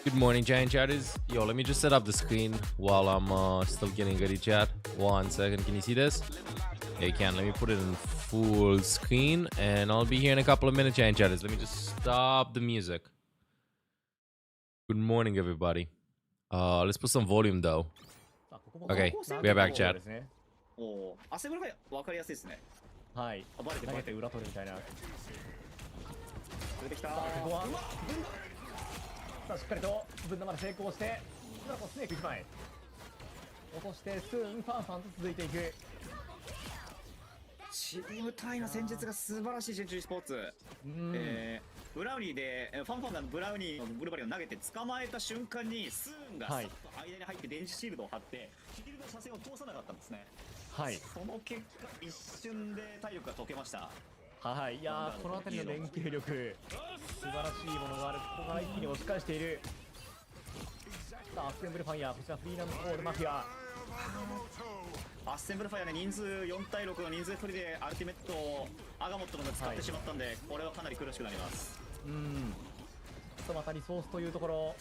Good morning, Giant Chatters. Yo, let me just set up the screen while I'm still getting ready, chat. 1 second. Can you see this? Yeah, you can. Let me put it in full screen, and I'll be here in a couple of minutes, Giant Chatters. Let me just stop the music. Good morning, everybody. Let's put some volume, though. Okay, we are back, chat. おアセブルファイア分かりやすいですね。はい。バレてバレて裏取るみたいな。出てきた。ここはさあしっかりと分断まで成功して、今こうスネーク1枚落としてスーンファンファンと続いていく。チームタイの戦術が素晴らしいセンチュリースポーツ。ブラウニーでファンファンがブラウニーのブルバリを投げて捕まえた瞬間にスーンが間に入って電子シールドを張ってシールド車線を通さなかったんですね。はい。その結果一瞬で体力が解けました。はい。いやーこの辺りの連携力素晴らしいものがある。ここから一気に押し返している。さあアッセンブルファイヤー、こちらフリーランドコールマフィア。アッセンブルファイアね、人数4対6の人数1人でアルティメットをアガモットのが使ってしまったんで、これはかなり苦しくなります。ちょっとまたリソースというところ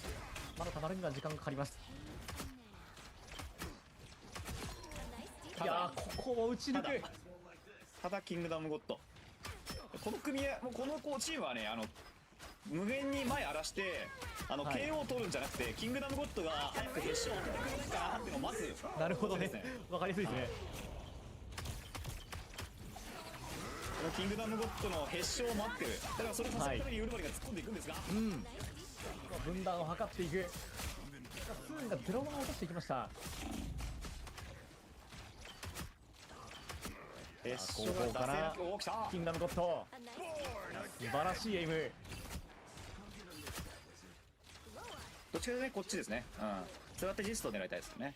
まだたまるには時間がかかります。いやーここを打ち抜く。ただキングダムゴッドこの組もうこのチームはね無限に前荒らしてKO を取るんじゃなくてキングダムゴッドが早く決勝を取ってくれるかなっていうのをまずなるほどね、分かりやすいですね。このキングダムゴッドの決勝を待ってる。だからそれをさせるためにウルバリが突っ込んでいくんですが、分断を図っていく。スーンが0-1を落としていきました。後方からキングダムゴッド素晴らしいエイム。どっちかというとねこっちですね。スラテジストを狙いたいですよね。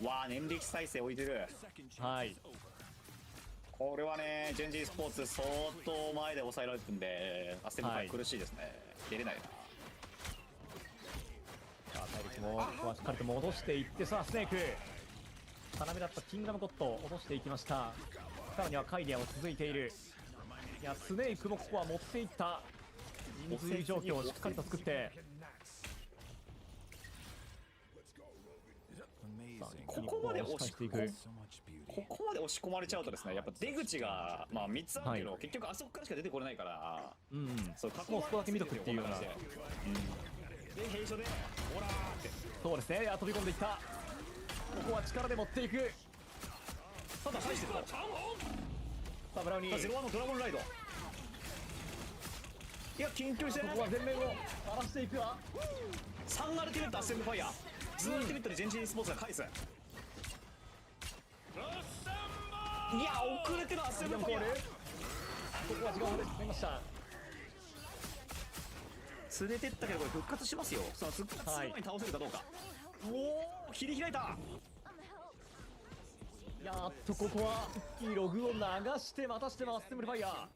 わあ年力再生置いてる。はい。これはねジェンジースポーツ相当前で抑えられてるんでアッセンブルファイア苦しいですね。出れないな。さあ体力もここはしっかりと戻していって、さあスネーク要だったキングダムゴッドを落としていきました。さらにはカイリアも続いている。いやスネークもここは持っていった人数状況をしっかりと作って、ここまで押し込まれちゃうとですね、やっぱ出口が3つあるけど、結局あそこからしか出てこれないから、そうもうそこだけ見とくっていうような。で兵所でオラーって、そうですね。飛び込んでいった。ここは力で持っていく。ただ返してる。さあブラウニーゼロワンのドラゴンライド。いや近距離戦。ここは全面を荒らしていくわ。3アルティメットアッセンブルファイヤー、2アルティメットでジェンジースポーツが返す。いや遅れてるアッセンブルファイヤー。ここは時間を使いました。連れてったけどこれ復活しますよ。その復活する前に倒せるかどうか。おお切り開いた。やっとここは一気にログを流してまたしてもアッセンブルファイヤ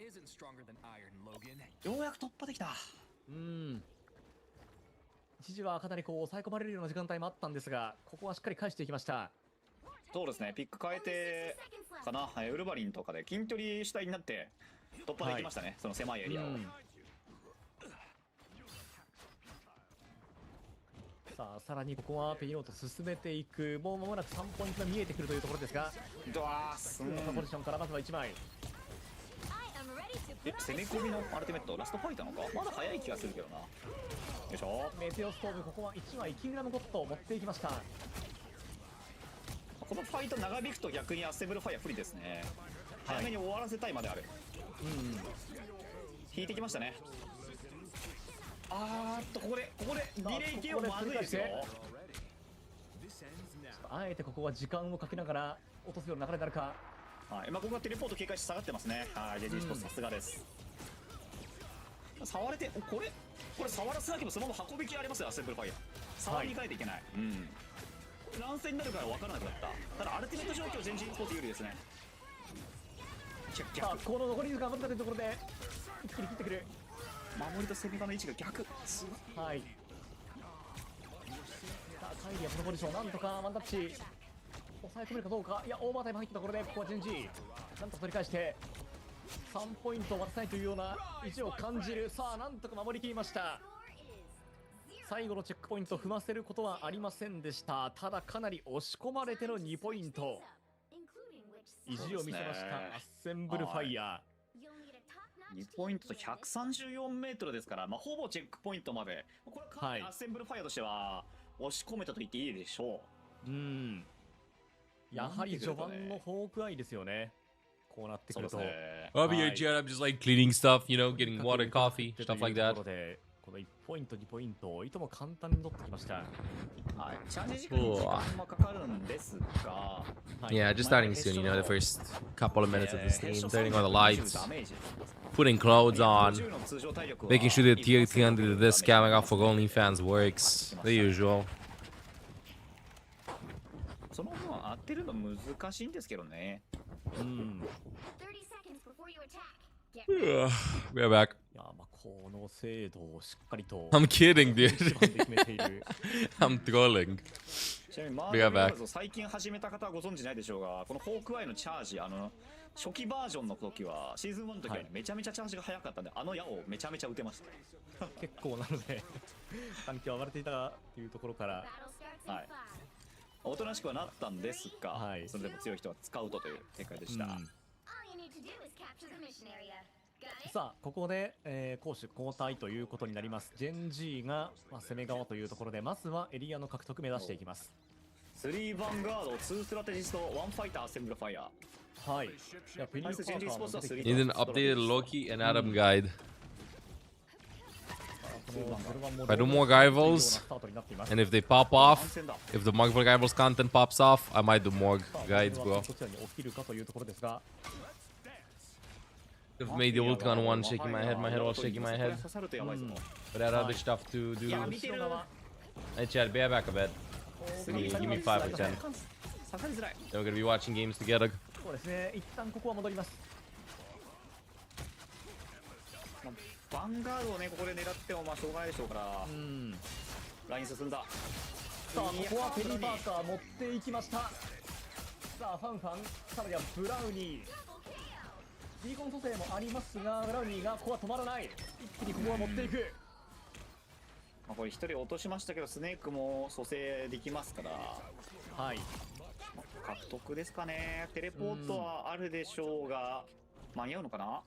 ー。ようやく突破できた。一時はかなりこう抑え込まれるような時間帯もあったんですが、ここはしっかり返していきました。そうですね、ピック変えてかな、ウルヴァリンとかで近距離主体になって突破できましたね、その狭いエリアを。さあさらにここはペイローと進めていく。もう間もなく3ポイントが見えてくるというところですが、ドワースポジションからまずは1枚。攻め込みのアルティメットラストファイターのか、まだ早い気がするけどな。よいしょ。メテオストーム、ここは1枚キングダムゴッドを持っていきました。このファイト長引くと逆にアッセンブルファイア不利ですね。早めに終わらせたいまである。引いてきましたね。ここでディレイ系をまずいですよ。あえてここは時間をかけながら落とすような流れになるか。はい、ここがテレポート警戒して下がってますね。ジェジースポーツさすがです。触れてこれ触らせなければそのまま運びきありますよ。アッセンブルファイア触りに変えていけない。乱戦になるから分からなくなった。ただアルティメット状況ジェジースポーツ有利ですね。この残り時間余ったというところで一気に切ってくる。守りと攻め場の位置が逆。はい。さあカイリアこのポジションなんとかワンタッチ抑え込めるかどうか。いやオーバータイム入ったところでここはジェンジーなんとか取り返して3ポイントを渡さないというような意地を感じる。さあなんとか守りきりました。最後のチェックポイント踏ませることはありませんでした。ただかなり押し込まれての2ポイント、意地を見せましたアッセンブルファイヤー。2ポイントと134メートルですから、まあ、ほぼチェックポイントまで、これはかなりアッセンブルファイヤーとしては押し込めたと言っていいでしょう。やはり序盤のフォークアイですよね。こうなってくると。I'll be here, Jet. I'm just like cleaning stuff, you know, getting water, coffee, stuff like that. この1ポイント、2ポイントをいとも簡単に取ってきました。はい、チャージ時間もかかるんですが、Yeah, just starting soon, you know, the first couple of minutes of this game, turning on the lights, putting clothes on, making sure the TNT under the disc coming off of OnlyFans works, the usual. その分当てるの難しいんですけどね。We're back. いや、まあこの精度をしっかりと。I'm kidding, dude. I'm trolling. ちなみにマーベルズを最近始めた方はご存知ないでしょうが、このホークアイのチャージ、初期バージョンの時はシーズン1の時は、ね、めちゃめちゃチャージが早かったんで、矢をめちゃめちゃ打てました。結構なので環境は割れていたというところから、はい、おとなしくはなったんですが、はい、それでも強い人は使うという展開でした。さあここで、攻守交代ということになります。ジェンジーが、攻め側というところで、まずはエリアの獲得目指していきます。3ヴァンガード、2ストラテジスト、1ファイター、アッセンブルファイヤー。はい。Need an updated Loki and Adam guide. If I do more rivals, and if they pop off, if the Marvel rivals content pops off, I might do more guides, bro. I've made the Ultron one, shaking my head while shaking my head. But I had other stuff to do. Hey Chad, bear back a bit. Give me 5 or 10. Then we're gonna be watching games together. そうですね、一旦ここは戻ります。ヴァンガードをね、ここで狙ってもまあしょうがないでしょうから。ライン進んだ。さあ、ここはペリー・パーカー持っていきました。さあ、ファンファン、さらにはブラウニー。ビーコン蘇生もありますが、ブラウニーがここは止まらない。一気にここは持っていく。まあこれ一人落としましたけど、スネークも蘇生できますから。はい。獲得ですかね。テレポートはあるでしょうが、間に合うのかな。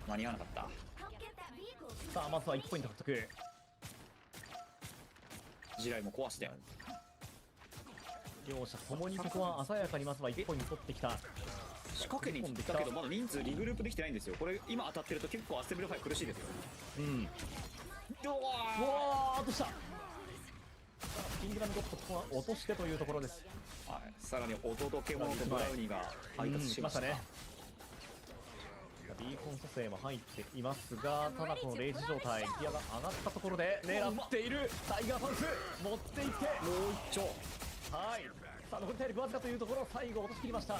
間に合わなかった。さあまずは1ポイント獲得。地雷も壊して、両者ともにここは鮮やかにまずは1ポイント取ってきた。仕掛けに行ったけどまだ人数リグループできてないんですよ。これ今当たってると結構アッセンブルファイ苦しいですよ。うわー落とした。キングダムゴッド、ここは落としてというところです。はい、さらに弟ケモンとブラウニーが配達しましたね。ビーコン蘇生も入っていますが、ただこのレイジ状態、ギアが上がったところで狙っているタイガーパンス持っていって、もう一丁。はい、さあ残り体力わずかというところ、最後落とし切りました。ノ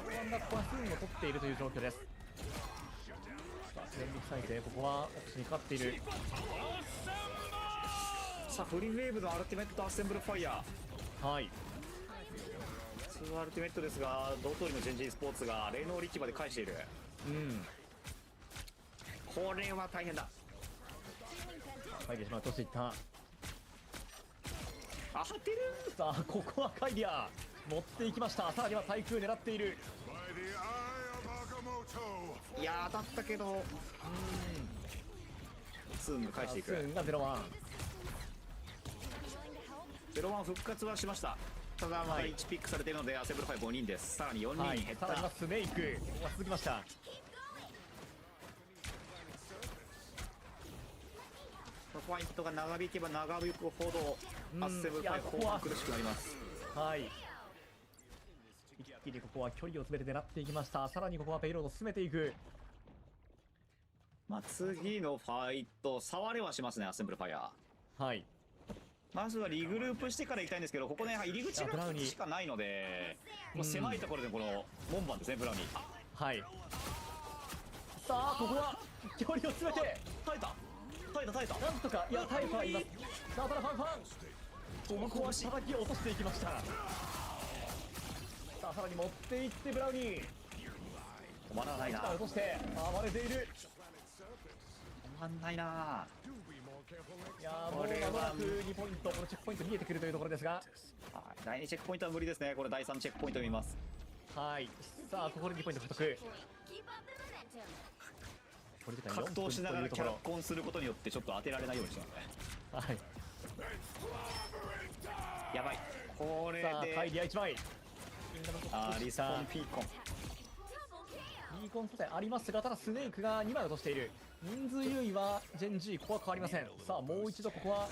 ーワンがここはスーンを取っているという状況です。さあ戦力再生、ここはオプシにかかっている。さあフリーウェーブのアルティメットアッセンブルファイヤー。はい、アルティメットですが、同通りのジェンジースポーツが霊能リッチまで返している。これは大変だ。カイディア落としていった。当てる。さあここはカイディア持っていきました。さらには対空狙っている。いや当たったけど、スーンが返していく。スーンが01。01復活はしました。ただまだ1ピックされているので、アセンブルファイ5人です。さらに4人減った。さらにはスネークが続きました。ファイトが長引けば長引くほどアッセンブルファイ後半苦しくなります。はい、一気にここは距離を詰めて狙っていきました。さらにここはペイロード進めていく。まあ次のファイト触れはしますね、アッセンブルファイヤー。はい、まずはリグループしてから行きたいんですけど、ここね入り口がしかないので、もう狭いところでこの門番ですね、ブラウニー。はい、さあここは距離を詰めて耐えたなんとか、いや耐えてはいます。さあただファンここは叩き落としていきました。さあさらに持っていってブラウニー止まらないな。落として暴れている。わんないな。いやーもう間もなく2ポイント、このチェックポイント見えてくるというところですが、はい、第2チェックポイントは無理ですね。これ第3チェックポイント見ます。はい、さあここで2ポイント獲得。格闘しながらキャラコンすることによってちょっと当てられないようにしてますね。はい、やばい。これさあカイでリア1枚、リスポンピーコン。ビーコン素材ありますが、ただスネークが2枚落としている。人数優位はジェンジー、ここは変わりません。さあもう一度ここは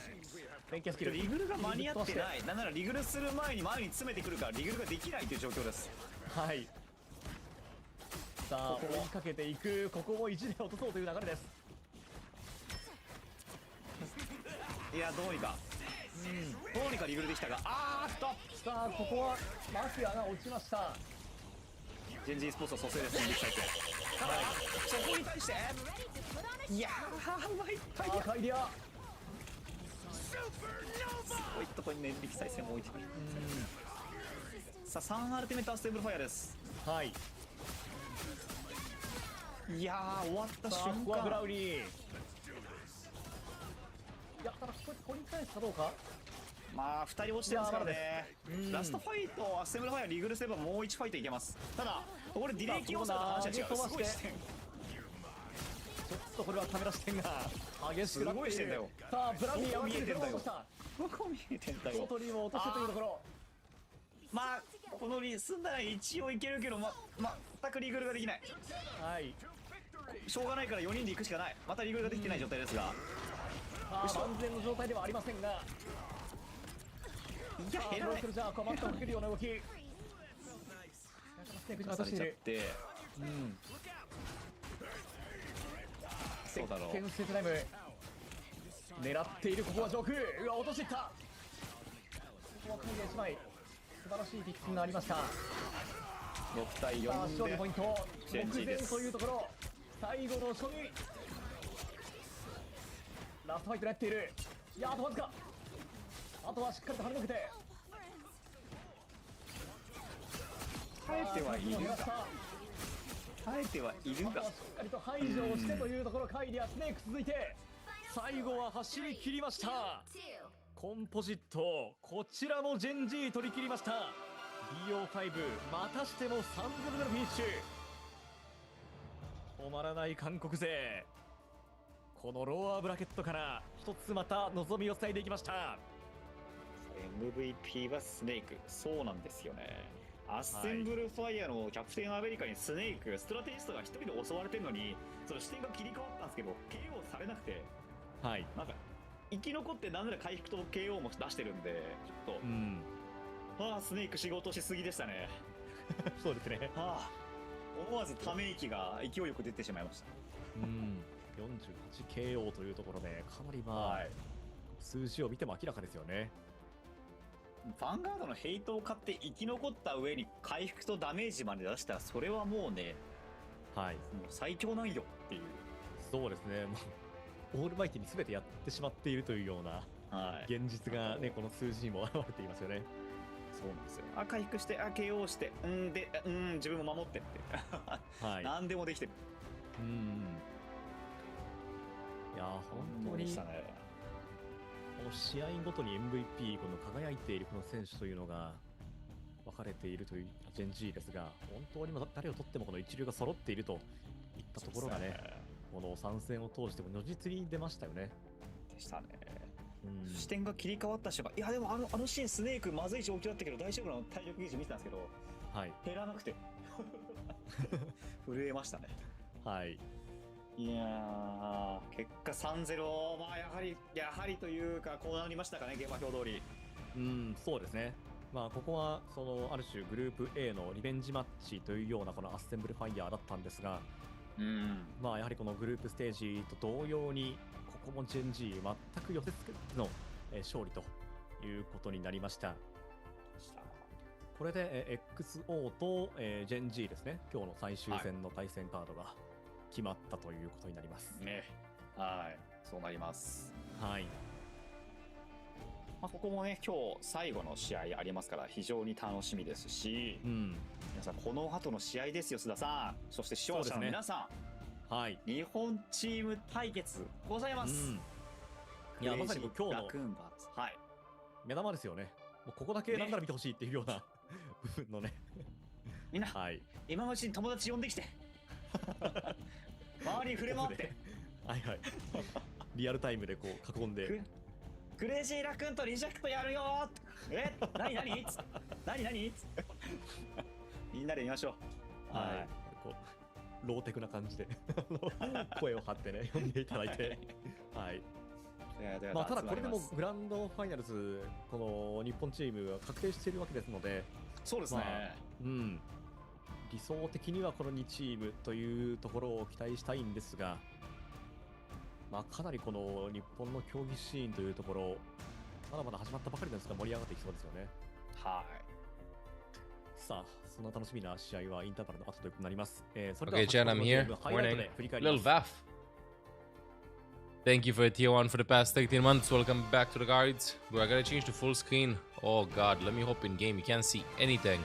連携スキル、リグルが間に合ってない。なんならリグルする前に前に詰めてくるからリグルができないという状況です。はい、さあ追いかけていく、ここも意地で落とそうという流れです。いやどうにか、どうにかリグルできたが、あーっとさあここはマフィアが落ちました。ジェンジースポーツの蘇生ですね、力体系。そこに対していやーうまい。さあカイリア、こういったところに念力再生も置いてくる。さあ3アルティメットアステーブルファイアです。はい、いやー終わったさあこ瞬こはブラ間、ウニー、いやただここ取り返すかどうか。まあ2人落ちてますからね。うんラストファイトアステーブルファイアリグルすればもう1ファイトいけます。ただこれディレイ起用すると話は違う。すごい視点、ちょっとこれはカメラ視点が激しくなっている。すごい視点だよ。さあブラウニーどこ見えてんだよ落とした。どこ見えてんだよ。外にも落としてというところ。まあこのリ済んだら一応いけるけど、全くリグルができない。はい、しょうがないから4人で行くしかない。またリグルができてない状態ですが、さあ万全の状態ではありませんが、いやさあブロックルジャーコマットをかけるような動き。スネークが落とさしている。れちゃって、そうだろう。ケンステタイム狙っている。ここは上空、うわ落としていった。ここはカイリア1枚、素晴らしいピッチングがありました。6対さあ勝利4でポイントチェン目前ジです。というところ、最後の処理、ラストファイトになっている。いやあとわずか、あとはしっかりと跳ねのけて耐えてはいるが、さあ耐えてはいるがあとはしっかりと排除をしてというところ、カイリアスネーク続いて最後は走り切りました。コンポジット、こちらもジェンジー取り切りました。 BO5 またしても3度目のフィニッシュ。止まらない韓国勢、このローアーブラケットから一つまた望みをつないでいきました。 MVP はスネーク。そうなんですよね。アッセンブルファイアのキャプテンアメリカにスネーク、ストラテジストが一人で襲われてるのに、その視点が切り替わったんですけど KO されなくて、はい、なんか生き残ってなんなら回復と KO も出してるんで、ちょっと、スネーク仕事しすぎでしたね。そうですね。思わずため息が勢いよく出てしまいました。48KO というところでかなり数字を見ても明らかですよね。ヴァンガードのヘイトを買って生き残った上に回復とダメージまで出したら、それはもうね、はい、もう最強なんよっていう。そうですね、もうオールマイティに全てやってしまっているというような現実がね、この数字にも表れていますよね。そうなんですよ。回復して、KO して、自分も守ってって、はい、何でもできてる。いや本当に、この試合ごとに MVP、この輝いているこの選手というのが分かれているというジェンジーですが、本当に誰をとってもこの一流が揃っているといったところがね、この参戦を通しても如実に出ましたよね。でしたね。視点が切り替わった瞬間、いやでもあのシーンスネークまずい状況だったけど大丈夫なの体力ゲージ見てたんですけど、減らなくて震えましたね。はい、いやー結果 3-0、やはりというかこうなりましたかね、現場表通り。そうですね。ここはそのある種グループ A のリベンジマッチというようなこのアッセンブルファイヤーだったんですが、やはりこのグループステージと同様にここもジェンジー全く寄せつけずの勝利ということになりました。これで XO とジェンジーですね、今日の最終戦の対戦カードが決まったということになりますね。はい、そうなります。はい。ここもね今日最後の試合ありますから非常に楽しみですし、皆さんこの後の試合ですよ、須田さん、そして視聴者の皆さはい。日本チーム対決ございます。いや、まさに今日のラクーンバーズ、はい、目玉ですよね。もうここだけなんなら見てほしいっていうような部分のね。みんな、はい、今のうちに友達呼んできて周りに触れ回ってはいはい、リアルタイムでこう囲んでクレイジーラクーンとリジェクトやるよー。え、何何何何みんなで見ましょう。はい、こうローテクな感じで声を張ってね呼んでいただいてはい。まあただこれでもグランドファイナルズ、この日本チームは確定しているわけですので、そうですね、理想的にはこの2チームというところを期待したいんですが、まあかなりこの日本の競技シーンというところ、まだまだ始まったばかりなんですが盛り上がっていきそうですよね。はい。さあ、そんな楽しみな試合はインターバルの後ということになります。それ Okay, Jen, I'm here. Morning. Little Vaff.Thank you for a tier 1 for the past 13 months. Welcome back to the guards. Bro, I gotta change to full screen. Oh god, let me hope in game you can't see anything.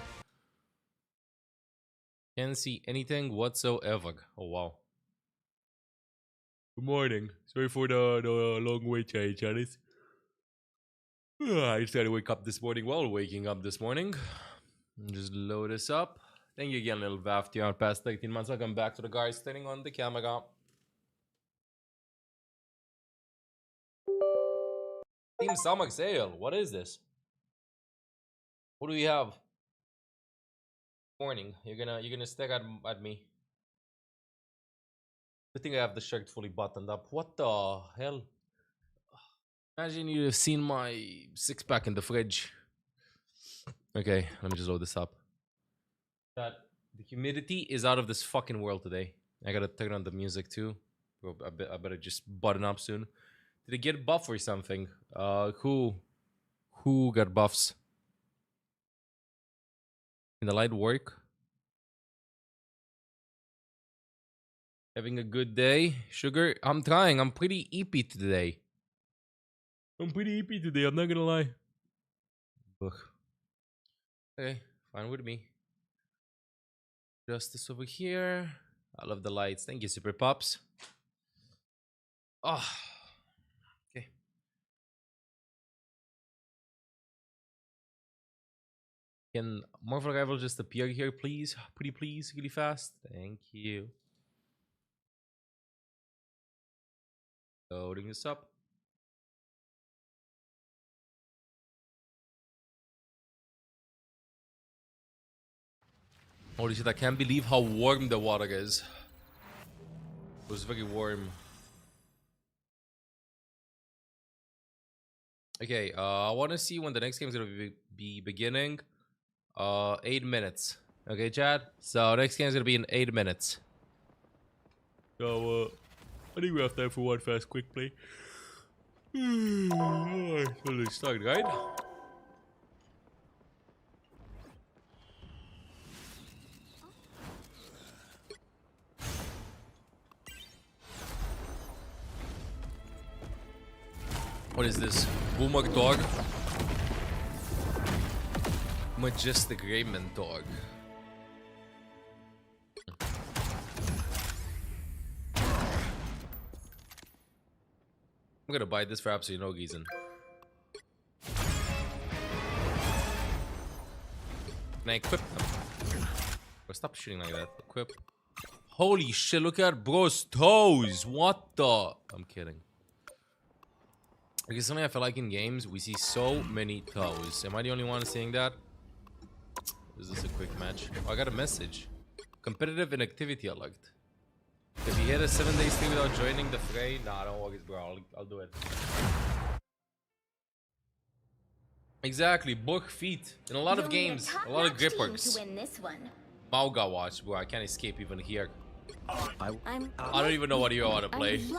Can't see anything whatsoever. Oh wow. Good morning. Sorry for the long wait, Chinese. I just had to wake up this morning while waking up this morning. Just load this up. Thank you again, Little Vaff, tier 1 past 13 months. Welcome back to the guards. Turning on the camera. Team Stomach Sale. What is this? What do we have? Morning. You're gonna stare at me. I think I have the shirt fully buttoned up. What the hell? Imagine you'd have seen my six-pack in the fridge. Okay, let me just load this up. That the humidity is out of this fucking world today. I gotta turn on the music too. I better just button up soon. Did it get buff or something? Who got buffs? Can the light work? Having a good day, Sugar? I'm trying. I'm pretty eepy today. I'm not gonna lie. Ugh. Okay, fine with me. Just this over here. I love the lights. Thank you, Super Pops. Oh. Can Marvel Rival just appear here, please? Pretty please, really fast. Thank you. Loading this up. Holy shit, I can't believe how warm the water is. It was very warm. Okay, I want to see when the next game is going to be beginning. 8 minutes. Okay, Chad? So next game is going to be in 8 minutes. So, I think we have time for one fast quick play. Alright, so let's start, right? What is this? Boomer dog? Majestic Raymond dog. I'm gonna buy this for absolutely no reason. Can I equip them? Bro, stop shooting like that. Equip. Holy shit, look at bro's toes! What the? I'm kidding. Because something I feel like in games, we see so many toes. Am I the only one seeing that? Is this a quick match? Oh, I got a message. Competitive inactivity alert. If you hit a 7-day stream without joining the fray, nah, don't worry, bro. I'll do it. Exactly, book feet. In a lot of games, a lot of grip works. Mauga watch, bro. I can't escape even here. I don't even know what you want to play. I just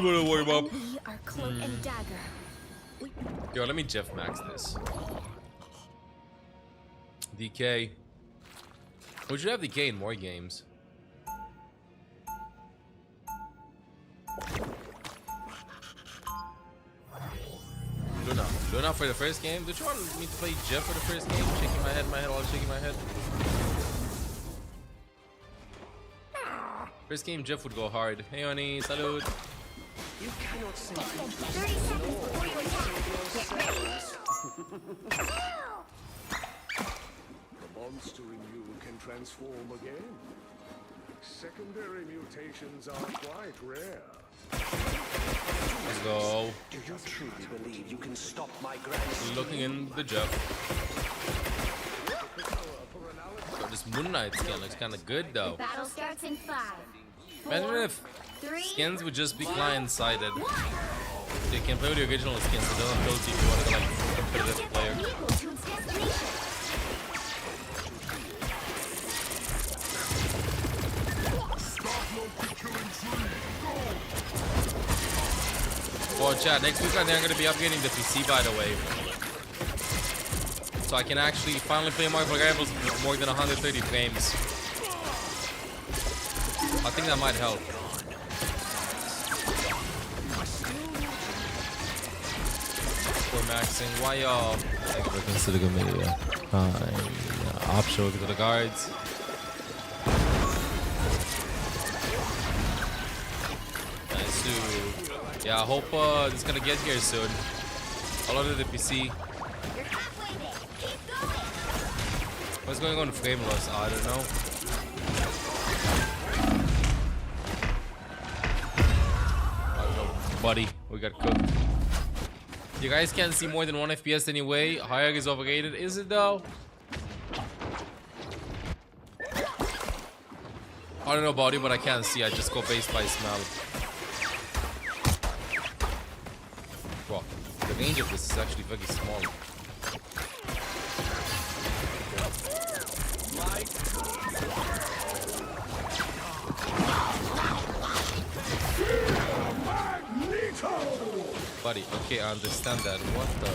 want to warm up. Yo, let me Jeff Max this. DK. We should have DK in more games. Luna for the first game. Did you want me to play Jeff for the first game? Shaking my head while shaking my head. First game, Jeff would go hard. Hey, honey, salute. You cannot say 30 seconds before you attack. Get ready. The monster in you can transform again. Secondary mutations are quite rare. Let's go. Do you truly believe you can stop my grandson? Looking in the Jeff. So this Moon Knight skin looks kind of good though. Battle starts in 5. Imagine if 3. skins would just be client-sided. You can play with the original skins, so it doesn't feel if you want to like competitive player. Equal to its destination. Well, chat, next week I think I'm going to be upgrading the PC, by the way. So I can actually finally play Marvel Rivals with more than 130 frames. I think that might help. For maxing, why y'all? Thank you for considering me. Option to the guards. Nice dude. Yeah, I hope it's gonna get here soon. I'll order the PC. You're halfway there. Keep going. What's going on with frame loss? I don't know. Buddy, we got cooked. You guys can't see more than 1 FPS anyway. Higher is overrated. Is it though? I don't know about you, but I can't see. I just go based by smell. Wow, the range of this is actually very small. Buddy, okay, I understand that. What the?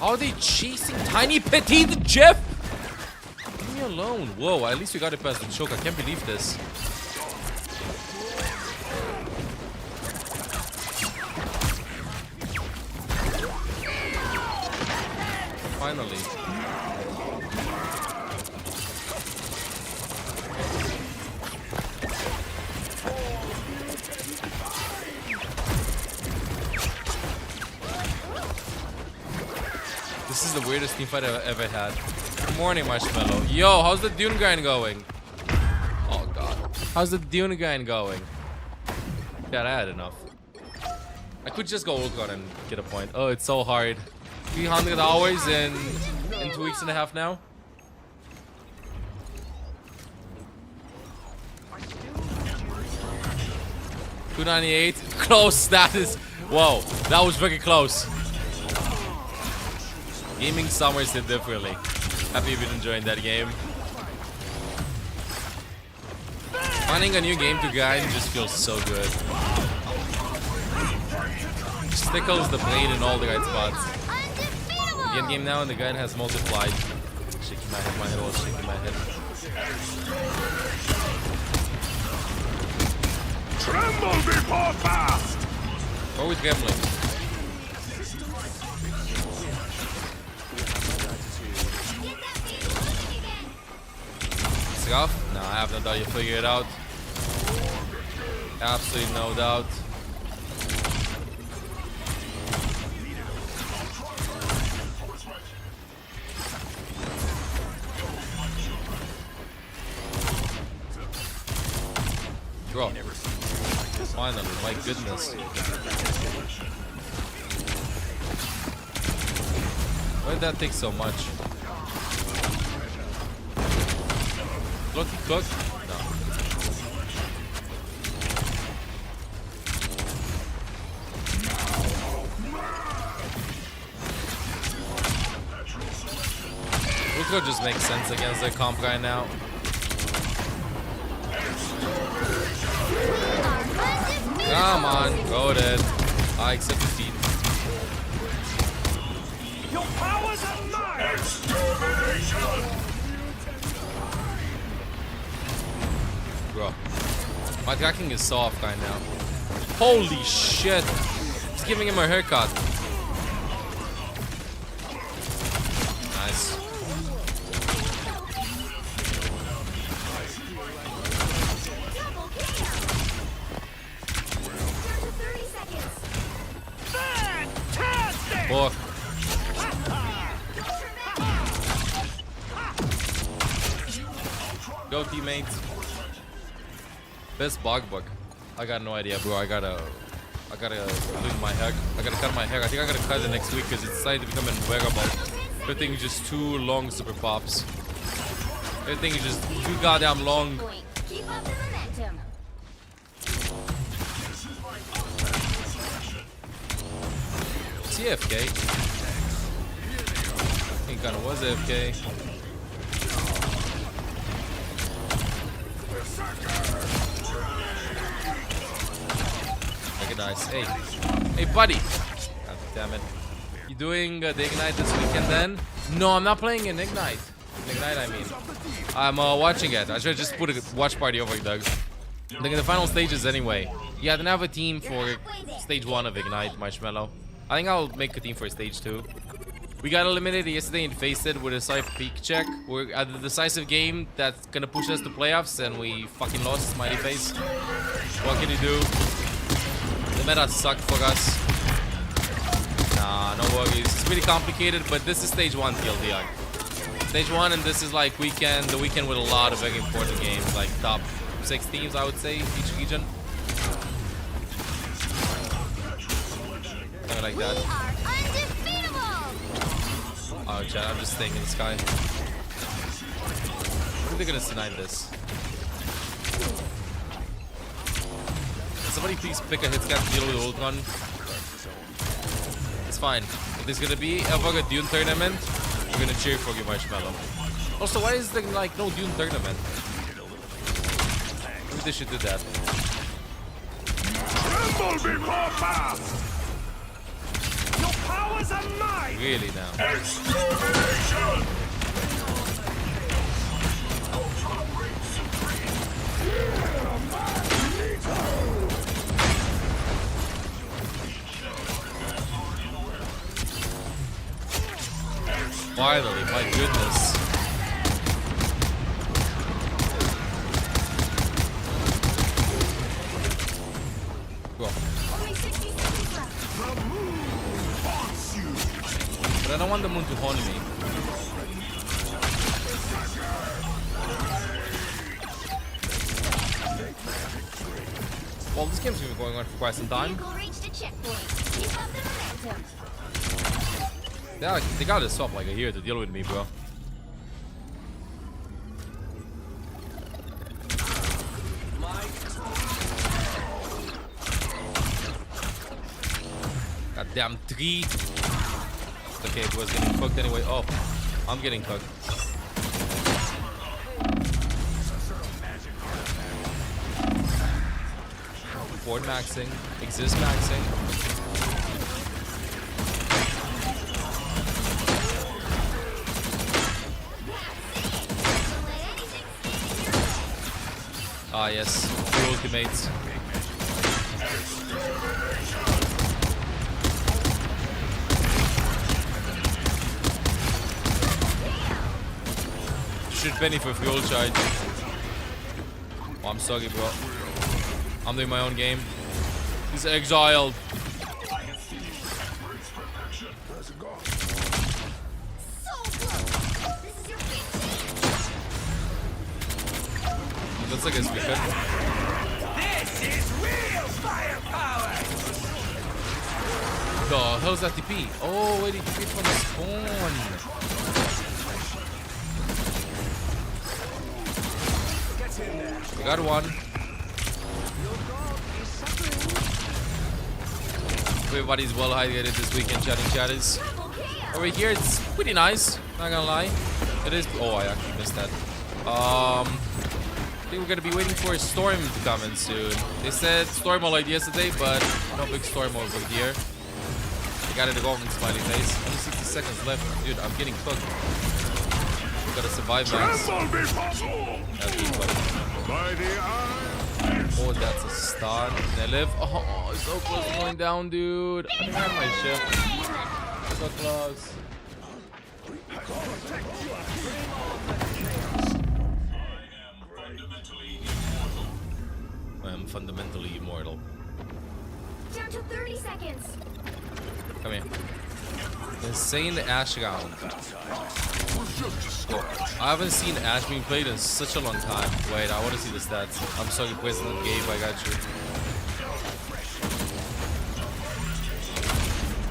How are they chasing Tiny Petite Jeff? Leave me alone. Whoa, at least we got it past the choke. I can't believe this. Finally. This is the weirdest team fight I've ever had. Good morning, Marshmallow. Yo, how's the Dune grind going? Oh god. How's the Dune grind going? Yeah, I had enough. I could just go Ultron and get a point. Oh, it's so hard. 300 hours in 2 weeks and a half now. $298. Close. That is. Whoa, that was very close. Gaming Summers did differently. Happy you've been enjoying that game. Finding a new game to grind just feels so good. Just tickles the blade in all the right spots. The end game now and the grind has multiplied. Shaking my head was shaking my head. Tremble before fast! Always gambling. Off? No, I have no doubt you figure it out. Absolutely no doubt. Bro, finally, my goodness. Why did that take so much? Look, cook. No. Ultra just makes sense against the comp guy now. Come on, go it. I accept defeat. Your powers are mine! Extermination! Bro, my tracking is soft right now. Holy shit! Just giving him a haircut. Nice. go, teammates. Best bug book. I got no idea, bro. I gotta do my hair. I gotta cut my hair. I think I gotta cut it next week because it's starting to become unwearable. Everything is just too long, super pops. Everything is just too goddamn long. Keep up the momentum. Is he AFK? He kinda was AFK. Make it nice. Hey, buddy. God damn it. You doing the Ignite this weekend then? No, I'm not playing in Ignite. Ignite, I mean. I'm watching it. I should just put a watch party over it, Doug. I'm thinking the final stages anyway. Yeah, I didn't have a team for stage 1 of Ignite, Marshmallow. I think I'll make a team for stage 2. We got eliminated yesterday and faced it with a Scythe peak check. We're at the decisive game that's gonna push us to playoffs, and we fucking lost. Smiley face. What can you do? The meta sucked for us. Nah, no worries. It's pretty complicated, but this is stage 1 TLDR. Stage 1, and this is like the weekend with a lot of very important games, like top 6 teams, I would say, each region. Something like that. We are undefeatable. Oh, chat, I'm just staying in the sky. I think they're gonna deny this. Can somebody please pick a hit scan to deal with ult gun? It's fine. If there's gonna be ever a Dune tournament, we're gonna cheer for you, Marshmallow. Also, why is there like no Dune tournament? Maybe they should do that. Tremble before power! Your powers are mine! Really now. Finally, my goodness. Cool. Only 60 seconds left. But I don't want the moon to haunt me. Well, this game's been going on for quite some time. Vehicle reached a checkpoint. Keep up the momentum. They gotta swap like a year to deal with me, bro. Goddamn 3. Okay, it was getting cooked anyway. Oh, I'm getting cooked. Board maxing, exist maxing. Ah, yes, the ultimates. Should penny for fuel charge. Oh, I'm sorry, bro. I'm doing my own game. He's exiled. Looks like it's wicked. This is real firepower! The hell's that TP? Oh, wait, he TP from the spawn. We got one. Everybody's well hydrated this weekend, chatting chatters. Over here, it's pretty nice. Not gonna lie. It is. Oh, I actually missed that. I think we're gonna be waiting for a storm to come in soon. They said storm alert yesterday, but no big storm over here. They got it to go on smiley face. Only 60 seconds left. Dude, I'm getting cooked. We gotta survive, Max. That's good, buddy. Oh, that's a stun. They live. Oh, so close to going down, dude. I think I have my ship. So close. I am fundamentally immortal. Down to 30 seconds. Come here. Insane Ash round. I haven't seen Ash being played in such a long time. Wait, I want to see the stats. I'm sorry, President Gabe, I got you.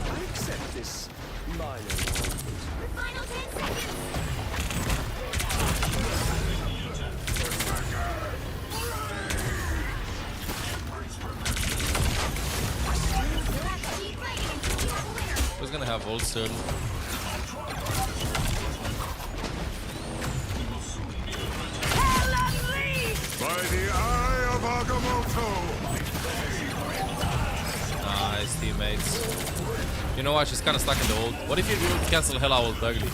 I accept this minor. Final 10 seconds. Who's gonna have ult soon? By the eye of Agamotto! Nice teammates. You know what? She's kind of stuck in the ult. What if you do cancel hell ult ugly?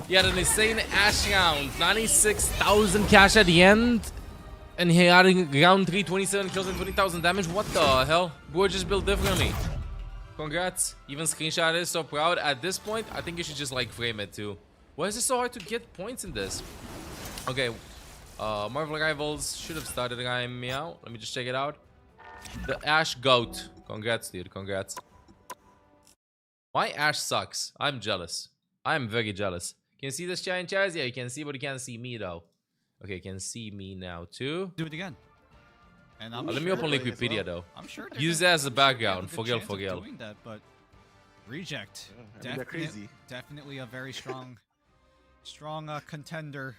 He had an insane Ash round. 96,000 cash at the end. And he had round 3, 27 kills and 20,000 damage. What the hell? Bro just built differently. Congrats. Even screenshot it. So proud. At this point, I think you should just like frame it too. Why is it so hard to get points in this? Okay. Marvel Rivals should have started Rhyme Meow. Let me just check it out. The Ash Goat. Congrats, dude. Congrats. Why Ash sucks? I'm jealous. I'm very jealous. Can you see this giant chairs? Yeah, you can see, but you can't see me though. Okay, you can see me now too. Do it again. And I'm Let me open Wikipedia though. I'm sure Use it as a background. For real, for real. doing that, but Reject. I mean, they're crazy. Definitely a very strong, contender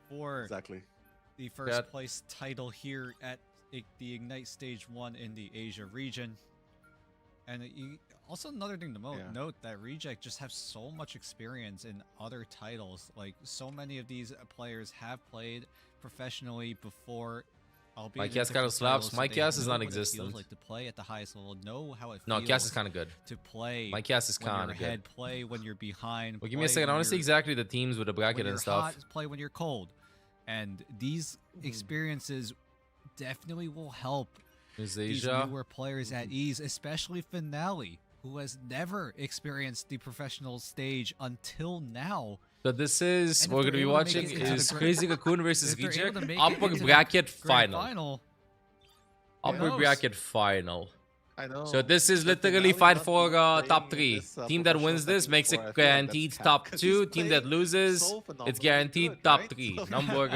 for Exactly. the first place title here at the Ignite Stage 1 in the Asia region. And also another thing to note that Reject just have so much experience in other titles. Like, so many of these players have played professionally before. My Cass kind of slaps. My Cass is non-existent. Like to play at the highest level, know how it feels. No, Cass is kind of good. To play. My Cass is kind of good. Ahead, play when you're behind. Well, give me a second. I want to see exactly the teams with the bracket when and you're stuff. Hot, play when you're cold, and these experiences definitely will help these newer players at ease, especially Finale, who has never experienced the professional stage until now. So this is what we're gonna be watching is Crazy Raccoon versus Reject upper it bracket final. Upper knows? bracket final. I know. So this is literally fight for top 3. Team that wins this makes it guaranteed top 2. Team that loses, it's guaranteed top 3. Number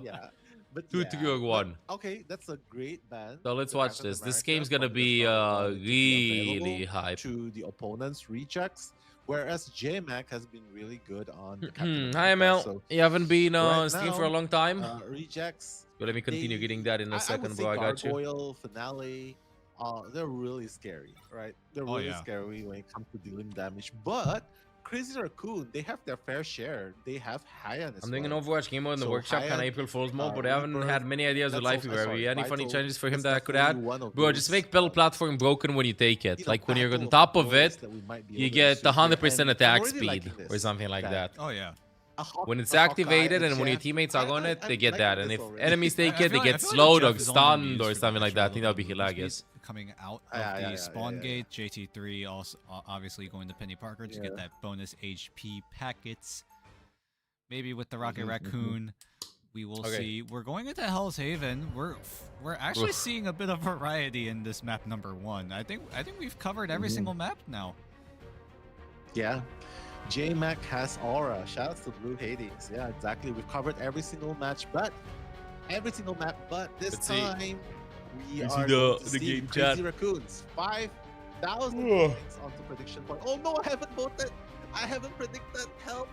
yeah. But 2, 3, or 1. Okay, that's a great band. So let's to watch Captain this. This America game's gonna from be the start to be really available hype. to the opponent's rejects, whereas J-Mac has been really good on the Captain Hi America, Mel. so You haven't been right stream now, for a long time. Rejects. But let me continue getting that in a I would second, say bro. I got you. Gargoyle, Finale, they're really scary, right? They're really yeah. scary when it comes to dealing damage. But Crazy Raccoon, they have their fair share. They have Hyan as I'm doing an well. Overwatch game mode in the So workshop, kind of Hyan, April Fool's mode, but I haven't Reaper, had many ideas with that's Life also- Library. Any funny Vital, challenges for him that's that I could definitely add? one of Bro, those, just make build platform broken when you take it. you know, Like when you're on battle top of opponents it, that we might be you able to get the shoot with, 100% and I'm attack already speed liking or this, something like that. Oh yeah. When it's a Hawkeye, activated a and when your Jeff, teammates are on it, they get liking that. And this if already. enemies take I it, they feel get like slowed Jeff or is only gonna be stunned used or for something like that. I think that would be Speed hilarious. Coming out Yeah, of yeah, the yeah, spawn yeah, gate, JT3 also obviously going to Penny Parker to get that bonus HP packets. Maybe with the Rocket Raccoon, we will see. We're going into Hell's Haven. We're actually seeing a bit of variety in this map number 1. I think we've covered every single map now. Yeah. J-Mac has aura. Shouts to Blue Hades. Yeah, exactly. We've covered every single map, but this Let's see. time we You see are the- going to the see game Crazy chat. Raccoons. 5,000 points onto prediction point. Oh no, I haven't voted. I haven't predicted. Help.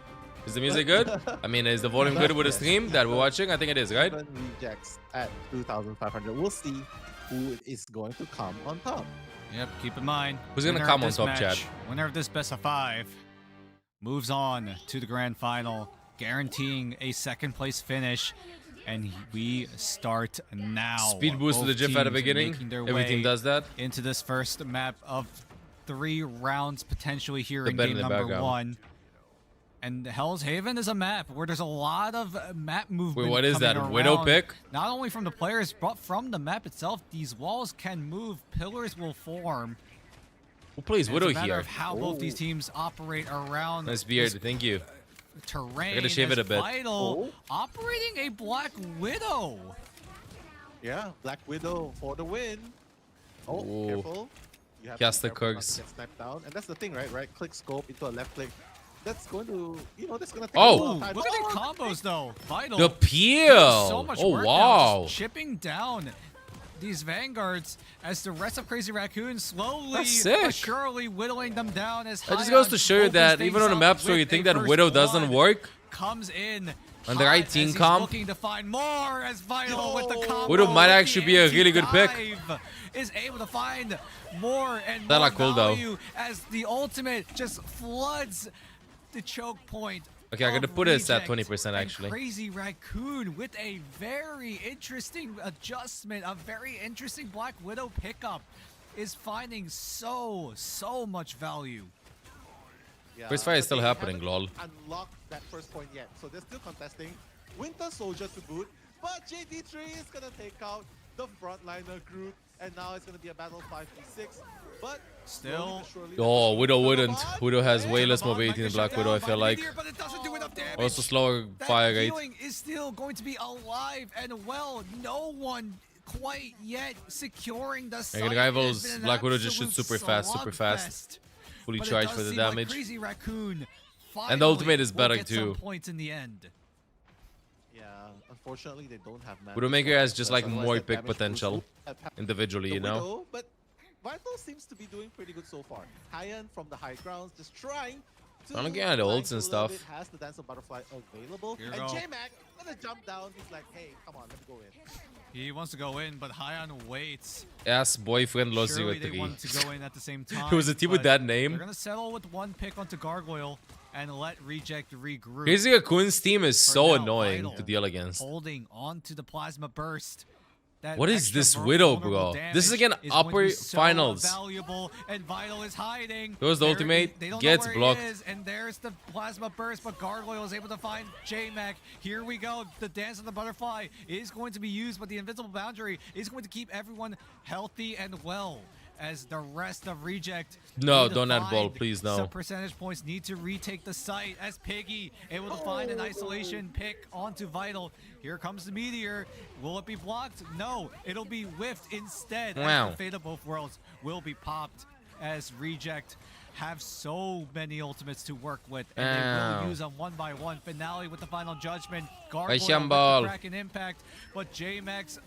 Is the music good? I mean, is the volume good with the stream that we're watching? I think it is, right? 7 rejects at 2,500. We'll see who is going to come on top. Yep, keep in mind. Who's gonna winner come of on this top, match, Chad? Winner of this best of 5 moves on to the grand final, guaranteeing a second place finish. And we start now. Speed boost to the Both GIF at the teams beginning. making their Every team way does that. into this first map of 3 rounds potentially here The in bed game in the number background. 1. And Hell's Haven is a map where there's a lot of map movement. Wait, what is coming that? Widow around, pick? Not only from the players, but from the map itself. These walls can move, pillars will form. Who plays And Widow it's a matter here? of how both these teams operate around Nice beard. this Thank you. terrain. I gotta shave it a is bit. Vital, operating a Black Widow. Yeah, Black Widow for the win. Oh, Ooh. careful. You have Cast to the be careful not cogs. to get sniped down, and that's the thing, right? Right click scope into a left click. That's going to, that's going to take Oh! a lot of time. Look at the combos though. Vital. The Doing peel. so much Oh work now, wow. just chipping down these vanguards as the rest of Crazy Raccoon slowly That's but sick. surely whittling them down as That just Hyan goes to show you opens that things even on a up map where you with think a that first Widow doesn't blood. work, Comes in on the right hot team as he's comp, looking to find more as Vital with the combo. Widow might with actually the be a really good pick. anti-dive is able to find more and That more look cool, though. value as the ultimate just floods the choke point. Okay, I'm gonna of put it at Reject. 20% And actually. Crazy Raccoon with a very interesting adjustment, a very interesting Black Widow pickup is finding so much value. Yeah, First fight is but still they happening, haven't lol. Unlocked that first point yet, so they're still contesting. Winter Soldier to boot, but JT3 is gonna take out the frontliner Groot, and now it's gonna be a battle 5v6. But Still- slowly but surely, Oh, Widow the wouldn't. Bond, Widow has way less Bond might mobility get than Black shut Widow, I down feel by like. Meteor, but it doesn't do enough damage. Also slower That fire rate. healing is still going to be alive and well. No one quite yet securing the site. Again, Rivals, It's been an Black Widow just absolute shoots super fast. slugfest. Fully But it charged does for the seem like damage. Crazy Raccoon And the ultimate finally is will better get some too. points in the end. Yeah, unfortunately they don't have mana. Widowmaker has just like Otherwise more that pick damage potential boost will have individually, the you know? Widow, but Vital seems to be doing pretty good so far. Hyan from the high grounds, just trying to. I'm looking at the flank ults a and little stuff. bit, has the Dance of Butterfly available, Here and we go. J-Mac gonna jump down. He's like, "Hey, come on, let me go in." He wants to go in, but Hyan waits. Ass boyfriend lost Surely they 0-3. want to go in at the same time. It was a team with but that name. They're gonna settle with one pick onto Gargoyle and let Reject regroup. Crazy Raccoon's team is For so now, annoying Vital to deal against. holding on to the Plasma Burst. That What is extra this Widow, vulnerable bro? This is damage again is going to upper be so finals. Valuable, and Vital is hiding. Goes the There- ultimate, they don't gets know where blocked. He is, and there's the Plasma Burst, but Gargoyle is able to find J-Mac. Here we go. The Dance of the Butterfly is going to be used, but the Invincible Boundary is going to keep everyone healthy and well. As the rest of Reject No, need to don't add ball, find please, no. some percentage points, need to retake the site as Piggy able to find an isolation pick onto Vital. Here comes the Meteor. Will it be blocked? No, it'll be whiffed instead. Wow. As the Fate of both worlds will be popped as Reject have so many ultimates to work with, and they Ow. will use them one by one. Finale with the final judgment. Gargoyle with Ball. the Kraken impact, but J-Max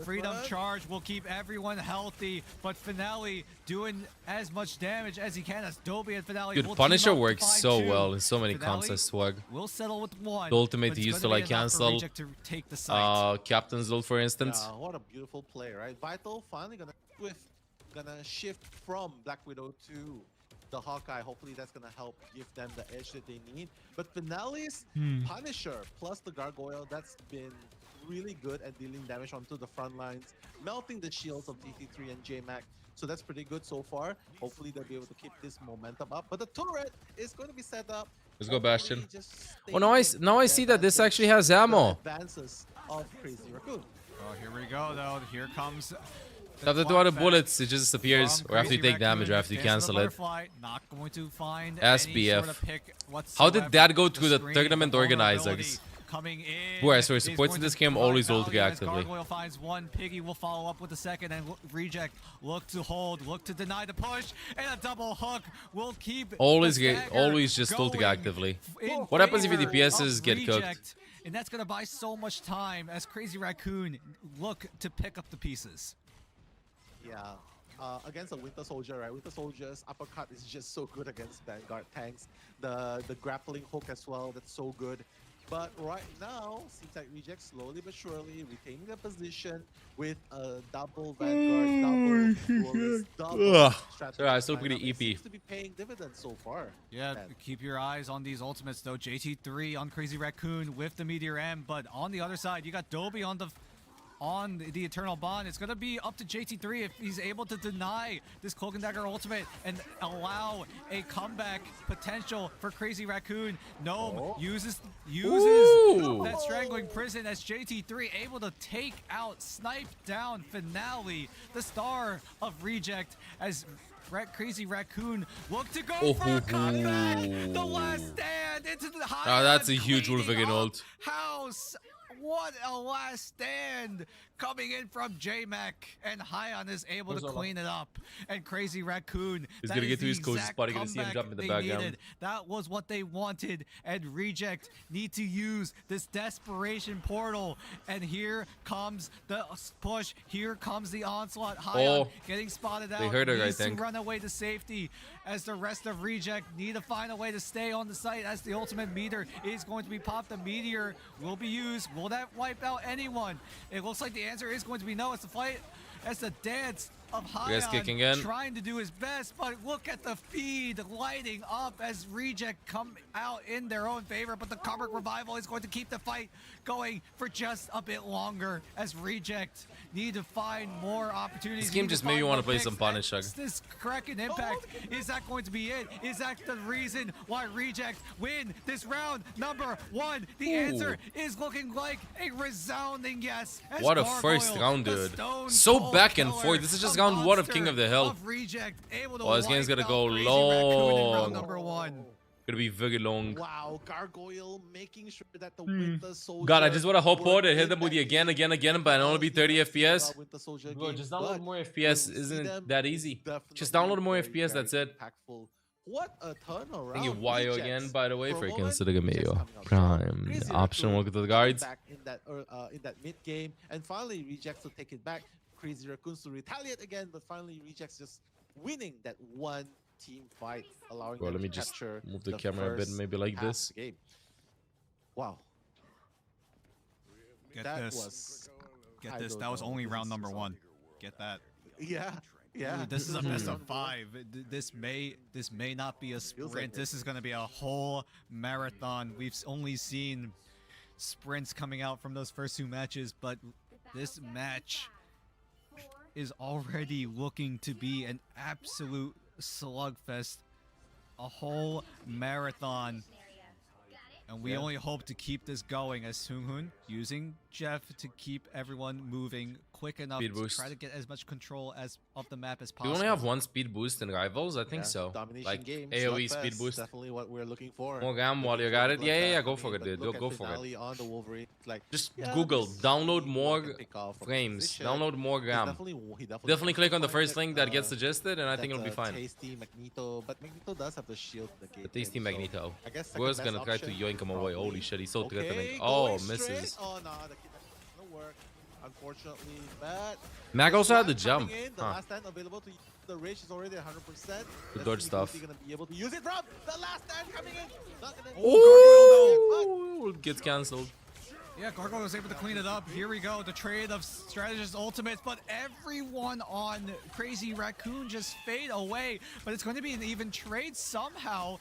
Freedom Charge will keep everyone healthy, but Finale doing as much damage as he can as Dobby and Finale. Dude, will Punisher team up to works find so two. well in so many Finale comps, I swag. We'll settle with one. The ultimate but he it's used to gonna be like enough for cancel. Reject to take the site. Captain's ult, for instance. Yeah, what a beautiful play, right? Vital finally gonna shift from Black Widow to the Hawkeye. Hopefully that's gonna help give them the edge that they need. But Finale's Punisher plus the Gargoyle, that's been really good at dealing damage onto the front lines, melting the shields of DT3 and J-Mac. So that's pretty good so far. Hopefully they'll be able to keep this momentum up. But the turret is going to be set up. Let's go, Bastion. Hopefully just Oh, now I stay see that this advantage, actually has the ammo. advances of Crazy Raccoon. Oh, here we go, though. Here comes. After 200 bullets, it just disappears. Or after you take damage, or after you cancel it. Not going to find SBF. any sort of pick How did that go to the screen, tournament organizers? vulnerability coming in Who are so is supports going in this to game provide always ult value as actively. Gargoyle finds one, Piggy will follow up with the second, and Reject look to hold, look to deny the push, and a double hook will keep Always the get, stagger always just ulting going actively. in What happens if your favor DPSs of get cooked? Reject, and that's going to buy so much time as Crazy Raccoon look to pick up the pieces. Yeah, against a Winter Soldier, right? Winter Soldier's uppercut is just so good against Vanguard tanks. The grappling hook as well, that's so good. But right now, seems like Reject slowly but surely retaining the position with a double Vanguard, double duelist, double Ugh. strategy Sorry, I still lineup. pretty It EP. seems to be paying dividends so far. Yeah, Man. keep your eyes on these ultimates though. JT3 on Crazy Raccoon with the Meteor M, but on the other side, you got Dobby on the Eternal Bond. It's gonna be up to JT3 if he's able to deny this Cloak and Dagger ultimate and allow a comeback potential for Crazy Raccoon. Gnome uses Ooh. that Strangling Prison as JT3 able to take out, snipe down Finale, the star of Reject, as Crazy Raccoon look to go for a comeback. The last stand into the high. Oh, that's a huge cleaning Wolverine up ult. House. What a last stand. coming in from J-Mac, and Hyon is able to clean it up. And Crazy Raccoon, He's that gonna is get to the his coach's exact spot. You're gonna see him comeback jump in the they background. needed. That was what they wanted, and Reject need to use this desperation portal. And here comes the push. Here comes the onslaught. Hyon getting spotted out. They heard it, I needs think. to run away to safety, as the rest of Reject need to find a way to stay on the site, as the ultimate meter is going to be popped. The meteor will be used. Will that wipe out anyone? It looks like the answer is going to be no. It's the fight. It's the dance of Yes, kicking in. Hyon trying to do his best, but look at the feed lighting up as Reject come out in their own favor. But the Karmic Revival is going to keep the fight going for just a bit longer, as Reject need to find more opportunities. This game just made me want to play some Punisher. This Kraken Impact, is that going to be it? Is that the reason why Reject win this round number 1? The answer is looking like a resounding yes. as What a Gargoyle, first round, the dude. stone So cold back and killer, forth. This is just the round 1 of monster King of the Hill. of Reject, able to Oh, this game's wipe gonna go out Crazy Raccoon in round long. number 1. Gonna be very long. Wow, Gargoyle making sure that the Winter Soldier. God, I just want to hope work to hit in them with that you again, game. but only be 30 FPS. Winter Soldier Bro, game, just but download more FPS. we'll see Isn't them it that easy? definitely Just download more very, FPS, very that's it. impactful. What a turnaround. Thank you, Wayo, Rejects. again, by the way, for a moment, considering me Rejects your coming out prime strong. Crazy option. Raccoon Welcome to the coming guides. back in that mid game, and finally Rejects will take it back. Crazy Raccoons to retaliate again, but finally Rejects just winning that one team fight, allowing Bro, them let me to just capture move the camera a bit, first maybe like half this. of the game. Wow. Get That this. was Get I this. don't That was know. only This round is number just 1. Get that. yeah. Yeah. This is a best of Mhm. 5. This may not be a Feels sprint. like it. This is going to be a whole marathon. We've only seen sprints coming out from those first 2 matches, but this match is already looking to be an absolute slugfest, a whole marathon. And we only hope to keep this going, as Sunghun using Jeff to keep everyone moving quick enough Speed to boost. try to get as much control as of the map as Do possible. you only have 1 speed boost in Rivals? I think Yeah, so. Domination Like game, AoE slugfest, speed boost. Definitely what we're looking for. More gam while you got it. Yeah, go for it, dude. Go for it. Finale on the Wolverine. Like, Just yeah, Google, this download team more can pick off from frames, position. download more He gam. definitely Definitely click on the find first it, link that gets suggested, and I think it'll be that's, fine. Tasty Magneto, but Magneto does have the shield in the game. The tasty Magneto. I guess We're second gonna best try to option, yoink him away. Holy probably. shit, he's so Okay, threatening. going Oh, straight. misses. Oh no, the kid doesn't work. Unfortunately, but Mag also had the Swag jump. coming in, the Huh. last stand available to use. The rage is already 100%. The dodge stuff. Gonna be able to use it from the last stand coming in. Not gonna Oh, gets cancelled. Yeah, Gargoyle was able to clean it up. Here we go, the trade of strategist ultimates, but everyone on Crazy Raccoon just fade away. But it's going to be an even trade somehow,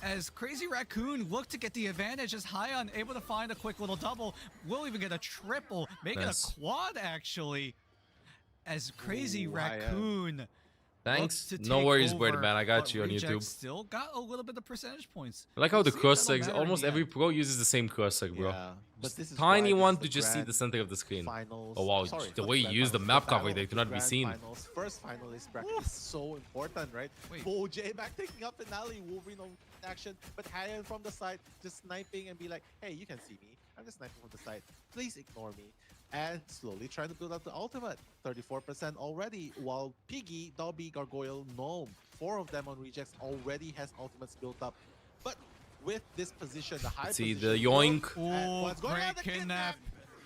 as Crazy Raccoon look to get the advantage, as Hyon able to find a quick little double. We'll even get a triple, making Nice. a quad actually, as Crazy Ooh, Hyon. Raccoon Thanks. looks to No take worries, over, Bird man. I got but you on Reject YouTube. still got a little bit of percentage points. I like how We'll the see if cross that'll legs, matter in almost the every end. pro uses the same cross leg, bro. Yeah, but this is Tiny why one this to is just see grand the center of the screen. finals. Oh wow, Sorry, the not way you grand use the finals, map battle cover, they of cannot the be grand seen. Finals. First finalist bracket is so important, right? Wait. Bo J back taking up finale, Wolverine on action, but Hyon from the side just sniping and be like, hey, you can see me. I'm just sniping from the side. Please ignore me. And slowly trying to build up the ultimate. 34% already, while Piggy, Dobby, Gargoyle, Gnome, 4 of them on rejects already has ultimates built up. But with this position, the high Let's see, position, the yoink. look at Ooh, what's going on, great the kidnap.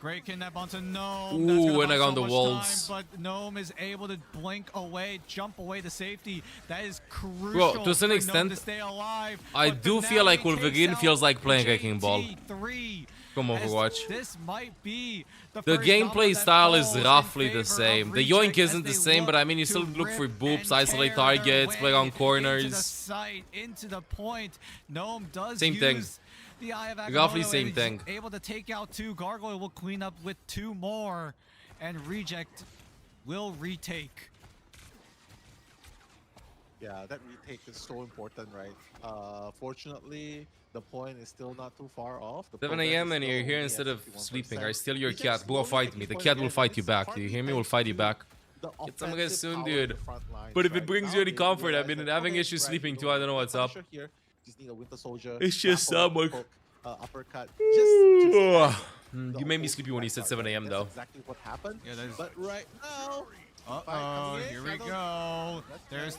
Great kidnap onto Gnome. Ooh, That's gonna and buy around so the much walls. time, but Gnome is able to blink away, jump away to safety. That is crucial. Bro, to some for extent, Gnome to stay alive. I But do feel Finale like takes Wolverine out feels like playing Wrecking Ball JT3. from As Overwatch. This might be the The first gameplay domino that style is falls in roughly the favor of same. The Reject yoink isn't as the they same, but I look mean, you to still look for rip boops, and isolate tear targets, their play on way Into the corners. site, into the point. Gnome does Same thing. use the Eye of Roughly Agamotto, same and thing. he's able to take out 2. Gargoyle will clean up with 2 more, and Reject will retake. Yeah, that retake is so important, right? Fortunately, the point is still not too far off. The 7 progress a.m. is and still you're here only instead at of 51%. sleeping. I steal your Rejects cat. Go slowly fight making me. The points cat will again, fight but you it's back. Do you hardly hear me? Will thanks fight you to back. the Get some rest offensive soon, power of dude. the front lines, But if it right? brings Now you any they comfort, I've realize been that, having okay, issues right, sleeping we too. I don't know have what's a up. Punisher Here. Just need a Winter Soldier. It's just grapple, summer. hook, uppercut. the You made me old sleepy when you said back 7 a.m. That's though. Exactly what happened. Yeah, that is- But right now, Uh-oh, here we Shadow- go. There's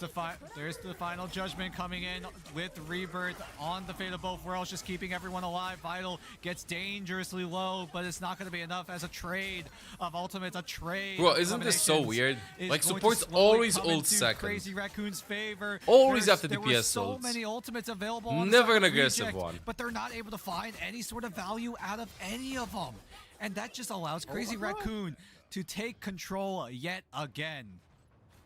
the final judgment coming in with Rebirth on the fate of both worlds, just keeping everyone alive. Vital gets dangerously low, but it's not going to be enough as a trade of ultimates, a trade. Bro, of isn't this so eliminations weird? is Like, going to support's slowly always come ult into second. Crazy Raccoon's favor. Always after there DPS were so ults. many ultimates available on the Never side an of aggressive Reject, one. but they're not able to find any sort of value out of any of them. And that just allows Crazy Raccoon to take control yet again.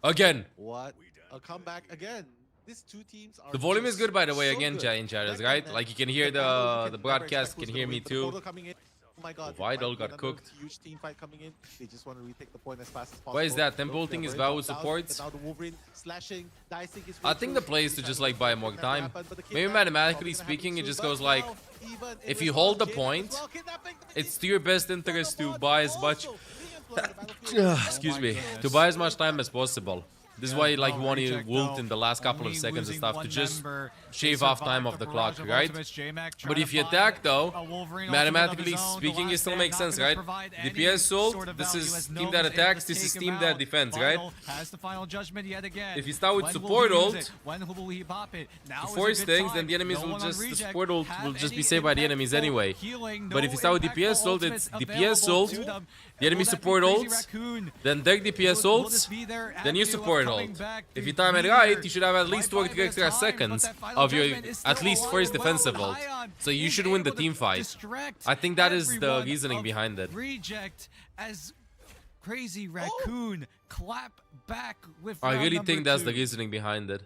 Again. What? A comeback again. These two teams are The volume is just good, by the way, so again, good. in chat, That right? can- Like, you can hear battle, you the never broadcast, expect can who's hear gonna me win, but the too. Portal coming in. Oh my god. Vidal might be got another cooked. Huge team fight coming in. They just want to retake the point as fast as possible. Why is that? Tempo Look, ulting they're is very Bao knocked down, supports? and now the Wolverine slashing, dicing his I way think through. the play is to He's just, trying like, buy to more make that time. happen, but the Maybe kidnap mathematically probably gonna happen speaking, it soon, just but goes like, now, even in if you response, hold the kidnap as point, well, kidnapping the it's to your best interest to buy as much also being employed on the battlefield. excuse my me, goodness. to buy as much time as possible. This is why you like no, want to Reject, ult though, in the last couple of only seconds and losing stuff to one just member. shave They off survived time of the barrage clock, of right? ultimates. J-Mac trying But to if you find attack though, a Wolverine mathematically ultimate of his own. The speaking, it last still stand makes not sense, gonna right? provide DPS any ult, sort of this value is as team Nova's that able attacks, to this is take team him that out. defends, Vital right? has the final judgment yet again. If you start with When will support he use ult, it? When will he pop it? Now to is a force good things, time. then the enemies No will one on just, the Reject support ult have will just be any saved by the enemies impactful anyway. healing, But no if you start with impactful DPS ult, it's ultimates DPS available ult, to them. the enemy Will that be support Crazy ults, Raccoon? then their DPS Will this ults, be their then you avenue of support coming ult. back If to you time it be right, there? you should have at least Might 2 buy a bit extra of time, but seconds that final of your judgment is at still least alive first and well, defensive and ult. Ion So you is should win the able to team fight. distract I think that is the everyone reasoning of behind it. Reject as Crazy Raccoon clap back with I round really number think that's the 2. reasoning behind it.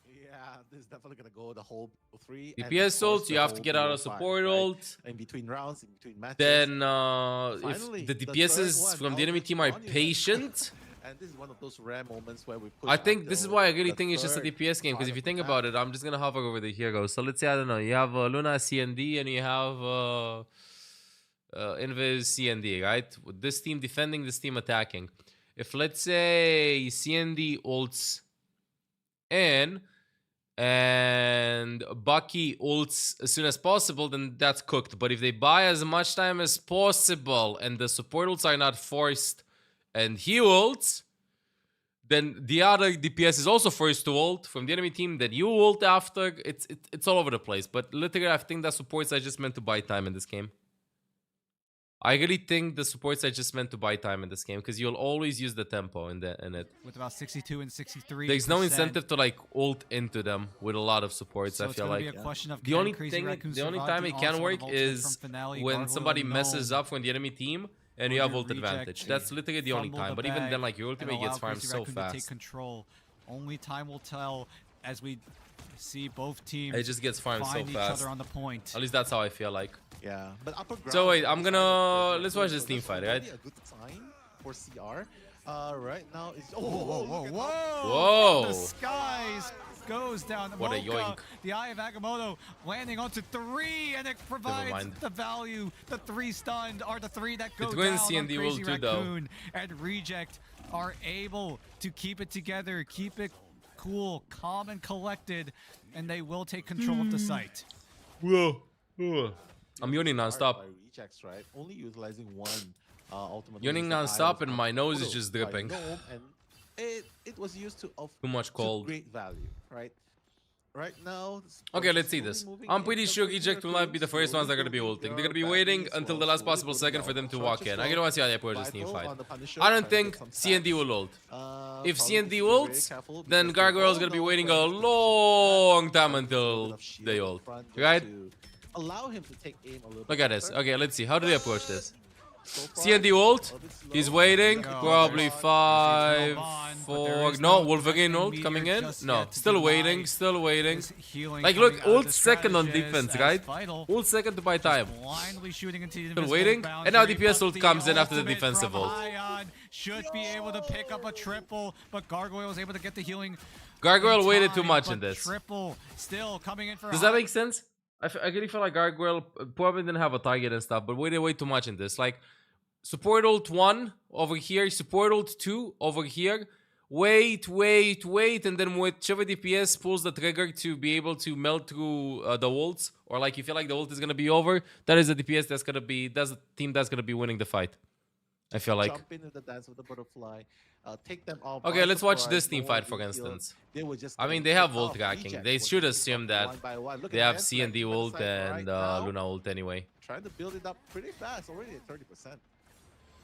Yeah, this is definitely gonna go the whole 3. DPS ult, you have to get out of support ult. In between rounds, in between matches. Then, Finally, if the the third DPSs one, from now the enemy it's team are on you. patient, And this is one of those rare moments where we push I think this is why I really the think it's just a third DPS game. Because part if of you the think map. about it, I'm just gonna hover over the heroes. So let's say, I don't know, you have Luna CND and you have Invis CND, right? With this team defending, this team attacking. If let's say CND ults in and Bucky ults as soon as possible, then that's cooked. But if they buy as much time as possible and the support ults are not forced and he ults, then the other DPS is also first to ult from the enemy team, then you ult after. It's all over the place. But literally, I think that supports are just meant to buy time in this game. I really think the supports are just meant to buy time in this game because you'll always use the tempo in it. With about 62 and 63. There's no incentive to like ult into them with a lot of supports. So I it's feel gonna like be a question of the can only Crazy thing, Raccoon the only survive time the it can onslaught work of ultimate is from Finale, when Gargoyle, somebody messes Gnome, up from the enemy team and you or have you ult advantage. reject, That's literally the only fumble time. the But even bag then, like your and ultimate allow gets farmed Crazy so Raccoon to take fast. control. Only time will tell as we see both teams It just gets farmed so find each fast. other on the point. At least that's how I feel like. Yeah, but upper ground. So wait, I'm is gonna- kind of let's watch this team fight, right? already a good sign for CR. Right now it's Whoa! look at Whoa. The skies goes down. What a Mocha, yoink. The Eye of Agamotto landing onto 3, and it provides mind. the value. The 3 stunned are the 3 that go wins down CND on will Crazy too, though. Raccoon. And Reject are able to keep it together, keep it cool, calm, and collected, and they will take control of the site. Whoa. I'm yawning non-stop. by rejects, right? Only utilizing one ultimate. Yawning non-stop and my nose is just dripping. And it was used to of Too much to cold. great value, right? Right now. Okay, let's see this. I'm pretty sure Eject will not be the first ones that are gonna be ulting. They're gonna be waiting until the last possible second for them to walk in. I can see how they approach this team fight. I don't think CND will ult. If CND ults, then Gargoyle's gonna be waiting a long time until they ult. Right? Allow him to take aim a little Look bit at this. better. Okay, let's see. How do they approach this? So far, CND ult. a bit slow. He's waiting. No, Probably there's- 5, but 4. there is No, no Wolverine connecting ult coming meter in. just No, yet to still deny waiting. Still waiting. this healing Like, look, coming out of ult the second on strategist defense, as right? Vital Ult second to buy time. blindly shooting into the Still invisible waiting, and now boundary, DPS but ult the comes in after the ultimate defensive from ult. Ion should be able to pick up a triple, but Gargoyle was able to get the healing. Gargoyle in waited too time, much but in this. Triple still coming in for. Does that make sense? I really feel like Gargoyle probably didn't have a target and stuff, but waited way too much in this. Like, support ult 1 over here, support ult 2 over here. wait, and then whichever DPS pulls the trigger to be able to melt through the ults, or like you feel like the ult is gonna be over, that is the DPS that's the team that's gonna be winning the fight. I feel like. Jump into the dance with the butterfly, take them all. Okay, by let's watch surprise. this team No one fight, for knew instance. They were just I mean, getting they have picked ult off. tracking. Reject They was should being assume stopped that one by one. Look they at have Lance C and D Flag, ult right and now, Luna ult anyway. trying to build it up pretty fast, already at 30%.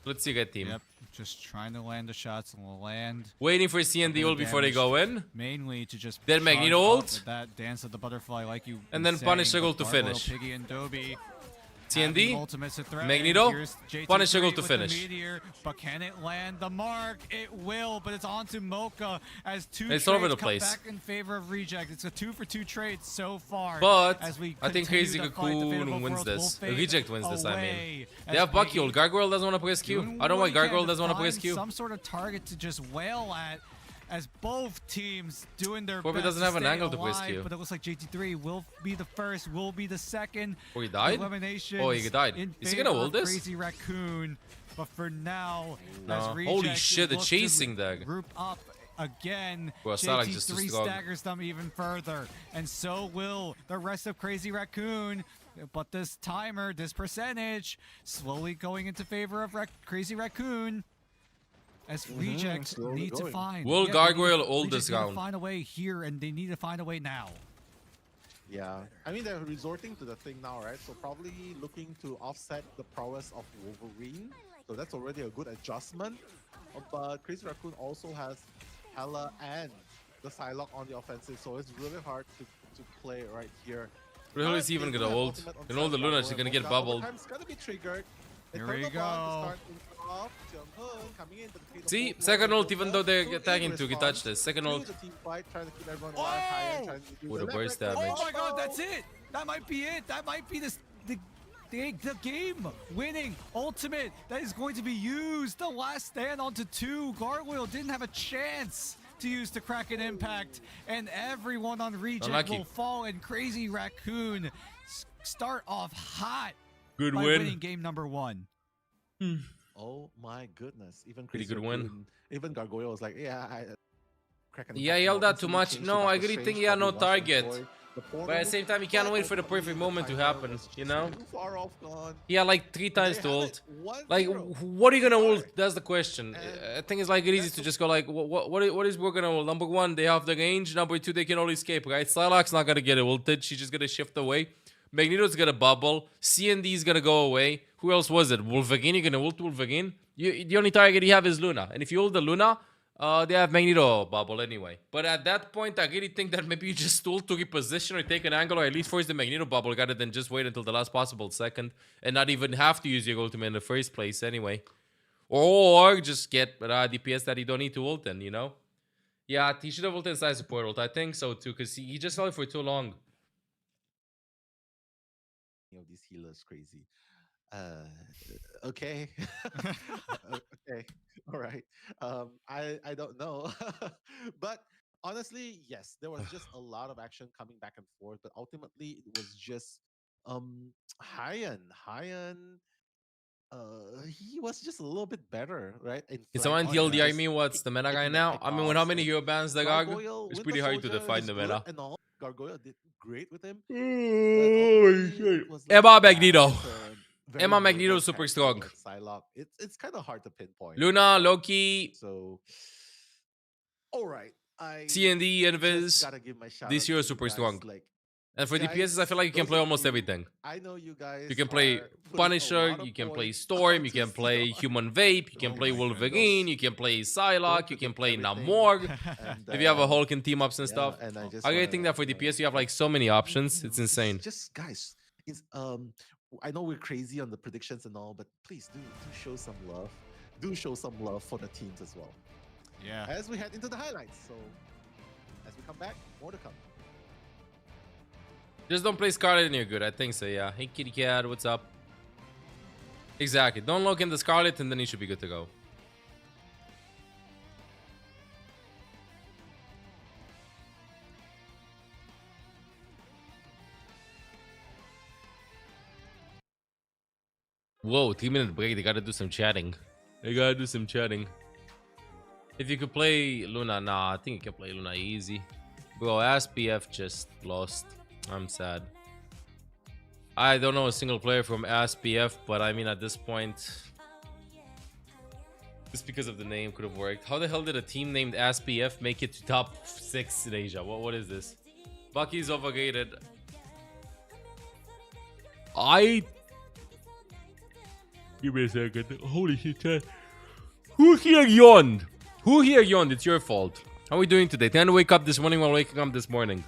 Let's see red team. Yep, just trying to land the shots and land. Waiting for C and D ult before they go in. Mainly to just Then charge Magneto up ult. with that dance of the butterfly, like you. And were then Punisher saying, ult but to Gargoyle, finish. Piggy and Dobie. TND, Ultimates to threaten. Magneto, Here's JT3 Punisher ult to with the finish. Meteor, but can it land the mark? It will, but it's onto Mocha as two It's trades all over the come place. back in favor of Reject. It's a 2-for-2 trade so far. But as we I think continue Crazy to fight, the fate of Cocoon both wins worlds this. will fade Reject wins this, I mean. away They have as Bucky Piggy ult. Gargoyle doesn't want to press Q. doing I don't know why what he can Gargoyle to doesn't want to press find Q. some sort of target to just wail at, as both teams doing their Bobby best doesn't to have an stay angle to press alive, Q. but it looks like JT3 will be the first, will be the second. Oh, he died? Eliminations Oh, he died. in Is he gonna favor ult of this? Crazy Raccoon, but for now, No. as Holy Reject shit, the look to chasing dag. group up again. Bro, Salak just too JT3 strong. staggers them even further, and so will the rest of Crazy Raccoon. But this timer, this percentage, slowly going into favor of Crazy Raccoon. As Reject slowly need to going. find. Will they need Gargoyle to- ult Reject this need to round? find a way here, and they need to find a way now. Yeah, I mean they're resorting to the thing now, right? So probably looking to offset the prowess of Wolverine. So that's already a good adjustment. But Crazy Raccoon also has Hela and the Psylocke on the offensive, so it's really hard to play right here. Who is he even gonna ult? You know the Luna, she's gonna get bubbled. It's gonna be triggered. Here we go. See, second ult, even though they're attacking to touch this. Second ult. With a burst damage. Oh my god, that's it! That might be it! That might be the game winning ultimate that is going to be used. The last stand onto 2. Gargoyle didn't have a chance to use the Kraken Impact, and everyone on Reject Unlucky. will fall, and Crazy Raccoon start off hot Good by win. winning game number 1. Oh my goodness! Even Pretty Crazy good win. Raccoon, even Gargoyle was like, yeah, Kraken Yeah, Impact yelled now at too instantly much. changed No, to I Doctor really Strange, think he had no probably wants to target. enjoy the portal, But at the same time, you can't but wait for the ultimately perfect the moment to timer happen, was you just know? too far off gone. He had like 3 times They to had ult. it 1-0. Like, what are you gonna ult? Alright. That's the question. And I think it's like easy that's to the- just go like, what is we're gonna ult? Number 1, they have the range. Number 2, they can only escape, right? Psylocke's not gonna get ulted. She's just gonna shift away. Magneto's gonna bubble. C&D's gonna go away. Who else was it? Wolverine? You're gonna ult Wolverine? The only target you have is Luna. And if you ult the Luna, they have Magneto bubble anyway. But at that point, I really think that maybe you just ult to reposition or take an angle or at least force the Magneto bubble rather than just wait until the last possible second and not even have to use your ultimate in the first place anyway. Or just get DPS that you don't need to ult in, you know? Yeah, he should have ulted inside support ult. I think so too, because he just held it for too long. These healers crazy. Okay. Okay. All right. I don't know. But honestly, yes, there was just a lot of action coming back and forth, but ultimately it was just Hyan. He was just a little bit better, right? In Can flank someone on TLDR just me what's the meta taking right the now? pick I mean, with how offs many and hero bans they got, Gargoyle it's with pretty the hard to soldier define is the good meta. and all. Gargoyle did great with him. Oh, shit. It was Emma like, Magneto. it's a very Emma noble Magneto is super character strong. like Psylocke. It's kind of hard to pinpoint. Luna, Loki, So, all right. I C&D, and just Viz. gotta give my shout This out hero to is you super guys, strong. Like, And for DPS, I feel like you can those play of almost you- everything. I know you guys. You can play are putting a Punisher, lot of you can play points Storm, you onto can play Psylocke, Human Vape, you can Oh play my Wolverine, you can play Psylocke, you can predict play everything. Namor. and, If you have a uh, Hulk and team ups and yeah, stuff. and I just I really wanna, think that for you know, DPS, you have like so many options. It's insane. Just guys, it's I know we're crazy on the predictions and all, but please do show some love. Do show some love for the teams as well. Yeah. As we head into the highlights. So as we come back, more to come. Just don't play Scarlet and you're good. I think so, yeah. Hey, Kitty Cat, what's up? Exactly. Don't look in the Scarlet and then you should be good to go. Whoa, 3-minute break. They gotta do some chatting. They gotta do some chatting. If you could play Luna, nah, I think you can play Luna easy. Bro, SPF just lost. I'm sad. I don't know a single player from SPF, but I mean at this point, just because of the name could have worked. How the hell did a team named SPF make it to top 6 in Asia? What is this? Bucky's overrated. Give me a second. Holy shit. Who here yawned? Who here yawned? It's your fault. How are we doing today? Didn't wake up this morning while waking up this morning.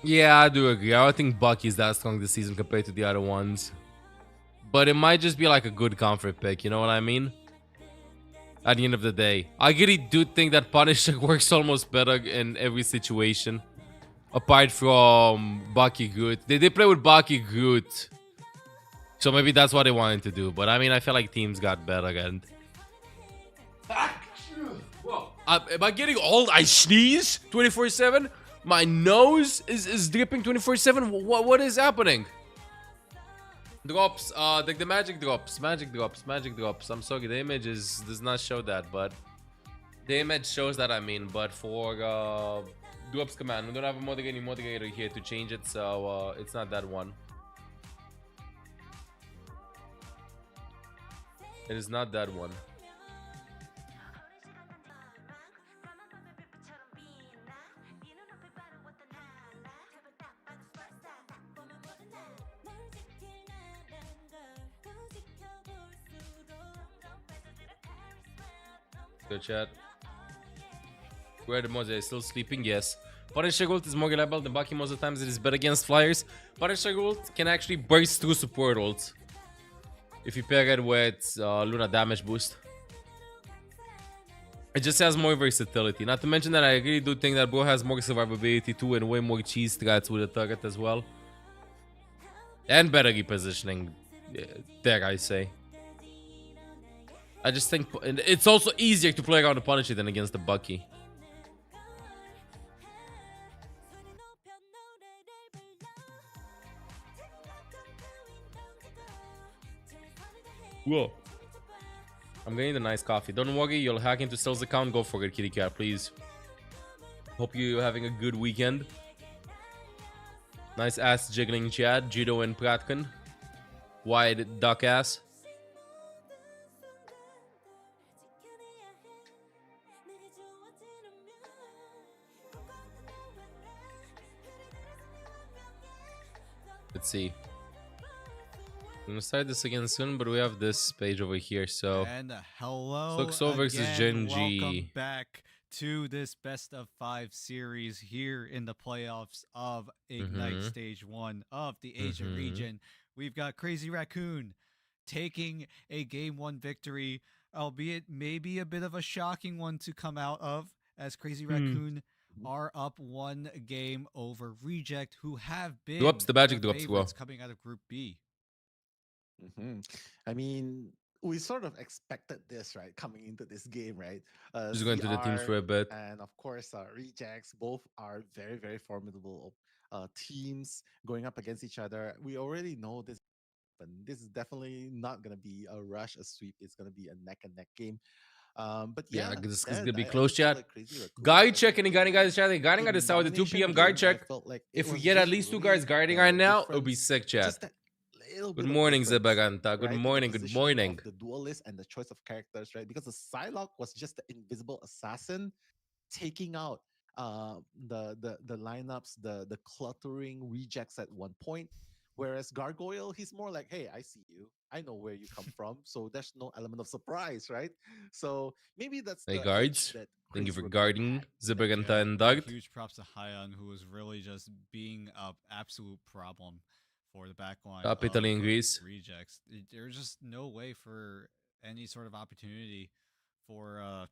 Yeah, I do agree. I don't think Bucky's that strong this season compared to the other ones. But it might just be like a good comfort pick, you know what I mean? At the end of the day. I really do think that Punisher works almost better in every situation. Apart from Bucky Groot. They play with Bucky Groot. So maybe that's what they wanted to do. But I mean, I feel like teams got better and... Whoa. Am I getting old? I sneeze 24/7? My nose is dripping 24/7? What is happening? Drops, the magic drops. I'm sorry, the image does not show that, but... The image shows that, I mean, but for drops command, we don't have a moderator here to change it, so it's not that one. It is not that one. Good chat. Where the Moze is still sleeping? Yes. Punisher Gold is more reliable than Bucky most of the times. It is better against flyers. Punisher Gold can actually burst through support ults if you pair it with Luna damage boost. It just has more versatility. Not to mention that I really do think that bro has more survivability too and way more cheese strats with the turret as well. And better repositioning, dare I say. I just think it's also easier to play around the Punisher than against the Bucky. Whoa. I'm getting the nice coffee. Don't worry, you'll hack into Cell's account. Go for it, kitty cat, please. Hope you're having a good weekend. Nice ass jiggling chat. Judo and Pratkin. Wide duck ass. Let's see. I'm gonna start this again soon, but we have this page over here, so... And hello Luxo versus Genji. Welcome back to this best of 5 series here in the playoffs of Ignite Stage 1 of the Asia region. We've got Crazy Raccoon taking a Game 1 victory, albeit maybe a bit of a shocking one to come out of, as Crazy Raccoon are up 1 game over Reject, who have been the magic drops favorites coming out of Group B. I mean, we sort of expected this, right? Coming into this game, right? Just going to the teams for a bit. And of course, Rejects, both are very, very formidable teams going up against each other. We already know this, but this is definitely not going to be a rush, a sweep. It's going to be a neck-and-neck game. But yeah, this is gonna be close, chat. Guide check, any guiding guys chat. Guiding at the start with the 2 p.m. guide check. If we get at least 2 guys guiding right now, it'll be sick, chat. Good morning, Zebaganta. Good morning, good morning. The duelist and the choice of characters, right? Because the Psylocke was just the invisible assassin taking out the lineups, the cluttering Rejects at one point. Whereas Gargoyle, he's more like, hey, I see you. I know where you come from. So there's no element of surprise, right? So maybe that's hey, guards. Thank you for guarding Zebaganta and Doug. Huge props to Hyan, who was really just being an absolute problem for the backline Top Italy and Greece. Rejects. There's just no way for any sort of opportunity for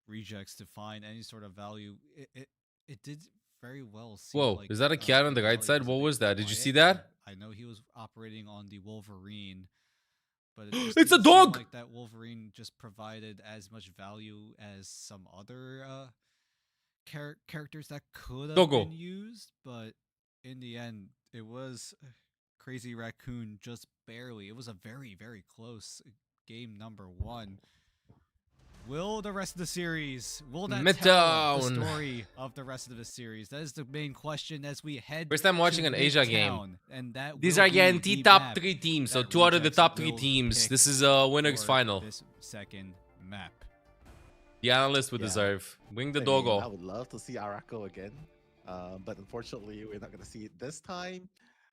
Rejects to find any sort of value. It did very well. Whoa, like, is that a cat on the right side? What was that? Did you see that? I know he was operating on the Wolverine, but it's a dog! Like that Wolverine just provided as much value as some other characters that could have been used, but in the end, it was Crazy Raccoon just barely. It was a very, very close game number 1. Will the rest of the series, will that tell Midtown. the story of the rest of the series? That is the main question as we head First time watching to an Asia game. Midtown, and that These will are be guaranteed the top map 3 teams. So that 2 out of the Rejects top 3 will teams. pick This is a winners for final. this second map. The analyst would Yeah. deserve. Bring the I doggo. would love to see Arako again, but unfortunately, we're not gonna see it this time.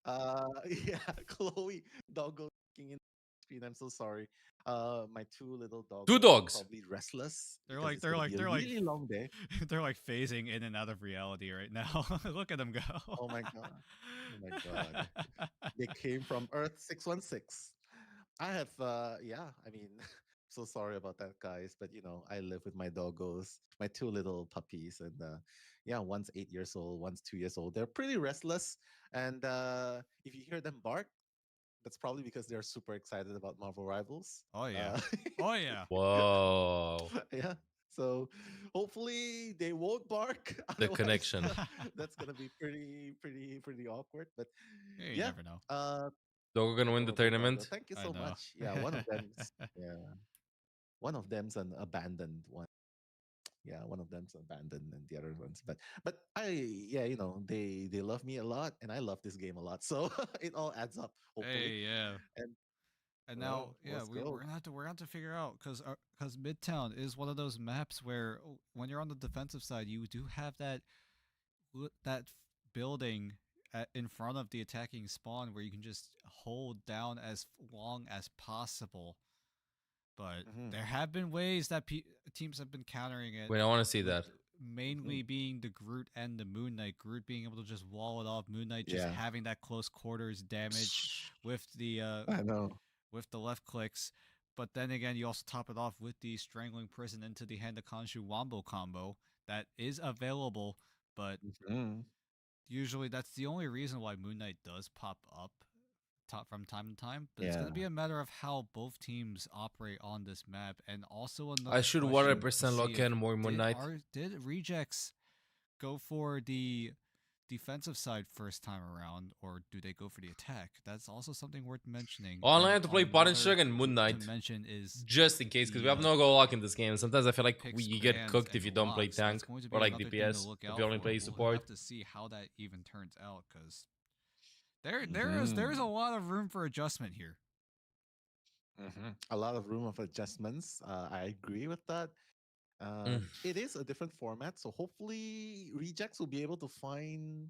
Yeah, Chloe doggo looking in the screen. I'm so sorry. My 2 little dogs. Two dogs. Probably restless. They're because like- it's they're gonna like- be a they're like- really long day. They're like phasing in and out of reality right now. Look at them go. Oh my god. Oh my god. They came from Earth 616. I have yeah, I mean so sorry about that guys, but you know, I live with my doggos, my 2 little puppies, and yeah, one's 8 years old, one's 2 years old. They're pretty restless, and if you hear them bark, that's probably because they're super excited about Marvel Rivals. Oh yeah. Uh, Oh yeah. Whoa. yeah. So hopefully they won't bark. The otherwise, connection. that's gonna be pretty awkward. But Yeah, you yeah, never know. Doggo gonna win the adorable doggo. tournament. Thank you I so know. much. Yeah, one of them's an abandoned one. Yeah, one of them's abandoned, and the other ones. But yeah, you know, they love me a lot, and I love this game a lot. So it all adds up. Hopefully. Hey, yeah. And And well, now, yeah, let's we're go. gonna have to figure out because Midtown is one of those maps where when you're on the defensive side, you do have that building in front of the attacking spawn where you can just hold down as long as possible. But Mhm. there have been ways that teams have been countering it. Wait, I want to see that. Mainly being the Groot and the Moon Knight. Groot being able to just wall it off. Moon Knight just Yeah. having that close quarters damage with the I know. with the left clicks. But then again, you also top it off with the Strangling Prison into the Hand of Khonshu Wombo combo that is available, but Mhm. usually that's the only reason why Moon Knight does pop up from time to time. But it's going to Yeah. be a matter of how both teams operate on this map, and also another I should question 100% to look see if in more Moon Knight. Did Rejects go for the defensive side first time around, or do they go for the attack? That's also something worth mentioning. All I And have to play another Punisher and Moon to Knight. mention is Just in case, because we have the, no goal luck in this game. Sometimes I feel like picks, you get bans, cooked if and you don't play locks. That's tank going to be or like another thing to DPS look if out you only for. play We'll support. have to see how that even turns out, because there is a lot of room for adjustment here. A lot of room of adjustments. I agree with that. It is a different format, so hopefully Rejects will be able to find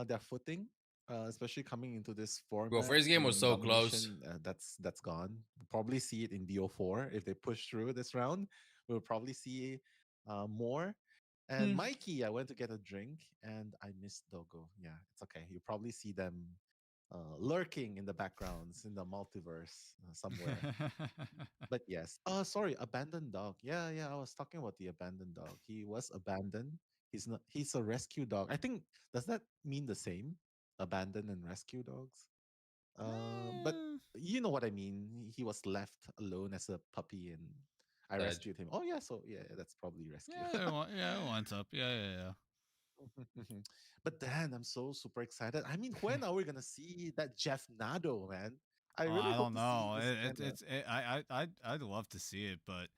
their footing, especially coming into this format. first game was in so close. Domination. That's gone. We'll probably see it in BO4 if they push through this round. We'll probably see more. And Mikey, I went to get a drink and I missed Dogo. Yeah, it's okay. You probably see them lurking in the backgrounds in the multiverse somewhere. But yes. Oh, sorry, abandoned dog. Yeah, I was talking about the abandoned dog. He was abandoned. He's not. He's a rescue dog. I think, does that mean the same? Abandoned and rescue dogs. But you know what I mean. He was left alone as a puppy, and I Dead. rescued him. Oh yeah, so yeah, that's probably rescue. It winds up. Yeah. But Dan, I'm so super excited. I mean, when are we gonna see that Jeff Nado, man? I Oh, really I hope don't to see know. this I'd love to see it, but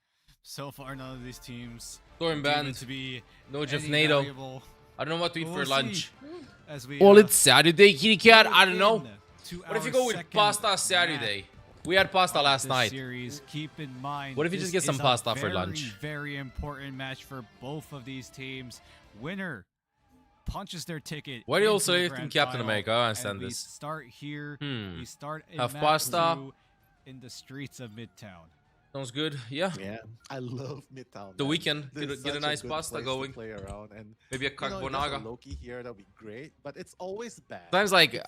so far none of these teams Storm deem band. it to be No Jeff any Nato. valuable. I don't know what to eat But for we'll lunch. see as we, Well, it's Saturday, kitty cat. I don't know. move into What if you our go with second pasta map Saturday? We had pasta of last this night. Series. Keep in mind. What if you just this get some is a pasta for very, lunch? Very important match for both of these teams. Winner punches their ticket. Why do you into also the think grand Captain final, America? I and understand we this. start here. Hmm. We start in Have map pasta. 2 in the streets of Midtown. Sounds good. Yeah. Yeah, I love Midtown. The man. weekend. This is Get a such nice good pasta place to going. play around, and Maybe a you know, if there's a carbonara. Loki here, that'd be great. But it's always bad. Sometimes like It's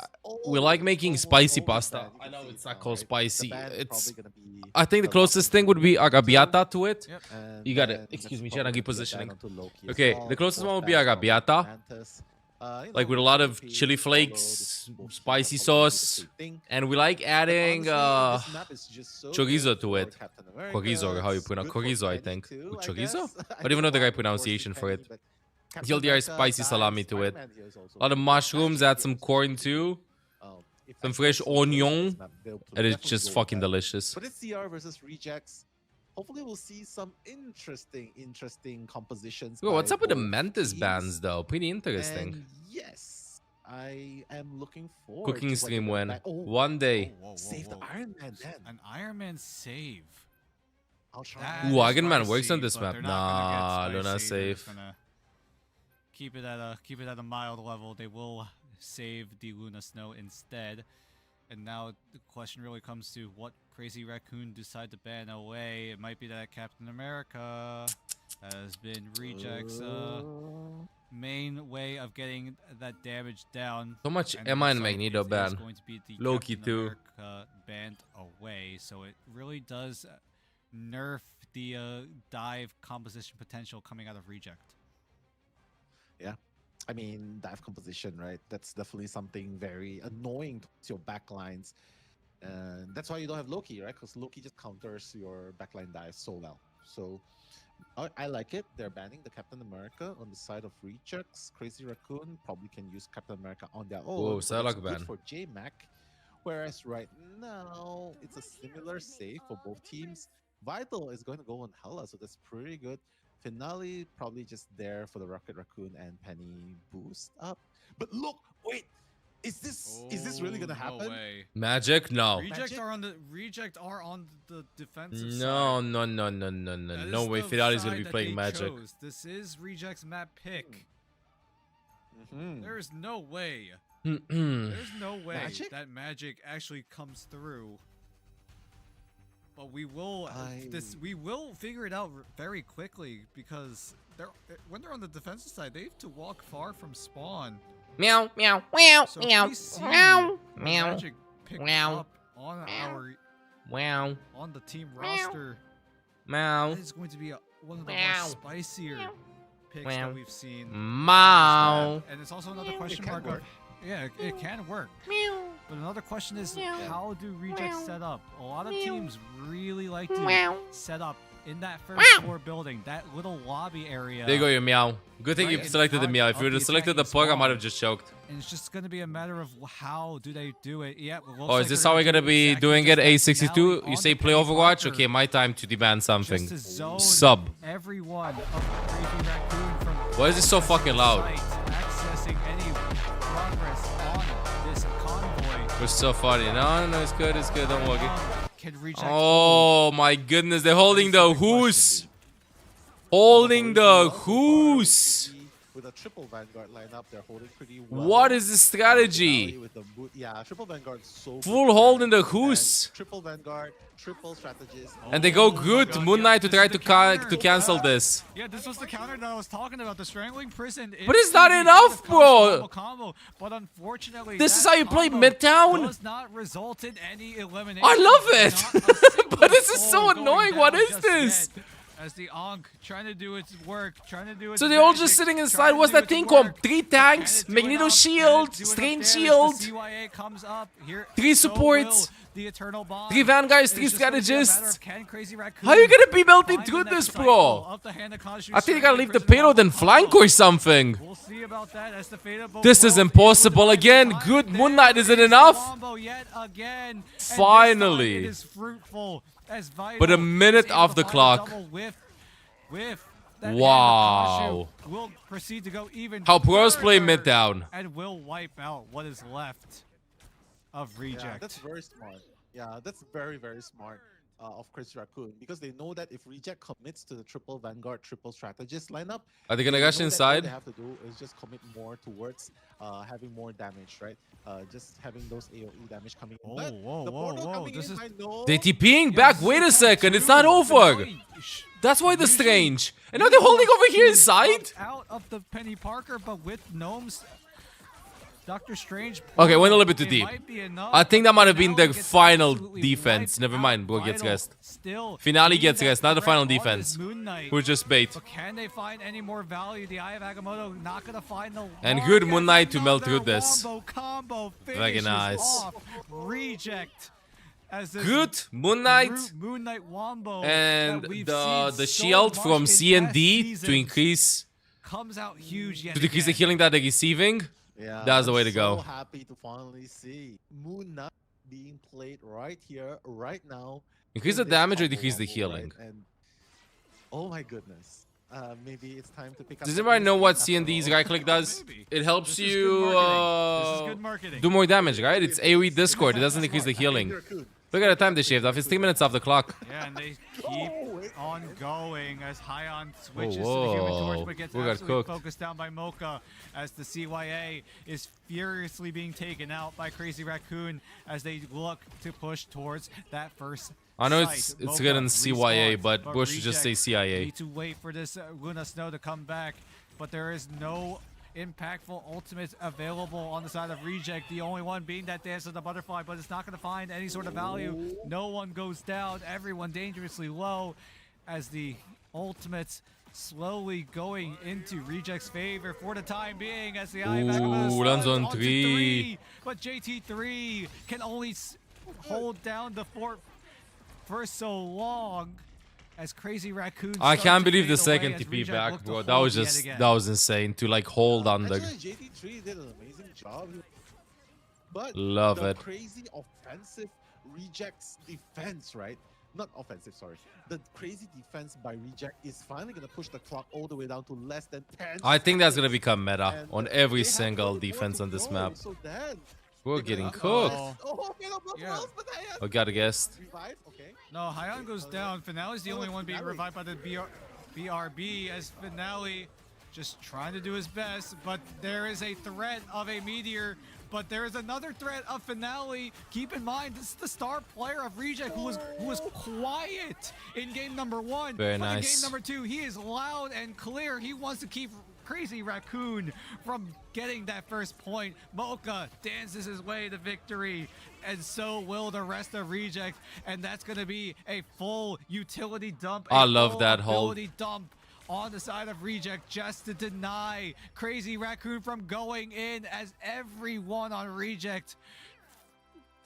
we like always, making almost, spicy always pasta. bad. You I can know see it's it not now, called right? spicy. The band's It's probably gonna be I think the Loki closest thing would be arrabbiata to it. Yep. and You got it. then Excuse that's me, probably Chirangi gonna be a positioning. ban onto Loki as Okay, well. the closest one would be Fourth ban is arrabbiata. Mantis. Like with a lot of chili flakes, spicy sauce, and we like adding chorizo to it. Chorizo, or how you pronounce chorizo, I think. With chorizo? I don't even know the right pronunciation for it. TLDR spicy salami to it. A lot of mushrooms, add some corn too. Some fresh onion, and it's just fucking delicious. But it's CR versus Rejects. hopefully we'll see some interesting compositions. Yo, what's by up with the both Mantis teams. bands though? Pretty interesting. And yes, I am looking forward Cooking to what stream they're when? gonna- Oh, One day. save the Iron Man then. An Iron Man save. I'll try. That Ooh, is Iron Man works on spicy, this but map. they're not gonna get Nah, Luna spicy. They're just safe. gonna keep it at a mild level. They will save the Luna Snow instead. And now the question really comes to what Crazy Raccoon decide to ban away. It might be that Captain America has been Reject's main way of getting that damage down. So much And Emma and so Magneto it is ban. going to be the Loki Captain too. America banned away, so it really does nerf the dive composition potential coming out of Reject. Yeah. I mean, dive composition, right? That's definitely something very annoying to your backlines. And that's why you don't have Loki, right? Because Loki just counters your backline dive so well. So I like it. They're banning the Captain America on the side of Rejects. Crazy Raccoon probably can use Captain America on their own. Whoa, so that's Psylocke good ban. for J-Mac. Whereas right now, it's a similar save for both teams. Vital is going to go on Hela, so that's pretty good. Finale probably just there for the Rocket Raccoon and Penny boost up. But look, wait, is this really gonna happen? No way. Magic? No. Reject are on the defensive No, side. no, no, no, no, no. No way Finale's gonna be playing Magic. This is Reject's map pick. Mhm. There's no way. Mm-mm. There's no way Magic? that Magic actually comes through. But we will we will figure it out very quickly because when they're on the defensive side, they have to walk far from spawn. Meow, meow, meow, So if meow, we see meow, meow, Magic pick meow, up on Wow. on the team roster, Meow. that is going to be one of the Meow. more spicier picks Meow. that we've seen. Meow. And it's also another question can mark work. of it can work. meow, But another question is Meow. how do rejects Meow. set up? A lot of Meow. teams really like to Meow. set up in that first Meow. floor building, that little lobby area. There you go, your meow. Good thing Right you in selected the front meow. If of you would have the selected the attacking plug, I might spawn. have just choked. And it's just going to be a matter of how do they do it. Yeah. Oh, is this how we're gonna be doing it? A62? You say play Overwatch? Okay, my time to demand something. Sub. Everyone of Crazy Raccoon from Why is this so fucking loud? site, accessing any progress on this convoy. We're so funny. No, no, it's good, don't worry. Can reject Oh my goodness, they're holding the Hoos! Holding the Hoos! With a triple Vanguard lineup, they're holding pretty well. What is the strategy? With the yeah, triple Vanguard so Full good hold there. in the And Hoos. Triple Vanguard, triple strategist. And they go my good God, Moon yeah, Knight to this try is the to counter. cancel this. Yeah, this was the counter that I was talking about. The strangling prison. But it's not enough, bro. Combo, but unfortunately, This that is how you play combo Midtown? Does not result in any elimination. I love it. Not a single But this is so soul going annoying. What down is just this? yet. As the Ankh trying to do its work, trying to do its So they're all magic, just sitting trying inside. to What's do that its thing work. called? 3 But tanks, can it do Magneto enough? shield, Can it do enough Strange damage? shield, The CYA comes up here. 3 So supports, will the Eternal Bond. 3 vanguards, It's 3 just gonna be a matter of strategists. can Crazy Raccoon How are you gonna be melting find through the next this, cycle bro? of the hand of Khonshu I think you strength gotta and leave the prison payload and combo. flank or something. We'll see about that as the fate of both This is worlds impossible able to again. find Good there Moon Knight, is it the enough? wombo yet again. And this time Finally. it is fruitful as Vital But a minute is able off to the find a clock. double with that hand of Wow. Khonshu. Will proceed to go even How pros play further Midtown. and will wipe out what is left of Reject. Yeah, that's very smart. Yeah, that's very, very smart of Crazy Raccoon because they know that if Reject commits to the triple Vanguard, triple strategist lineup, Are they gonna know rush that all inside? they have to do is just commit more towards having more damage, right? Just having those AoE damage coming in. Whoa, But whoa, the whoa, portal whoa, coming this in, is- I know. They TPing back. Wait a second. It's not over. That's why they're strange. And now they're holding over here inside. Out of the Penny Parker, but with gnomes, Doctor Strange. Okay, went a little bit too it deep. might be enough, I think that might have but been now the it gets final absolutely defense. wiped Never out. mind, Bro gets Vital rest. Still Finale need gets that rest, not the threat final on this defense. Moon Knight. We're just bait. But can they find any more value? The Eye of Agamotto not gonna find the. And mark good as Moon Knight to melt another through this. wombo combo Very finishes nice. off Reject. As this Good Moon Knight. Moon Knight wombo And that we've the seen so shield much from in C and past D to seasons increase comes out huge yet to decrease the again. healing that they're receiving. Yeah, That's the I'm way to go. So happy to finally see Moon Knight being played right here, right now. Increase the in this damage or combo decrease the wobble, healing? right? And oh my goodness. Maybe it's time to pick up. Does the anybody know pace what after C&D's all. right click does? Maybe. It helps This is good you marketing. This is good marketing. do more damage, right? It's AoE Discord. It doesn't increase the healing. Look at the time they shaved off. It's 3 minutes off the clock. Yeah, and they keep on going as Hyon switches to the Whoa, Human Torch, but gets we got absolutely cooked. focused down by Mocha as the CYA is furiously being taken out by Crazy Raccoon as they look to push towards that first I know site. it's Mocha good in CYA, respawns, but Bush should just say Reject CIA. need to wait for this Luna Snow to come back, but there is no impactful ultimates available on the side of Reject. The only one being that Dance of the Butterfly, but it's not going to find any sort of value. No one goes down. Everyone dangerously low as the ultimates slowly going into Reject's favor for the time being as the Ooh, lands on three. But JT3 can only hold down the fort for so long as Crazy Raccoon I starts can't to believe the fade away second as TP Reject back, look to bro. That hold was yet just again. that was insane to like hold on the. Actually, JT3 did an amazing job. But Love the it. crazy offensive Reject's defense, right? Not offensive, sorry. The crazy defense by Reject is finally going to push the clock all the way down to less than 10 I think that's gonna seconds. become meta And, on they every have single only 4 defense to on this go, map. So then, We're they're getting gonna- cooked. Oh, okay, no, Yeah. Rose, but I I gotta guess. revive, okay. No, Hyon goes down. Finale's the Oh, only one being Finale. revived by the BRB as Finale just trying to do his best, but there is a threat of a meteor, but there is another threat of Finale. Keep in mind, this is the star player of Reject who was quiet in game number 1. Very but nice. in game number 2, he is loud and clear. He wants to keep Crazy Raccoon from getting that first point. Mocha dances his way to victory, and so will the rest of Reject, and that's going to be a full utility dump. I a love full that hold. ability dump on the side of Reject just to deny Crazy Raccoon from going in, as everyone on Reject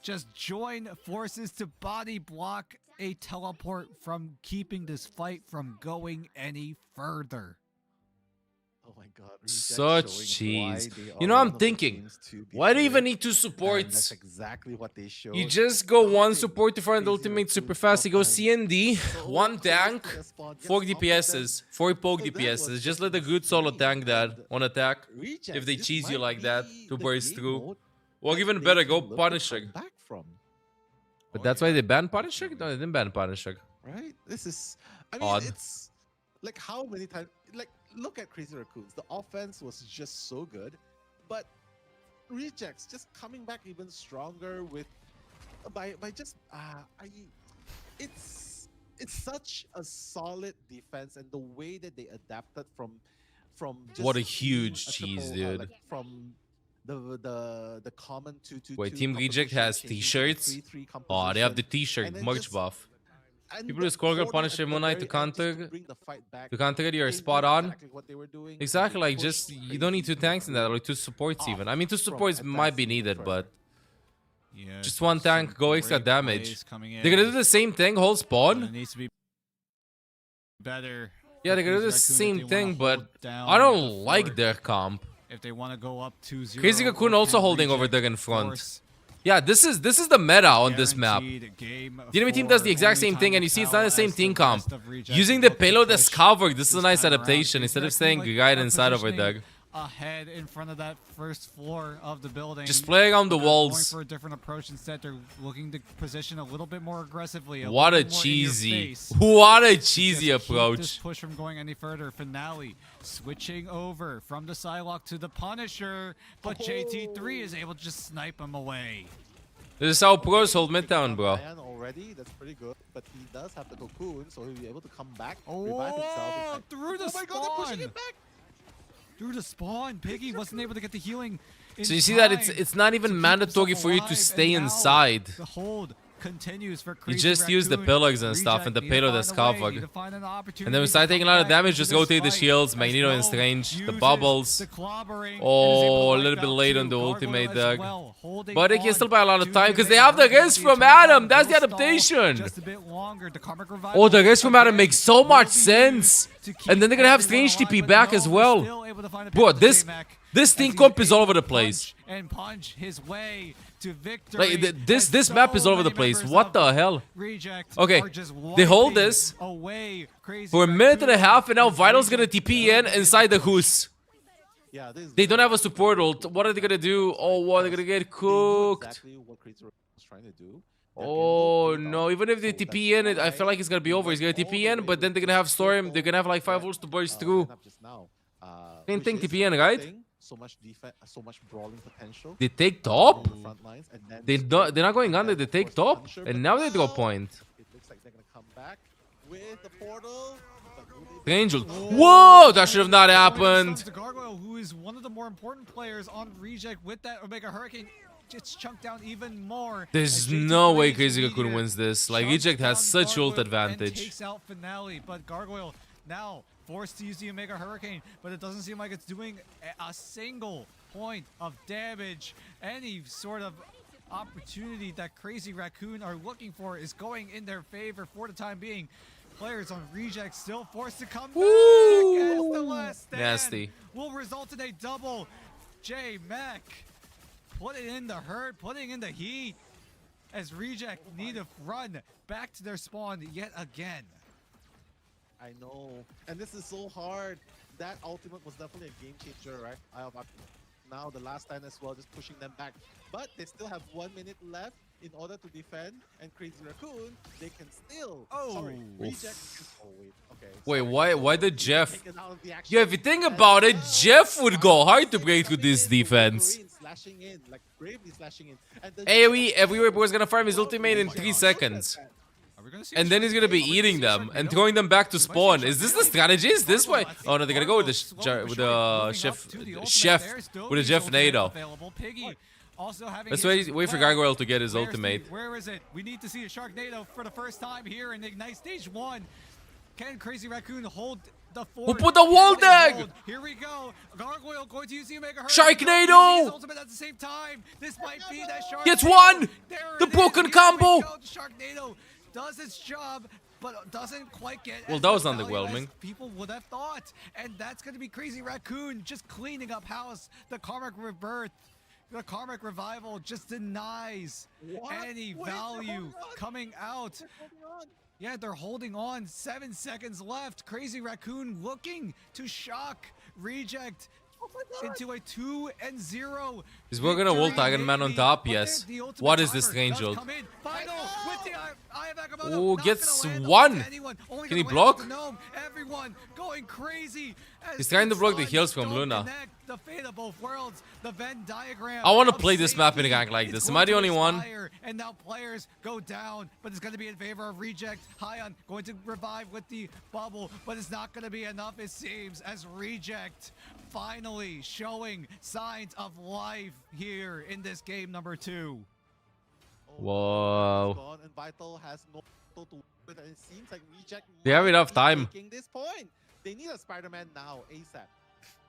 just join forces to body block a teleport from keeping this fight from going any further. Oh my god. Reject Such showing why cheese. they You are know, one I'm of the thinking, teams to be why do you even feared, need two and supports? That's exactly what they showed. You just go one Something support to find the Crazy ultimate super Raccoon's fast. You go offense CND, so one close tank, to the spawn, gets 4 off of them. DPSs, 4 poke So that DPSs. was Just just let the good solo insane, tank that and on attack. Reject, If they this cheese you might like that be to the burst game through. mode Or that even they better, can go look to Punisher. come back from, But that's why they banned Punisher? No, they didn't ban Punisher. right? This is, I mean, Odd. it's like how many times, like look at Crazy Raccoons. The offense was just so good, but Rejects just coming back even stronger with by just it's such a solid defense, and the way that they adapted from just What a being huge a cheese, triple, dude. like from the common 2-2-2 Wait, Team Reject composition has changing to t-shirts? 3-3 Oh, they have the composition, t-shirt and then merch just- buff. and People the use Squirrel, corner Punisher, at the Moon Knight very to end just counter- bring the fight back. To counter it, you're They spot knew on. exactly what they were doing, so Exactly, they like pushed just you Crazy don't need two tanks in that, Raccoon or 2 supports off even. I mean, 2 from supports might be advancing needed, further. but Yeah, just one some tank, go extra great damage. plays coming in. They're gonna do the same thing, whole But it spawn. needs to be better. Yeah, they're gonna do the Crazy Raccoon same if they wanna thing, but hold down I the don't like fort, their comp. if they want to go up 2-0. Crazy Raccoon or also can holding over Reject there in front. force Yeah, this is the meta on this map. guaranteed game The enemy team does the four, exact only same time thing, will and you see it's tell not the same as team the comp. rest of Reject Using the look to payload as push cover, this is a this nice time around. adaptation. Crazy Instead of Raccoon, staying like, right are inside over positioning there. ahead in front of that first floor of the building. Just playing on the But they're going walls. for a different approach instead. They're looking to position a little bit more aggressively. What a little more in your cheesy, face. what a Just cheesy keep this approach. push from going any further. Finale switching over from the Psylocke to the Punisher, but JT3 is able to just snipe him away. This is how pros hold midtown, bro. Iron already, that's pretty good, but he does have the cocoon, so he'll be able to come back, revive himself. Oh, It's through the oh my god, they're pushing spawn! it back! Through the spawn, Piggy wasn't able to get the healing. So you see that it's not even to keep mandatory himself for you alive, to stay and now inside. The hold continues for You Crazy just use the Raccoon. pillars and stuff, and the Reject need to payload find as a way, cover. need to find an opportunity And then we to start come taking a lot of back damage, into just this rotate the fight shields, as Magneto and Gnome Strange, the uses bubbles. the clobbering and is Oh, able to a wipe little bit out late two. on the Gargoyle ultimate as deck. well, holding But it can on still buy a lot of to time, the because they have the advantage. rest from Eternal Adam. That's the will stall adaptation. just a bit longer. The karmic revival Oh, the rest from Adam again makes so will much be sense. used to keep And then they're gonna have everyone Strange alive, TP but back Gnome as is well. still able able to find a Bro, pick with this J-Mac this as team he's comp is all able over the to place. punch and punch his way to victory. Like this as map is so all over the many place. members What of the hell? Reject Okay, are just they hold wiping this away Crazy for a minute and a Raccoon half, and now as Vital's gonna Reject TP in inside the Goose. Yeah, this is They don't very have a support ult. What are they gonna do? Oh, what, they're gonna get They knew cooked. exactly what Crazy Raccoon was trying to do. Their Oh gamble paid no, off, even if they so TP that's in it, I why feel like it's gonna be they over. He's gonna went all TP the in, way but then with they're gonna have this Storm. They're gonna have like 5 triple ults to burst that through. went up just now, Same which thing, is TP in, a good right? thing. So much defense, so much brawling potential. They take on top? the front lines, and then They're not going and under, then, they of take course, the top. Punisher, And but now they draw now point. It looks like they're gonna come back with the portal. But will they The Angel. be- Whoa, that should have not happened. To Gargoyle, who is one of the more important players on Reject with that Omega Hurricane. It's chunked down even more. There's as JT no way Rage Crazy Raccoon Meteor wins this. Like, chunks Eject has down such ult Gargoyle and advantage. takes out Finale, but Gargoyle now forced to use the Omega Hurricane, but it doesn't seem like it's doing a single point of damage. Any sort of opportunity that Crazy Raccoon are looking for is going in their favor for the time being. Players on Reject still forced to come back as the last stand Nasty. will result in a double. J-Mac putting in the hurt, putting in the heat as Reject need to run back to their spawn yet again. I know, and this is so hard. That ultimate was definitely a game changer, right? Now the last stand as well, just pushing them back. But they still have 1 minute left in order to defend, and Crazy Raccoon, they can still. Oh. Sorry, Oof. Reject. Oh wait, okay. Wait, sorry. why did Jeff? Taken out of the action. Yeah, if you think And about it, now, Jeff would go hard to Brave break through coming this in, the defense. Wolverine slashing in, like bravely slashing in. And the AoE, everywhere was gonna farm his ultimate in 3 seconds. Are we gonna see And a then he's gonna be Are we eating see a them and Sharknado? throwing them back to We might see a spawn. Is this the Sharknado. strategy? Is this way? Gargoyle, I Oh no, they're gonna go with the think Gargoyle with slowly the moving chef up to the ultimate chef there. Still with a needs Jeff ultimate Nado. available. Piggy also having Let's his wait for well. Gargoyle to get his Where's ultimate. where is it? We need to see a Sharknado for the first time here in Ignite Stage 1. Can Crazy Raccoon hold the fort? Who put the wall Can they deck? hold? Here we go. Gargoyle going to use the Omega Hurricane. Sharknado! Using his ultimate at the same time. This might be that Sharknado. Gets one! There The it broken is. Here combo! we go. Sharknado does its job, but doesn't quite get Well, as that was much value underwhelming. as people would have thought. And that's going to be Crazy Raccoon just cleaning up house. The Karmic Rebirth. The Karmic Revival just denies What? any Wait, they're value holding on. coming out. They're holding on. Yeah, they're holding on. 7 seconds left. Crazy Raccoon looking to shock Reject into a 2-0. Is we're gonna ult victory, Iron Man on maybe. top? But Yes. the ultimate What is this timer strange does ult? come in. Final with the Eye of Agamotto. Ooh, Not gets gonna land one. onto anyone. Only Can he gonna land onto block? Gnome. Everyone going crazy. as He's trying to block the suns heals from don't Luna. connect. The fate of both worlds. The Venn diagram. I wanna of play this map in a safety gang like is this. going Am I the to only one? expire, and now players go down, but it's going to be in favor of Reject. Hion going to revive with the bubble, but it's not going to be enough, it seems, as Reject finally showing signs of life here in this game number 2. Whoa. Gone, and Vital has no tool to work with, and it seems like Reject They have might enough be time. taking this point. They need a Spider-Man now, ASAP.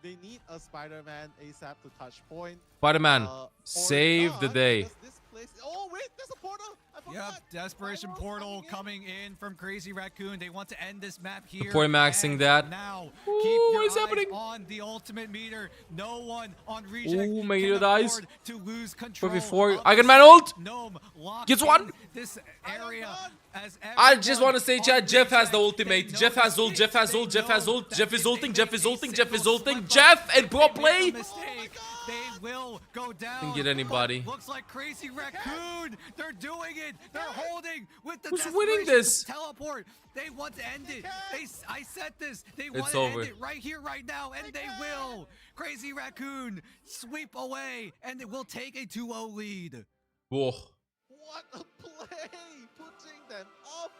They need a Spider-Man ASAP to touch point. Spider-Man, Or save the not, day. because this place. Oh wait, there's a portal. I forgot. Yep, Desperation Vital's Portal coming in from Crazy Raccoon. They want to end this map here. Before maxing and that. Now, Ooh, keep your what is eyes happening? on the ultimate meter. No one on Reject Ooh, can Magneto dies. afford to lose control. before of Iron the Man site. ult. Gnome locked Gets in one. This area. As I just everyone want to say, on chat, Jeff has the Reject, ultimate. they Jeff know has ult, Jeff has they ult, Jeff has know ult, that Jeff is if they ulting, Jeff make is a ulting, Jeff is single ulting. slip-up, Jeff and if pro they make a play. mistake, they will go down. Didn't get anybody. But looks like Crazy Raccoon. They're doing it. They're holding with the Who's winning desperation this? to teleport. They want to end it. I said this. They want It's to over. end it right here, right now, and they will. Crazy Raccoon sweep away, and it will take a 2-0 lead. Whoa. What a play! Putting them up.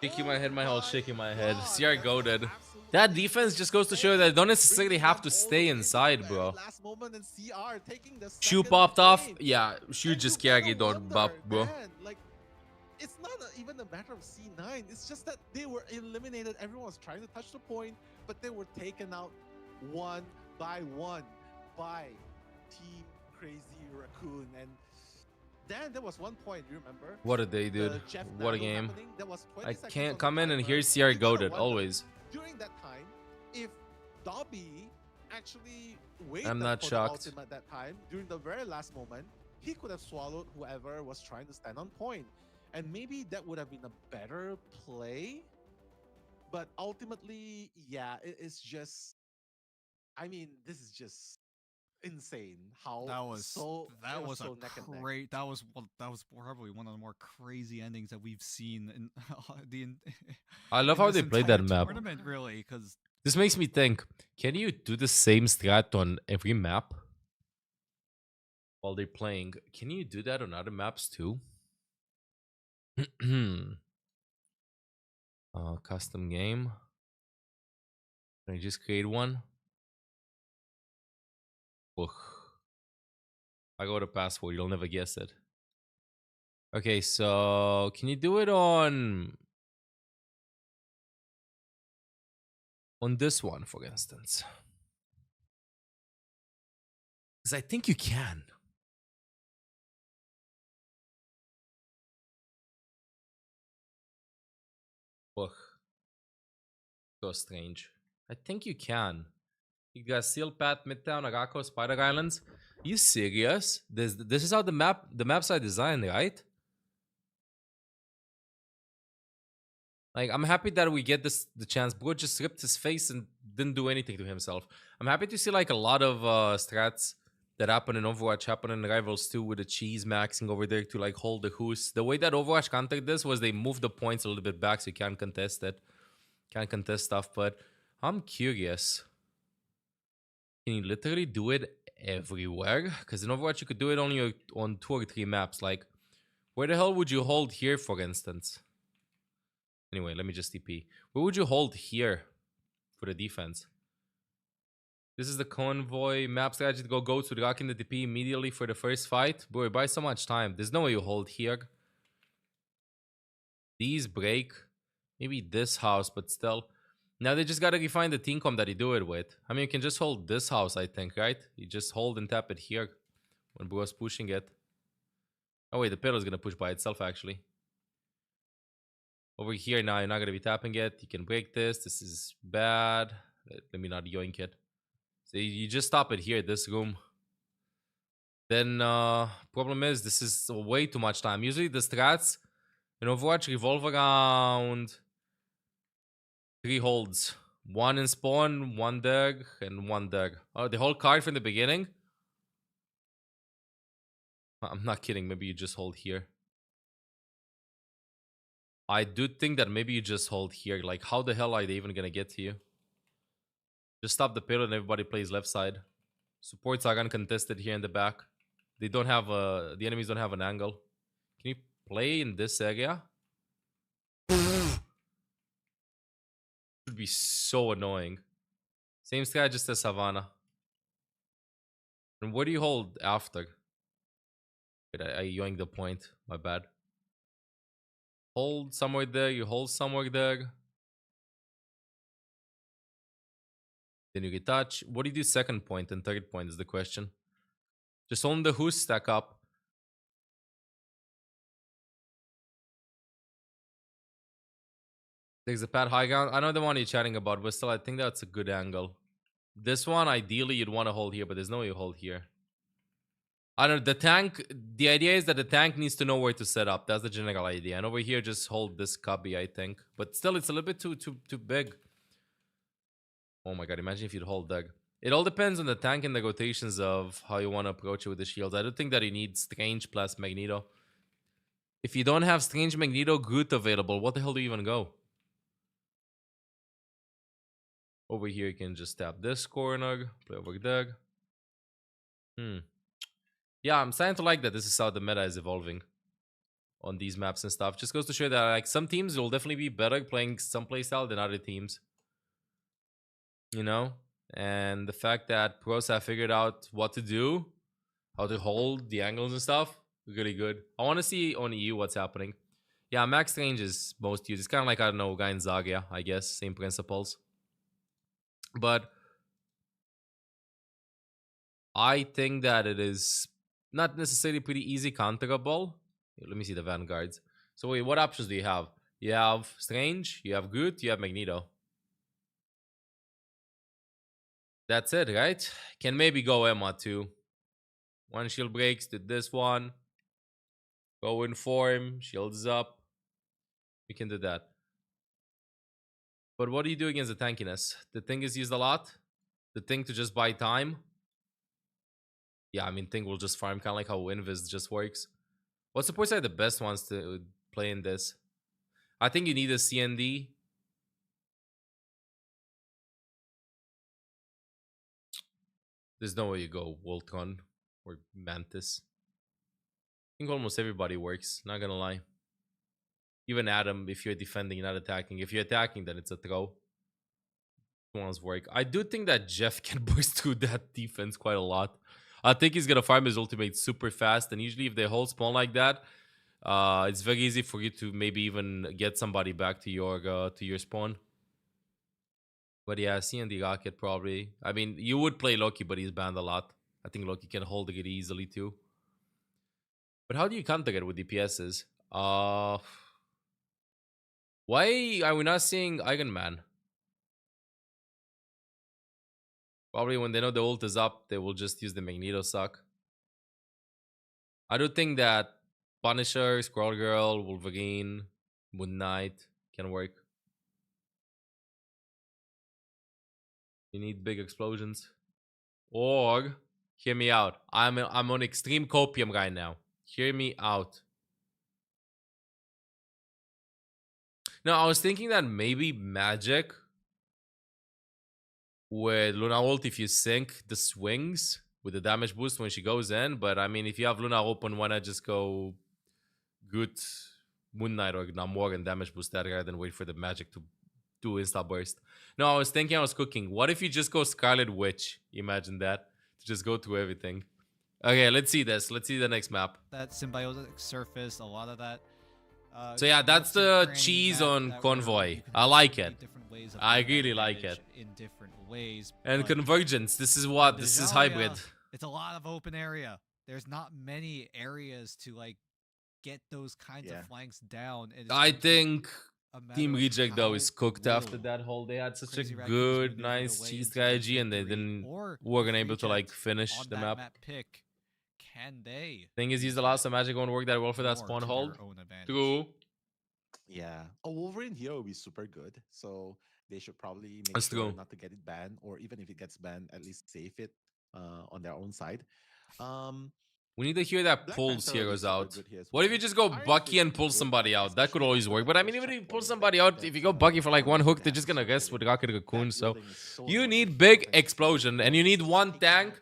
Shaking my head, my whole shaking my head. God, CR that goaded. was absolutely That defense just goes to show that they don't necessarily bringing have them to all stay the way inside, to bro. that last moment, and CR taking the Shoe second popped off. game. Yeah, shoe And just you gotta carried on wonder, bop, bro. man, like, it's not even a matter of C9. It's just that they were eliminated. Everyone was trying to touch the point, but they were taken out one by one by Team Crazy Raccoon. And then there was one point, you remember? What a day, The dude. Jeff What a Nano game. happening. There was 20 I seconds on can't the come in and timer. hear CR You gotta goaded, wonder, always. during that time, if Dobby actually wait I'm not for shocked. the ultimate at that time. During the very last moment, he could have swallowed whoever was trying to stand on point. And maybe that would have been a better play. But ultimately, yeah, it's just, I mean, this is just insane how That was it was so neck and neck. great. That was probably one of the more crazy endings that we've seen in I love in how this they played that entire map. tournament, really, because This makes me think, can you do the same strat on every map while they're playing? Can you do that on other maps too? Custom game. Can I just create one? Ugh. I got a password, you'll never guess it. Okay, so can you do it on this one, for instance? Because I think you can. Ugh. So strange. I think you can. You got Seal Path, Midtown, Agako, Spider Islands. You serious? This is how the maps are designed, right? Like, I'm happy that we get the chance. Bro just ripped his face and didn't do anything to himself. I'm happy to see like a lot of strats that happen in Overwatch happen in Rivals too, with the cheese maxing over there to like hold the Hoos. The way that Overwatch countered this was they moved the points a little bit back so you can't contest it. Can't contest stuff, but I'm curious. Can you literally do it everywhere? Because in Overwatch you could do it only on 2 or 3 maps. Like, where the hell would you hold here, for instance? Anyway, let me just TP. Where would you hold here for the defense? This is the convoy map strategy to go to the rock in the TP immediately for the first fight. Bro, it buys so much time. There's no way you hold here. These break. Maybe this house, but still. Now they just gotta refine the team comp that you do it with. I mean, you can just hold this house, I think, right? You just hold and tap it here when bro's pushing it. Oh wait, the pillar is gonna push by itself, actually. Over here now, you're not gonna be tapping it. You can break this. This is bad. Let me not yoink it. So you just stop it here, this room. Then problem is this is way too much time. Usually the strats in Overwatch revolve around 3 holds. 1 in spawn, 1 dug, and 1 dug. Oh, the whole card from the beginning? I'm not kidding. Maybe you just hold here. I do think that maybe you just hold here. Like, how the hell are they even gonna get to you? Just stop the pillar and everybody plays left side. Supports are uncontested here in the back. They don't have a... The enemies don't have an angle. Can you play in this area? Would be so annoying. Same strat just as Savannah. And where do you hold after? Wait, I yoinked the point. My bad. Hold somewhere there. You hold somewhere there. Then you retouch. What do you do second point and third point is the question. Just hold the Who's stack up. There's a pad high ground. I know the one you're chatting about, but still, I think that's a good angle. This one, ideally, you'd want to hold here, but there's no way you hold here. I don't know. The tank, the idea is that the tank needs to know where to set up. That's the general idea. And over here, just hold this cubby, I think. But still, it's a little bit too big. Oh my god, imagine if you'd hold Doug. It all depends on the tank and the rotations of how you want to approach it with the shields. I don't think that you need Strange plus Magneto. If you don't have Strange, Magneto, Groot available, what the hell do you even go? Over here, you can just tap this corner, play over Doug. Yeah, I'm starting to like that this is how the meta is evolving on these maps and stuff. Just goes to show that like some teams will definitely be better playing some playstyle than other teams. You know? And the fact that pros have figured out what to do, how to hold the angles and stuff, really good. I want to see on EU what's happening. Yeah, max range is most used. It's kind of like, I don't know, guy in Zagia, I guess. Same principles. But I think that it is not necessarily pretty easy counterable. Let me see the vanguards. So wait, what options do you have? You have Strange, you have Groot, you have Magneto. That's it, right? Can maybe go Emma too. One shield breaks, did this one. Go in form, shields up. We can do that. But what do you do against the tankiness? The thing is used a lot. The thing to just buy time. Yeah, I mean, thing will just farm, kind of like how Invis just works. What supports are the best ones to play in this? I think you need a CND. There's no way you go Voltron or Mantis. I think almost everybody works, not gonna lie. Even Adam, if you're defending, not attacking. If you're attacking, then it's a throw. One's work. I do think that Jeff can burst through that defense quite a lot. I think he's gonna farm his ultimate super fast, and usually if they hold spawn like that, it's very easy for you to maybe even get somebody back to your spawn. But yeah, CND Rocket probably. I mean, you would play Loki, but he's banned a lot. I think Loki can hold it easily too. But how do you counter it with DPSs? Why are we not seeing Iron Man? Probably when they know the ult is up, they will just use the Magneto suck. I do think that Punisher, Squirrel Girl, Wolverine, Moon Knight can work. You need big explosions. Or, hear me out. I'm on extreme copium right now. Hear me out. No, I was thinking that maybe Magic with Luna ult, if you sync the swings with the damage boost when she goes in. But I mean, if you have Luna open, why not just go good Moon Knight or Namor and damage boost that rather than wait for the Magic to do insta burst? No, I was thinking, I was cooking. What if you just go Scarlet Witch? Imagine that. To just go through everything. Okay, let's see this. Let's see the next map. That symbiotic surface, a lot of that. So yeah, that's the cheese on Convoy. I like it. I really like it. In different ways. And Convergence. This is what? This is hybrid. It's a lot of open area. There's not many areas to like get those kinds of flanks down. I think Team Reject though is cooked after that whole. They had such a good, nice cheese strategy, and they weren't able to like finish the map. Pick. Can they? Thing is, the last Magic won't work that well for that spawn hold. True. Yeah, a Wolverine here will be super good. So they should probably make sure not to get it banned, or even if it gets banned, at least save it on their own side. We need to hear that pulls heroes out. What if you just go Bucky and pull somebody out? That could always work. But I mean, even if you pull somebody out, if you go Bucky for like one hook, they're just gonna rest with Rocket Raccoon. So you need big explosion, and you need one tank.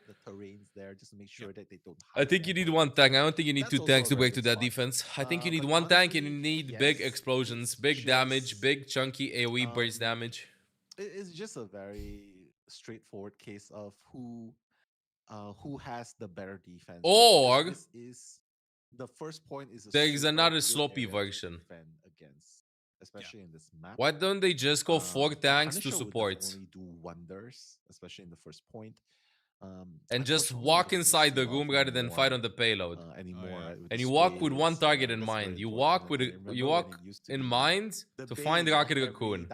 I think you need one tank. I don't think you need two tanks to break to that defense. I think you need one tank, and you need big explosions, big damage, big chunky AoE burst damage. It's just a very straightforward case of who has the better defense. Or this is the first point is there is another sloppy version. Against, especially in this map. Why don't they just go 4 tanks to support? Only do wonders, especially in the first point. And just walk inside the room rather than fight on the payload. And you walk with one target in mind. You walk in mind to find Rocket Raccoon.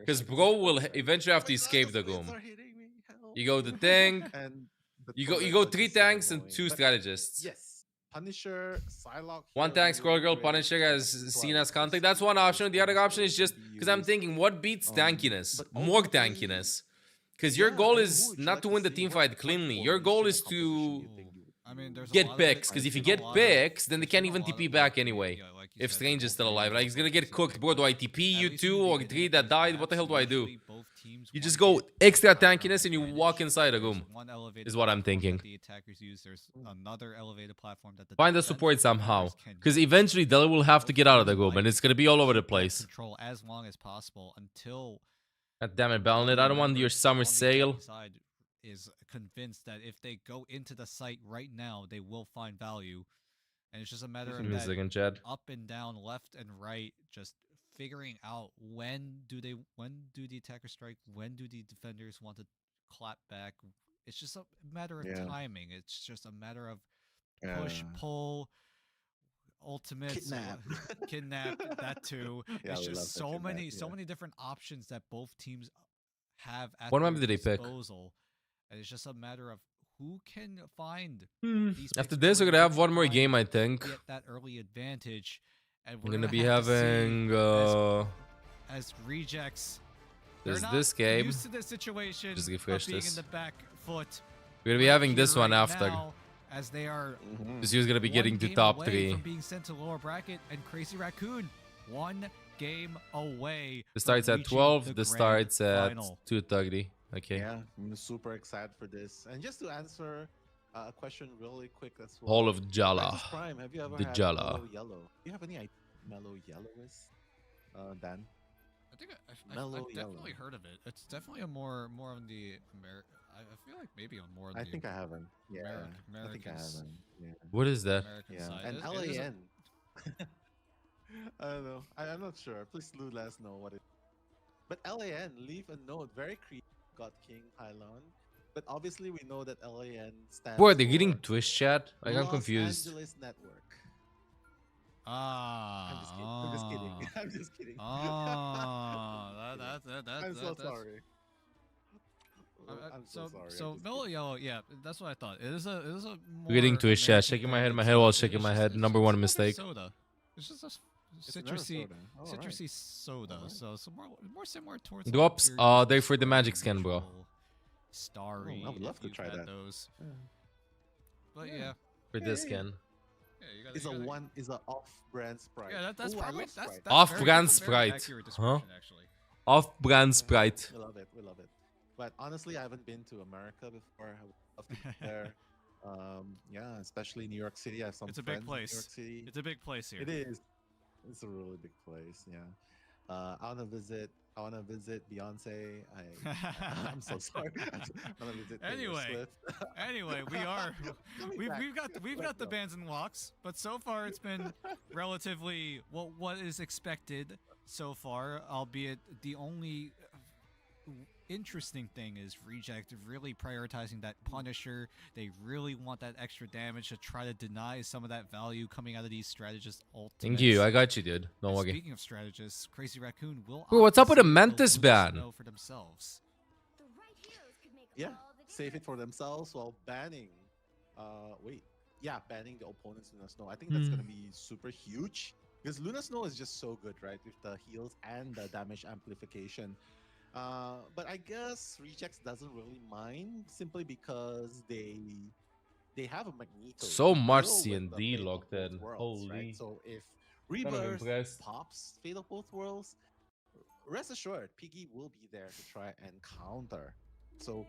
Because bro will eventually have to escape the room. You go the thing. You go 3 tanks and 2 strategists. Yes. Punisher, Psylocke. One tank, Squirrel Girl, Punisher as seen as contact. That's one option. The other option is just because I'm thinking, what beats tankiness? More tankiness. Because your goal is not to win the team fight cleanly. Your goal is to get picks. Because if you get picks, then they can't even TP back anyway. If Strange is still alive. Like, he's gonna get cooked. Bro, do I TP you 2 or 3 that died? What the hell do I do? You just go extra tankiness and you walk inside a room. Is what I'm thinking. Find the support somehow. Because eventually they will have to get out of the room. And it's gonna be all over the place. Control as long as possible until... God damn it, Balnet. I don't want your summer sale. Is convinced that if they go into the site right now, they will find value. And it's just a matter of that up and down, left and right, just figuring out when do the attackers strike, when do the defenders want to clap back. It's just a matter of timing. It's just a matter of push, pull, ultimates, kidnap, that too. It's just so many different options that both teams have at What their map did they pick? disposal. And it's just a matter of who can find these After picks this, we're early gonna have to one more try game, I and think. get that early advantage. And We're we're gonna be have to see having as rejects. there's They're this not game. used to this situation Just of refresh being this. in the back foot. We're gonna be Right having this here, one right after. now, as they are This year's gonna be one getting to game top away 3. from being sent to lower bracket, and Crazy Raccoon 1 game away. This starts at 12. This starts at 2:30. Okay. Yeah, I'm super excited for this. And just to answer a question really quick as well. Hall of Jala. Princess Prime, have you ever The had Jala. Mellow Yellow? Do you have any idea what Mellow Yellow is? Dan? I think Mellow I've Yellow. definitely heard of it. It's definitely a more on the American. I feel like maybe on more. On I the think I haven't. Yeah, I think I Americans- haven't. Yeah. What is that? American Yeah, side. and It is a- LAN. I don't know. I'm not sure. Please Lou let us know what it. But LAN, leave a note. Very creepy. God King Highland. But obviously we know that LAN stands. Boy, they're getting for Twitch chat. I got Los confused. Angeles Network. Ah. I'm just kidding. I'm just kidding. I'm just kidding. Ah, that. I'm so that's- sorry. I'm so sorry. So Mellow Yellow, yeah, that's what I thought. It is a more We're getting Twitch chat. American Shaking my head. thing. My It's head while just- shaking it's my just- head. it's Number just one another mistake. Soda. It's just a It's another citrusy, soda. Oh, alright. citrusy soda. Alright. So more similar towards Drops your are there for the magic skin, bro. usual Starry. Oh, I would love if to you've try had that. Those. Yeah. But yeah, For this skin. yeah, you Is gotta- a off-brand Sprite. Yeah, that's Ooh, I probably love that's Sprite. Off-brand very Sprite, accurate huh? description, actually. Off-brand Sprite. We love it. We love it. But honestly, I haven't been to America before. I would love to be there. Yeah, especially New York City. I have some It's a big friends in place. New York City. It's a big place here. It is. It's a really big place. Yeah. I wanna visit. I wanna visit Beyonce. I'm so sorry. I wanna visit Taylor Anyway, Swift. Anyway, we've got the bands and walks, but so far it's been relatively what is expected so far, albeit the only interesting thing is Reject really prioritizing that Punisher. They really want that extra damage to try to deny some of that value coming out of these strategist ultimates. Thank you. I got you, dude. Don't worry. Speaking of strategists, Crazy Raccoon will Bro, what's opt up with to the save Mantis Lunas ban? Snow for themselves. Yeah, save it for themselves while banning. Banning the opponents Luna Snow. I think that's gonna be super huge because Luna Snow is just so good, right? With the heals and the damage amplification. But I guess Rejects doesn't really mind simply because they have a Magneto. So much Deal with the C&D Fate of locked Both in. Worlds, Holy. right? So if Kind of Rebirth impressed. pops Fate of Both Worlds, rest assured, Piggy will be there to try and counter. So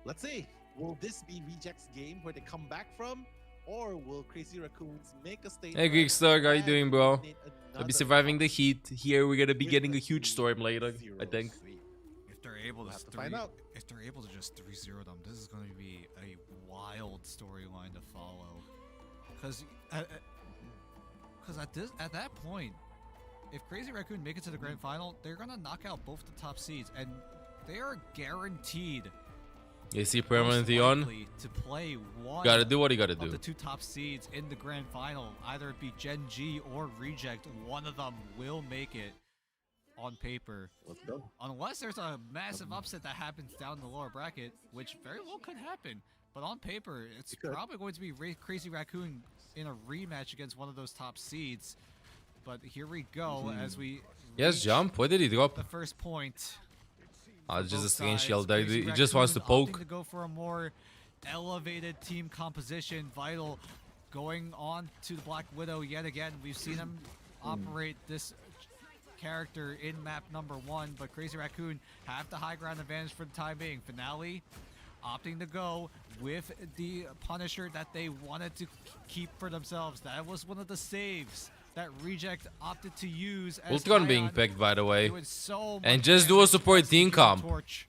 let's see, will this be Rejects' game where they come back from, or will Crazy Raccoons make a statement? Hey, Geek Star, how you and doing, bro? dominate I'll be another surviving the top heat. Here, we're gonna be with getting a a huge storm later, I 2-0 think. sweep? If they're able We'll to, have to find out. if they're able to just 3-0 them, this is going to be a wild storyline to follow. Because at that point, if Crazy Raccoon make it to the grand final, they're gonna knock out both the top seeds, and they are guaranteed You see most permanently on? likely to play one Gotta do what you gotta of the do. two top seeds in the grand final. Either it be Gen G or Reject, one of them will make it on paper. Let's go. Unless there's a massive upset that happens down the lower bracket, which very well could happen. But on paper, it's It could. probably going to be Crazy Raccoon in a rematch against one of those top seeds. But here we go as we Yes, reach jump. What did he drop? the first point. Oh, it's just a Both strange sides. shield there. Crazy He just wants to Raccoon opting poke. to go for a more elevated team composition. Vital going on to the Black Widow yet again. We've seen him operate this character in map number 1, but Crazy Raccoon have the high ground advantage for the time being. Finale opting to go with the Punisher that they wanted to keep for themselves. That was one of the saves that Reject opted to use. As Ultron being Ion picked, by the way. doing so And much just do a damage support against the team Human comp. Torch.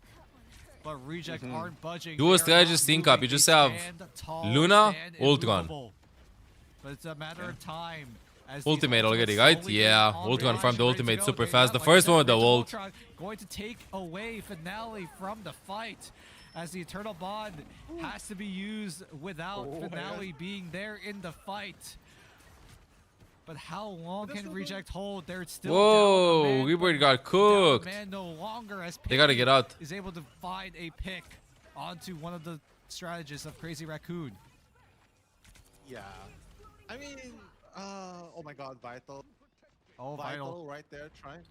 But Reject aren't budging. Do a They are strategist not team comp. You moving. just They have stand tall, Luna, stand Ultron. immovable. But it's a matter of time. As these Ultimate already, ultimates right? slowly Yeah, get on Ultron the farmed the line, ready to ultimate go. super They fast. have, The like I first said, one with the Rachel ult. Ultron going to take away Finale from the fight, as the Eternal Bond has to be used without Finale being there in the fight. But how long can Reject hold? They're still Whoa, down a man, Rebird but got down a cooked. man no longer, as They gotta Piggy get out. is able to find a pick onto one of the strategists of Crazy Raccoon. Yeah. I mean, oh my god, Vital. Oh, Vital. right there trying,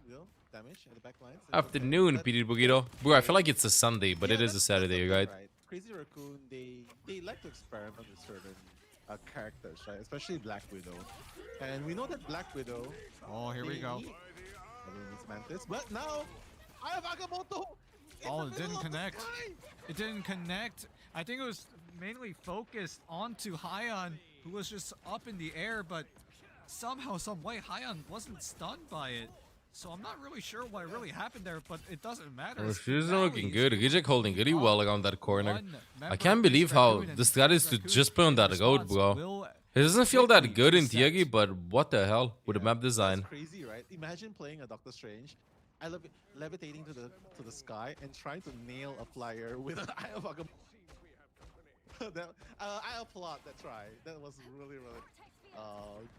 damage in the back lines. Afternoon, Peter Bugito. Bro, I feel like it's a Sunday, but it is a Saturday, right? Crazy Raccoon, they like to experiment with certain characters, right? Especially Black Widow. And we know that Black Widow... Oh, here we go. Mantis, but now, I have Agamotto! Oh, it didn't connect. It didn't connect. I think it was mainly focused onto Hyon, who was just up in the air, but somehow, some way, Hyon wasn't stunned by it. So I'm not really sure what really happened there, but it doesn't matter. Oh, she's not looking good. Reject holding really well around that corner. I can't believe how the strat is to just put on that goat, bro. It doesn't feel that good in Tiagi, but what the hell with the map design? That's crazy, right? Imagine playing a Doctor Strange, levitating to the sky and trying to nail a flyer with an Eye of Agamotto. I applaud that try. That was really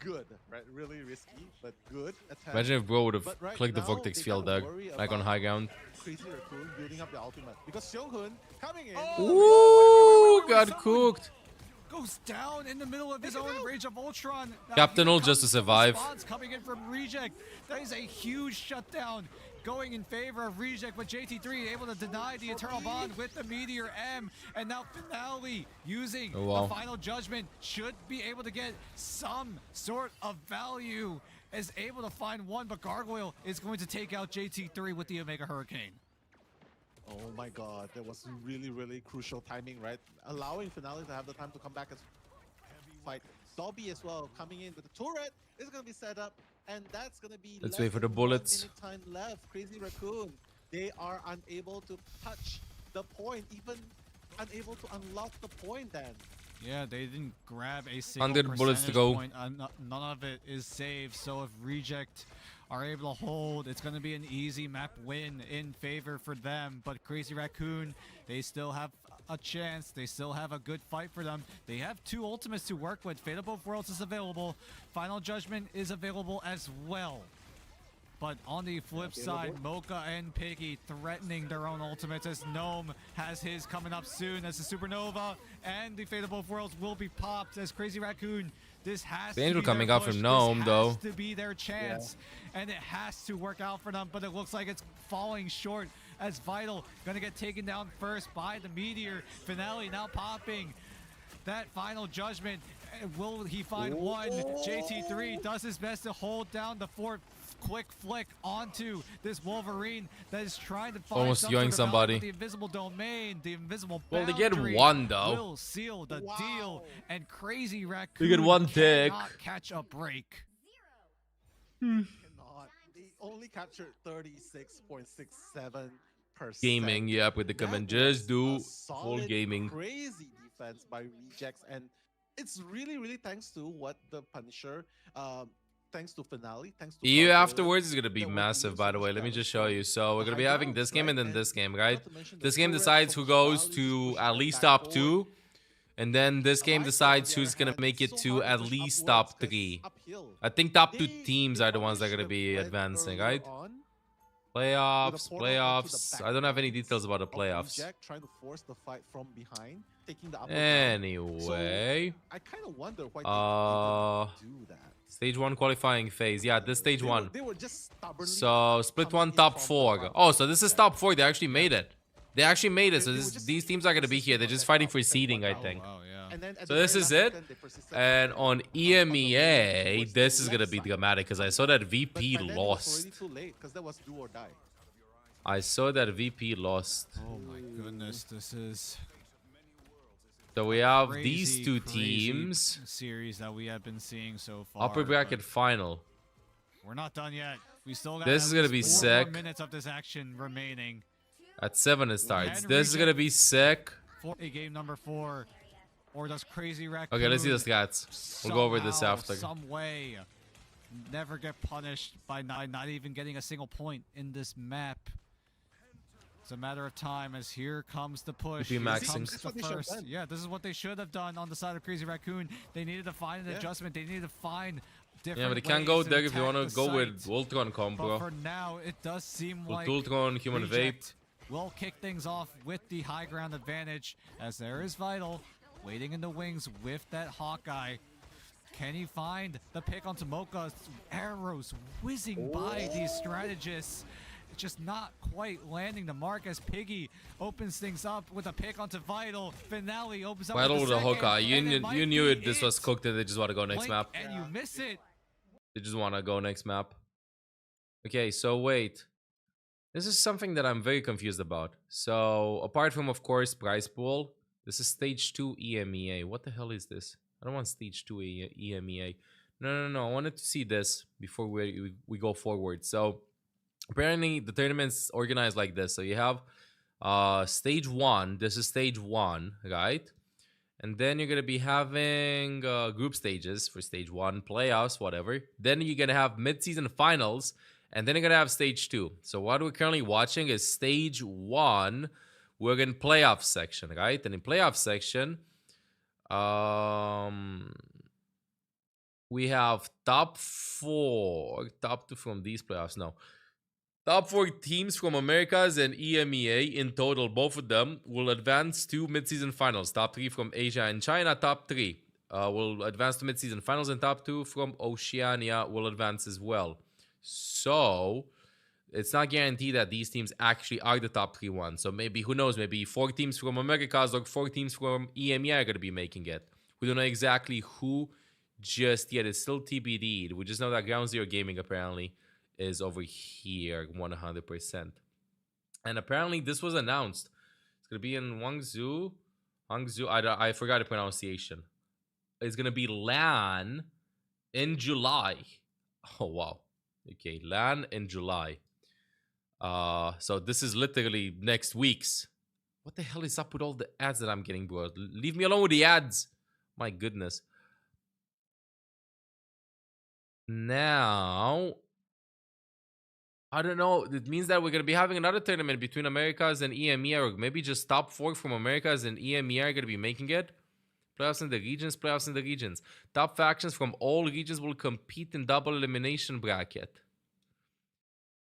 good, right? Really risky, but good attempt. Imagine if bro would have Right clicked the now, Vortex they field gotta there, worry back on about high ground. Crazy Raccoon building up the ultimate because Seong-hoon coming in. Ooh, got cooked. Goes down in the middle of his own Rage of Ultron. Now Captain here Ult just to comes the survive. response coming in from Reject. That is a huge shutdown going in favor of Reject, but JT3 able to deny the Eternal Bond with the Meteor M, and now Finale using the Final Judgment should be able to get some sort of value, is able to find one, but Gargoyle is going to take out JT3 with the Omega Hurricane. Oh my god, that was really crucial timing, right? Allowing Finale to have the time to come back and fight. Dobby as well coming in with the turret is going to be set up, and that's going to be Let's less wait for the than 1 bullets. minute time left. Crazy Raccoon, they are unable to touch the point, even unable to unlock the point then. Yeah, they didn't grab a single 100 bullets to percentage go. point. None of it is saved. So if Reject are able to hold, it's going to be an easy map win in favor for them. But Crazy Raccoon, they still have a chance. They still have a good fight for them. They have 2 ultimates to work with. Fate of Both Worlds is available. Final Judgment is available as well. But on the flip side, Mocha and Piggy threatening their own ultimates as Gnome has his coming up soon as the Supernova and the Fate of Both Worlds will be popped as Crazy Raccoon. This has The to angel be coming their out push. from Gnome, this though. has to be their chance, and it has to work out for them, but it looks like it's falling short as Vital gonna get taken down first by the Meteor. Finale now popping that Final Judgment. Will he find one? JT3 does his best to hold down the fort. Quick flick onto this Wolverine that is trying to find Almost some yoing sort of somebody. value. The invisible domain, the invisible Well, they get boundary 1 though. will seal the deal, and Crazy Raccoon They get 1 tick. cannot catch a break. Cannot. They only captured 36.67%. Gaming, yep, with the comment. Just do full gaming. Crazy defense by Rejects, and it's really thanks to what the Punisher, thanks to Finale, thanks to EU Gargoyle, afterwards is gonna be that we're massive, doing by so the much way. Let me damage just show you. So we're the gonna be high having ground, this game and then right? this game, And right? not to mention the This game turret decides from who goes Finale to pushing at them least back top forward. 2. And then this game Vital, decides on the who's other gonna hand, make it so to hard at push least upwards top 'cause 3. uphill. I think top 2 They teams are the ones that are probably gonna be should have advancing, earlier right? on Playoffs, portal onto the playoffs. I don't have any back details about the of playoffs. Reject trying to force the fight from behind, taking the upper Anyway, ground. I kind of wonder why they didn't do that. stage 1 qualifying phase. Yeah, this stage 1. They were just stubbornly So split coming 1 in top from the 4. front. Oh, so this is top 4. They actually made it. They actually made it. So They were this, just these teams are gonna be here. They're just fighting for seeding, I Oh, think. Wow, yeah. And then at So the this very is last it. second, they persisted And to- on the EMEA, towards this the is gonna left be side. dramatic because I saw that But VP by then it was lost. already too late because that was do or die. I saw that VP lost. Oh my goodness, this is So we have crazy, these 2 crazy teams. series that we have been seeing so far. Upper bracket but final. we're not done yet. We still got This at is gonna least be 4 more sick. minutes of this action remaining. At 7 it starts. Can This is gonna be sick. For a game number 4, or does Crazy Raccoon Okay, let's see the stats. We'll go over this somehow, after. some way never get punished by not even getting a single point in this map? It's a matter of time as here comes the push. Be Here maxing. comes This is the what they should have first. done. Yeah, this is what they should have done on the side of Crazy Raccoon. They needed to find an adjustment. They needed to find different Yeah, but you can't ways go to there if you attack want to the go with site. Ultron comp, But bro. for now, it does seem like Ultron, Human Vape. Reject will kick things off with the high ground advantage, as there is Vital waiting in the wings with that Hawkeye. Can he find the pick onto Mocha? Arrows whizzing by these strategists. Just not quite landing the mark as Piggy opens things up with a pick onto Vital. Finale opens up Vital with with a a Hawkeye. You knew it. be This was cooked and they just want to go next Blink map. and you miss it. They just want to go next map. Okay, so wait. This is something that I'm very confused about. So, apart from, of course, prize pool, this is stage 2 EMEA. What the hell is this? I don't want stage 2 EMEA. No. I wanted to see this before we go forward. So, apparently, the tournament's organized like this. So, you have stage 1. This is stage 1, right? And then you're going to be having group stages for stage 1, playoffs, whatever. Then you're going to have mid-season finals. And then you're going to have stage 2. So what we're currently watching is stage 1. We're in playoff section, right? And in playoff section, we have top 2 from these playoffs. No. Top 4 teams from Americas and EMEA in total, both of them, will advance to mid-season finals. Top 3 from Asia and China, top 3 will advance to mid-season finals. And top 2 from Oceania will advance as well. So, it's not guaranteed that these teams actually are the top 3 ones. So maybe, who knows, maybe 4 teams from Americas or 4 teams from EMEA are going to be making it. We don't know exactly who just yet. It's still TBD. We just know that Ground Zero Gaming apparently is over here 100%. And apparently this was announced. It's going to be in Hangzhou. I forgot the pronunciation. It's going to be LAN in July. Oh, wow. Okay, LAN in July. So this is literally next week's. What the hell is up with all the ads that I'm getting, bro? Leave me alone with the ads. My goodness. Now, I don't know. It means that we're going to be having another tournament between Americas and EMEA, or maybe just top 4 from Americas and EMEA are going to be making it. Playoffs in the regions, playoffs in the regions. Top factions from all regions will compete in double elimination bracket.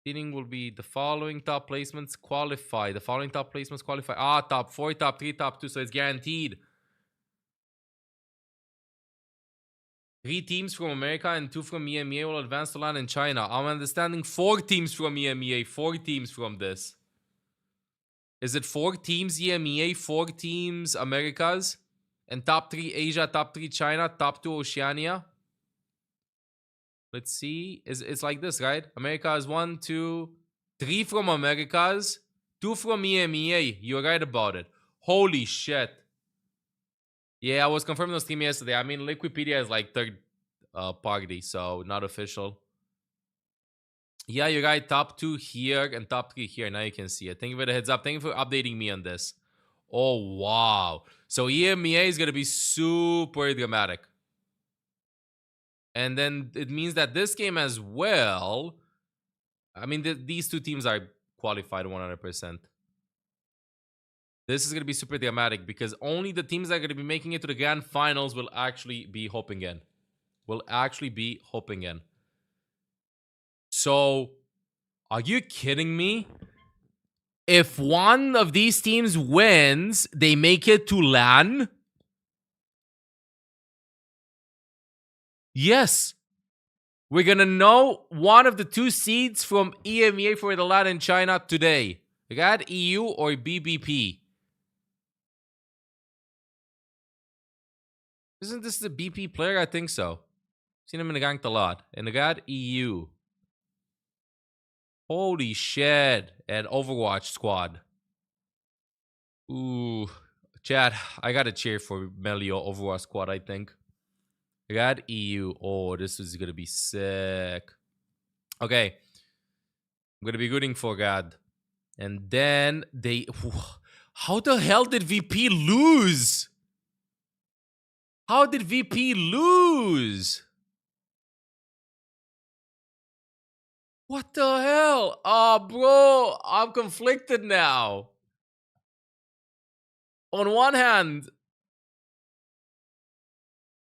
Seeding will be the following top placements qualify. The following top placements qualify. Top 4, top 3, top 2. So it's guaranteed. 3 teams from America and 2 from EMEA will advance to LAN in China. I'm understanding 4 teams from EMEA, 4 teams from this. Is it 4 teams EMEA, 4 teams Americas? And top 3 Asia, top 3 China, top 2 Oceania? Let's see. It's like this, right? America is 1, 2, 3 from Americas, 2 from EMEA. You're right about it. Holy shit. Yeah, I was confirmed on Steam yesterday. I mean, Liquipedia is like third party, so not official. Yeah, you're right. Top 2 here and top 3 here. Now you can see it. Thank you for the heads up. Thank you for updating me on this. Oh, wow. So EMEA is going to be super dramatic. And then it means that this game as well, I mean, these 2 teams are qualified 100%. This is going to be super dramatic because only the teams that are going to be making it to the grand finals will actually be hopping in. So, are you kidding me? If one of these teams wins, they make it to LAN? Yes. We're going to know one of the 2 seeds from EMEA for the LAN in China today. RAD EU or BBP. Isn't this the BP player? I think so. Seen him in the ranked a lot. In RAD EU. Holy shit. And Overwatch squad. Ooh. Chat, I gotta cheer for Melio Overwatch squad, I think. RAD EU. Oh, this is gonna be sick. Okay. I'm gonna be rooting for RAD. And then they... How the hell did VP lose? How did VP lose? What the hell? Oh, bro, I'm conflicted now. On one hand,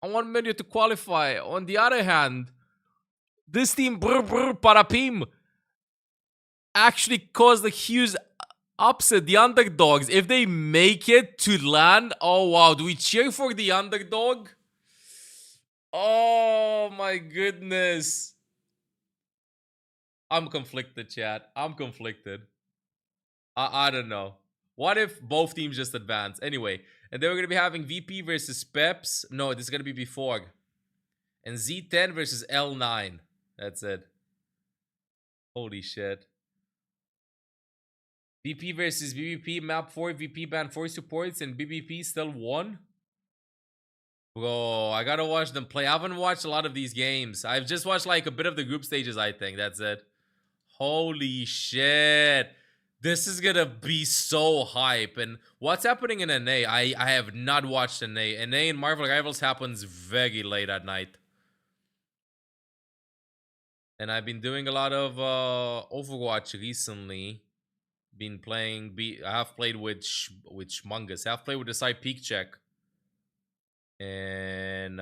I want Melio to qualify. On the other hand, This team, Parapim, actually caused a huge upset. The underdogs, if they make it to land, oh wow, do we cheer for the underdog? Oh my goodness. I'm conflicted, chat. I'm conflicted. I don't know. What if both teams just advance? Anyway, and then we're going to be having VP versus Peps. No, this is going to be before. And Z10 versus L9. That's it. Holy shit. VP versus BBP, map 4, VP ban 4 supports, and BBP still won? Bro, I gotta watch them play. I haven't watched a lot of these games. I've just watched like a bit of the group stages, I think. That's it. Holy shit. This is gonna be so hype. And what's happening in NA? I have not watched NA. NA in Marvel Rivals happens very late at night. And I've been doing a lot of Overwatch recently. Been playing. I have played with Shmungus. I have played with the side Peak Check. And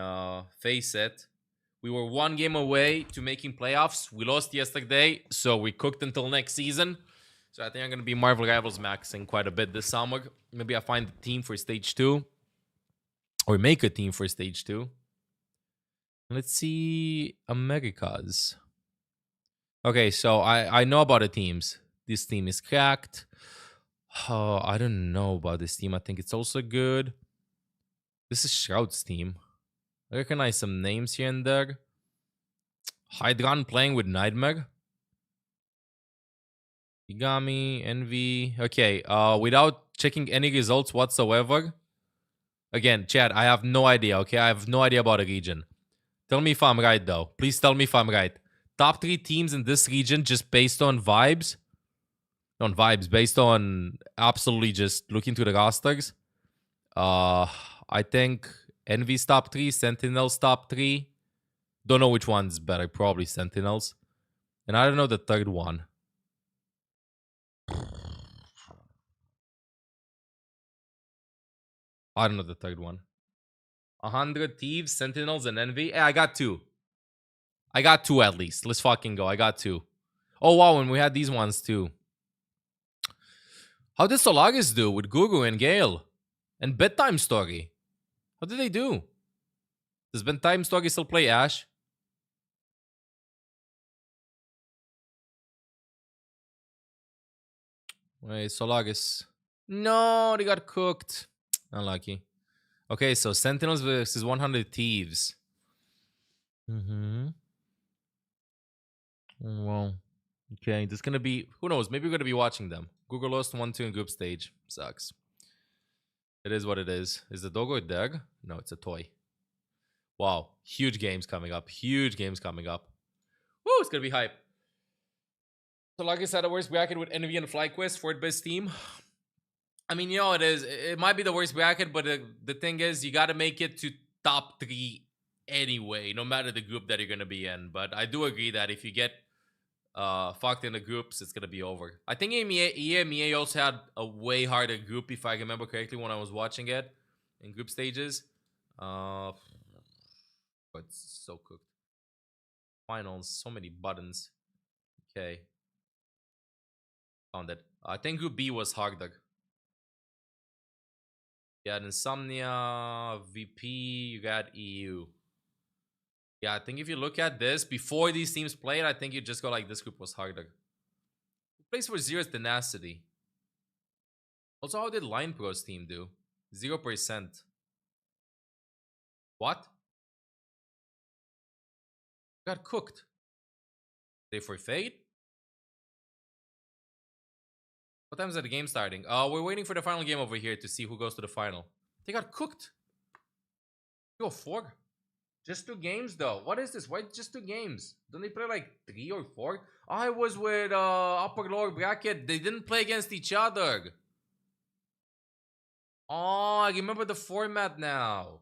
face it, we were one game away to making playoffs. We lost yesterday, so we cooked until next season. So I think I'm going to be Marvel Rivals maxing quite a bit this summer. Maybe I find a team for Stage 2. Or make a team for Stage 2. Let's see Americas. Okay, so I know about the teams. This team is cracked. Oh, I don't know about this team. I think it's also good. This is Shroud's team. I recognize some names here and there. Hydron playing with Nightmare. Igami, Envy. Okay, without checking any results whatsoever. Again, chat, I have no idea, okay? I have no idea about the region. Tell me if I'm right, though. Please tell me if I'm right. Top 3 teams in this region just based on vibes. On vibes, based on absolutely just looking to the rosters. I think Envy's top 3, Sentinels top 3. Don't know which one's better. Probably Sentinels. And I don't know the third one. I don't know the third one. 100 Thieves, Sentinels, and Envy. Hey, I got 2. I got 2 at least. Let's fucking go. I got 2. Oh, wow. And we had these ones too. How did Solaris do with Guru and Gale? And Bedtime Story? How did they do? Does Bedtime Story still play Ash? Wait, Solaris. No, they got cooked. Unlucky. Okay, so Sentinels versus 100 Thieves. Well, okay, this is gonna be... Who knows? Maybe we're gonna be watching them. Google lost 1-2 in group stage. Sucks. It is what it is. Is the dog or dog? No, it's a toy. Wow. Huge games coming up. Huge games coming up. Woo, it's gonna be hype. So like I said, the worst bracket with Envy and FlyQuest, fourth best team. I mean, you know, it is. It might be the worst bracket, but the thing is, you got to make it to top 3 anyway, no matter the group that you're going to be in. But I do agree that if you get fucked in the groups, it's going to be over. I think EMEA also had a way harder group, if I remember correctly, when I was watching it in group stages. But it's so cooked. Finals, so many buttons. Okay. Found it. I think Group B was harder. You got Insomnia, VP, you got EU. Yeah, I think if you look at this, before these teams played, I think you just go like this group was harder. Who plays for Zero's Tenacity? Also, how did Line Pro's team do? 0%. What? Got cooked. They for Fate? What time is the game starting? We're waiting for the final game over here to see who goes to the final. They got cooked. Yo, 4. Just 2 games though. What is this? Why just 2 games? Don't they play like 3 or 4? I was with upper lower bracket. They didn't play against each other. Oh, I remember the format now.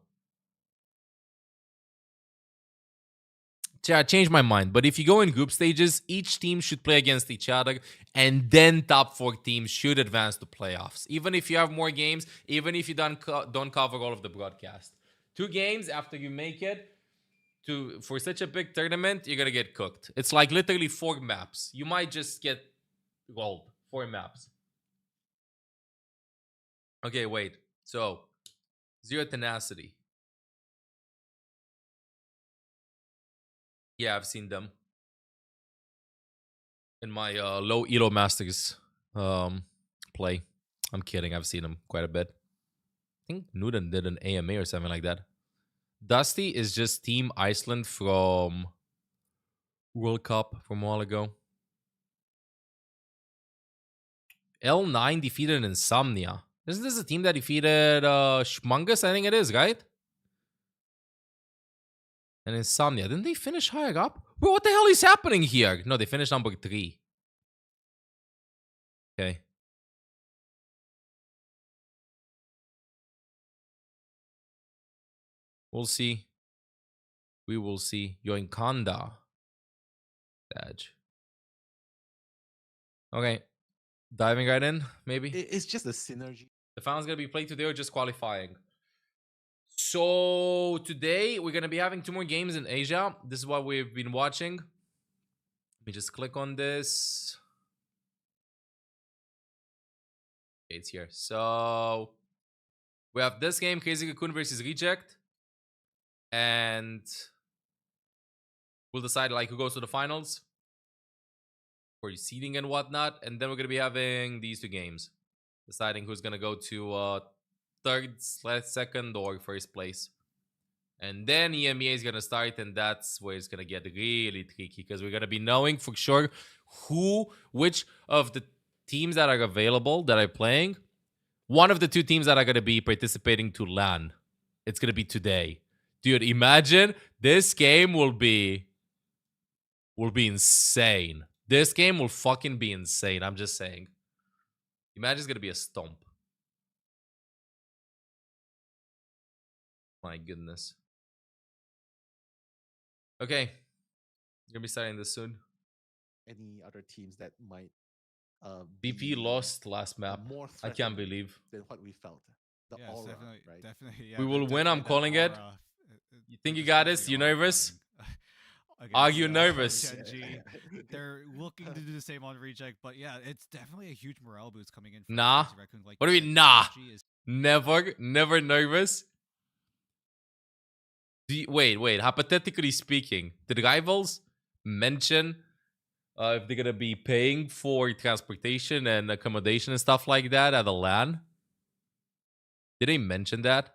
Yeah, I changed my mind. But if you go in group stages, each team should play against each other, and then top 4 teams should advance to playoffs. Even if you have more games, even if you don't cover all of the broadcast. 2 games after you make it, for such a big tournament, you're gonna get cooked. It's like literally 4 maps. You might just get rolled. 4 maps. Okay, wait. So, Zero Tenacity. Yeah, I've seen them in my low Elo Masters play. I'm kidding. I've seen them quite a bit. I think Newton did an AMA or something like that. Dusty is just Team Iceland from World Cup from a while ago. L9 defeated Insomnia. Isn't this a team that defeated Schmungus? I think it is, right? And Insomnia. Didn't they finish higher up? Bro, what the hell is happening here? No, they finished number 3. Okay. We'll see. We will see. Yoinkanda. Badge. Okay. Diving right in, maybe? It's just a synergy. The finals going to be played today or just qualifying? So today we're going to be having 2 more games in Asia. This is what we've been watching. Let me just click on this. Okay, it's here. So we have this game, Crazy Cocoon versus Reject. And we'll decide like who goes to the finals for seeding and whatnot. And then we're going to be having these 2 games, deciding who's going to go to third, second, or first place. And then EMEA is going to start, and that's where it's going to get really tricky, because we're going to be knowing for sure which of the teams that are available that are playing, one of the 2 teams that are going to be participating to LAN. It's going to be today. Dude, imagine this game will be insane. This game will fucking be insane. I'm just saying. Imagine it's going to be a stomp. My goodness. Okay. Gonna be starting this soon. Any other teams that might BP lost last map. More I can't believe. than what we felt. The Yes, aura, definitely, right? definitely. Yeah, We will win, I'm that calling it. aura, You think you just got really this? You aura nervous? against, Are you nervous? Genji. They're looking to do the same on Reject, but yeah, it's definitely a huge morale boost coming in. From Nah. Crazy Raccoon. Like What do you said, mean, nah? Genji is Never nervous? Wait. Hypothetically speaking, did rivals mention if they're gonna be paying for transportation and accommodation and stuff like that at the LAN? Did they mention that? I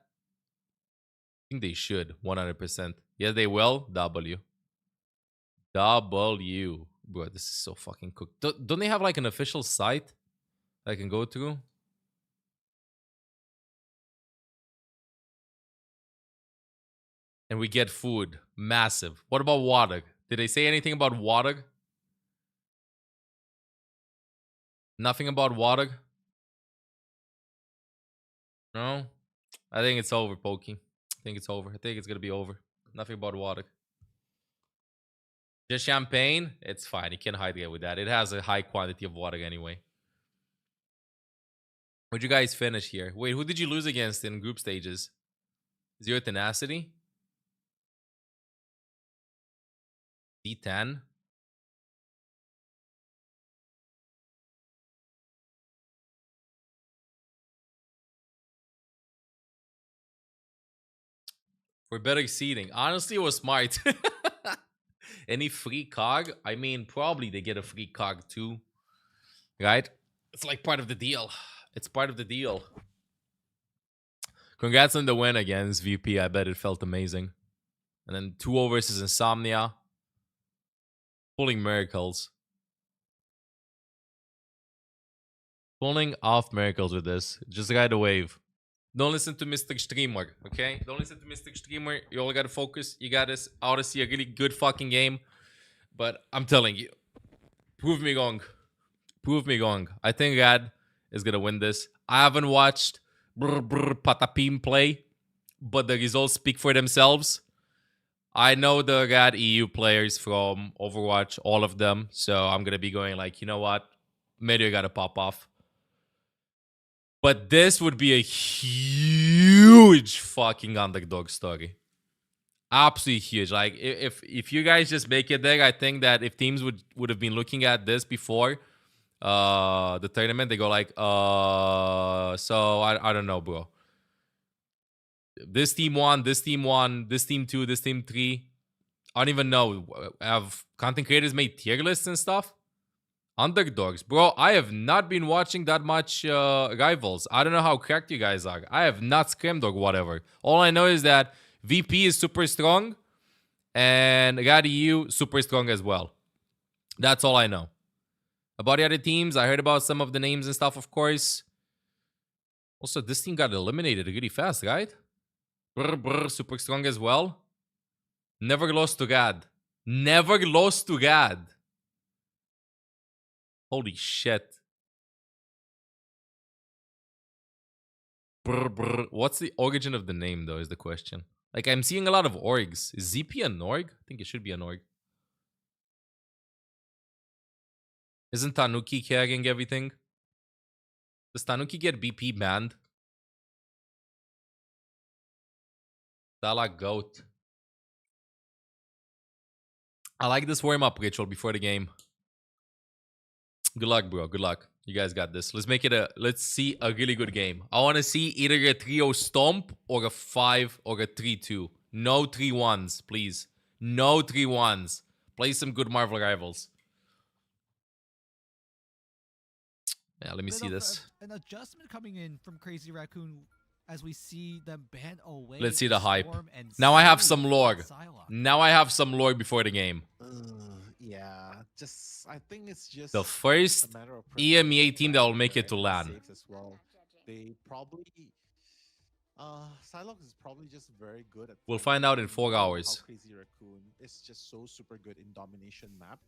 think they should, 100%. Yes, they will. W. Bro, this is so fucking cooked. Don't they have like an official site that I can go to? And we get food. Massive. What about water? Did they say anything about water? Nothing about water? No? I think it's over, Pokey. I think it's over. I think it's going to be over. Nothing about water. Just champagne? It's fine. You can hydrate with that. It has a high quantity of water anyway. Where'd you guys finish here? Wait, who did you lose against in group stages? Zero Tenacity? D10? For better seating. Honestly, it was smart. Any free cog? I mean, probably they get a free cog too. Right? It's like part of the deal. It's part of the deal. Congrats on the win against VP. I bet it felt amazing. And then 2-0 versus Insomnia. Pulling miracles. Pulling off miracles with this. Just ride the wave. Don't listen to Mr. Streamer, okay? Don't listen to Mr. Streamer. You all gotta focus. You got this. Odyssey, a really good fucking game. But I'm telling you, prove me wrong. Prove me wrong. I think Rad is gonna win this. I haven't watched Patapim play, but the results speak for themselves. I know the Rad EU players from Overwatch, all of them. So I'm gonna be going like, you know what? Maybe I gotta pop off. But this would be a huge fucking underdog story. Absolutely huge. Like if you guys just make it there, I think that if teams would have been looking at this before the tournament, they go like, so I don't know, bro. This team won, this team won, this team 2, this team 3. I don't even know. Have content creators made tier lists and stuff? Underdogs. Bro, I have not been watching that much Rivals. I don't know how cracked you guys are. I have not scrimmed or whatever. All I know is that VP is super strong and GADU super strong as well. That's all I know. About the other teams, I heard about some of the names and stuff, of course. Also, this team got eliminated really fast, right? Super strong as well. Never lost to GAD. Never lost to GAD. Holy shit. What's the origin of the name, though, is the question. Like, I'm seeing a lot of orgs. Is ZP an org? I think it should be an org. Isn't Tanuki carrying everything? Does Tanuki get BP banned? Dala goat. I like this warm-up ritual before the game. Good luck, bro. Good luck. You guys got this. Let's see a really good game. I want to see either a 3-0 stomp or a 5 or a 3-2. No 3-1s, please. No 3-1s. Play some good Marvel Rivals. Yeah, let me see this. An adjustment coming in from Crazy Raccoon as we see them ban away. Let's see the hype. Now I have some lore. Now I have some lore before the game. Yeah, I think it's just the first EMEA team that will make it to LAN. As well. They probably Psylocke is probably just very good at. We'll find out in 4 hours. Crazy Raccoon is just so super good in domination map.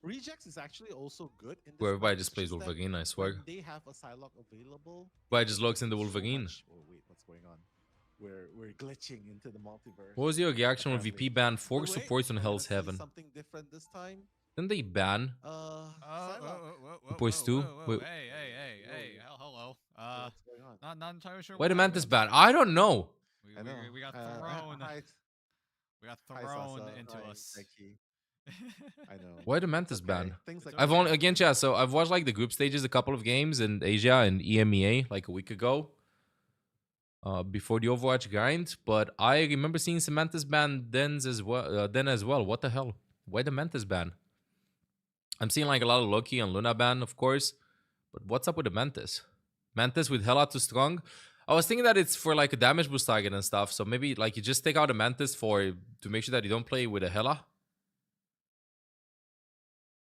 Rejects is actually also good in this. Where everybody just plays Wolverine, I swear. They have a Psylocke available. Everybody just looks into Wolverine. Oh wait, what's going on? We're glitching into the multiverse. What was your reaction when VP banned 4 supports on Hell's Heaven? Something different this time. Didn't they ban? Supports too? Wait. Hey, hello. Not entirely sure. Why the Mantis ban? I don't know. We got thrown. We got thrown into us. I know. Why the Mantis ban? Like I've only chat. So I've watched like the group stages, a couple of games in Asia and EMEA like a week ago. Before the Overwatch grind, but I remember seeing some Mantis ban then as well. What the hell? Why the Mantis ban? I'm seeing like a lot of Loki and Luna ban, of course, but what's up with the Mantis? Mantis with Hela too strong? I was thinking that it's for like a damage boost target and stuff, so maybe like you just take out a Mantis to make sure that you don't play with a Hela.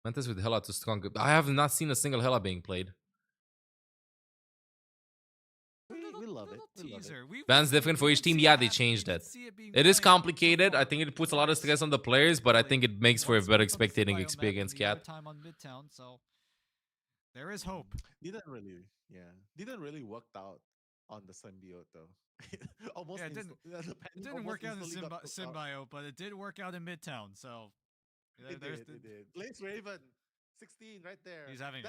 Mantis with Hela too strong. I have not seen a single Hela being played. We love it. Bans different for each team. Yeah, they changed it. It is complicated. I think it puts a lot of stress on the players, but I think it makes for a better spectating experience, Cat. Time on Midtown, so there is hope. Didn't really work out on the symbiote though. Almost. Yeah, it didn't work out in symbiote, but it did work out in Midtown. So it did. Blaze Raven, 16 right there. He's having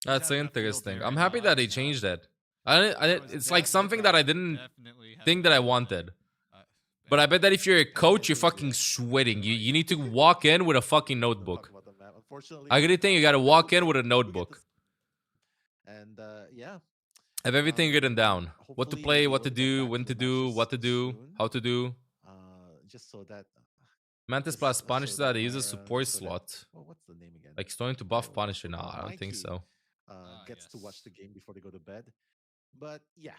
That's interesting. I'm happy that they changed it. It's like something that I didn't think that I wanted. But I bet that if you're a coach, you're fucking sweating. You need to walk in with a fucking notebook. I really think you gotta walk in with a notebook. And yeah. Have everything written down. What to play, what to do, when to do, what to do, how to do. Just so that Mantis plus Punisher that they use a support slot. What's the name again? Like starting to buff Punisher. No, I don't think so. Gets to watch the game before they go to bed. But yeah.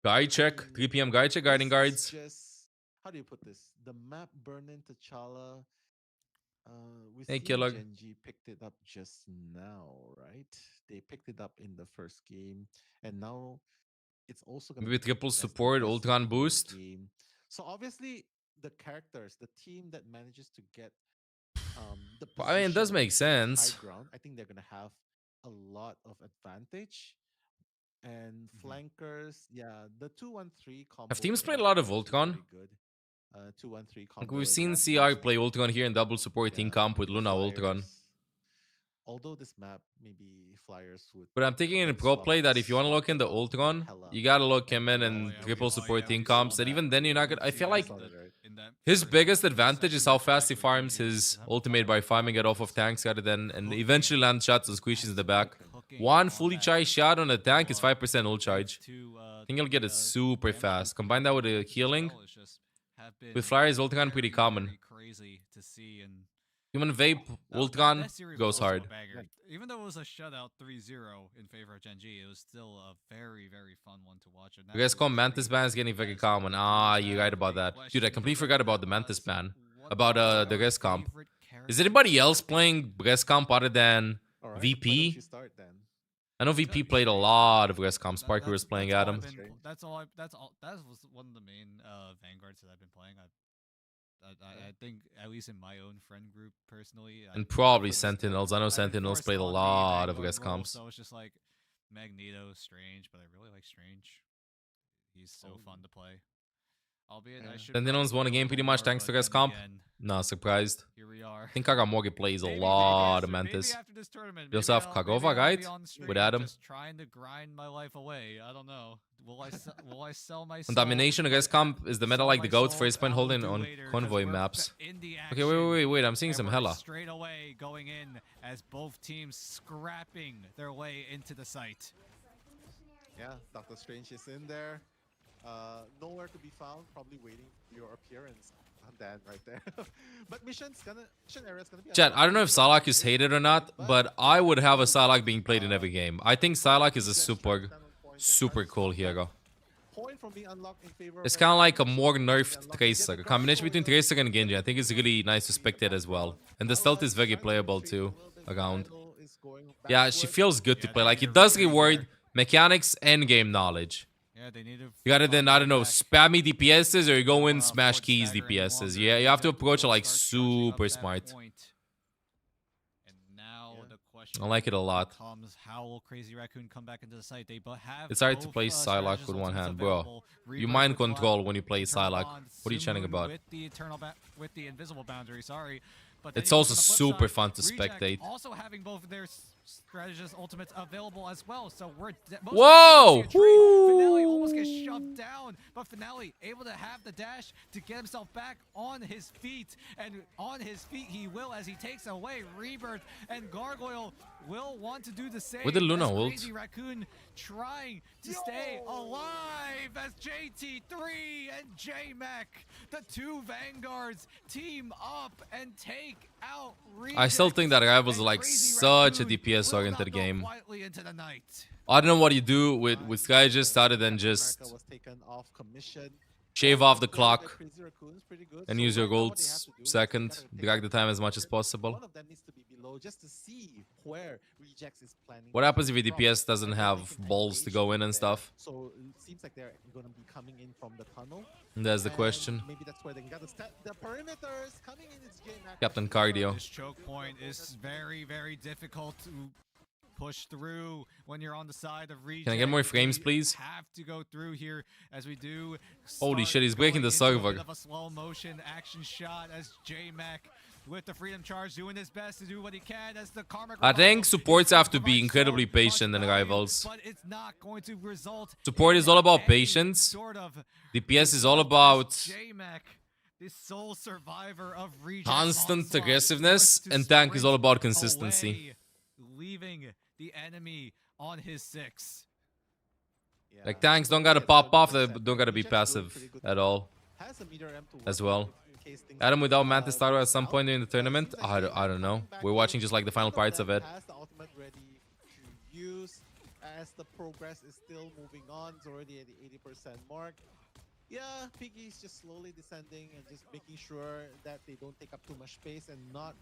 Guide check. 3 PM guide check, guiding guards. Just, how do you put this? The map burning T'Challa. We Hey, see Killer. Genji picked it up just now, right? They picked it up in the first game. And now it's also going to Maybe triple support, Ultron boost. So obviously the characters, the team that manages to get the I mean, it does make sense. high ground, I think they're going to have a lot of advantage. And flankers, yeah, the 2-1-3 combo. Have teams played a lot of Ultron? Good. 2-1-3 combo. Like we've seen CR play Ultron here in double support team comp with Luna Ultron. Although this map, maybe Flyers would. But I'm thinking in pro play that if you want to look in the Ultron, you gotta look him in and triple support team comps. And even then, you're not gonna. I feel like his biggest advantage is how fast he farms his ultimate by farming it off of tanks rather than and eventually land shots and squishes in the back. One fully charged shot on a tank is 5% ult charge. I think he'll get it super fast. Combine that with the healing. With Flyers, Ultron pretty common. Human Vape, Ultron goes hard. Even though it was a shutout 3-0 in favor of Gen G, it was still a very, very fun one to watch. You guys call Mantis ban is getting very common. Ah, you're right about that. Dude, I completely forgot about the Mantis ban. About the res comp. Is anybody else playing res comp other than VP? I know VP played a lot of res comps. Parker was playing Adam. That was one of the main vanguards that I've been playing. I think, at least in my own friend group, personally. And probably Sentinels. I know Sentinels played a lot of res comps. So it's just like Magneto, Strange, but I really like Strange. He's so fun to play. Albeit, I should. Sentinels won a game pretty much thanks to res comp. Not surprised. Here we are. I think Kagamogi plays a lot of Mantis. We also have Kagova, right? With Adam. Just trying to grind my life away. I don't know. Will I sell my On Domination, res comp is the meta like the goats for his point holding on convoy maps. Okay, wait. I'm seeing some hella. Straight away going in as both teams scrapping their way into the site. Yeah, Doctor Strange is in there. Nowhere to be found, probably waiting for your appearance. Dan right there. But mission area is gonna be. Chat, I don't know if Salak is hated or not, but I would have a Salak being played in every game. I think Salak is a super cool hero. It's kind of like a more nerfed Tracer, a combination between Tracer and Genji. I think it's really nice to spectate as well. And the stealth is very playable too, around. Yeah, she feels good to play. Like, it does reward mechanics and game knowledge. Yeah, they need to. Rather than, I don't know, spammy DPSs or you go in smash keys DPSs. Yeah, you have to approach it like super smart. And now the question I like it a lot. Comes, how will Crazy Raccoon come back into the site? They have It's hard to play Psylocke with one hand, bro. You mind control when you play Psylocke. What are you chatting about? With the invisible boundary, sorry. But it's also super fun to spectate. Also having both of their strategist ultimates available as well, so we're whoa! Finale almost gets shoved down, but Finale able to have the dash to get himself back on his feet, and on his feet he will as he takes away Rebirth, and Gargoyle will want to do the same. With the Luna ult. Crazy Raccoon trying to stay alive as JT3 and JMac, the two Vanguards, team up and take out Rejects. I still think that Rivals is like such a DPS oriented game. I don't know what you do with Skyjust other than just shave off the clock and use your golds second, drag the time as much as possible. What happens if your DPS doesn't have balls to go in and stuff? So it seems like they're going to be coming in from the tunnel. And that's the question. Maybe that's where they got the perimeters coming in. Is Captain Cardio. This choke point is very, very difficult to push through when you're on the side of Reject. Can I get more frames, please? Have to go through here as we do. Holy shit, he's breaking the server. A slow motion action shot as JMac with the freedom charge doing his best to do what he can as the karma. I think supports have to be incredibly patient in Rivals. But it's not going to result. Support is all about patience. DPS is all about JMac, the sole survivor of Reject, constant aggressiveness, and tank is all about consistency. Leaving the enemy on his 6. Like, tanks don't gotta pop off, they don't gotta be passive at all. As well. Adam without Mantis title at some point during the tournament? I don't know. We're watching just like the final parts of it. As the progress is still moving on, it's already at the 80% mark. Yeah, Piggy's just slowly descending and just making sure that they don't take up too much space and not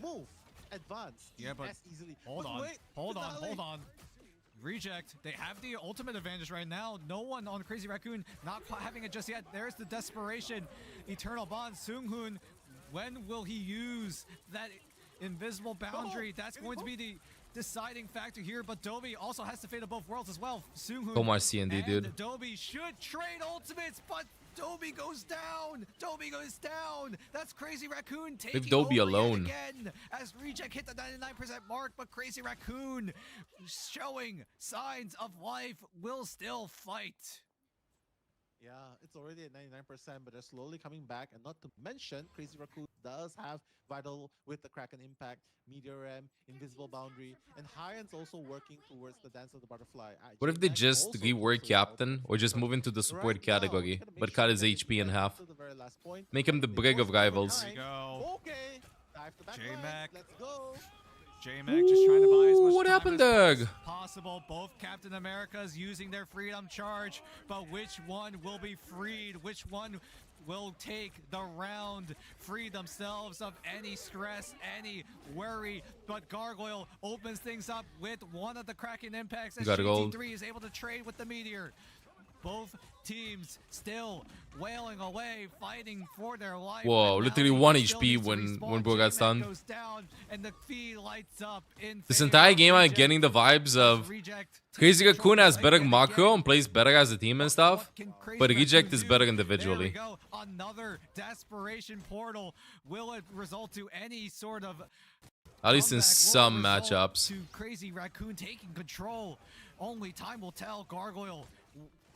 move, advance as easily. Hold on. Reject, they have the ultimate advantage right now. No one on Crazy Raccoon not having it just yet. There's the desperation. Eternal Bond, Seunghoon, when will he use that invisible boundary? That's going to be the deciding factor here, but Dobby also has the fate of both worlds as well. Seunghoon So much CND, dude. Dobby should trade ultimates, but Dobby goes down. Dobby goes down. That's Crazy Raccoon taking Leave Dobby over yet alone. again as Reject hit the 99% mark, but Crazy Raccoon showing signs of life will still fight. Yeah, it's already at 99%, but they're slowly coming back. And not to mention, Crazy Raccoon does have Vital with the Kraken Impact, Meteor M, Invisible Boundary, and Hyan's also working towards the Dance of the Butterfly. What if they J-Mac just also rework looks so out Captain there. or just move into the support Right now, category, gotta make but sure cut his that HP in they half? get to the very last point. Make him the They brig of force it over rivals. time. Go. Okay, dive to back line. J-Mac. Let's go. J-Mac just trying to buy as much What time happened, as Doug? possible. Both Captain Americas using their freedom charge, but which one will be freed? Which one will take the round, free themselves of any stress, any worry? But Gargoyle opens things up with one of the Kraken impacts as Got a gold. GT3 is able to trade with the Meteor. Both teams still wailing away, fighting for their life. Whoa, But literally Melody 1 still HP needs to when respawn. Bro got J-Mac stunned. goes down, and the feed lights up in This favor entire of game, I'm Reject. getting the vibes of Reject Crazy takes Raccoon has control better again. macro and plays better as a team and stuff, What can Crazy but Reject Raccoon is do? better There we individually. go. Another desperation portal. Will it result to any sort of At least in comeback? Will it some result matchups. To Crazy Raccoon taking control. Only time will tell. Gargoyle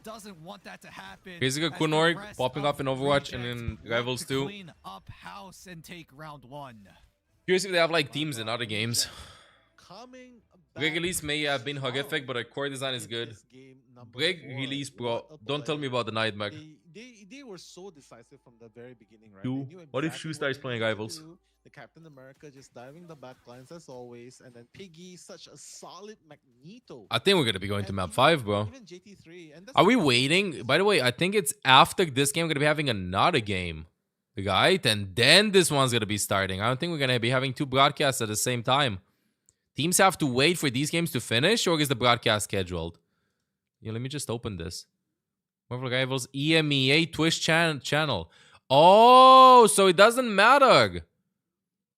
doesn't want that to happen. Crazy as Raccoon the org rest popping of off in Overwatch and Reject in want Rivals to too. Clean up house and take round one. Curious if they have like teams in other games. Coming Brig back release may have been strong horrific, but our core design is in good. this game number Brig 4. release, bro. What a Don't tell play. me about the Nightmare. They were so decisive from the very beginning, right? Dude, They knew what if exactly Shu starts they playing needed to Rivals? do. The Captain America just diving the backlines as always, and then Piggy, such a solid Magneto. I think we're gonna be going to And map even- 5, bro. Even JT3. And that's Are we the- waiting? By the way, I think it's after this game we're gonna be having another game. Right? And then this one's gonna be starting. I don't think we're gonna be having 2 broadcasts at the same time. Teams have to wait for these games to finish, or is the broadcast scheduled? Yeah, let me just open this. Marvel Rivals EMEA Twitch channel. Oh, so it doesn't matter.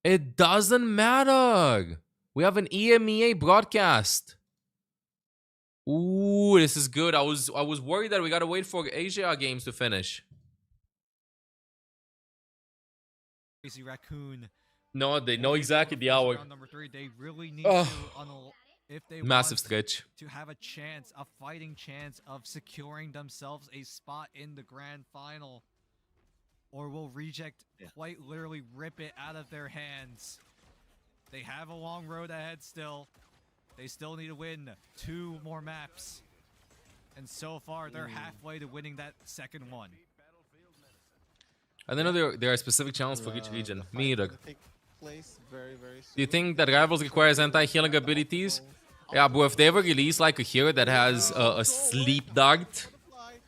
It doesn't matter. We have an EMEA broadcast. Ooh, this is good. I was worried that we gotta wait for Asia games to finish. Crazy Raccoon. No, they know exactly the hour. Round number 3, they really need Ugh. to if they Massive want stretch. to have a chance, a fighting chance of securing themselves a spot in the grand final. Or will Reject quite literally rip it out of their hands? They have a long road ahead still. They still need to win 2 more maps. And so far, they're halfway to winning that second one. I don't know there are specific channels for each The region. fight Me either. gonna take place very, very Do you soon. think that Rivals requires anti-healing abilities? Yeah, bro, if they ever release like a hero that has a sleep dart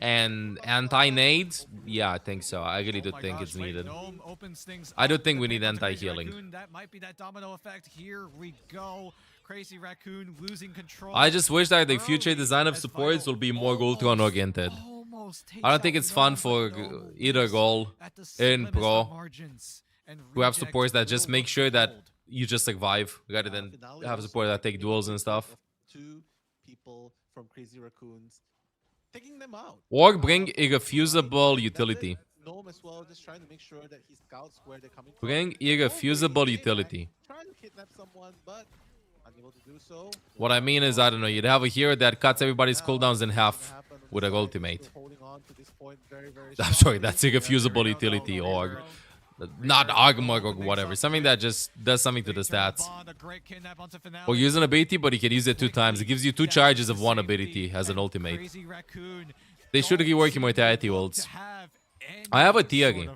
and anti-nade, yeah, I think so. I really do Oh my think gosh, it's wait, needed. Gnome opens things I do up think with we a need pick onto Crazy anti-healing. Raccoon. That might be that domino effect. Here we go. Crazy Raccoon losing control. I just wish that the future early design of as supports Vital will be more Goldtron oriented. almost takes I don't think out it's fun Gnome, for but Gnome either wins goal at the in slimmest Pro of margins, and who have Reject supports that just will make look sure to that hold. you just survive rather than Finale have also support that take taking duels and advantage stuff. of 2 people from Crazy Raccoons, taking them out. Or bring irrefusable That's it. utility. Gnome as well, just trying to make sure that he scouts where they're coming Bring from. irrefusable Okay, utility. Trying to kidnap someone, but unable to do so. What I mean is, I don't know, you'd have a hero that cuts everybody's cooldowns in half with a ultimate. Holding on to this point very, very I'm sorry, strongly. that's irrefusable utility or not armor or whatever. Something that just does something to the stats. Or use an ability, but he can use it 2 times. It gives you 2 charges of 1 ability as an ultimate. They should rework Immortality ults. I have a theory.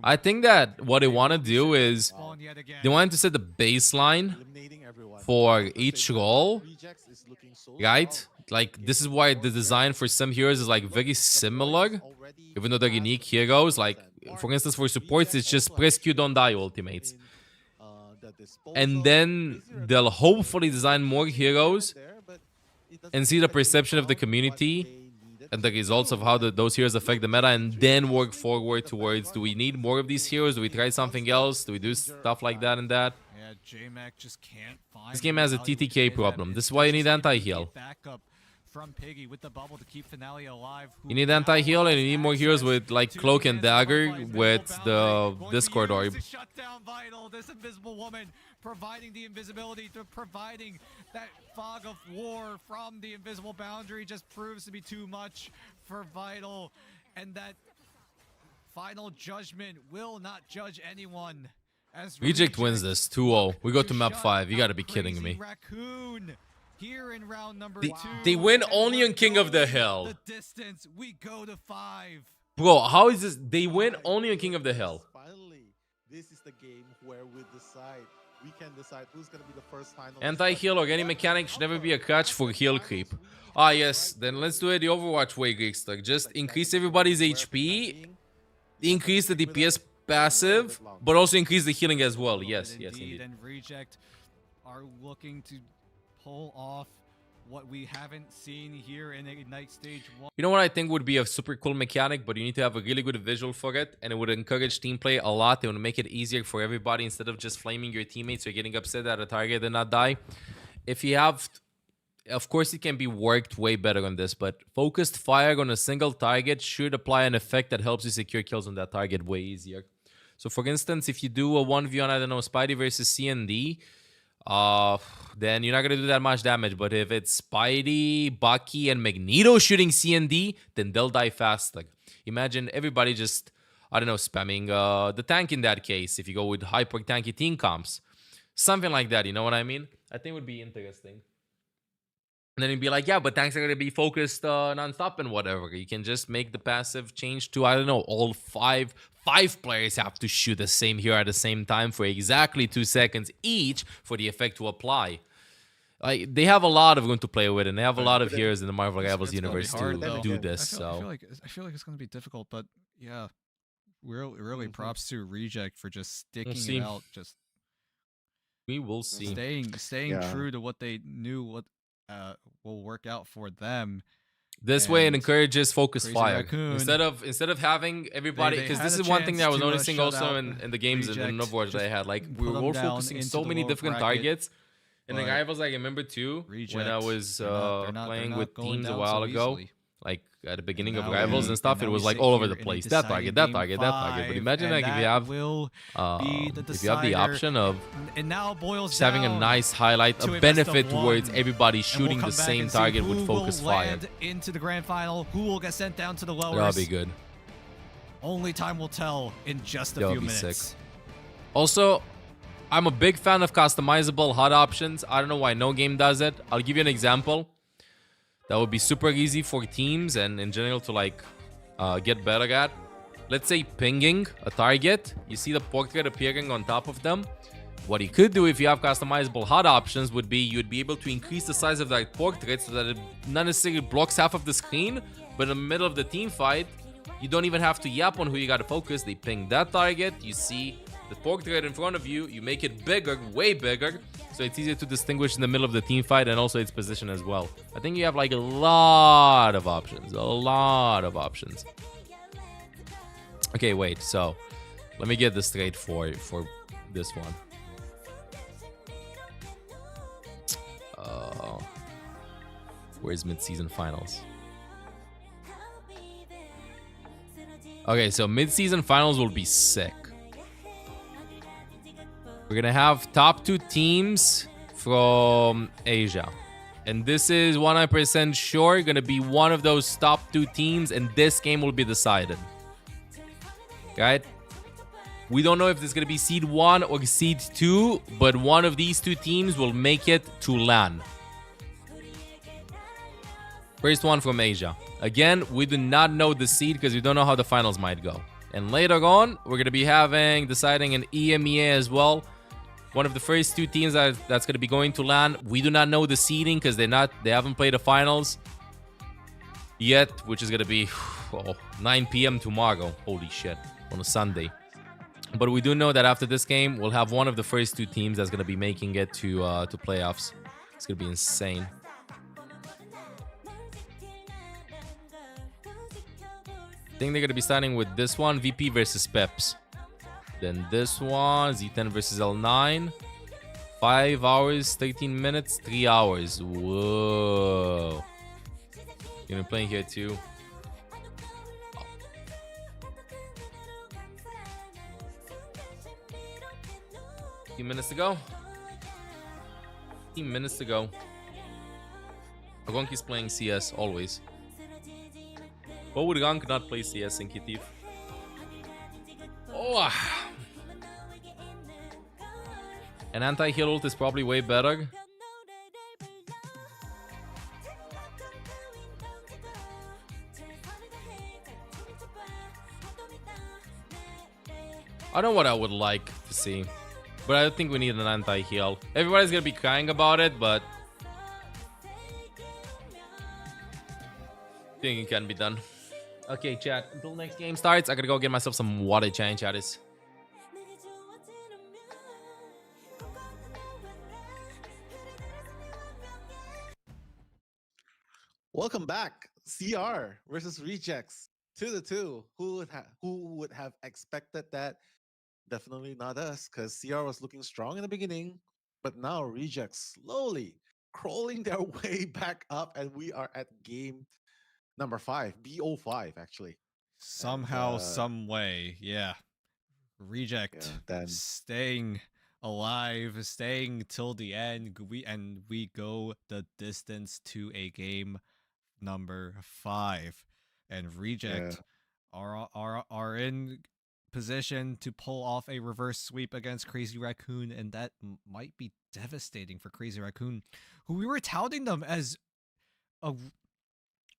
I think that what they want to do is they want to set the baseline Eliminating everyone. for each role, Rejects is looking so right? strong. Like, this is why the design for some heroes is like very similar, even though they're unique heroes. Like, for instance, for supports, it's just press Q, don't die ultimates. And then they'll hopefully design more heroes and see the perception of the community and the results of how those heroes affect the meta, and then work forward towards, do we need more of these heroes? Do we try something else? Do we do stuff like that and that? Yeah, J-Mac just can't find This game has a value TTK today that problem. is This is why you need just anti-heal. immediate backup from Piggy with the bubble to keep Finale alive. You need anti-heal and you need more heroes with like Cloak and Dagger with the Discord Orb. Shut down Vital. This invisible woman providing the invisibility, providing that fog of war from the invisible boundary just proves to be too much for Vital. And that final judgment will not judge anyone. As Reject wins this 2-0. We go to map 5. You gotta be kidding me. Raccoon here in round number They win only on King of the Hill. The distance, we go to 5. Bro, how is this? They win only on King of the Hill. Finally, this is the game where we decide. We can decide who's gonna be the first final. Anti-heal or any mechanic should never be a crutch for heal creep. Ah, yes. Then let's do it the Overwatch way, Greekster. Just increase everybody's HP, increase the DPS passive, but also increase the healing as well. Yes, yes, indeed. And Reject are looking to pull off what we haven't seen here in Ignite Stage 1. You know what I think would be a super cool mechanic, but you need to have a really good visual for it, and it would encourage team play a lot. It would make it easier for everybody instead of just flaming your teammates or getting upset that a target did not die. If you have, of course, it can be worked way better on this, but focused fire on a single target should apply an effect that helps you secure kills on that target way easier. So, for instance, if you do a 1v1, I don't know, Spidey versus CND, then you're not going to do that much damage. But if it's Spidey, Bucky, and Magneto shooting CND, then they'll die faster. Imagine everybody just, I don't know, spamming the tank in that case, if you go with hyper tanky team comps. Something like that, you know what I mean? I think it would be interesting. And then you'd be like, yeah, but tanks are going to be focused non-stop and whatever. You can just make the passive change to, I don't know, all five players have to shoot the same hero at the same time for exactly 2 seconds each for the effect to apply. Like, they have a lot of room to play with, and they have a lot of heroes in the Marvel Rivals universe to do this. I feel like it's going to be difficult, but yeah, really props to Reject for just sticking it out. Just we will see. Staying true to what they knew will work out for them. This way, it encourages focus fire instead of having everybody. Because this is one thing that I was noticing also in the games in Overwatch that I had. Like, we were focusing so many different targets. And the guy was like, I remember too, when I was playing with teams a while ago, like at the beginning of Rivals and stuff, it was like all over the place. That target, that target, that target. But imagine like if you have the option of just having a nice highlight, a benefit towards everybody shooting the same target with focus fire. Into the grand final, who will get sent down to the lowers? That'll be good. Only time will tell in just a few minutes. Sick. Also, I'm a big fan of customizable HUD options. I don't know why no game does it. I'll give you an example. That would be super easy for teams and in general to like get better at. Let's say pinging a target. You see the portrait appearing on top of them. What you could do if you have customizable HUD options would be you'd be able to increase the size of that portrait so that it not necessarily blocks half of the screen, but in the middle of the team fight, you don't even have to yap on who you got to focus. They ping that target. You see the portrait in front of you. You make it bigger, way bigger. So it's easier to distinguish in the middle of the team fight and also its position as well. I think you have like a lot of options. A lot of options. Okay, wait. So let me get this straight for this one. Where's mid-season finals? Okay, so mid-season finals will be sick. We're gonna have top 2 teams from Asia. And this is 100% sure gonna be one of those top 2 teams, and this game will be decided. Right? We don't know if this is gonna be seed 1 or seed 2, but one of these 2 teams will make it to LAN. First one from Asia. Again, we do not know the seed because we don't know how the finals might go. And later on, we're gonna be deciding an EMEA as well. One of the first 2 teams that's going to be going to LAN. We do not know the seeding because they haven't played the finals yet, which is going to be 9 p.m. tomorrow. Holy shit, on a Sunday. But we do know that after this game, we'll have one of the first 2 teams that's going to be making it to playoffs. It's going to be insane. I think they're going to be starting with this one, VP versus Peps. Then this one, Z10 versus L9. 5 hours, 13 minutes, 3 hours. Whoa. Gonna be playing here too. Few minutes to go. 15 minutes to go. Agonki's playing CS always. But would Agonk not play CS in Kitif? Oh! An anti-heal ult is probably way better. I don't know what I would like to see, but I think we need an anti-heal. Everybody's gonna be crying about it, but I think it can be done. Okay, chat. Until next game starts, I gotta go get myself some water change, chatties. Welcome back. CR versus Rejects. 2-2. Who would have expected that? Definitely not us, because CR was looking strong in the beginning, but now Rejects slowly crawling their way back up, and we are at game number 5, BO5 actually. Somehow, some way, yeah. Reject then staying alive, staying till the end. We go the distance to a game number 5, and Reject are in position to pull off a reverse sweep against Crazy Raccoon, and that might be devastating for Crazy Raccoon, who we were touting them as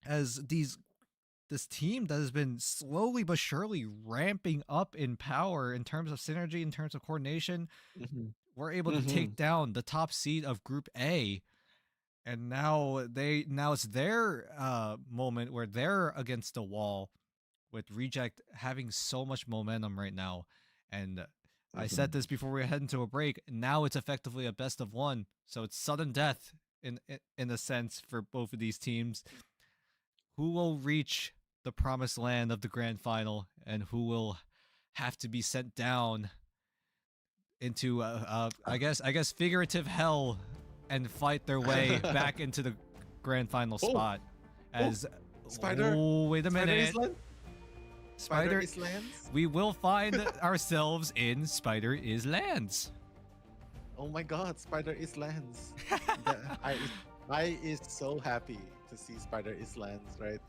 this team that has been slowly but surely ramping up in power in terms of synergy, in terms of coordination. We're able to take down the top seed of Group A, and now it's their moment where they're against the wall, with Reject having so much momentum right now. And I said this before we head into a break. Now it's effectively a best of one, so it's sudden death in a sense for both of these teams. Who will reach the promised land of the grand final, and who will have to be sent down into I guess figurative hell and fight their way back into the grand final spot? As Spider. Oh, wait a minute. Spider is lands. We will find ourselves in Spider is Lands. Oh my God, Spider is lands. I is so happy to see Spider is lands, right?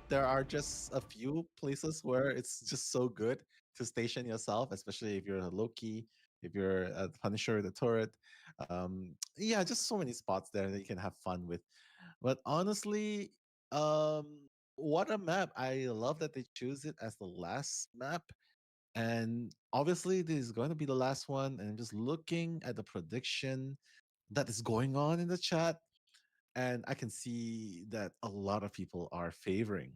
There are just a few places where it's just so good to station yourself, especially if you're a Loki, if you're a Punisher, the turret. Just so many spots there that you can have fun with. But honestly, what a map. I love that they choose it as the last map. And obviously, this is going to be the last one. And I'm just looking at the prediction that is going on in the chat. And I can see that a lot of people are favoring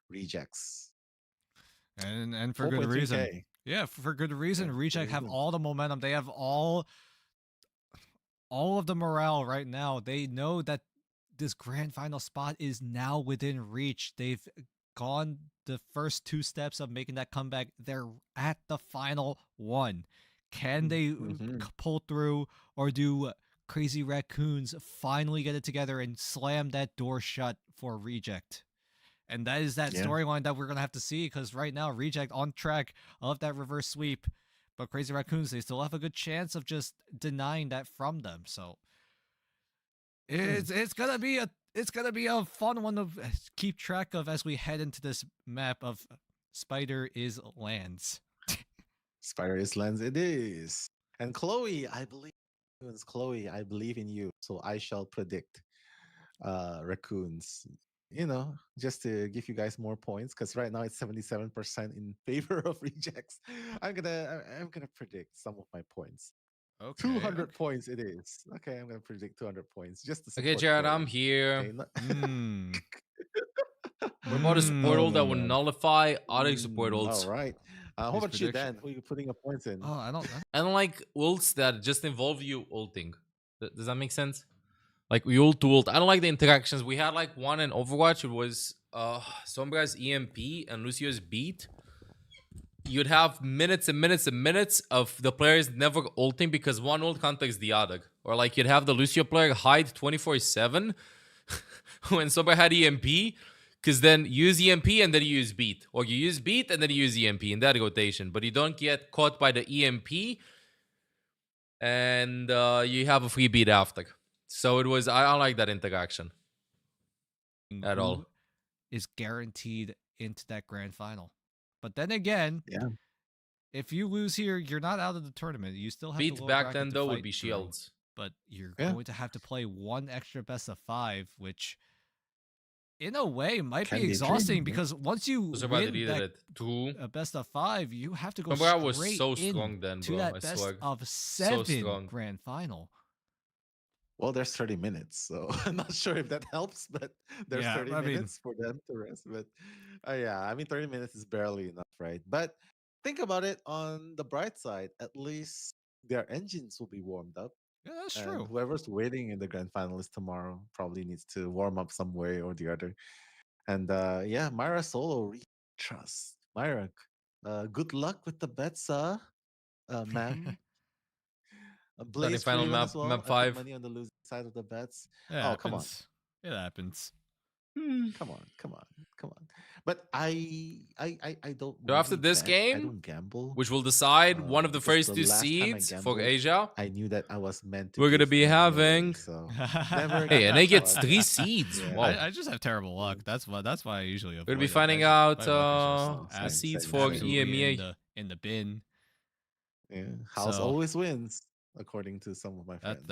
Rejects. And for good reason. Yeah, for good reason. Reject have all the momentum. They have all of the morale right now. They know that this grand final spot is now within reach. They've gone the first 2 steps of making that comeback. They're at the final one. Can they pull through, or do Crazy Raccoons finally get it together and slam that door shut for Reject? And that is that storyline that we're going to have to see, because right now Reject on track of that reverse sweep, but Crazy Raccoons, they still have a good chance of just denying that from them. So it's gonna be a fun one to keep track of as we head into this map of Spider is Lands. Spider is lands it is. And Chloe, I believe in you, so I shall predict Raccoons. Just to give you guys more points, because right now it's 77% in favor of Rejects. I'm gonna predict some of my points. Okay. 200 points it is. Okay, I'm gonna predict 200 points. Just to Okay, Jared, I'm here. What about a support ult that would nullify other support ults? All right. How about you, Dan? Who are you putting your points in? Oh, I don't like ults that just involve you ulting. Does that make sense? Like we ult to ult. I don't like the interactions. We had like one in Overwatch. It was Sombra's EMP and Lucio's beat. You'd have minutes and minutes and minutes of the players never ulting because one ult contacts the other. Or like you'd have the Lucio player hide 24/7 when Sober had EMP, because then you use EMP and then you use beat, or you use beat and then you use EMP in that rotation, but you don't get caught by the EMP, and you have a free beat after. So it was, I like that interaction at all. Who is guaranteed into that grand final. But then again, Yeah. if you lose here, you're not out of the tournament. You still have the Beat lower back bracket then to though would fight be through, Shields. but you're Yeah. going to have to play one extra best of 5, which in a way might Can be be exhausting tricky, yeah. because once you So about win did that it too. a best of 5, you have to go Remember, I straight was so in strong then, to bro. that I best swear. of So 7 strong. grand final. Well, there's 30 minutes, so I'm not sure if that helps, but there's Yeah, 30 I mean- minutes for them to rest. But yeah, I mean, 30 minutes is barely enough, right? But think about it on the bright side. At least their engines will be warmed up. Yeah, that's And true. whoever's waiting in the grand finalist tomorrow probably needs to warm up some way or the other. And yeah, Myra solo trust. Myra, good luck with the bets, ma'am. Blaze final Freeland as map- well. map I put 5. money on the losing side of the bets. It Oh, come on. happens. It happens. Come on. But I don't. So after really this bet. I game, don't gamble. which will decide one of the because first the two last time I seeds for gambled, Asia. I knew that I was meant to. We're gonna give be money away, having- So never Hey, and they again. get 3 seeds. Yeah. Wow. I just have terrible luck. That's why I usually avoid We'll be it. finding I out just- my luck is just the Same, seeds same, for same. absolutely EMEA. in the bin. Yeah, house So- always wins, according to some of my friends.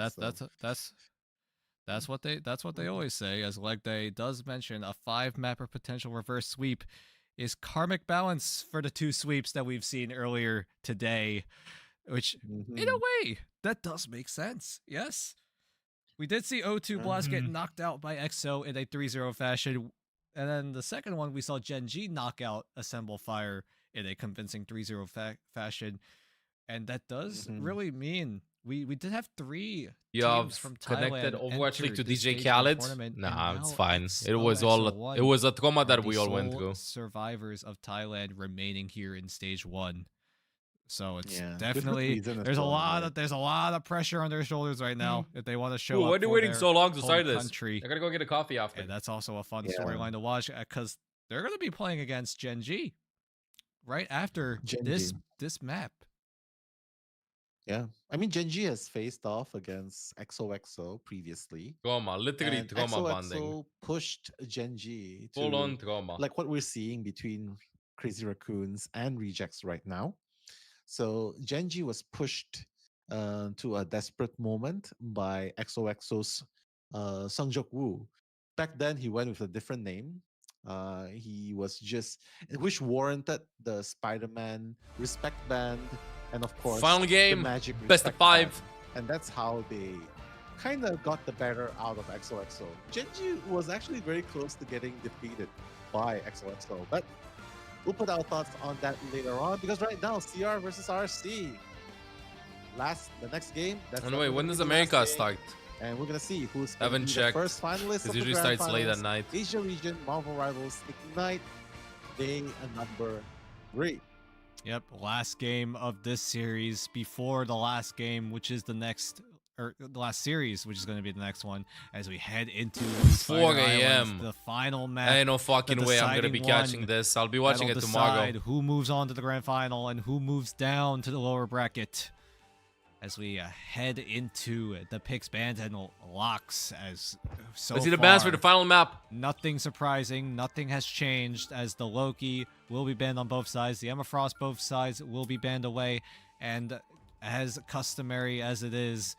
That's what they always say. As Leg Day does mention, a 5-mapper potential reverse sweep is karmic balance for the 2 sweeps that we've seen earlier today, which in a way that does make sense. Yes, we did see O2 Blast get knocked out by EXO in a 3-0 fashion, and then the second one we saw Gen G knock out Assemble Fire in a convincing 3-0 fashion, and that does really mean we did have 3 You teams have from connected Thailand Overwatch League enter to this DJ stage of the Khaled. tournament, and Nah, it's now fine. It was XO1 it was a trauma are that the we all went sole through. survivors of Thailand remaining here in stage 1. So it's Yeah, good definitely reason as there's a well, lot right? of pressure on their shoulders right now if they want to show Ooh, up why are they for waiting their so long to home start this? country. I gotta go get a coffee after. And that's also a fun Yeah. storyline to watch because they're going to be playing against Gen G right after Gen this G. this map. Yeah, I mean, Genji has faced off against XOXO previously. Trauma, literally And trauma bonding. XOXO pushed Genji to Full on trauma. like what we're seeing between Crazy Raccoons and Rejects right now. So Genji was pushed to a desperate moment by XOXO's Sungjok Woo. Back then, he went with a different name. He was just, which warranted the Spider-Man respect band, and of course, Final the game, Magic best of respect 5. band. And that's how they kind of got the better out of XOXO. Genji was actually very close to getting defeated by XOXO, but we'll put our thoughts on that later on because right now, CR versus RC. The next game. That's Anyway, when definitely does the last America game, start? And we're gonna see who's gonna Haven't be checked. the first finalist. It of the usually grand starts late at finals. night. Asia region Marvel Rivals Ignite day number 3. Yep, last game of this series before the last game, which is the next, or the last series, which is going to be the next one, as we head into 4 Spider Islands, a.m. the final match. Ain't no fucking the way I'm gonna be deciding catching one this. I'll be watching it that'll tomorrow. decide who moves on to the grand final and who moves down to the lower bracket. As we head into the picks, bans, and locks, as so Let's see the bans for far, the final map. nothing surprising. Nothing has changed as the Loki will be banned on both sides. The Emma Frost both sides will be banned away. And as customary as it is,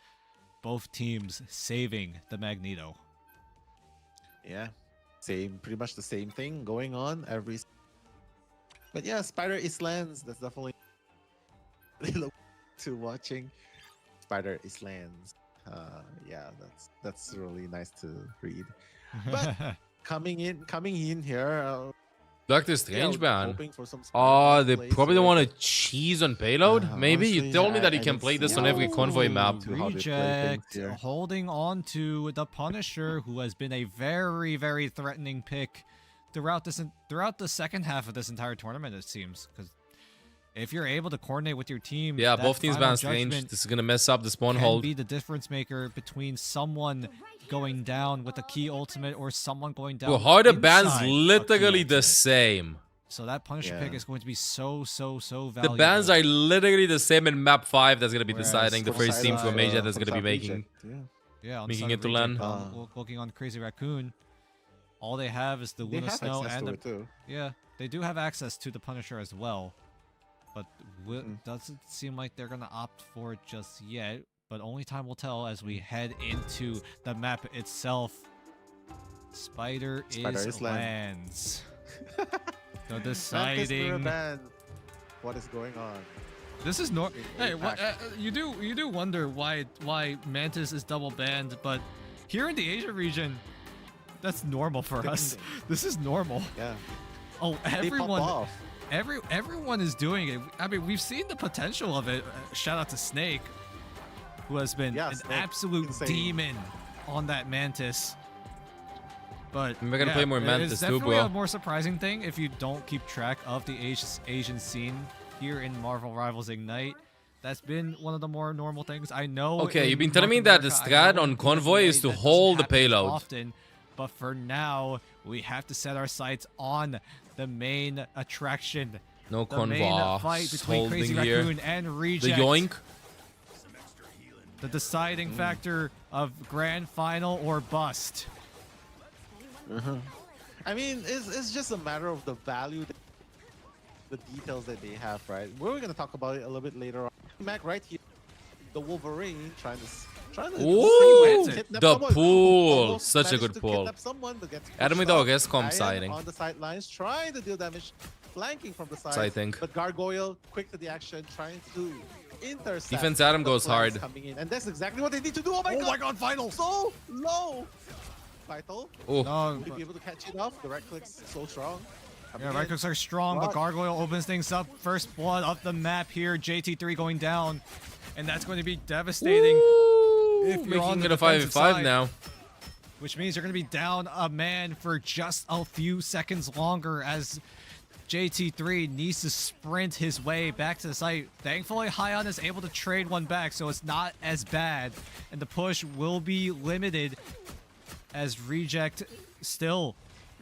both teams saving the Magneto. Yeah, pretty much the same thing going on every. But yeah, Spider Islands. That's definitely look to watching. Spider Islands. Yeah, that's really nice to read. But coming in here. Doctor Strange ban. Hoping for some Oh, they plays probably here. want to cheese on payload? Maybe? You honestly, told me that I you can don't play this see on every how- convoy map. to how they play things Reject here. holding on to the Punisher, who has been a very, very threatening pick throughout the second half of this entire tournament, it seems. Because if you're able to coordinate with your team, Yeah, that both teams final balanced range. judgment This is gonna mess up the spawn can hold. be the difference maker between someone going down with a key ultimate or someone going down. Bro, how the ban's inside a key literally the ultimate. same. So that Punisher pick Yeah. is going to be so valuable. The bans are literally the same in map 5. That's gonna be Whereas deciding the for first team from Asia that's from gonna be South making. Reject, yeah, on making Son it of to Reject, LAN. looking on Crazy Raccoon. All they have is the They Luna have Snow access and to the it too. yeah. They do have access to the Punisher as well, but doesn't seem like they're gonna opt for it just yet. But only time will tell as we head into the map itself. Spider is lands. The deciding. What is going on? This is Hey, what? you do wonder why Mantis is double banned, but here in the Asia region, that's normal for us. This is normal. Yeah. Oh, They pop off. everyone is doing it. I mean, we've seen the potential of it. Shout out to Snake, who has been an Snake. absolute Insane. demon on that Mantis. But We're gonna play more Mantis it's too, definitely bro. a more surprising thing if you don't keep track of the Asian scene here in Marvel Rivals Ignite. That's been one of the more normal things. I know. Okay, in you've been telling me North that the America, I strat know on in Convoy is Ignite to that doesn't hold the happen as payload. often, but for now, we have to set our sights on the main attraction. No The main Convoy. fight between Crazy Holding here. Raccoon and The Reject. yoink. The deciding factor of grand final or bust. I mean, it's just a matter of the value, the details that they have, right? We're gonna talk about it a little bit later on. Mac right here, the Wolverine trying to Ooh, kidnap the someone. pool. Almost Such a managed good to pool. kidnap someone, but gets Adam pushed with off. guess comp Ryan sighting. on the sidelines, trying to deal damage, flanking from the side. Sighting. But Gargoyle, quick to the action, trying to intercept. Defense Adam the goes flanks hard. coming in, and that's exactly what they need to do. Oh my god! Final! So low. Vital. Oh, No, Will he be able to catch it off? The right click's so strong. Coming yeah, right in. clicks are strong, but Rock. Gargoyle opens things up. First blood up the map here. JT3 going down, and that's going to be devastating. If you're on making the it a 5v5 defensive side. now. Which means you're going to be down a man for just a few seconds longer as JT3 needs to sprint his way back to the site. Thankfully, Hyon is able to trade one back, so it's not as bad. And the push will be limited as Reject still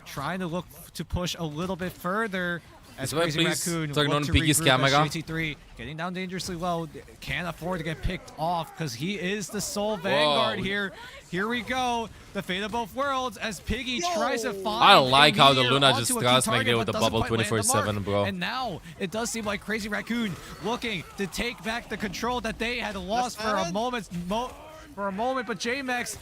trying to look to push a little bit further. As This way, Crazy please. Raccoon Talking look on to Piggy's regroup camera. as JT3 getting down dangerously low. Can't afford to get picked off because he is the sole Vanguard Whoa. here. Here we go. The fate of both worlds as Piggy tries to find I like a how the meteor Luna onto just a key starts target, making it with but the doesn't bubble quite land the mark. 24/7, bro. And now it does seem like Crazy Raccoon looking to take back the control that they had lost for a moment. But J-Max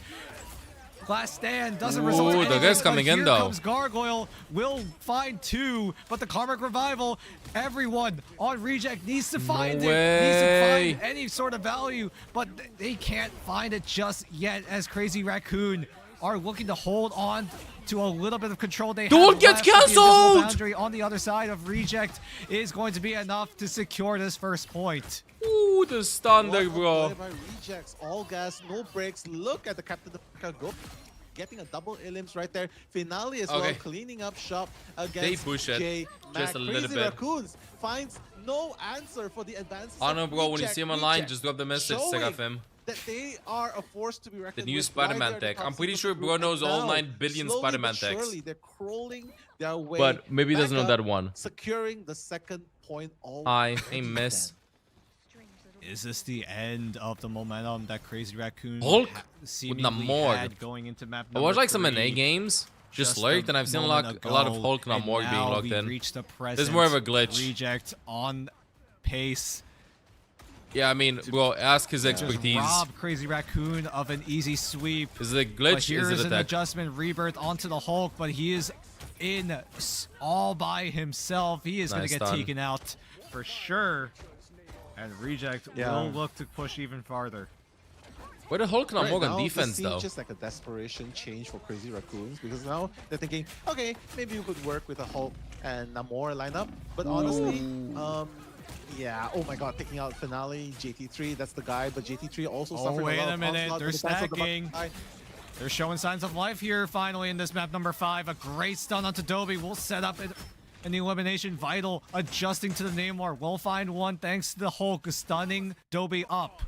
last stand doesn't result in Ooh, the anything, guy's but coming in, here though. comes Gargoyle, will find two, but the Karmic Revival, everyone on Reject needs to find No it, needs to way. find any sort of value, but they can't find it just yet as Crazy Raccoon are looking to hold on to a little bit of control they Don't have get left, but the invisible cancelled! boundary on the other side of Reject is going to be enough to secure this first point. Ooh, the stun there, What a bro. play by Rejects, all gas, no brakes. Look at the Captain of go. Getting a double elims right there. Finale as well, Okay. cleaning up shop against push it J just a little Crazy bit. Raccoons finds no answer for the advances. I know, of bro. When you Reject. see him online, Reject just drop the message. showing Take off him. that they are a force to be The reckoned new with. Spider-Man Why they're the tech. I'm top pretty seed sure of the bro group, knows and all now, 9 billion slowly Spider-Man but techs. surely, they're crawling their way But maybe he doesn't know back that up, one. securing the second point. Hi, a miss. Is this the end of the momentum that Crazy Raccoon Hulk seemingly with Namor. had going into map I number watched like some 3 NA games. Just a lurked, and I've seen a lot moment of ago, Hulk and Namor being now locked we in. reached the This is more of a presence. glitch. Reject on pace. Yeah, I mean, bro, ask his Just expertise. rob Crazy Raccoon of an easy sweep. Is it a But glitch? here Is is it a an tech? adjustment rebirth onto the Hulk, but he is in all by himself. He is going Nice to get stun. taken out for sure. And Reject will look to push even farther. Where the Hulk Right Namor now, on defense, this seems though? just like a desperation change for Crazy Raccoons because now they're thinking, okay, maybe we could work with a Hulk and Namor lineup. But honestly, yeah, oh my god, taking out Finale, JT3, that's the guy, but JT3 also Oh, suffering wait a lot a of minute, onslaught they're with the defense of the stacking. side. They're showing signs of life here finally in this map number 5. A great stun onto Dobby will set up in the elimination. Vital adjusting to the Namor. Will find one thanks to the Hulk stunning Dobby up.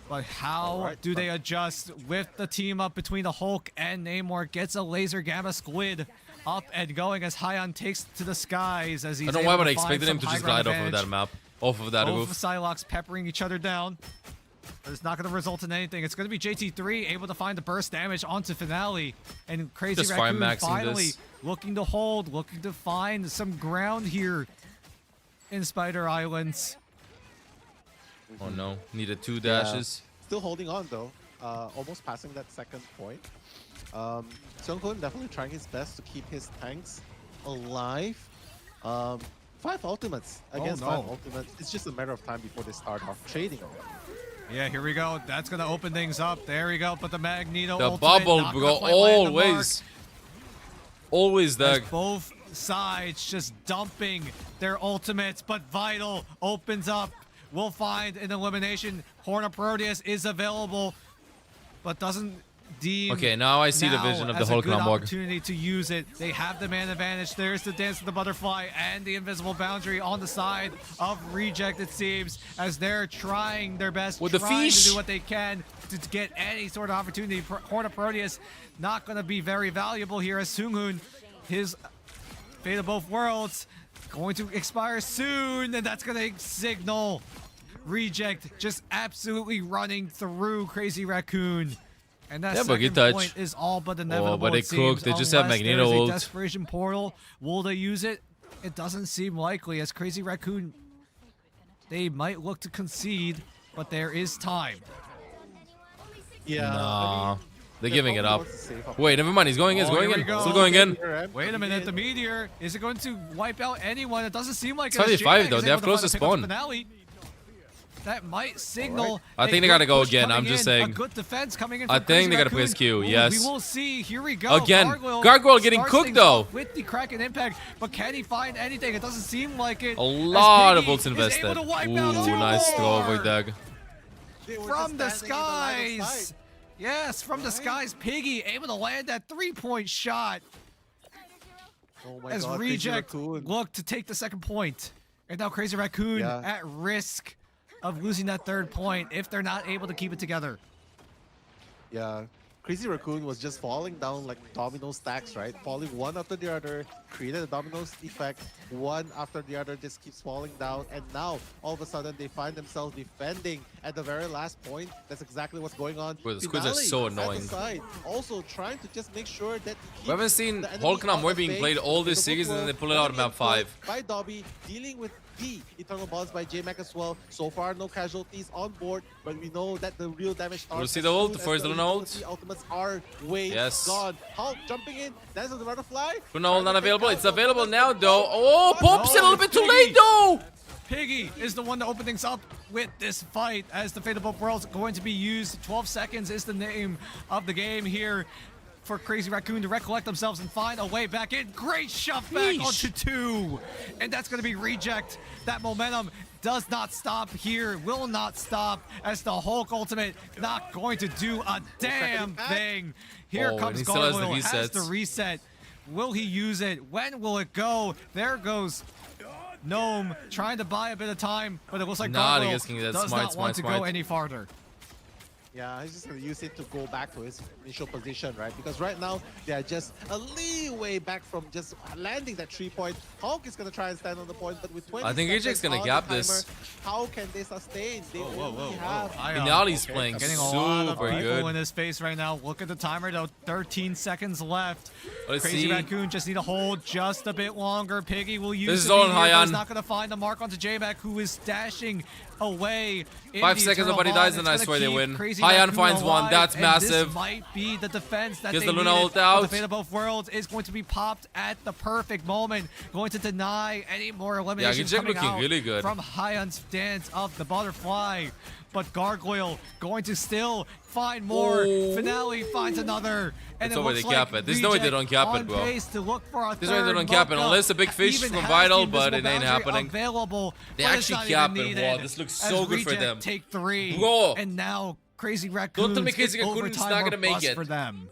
But how do they adjust with the team up between the Hulk and Namor? Gets a laser gamma squid up and going as Hyon takes to the skies as he's I don't know why, able but I to find expected him some to just high ground glide off of advantage. that map. Off of that Both roof. Psylocks peppering each other down. But it's not going to result in anything. It's going to be JT3 able to find the burst damage onto Finale. And Crazy Just fire Raccoon maxing finally this. looking to hold, looking to find some ground here in Spider Islands. Oh no, needed 2 dashes. Still holding on though. Almost passing that second point. Seunghoon definitely trying his best to keep his tanks alive. 5 ultimates against 5 ultimates. It's just a matter of time before they start off trading. Yeah, here we go. That's going to open things up. There we go. But the Magneto The ultimate bubble, not bro. gonna quite land the mark. Always. Always As that. both sides just dumping their ultimates, but Vital opens up. We'll find an elimination. Horn of Proteus is available, but doesn't deem. Okay, now I see the vision of the as a Hulk good Namor. opportunity to use it. They have the man advantage. There's the dance of the butterfly and the invisible boundary on the side of Reject. It seems as they're trying their best, With the trying to fish. do what they can to get any sort of opportunity. Horn of Proteus not going to be very valuable here as Seunghoon, his Fate of Both Worlds, going to expire soon, and that's going to signal Reject just absolutely running through Crazy Raccoon. And that Yeah, but good second touch. point is all but inevitable. but they it seems, cooked. They just have unless there Magneto is a ult. desperation portal. Will they use it? It doesn't seem likely as Crazy Raccoon, they might look to concede, but there is time. Yeah. Nah. They're giving it probably up. wants to save up. Wait, never mind. He's going in. He's Oh, going here we in. go. Still going in. Wait a minute, the meteor, is it going to wipe out anyone? It doesn't seem like It's 5v5 as though, J-Mac they is have able to close find to a pick up spawn. Finale. That might signal. I a think they good gotta go push again, coming I'm just in, saying. A good defense coming in I from think Crazy they gotta Raccoon. place Q, Ooh, yes. We will see. Here we go. Again. Gargoyle getting starts cooked, things though. off with the Kraken impact, but can he find anything? It doesn't seem like it. A lot of Piggy ults is invested. able to wipe Ooh, out two nice throw more. over Doug. They were From the just standing in the line of skies. sight. Yes, from the skies. Piggy able to land that 3-point shot Oh my as god, Crazy Reject Raccoon. look to take the second point. And now Crazy Raccoon Yeah. at risk of losing that 3rd point if they're not able to keep it together. Yeah. Crazy Raccoon was just falling down like domino stacks, right? Falling one after the other, created a dominoes effect, one after the other just keeps falling down, and now all of a sudden they find themselves defending at the very last point. That's exactly what's going on. Bro, the squids are Finale so at the annoying. side, also trying to just make sure that We haven't seen the enemy Hulk out Namor of being base. played all this The series and then they pull it out of map Wolf 5. by Dobby, dealing with the Eternal Bonds by J-Mac as well. So far, no casualties on board, but we know that the real damage starts. We'll see as the ult soon as for his the Luna ult. utility ultimates are way Yes. gone. Hulk jumping in, Dance of the Butterfly. Luna ult not available. It's available now though. Oh, Pope's a No, little bit too Piggy. late though. Piggy is the one to open things up with this fight as the Fate of Both Worlds going to be used. 12 seconds is the name of the game here for Crazy Raccoon to recollect themselves and find a way back in. Great shove back Yeesh. onto 2. And that's going to be Reject. That momentum does not stop here, will not stop as the Hulk ultimate not going to do a damn impact. thing. Here Oh, comes and he still has the Gargoyle, has the resets. reset. Will he use it? When will it go? There goes Gnome trying to buy a bit of time, but it looks like Nah, Gargoyle I guess that's does smart, not want to smart. go any farther. Yeah, he's just gonna use it to go back to his initial position, right? Because right now they are just a leeway back from just landing that 3-point. Hulk is gonna try and stand on the point, but with 20 I think Reject's seconds gonna on gap the this. timer, how can they sustain? They only have Finale's playing Getting a lot of super people good. in his face right now. Look at the timer though, 13 seconds left. Let's Crazy see. Raccoon just need to hold just a bit longer. Piggy will use This is the all on meteor, but Hyon. is not going to find the mark onto J-Mac, who is dashing away. in 5 the seconds, Eternal nobody Bond. dies, and It's I gonna swear they keep win. Crazy Hyon Raccoon finds one, alive, that's and massive. This might be the defense that Gets they the Luna needed, ult but out. The Fate of Both Worlds is going to be popped at the perfect moment, going to deny any more eliminations Reject coming looking out really good. from Hyun's dance of the butterfly. But Gargoyle going to still find more. Oh. Finale finds another. And That's it the way looks they cap like it. There's no way they Reject don't cap it, on bro. pace to look for a There's no way they third don't cap it, mocha. unless a big fish Even from has Vital, the but it invisible ain't boundary happening. Available, They but it's actually not cap even it. needed Wow, this looks as so good for Reject them. Take 3. Bro. And now Crazy Raccoon tell me Crazy Raccoon's not gonna make it. for them.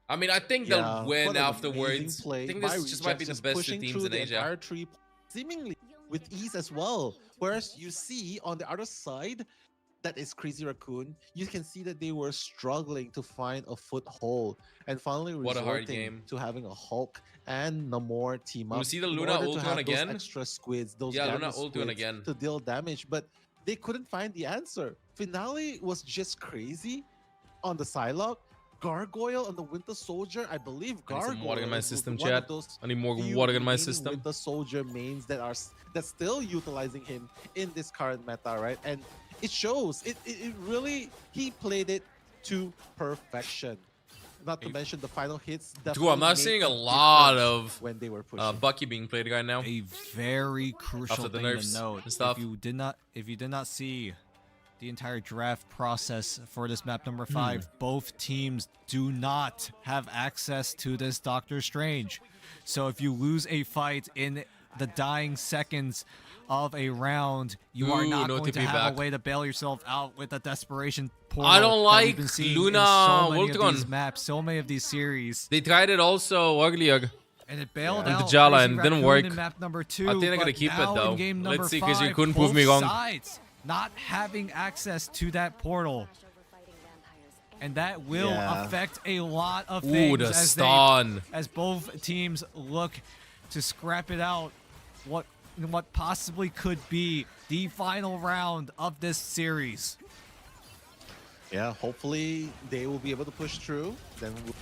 I mean, I think Yeah, they'll win what an afterwards. amazing play I think by this just might be the Reject, best two pushing teams through in the Asia. entire tree, seemingly with ease as well. Whereas you see on the other side, that is Crazy Raccoon. You can see that they were struggling to find a foothold, and finally What a hard resorting game. to having a Hulk and Namor team up. We see the in Luna order to ult have on those again. extra squids, those Yeah, gamma Luna ult on squids again. to deal damage, but they couldn't find the answer. Finale was just crazy on the Psylocke. Gargoyle on the Winter Soldier, I believe I need some Gargoyle water in my was system, one of chat. those I need more few water in my remaining system. Winter Soldier mains that's still utilizing him in this current meta, right? And it shows. It really, he played it to perfection. Not to mention the final hits. Dude, I'm definitely not made seeing a difference lot of when they were pushing. Bucky being played right now. A very crucial After the thing nerfs to note. and stuff. If you did not see the entire draft process for this map number 5, both teams do not have access to this Doctor Strange. So if you lose a fight in the dying seconds of a round, you are not no going to TP have back. a way to bail yourself out with a desperation portal. I don't that like we've been seeing Luna in so many of Voltron. these maps, so many of these series. They tried it also earlier. And it bailed And out the Jala, Crazy and it didn't Raccoon work. in map number 2. I think they're gonna but keep it, now though. in game Let's number see, 'cause you 5, couldn't prove me both wrong. sides not having access to that portal. And that will Yeah. affect a lot of Ooh, things the as stun. as both teams look to scrap it out. What possibly could be the final round of this series. Yeah, hopefully they will be able to push through. Then we'll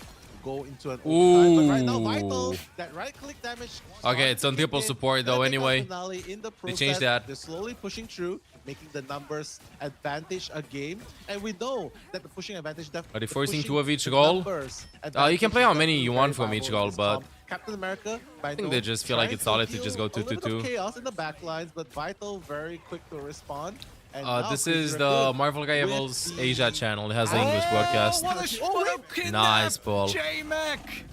go into an overtime. But right now, Vital, that right-click damage. Okay, it's on triple support though anyway. They changed that. They're slowly pushing through, making the numbers advantage a game. And we know that the pushing advantage... Are they forcing two of each goal? You can play how many you want from each goal, but Captain America, I think they just feel like it's solid to just go 2-2-2. Chaos in the back lines, but Vital very quick to respond. And now This Crazy is the Raccoon Marvel Guy with Evil's the- Asia channel. It has the English broadcast. What a kidnap! Nice ball. J-Mac! If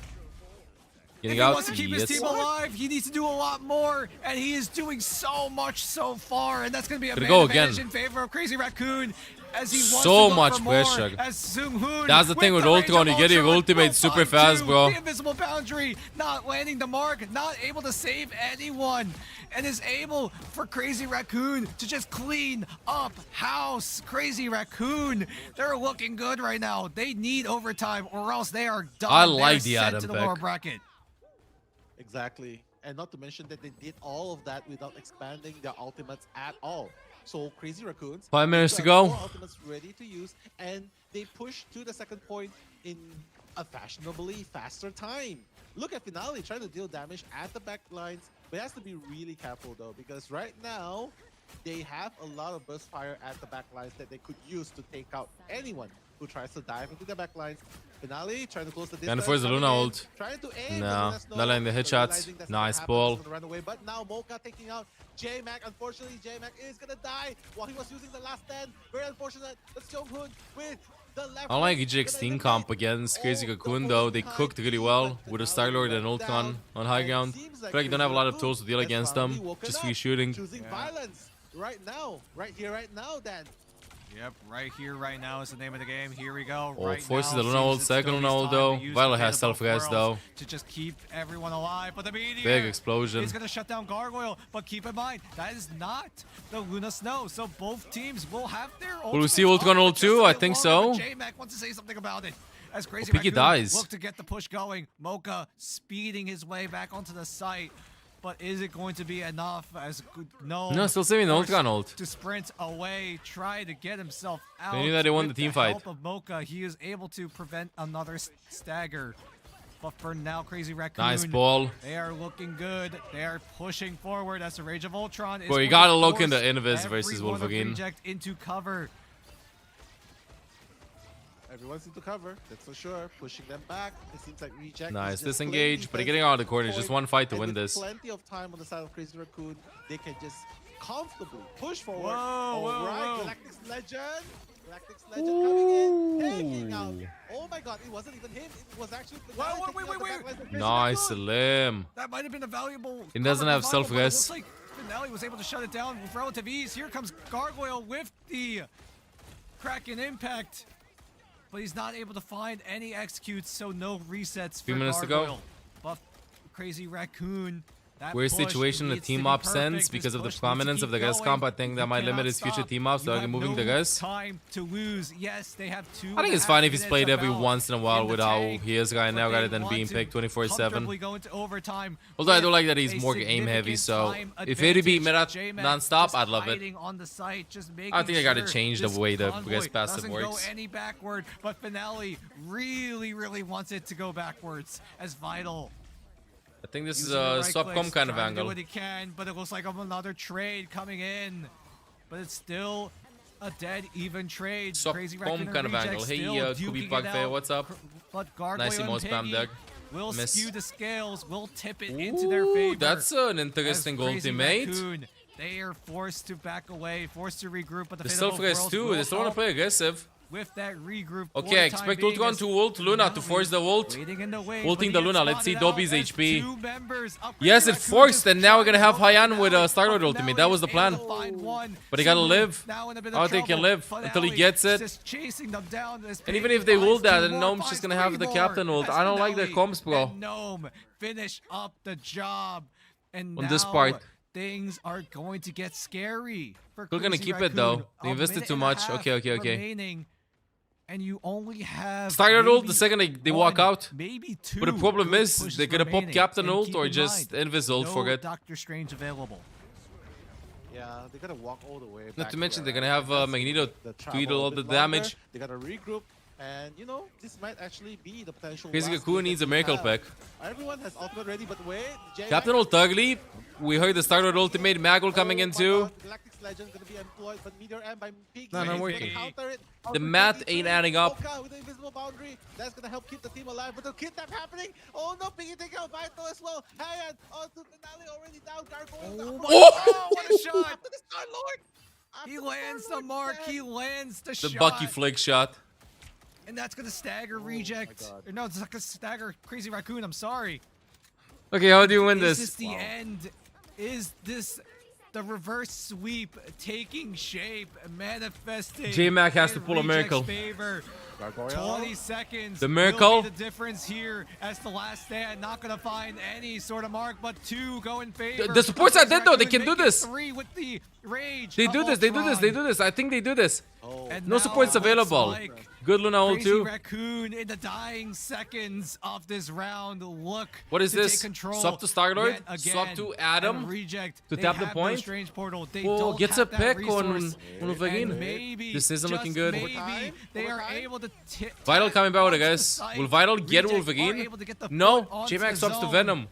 Getting he out. wants to keep his Yes. team alive, he needs to do a lot more, and he is doing so much so far, and that's going to be a Gonna big go advantage again. in favor of Crazy Raccoon, as he wants So to go much for more, pressure. as Seung-hoon That's the thing with the Rage Ultron, of you get your Ultron, ultimate super 1-5-2, fast, bro. The invisible boundary, not landing the mark, not able to save anyone, and is able for Crazy Raccoon to just clean up house. Crazy Raccoon, they're looking good right now. They need overtime, or else they are done. I like They're the sent Adam to the pick. lower bracket. Exactly. And not to mention that they did all of that without expanding their ultimates at all. So Crazy Raccoons, 5 minutes to have go. more ultimates ready to use, and they push to the second point in a fashionably faster time. Look at Finale trying to deal damage at the back lines, but he has to be really careful though, because right now they have a lot of burst fire at the back lines that they could use to take out anyone who tries to dive into the back lines. Finale trying to close the distance. Gonna force the coming Luna in, ult. Trying to aim, No, but Luna's not letting the but headshots. realizing that's not gonna Nice happen, ball. he's gonna run away. But now Mocha taking out J-Mac. Unfortunately, J-Mac is gonna die while he was using the last stand. Very unfortunate. But Seung-hoon with the left. I don't like wrist EGX gonna team eliminate comp against Crazy all Cocoon the though. They opposing cooked really team, well but with a now Star-Lord we're and Ultron down, on high and ground. seems I feel like they don't have a lot of tools to deal has against finally them. woken Just up, free shooting. Choosing violence right now. Right here, right now, Dan. Yep, right here, right now is the name of the game. Here we go. Oh, Right forces now the Luna seems ult, it's second Toby's Luna ult time though. to use Violet the has Fan of both self-res though. worlds to just keep everyone alive. But the meteor Big explosion. is going to shut down Gargoyle. But keep in mind, that is not the Luna Snow. So both teams will have their Will we see Ultron ult too? I think so. J-Mac wants to say something about it. As Crazy Piggy Raccoon dies. look to get the push going. Mocha speeding his way back onto the site. But is it going to be enough as No, still saving the forced Ultron ult. to sprint away, try to get himself out. They knew that they won with the team fight. help of Mocha, he is able to prevent another stagger. But for now, Crazy Raccoon, Nice ball. they are looking good. They are pushing forward as the Rage of Ultron is Bro, you going gotta to look force into Innovis versus everyone of Wolverine. Reject into cover. Everyone's into cover, that's for sure. Pushing them back. It seems like Reject. is Nice, just disengage, playing but they're defense getting out of the at corner. this Just point, one fight to and win with this. Plenty of time on the side of Crazy Raccoon. They can just comfortably push forward. Whoa, Alright, whoa. Galactic's Legend. Galactic's Legend coming in, taking out. Oh my god, it wasn't even him. It was actually the guy Whoa, taking wait, out the wait, backlines of Crazy Nice, Raccoon. Lim. That might have been a valuable. It doesn't cover have revival, but it self-res. looks like Finale was able to shut it down with relative ease. Here comes Gargoyle with the Kraken impact. but he's not able to find any executes, so no resets for 3 minutes to go. Gargoyle. Buff Crazy Raccoon. That Weird push situation the needs to team be up perfect. sends This because of the push needs to prominence of the keep guest going. comp. I think that You might limit cannot his future stop. team ups. You So have moving no the guys. time to lose. Yes, they have 2. I think it's fine if he's played every once in a while in the with how tank, he is right now, but rather they than want being to picked 24/7. comfortably go into overtime Although I do with like that he's a more aim heavy, significant so time if he beat advantage. Meta J-Mac non-stop, just I'd love it. hiding on the site, just I think I gotta making change sure the way the this guest convoy passive doesn't works. go any backward, but Finale really wants it to go backwards as Vital. I think this is Using the a right swapcom clicks, kind of trying to do angle. what he can, but it looks like another trade coming in. But it's still a dead even trade. Crazy Swapcom Raccoon kind of Reject angle. Hey, still Kubi duking it Bugfair, out. what's up? But Gargoyle Nice and emo spam Piggy deck. will Miss. skew the scales, will tip it into their favor. That's an as interesting Crazy ultimate. Raccoon, they are forced to back away, forced to regroup, but the They Fate still of fresh Worlds too. will They still want to help play aggressive. with that regroup. for Okay, the expect time being Ultron as to ult Luna to Finale force the ult. waiting in the wing, Ulting but he the gets Luna. Let's see spotted out Dobby's as HP. 2 members of Yes, Crazy it Raccoon forced, just and now we're gonna trying have to help Hyan with Finale, a Star-Lord but ultimate. Finale That was the is plan. able to find one. But he gotta Soon live now in a bit of until he can trouble. live, until he Finale gets it. just chasing them down as And even Piggy if they finds ult that, 2 then more, Gnome's finds just gonna have 3 the more Captain ult. as I don't like their Finale comps, bro. and Gnome finish up the job. And On now this part. things are going to get scary. For Still gonna Crazy keep it, Raccoon. though. They A invested minute too and a much. half Okay. remaining, and you only have Staggered ult maybe the second they walk one, out. maybe 2 But the problem good is, pushes they're gonna pop remaining. Captain And ult keep or in just mind, Invis ult no for it. Doctor Strange available. Yeah, they gotta walk all the way. Not back to mention, there, they're gonna have right? Magneto The tweet travel all a the bit longer. damage. They gotta regroup, and you know this might actually be the potential. Crazy last Raccoon game needs a that we miracle have. pack. Everyone has ultimate ready, but wait, Captain ult ugly. We heard the Star-Lord ultimate. Magul coming in too. Galactic's Legend gonna be employed, but Meteor M by Piggy. No, not is gonna working. counter it. The Ultimate math Piggy ain't too. adding up. Polka with the invisible boundary. That's gonna help keep the team alive. But the kidnap happening. Oh no, Piggy taking out Vital as well. Hyan, oh, to Finale already down. Gargoyle. Oh! What a shot! After the Star-Lord. He lands the mark. He lands the The shot. Bucky flick shot. And that's gonna stagger Reject. God. Or no, it's not gonna stagger Crazy Raccoon. I'm sorry. Okay, how do you win Is this? this the end? Is this the reverse sweep taking shape, manifesting? J-Mac has in to pull a Reject's miracle. Favor? Gargoyle. 20 seconds. The miracle? will be the difference here as the last stand. Not gonna find any sort of mark, but 2 go in favor. The support side Crazy did though. They Raccoon can do making this. 3 with the rage. They of do this. They do this. They Ultron. do this. I think they do this. Oh. And No now supports it looks available. like Good Luna ult Crazy too. Raccoon in the dying seconds of this round. Look. What is to this? Take control Swap to Star-Lord? yet again. Swap to Adam? And Reject. To They tap the have no point? Strange portal. They Oh, don't gets have a that pick resource. on And Vagin. maybe, This isn't just looking good. Maybe Overtime? they are Overtime? able to Vital coming back with it, onto the guys. site. Will Vital get Reject are Wolverine? able to get the No. foot onto J-Mac the swaps to zone. Venom.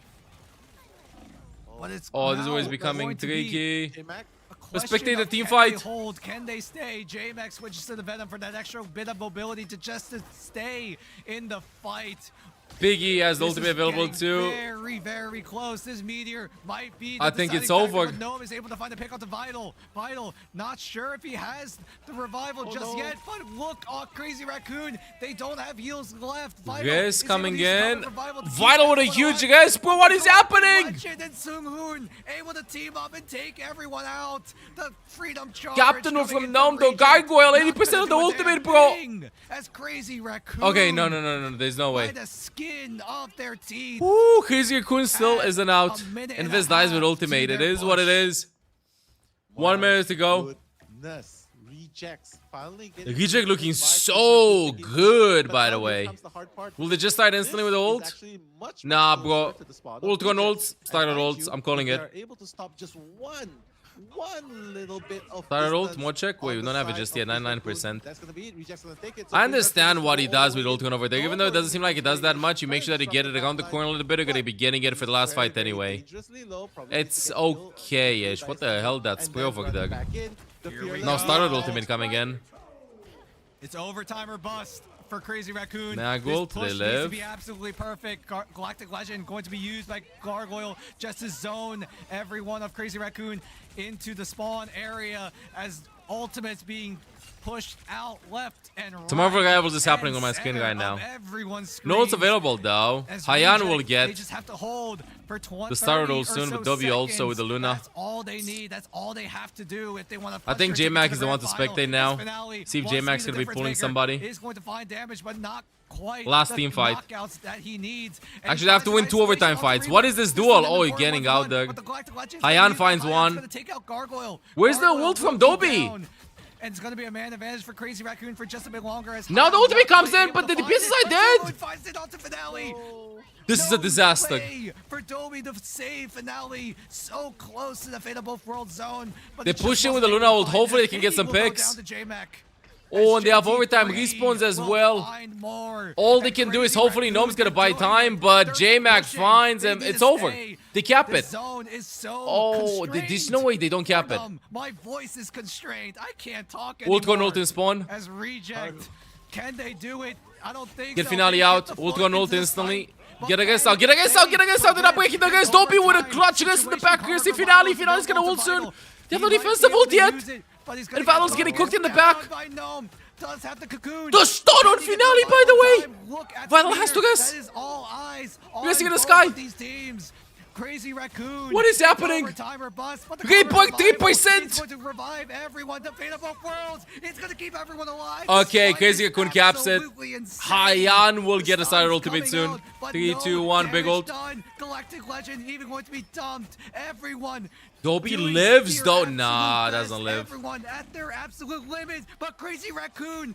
But it's Oh, this is now where it's becoming going to be tricky. J-Mac. a question spectate the of team can fight. They hold? Can they stay? J-Max switches to the Venom for that extra bit of mobility to just to stay in the fight. Biggie has the This ultimate is available getting too. Very close. This meteor might be the I think it's deciding factor, over. but Gnome is able to find the pick out to Vital. Vital, not sure if he has the revival just no. yet, but look, oh, Crazy Raccoon, they don't have heals left. Vital Yes, is able coming to use the in. revival to keep Vital with a everyone huge alive. guess, bro. What is happening? Legend and Sung Hoon able to team up and take everyone out. The Freedom Charge. Captain coming from in Gnome, though. Reject. Gargoyle, Not 80% of the gonna do a ultimate, damn bro. thing As Crazy Raccoon. Okay, no. There's no By way. the skin of their teeth. Ooh, Crazy Raccoon still Add isn't out. a minute And and a Viz dies with half ultimate. to It their is what it push. is. 1 minute to go. Goodness. Rejects finally getting. Reject looking Vital so to the good, but by now the here way. comes the hard part. Will they just start This instantly with the is ult? actually much Nah, closer bro. to the spot of Ult on Rejects. ults, started And mind ults. you, I'm calling if it. they're able to stop just one little bit of Started ult, distance more check? Wait, on we the don't have it side just of yet, Reject 99%. That's gonna be it. Reject's gonna take it. So I Reject's understand gonna what he go does all with the way Ultron over there. Even though it doesn't seem like it does that much, you make sure that you get it around the corner a little bit. You're going to be getting it for the last fight anyway. Dangerously low, probably It's to get the kill. okay-ish. What the hell, that And spray then over run there? back in. The Here we fearless Now go. started ultimate coming in. It's overtime or bust for Crazy Raccoon. Magul, this push they needs live. to be absolutely perfect. Galactic Legend going to be used by Gargoyle just to zone every one of Crazy Raccoon into the spawn area as ultimates being pushed out left and right. Tomorrow Rivals is happening and on my screen center right now. of everyone's No, it's screens. available though. As Hyan Reject, will They get. just have to hold for 20. The start will soon with W also with the Luna. That's all they need. That's all they have to do if they want to. I think J-Mac is the one to spectate now. See if J-Mac's gonna be pulling somebody. Is going to find damage, but not quite. Last the team fight. knockouts that he needs. Actually, they have to win 2 overtime fights. What is this duel? Oh, you're getting out there. Hyan finds one. Where's the ult from Dobby? And it's going to be a man advantage for Crazy Raccoon for just a bit longer. As Now the ultimate comes in, but the DPS are dead. Finds it onto Finale. This is a disaster. Way for Dobby to save Finale so close to the Fate of Both Worlds zone. But They push in with the Luna ult. Hopefully they can get some picks. Oh, and they have overtime respawns as well. All they can do is hopefully Gnome's gonna buy time, but J-Mac finds him. It's over. They cap it. Oh, there's no way they don't cap it. My voice is constrained. I can't talk Ult anymore. gon ult in spawn. As reject, can they do it? I don't think Get so. Finale They out. get the Ult foot gon into ult the instantly. fight. Get against out. Get against out. Get against out. They're not breaking the guys. Dobby with a clutch against in the back. Here's the Finale. Finale's gonna ult soon. They have no defensive ult yet. And Valor's getting cooked in the back. The stun on Finale, by the way. Vital has to guess. Guessing in the sky. Crazy Raccoon. What is happening? 3.3%. Going to revive everyone. The Fate of Both Worlds. It's going to keep everyone alive. Okay, Crazy Raccoon caps it. Hyan will get a side ultimate soon. Out, 3, 2, 1, big ult. Done. Galactic Legend even going to be dumped. Everyone. Dobby doing lives their though. absolute Nah, best. doesn't live. Everyone at their absolute limit, but Crazy Raccoon.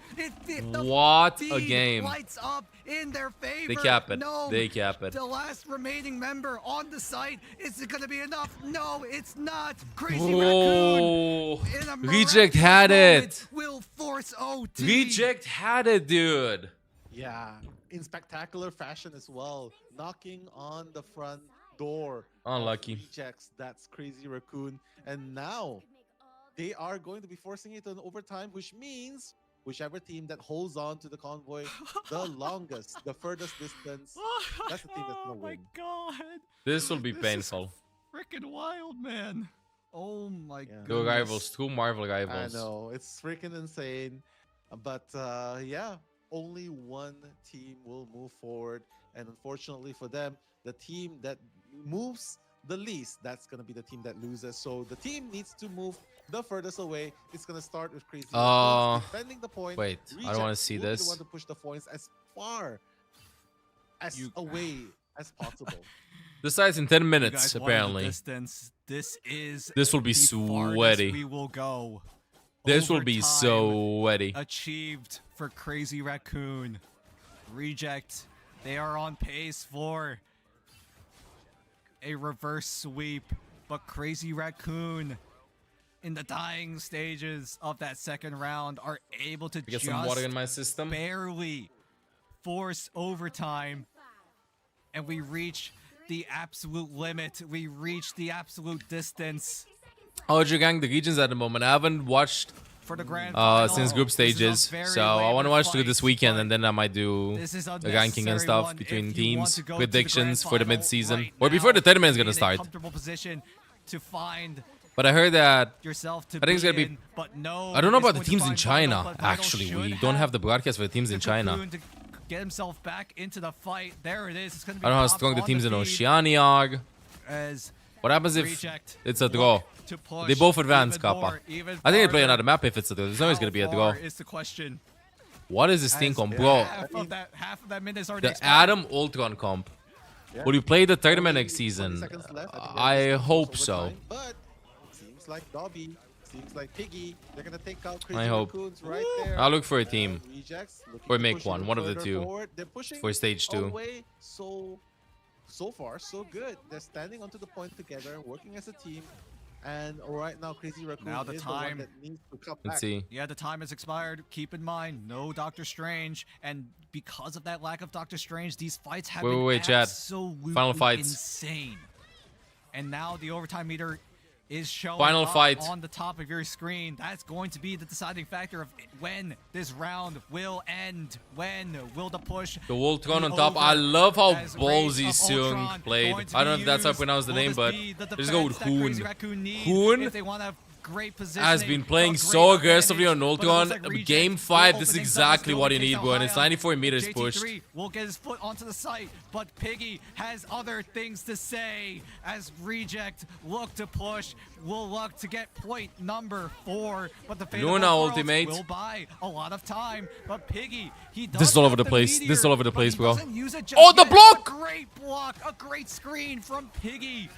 What a game. Lights up in their favor. They cap it. No, They cap it. the last remaining member on the site. Is it going to be enough? No, it's not. Crazy Oh, Raccoon. In a Reject miraculous had moment, it. Will force OT. Reject had it, dude. Yeah, in spectacular fashion as well, knocking on the front door. Unlucky. of Rejects, that's Crazy Raccoon, and now they are going to be forcing it on overtime, which means whichever team that holds on to the convoy the longest, the furthest distance, that's the team that's gonna Oh my win. god. This will be painful. Freaking wild, man. Oh my god. Two rivals, 2 Marvel I rivals. know, it's freaking insane, but yeah, only one team will move forward, and unfortunately for them, the team that moves the least, that's going to be the team that loses. So the team needs to move the furthest away. It's going to start with Crazy defending the point. Wait, I don't want to see will be this. the one to push the points as far as away as possible. This side's in 10 You minutes, guys wanted the apparently. distance. This is This will be the farthest sweaty. we will go. This will be Overtime so sweaty. achieved for Crazy Raccoon. Reject. They are on pace for a reverse sweep, but Crazy Raccoon in the dying stages of that second round are able to Get just some water in my system. barely force overtime, and we reach the absolute limit. We reach the absolute distance How'd you gang the regions at the moment? I haven't watched for the grand final. since group This is a stages, very so I want to labor watch through this fight, weekend, but and then I might do this is the ranking unnecessary and stuff one between if you want teams, to go to the predictions grand for the final mid-season, right or before the now, tournament is be gonna in a start. comfortable position to find But I heard that yourself to I think it's gonna be. in, but no, I don't know it's about the going to teams in find China. Vital, but Vital Actually, we should don't have the broadcast for the teams in the China. Cocoon to get himself back into the fight. There it is. It's going to be I don't know how top strong the on teams in feed Oceania. as What happens if Reject it's a draw? to push They both advance, even Kappa. more, even I think they play farther. another map if it's a draw. There's always gonna be a How draw. far is the question. What is this thing As on, bro? Half of that minute is already The expired. Adam Ultron comp. Will you play the tournament next 20 season? seconds left. I think they're I just hope close so. overtime, but seems like Dobby, seems like Piggy, they're gonna take out Crazy I hope. Raccoons right there. I'll look for a team. Rejects looking Or to make push one, even one of the further two, forward. They're pushing for stage 2. away so far so good. They're standing onto the point together, working as a team, and right now Crazy Raccoon Now the is time. the one that needs to come Let's back. see. Yeah, the time has expired. Keep in mind, no Doctor Strange, and because of that lack of Doctor Strange, these fights have been Wait, Chad. absolutely Final fights. insane. And now the overtime meter is showing Final up fight. on the top of your screen. That's going to be the deciding factor of when this round will end. When will the push The Ultron be on top. over I love how as ballsy Rays of Seung Ultron played. going to I be don't know if that's how I used? pronounce the Will name, this but be the let's go with defense that Crazy Hoon. Raccoon need Hoon? if they want to great position. Has been playing so aggressively on Ultron. Game 5, this is exactly what you need, bro. And it's 94 meters pushed. JT3 will get his foot onto the site, but Piggy has other things to say as Reject look to push, will look to get point number 4, but the Fate of Luna Worlds ultimate. will buy a lot of time, but Piggy, he does This is all have over the place. meteor, This is all over the but place, he bro. doesn't use it just Oh, the yet. block! A great block, a great screen from Piggy.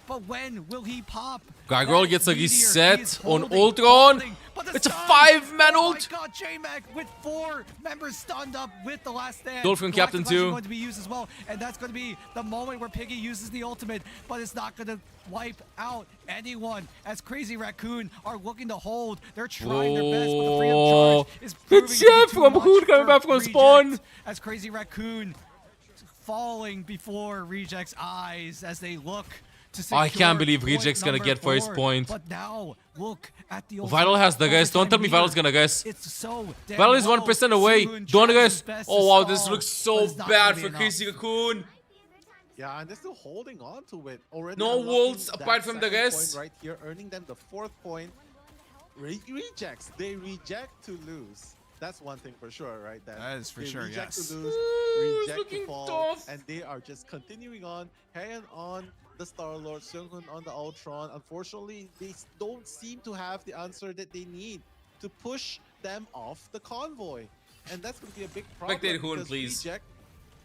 But when will he pop? Gargoyle That gets a meteor, he reset is on holding, Ultron. but the It's a stun! 5-man Oh ult. my god, J-Mac with 4 members stunned up with the last stand. Dolphin The captain last device is too. going to be used as well, and that's going to be the moment where Piggy uses the ultimate, but it's not going to wipe out anyone as Crazy Raccoon are looking to hold. They're trying their best, but the freedom charge is proving It's to be Jeff too from much Raccoon coming for back from Reject, spawn. as Crazy Raccoon falling before Reject's eyes as they look to secure I can't believe point Reject's gonna number get first 4. point. But now look at the Vital has the guess. Don't tell me overtime Vital's gonna guess. it's so damn Vital is low. 1% away. Suwon Don't tries his guess. best Oh to wow, this stall, looks but so it's not bad gonna be for enough. Crazy Raccoon. Yeah, and they're still holding on to it. Already No unlocking wolves that apart from the second rest. point right here, earning them the 4th point. Rejects. They reject to lose. That's one thing for sure, right? That is for they sure, reject yes. to lose, It's reject looking to fall, tough. and they are just continuing on, carrying on the Star-Lord, Seung-Hoon on the Ultron. Unfortunately, they don't seem to have the answer that they need to push them off the convoy. And that's going to be a big problem. Spectate Hoon, because please. Reject,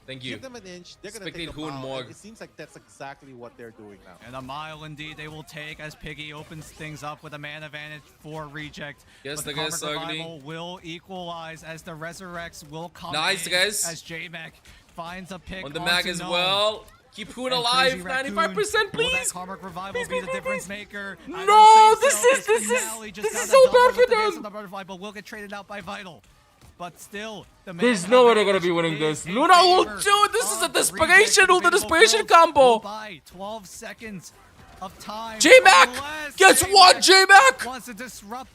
Thank you. give them an inch, they're going to Spectate take a Hoon mile, more. and it seems like that's exactly what they're doing now. And a mile indeed they will take as Piggy opens things up with a man advantage for Reject. Yes, but the the guys Karmic ugly. Revival will equalize as the Resurrects will come Nice, in guys. as J-Mac finds a pick On the onto mag as Gnome. well. Keep Hoon And alive. Crazy Raccoon, 95%, will that please. Karmic Revival Please, be please, the please, difference please. maker? I No, don't think this so, is- as this is- Finale just this got is a so double bad with for the base them. of the butterfly, but will get traded out by Vital. But still, the man There's no way they're gonna be winning is this. in Luna ult favor too. This is a of desperation Reject. ult, a The desperation Fatal Worlds will combo. buy 12 seconds of time. J-Mac! unless Guess what, J-Mac? wants to disrupt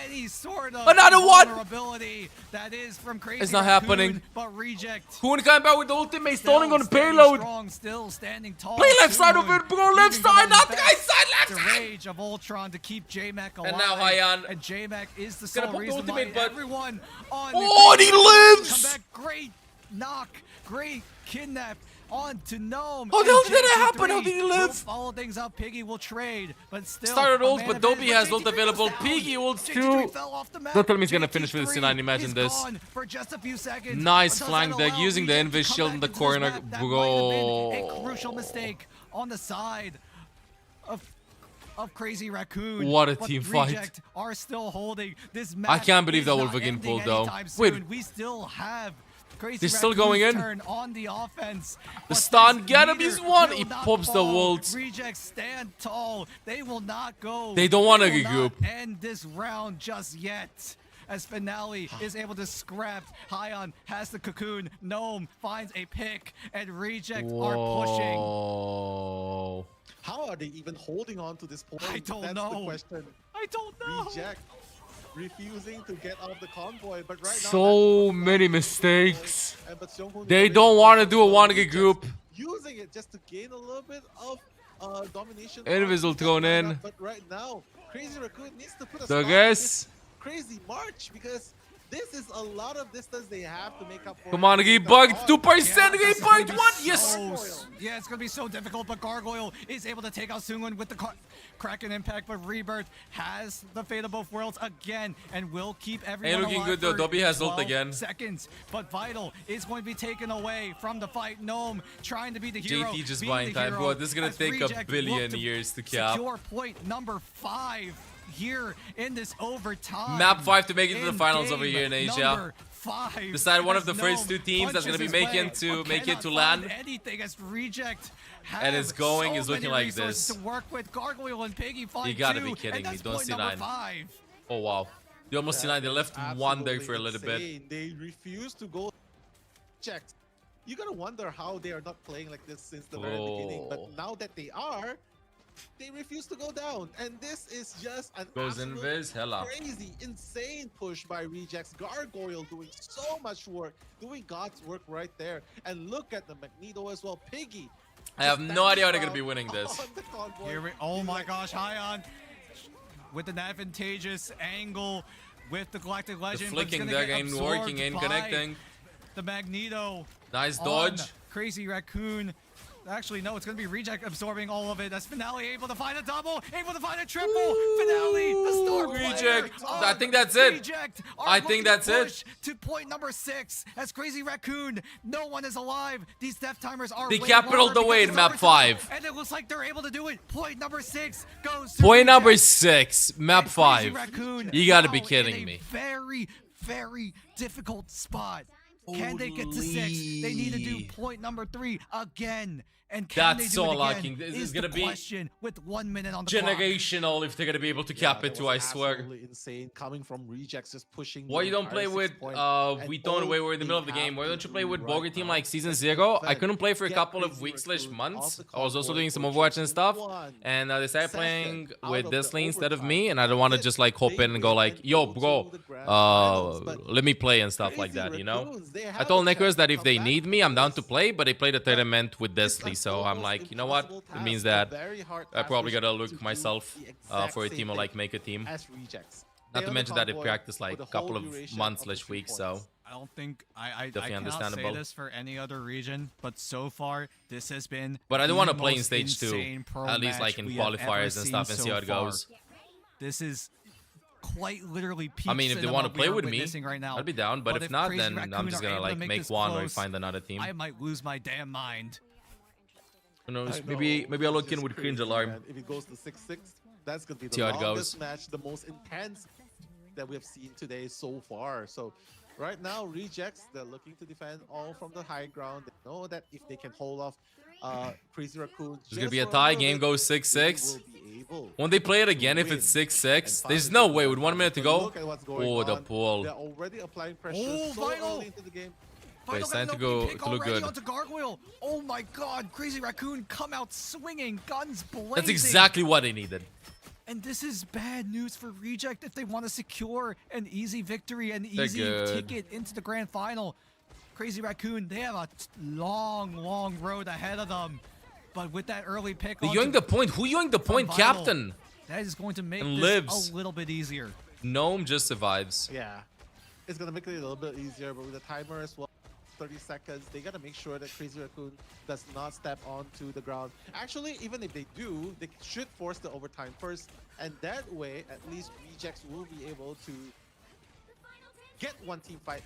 any sort of Another one! vulnerability that is from Crazy It's not Raccoon, happening. But Reject. Hoon coming back with the ultimate, stalling on the Standing payload. Strong, still standing tall. Play left side of Suwon it, bro. Left even side, gonna not the invest right side, left the side. rage of Ultron to keep J-Mac alive. And now Hyan. And J-Mac is the Gonna sole put the reason ultimate, why but- everyone on Oh, and he lives! Come back, great knock, great kidnap on to Gnome. How the hell and did that JT3 happen? How did he will live? Follow things up. Piggy will trade, but still. Started a ult, man but advantage, Dobby has ult JT3 available. goes down. Piggy ults JT3 too. fell off the map. Don't tell me he's gonna finish with the JT3 C9, imagine is this. gone for just a few seconds. Nice But does flank that deck allow using the Reject to Invis come shield back in the into this corner. map? That might have been a Bro. crucial mistake on the side of Crazy Raccoon. What a but team fight. Reject are still holding this map. I can't believe is that not Wolf again ending pulled, though. anytime Wait. soon. We still have Crazy They're still Raccoon's going in? turn on the offense. The but stun, this get him, meter he's one. will He not pops the fall. ult. Rejects stand tall. They will not go. They don't wanna They will get not goop. end this round just yet. As Finale is able to scrap. Hyan has the cocoon. Gnome finds a pick, and Reject are pushing. Whoa. How are they even holding on to this point? I don't That's know. the question. I don't know. Reject refusing to get off the convoy, but right now So many mistakes. but Seung-Hoon They is don't really want to do a one just group. using it just to gain a little bit of domination. Invis will on the thrown lineup, in. But right now, Crazy Raccoon needs to put a So stop to guys, this crazy march because this is a lot of distance they have to make up for. come on, it. get bugged. 2%, this get is gonna bugged. be What? so Yes. Yeah, it's gonna be so difficult, but Gargoyle is able to take out Suwon with the Kraken impact, but Rebirth has the Fate of both worlds again and will keep everyone looking alive good, though. for Dobby has ult 12 again. seconds, but Vital is going to be taken away from the fight. Gnome trying to be the hero. JT just being buying the time, hero bro. This is gonna as take a Reject billion look years to cap. Secure point number 5 here in this overtime. Map 5 to make it to the In finals over game here in Asia. number 5. Decide one of the As first Gnome two teams that's gonna be punches his making way, to but make it cannot to find land. anything as Reject And it's going, have is so looking many like resources this. to work with. Gargoyle and Piggy find You gotta two, be kidding and me. that's Don't point see number 9. 5. Oh wow. They almost see 9. They left one there for a little bit. Insane. They refuse to go checked. You gotta wonder how they are not playing like this since the very beginning. Oh. But now that they are, they refuse to go down. And this is just an Goes absolute invis, hella. crazy, insane push by Rejects. Gargoyle doing so much work, doing God's work right there. And look at the Magneto as well. Piggy. I have just no idea how standing they're gonna be proud winning this. on the convoy. Oh He's my like, gosh, Hyan. with an advantageous angle with the Galactic Legend. but it's flicking gonna there get ain't working, ain't absorbed by connecting. The Magneto. Nice on dodge. Crazy Raccoon. Actually, no, it's going to be Reject absorbing all of it. That's Finale able to find a double, able to find a triple. Finale, the star player Reject. of I think that's it. Reject are I think looking to that's it. push to point number 6 as Crazy Raccoon. No one is alive. These death timers are They way capital longer the way because in it's map overtime. 5. And it looks like they're able to do it. Point number 6 goes to Point number Reject. 6, map And Crazy 5. Raccoon You gotta be now kidding in a me. Very, very difficult spot. Can they get to 6? They need to do point number 3 again. And can That's they do so it lucky. again? This is is gonna the be question with 1 minute on the clock. Generational if they're gonna be able to cap it too, I swear. Absolutely insane coming from Rejects, just pushing. Why the you don't entire play with 6 point. And we don't all away we're in the middle of the they game. Why have don't to you play do with right Burger Team now like season is 0? I defend, couldn't play for a get couple of Crazy weeks Raccoon months. off the I was also convoy doing some for Overwatch just and stuff. one And they started second playing out with of this the lane instead of overtime. me, and I don't want to That's just it. like hop They in and go win like, and yo go bro, to the grand finals, but let me play and stuff like Crazy that, you know? Raccoons, they I have told a Nicholas chance that to if they come need back me, I'm down to because play, but they played a But tournament with it's Desley, an so I'm almost like, you know what? impossible It means task, that a very hard I task probably for gotta them look to do myself the exact for a same team or thing like make a team. as Rejects. Not They to are the mention that it convoy practiced for like the a couple whole of duration months of the slash 3 weeks, points. so I don't think I Definitely cannot say understandable. this for any other region, but so far this has been. But I do the want to play in most stage 2, insane pro at least match like in we have ever qualifiers and seen stuff, and see so how it far. goes. This is quite literally peak I mean, if they cinema want to we play are with me, witnessing right now. I'd be down. But if not, Crazy then Raccoon I'm just are gonna able to like make make this one or close, find another team. I might lose my damn mind. Who knows? I Maybe know, I'll it's look in just with Cringe crazy, Alarm. man. If it goes to 6-6, that's gonna be See the how it longest goes. match, the most intense that we have seen today so far. So right now, Rejects, they're looking to defend all from the high ground. They know that if they can hold off Crazy Raccoon, There's gonna be a tie. Game goes 6-6. When they play it again, if it's 6-6, there's no way with 1 minute to go. Oh, the pull. They're already applying pressure Oh, so Vital! early into the game. Wait, it's Vital time got to an go opening pick to look already good. onto Gargoyle. Oh my god, Crazy Raccoon come out swinging, guns blazing. That's exactly what they needed. And this is bad news for Reject if they want to secure an easy victory, an They're easy good. ticket into the grand final. Crazy Raccoon, they have a long, long road ahead of them. But with that early pick They onto- yoinked the point. Who yoinked the point? Vital, Captain. that is going to make And this lives. a little bit easier. Gnome just survives. Yeah, it's gonna make it a little bit easier, but with the timer as well, 30 seconds, they gotta make sure that Crazy Raccoon does not step onto the ground. Actually, even if they do, they should force the overtime first, and that way, at least Rejects will be able to get one team fight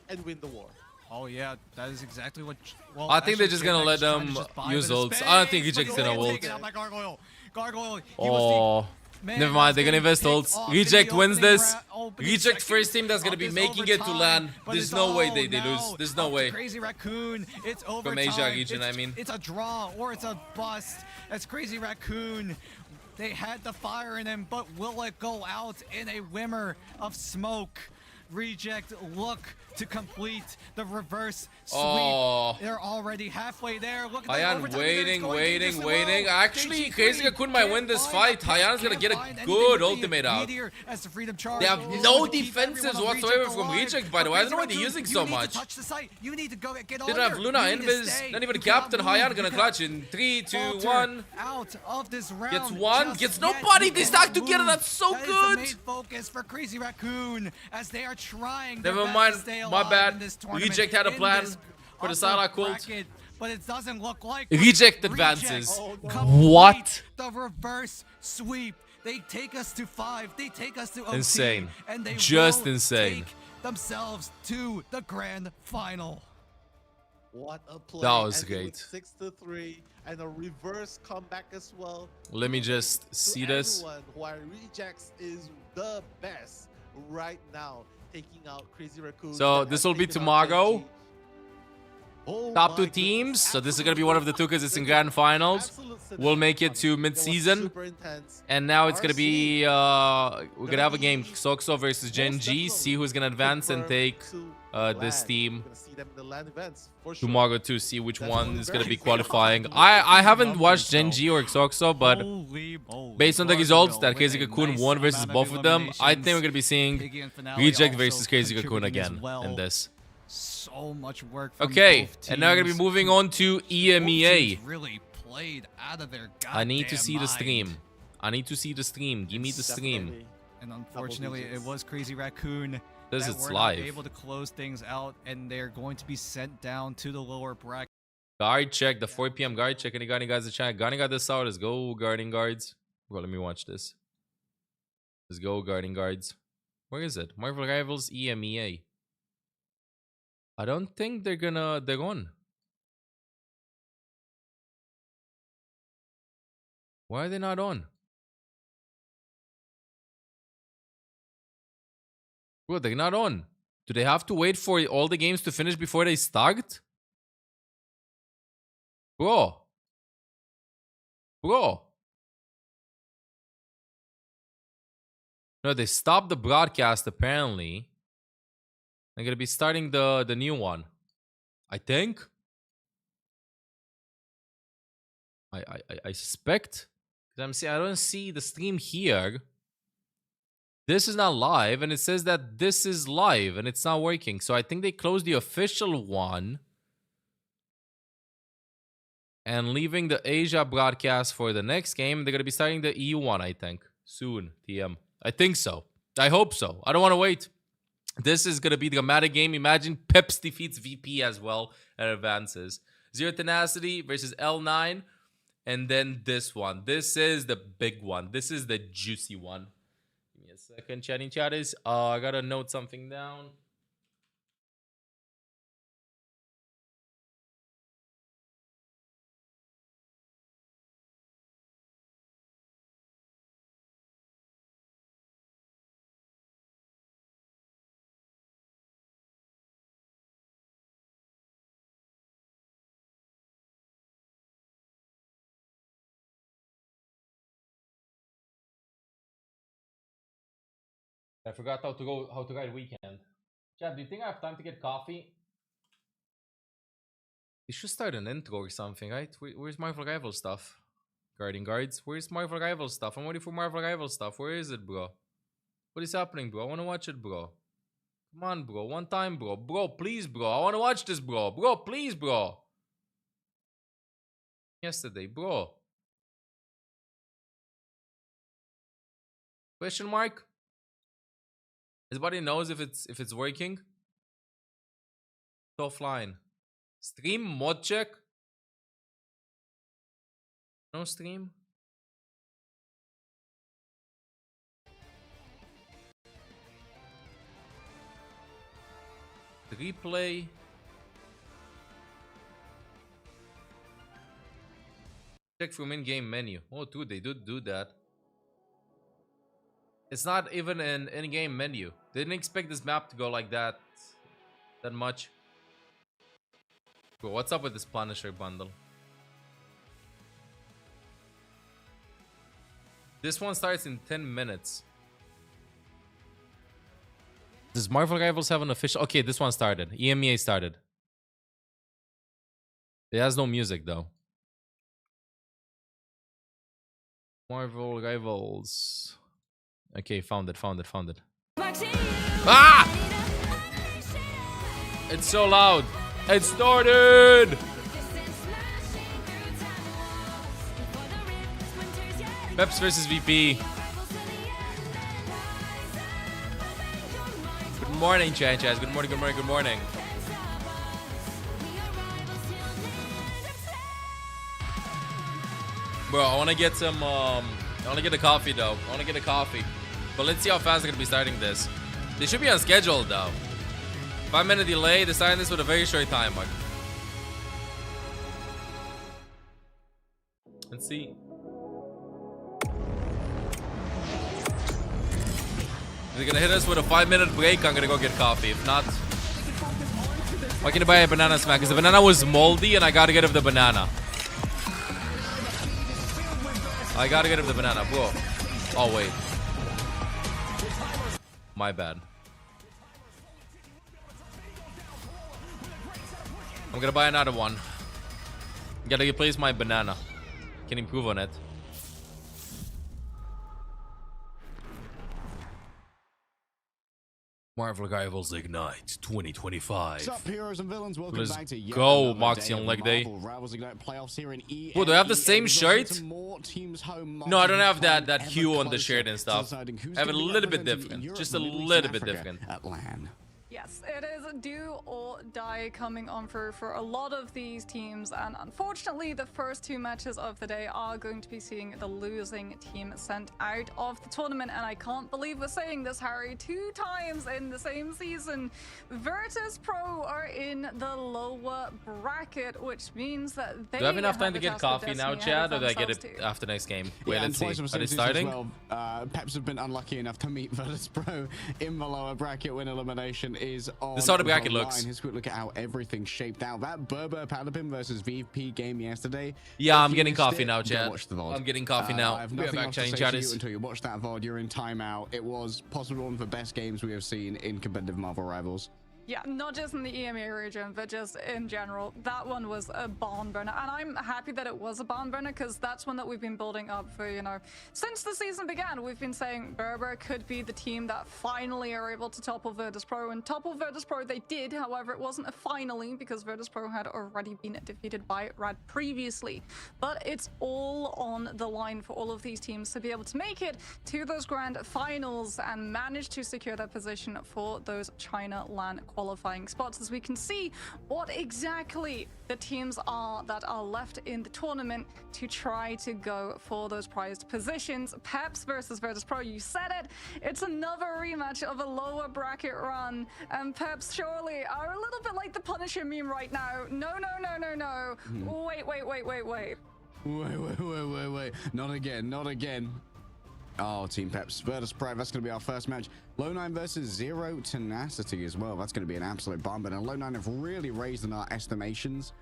and win the war. Oh yeah, that is exactly what. Well, I think they're actually, just gonna let Reject's trying to them just buy a use bit of ults. I don't think space, but Reject's he's gonna getting ult. taken out by Gargoyle. Gargoyle, he Oh, was the man never mind. that's They're gonna getting invest picked ults. off in Reject the wins opening this. opening Reject seconds first team that's gonna of be this making it to overtime, LAN. but There's it's no way all they now lose. There's no up to way. Crazy Raccoon, it's overtime. Asia region, it's, I mean. it's a draw or it's a bust. As Crazy Raccoon, they had the fire in them, but will it go out in a whimmer of smoke? Reject look to complete the reverse sweep. Oh. They're already halfway there. Look at the Hayan overtime. waiting, It's going waiting, dangerously waiting. low. Actually, JG3 Crazy Raccoon might win this can't fight. find a Hayan's gonna pick, get a can't find good anything with the ultimate out. meteor as the freedom charge They have is no going to keep defenses everyone on whatsoever Reject from alive. Reject, by the way. I don't know why they're Crazy using Raccoon, so you need much. to touch the site. You need to go get on They don't have there. Luna, You need to Invis, stay. not even a You cannot captain. move. Hayan You gonna cannot clutch in 3, 2, falter 1. out of this round. Gets one, just gets yet. nobody. You They cannot stack together. move. That's so That is good. the main focus for Crazy Raccoon as they are trying. Never their best mind, to stay my alive bad. in this tournament, Reject had a in plan this for the upper Sarah cult. bracket, but it doesn't look like Reject advances. complete What? The reverse sweep. They take us to 5. They take us to OT, Insane. and they Just will insane. take themselves to the grand final. What a play. That was ending with great. 6-3 and a reverse comeback as well. Let me just To see this. everyone, why Rejects is the best right now, taking out Crazy Raccoon. So that this has will be taken out tomorrow. JG. Oh Top my 2 goodness, teams. So this is absolute gonna be one of the 2 because it's in grand finals. absolute We'll make it to That was mid-season. super intense. And now it's gonna be we're gonna Gonna have a game be Soxo versus Gen most G. definitely See who's gonna advance and take confirmed to this LAN. team We're gonna see them in the LAN events for sure. tomorrow to see which That's one one is gonna be very qualifying. good. I haven't Numbers, watched Gen though. G or Soxo, but Holy moly. based on the Gargoyle results that with Crazy a Cocoon nice won versus amount of both of them, I think we're eliminations. gonna be seeing Piggy and Finale Reject also versus Crazy Cocoon contributing as again well. in this. So much work from Okay, both and now we're gonna be teams. moving on to Both EMEA. teams really played out of their I need to goddamn see the mind. stream. I need to see the stream. Give me the stream. Definitely. And unfortunately, it digits. was Crazy Raccoon This that is were live. not able to close things out, and they're going to be sent down to the lower bracket. Guard check. The 4 p.m. guard check. Any guarding guys in chat? Guarding got this out. Let's go, guarding guards. Bro, let me watch this. Let's go, guarding guards. Where is it? Marvel Rivals EMEA. I don't think they're on. Why are they not on? Bro, they're not on. Do they have to wait for all the games to finish before they start? Bro. No, they stopped the broadcast apparently. They're gonna be starting the new one. I think. I suspect. Because I don't see the stream here. This is not live, and it says that this is live, and it's not working. So I think they closed the official one. And leaving the Asia broadcast for the next game. They're going to be starting the EU one, I think. Soon, TM. I think so. I hope so. I don't want to wait. This is going to be the dramatic game. Imagine Peps defeats VP as well and advances. Zero Tenacity versus L9. And then this one. This is the big one. This is the juicy one. Give me a second, chatting chatters. I got to note something down. I forgot how to ride weekend. Chad, do you think I have time to get coffee? You should start an intro or something, right? Where's Marvel Rival stuff? Guarding guards. Where's Marvel Rival stuff? I'm waiting for Marvel Rival stuff. Where is it, bro? What is happening, bro? I want to watch it, bro. Come on, bro. One time, bro. Bro, please, bro. I want to watch this, bro. Bro, please, bro. Yesterday, bro. Question mark? Everybody knows if it's working. It's offline. Stream mod check. No stream. Replay. Check from in-game menu. Oh, dude, they do that. It's not even an in-game menu. They didn't expect this map to go like that much. Bro, what's up with this Punisher bundle? This one starts in 10 minutes. Does Marvel Rivals have an official? Okay, this one started. EMEA started. It has no music though. Marvel Rivals. Okay, found it. Ah! It's so loud. It started! Peps versus VP. Good morning, Chaz. Good morning. Bro, I want to get some, I want to get a coffee, though. But let's see how fast they're going to be starting this. They should be on schedule, though. 5-minute delay. They're starting this with a very short time mark. Let's see. If they're going to hit us with a 5-minute break, I'm going to go get coffee. If not, why can't I buy a banana smack? Because the banana was moldy and I got to get rid of the banana. Bro. Oh, wait. My bad. I'm gonna buy another one. Gotta replace my banana. Can improve on it. Marvel Rivals Ignite 2025. What's up, heroes and villains? Welcome Let's back to yet go, another Moxie day on of leg day. Marvel Rivals Ignite playoffs here in Bro, do I have the same EMEA. shirt? More teams home. No, I don't have Multi-player that ever hue on the closer shirt and to stuff. deciding who's I have a gonna be little bit representing different. Europe, Just a Middle East, little and bit Africa different. at LAN. Yes, it is do or die coming on for a lot of these teams, and unfortunately the first two matches of the day are going to be seeing the losing team sent out of the tournament. And I can't believe we're saying this, Harry, 2 times in the same season. Virtus Pro are in the lower bracket, which means that they Do I have enough time to a get task of coffee now, destiny ahead Chad, of or do I get themselves it too. after next game? Wait, Yeah, let's and see. twice Are they as starting? Well, Peps have been unlucky enough to meet Virtus Pro in the lower bracket when elimination is on. This is how the bracket line. looks. Here's a quick look at how everything shaped out. That Berber Palapin versus VP game yesterday. Yeah, if I'm you getting missed coffee it, now, go Chad. watch the VOD. I'm getting coffee now. I have We are nothing back else to chatting say to chatters. you until you watch that VOD. You're in timeout. It was possibly one of the best games we have seen in competitive Marvel Rivals. Yeah, not just in the EMEA region, but just in general. That one was a barn burner, and I'm happy that it was a barn burner because that's one that we've been building up for, you know, since the season began. We've been saying Berber could be the team that finally are able to topple Virtus Pro, and topple Virtus Pro they did. However, it wasn't a finally because Virtus Pro had already been defeated by Rad previously. But it's all on the line for all of these teams to be able to make it to those grand finals and manage to secure their position for those China LAN qualifying spots, as we can see what exactly the teams are that are left in the tournament to try to go for those prized positions. Peps versus Virtus Pro, you said it, it's another rematch of a lower bracket run, and Peps surely are a little bit like the Punisher meme right now. No. Wait. Not again. Oh, Team Peps, Virtus Pro, that's going to be our first match. Low 9 versus Zero Tenacity as well. That's going to be an absolute bomb. And Low 9 have really raised in our estimations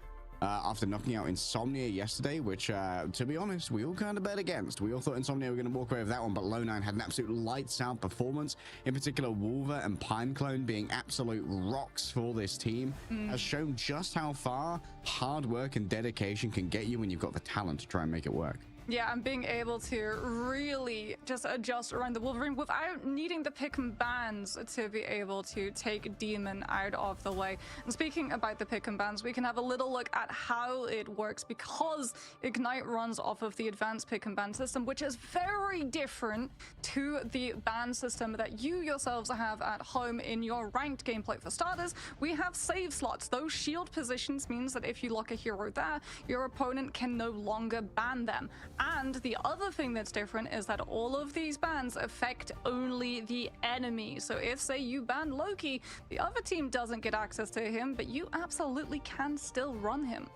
after knocking out Insomnia yesterday, which, to be honest, we all kind of bet against. We all thought Insomnia were going to walk away with that one, but Low 9 had an absolute lights-out performance. In particular, Wolver and Pineclone being absolute rocks for this team has shown just how far hard work and dedication can get you when you've got the talent to try and make it work. Yeah, and being able to really just adjust around the Wolverine without needing the pick and bans to be able to take Demon out of the way. And speaking about the pick and bans, we can have a little look at how it works, because Ignite runs off of the advanced pick and ban system, which is very different to the ban system that you yourselves have at home in your ranked gameplay. For starters, we have save slots. Those shield positions means that if you lock a hero there, your opponent can no longer ban them. And the other thing that's different is that all of these bans affect only the enemy. So if, say, you ban Loki, the other team doesn't get access to him, but you absolutely can still run him.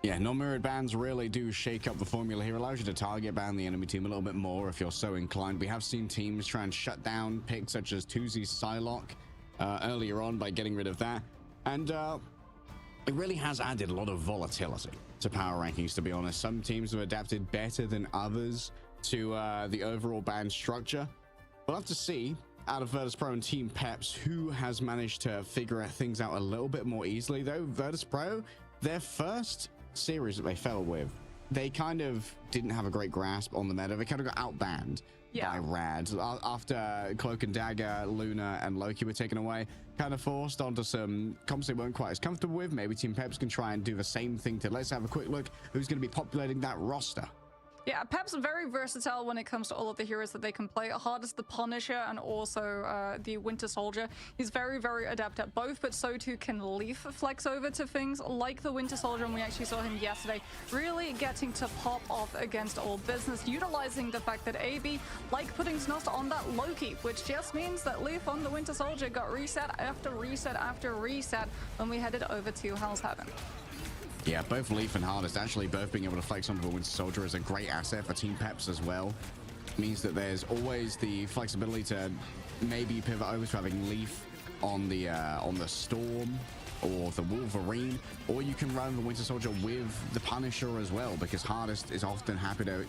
Yeah, non-mirrored bans really do shake up the formula here. Allows you to target ban the enemy team a little bit more if you're so inclined. We have seen teams try and shut down picks such as Tuzi's Psylocke earlier on by getting rid of that. And it really has added a lot of volatility to power rankings, to be honest. Some teams have adapted better than others to the overall ban structure. We'll have to see, out of Virtus Pro and Team Peps, who has managed to figure things out a little bit more easily, though. Virtus Pro, their first series that they fell with, they kind of didn't have a great grasp on the meta. They kind of got outbanned by Rad. After Cloak and Dagger, Luna, and Loki were taken away, kind of forced onto some comps they weren't quite as comfortable with. Maybe Team Peps can try and do the same thing to. Let's have a quick look who's going to be populating that roster. Yeah, Peps are very versatile when it comes to all of the heroes that they can play. Hard as the Punisher and also the Winter Soldier. He's very, very adept at both, but so too can Leaf flex over to things like the Winter Soldier, and we actually saw him yesterday really getting to pop off against all business, utilizing the fact that AB like putting Snost on that Loki, which just means that Leaf on the Winter Soldier got reset after reset after reset when we headed over to Hell's Heaven. Yeah, both Leaf and Hardest actually both being able to flex onto the Winter Soldier is a great asset for Team Peps as well. It means that there's always the flexibility to maybe pivot over to having Leaf on the Storm or the Wolverine, or you can run the Winter Soldier with the Punisher as well, because Hardest is often happy to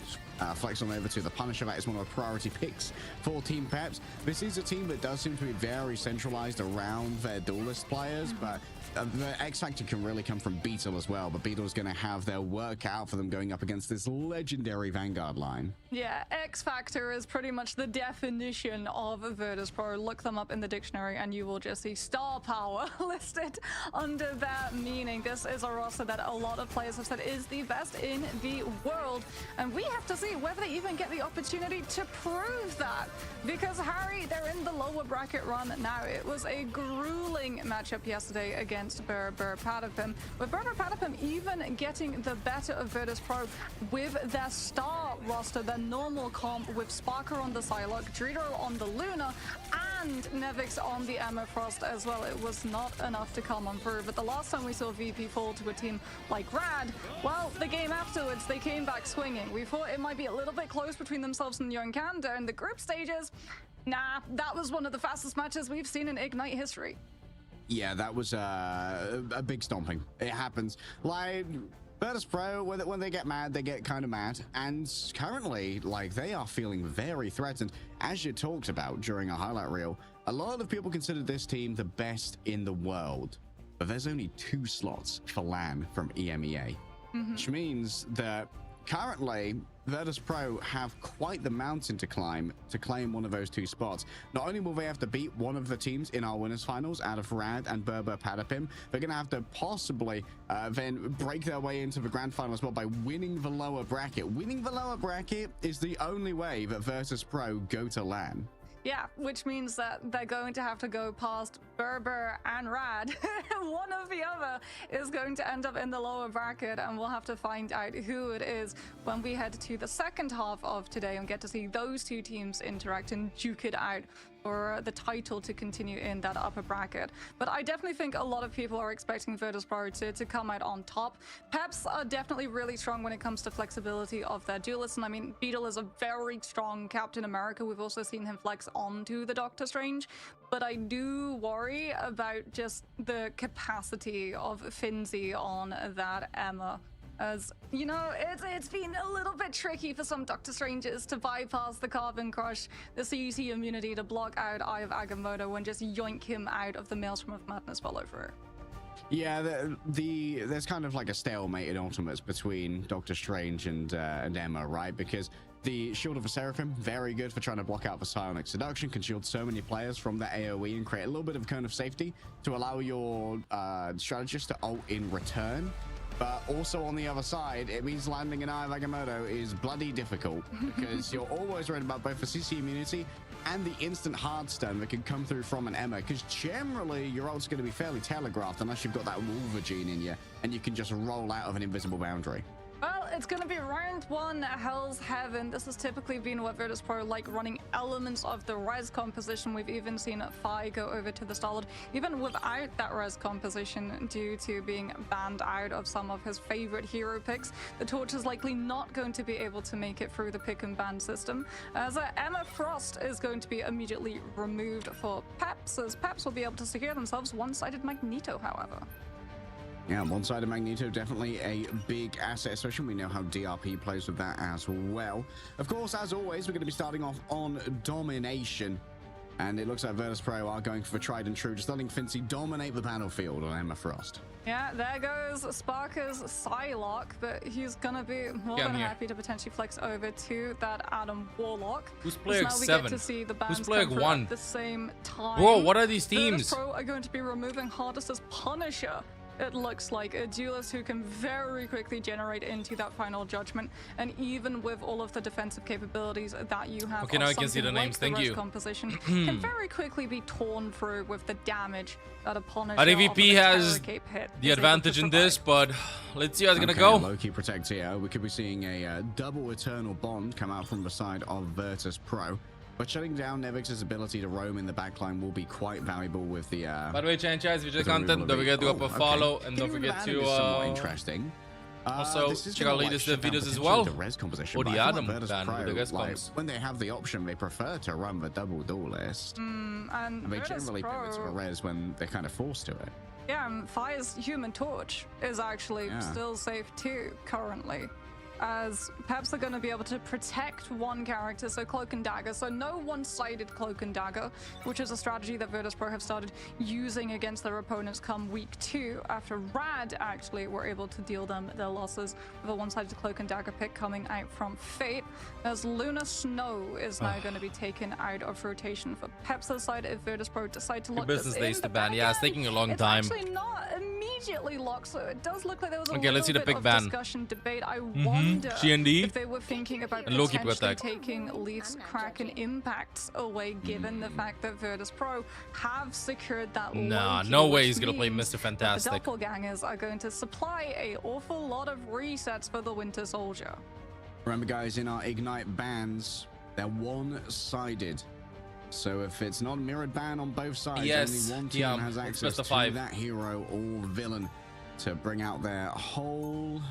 flex on over to the Punisher. That is one of the priority picks for Team Peps. This is a team that does seem to be very centralized around their duelist players, but the X Factor can really come from Beetle as well. But Beetle's going to have their work out for them going up against this legendary Vanguard line. Yeah, X Factor is pretty much the definition of Virtus Pro. Look them up in the dictionary and you will just see star power listed under that meaning. This is a roster that a lot of players have said is the best in the world. And we have to see whether they even get the opportunity to prove that. Because Harry, they're in the lower bracket run now. It was a grueling matchup yesterday against Berber Patapim, with Berber Patapim even getting the better of Virtus Pro with their star roster, their normal comp with Sparker on the Psylocke, Dreidel on the Luna, and Nevix on the Emma Frost as well. It was not enough to come on through, but the last time we saw VP fall to a team like Rad, well, the game afterwards, they came back swinging. We thought it might be a little bit close between themselves and Young Kanda in the group stages. Nah, that was one of the fastest matches we've seen in Ignite history. Yeah, that was a big stomping. It happens. Like, Virtus Pro, when they get mad, they get kind of mad. And currently, like, they are feeling very threatened. As you talked about during a highlight reel, a lot of people consider this team the best in the world. But there's only 2 slots for LAN from EMEA. Which means that currently, Virtus Pro have quite the mountain to climb to claim one of those 2 spots. Not only will they have to beat one of the teams in our winners finals out of Rad and Berber Patapim, they're going to have to possibly then break their way into the grand final as well by winning the lower bracket. Winning the lower bracket is the only way that Virtus Pro go to LAN. Yeah, which means that they're going to have to go past Berber and Rad. One or the other is going to end up in the lower bracket, and we'll have to find out who it is when we head to the second half of today and get to see those 2 teams interact and duke it out for the title to continue in that upper bracket. But I definitely think a lot of people are expecting Virtus Pro to come out on top. Peps are definitely really strong when it comes to flexibility of their duelists, and I mean, Beetle is a very strong Captain America. We've also seen him flex onto the Doctor Strange, but I do worry about just the capacity of Finzi on that Emma. As, you know, it's been a little bit tricky for some Doctor Strangers to bypass the Carbon Crush, the CUC immunity to block out Eye of Agamotto and just yoink him out of the Maelstrom of Madness follow-through. Yeah, there's kind of like a stalemate in Ultimates between Doctor Strange and Emma, right? Because the Shield of the Seraphim, very good for trying to block out the Psionic Seduction, can shield so many players from the AoE and create a little bit of a cone of safety to allow your strategist to ult in return. But also on the other side, it means landing an Eye of Agamotto is bloody difficult because you're always worried about both the CC immunity and the instant hard stun that can come through from an Emma, because generally your ult's going to be fairly telegraphed unless you've got that Wolver gene in you and you can just roll out of an invisible boundary. Well, it's going to be round 1, Hell's Heaven. This has typically been what Virtus Pro like, running elements of the res composition. We've even seen Phi go over to the Starlord, even without that res composition, due to being banned out of some of his favorite hero picks. The Torch is likely not going to be able to make it through the pick and ban system, as Emma Frost is going to be immediately removed for Peps, as Peps will be able to secure themselves one-sided Magneto, however. Yeah, one-sided Magneto, definitely a big asset, especially when we know how DRP plays with that as well. Of course, as always, we're going to be starting off on Domination. And it looks like Virtus Pro are going for the tried and true, just letting Finzi dominate the battlefield on Emma Frost. Yeah, there goes Sparker's Psylocke, but he's gonna be more than happy to potentially flex over to that Adam Warlock. Who's player now 7? We get to see the bands Who's player come through 1? at the same time. Bro, what are these Virtus teams? Pro are going to be removing Hardest's Punisher. It looks like a duelist who can very quickly generate into that final judgment, and even with all of the defensive capabilities that you have, okay, now I can see the names. Like Thank you. Composition can very quickly be torn through with the damage that a Punisher. Our AVP has the advantage in this, but let's see how it's gonna go. Low-key protect here. We could be seeing a double Eternal Bond come out from the side of Virtus Pro. But shutting down Nevix's ability to roam in the backline will be quite valuable with the... By the way, Chan-Chaz, if you content, don't forget to follow, and don't forget to... interesting. Also, check out latest videos as well. Or the Adam band, when they have the option, they prefer to run the double duelist. And they generally pivot to a res when they're kind of forced to it. Yeah, Fire's Human Torch is actually still safe too, currently. as Peps are going to be able to protect one character, so Cloak and Dagger. So no one-sided Cloak and Dagger, which is a strategy that Virtus.pro have started using against their opponents come week 2, after Rad actually were able to deal them their losses with a one-sided Cloak and Dagger pick coming out from Fate, as Luna Snow is now going to be taken out of rotation for Peps' side if Virtus.pro decide to lock this business in. days to But ban. then Yeah, it's again, taking a long it's time. actually not immediately locked, so it does look like there was a Okay, let's see little the bit big of ban. discussion, debate. I wonder GND. if they were thinking about And Loki potentially protect. taking Leaf's Kraken impacts away, given the fact that Virtus.pro have secured that Nah, Loki, no way which he's gonna play means Mr. that Fantastic. The Doppelgangers are going to supply an awful lot of resets for the Winter Soldier. Remember, guys, in our Ignite bans, they're one-sided. So if it's not a mirrored ban on both sides, Yes, only one team yeah, has it's access best to of 5. that hero or villain to bring out their whole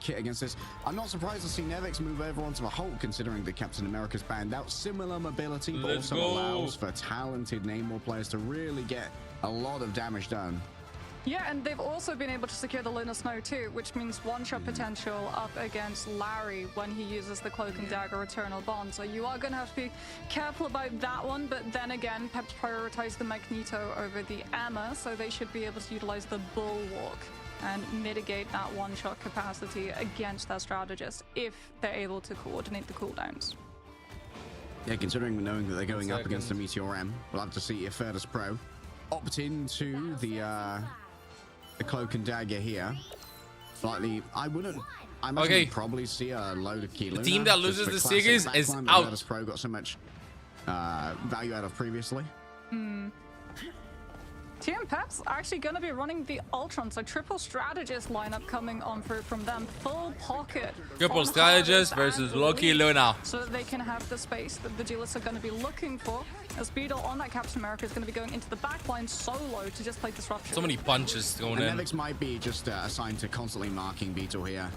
kit against this. I'm not surprised to see Nevix move over onto the Hulk, considering that Captain America's banned out. Similar mobility, but Let's also go. allows for talented Namor players to really get a lot of damage done. Yeah, and they've also been able to secure the Lunar Snow too, which means one-shot potential up against Larry when he uses the Cloak and Dagger Eternal Bond. So you are going to have to be careful about that one, but then again, Peps prioritized the Magneto over the Emma, so they should be able to utilize the Bulwark and mitigate that one-shot capacity against their strategist if they're able to coordinate the cooldowns. Yeah, considering knowing that they're going up against the Meteor M, we'll have to see if Virtus.pro opt into the Cloak and Dagger here. Slightly, I imagine Okay. we'd probably see a load of key. The team that loses the series is out. Virtus.pro got so much value out of previously. Team Peps actually going to be running the Ultron, so triple strategist lineup coming on through from them. Full pocket. Triple on strategist Harvest versus and Loki Leaf, Luna. so that they can have the space that the duelists are going to be looking for. As Beetle on that Captain America is going to be going into the backline solo to just play disruption. So many punches thrown in. And Nevix might be just assigned to constantly marking Beetle here.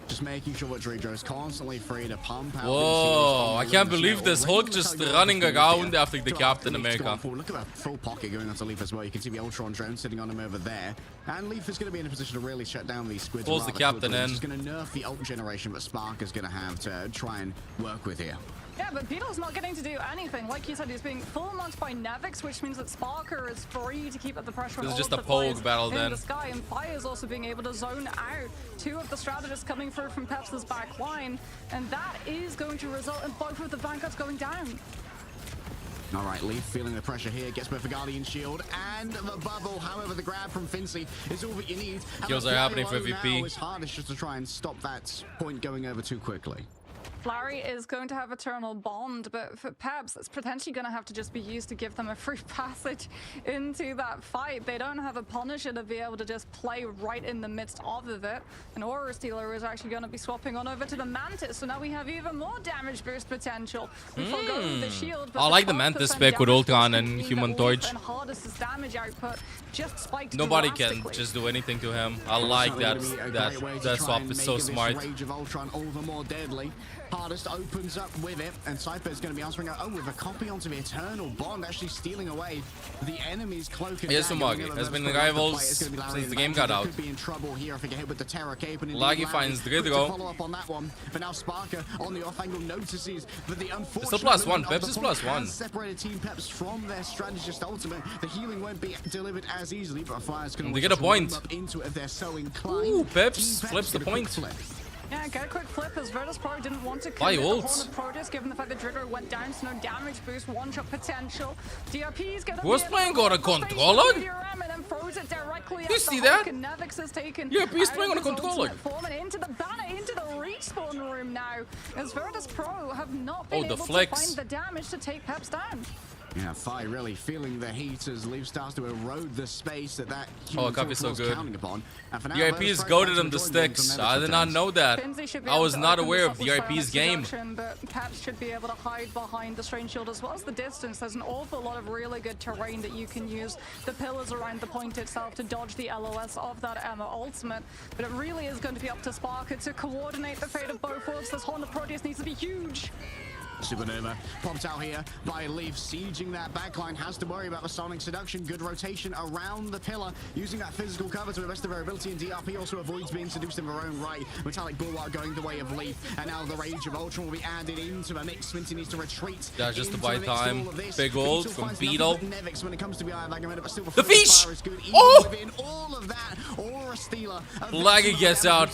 Just making sure that Dredro is constantly free to pump out. Whoa, I can't believe this Hulk just running around after the Captain America. Look at that full pocket going onto Leaf as well. You can see the Ultron drone sitting on him over there. And Leaf is going to be in a position to really shut down these squids. Pulls the Captain in. He's going to nerf the ult generation, but Spark is going to have to try and work with here. Yeah, but Beetle's not getting to do anything. Like you said, he's being full marked by Nevix, which means that Sparker is free to keep up the pressure on This is all just of a the players poke battle in then. the sky, and Fire's also being able to zone out 2 of the strategists coming through from Peps' back line, and that is going to result in both of the Vanguards going down. All right, Leaf feeling the pressure here, gets both the Guardian Shield and the bubble. However, the grab from Fincy is all that you need. Kills are happening for Now VP. it's hardest just to try and stop that point going over too quickly. Flurry is going to have Eternal Bond, but for Peps, it's potentially going to have to just be used to give them a free passage into that fight. They don't have a Punisher to be able to just play right in the midst of it. And Aura Stealer is actually going to be swapping on over to the Mantis, so now we have even more damage boost potential. We forgo the shield, but I like the Mantis spec with Ultron and Human Torch. And Hardest's damage output just spiked Nobody can drastically. just do anything to him. I like that. That swap is so smart. Rage of Ultron all the more deadly. Hardest opens up with it, and Cypher is going to be answering out. Oh, with a copy onto the Eternal Bond, actually stealing away the enemy's Cloak and Yes, Dagger. Umagi has been rivals since the game got out. Could be in trouble here if he get hit with the Terror Cape. And Laggy finds Dredro. Follow up on that one, but now Sparker on the off angle notices that the unfortunate. Still +1. movement of Peps the is point +1. has separated Team Peps from their strategist ultimate. The healing won't be delivered as easily, but Fire's going They to get a point. into it if they're so inclined. Ooh, Peps Team flips the get a quick point. flip. Yeah, get a quick flip as Virtus.pro didn't want to Why commit the ults? Horn of Proteus, given the fact that Dredro went down, so no damage boost, one-shot potential. DRP's gonna Who's be playing able on a to controller? space and then throws it directly You at see the Hulk, that? and Nevix has taken Yeah, he's out playing of on a his controller. ultimate form and into the banner, into the respawn room now, as Virtus.pro have not been the able flex. to find the damage to take Peps down. Yeah, Fi really feeling the heat as Leaf starts to erode the space that Oh, Cup is so was good. counting upon. And for now, DRP is goaded on the sticks. I did not know that. Finzi should be I able was to not open aware this of up with DRP's Psionic game. Seduction, but Peps should be able to hide behind the Strange Shield as well as the distance. There's an awful lot of really good terrain that you can use. The pillars around the point itself to dodge the LOS of that Emma ultimate. But it really is going to be up to Sparker to coordinate the fate of both worlds. This Horn of Proteus needs to be huge. Supernova popped out here by Leaf, sieging that backline. Has to worry about the Sonic Seduction. Good rotation around the pillar, using that physical cover to invest the variability, and DRP also avoids being seduced in their own right. Metallic Bulwark going the way of Leaf, and now the Rage of Ultron will be added into the mix. Sminty needs to retreat. That's just the buy time. Big ult from Beetle. When it comes to the fish! Oh! All of that, Aura Stealer. Laggy gets out.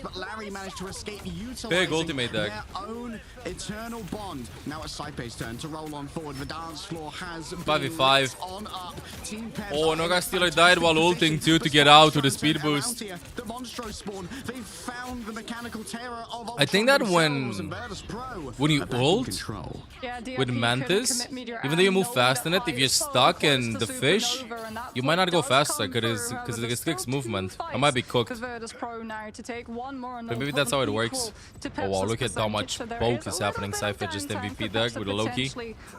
But Larry managed to escape, big ultimate deck. Their own eternal bond. Now it's Saipe's turn to roll on forward. The dance floor has 5v5. on up. Team Oh, Noga Stealer died while ulting too to get out with a speed boost. The Monstro spawn. They found the mechanical terror of I think that when you ult Yeah, with Mantis, even though you move fast in it, if you're stuck in the fish, you might not go faster because it restricts movement. I might be cooked. But maybe that's how it works. Oh wow, look at how much poke is happening. Cypher just MVP deck with a Loki.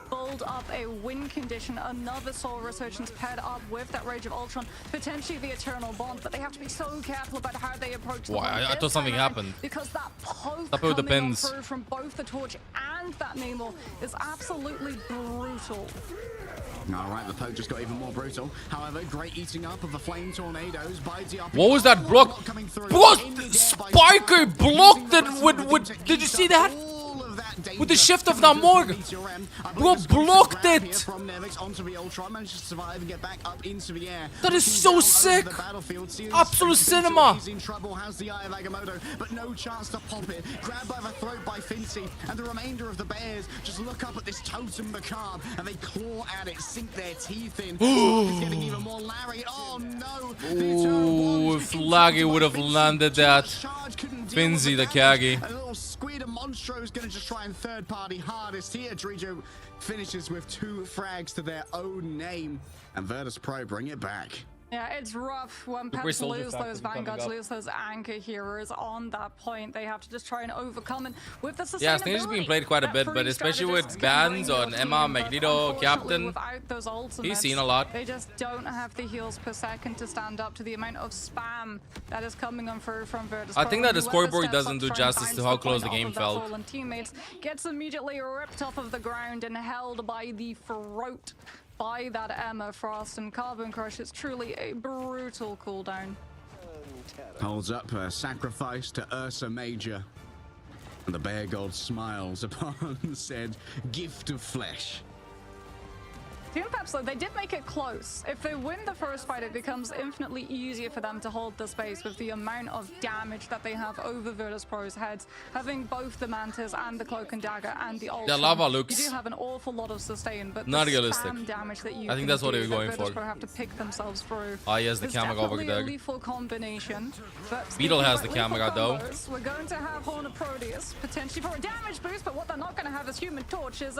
Build up a win condition, another Soul Resurgence paired up with that Rage of Ultron, potentially the Eternal Bond, but they have to be so careful about how they approach the Why? I thought something happened. Because that poke Stop it with the coming pins. through from both the Torch and that Nemo is absolutely brutal. Alright, the poke just got even more brutal. However, great eating up of the flame tornadoes by DRP. What was that block? What? Spiker blocked it with did you see that? With the shift of Namor, bro, blocked it. That is so sick. Absolute cinema. But no chance to pop it. Grabbed by the throat by Fincy, and the remainder of the bears just look up at this totem macabre and they claw at it, sink their teeth in. It's getting even more Larry. Oh no! Ooh, if Laggy would have landed that. Finzy the Kagi. A little squid of Monstro is going to just try and third party hardest here. Drijo finishes with 2 frags to their own name. And Virtus Pro bring it back. Yeah, it's rough when Peps lose those Vanguards, lose those anchor heroes on that point. They have to just try and overcome it with the sustainability. Yeah, Stage is being played quite a bit, but especially with bans on Emma, Magneto, Captain, he's seen a lot. They just don't have the heals per second to stand up to the amount of spam that is coming on through from Virtus. I think that the scoreboard doesn't do justice to how close the game felt. Teammates gets immediately ripped off of the ground and held by the throat by that Emma Frost and Carbon Crush. It's truly a brutal cooldown. Holds up a sacrifice to Ursa Major. And the bear god smiles upon said gift of flesh. Team Peps, though, they did make it close. If they win the first fight, it becomes infinitely easier for them to hold the space with the amount of damage that they have over Virtus Pro's heads, having both the Mantis and the Cloak and Dagger and the Ultron. Yeah, Lava looks. You do have an awful lot of sustain, but not the realistic. Spam damage that you I think that's what they were going Virtus for. Pro have to pick themselves through. Ah, yes, the camera over the there. lethal combination. But Beetle has the camera though. We're going to have Horn of Proteus potentially for a damage boost, but what they're not going to have is Human Torch. Is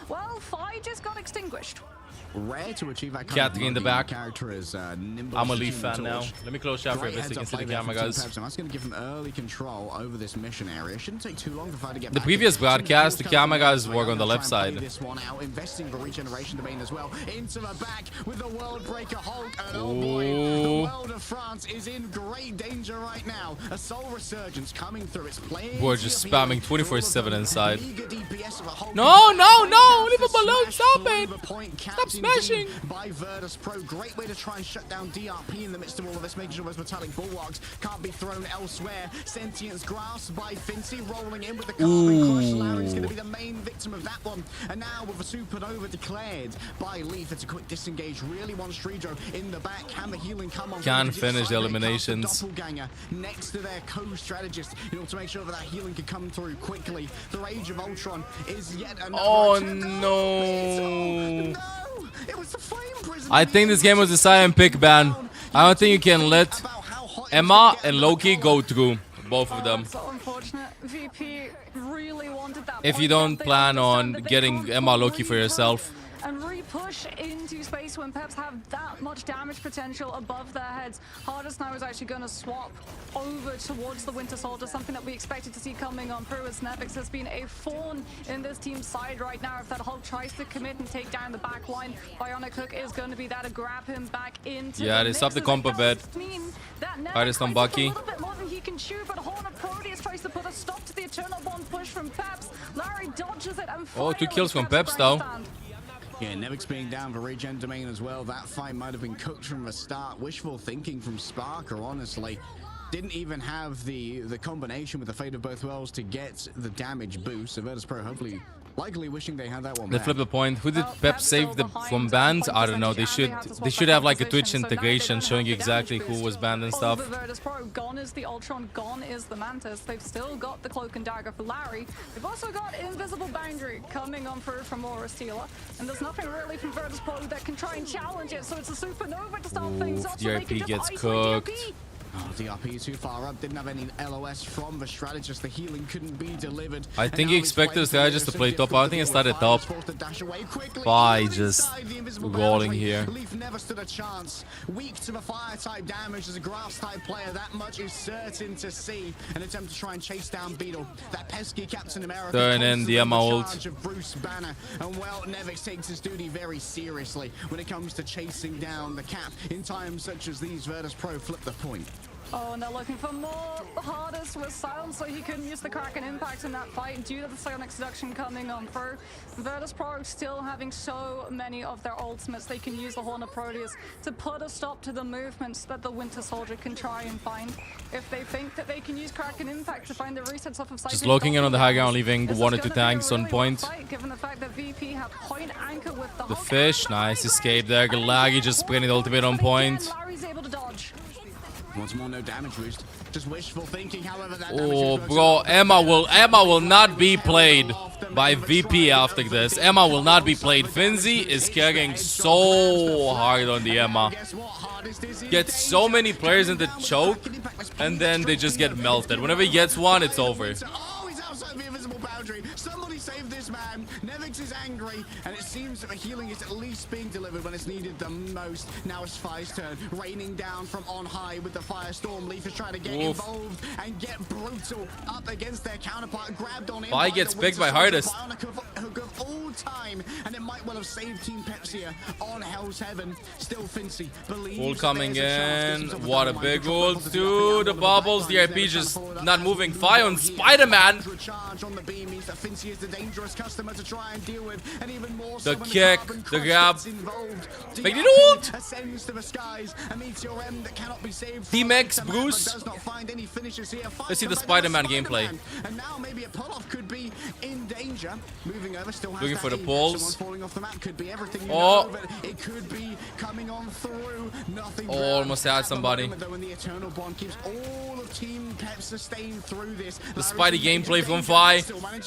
well, Fi just got extinguished. Rare to achieve that kind Catherine in the back. Character is nimble. I'm a Leaf fan now. Let me close shot for this. You can see the camera, guys. That's going to give them early control over this mission area. Shouldn't take too long to get the previous broadcast, the camera guys work on the left side. This one out, investing for regeneration domain as well. Into the back with the World Breaker Hulk. And oh boy, the world of France is in great danger right now. A Soul Resurgence coming through. It's playing. We're just spamming 24/7 inside. No, no, no! Leave him alone! Stop it! Stop smashing! By Virtus Pro, great way to try and shut down DRP in the midst of all of this, making sure those metallic bulwarks can't be thrown elsewhere. Sentience grasped by Fincy, rolling in with the Carbon Crush. Larry's going to be the main victim of that one. And now with a Supernova declared by Leaf, it's a quick disengage. Really wants Strijo in the back. Can the healing come on? Can finish the eliminations. Doppelganger next to their co-strategist in order to make sure that healing can come through quickly. The Rage of Ultron is yet another. Oh no! It was the flame prison. I think this game was a silent pick ban. I don't think you can let Emma and Loki go through, both of them. So unfortunate. VP really wanted that If you don't plan on getting Emma Loki for yourself. And re-push into space when Peps have that much damage potential above their heads. Hardest now is actually going to swap over towards the Winter Soldier, something that we expected to see coming on through, as Nevix has been a thorn in this team's side right now. If that Hulk tries to commit and take down the back line, Bionic Hook is going to be there to grab him back into Yeah, they stopped the comp a bit. Hardest on Bucky. A little bit more than he can chew, but Horn of Proteus tries to put a stop to the Eternal Bond push from Peps. Larry Larry dodges it and Oh, 2 finally kills from gets a Peps though. grandstand. Yeah, Nevix being down for regen domain as well. That fight might have been cooked from the start. Wishful thinking from Sparker, honestly. Didn't even have the combination with the Fate of Both Worlds to get the damage boost. So Virtus Pro hopefully, likely wishing they had that one They back. flip the point. Who did Well, Pep Pep's save still from behind bans? on I don't know. point They percentage, should and they have to they swap should back have like a in Twitch position, so now they integration don't showing have the exactly damage who boost was banned and over stuff. Virtus Pro. Gone is the Ultron, gone is the Mantis. They've still got the Cloak and Dagger for Larry. They've also got Invisible Boundary coming on through from Aura Stealer. And there's nothing really from Virtus Pro that can try and challenge it, so it's a supernova to start things off. So they can DRP just gets isolate cooked. DRP. Oh, DRP too far up. Didn't have any LOS from the strategist. The healing couldn't be delivered. I think he expected the strategist to play top. I don't think it started top. Bye, just rolling here. Leaf never stood a chance. Weak to the fire type damage as a grass type player. That much is certain to see. An attempt to try and chase down Beetle. That pesky Captain America. Turn in the Emma ult. Charge of Bruce Banner. And well, Nevix takes his duty very seriously when it comes to chasing down the Cap. In times such as these, Virtus Pro flip the point. Oh, and they're looking for more. The hardest was silent, so he couldn't use the Kraken impact in that fight due to the Psionic Seduction coming on through. Virtus Pro still having so many of their ultimates. They can use the Horn of Proteus to put a stop to the movements that the Winter Soldier can try and find. If they think that they can use Kraken impact to find the resets off of Cyclone, Just looking in on the high ground, leaving 1 or 2 tanks on point. Fight, given the fact that VP have point anchor with the The Hulk fish, and the nice high escape ground. there. Galagi just sprinting the ultimate on But again, point. Larry's able to dodge. Once more, no damage boost. Just wishful thinking, however, that Oh, bro, Emma will not be played by VP after this. Emma will not be played. Finzi is carrying so hard on the Emma. Gets so many players in the choke, and then they just get melted. Whenever he gets one, it's over. Oh, he's outside the invisible boundary. Somebody save this man. Nevix is angry, and it seems that the healing is at least being delivered when it's needed the most. Now it's Fire's turn, raining down from on high with the Firestorm. Leaf is trying to get involved and get brutal up against their counterpart. Grabbed on in. Fi gets picked by hardest. Hook of all time, and it might well have saved Team Pepsi on Hell's Heaven. Still Fincy believes. Ult coming in. What a big ult, dude. The bubbles. The RP just not moving. Fi on Spider-Man. The kick, the grab. Magneto ult. T-Max, Bruce. Let's see the Spider-Man gameplay. And now maybe a pull-off could be in danger. Moving over, still has Looking that for the heat. pulls. Someone falling off the map could be everything you Oh. know, but it could be coming on through. Nothing. Oh, almost had somebody. Though, the Eternal Bond keeps all of Team Pep sustained through this. The Spidey gameplay from Fi.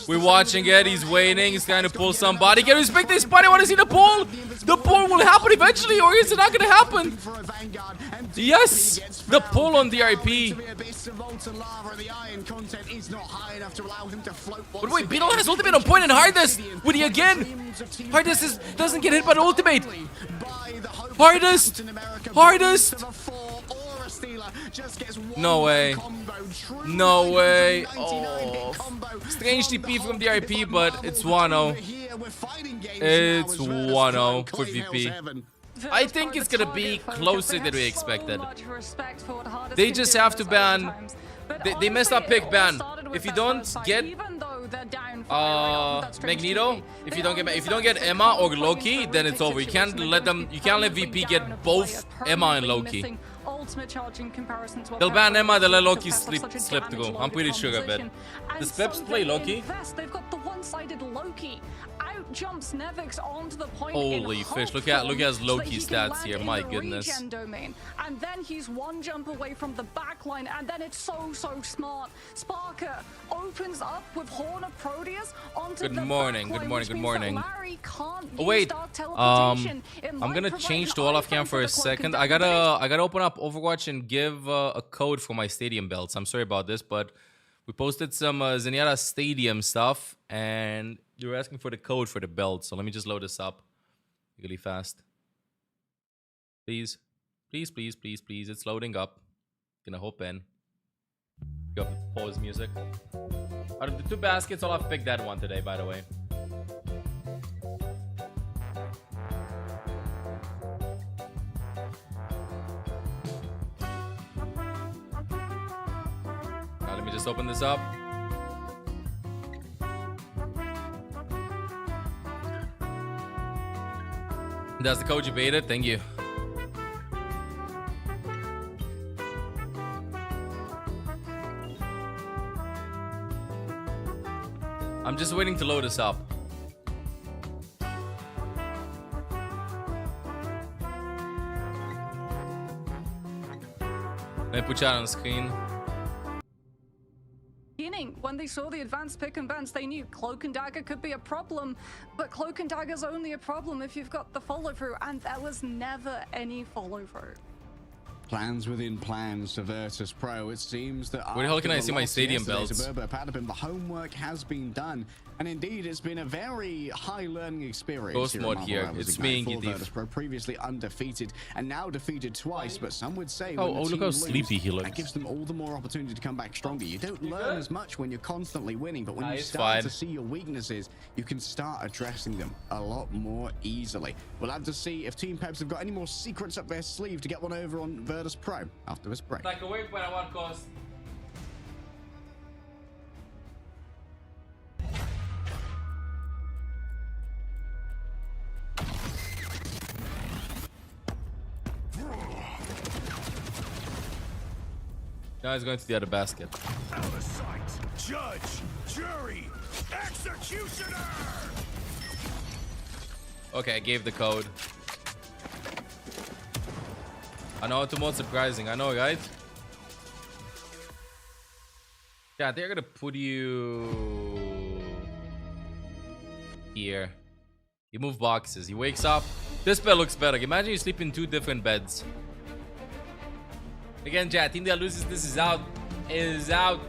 We're watching it. He's waiting. He's trying to pull somebody. Can you respect this Spidey? Want to see the pull? The pull will happen eventually, or is it not going to happen? Yes, the pull on the RP. But wait, Beetle has ultimate on point and Hardest. Would he again? Hardest doesn't get hit by the ultimate. Hardest. No way. No way. Oh. Strange TP from the RP, but it's 1-0. It's 1-0 for VP. I think it's gonna be closer than we expected. They just have to ban. They messed up pick ban. If you don't get Magneto, if you don't get Emma or Loki, then it's over. You can't let VP get both Emma and Loki. They'll ban Emma, they'll let Loki slip to go. I'm pretty sure of it. Does Peps play Loki? They've got the one-sided Loki. Out jumps Nevix onto the point. Holy fish, look at Loki's stats here, my goodness. Domain. And then he's one jump away from the back line, and then it's so smart. Sparker opens up with Horn of Proteus onto Good the morning, back good line, morning, which good means morning. that Larry can't Oh wait, use dark teleportation. It I'm might gonna provide change an to Olaf iPhone Cam for the a cloak second. and I dagger. gotta open up Overwatch and give a code for my stadium belts. I'm sorry about this, but we posted some Zenyatta Stadium stuff, and you were asking for the code for the belt. So let me just load this up really fast. Please, please, please, please, please. It's loading up. Gonna hop in. Go pause music. Out of the 2 baskets, Olaf picked that one today, by the way. Now let me just open this up. That's the code you baited. Thank you. I'm just waiting to load this up. Let me put that on the screen. When they saw the advanced pick and bans, they knew Cloak and Dagger could be a problem, but Cloak and Dagger's only a problem if you've got the follow through, and there was never any follow through. Plans within plans to Virtus Pro. It seems that where the hell can I see my stadium belts? The homework has been done, and indeed it's been a very high learning experience. Ghost mod here. It's me and Virtus Pro, previously undefeated and now defeated twice, but some would say look how sleepy he looks. That gives them all the more opportunity to come back stronger. You don't learn as much when you're constantly winning, but when you start to see your weaknesses, you can start addressing them a lot more easily. We'll have to see if Team Peps have got any more secrets up their sleeve to get one over on Virtus Pro after this break. Like a wait, but I want cost. Now he's going to the other basket. Out of sight. Judge, jury, executioner. Okay, I gave the code. I know it's more surprising. I know, right? Yeah, they're gonna put you here. You move boxes. He wakes up. This bed looks better. Imagine you sleep in 2 different beds. Again, chat. Team that loses this is out. Is out.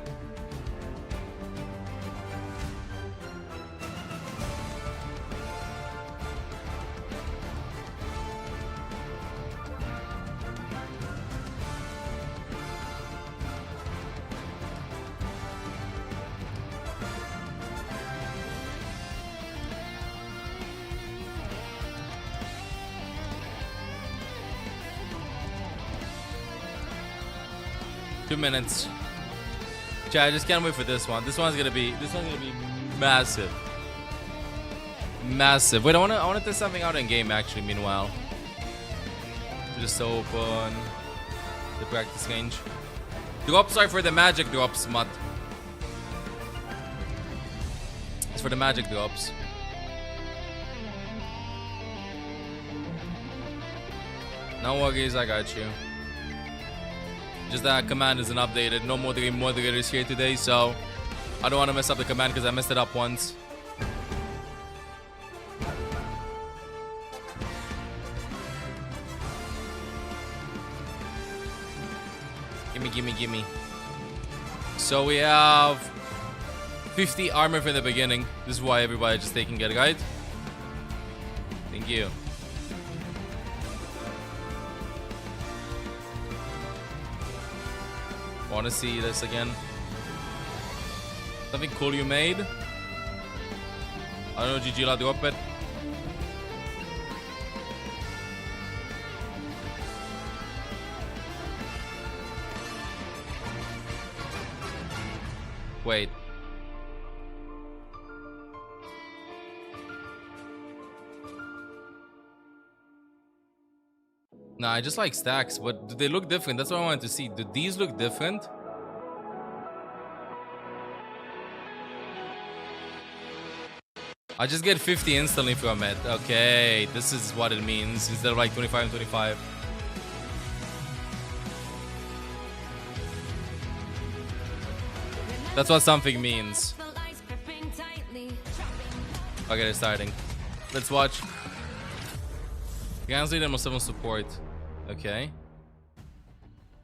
Two minutes. Chat, I just can't wait for this one. This one's gonna be massive. Massive. Wait, I wanna test something out in game actually, meanwhile. Just open the practice range. Drops are for the magic drops, Matt. It's for the magic drops. No worries, I got you. Just that command isn't updated. No more moderators here today, so I don't want to mess up the command because I messed it up once. Gimme. So we have 50 armor from the beginning. This is why everybody just taking it, right? Thank you. Want to see this again? Something cool you made? I don't know, GG, la drop it. Wait. Nah, I just like stacks, but do they look different? That's what I wanted to see. Do these look different? I just get 50 instantly from it. Okay, this is what it means. Instead of like 25 and 25. That's what something means. Okay, they're starting. Let's watch. Translate and must support. Okay.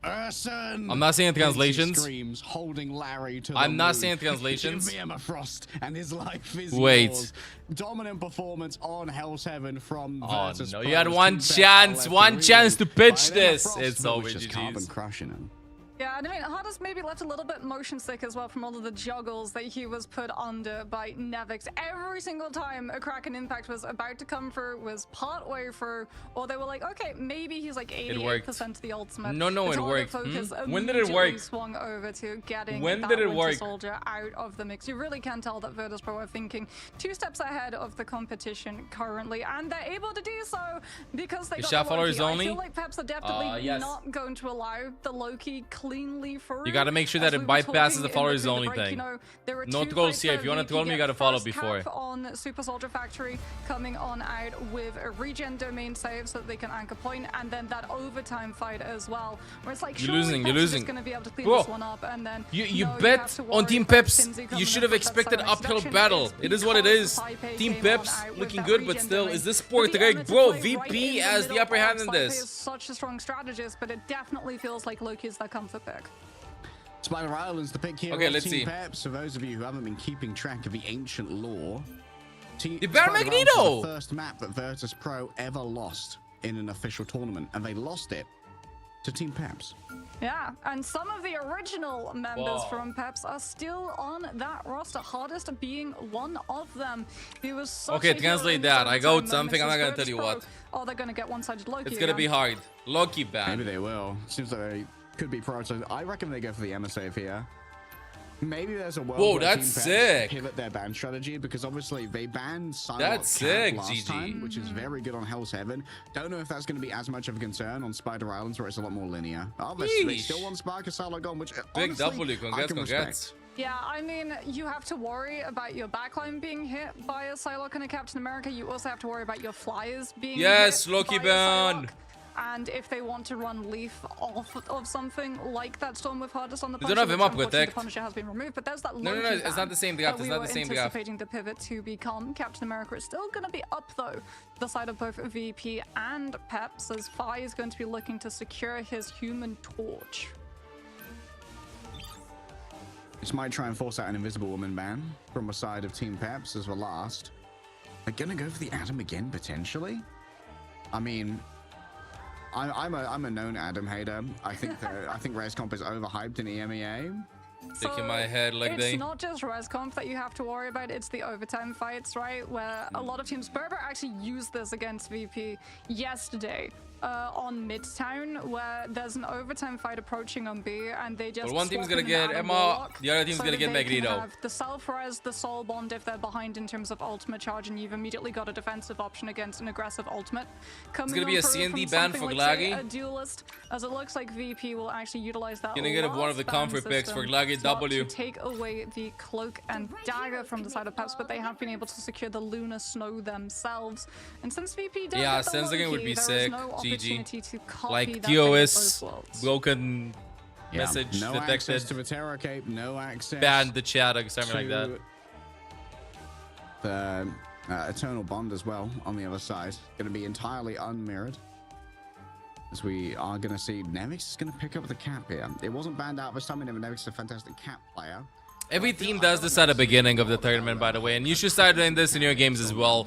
I'm not saying translations. Screams, holding Larry to I'm the not moon. saying translations. Give me Emma Frost and his life is Wait. yours. Dominant performance on Hell's Heaven from Virtus no, Pro. you had one chance to pitch this. It's over, Carbon GG's. crushing him. Yeah, and I mean, Hardest maybe left a little bit motion sick as well from all of the juggles that he was put under by Nevix. Every single time a Kraken impact was about to come through, was part way through, or they were like, okay, maybe he's like 88% of the ultimate. No, it worked. When did it work? Swung over to getting when that did it Winter work? Soldier out of the mix. You really can tell that Virtus Pro are thinking 2 steps ahead of the competition currently, and they're able to do so because they got the followers Loki. only? I feel like Peps are definitely Yes. not going to allow the Loki cleanly through. You gotta make sure that it bypasses the followers only thing. You know, there are No 2 trolls fights here. that If you wanna VP troll me, you get gotta follow first before. cap on Super Soldier Factory coming on out with a regen domain save so that they can anchor point, and then that overtime fight as well, where it's like You're surely losing, Peps you're is losing. just gonna be able to clean Bro, this one up, and then you no, bet have to on worry Team about Peps. Finzi You coming should in have with that expected silent uphill seduction. battle. It's It is what it because is. Taipei Team came on Peps out with looking that good, but regen still, domain. is this But sport the the Emmet to bro? play right VP in has the middle upper hand of in Taipei this. is such a strong strategist, but it definitely feels like Loki's their comfort pick. Spider Island's the pick here. Okay, on let's Team see. Peps. For those of you who haven't been keeping track of the ancient lore, The Baron Spider Magneto! Islands is the first map that Virtus Pro ever lost in an official tournament, and they lost it to Team Peps. Yeah, and some of the original members Whoa. from Peps are still on that roster, Hardest being one of them. He was such Okay, a translate hero in that. I his got time, something, I'm not gonna Virtus tell you Pro, what. Oh, they're gonna get one-sided Loki It's gonna be again. hard. Loki Maybe ban. they will. Seems like they could be prioritized. I reckon they go for the Emma save here. Maybe there's a world Whoa, where that's Team Peps sick. pivot their ban strategy, because obviously they banned Psylocke That's Cat sick, last GG. time, which is very good on Hell's Heaven. Don't know if that's going to be as much of a concern on Spider Islands, where it's a lot more linear. Oh, they Yeesh. still want Spark of Psylocke on, which Big honestly, W. I Congrats, can congrats. respect. Yeah, I mean, you have to worry about your backline being hit by a Psylocke and a Captain America. You also have to worry about your flyers being Yes, hit Loki by a ban. Psylocke. And if they want to run Leaf off of something like that Storm with Hardest on the We don't have Punisher, him which up, unfortunately Protect. the Punisher has been removed, but there's that No, Loki it's not ban the same draft. that It's we not were the same draft. anticipating the pivot to become. Captain America is still going to be up, though, the side of both VP and Peps, as Fi is going to be looking to secure his Human Torch. This might try and force out an Invisible Woman ban from the side of Team Peps as the last. They're gonna go for the Adam again, potentially? I mean, I'm a known Adam hater. I think ResComp is overhyped in EMEA. Shaking my head like it's they. not just ResComp that you have to worry about, it's the overtime fights, right? Where a lot of teams, Berber actually used this against VP yesterday on Midtown, where there's an overtime fight approaching on B, and they just Well, one team's swap gonna in get and out of Emma, Warlock the other team's so gonna that get they can Magneto. have the self-res, the soul bond if they're behind in terms of ultimate charge, and you've immediately got a defensive option against an aggressive ultimate. Coming gonna be on a through CND from ban something for like, say, Glaggy. a duelist, as it looks like VP will actually utilize that. Gonna get one of the last ban comfort picks for system Glaggy slot W. to take away the cloak and dagger from the side of Peps, but they have been able to secure the lunar snow themselves. And since VP does Yeah, get the Sensing would be Loki, there is sick. no GG. opportunity to copy Like that fate of TOS both worlds. broken Yeah, message no detected. access to the Terror Cape, no access. Banned the chat or something like that. The Eternal Bond as well on the other side. Going to be entirely unmirrored. As we are going to see Nevix is going to pick up the cap here. It wasn't banned out this time, and Nevix is a fantastic cap player. Every team does this at the beginning of the tournament, by the way, and you should start doing this in your games as well.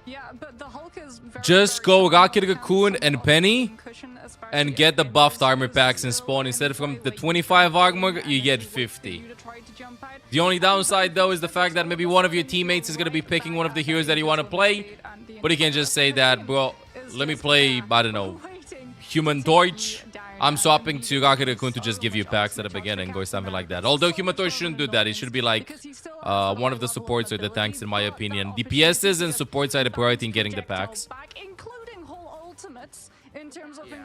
Yeah, but the Hulk is very, Just very go strong. Rocket Cocoon Can and some Penny cushion, especially and get the if buffed it armor is packs and still spawn. in Instead from play, the like, 25 armor, and you then get wait for 50. you to try to jump out. The only downside, though, is the fact that maybe one of your teammates is going to be picking one of the heroes that you want to play, but you can just say that, bro, let me play, I don't know, Human Torch. I'm swapping to Rocket Raccoon to just give you packs at the beginning or something like that. Although Human Torch shouldn't do that. It should be like one of the supports or the tanks, in my opinion. DPSs and supports are the priority in getting the packs.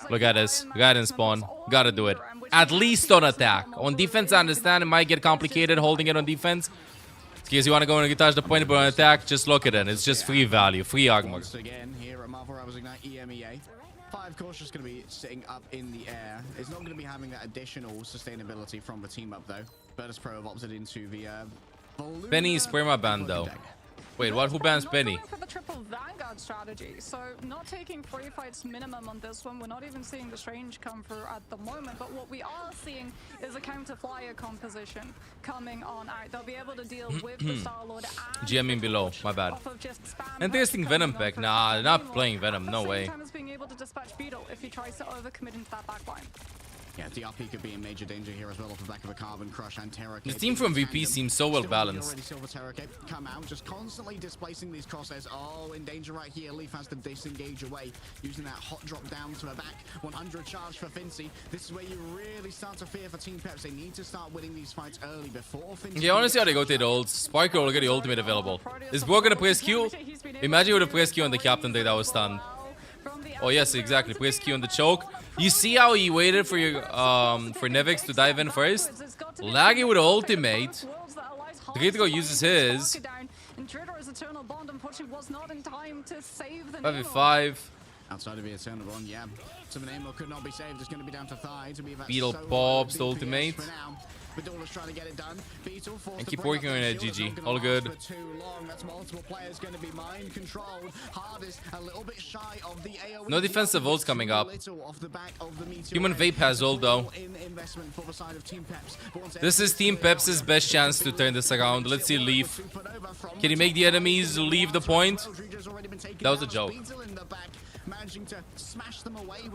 Look at this. Guidance spawn. Gotta do it. At least on attack. On defense, I understand it might get complicated holding it on defense. In case you want to go and touch the point, but on attack, just look at it. It's just free value, free armor. Once again, here at Marvel Rivals Ignite EMEA, 5 course just going to be sitting up in the air. It's not going to be having that additional sustainability from the team up, though. Virtus Pro have opted into the Penny's Prima banned, though. Wait, what? Who bans Penny? For the triple Vanguard strategy, so not taking 3 fights minimum on this one. We're not even seeing the Strange come through at the moment, but what we are seeing is a counter flyer composition coming on out. They'll be able to deal with the Star-Lord and GMing below, my bad. off of just spam Interesting hooks Venom coming on pick. through Nah, from not Team playing Rocket, Venom, at no the way. same time as being able to dispatch Beetle if he tries to overcommit into that backline. Yeah, DRP could be in major danger here as well off the back of a Carbon Crush and Terror. The team from VP seems so well balanced. Already Silver Terror come out, just constantly displacing these crosshairs. Oh, in danger right here. Leaf has to disengage away, using that hot drop down to her back. 100 charge for Fincy. This is where you really start to fear for Team Peps. They need to start winning these fights early before Fincy. Yeah, honestly, how they go to the ults. Sparker will get the ultimate available. Is Bro gonna press Q? Imagine he would have pressed Q on the captain there that was stunned. Oh yes, exactly. Press Q on the choke. You see how he waited for your for Nevix to dive in first? Laggy with the ultimate. Dritro uses his. 5v5. Outside of the Eternal Bond, yeah. Some Amo could not be saved. It's going to be down to Thigh. Beetle pops the ultimate. Badula's trying to get it done. Beetle And keep working on it, GG. All good. Too long. That's multiple players going to be mind controlled. Hardest a little bit shy of the AoE. No defensive ults coming up. Human Vape has ult though. This is Team Peps' best chance to turn this around. Let's see Leaf. Can he make the enemies leave the point? That was a joke.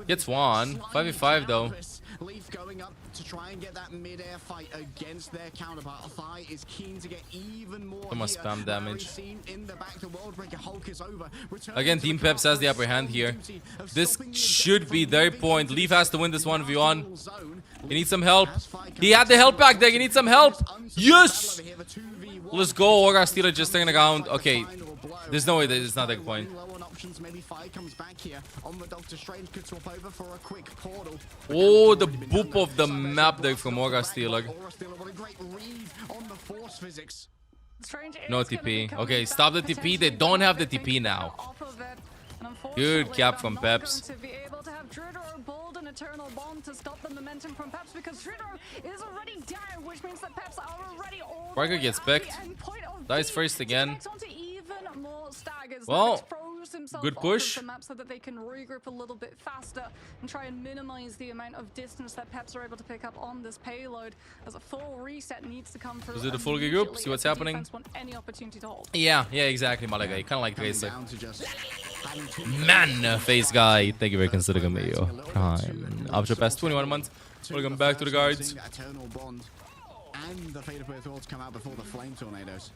Gets one. 5v5 though. Leaf going up to try and get that mid-air fight against their counterpart. Thigh is keen to get even more. Almost spam damage. In the back, the Worldbreaker Hulk is over. Again, Team Peps has the upper hand here. This should be their point. Leaf has to win this 1v1. He needs some help. He had the help back there. He needs some help. Yes! Let's go. Aura Stealer just turning around. Okay. There's no way that it's not their point. Maybe Fi comes back here on the Doctor Strange, could swap over for a quick portal. Oh, the boop of the map there from Aura Stealer. What a great read on the force physics. No TP. Okay, stop the TP. They don't have the TP now. Good cap from Peps. Eternal Bond to stop the momentum from Peps because Tritro is already down, which means that Peps are already all Parker gets picked. Dies first again. Well, good push. The map so that they can regroup a little bit faster and try and minimize the amount of distance that Peps are able to pick up on this payload, as a full reset needs to come through. Is it a full regroup? See what's happening? Any opportunity to hold. Yeah, exactly, Malaga. Kind of like Tracer. Man, face guy. Thank you for considering me your prime. After past 21 months, welcome back to the guards. And the Fate of Both Worlds come out before the Flame Tornadoes.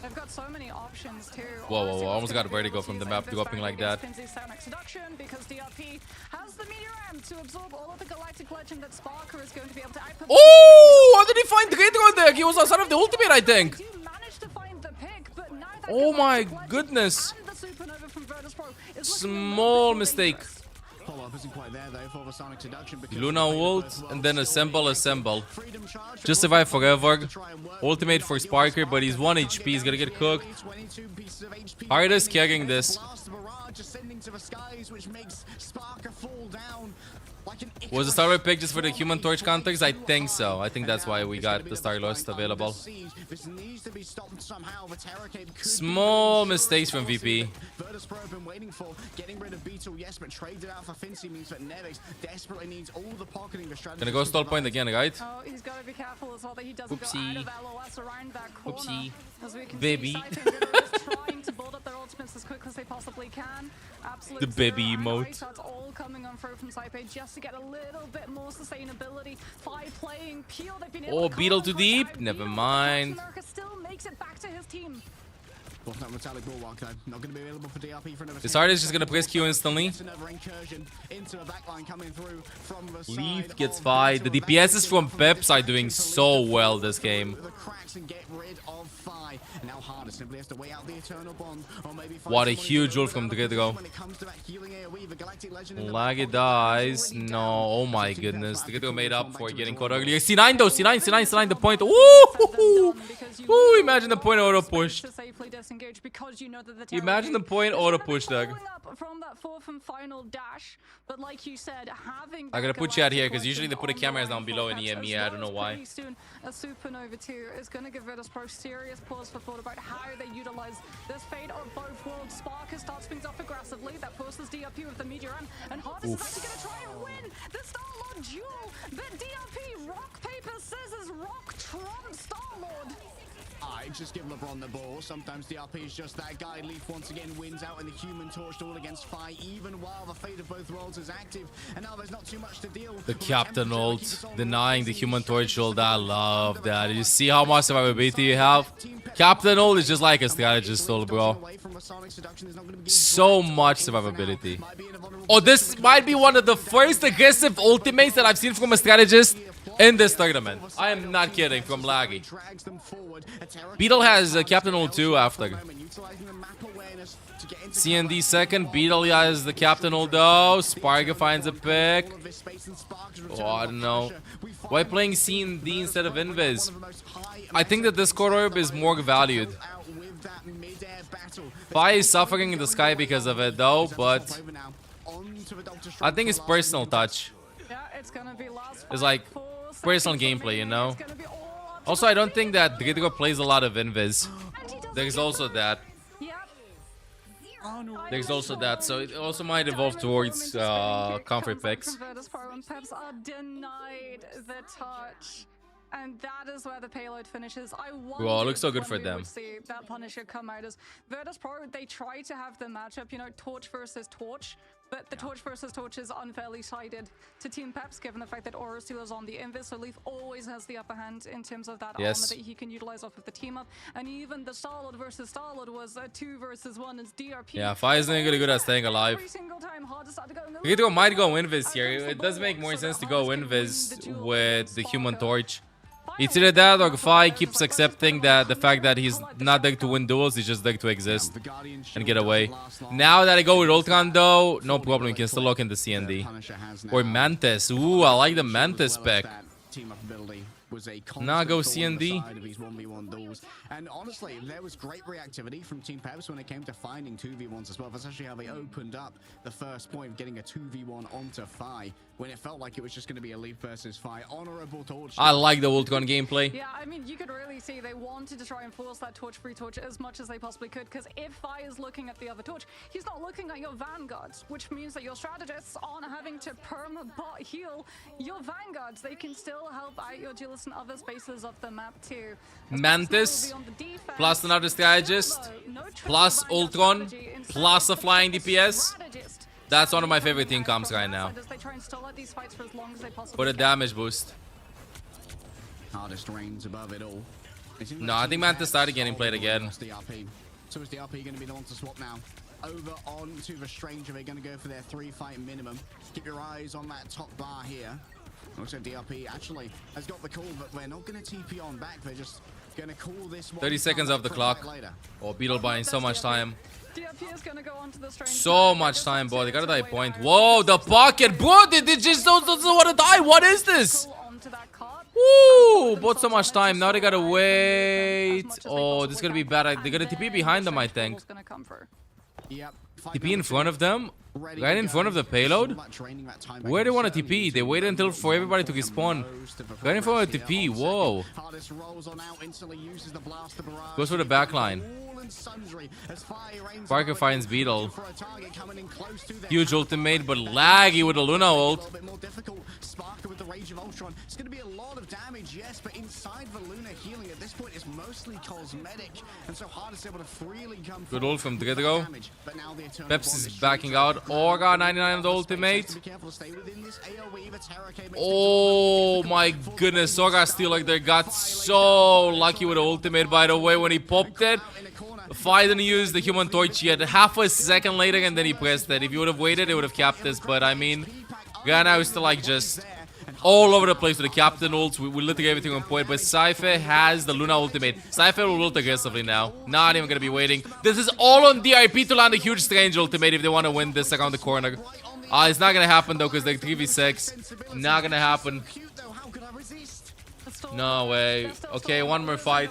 They've got so many options too. Whoa. I almost got a vertigo from the map dropping like that. Because DRP has the Meteor Amp to absorb all of the Galactic Legend that Sparker is going to be able to output. Oh! How did he find Dritro there? He was outside of the ultimate, I think. Oh my goodness. Small mistake. Luna ult and then assemble. Just survive forever. Ultimate for Sparker, but he's 1 HP. He's gonna get cooked. Hardest carrying this. Was the Star pick just for the Human Torch counters? I think so. I think that's why we got the Star Lost available. Small mistakes from VP. Gonna go stall point again, right? Oh, he's got to be careful as well that he doesn't Oopsie. go out of LOS around that corner. Oopsie. As we can Baby. see, is trying to build up their ultimates as quick as they possibly can. Absolute The baby zero emote. right, so it's all coming on through from Saipe just to get a little bit more sustainability. Five playing Peel, they've been able Oh, to Beetle come too on deep? and Never Beetle, mind. Captain America still makes it back to his team. Well, that metallic bulwark though, not going to be available for DRP for another. This artist is just gonna press Q instantly. Another incursion into the backline coming through from the Leaf side gets of fight. The Beetle. DPSs from Peps are doing so well this game. The cracks and get rid of Fi. Now Harder simply has to weigh out the Eternal Bond, or maybe What a huge ult from Dritro. when it comes to that healing AoE, the Galactic Legend in the Laggy back dies. already No, down. oh my Just to goodness. get that Dritro made up back for to getting the caught draw. earlier. C9 though, C9 the point. Ooh, imagine the point auto pushed. Imagine the point auto push, Doug. From that fourth and final dash, but like you said, having I gotta put chat here because usually they put the cameras down below in EME. I don't know why. Pretty soon, a Supernova 2 is going to give Virtus Pro serious pause for thought about how they utilize this fate of both worlds. Sparker starts things off aggressively. That forces DRP with the Meteor and Hardest is actually going to try and win the Star-Lord duel. But DRP, rock, paper, scissors, rock, Trump, Star-Lord. Just give LeBron the ball. Sometimes DRP is just that guy. Leaf once again wins out in the Human Torch duel against Fi, even while the fate of both worlds is active. And now there's not too much to deal. The Captain ult denying the Human Torch ult. I love that. You see how much survivability you have? Captain ult is just like a strategist ult, bro. So much survivability. Oh, this might be one of the first aggressive ultimates that I've seen from a strategist in this tournament. I am not kidding, from Laggy. Beetle has Captain ult too after. CND second. Beetle has the Captain ult though. Sparga finds a pick. Oh, I don't know. Why playing CND instead of Invis? I think that this core orb is more valued. Fi is suffering in the sky because of it though, but I think it's personal touch. It's like personal gameplay, you know? Also, I don't think that Dridro plays a lot of Invis. There's also that. There's also that, so it also might evolve towards comfort picks. And that is where the payload finishes. I Bro, it looks so good for them. Would see that Punisher come out as Virtus Pro. They try to have the matchup, you know, Torch versus Torch, but the Torch versus Torch is unfairly sided to Team Peps, given the fact that Aura Steel is on the Invis, so Leaf always has the upper hand in terms of that armor that he can utilize off of the team up. And even the Starlord versus Starlord was a 2 versus 1 as DRP. Yeah, Fi is doing really good at staying alive. Dridro might go Invis here. It does make more sense to go Invis with the Human Torch. It's either that or Fi keeps accepting that the fact that he's not there to win duels, he's just there to exist and get away. Now that I go with Ultron though, no problem, you can still lock in the CND. Or Mantis. Ooh, I like the Mantis spec. Now go CND. And honestly, there was great reactivity from Team Peps when it came to finding 2v1s as well. That's actually how they opened up the first point of getting a 2v1 onto Fi when it felt like it was just going to be a Leaf versus Fi. Honorable torch. I like the Ultron gameplay. Yeah, I mean, you could really see they wanted to try and force that torch-free torch as much as they possibly could, because if Fi is looking at the other torch, he's not looking at your vanguards, which means that your strategists aren't having to perma-bot heal your vanguards. They can still help out your duelists in other spaces of the map too. Mantis, plus another strategist, plus Ultron, plus a flying DPS. That's one of my favorite team comps right now. For the damage boost. Hardest reigns above it all. No, I think Mantis started getting played again. So is DRP going to be the one to swap now? Over on to the Stranger. They're going to go for their 3-fight minimum. Keep your eyes on that top bar here. Looks like DRP actually has got the call, but we're not going to TP on back. They're just going to call this one. 30 seconds off the clock. Oh, Beetle buying so much time. DRP is gonna go onto the so much time, boy. They gotta die point. Whoa, the pocket. Bro, they just don't want to die. What is this? Woo, bought so much time. Now they gotta wait. Oh, this is gonna be bad. They're gonna TP behind them, I think. TP in front of them? Right in front of the payload? Where do they want to TP? They waited until for everybody to respawn. Right in front of the TP. Whoa. Goes for the backline. Parker finds Beetle. Huge ultimate, but laggy with the Luna ult. With the Rage of Ultron, it's going to be a lot of damage, yes, but inside the Luna healing at this point is mostly cosmetic, and so hard is able to freely come. Good ult from Dridro. Peps is backing out. Aura 99 on the ultimate. Oh my goodness, Aura still like they got so lucky with the ultimate, by the way, when he popped it. Fi didn't use the Human Torch yet. Half a second later, and then he pressed it. If he would have waited, it would have capped this, but I mean, Ghana is still like just all over the place with the Captain ults. We literally everything on point, but Cypher has the Luna ultimate. Cypher will ult aggressively now. Not even gonna be waiting. This is all on DRP to land a huge Strange ultimate if they want to win this around the corner. It's not gonna happen though, because they're 3v6. Not gonna happen. No way. Okay, one more fight.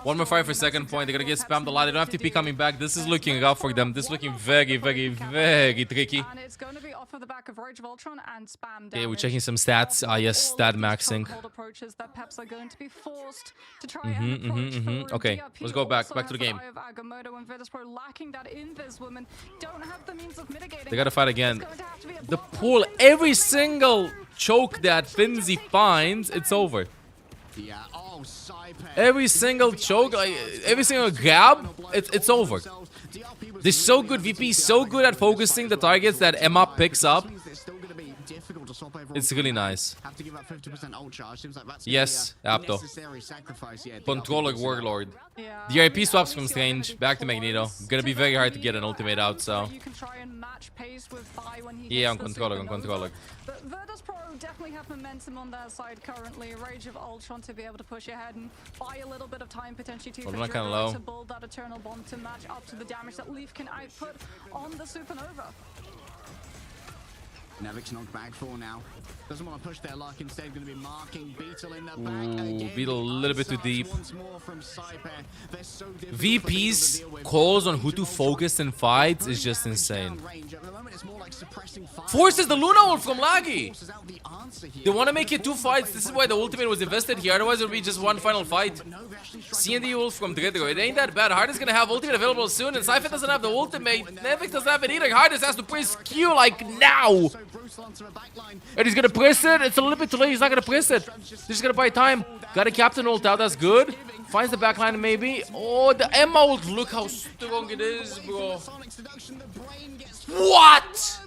One more fight for second point. They're gonna get spammed a lot. They don't have TP coming back. This is looking rough for them. This is looking very, very, very tricky. And it's going to be off of the back of Rage of Ultron and spam damage. Okay, we're checking some stats. Yes, stat maxing. Approaches that Peps are going to be forced to try and Okay, let's go back to the game. They gotta fight again. The pool, every single choke that Finzi finds, it's over. Yeah. Oh, Every single choke, like every single grab, it's over. They're so good. VP is so good at focusing the targets that Emma picks up. It's really nice. Have to give up 50% ult charge. Seems like that's Yes, Apto. necessary sacrifice. Yeah, Controller Warlord. Yeah. The RP swaps from Strange back to Magneto. Gonna be very hard to get an ultimate out, so. You can try and match pace with Vi when he Yeah, hits on the controller, on supernova. controller. But Virtus Pro definitely have momentum on their side currently. Rage of Ultron to be able to push ahead and buy a little bit of time potentially too Well, for I'm not kinda Dribble low. to build that Eternal Bond to match up to the damage that Leaf can output on the Supernova. Nevic's knocked back 4 now. Doesn't want to push their luck. Instead, going to be marking Beetle in the back. Ooh, Beetle a little bit too deep. Once more from Cyper. They're so difficult for Beetle to VP's deal with. calls on who to focus in fights is just insane. Range. At the moment, it's more like suppressing fire. Forces the Luna ult from Laggy. Forces out the answer here. They want to make it 2 fights. This is why the ultimate was invested here. Otherwise, it would be just 1 final fight. CND ult from Dredro. It ain't that bad. Hardest gonna have ultimate available soon, and Cypher doesn't have the ultimate. Nevix doesn't have it either. Hardest has to press Q like now. So Bruce onto a backline. And he's gonna press it. It's a little bit too late. He's not gonna press it. He's just gonna buy time. Got a captain ult out. That's good. Finds the backline maybe. Oh, the Emma ult. Look how strong it is, bro. What?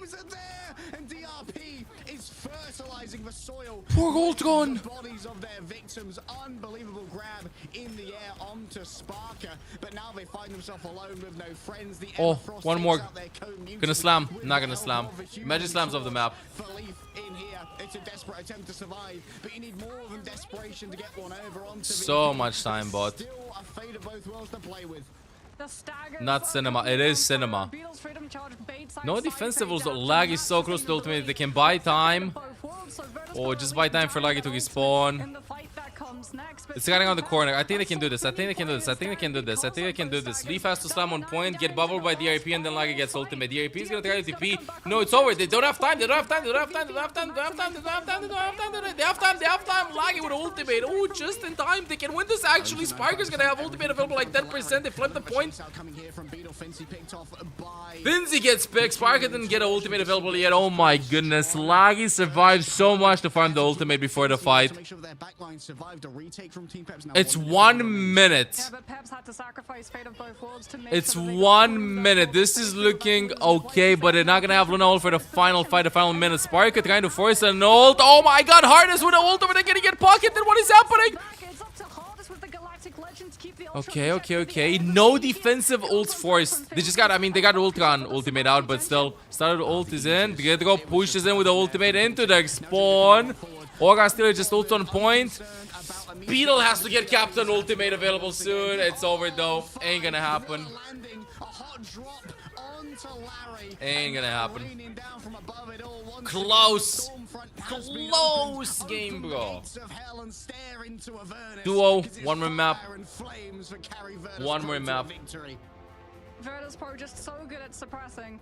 And DRP is fertilizing the soil. Poor Ultron. The bodies of their victims. Unbelievable grab in the air onto Sparker. But now they find themselves alone with no friends. The Oh, Everfrost one takes more. out their co-mutant. Gonna slam. With Not gonna the slam. help of a human Magic slams off the map. for Leaf in here. It's a desperate attempt to survive, but you need more than desperation to get one over onto So VP. much time, bot. Still a fate of both worlds to play with. The staggers Not are cinema, coming it is in for cinema. Beetle's Freedom Charge baits out No side defensive fade also. down to Lag is so match close to the ultimate. They can ability buy to time. both worlds, so Virtus Or Pro just really buy time for down Laggy to the respawn. in the fight that comes next, but It's getting on the Team corner. I Pep think they are can do so this. I think they can do this. I think they can do this. I think they can do this. Leaf has to slam on point, get bubbled by DRP, and then Laggy gets ultimate. DRP is gonna try to TP. No, it's over. They don't have time. They don't have time. They don't have time. They don't have time. They don't have time. They don't have time. They don't have time. They have time. They have time. Laggy with ultimate. Oh, just in time. They can win this. Actually, Sparker's gonna have ultimate available like 10%. They flip the point. Coming here from Beetle, Fincy picked off by Finzi gets picked. Sparker didn't get an ultimate available yet. Oh my goodness. Laggy survived so much to farm the ultimate before the fight. to make sure their backline survived a retake from Team Peps. Now It's 1 1 minute. Yeah, but Peps had to sacrifice fate of both worlds to make It's sure that they got 1 through that minute. whole This is phase. looking okay, but they're not gonna have Luna ult for the final fight, the final minute. Sparker trying to force an ult. Oh my god, Hardest with an ult, but they're gonna get pocketed. What is happening? It's up to Hardest with the Galactic Legend to keep the Okay, okay, okay. No defensive ults forced. They just got, I mean, they got Ultron ultimate out, but still. Started ult is in. Dredro pushes in with the ultimate into the spawn. Orga still just ult on point. Beetle has to get Captain Ultimate available soon. It's over though. Ain't gonna happen. landing a hot drop onto Larry. Ain't gonna happen. Raining down from above it all. Once Close. again, Stormfront has been Close opened. game, Open bro. gates of hell and stare into Avernus, Duo, 'cause it's one more map. fire and flames for Carry Virtus One Pro more to map. victory. Virtus Pro just so good at suppressing.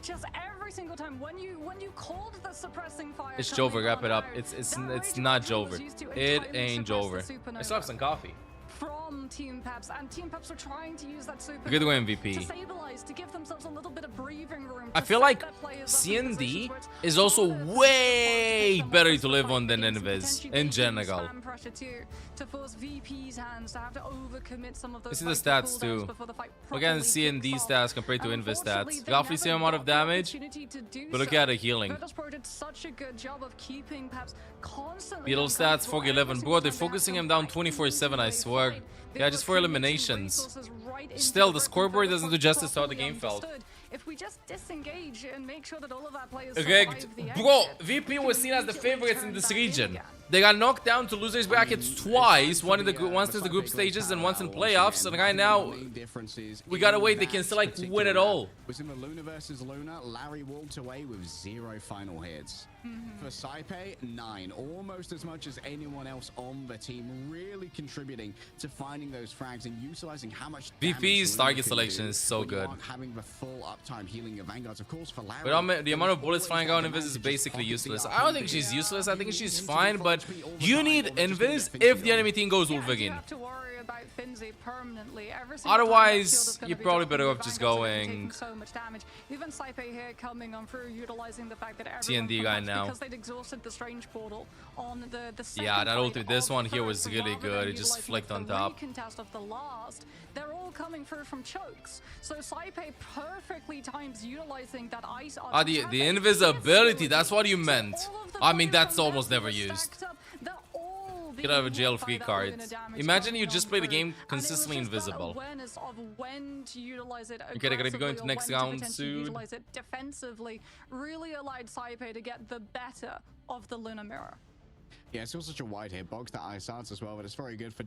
Just every single time when you called the suppressing fire. It's coming Jover, wrap on it up. out, It's that Rage not Ultron was Jover. used to It entirely ain't suppress Jover. the I supernova still have some coffee. from Team Peps, and Team Peps are trying to use that super Good to MVP. stabilize, to give themselves a little bit of breathing room. I to feel set like their players up in CND positions where it's is also harder for way them better to to live fight on than against Invis potentially in being general. spam pressure to force VP's hands to have to overcommit some of those. This is the vital stats cooldowns too. before the fight Look at properly CND kicks off. stats compared to And Invis unfortunately, stats. they Roughly never same amount of got the damage. opportunity to do But look so. at the healing. Virtus Pro did such a good job of keeping Peps constantly Beetle on stats, control. 411. Every Bro, they're single time focusing they him had down to 24/7, I fight, swear. they Yeah, were just for committing eliminations. resources right into Still, it, the but scoreboard Virtus doesn't Pro do justice to how the properly game felt. understood. If we just disengage and make sure that all of our players Rigged. survive the Bro, exit, VP we was can seen as the immediately favorites turn in this back region. again. They got knocked down to losers brackets twice, once in the group stages and once in playoffs, and right now we gotta wait. They can still like win it all. Was in the Luna versus Luna, Larry walked away with 0 final hits. For Saipe, 9, almost as much as anyone else on the team, really contributing to finding those frags and utilizing how much VP's damage Luna target can selection do is so when you good. aren't having the full uptime healing of Vanguards. Of course, for Larry, But the amount of bullets there's flying always out in that Invis is demand to just basically pocket useless. the I don't RP. think she's useless. I think she's Into fine, the but front all the you time, need or just Invis getting if the enemy team goes You Ulvegan. have to worry about Finzi permanently. Every single Otherwise, time you're that probably shield is better gonna off be just banged, it's gonna be going taking so much damage. Even Saipe here coming on through, utilizing the fact that TND guy now. because they'd exhausted the strange portal on the second Yeah, that fight ulti, this of one the here first, was really rather good. than It just utilizing flicked on the top. recontest of the last. They're all coming through from chokes. So Saipe perfectly times utilizing that ice. Ah, the invisibility, that's what you meant. I mean, that's almost never used. Get out of a jail free cards. Imagine you just play the game consistently invisible. Awareness of when to utilize it Okay, they're gonna be going to aggressively or next when to round potentially soon. utilize it defensively really allowed Saipe to get the better of the Lunar Mirror. Yeah, it's still such a wide hitbox, that ice arts as well, but it's very good for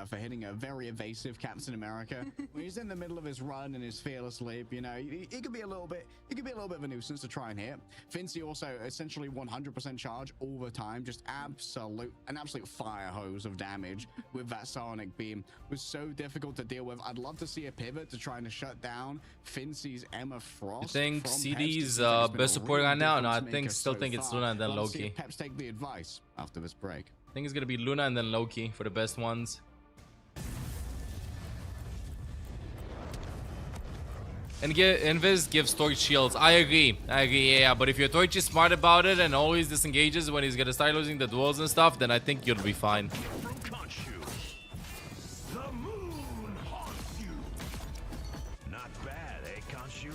for hitting a very evasive Captain America. When he's in the middle of his run and his fearless leap, you know, he could be a little bit of a nuisance to try and hit. Finzi also essentially 100% charge all the time, just an absolute fire hose of damage with that Sonic Beam. It was so difficult to deal with. I'd love to see a pivot to trying to shut down Finzi's Emma Frost. You think from CD's Pep's best support really right now? No, I difference still maker think so it's far. Luna and then Love to see Loki. if Peps take the advice after this break. I think it's gonna be Luna and then Loki for the best ones. And Invis gives Torch shields. I agree, yeah. But if your Torch is smart about it and always disengages when he's gonna start losing the duels and stuff, then I think you'll be fine. The moon haunts you. Not bad, eh, Khonshu?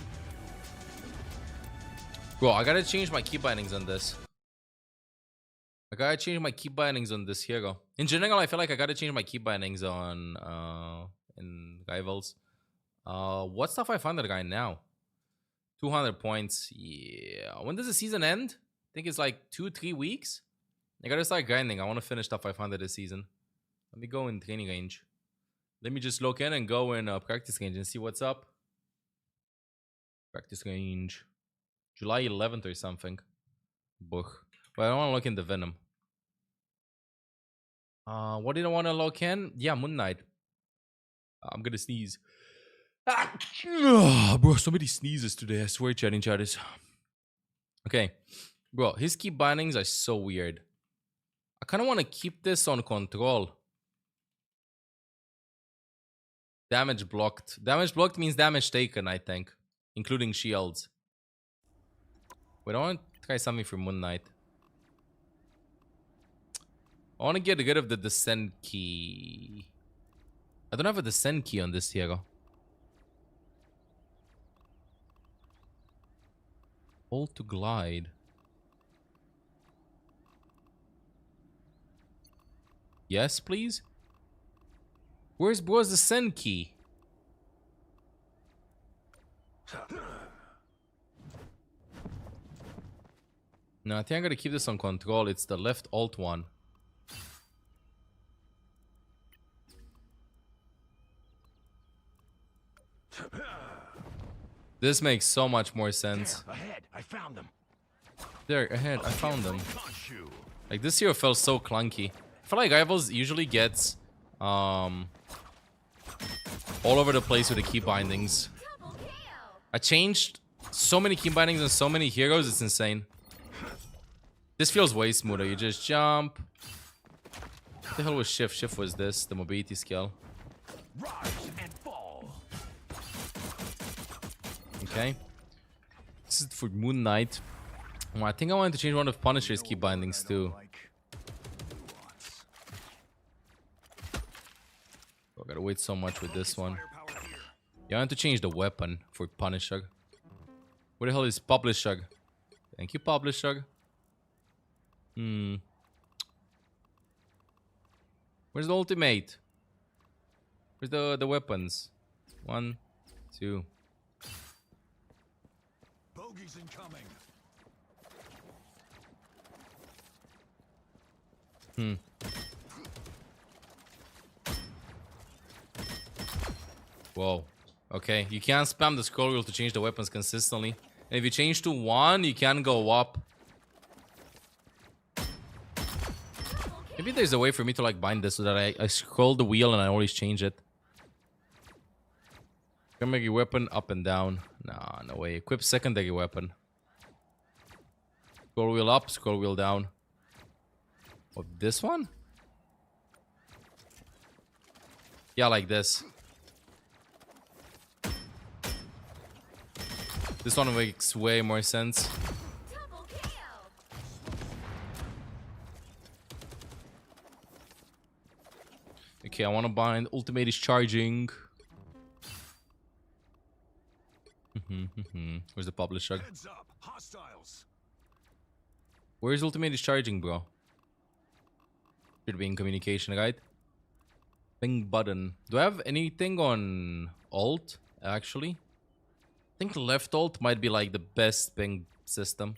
Bro, I gotta change my key bindings on this. I gotta change my key bindings on this hero. In general, I feel like I gotta change my key bindings on in rivals. What stuff I find that guy now? 200 points. Yeah. When does the season end? I think it's like 2-3 weeks. I gotta start grinding. I want to finish top 500 this season. Let me go in training range. Let me just log in and go in practice range and see what's up. Practice range. July 11th or something. Buch. But I don't want to look in the Venom. What did I want to lock in? Yeah, Moon Knight. I'm gonna sneeze. Bro, so many sneezes today. I swear, chatting chatters. Okay, bro, his key bindings are so weird. I kind of want to keep this on control. Damage blocked. Damage blocked means damage taken, I think, including shields. Wait, I want to try something for Moon Knight. I want to get rid of the descent key. I don't have a descent key on this hero. Hold to glide. Yes, please. Where's the send key? No, I think I'm gonna keep this on control. It's the left alt one. This makes so much more sense. There, ahead, I found them. There, ahead, I found them. Like, this hero felt so clunky. I feel like Rivals usually gets all over the place with the key bindings. I changed so many key bindings and so many heroes, it's insane. This feels way smoother. You just jump. What the hell was Shift? Shift was this, the mobility skill. Rise and fall. Okay. This is for Moon Knight. Well, I think I wanted to change one of Punisher's key bindings too. Oh, I gotta wait so much with this one. Yeah, I want to change the weapon for Punisher. Where the hell is Publisher? Thank you, Publisher. Where's the ultimate? Where's the weapons? 1, 2. Bogeys incoming. Whoa. Okay, you can't spam the scroll wheel to change the weapons consistently. And if you change to 1, you can go up. Maybe there's a way for me to like bind this so that I scroll the wheel and I always change it. Primary weapon up and down. Nah, no way. Equip secondary weapon. Scroll wheel up, scroll wheel down. Oh, this one? Yeah, like this. This one makes way more sense. Okay, I want to bind. Ultimate is charging. Where's the publisher? Heads up, hostiles. Where's Ultimate is charging, bro? Should be in communication, right? Ping button. Do I have anything on alt, actually? I think left alt might be like the best ping system.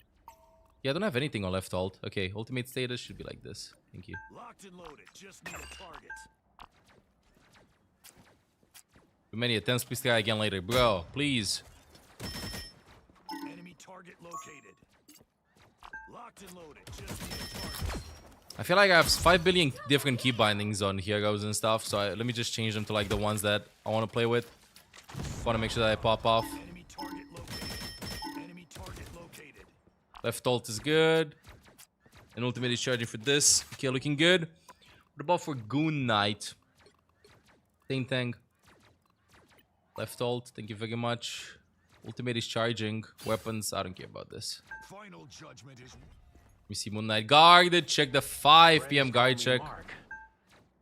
Yeah, I don't have anything on left alt. Okay, ultimate status should be like this. Thank you. Locked and loaded. Just need a target. Too many attempts, please try again later. Bro, please. Enemy target located. Locked and loaded. Just need a target. I feel like I have 5 billion different key bindings on heroes and stuff, so let me just change them to like the ones that I want to play with. Want to make sure that I pop off. Enemy target located. Enemy target located. Left alt is good. And ultimate is charging for this. Okay, looking good. What about for Goon Knight? Same thing. Left alt, thank you very much. Ultimate is charging. Weapons, I don't care about this. Final judgment is. Let me see Moon Knight guarded. Check the 5 PM guard check.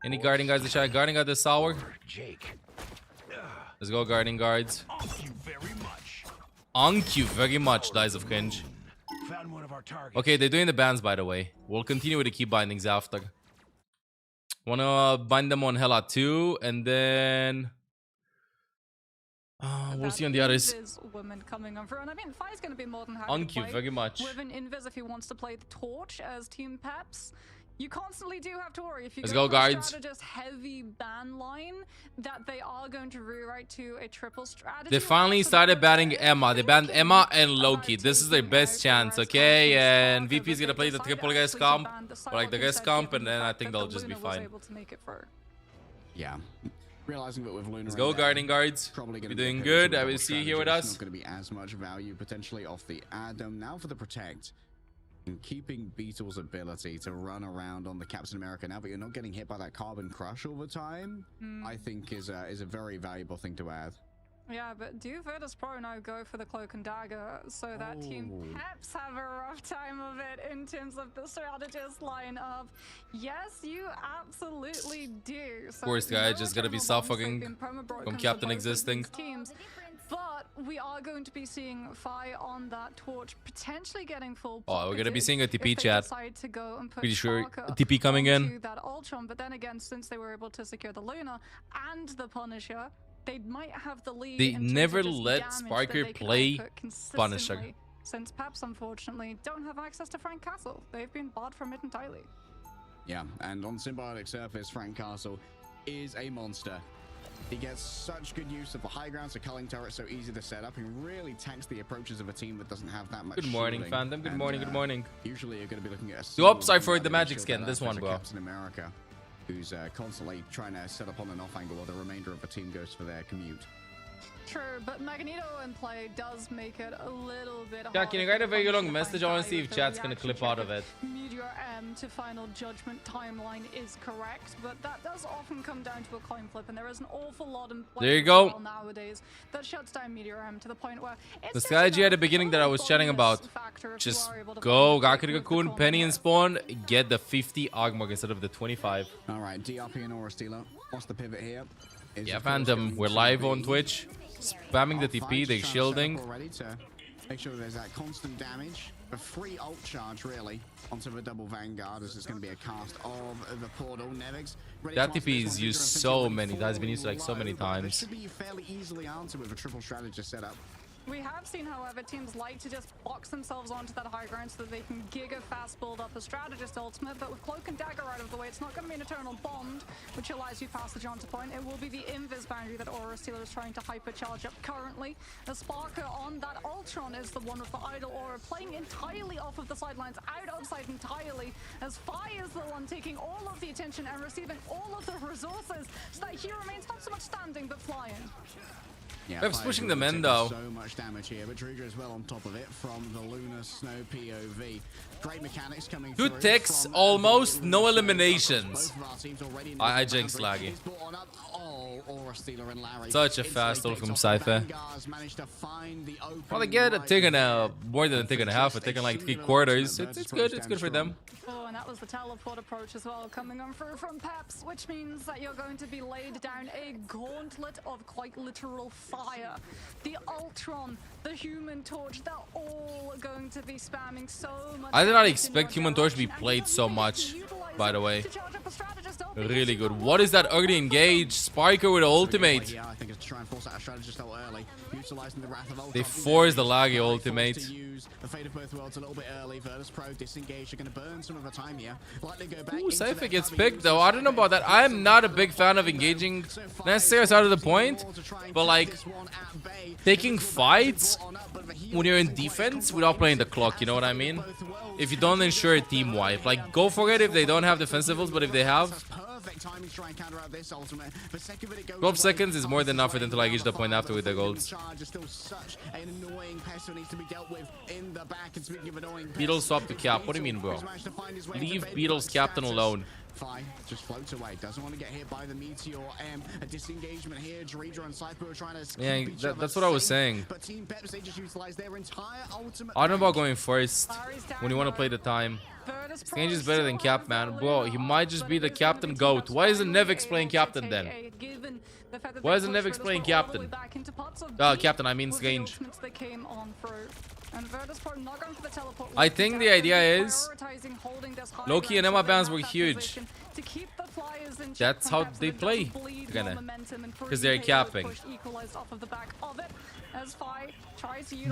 Any guarding guards to check? Guarding guard this hour? Jake. Let's go, guarding guards. Thank you very much. Thank you very much, Dice of Cringe. Found one of our targets. Okay, they're doing the bans, by the way. We'll continue with the key bindings after. Wanna bind them on Hela 2, and then... we'll see on the others. Women coming over, and I mean, Fi's going to be more than happy Thank to you play very much. with an Invis if he wants to play the Torch as Team Peps. You constantly do have to worry if you Let's go go, for a guards. strategist heavy ban line that they are going to rewrite to a triple strategy. They finally started banning Emma. They banned Emma and Loki. This is their best chance, okay? And VP is gonna play the triple guys comp, or like the guest comp, and then I think they'll just be fine. Yeah. Realizing that with Luna, Let's go, guarding guards. Probably You're gonna doing be good. a I will see you here with us. Not going to be as much value potentially off the Adam. Now for the protect. And keeping Beetle's ability to run around on the Captain America now, but you're not getting hit by that carbon crush all the time, I think is a very valuable thing to add. Yeah, but do Virtus Pro now go for the Cloak and Dagger so that Team Peps have a rough time of it in terms of the strategist lineup? Yes, you absolutely do. So Of course, guys, just gonna be suffocating from Captain existing. Teams. But we are going to be seeing Fi on that Torch, potentially getting full. Oh, we're gonna be seeing a TP if they chat. decide to go and put Pretty sure Sparker a TP coming in. onto that Ultron, but then again, since they were able to secure the Luna and the Punisher, they might have the lead. They in terms never of just let damage that Sparker they can play output consistently, Punisher. Since Peps, unfortunately, don't have access to Frank Castle. They've been barred from it entirely. Yeah, and on Symbiotic Surface, Frank Castle is a monster. He gets such good use of the high ground, so culling turret so easy to set up. He really tanks the approaches of a team that doesn't have that much. Good morning, shielding. fandom. Good And, morning. Good morning. Usually, you're going to be looking at a. The upside for single the magic shield skin. that This acts one, as a bro. Captain America, who's constantly trying to set up on an off angle while the remainder of the team goes for their commute. True, but Magneto in play does make it a little bit Jack, can you write a very long message? I want to see if the chat's gonna reaction clip out of check it. if Meteor M to Final Judgment timeline is correct, but that does often come down to a coin flip, and there is an awful lot in play There you go. as well nowadays that shuts down Meteor M to the point where it's The just strategy at the a beginning that I was chatting bonus about. factor if Just you are able to go find the Gaku pick with the Raccoon, Penny and combination. Spawn, get the 50 Armor instead of the 25. All right, DRP and Aura Stealer. What's the pivot here? Is Yeah, of course fandom, going we're to live be- on Twitch. Spamming the TP, they're Five's trying to set up shielding. already to make sure there's that constant damage. A free ult charge, really, onto the double Vanguard, as it's going to be a cast of the portal. Nevix, ready That to answer TP this is one. used Victor so essentially many. That's been used like so low, many but times. This should be fairly easily answered with a triple strategist setup. We have seen, however, teams like to just box themselves onto that high ground so that they can giga fast build up a strategist ultimate, but with Cloak and Dagger out of the way, it's not going to be an eternal bond, which allows you passage onto point. It will be the invis boundary that Aura Stealer is trying to hypercharge up currently. The Sparker on that Ultron is the one with the idle Aura, playing entirely off of the sidelines, out of sight entirely, as Fi is the one taking all of the attention and receiving all of the resources, so that he remains not so much standing, but flying. Yeah, Pep's Fire pushing Drill them in, taking though. So much damage here, but Druidra as well on top of it from the Lunar Snow POV. Great mechanics coming through. 2 ticks, from almost, the no Lunar Snow. eliminations. Both of our teams already in I the jinxed boundary. Laggy. He's brought on up. Oh, Aura Stealer and Larry. Such a fast Instantly ult from picks off the Cypher. Vanguards, managed to find the Well, they opening get a right tick and there. more than a tick and a half, a tick and like 3/4. It's good. It's good for them. Oh, and that was the teleport approach as well, coming on through from Peps, which means that you're going to be laid down a gauntlet of quite literal fire. The Ultron, the Human Torch, they're all going to be spamming so much. I did not damage in expect your Human Torch to be direction, and played you're so not much, even utilizing by the way. to charge up a strategist, don't Really because good. you've What is that early engage? Spiker with an ultimate. Yeah, I think it's to try and force out a strategist out early, utilizing the Wrath of Ultron. They forced the Laggy ultimate. To use the Fate of Both Worlds a little bit early. Virtus Pro disengaged. They're going to burn some of the time here. Likely go back Ooh, into Cypher their gets cover, picked use though. the I don't know about that. I'm not a big fan of engaging necessarily out of the point, but like taking fights when you're in defense without playing the clock, you know what I mean? If you don't ensure a team wipe, like go for it if they don't have defensive ults, but if they have, perfect timing to try and counter out this ultimate. The second bit it goes 12 away, seconds is more than enough for them to like reach the point after with their golds. charge is still such an annoying pest that needs to be dealt with in the back. And speaking of annoying pests, Beatles swap to cap. What do you mean, bro? he's managed to find his way into Leave bed Beatles with captain status. alone. Fi just floats away. Doesn't want to get hit by the meteor. A disengagement here. Druidra and Cypher are trying to Yeah, keep each other that's what I was safe, saying. But Team Peps, they just utilize their entire ultimate. I don't know about range. going first when you want to play the time. Skange is better than Cap, man. Bro, he might just be the captain GOAT. Why isn't Nevix playing captain then? Why isn't Nevix playing captain? Captain, I mean Skange. I think the idea is Loki and Emma bans were huge. That's how they play, kinda, because they're capping.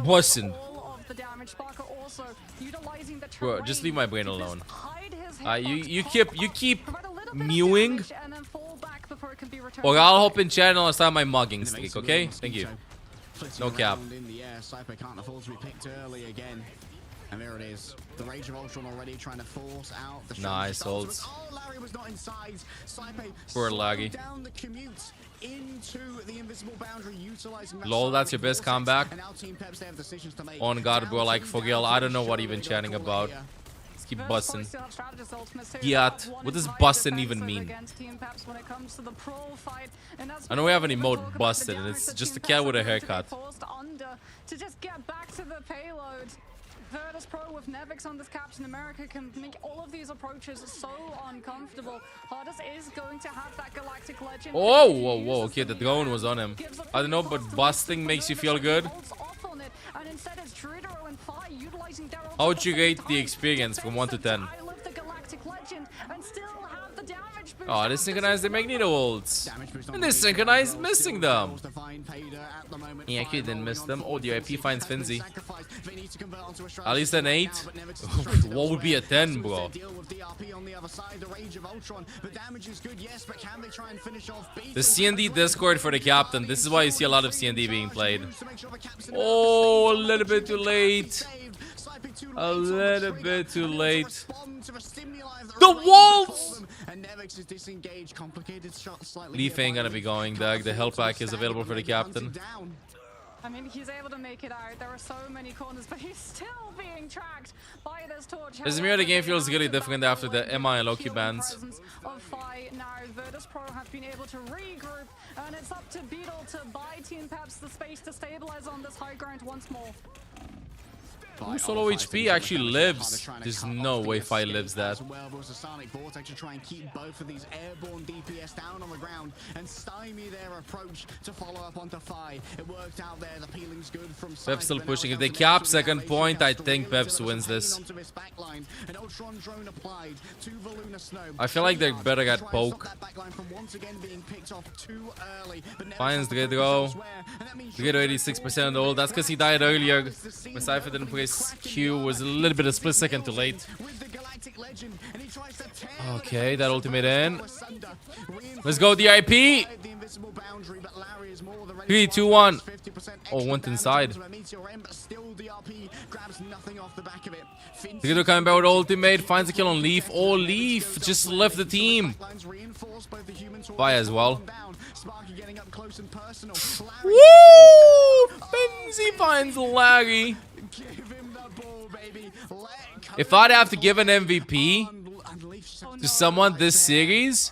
Bussin'. Bro, just leave my brain alone. You keep mewing, or I'll hop in channel and start my mugging streak, okay? Thank you. No cap. In the air, Cypher can't afford to be picked early again. And there it is. The Rage of Ultron already trying to force out the Nice ults. Oh, Larry was not inside. Cypher Poor slowed Laggy. down the commute into the invisible boundary, utilizing that Lol, that's your silent best vortex. comeback? And now Team Peps, they have decisions to make. On God, Down bro, like two, for down real, two, I don't know what surely even they chatting go for about. here. Let's keep busting. Giat. What does bustin' even mean? I know we have an emote busted, and it's just a cat with a haircut. To just get back to the payload. Virtus Pro with Nevix on this Captain America can make all of these approaches so uncomfortable. Hardest is going to have that Galactic Legend. Oh, whoa, whoa, okay, the drone was on him. I don't know, but busting makes you feel good. How would you rate the experience from 1 to 10? Oh, they synchronized the Magneto ults. And they synchronized missing them. He actually didn't miss them. Oh, the IP finds Finzi. At least an 8. What would be a 10, bro? The CND Discord for the captain. This is why you see a lot of CND being played. Oh, a little bit too late. A little bit too late. The walls! Leaf ain't gonna be going, Doug. The health pack is available for the captain. I mean, he's able to make it out. There are so many corners, but he's still being tracked by this torch. Casemiro, the game feels really different after the Emma and Loki bans. Now, Virtus Pro have been able to regroup, and it's up to Beetle to buy Team Peps the space to stabilize on this high ground once more. Ooh, solo HP actually lives. There's no way Fi lives that. Well, there was a Sonic Vortex to try and keep both of these airborne DPS down on the ground and stymie their approach to follow up onto Fi. It worked out there. The peeling's good from Sonic. Pep's still pushing. If they cap second point, I think Peps wins this. I feel like they're better at poke. Finds Dredro. Dredro 86% on the ult. That's because he died earlier. When Cypher didn't press Q, was a little bit a split second too late. Okay, that ultimate in. Let's go, DIP. 3, 2, 1. Oh, went inside. Together coming back with ultimate. Finds a kill on Leaf. Oh, Leaf just left the team. Bye as well. Woo! Benzi finds Larry. If I'd have to give an MVP to someone this series,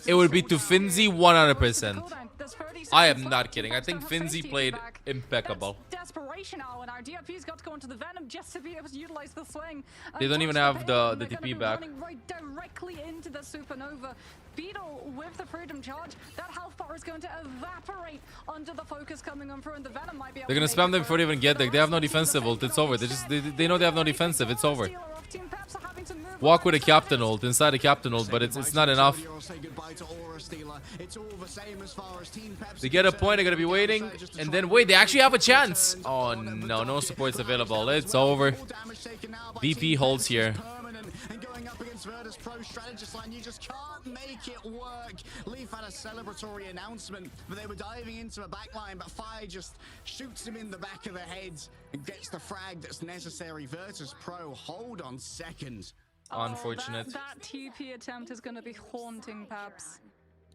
it would be to Finzi 100%. I am not kidding. I think Finzi played impeccable. Desperation now, and our DFP's got to go into the Venom just to be able to utilize the swing. They don't even have the TP back. Running right directly into the Supernova. Beetle with the Freedom Charge. That health bar is going to evaporate under the focus coming on through, and the Venom might be able They're gonna spam them before they even get there. They have no defensive ult. It's over. They know they have no defensive. It's over. Walk with a captain ult inside a captain ult, but it's not enough. They get a point. They're gonna be waiting, and then wait. They actually have a chance. Oh no, no supports available. It's over. VP holds here. Virtus Pro strategist line, you just can't make it work. Leaf had a celebratory announcement, but they were diving into a backline, but Fire just shoots him in the back of the head and gets the frag that's necessary. Virtus Pro hold on second. Unfortunate. That TP attempt is going to be haunting Paps.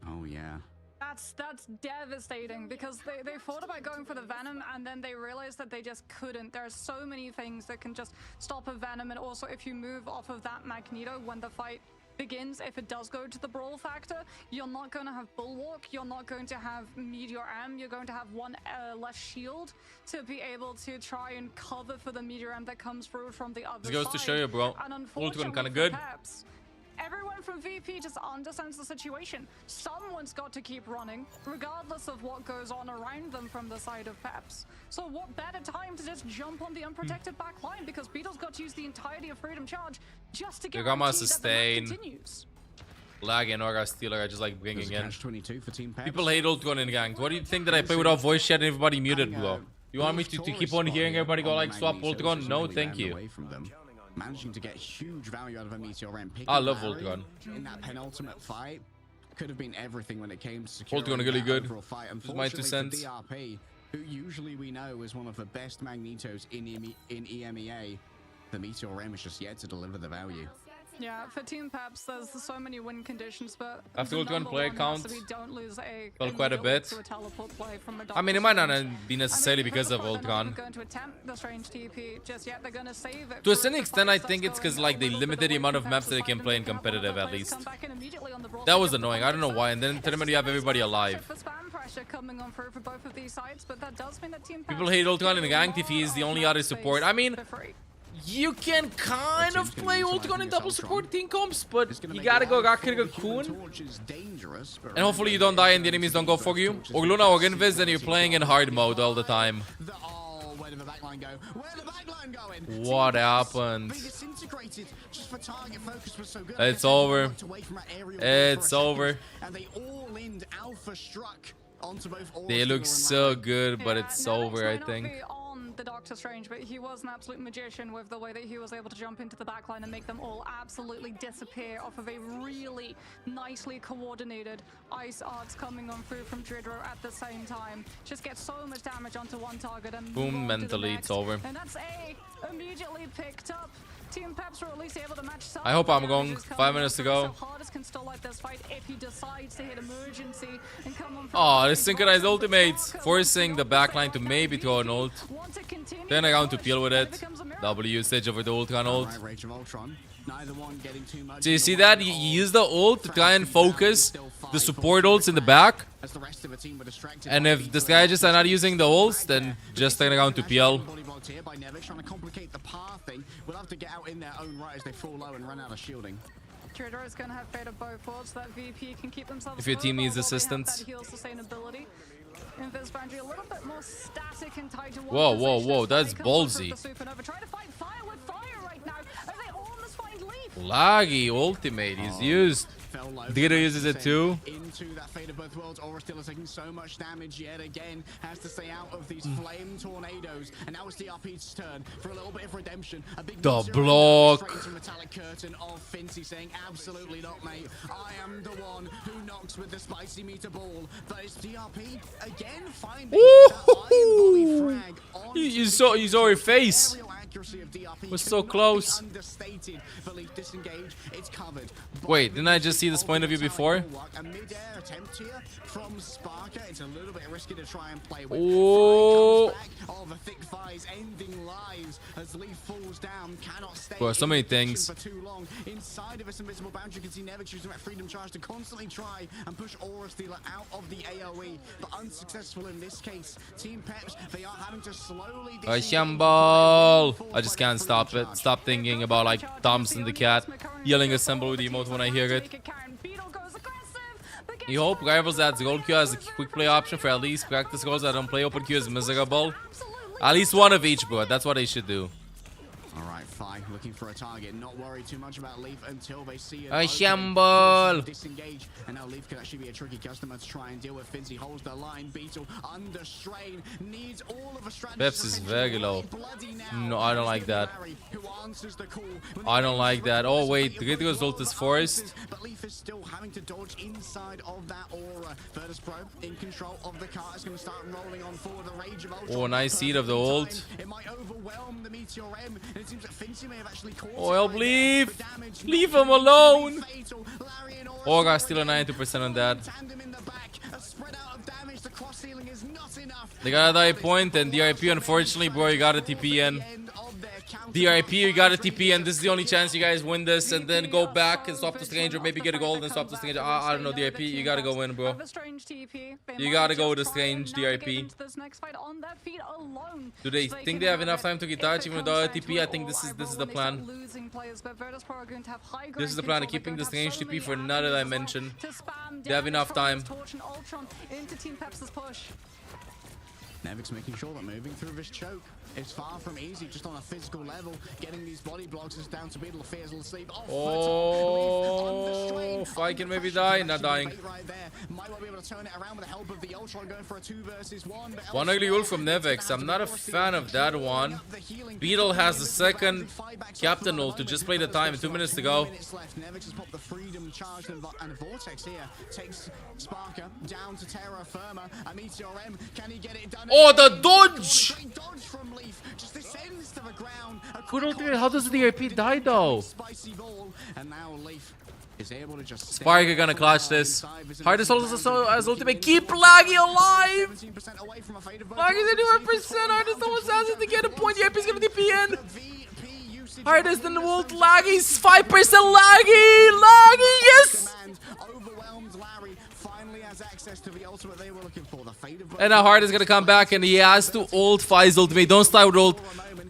Oh yeah. That's devastating, because they thought about going for the Venom, and then they realized that they just couldn't. There are so many things that can just stop a Venom, and also if you move off of that Magneto when the fight begins, if it does go to the brawl factor, you're not going to have Bulwark, you're not going to have Meteor M, you're going to have one less shield to be able to try and cover for the Meteor M that comes through from the other side. This goes to show you, bro. Ultimate kind of good. Everyone from VP just understands the situation. Someone's got to keep running, regardless of what goes on around them from the side of Peps. So what better time to just jump on the unprotected back line, because Beetle's got to use the entirety of Freedom Charge just to get that the continues. Lag and Aura Stealer, I just like bringing in. 22 for Team Peps. People hate ult gun in ganked. What do you think that I play without voice chat and everybody muted, bro? You want me to keep on hearing everybody go like swap ult gun? No, thank you. Managing to get huge value out of a Meteor M. I love ult gun. In that penultimate fight, could have been everything when it came to securing ult gun really good. Just my 2 cents. DRP, who usually we know is one of the best Magnetos in EMEA, the Meteor M is just yet to deliver the value. Yeah, for Team Peps, there's so many win conditions, but after ult gun play count, don't lose fell quite a bit. I mean, it might not be necessarily because of ult gun. To a certain extent, I think it's because like they limited the amount of maps that they can play in competitive at least. That was annoying. I don't know why. And then in tournament you have everybody alive. People hate ult gun in ganked if he is the only other support. I mean, you can kind of play ult gun in double support team comps, but you gotta go Kun. And hopefully you don't die and the enemies don't go for you. Or Luna or Invis, and you're playing in hard mode all the time. What happened? It's over. It's over. They look so good, but it's over, I think. The Doctor Strange, but he was an absolute magician with the way that he was able to jump into the backline and make them all absolutely disappear off of a really nicely coordinated ice arts coming on through from Dridro at the same time. Just get so much damage onto one target and boom, mentally it's over. And that's immediately picked up. Team Peps were at least able to match. I hope I'm going. 5 minutes to go. Oh, this synchronized ultimates, forcing the backline to maybe throw an ult. Then I got to peel with it. Double usage over the ult gun ult. So you see that? You use the ult to try and focus the support ults in the back. And if this guy just are not using the ults, then just turn around to PL. If your team needs assistance. Whoa, whoa, whoa, that's ballsy. Laggy ultimate is used. fell low. Data uses it too. Into that fate of both worlds. Aura still is taking so much damage yet again. Has to stay out of these flame tornadoes. And now it's DRP's turn for a little bit of redemption. A big The straight block. into metallic curtain of Fincy saying, absolutely not, mate. I am the one who knocks with the spicy meter ball. But it's DRP again finding that iron volley frag on You saw her face. Was so close. Wait, didn't I just see this point of view before? A mid-air attempt here from Sparker. It's a little bit risky to try and play with. Oh. All the thick thighs ending lives as Leaf falls down. Cannot stay. Bro, so many in position things. for too long. Inside of this invisible boundary, you can see Nevix using that freedom charge to constantly try and push Aura Stealer out of the AoE, but unsuccessful in this case. Team Peps, they are having to slowly. Assemble! I just can't stop it. Stop thinking about like Thompson the cat yelling assemble with the emote when I hear it. You hope Rivals adds gold queue as a quick play option for at least practice goals that don't play open queue is miserable. At least one of each, bro. That's what they should do. All right, Fi looking for a target. Not worried too much about Leaf until they see it. Assemble! Disengage, and now Leaf could actually be a tricky customer to try and deal with. Finzy holds the line. Beetle under strain. Needs all of a strategy. Peps is very low. No, I don't like that. I don't like that. Oh wait, the critical result is forced. But Leaf is still having to dodge inside of that aura. Virtus Pro in control of the car is going to start rolling on forward. The rage of Ultron. Oh, nice seed of the ult. It might overwhelm the Meteor M. It seems that Fincy may have actually caught Oh, help, leave! Leave him alone! Aura still a 92% on that. They got a die point, and DRP, unfortunately, bro, you got a TP in. DRP, you got a TP, and this is the only chance you guys win this, and then go back and swap to Stranger, maybe get a gold and swap to Stranger. I don't know, DRP, you gotta go win, bro. You gotta go with the Strange DRP. Do they think they have enough time to get touch even without a TP? I think this is the plan. This is the plan of keeping the Strange TP for another dimension. They have enough time. Nevix making sure that moving through this choke is far from easy, just on a physical level. Getting these body blocks is down to Beetle. Fears will sleep. Oh, Fi can maybe die. Not dying. Right there. Might well be able to turn it around with the help of the Ultron, going for a 2 versus 1. One ugly ult from Nevix. I'm not a fan of that one. Beetle has the second Captain ult to just play the time. 2 minutes to go. Nevix has popped the freedom charge and Vortex here. Takes Sparker down to Terra Firma. A Meteor M. Can he get it done? Oh, the dodge! Dodge from Leaf. Just descends to the ground. How does the DRP die though? Spicy ball. And now Leaf is able to just Sparker gonna clutch this. Hardest also as ultimate. Keep Laggy alive! Laggy's at 200%. Hardest almost has it to get a point. DRP's gonna DP in. Hardest in the world. Laggy's 5% Laggy! Laggy, yes! And now Hardest gonna come back and he has to ult Fi's ultimate. Don't start with ult.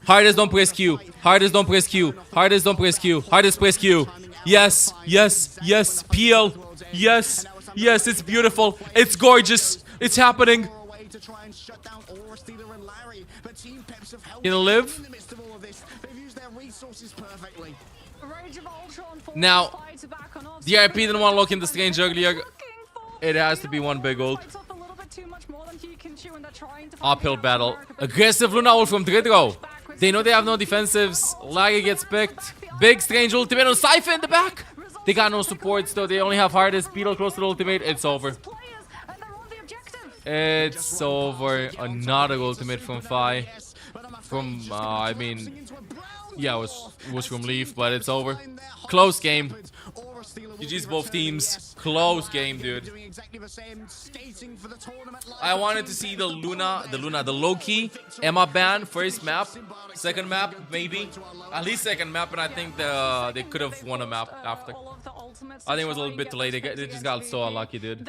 Hardest don't press Q. Hardest don't press Q. Hardest don't press Q. Hardest press Q. Yes, yes, yes. PL. Yes, yes, it's beautiful. It's gorgeous. It's happening. Gonna live. Now, DRP didn't want to lock in the Strange earlier. It has to be one big ult. Uphill battle. Aggressive Luna ult from Dridro. They know they have no defensives. Laggy gets picked. Big Strange ultimate on Cypher in the back. They got no supports though. They only have Hardest. Beetle close to the ultimate. It's over. It's over. Another ultimate from Fi. From, I mean, yeah, it was from Leaf, but it's over. Close game. GG's both teams. Close game, dude. I wanted to see the Loki Emma ban first map, second map maybe, at least second map, and I think they could have won a map after. I think it was a little bit too late. They just got so unlucky, dude.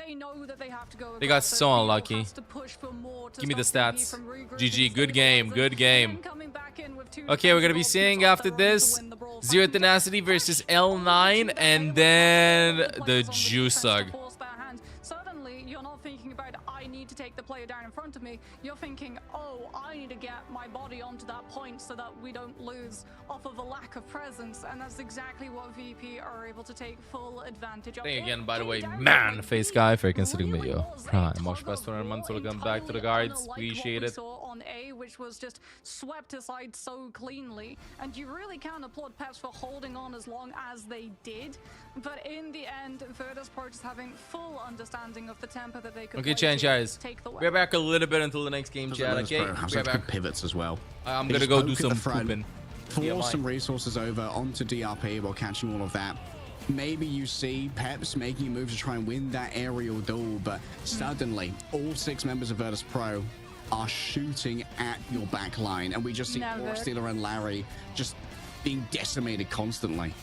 They got so unlucky. Give me the stats. GG. Good game. Good game. Okay, we're gonna be seeing after this Zero Tenacity versus L9 and then the Juicug. take the player down in front of me, you're thinking, oh, I need to get my body onto that point so that we don't lose off of a lack of presence. And that's exactly what VP are able to take full advantage of. Thing again, by the way, man, face guy för considering me, yo. Much best for a month to come back to the guards. Appreciate it. On A, which was just swept aside so cleanly, and you really can applaud Peps for holding on as long as they did. But in the end, Virtus.pro just having full understanding of the tempo that they could. Okay, change guys. We're back a little bit until the next game, chat. Okay, we're back. Pivots as well. I'm gonna go do some pooping. Force some resources over onto DRP while catching all of that. Maybe you see Peps making a move to try and win that aerial duel, but suddenly all 6 members of Virtus.pro are shooting at your back line, and we just see Steeler and Larry just being decimated constantly.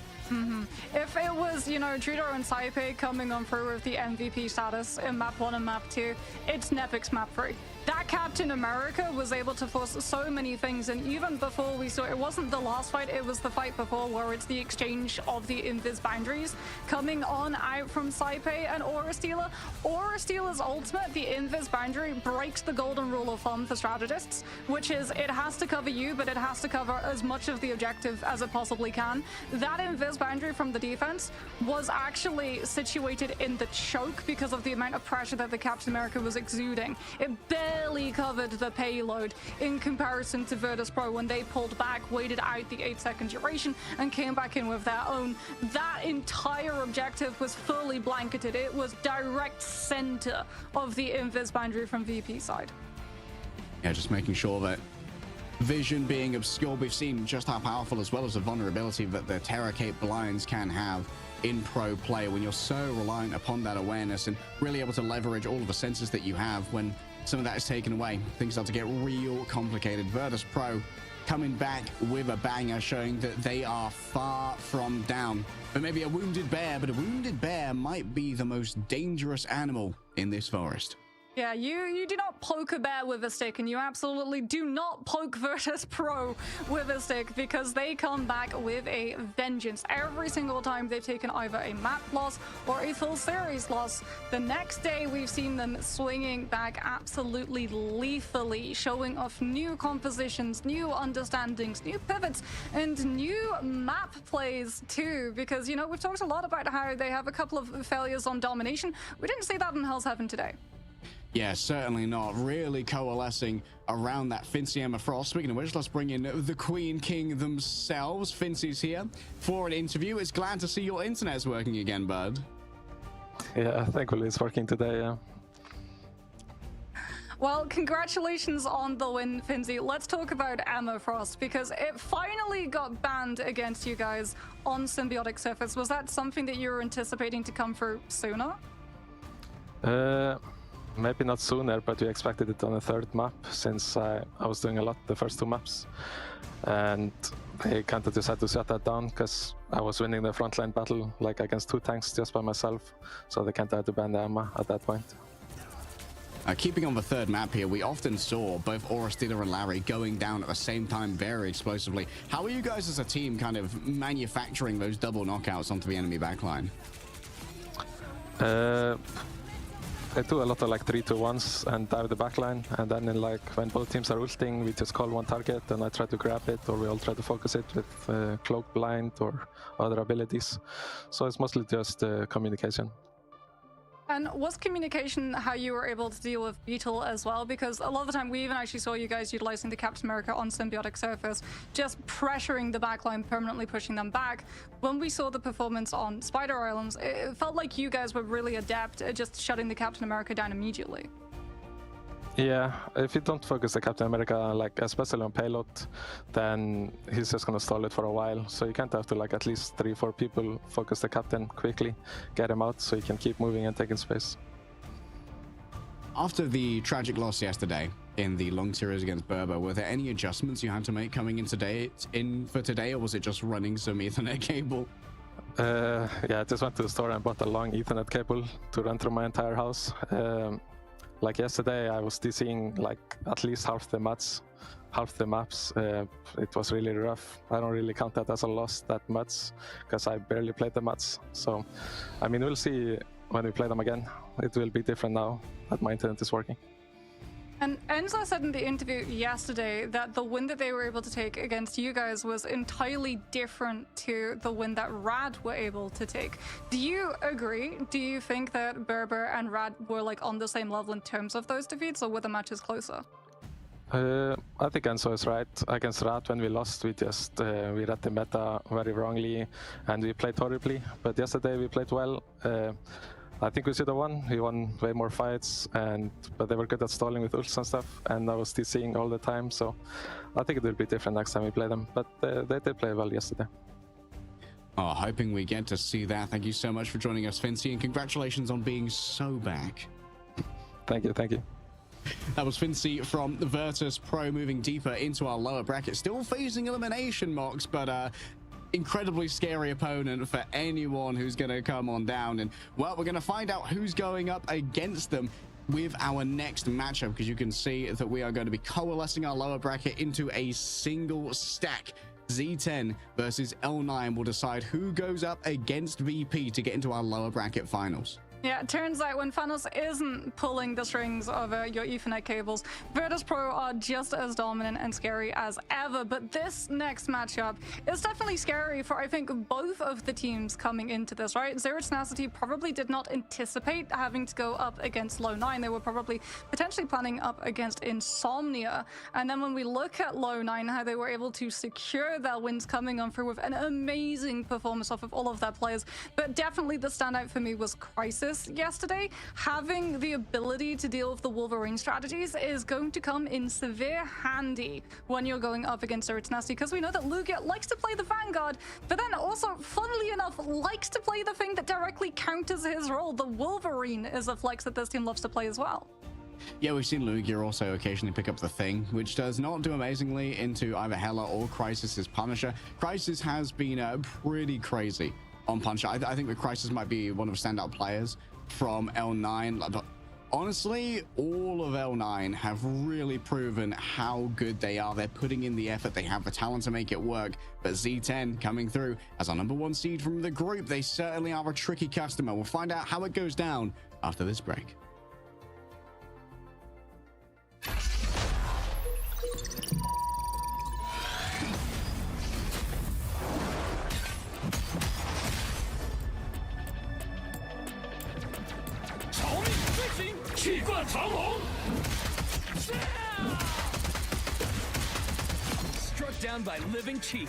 If it was, you know, Judo and Saipe coming on through with the MVP status in map 1 and map 2, it's Nepix map 3. That Captain America was able to force so many things, and even before we saw, it wasn't the last fight, it was the fight before where it's the exchange of the invis boundaries coming on out from Saipe and Aura Stealer. Aura Stealer's ultimate, the invis boundary, breaks the golden rule of thumb for strategists, which is it has to cover you, but it has to cover as much of the objective as it possibly can. That invis boundary from the defense was actually situated in the choke because of the amount of pressure that the Captain America was exuding. It barely covered the payload in comparison to Virtus.pro when they pulled back, waited out the 8-second duration, and came back in with their own. That entire objective was fully blanketed. It was direct center of the invis boundary from VP side. Yeah, just making sure that vision being obscured. We've seen just how powerful, as well as the vulnerability that the Terra Cape blinds can have in pro play when you're so reliant upon that awareness and really able to leverage all of the senses that you have. When some of that is taken away, things start to get real complicated. Virtus.pro coming back with a banger, showing that they are far from down. But maybe a wounded bear, but a wounded bear might be the most dangerous animal in this forest. Yeah, you do not poke a bear with a stick, and you absolutely do not poke Virtus.pro with a stick, because they come back with a vengeance. Every single time they've taken either a map loss or a full series loss, the next day we've seen them swinging back absolutely lethally, showing off new compositions, new understandings, new pivots, and new map plays too, because, you know, we've talked a lot about how they have a couple of failures on domination. We didn't see that in Hell's Heaven today. Yeah, certainly not. Really coalescing around that Fincy Emma Frost. Speaking of which, let's bring in the Queen King themselves. Fincy's here for an interview. It's glad to see your internet's working again, bud. Yeah, thankfully it's working today, yeah. Well, congratulations on the win, Finzy. Let's talk about Emma Frost, because it finally got banned against you guys on Symbiotic Surface. Was that something that you were anticipating to come through sooner? Maybe not sooner, but we expected it on the 3rd map, since I was doing a lot the first 2 maps. And they kind of decided to shut that down, because I was winning the frontline battle like against 2 tanks just by myself. So they kind of had to ban the Emma at that point. Keeping on the 3rd map here, we often saw both Aura Steeler and Larry going down at the same time very explosively. How are you guys as a team kind of manufacturing those double knockouts onto the enemy backline? I do a lot of like 3-2-1s and dive the backline, and then in like when both teams are ulting, we just call one target and I try to grab it, or we all try to focus it with cloak blind or other abilities. So it's mostly just communication. And was communication how you were able to deal with Beetle as well? Because a lot of the time we even actually saw you guys utilizing the Captain America on Symbiotic Surface, just pressuring the backline, permanently pushing them back. When we saw the performance on Spider Islands, it felt like you guys were really adept at just shutting the Captain America down immediately. Yeah, if you don't focus the Captain America, like especially on payload, then he's just gonna stall it for a while. So you can't have to like at least 3-4 people focus the Captain quickly, get him out so he can keep moving and taking space. After the tragic loss yesterday in the long series against Berber, were there any adjustments you had to make coming in for today, or was it just running some Ethernet cable? Yeah, I just went to the store and bought a long Ethernet cable to run through my entire house. Like yesterday, I was DCing like at least half the maps. It was really rough. I don't really count that as a loss that much, because I barely played the maps. So, I mean, we'll see when we play them again. It will be different now that my internet is working. And Enzo said in the interview yesterday that the win that they were able to take against you guys was entirely different to the win that Rad were able to take. Do you agree? Do you think that Berber and Rad were like on the same level in terms of those defeats, or were the matches closer? I think Enzo is right. Against Rat, when we lost, we read the meta very wrongly and we played horribly. But yesterday we played well. I think we should have won. We won way more fights, but they were good at stalling with ults and stuff, and I was DCing all the time, so I think it will be different next time we play them. But they did play well yesterday. Oh, hoping we get to see that. Thank you so much for joining us, Fincy, and congratulations on being so back. Thank you, thank you. That was Fincy from the Virtus Pro, moving deeper into our lower bracket. Still facing elimination mocks, but incredibly scary opponent for anyone who's going to come on down. And well, we're going to find out who's going up against them with our next matchup, because you can see that we are going to be coalescing our lower bracket into a single stack. Z10 versus L9 will decide who goes up against VP to get into our lower bracket finals. Yeah, it turns out when Thanos isn't pulling the strings of your Ethernet cables, Virtus Pro are just as dominant and scary as ever. But this next matchup is definitely scary for, I think, both of the teams coming into this, right? Zero Tenacity probably did not anticipate having to go up against Low 9. They were probably potentially planning up against Insomnia. And then when we look at Low 9, how they were able to secure their wins coming on through with an amazing performance off of all of their players. But definitely the standout for me was Crisis yesterday. Having the ability to deal with the Wolverine strategies is going to come in severe handy when you're going up against Zero Tenacity, because we know that Lugia likes to play the Vanguard, but then also, funnily enough, likes to play the thing that directly counters his role. The Wolverine is a flex that this team loves to play as well. Yeah, we've seen Lugia also occasionally pick up the Thing, which does not do amazingly into either Hela or Crisis's Punisher. Crisis has been pretty crazy on Punisher. I think that Crisis might be one of the standout players from L9. But honestly, all of L9 have really proven how good they are. They're putting in the effort. They have the talent to make it work. But Z10 coming through as our #1 seed from the group. They certainly are a tricky customer. We'll find out how it goes down after this break. Struck down by living chi.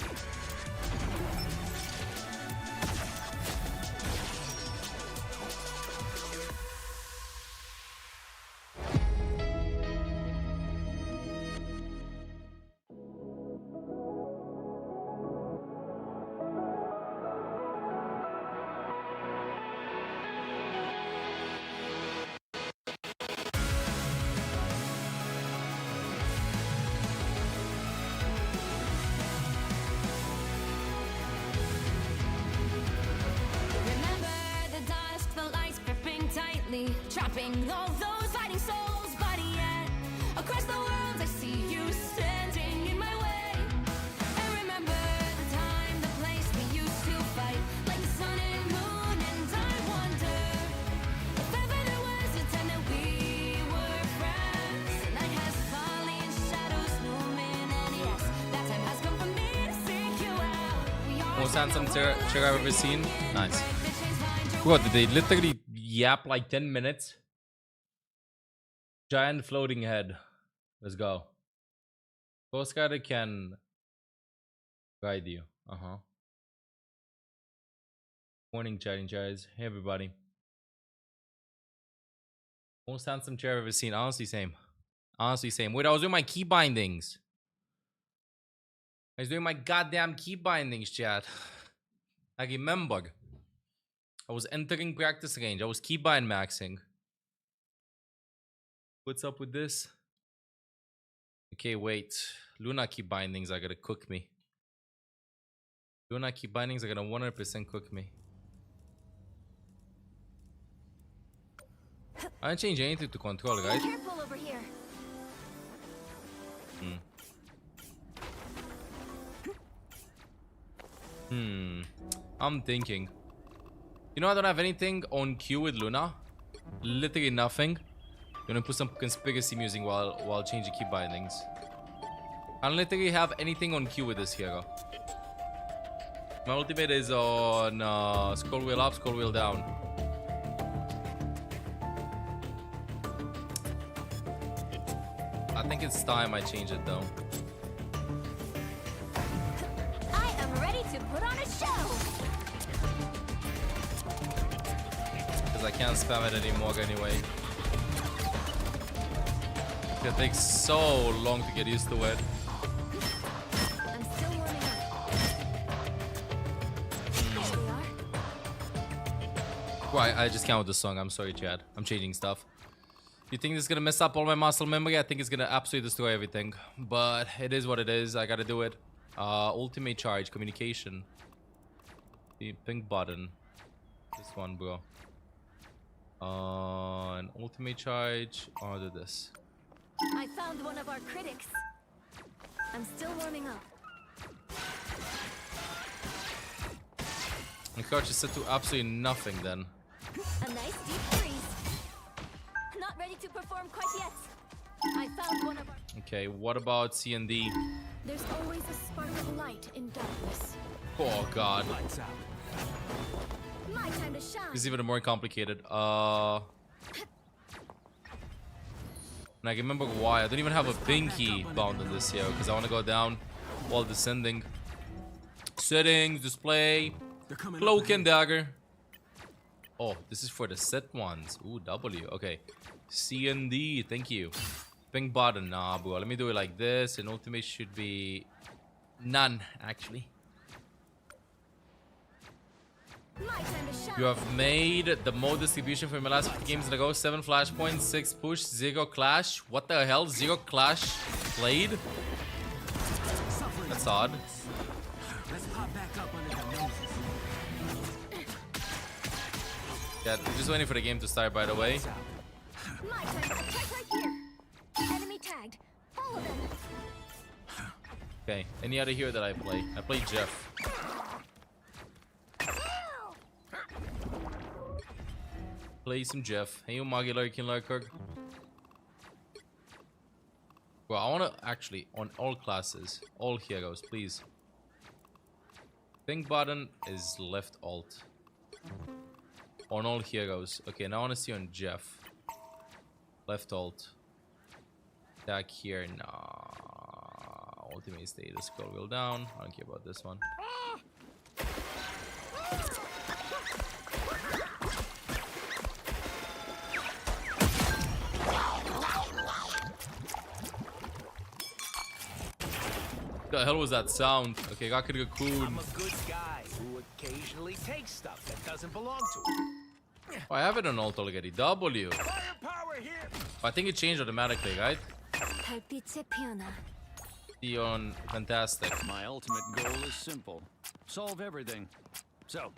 Trapping all those fighting souls, but yet across the world I see you standing in my way. I remember the time, the place we used to fight, like the sun and moon, and I wonder if ever there was a time that we were friends. The night has fallen, shadows looming, and yes, that time has come for me to seek you out. Most handsome chair I've ever seen. Nice. What, did they literally yap like 10 minutes? Giant floating head. Let's go. Ghost Rider can guide you. Morning, chatting guys. Hey, everybody. Most handsome chair I've ever seen. Honestly, same. Honestly, same. Wait, I was doing my key bindings. I was doing my goddamn key bindings, chat. I remember. I was entering practice range. I was keybind maxing. What's up with this? Okay, wait. Luna key bindings are gonna cook me. Luna key bindings are gonna 100% cook me. I didn't change anything to control, right? Careful over here. I'm thinking. You know, I don't have anything on queue with Luna. Literally nothing. Gonna put some conspiracy music while changing key bindings. I don't literally have anything on Q with this hero. My ultimate is on scroll wheel up, scroll wheel down. I think it's time I change it though. I am ready to put on a show. Because I can't spam it anymore anyway. It takes so long to get used to it. I'm still warming up. There we are. Right, I just counted the song. I'm sorry, Chad. I'm changing stuff. You think this is gonna mess up all my muscle memory? I think it's gonna absolutely destroy everything. But it is what it is. I gotta do it. Ultimate charge, communication. The pink button. This one, bro. An ultimate charge. I'll do this. I found one of our critics. I'm still warming up. The charge is set to absolutely nothing then. A nice deep freeze. Not ready to perform quite yet. I found one of our... Okay, what about C and D? There's always a spark of light in darkness. Oh god. Lights out. My time to shine. This is even more complicated. And I can remember why. I don't even have a binky bound in this here because I want to go down while descending. Settings, display, cloak and dagger. Oh, this is for the set ones. Ooh, W. Okay. C and D. Thank you. Pink button. Nah, bro. Let me do it like this. And ultimate should be none, actually. My time to shine. You have made the mode distribution from the last 50 games in a row. 7 flashpoints, 6 push, 0 clash. What the hell? 0 clash played? That's odd. Let's pop back up under the noses. Yeah, just waiting for the game to start, by the way. My time to attack right here. Enemy tagged. Follow them. Okay, any other hero that I play? I play Jeff. Play some Jeff. Hey, you Magi Lurkin Lurker. Well, I want to actually, on all classes, all heroes, please. Pink button is left alt. On all heroes. Okay, now I want to see on Jeff. Left alt. Attack here. Nah. Ultimate status. Scroll wheel down. I don't care about this one. What the hell was that sound? Okay, I'm Gakurikun. a good guy who occasionally takes stuff that doesn't belong to him. Oh, I have it on alt already. W. Firepower here. I think it changed automatically, right? 달빛의 피어나. See on fantastic. My ultimate goal is simple. Solve everything. So,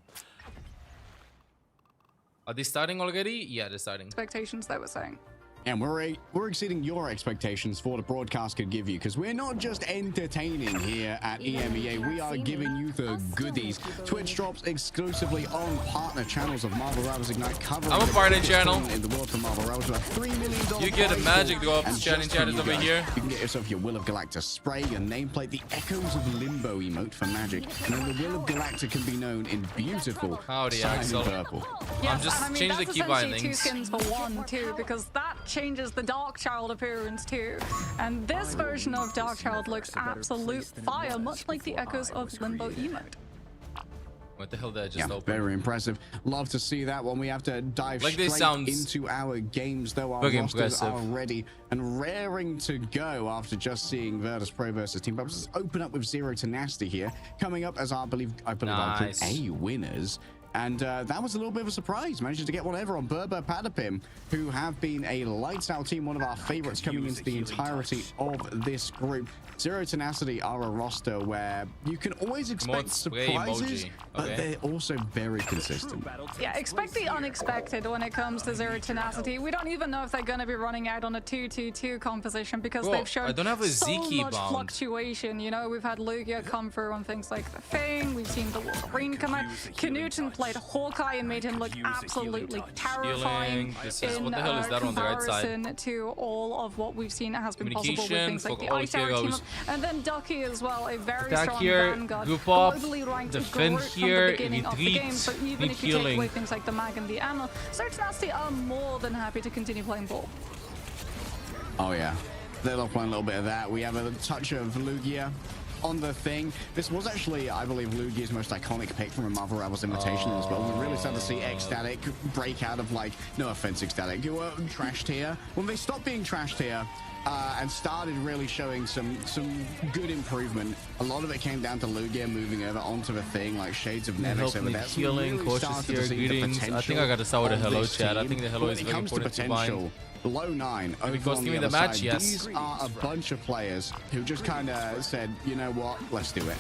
Are they starting already? Yeah, they're starting. Expectations, they were saying. And we're exceeding your expectations for what a broadcast could give you, because we're not just entertaining here at EMEA, we are giving you the goodies. Twitch drops exclusively on partner channels of Marvel Rivals Ignite, covering I'm a partner channel in the world for Marvel Rivals with a $3 million. You get a magic drop. And Chatting just for chatters you over guys, here. You can get yourself your Will of Galacta spray, your nameplate, the Echoes of Limbo emote for magic, and then the Will of Galacta can be known in beautiful Howdy, cyan Axel. purple. Yes, I'm just and I mean, changing the that's key essentially two bindings. skins for one too, because that changes the Darkchild appearance too. And this version of Darkchild looks absolute fire, much like the Echoes of Limbo emote. What the hell did I just Yeah, open? very impressive. Love to see that one. We have to dive Like, they straight sounds into our games, though our very rosters impressive. are ready and raring to go after just seeing Virtus Pro versus Team Pubs. Let's open up with Zero Tenacity here, coming up as I believe our Group Nice. A winners. And that was a little bit of a surprise, managing to get one over on Berber Padapim, who have been a lights out team, one of our favorites coming into the entirety of this group. Zero Tenacity are a roster where you can always expect spray surprises, emoji. but Okay. they're also very consistent. Yeah, expect the unexpected when it comes to Zero Tenacity. We don't even know if they're going to be running out on a 2-2-2 composition because Bro, they've shown I don't have a so Z-key much bound. fluctuation. You know, we've had Lugia come through on things like the Thing. We've seen the Wolverine come out. Knut and played Hawkeye and made him look absolutely terrifying This is, in what the hell is that on the right side? comparison to all of what we've seen has been possible with Communication things like for the all Ice Tower team heroes. up. And then Ducky as well, a very Attack strong here, vanguard, group up, globally ranked defend great from here, the beginning of the retreat, game. So even need if you take healing. away things like the mag and the ammo, Search Nasty are more than happy to continue playing ball. Oh yeah, they're playing a little bit of that. We have a touch of Lugia on the thing. This was actually, I believe, Lugia's most iconic pick from a Marvel Rivals invitation as well. We really started to see Ecstatic break out of, like, no offense, Ecstatic, you were trashed here. When they stopped being trashed here and started really showing some good improvement, a lot of it came down to Lugia moving over onto the thing, like Shades of Nevix over there. Healing, really cautious started here, to see the greetings. I think I potential gotta start with a of hello this chat. I team. think the hello When is it very comes to important to potential, bind. Low 9 over Because on give the me other the match, side. yes. These are a bunch of players who just kind of said, you know what, let's do it.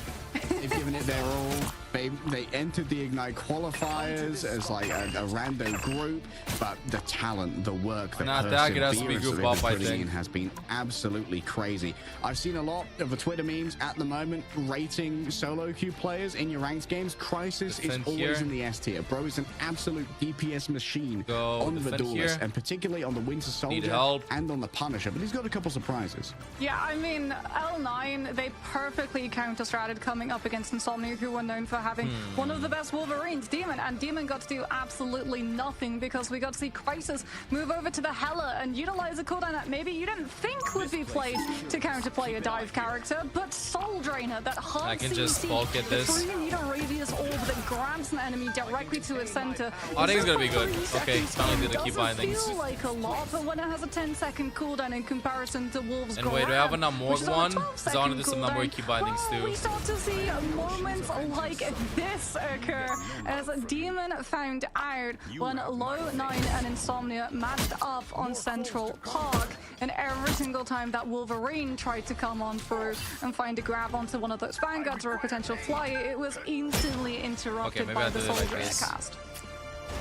They've given it their all. They entered the Ignite qualifiers as like a rando group, but the talent, the work, the Not that, it has to be perseverance that group they've up, been I putting think. in has been absolutely crazy. I've seen a lot of the Twitter memes at the moment rating solo queue players in your ranked games. Crisis Defend is always here. in the S tier. Bro is an absolute DPS machine Go on the defend Duelist, here. and particularly on the Winter Soldier help. and on the Punisher, but he's got a couple surprises. Yeah, I mean, L9, they perfectly counter-stratted coming up against Insomnia, who were known for having one of the best Wolverines, Demon, and Demon got to do absolutely nothing because we got to see Crisis move over to the Hela and utilize a cooldown that maybe you didn't think would be played to counterplay a dive character, but Soul Drainer, that hard I can just CC, bulk at this. the 3 meter radius orb that grabs an enemy directly to its center. I think it's gonna be good. Okay, Seconds finally did the key doesn't bindings. feel like a lot, but when it has a 10-second cooldown in comparison to Wolves' And wait, do I have an Amorg which is on a one? 12-second I wanted to do some cooldown, number key bindings well, too. we start to see moments like this occur as Demon found out when Low 9 and Insomnia matched up on Central Park, and every single time that Wolverine tried to come on through and find a grab onto one of those vanguards or a potential flyer, it was instantly interrupted maybe by I the did it like Soldier this. cast.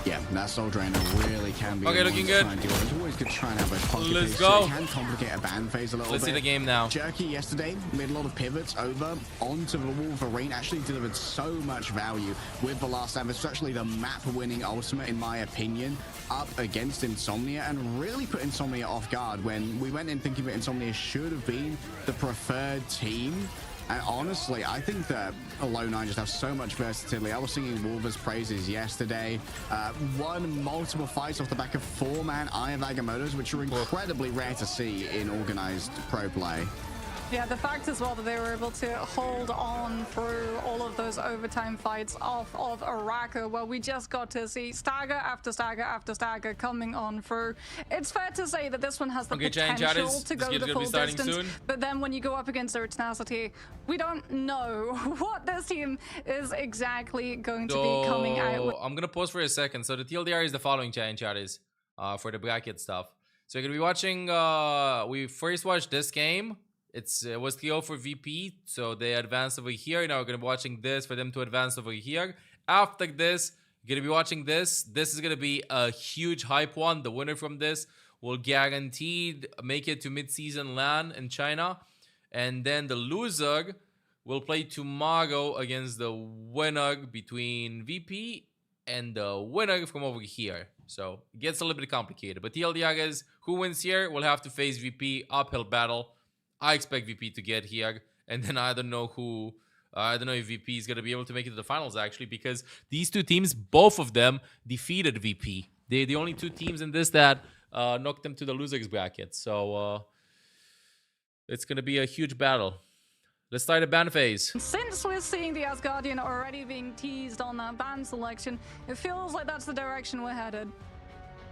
Yeah, that Soul Drainer really can be. Okay, looking good. It's always good to try and have those pocket Let's picks, go. so it can complicate a ban phase a little Let's bit. see the game now. Jerky yesterday made a lot of pivots over onto the Wolverine. Actually delivered so much value with the last stab. It's actually the map-winning ultimate, in my opinion, up against Insomnia, and really put Insomnia off guard when we went in thinking that Insomnia should have been the preferred team. And honestly, I think that Low 9 just have so much versatility. I was singing Wolver's praises yesterday. Won multiple fights off the back of 4-man Eye of Agamotto's, which are incredibly rare to see in organized pro play. Yeah, the fact as well that they were able to hold on through all of those overtime fights off of Araka, where we just got to see stagger after stagger after stagger coming on through. It's fair to say that this one has the potential to go the full distance, but then when you go up against their tenacity, we don't know what this team is exactly going to be coming out with. I'm gonna pause for a second. So the TLDR is the following, chat is for the bracket stuff. So you're gonna be watching. We first watched this game. It was 3-0 for VP, so they advanced over here. Now we're going to be watching this for them to advance over here. After this, you're going to be watching this. This is going to be a huge hype one. The winner from this will guaranteed make it to mid-season LAN in China. And then the loser will play tomorrow against the winner between VP and the winner from over here. So it gets a little bit complicated. But TLDR is, who wins here will have to face VP, uphill battle. I expect VP to get here, and then I don't know who. I don't know if VP is gonna be able to make it to the finals actually, because these two teams, both of them, defeated VP. They're the only two teams in this that knocked them to the losers bracket. So it's gonna be a huge battle. Let's start a ban phase. Since we're seeing the Asgardian already being teased on that ban selection, it feels like that's the direction we're headed.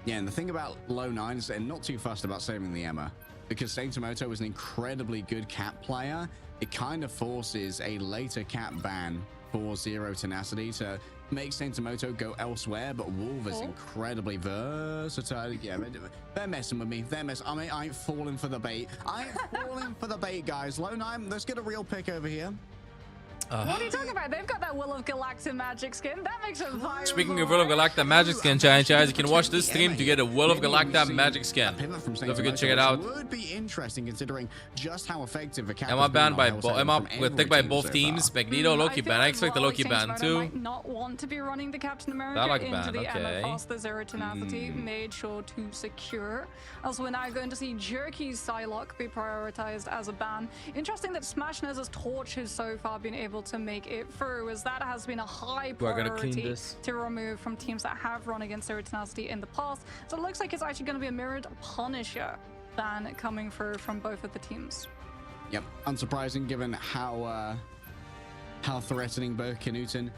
Yeah, and the thing about Low 9 is they're not too fussed about saving the Emma. Because Saintomoto is an incredibly good cap player, it kind of forces a later cap ban for Zero Tenacity to make Saintomoto go elsewhere, but Wolf is incredibly versatile. Yeah, they're messing with me. I ain't falling for the bait. I ain't falling for the bait, guys. Low 9, let's get a real pick over here. What are you talking about? They've got that Will of Galacta magic skin. That makes it viable. Speaking of Will of Galacta magic skin, guys, you can watch this stream to get a Will of Galacta magic skin. Don't forget to check it out. Would be interesting considering just how effective the cap Am I banned by picked by both teams? Magneto, Loki ban. I expect the Loki ban too. Might not want to be running the Captain America into the MF pass. The Zero Tenacity made sure to secure. As we're now going to see Jerky's Psylocke be prioritized as a ban. Interesting that Smash Nez's Torch has so far been able to make it through, as that has been a high priority to remove from teams that have run against Zero Tenacity in the past. So it looks like it's actually going to be a mirrored Punisher ban coming through from both of the teams. Yep, unsurprising given how threatening both Knuten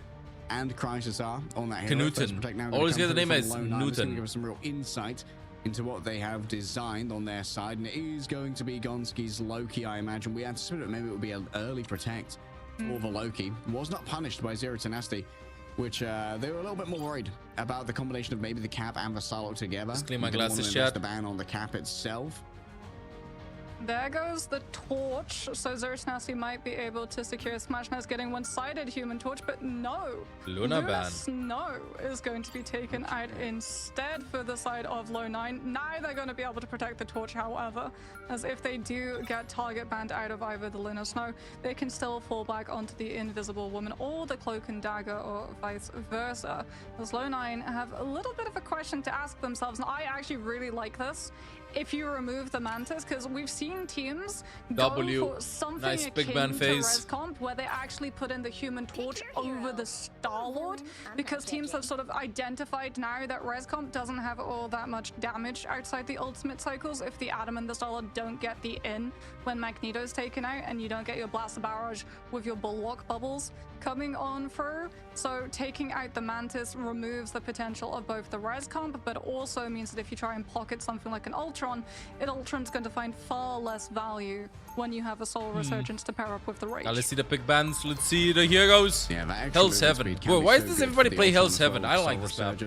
and Crisis are on that hero. Knuten. Always get the name as Newton. Give us some real insight into what they have designed on their side, and it is going to be Gonski's Loki, I imagine. We anticipate maybe it would be an early protect for the Loki. Was not punished by Zero Tenacity, which they were a little bit more worried about the combination of maybe the cap and the Psylocke together. Just clean my glasses, chat. The ban on the cap itself. There goes the Torch, so Zero Tenacity might be able to secure Smash Nez getting one-sided Human Torch, but no. Luna ban. Snow is going to be taken out instead for the side of Low 9. Now they're going to be able to protect the Torch, however, as if they do get target banned out of either the Luna Snow, they can still fall back onto the Invisible Woman or the Cloak and Dagger, or vice versa. As Low 9 have a little bit of a question to ask themselves, and I actually really like this. If you remove the Mantis, because we've seen teams go for something akin to ResComp, where they actually put in the Human Torch over the Star-Lord, because teams have sort of identified now that ResComp doesn't have all that much damage outside the ultimate cycles if the Atom and the Star-Lord don't get the in when Magneto's taken out, and you don't get your Blaster Barrage with your Bulwark Bubbles coming on through. So taking out the Mantis removes the potential of both the ResComp, but also means that if you try and pocket something like an Ultron, Ultron's going to find far less value when you have a Soul Resurgence to pair up with the Rage. Now let's see the big bands. Let's see the heroes. Yeah, Hell's Heaven. Whoa, why does everybody play Hell's Heaven? I don't like this map.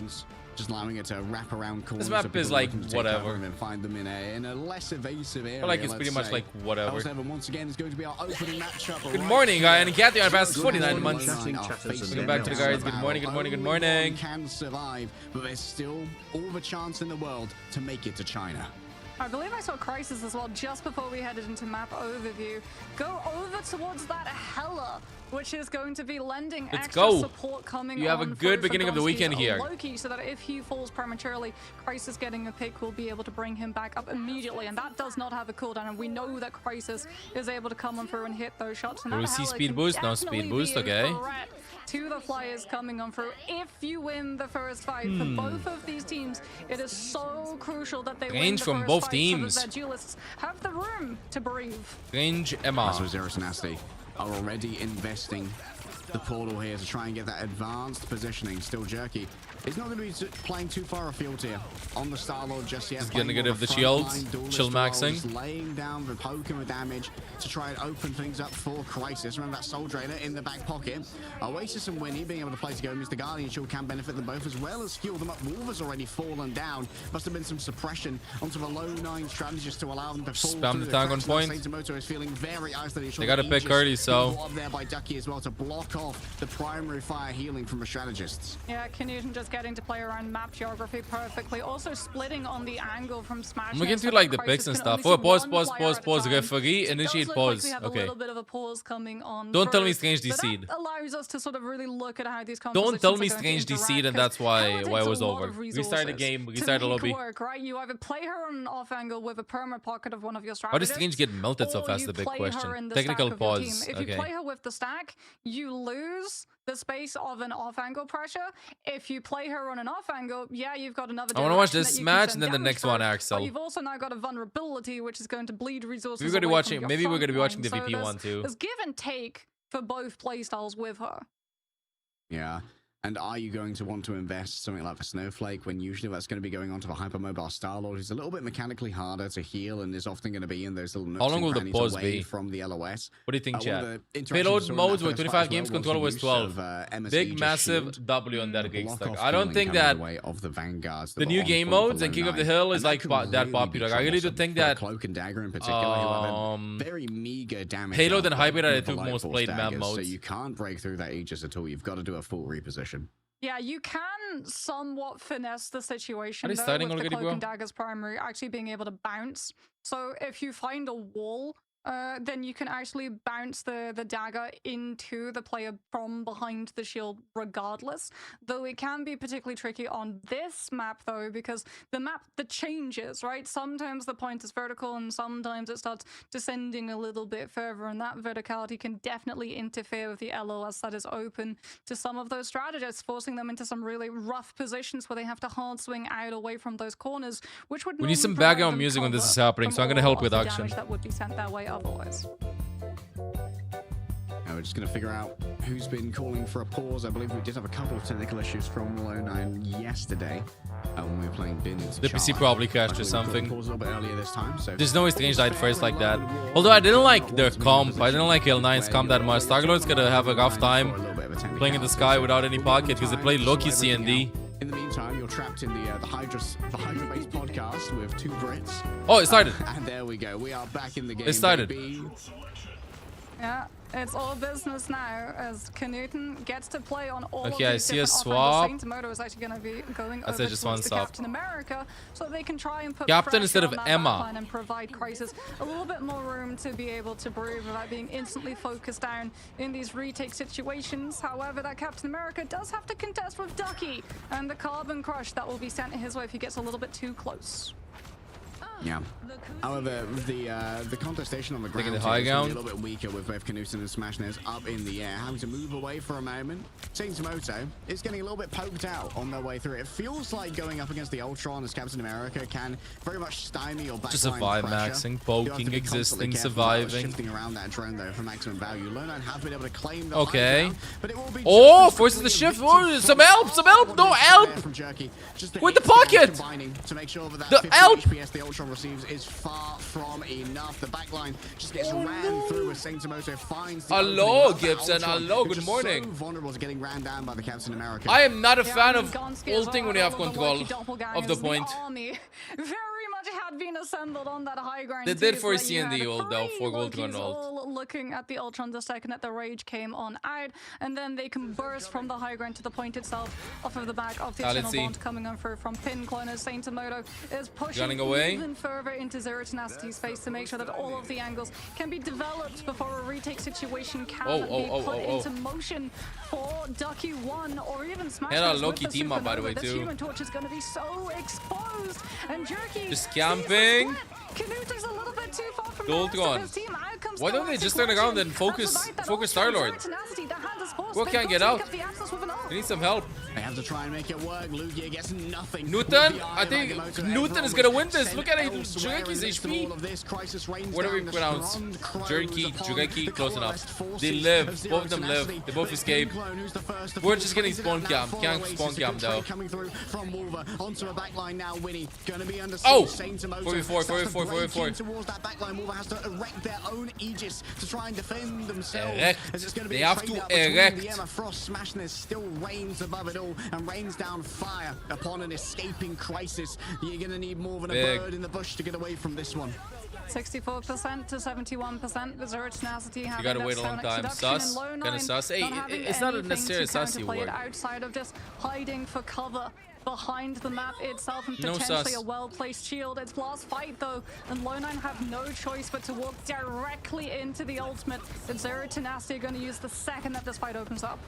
Just allowing it to wrap around corners. This map is like whatever. And find them in a less evasive area. I feel like it's pretty much like whatever. Hell's Heaven once again is going to be our opening matchup. Good morning, guy, and Kathy on past 49 months. Welcome back to the guys. Good morning, good morning, good morning. Can survive, but there's still all the chance in the world to make it to China. I believe I saw Crisis as well just before we headed into map overview. Go over towards that Hela, which is going to be lending extra support coming on. You have a good beginning of the weekend here. Loki, so that if he falls prematurely, Crisis getting a pick will be able to bring him back up immediately, and that does not have a cooldown, and we know that Crisis is able to come on through and hit those shots. Do we see speed boost? No speed boost, okay. To the Flyers coming on through. If you win the first fight for both of these teams, it is so crucial that they win the from first both fight teams. so that their duelists have the room to breathe. Range Emma. So Zero Tenacity are already investing the portal here to try and get that advanced positioning. Still Jerky. He's not going to be playing too far afield here on the Star-Lord just yet. He's getting rid of the shields. Chill maxing. Laying down the poking with damage to try and open things up for Crisis. Remember that Soul Drainer in the back pocket. Oasis and Winnie being able to play together means the Guardian Shield can benefit them both, as well as fuel them up. Wolf has already fallen down. Must have been some suppression onto the low 9 strategist to allow them to fall Spam the tag on point. Is feeling very isolated. They got a pick early, so up there by Ducky as well to block off the primary fire healing from the strategists. Yeah, Knuten just getting to play around map geography perfectly. Also splitting on the angle from Smash. I'm looking through like the picks and stuff. Oh, pause. Referee, initiate pause. Okay. A little bit of a pause coming on. Don't tell me Strange DC'd. So that allows us to sort of really look at how these Don't tell me Strange DC'd, and that's why it was over. Restart the game. Restart the lobby. Work, right? You either play her on an off angle with a perma pocket of one of your strategists. Why does Strange get melted so fast? The big question. Technical pause. If you play her with the stack, you lose the space of an off angle pressure. If you play her on an off angle, yeah, you've got another. I want to watch this match and then the next one, Axel. You've also now got a vulnerability, which is going to bleed resources. We're going to be watching. Maybe we're going to be watching the VP one too. There's give and take for both playstyles with her. Yeah. And are you going to want to invest something like the Snowflake when usually that's going to be going on to the hypermobile Star-Lord, who's a little bit mechanically harder to heal and is often going to be in those little nooks How long will the and pause crannies away be from the LOS? What do you think, chat? Payload Payload modes were 25 games, controller was 12. Big, massive W on that gig stack. I don't think that the new game modes and King of the Hill is like that popular. I really do think that Cloak and Dagger in particular, very meager damage. Payload and Hybrid are the two most played map modes. So you can't break through that Aegis at all. You've got to do a full reposition. Yeah, you can somewhat finesse the situation Are they though, starting with the already, Cloak bro? and Dagger's primary actually being able to bounce. So if you find a wall, then you can actually bounce the dagger into the player from behind the shield regardless. Though it can be particularly tricky on this map though, because the map that changes, right? Sometimes the point is vertical and sometimes it starts descending a little bit further, and that verticality can definitely interfere with the LOS that is open to some of those strategists, forcing them into some really rough positions where they have to hard swing out away from those corners, which would We need some normally provide background them music when this is cover happening, so from I'm gonna all help of with the action. damage that would be sent their way otherwise. Now we're just going to figure out who's been calling for a pause. I believe we did have a couple of technical issues from Low 9 yesterday when we were playing Bin into The PC probably crashed or something. Pause a little bit earlier this time, so There's no way Strange died first like that. Although I didn't like their comp. I didn't like L9's comp that much. Star-Lord's gonna have a rough time playing in the sky without any pocket because they played Loki CND. In the meantime, you're trapped in the Hydra-based podcast with two Brits. Oh, it started. And there we go. We are back in the game. It started. Baby. Yeah, it's all business now as Knuten gets to play on all of Okay, I these see a different swap. offenses. Saint Moto is actually going to be going I over said just one towards the stop. Captain America, so they can try and put Captain pressure instead on of that Emma. backline and provide Crisis a little bit more room to be able to breathe without being instantly focused down in these retake situations. However, that Captain America does have to contest with Ducky and the Carbon Crush that will be sent his way if he gets a little bit too close. Yeah. However, the contestation on the ground the is high a ground. little bit weaker with both Knuten and Smashness up in the air, having to move away for a moment. Saint Moto is getting a little bit poked out on their way through. It feels like going up against the Ultron as Captain America can very much stymie your backline Just survive, pressure. maxing, You have to poking, be constantly existing, careful surviving. shifting around that drone though for maximum value. Lowline have been able to claim the Okay. high ground, but it will be Oh, just as forces the quickly shift. evicted Oh, some help, from some help, no help. from Jerky. Just With the hits that pocket. combining to make sure that The 50 help. HPS the Ultron receives is far from enough. The backline just gets ran through as Saint Moto finds the Hello, opening of that Gibson. Ultron, Hello, who's good just morning. So vulnerable to getting ran down by the Captain America. I am not a fan of Gonski as ulting well, when you have all of control lucky doppelgangers. of the point. Army very much had been assembled on that high ground. They too, did so for that you CND had ult though, three for Ultron Lokis ult. all looking at the Ultron the second that the rage came on out, and then they can burst from the high ground to the point itself off of the back of the Let's Eternal see. Bond coming on through from Pin Clone as Saint Moto is pushing Gunning away. even further into Zero Tenacity's space to make sure that all of the angles can be developed before a retake situation can be put into motion for Ducky 1 or even Smash. Had a Mouth Loki with the team up, by the Supernova. way, This too. Human Torch is going to be so exposed, and Jerky Just sees camping. the split. Knut is a little bit too far from The the ult rest of gone. his team. Out comes Why the don't they last just turn around and equation. focus That's about focus that Star-Lord? Ultron, Zero Tenacity, the hand is forced. What They've can't got get to out? pick up the access with an ult. They need some help. They have to try and make it work. Lugia gets nothing. Newton, I think Newton is gonna win this. Look at it, Jerky's HP. Whatever you pronounce, Jerky, close enough. They live, both of them live. They both escape. We're just getting spawn cam. Can't spawn cam though. Coming through from Wolver onto a backline now. Winnie gonna be under Oh! siege. 4v4. Towards that backline, Wolver has to erect their own Aegis to try and defend themselves. Erect. As it's gonna be They a have to trade-out between erect. the Emma Frost Smashness still reigns above it all and rains down fire upon an escaping Crisis. You're gonna need more than a Big. bird in the bush to get away from this one. 64% to 71% with Zero Tenacity You having gotta that wait a long sonic time. seduction Sus. and low Kinda nine sus. Hey, having it's not a anything necessarily to sussy counterplay it word. outside of just hiding for cover behind the map itself and No potentially sus. a well-placed shield. It's last fight though, and Low9 have no choice but to walk directly into the ultimate that Zero Tenacity are going to use the second that this fight opens up.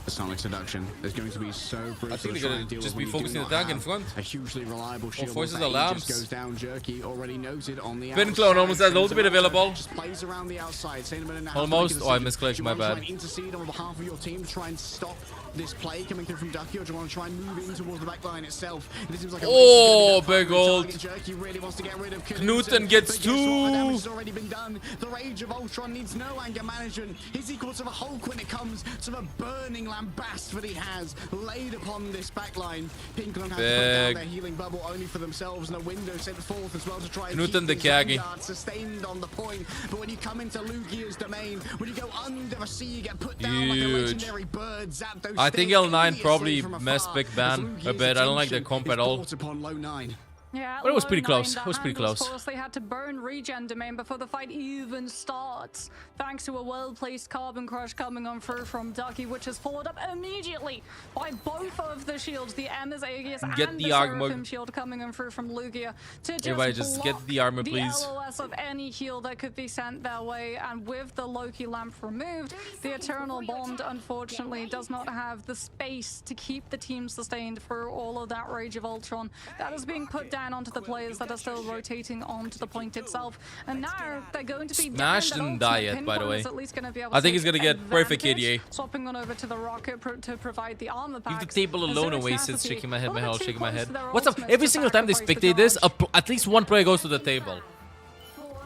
The sonic seduction is going to be so brutal. I think to they're try gonna and deal just with be when you do focusing the not tank in have front. A hugely reliable shield. forces That the Aegis lamps. goes down. Jerky already noted on the Clone outside. almost has ultimate available. Just plays around the outside. Almost. Oh, I misclicked. My bad. Try and intercede on behalf of your team to try and stop this play coming through from Ducky, or do you want to try and move in towards the back line itself? It seems like a Oh, big ult. Jerky really wants to get rid of Knuten gets but guess what? The damage has two. already been done. The rage of Ultron needs no anger management. He's equal to the Hulk when it comes to the burning Lambast that he has laid upon this backline. Pinkland has to put down their healing bubble only for themselves, and a window sent forth as well to try and keep the Vanguard sustained on the point. But when you come into Lugia's domain, when you go under a sea, you get put down like a legendary bird. Zap those I think L9 probably from messed Big Ban a bit. I don't like their comp at all. Yeah, but it was pretty close. It was pretty close. Of course, they had to burn regen domain before the fight even starts, thanks to a well-placed carbon crush coming on through from Ducky, which is followed up immediately by both of the shields, the Emma's Aegis and the Seraphim shield coming on through from Lugia to just get the armor, please. The LOS of any heal that could be sent their way, and with the Loki lamp removed, the Eternal Bond unfortunately does not have the space to keep the team sustained through all of that Rage of Ultron that is being put down onto the players that are still rotating onto the point itself, and now they're going to be Smash didn't die yet, by the way. I think he's gonna get perfect KDA. Swapping on over to the rocket to provide the armor packs. Leave the table alone away, sits shaking my head, shaking my head. What's up? Every single time they spectate this, at least one player goes to the table.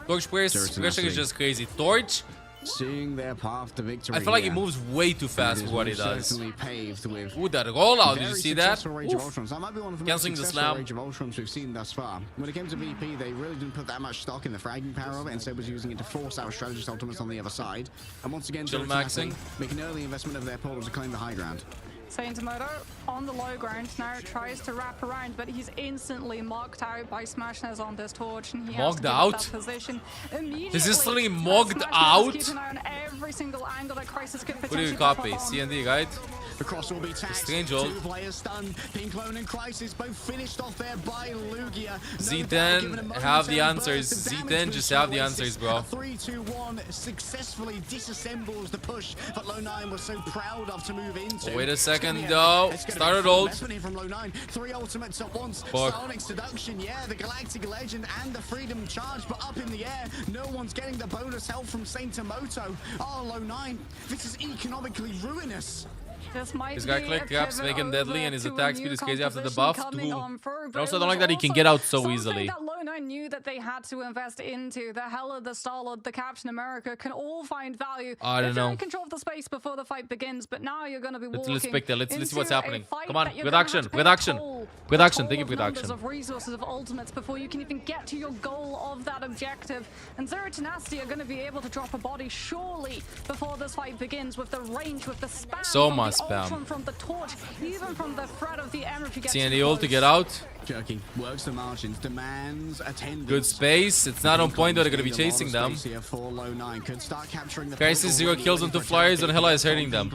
Torch players is just crazy. Torch, seeing their path to victory. I feel like he moves way too fast for what he does. Paved with ooh, that rollout, did you see that? That might be one of the canceling the slam. Rage of Ultrons we've seen thus far. When it came to VP, they really didn't put that much stock in the fragging power of it, instead was using it to force out strategist ultimates on the other side. And once again, still maxing, make an early investment of their portal to claim the high ground. Saintimoto on the low ground now tries to wrap around, but he's instantly mocked out by Smashnez on this torch, and he has to give that position immediately. Is this literally mocked out? Keep an eye on every single angle that Crisis could what do you copy? CND, right? The cross will be taxed. Strange old. 2 players stunned. Pinklone and Crisis both finished off there by Lugia. Z10 have the answers. Z10 just have the answers, bro. 3-2-1 successfully disassembles the push that Low9 was so proud of to move into. Wait a second, though. Started ult. From Low9. 3 ultimates at once. Sonic seduction, yeah, the Galactic Legend and the Freedom Charge, but up in the air. No one's getting the bonus help from Saintimoto. Oh, Low9, this is economically ruinous. This guy click gaps, make him deadly, and his attack speed is crazy after the buff. I also don't like that he can get out so easily. That Low9 knew that they had to invest into. The Hela, the Starlord, the Captain America can all find value. I don't know. Control of the space before the fight begins, but now you're going to be walking. Let's spectate. Let's see what's happening. Come on, production. Thank you, production. Of resources of ultimates before you can even get to your goal of that objective. And Zero Tenacity are going to be able to drop a body surely before this fight begins with the range, with the spam. So much spam. From the torch, even from the threat of the Ember. CND ult to get out. Jerky works the margins, demands attendance. Good space. It's not on point, though. They're going to be chasing them. Crisis 0 kills on 2 flyers, and Hela is hurting them.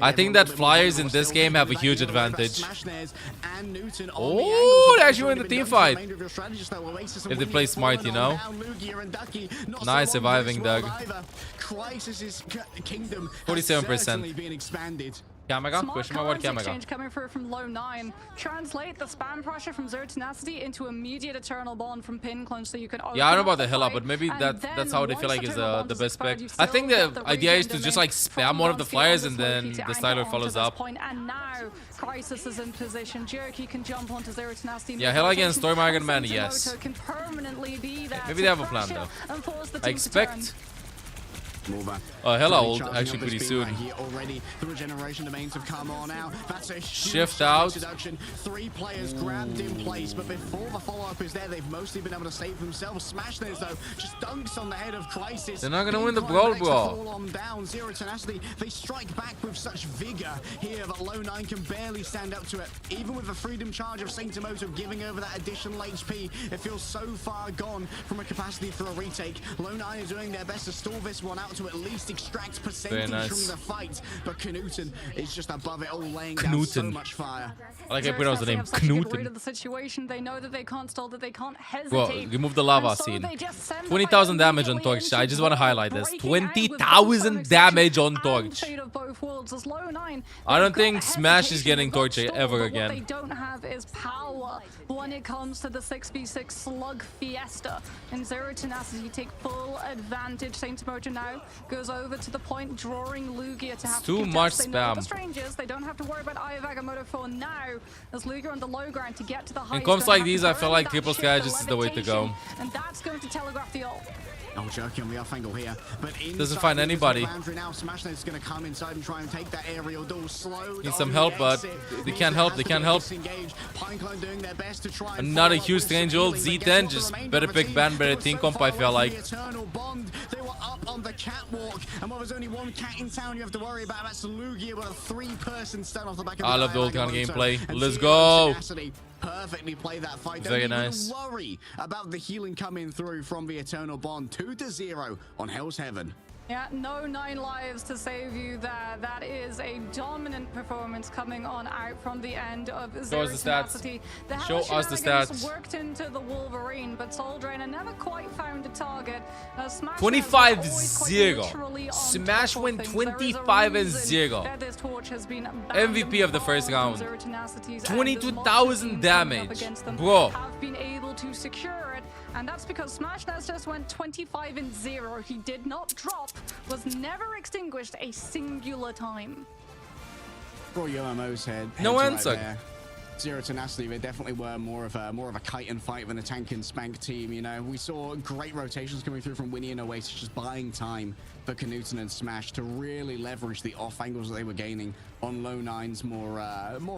I think that flyers in this game have a huge advantage. Oh, they actually win the team fight. If they play smart, you know. Nice surviving, Doug. 47%. Kamega? Question mark, what Kamega? Exchange coming through from Low9. Translate the spam pressure from Zero Tenacity into immediate Eternal Bond from Pinclunch, so you can open. Yeah, I don't know about the Hela, but maybe that's how they feel like is the best spec. I think the idea is to just like spam one of the flyers and then the Styler follows up. And now Crisis is in position. Jerky can jump onto Zero Tenacity. Yeah, Hela against Storm Man, yes. Maybe they have a plan though. I expect. Hela ult actually pretty soon. Shift out. 3 players grabbed in place, but before the follow-up is there, they've mostly been able to save themselves. Smashnez though just dunks on the head of Crisis. They're not gonna win the brawl, bro. Zero Tenacity, they strike back with such vigor here that Low9 can barely stand up to it. Even with the Freedom Charge of Saintimoto giving over that additional HP, it feels so far gone from a capacity for a retake. Low9 is doing their best to stall this one out to at least extract percentage from the fight, but Knuten is just above it all, laying down so much fire. I like how I pronounce the name Knuten. The situation, they know that they can't stall, that they can't hesitate. Bro, remove the lava scene. 20,000 damage on Torch. I just want to highlight this. 20,000 damage on Torch. I don't think Smash is getting Torch ever again. What they don't have is power when it comes to the 6v6 slug fiesta. And Zero Tenacity take full advantage. Saintimoto now goes over to the point, drawing Lugia to have too much spam. The strangers, they don't have to worry about Aya Agamotto for now, as Lugia on the low ground to get to the high. In comps like these, I feel like triple strategist is the way to go. And that's going to telegraph the ult. Oh, jerky on the off angle here. But doesn't find anybody. Now Smashnet's going to come inside and try and take that aerial duel slow. Need some help, but they can't help. They can't help. Pinecone doing their best to try and not a huge range ult. Z10 just better pick ban, better team comp, I feel like. Eternal Bond. They were up on the catwalk, and while there's only one cat in town you have to worry about, that's Lugia with a 3-person stun off the back of I love the ult gameplay. Let's go. Perfectly play that fight. Very Don't nice. even worry about the healing coming through from the Eternal Bond. 2-0 on Hell's Heaven. Yeah, no 9 lives to save you there. That is a dominant performance coming on out from the end of Zero Tenacity. The Show us the stats. Worked into the Wolverine, but Soul Drainer never quite found a target. 25-0. Smash win 25-0. MVP of the first round. 22,000 damage. Bro. Have been able to secure it. And that's because Smashnaz just went 25-0. He did not drop, was never extinguished a singular time. For your MMO's head. No right answer. There. Zero Tenacity, they definitely were more of a kite and fight than a tank and spank team. You know, we saw great rotations coming through from Winnie and Oasis, just buying time for Knudsen and Smash to really leverage the off angles that they were gaining on low nines, more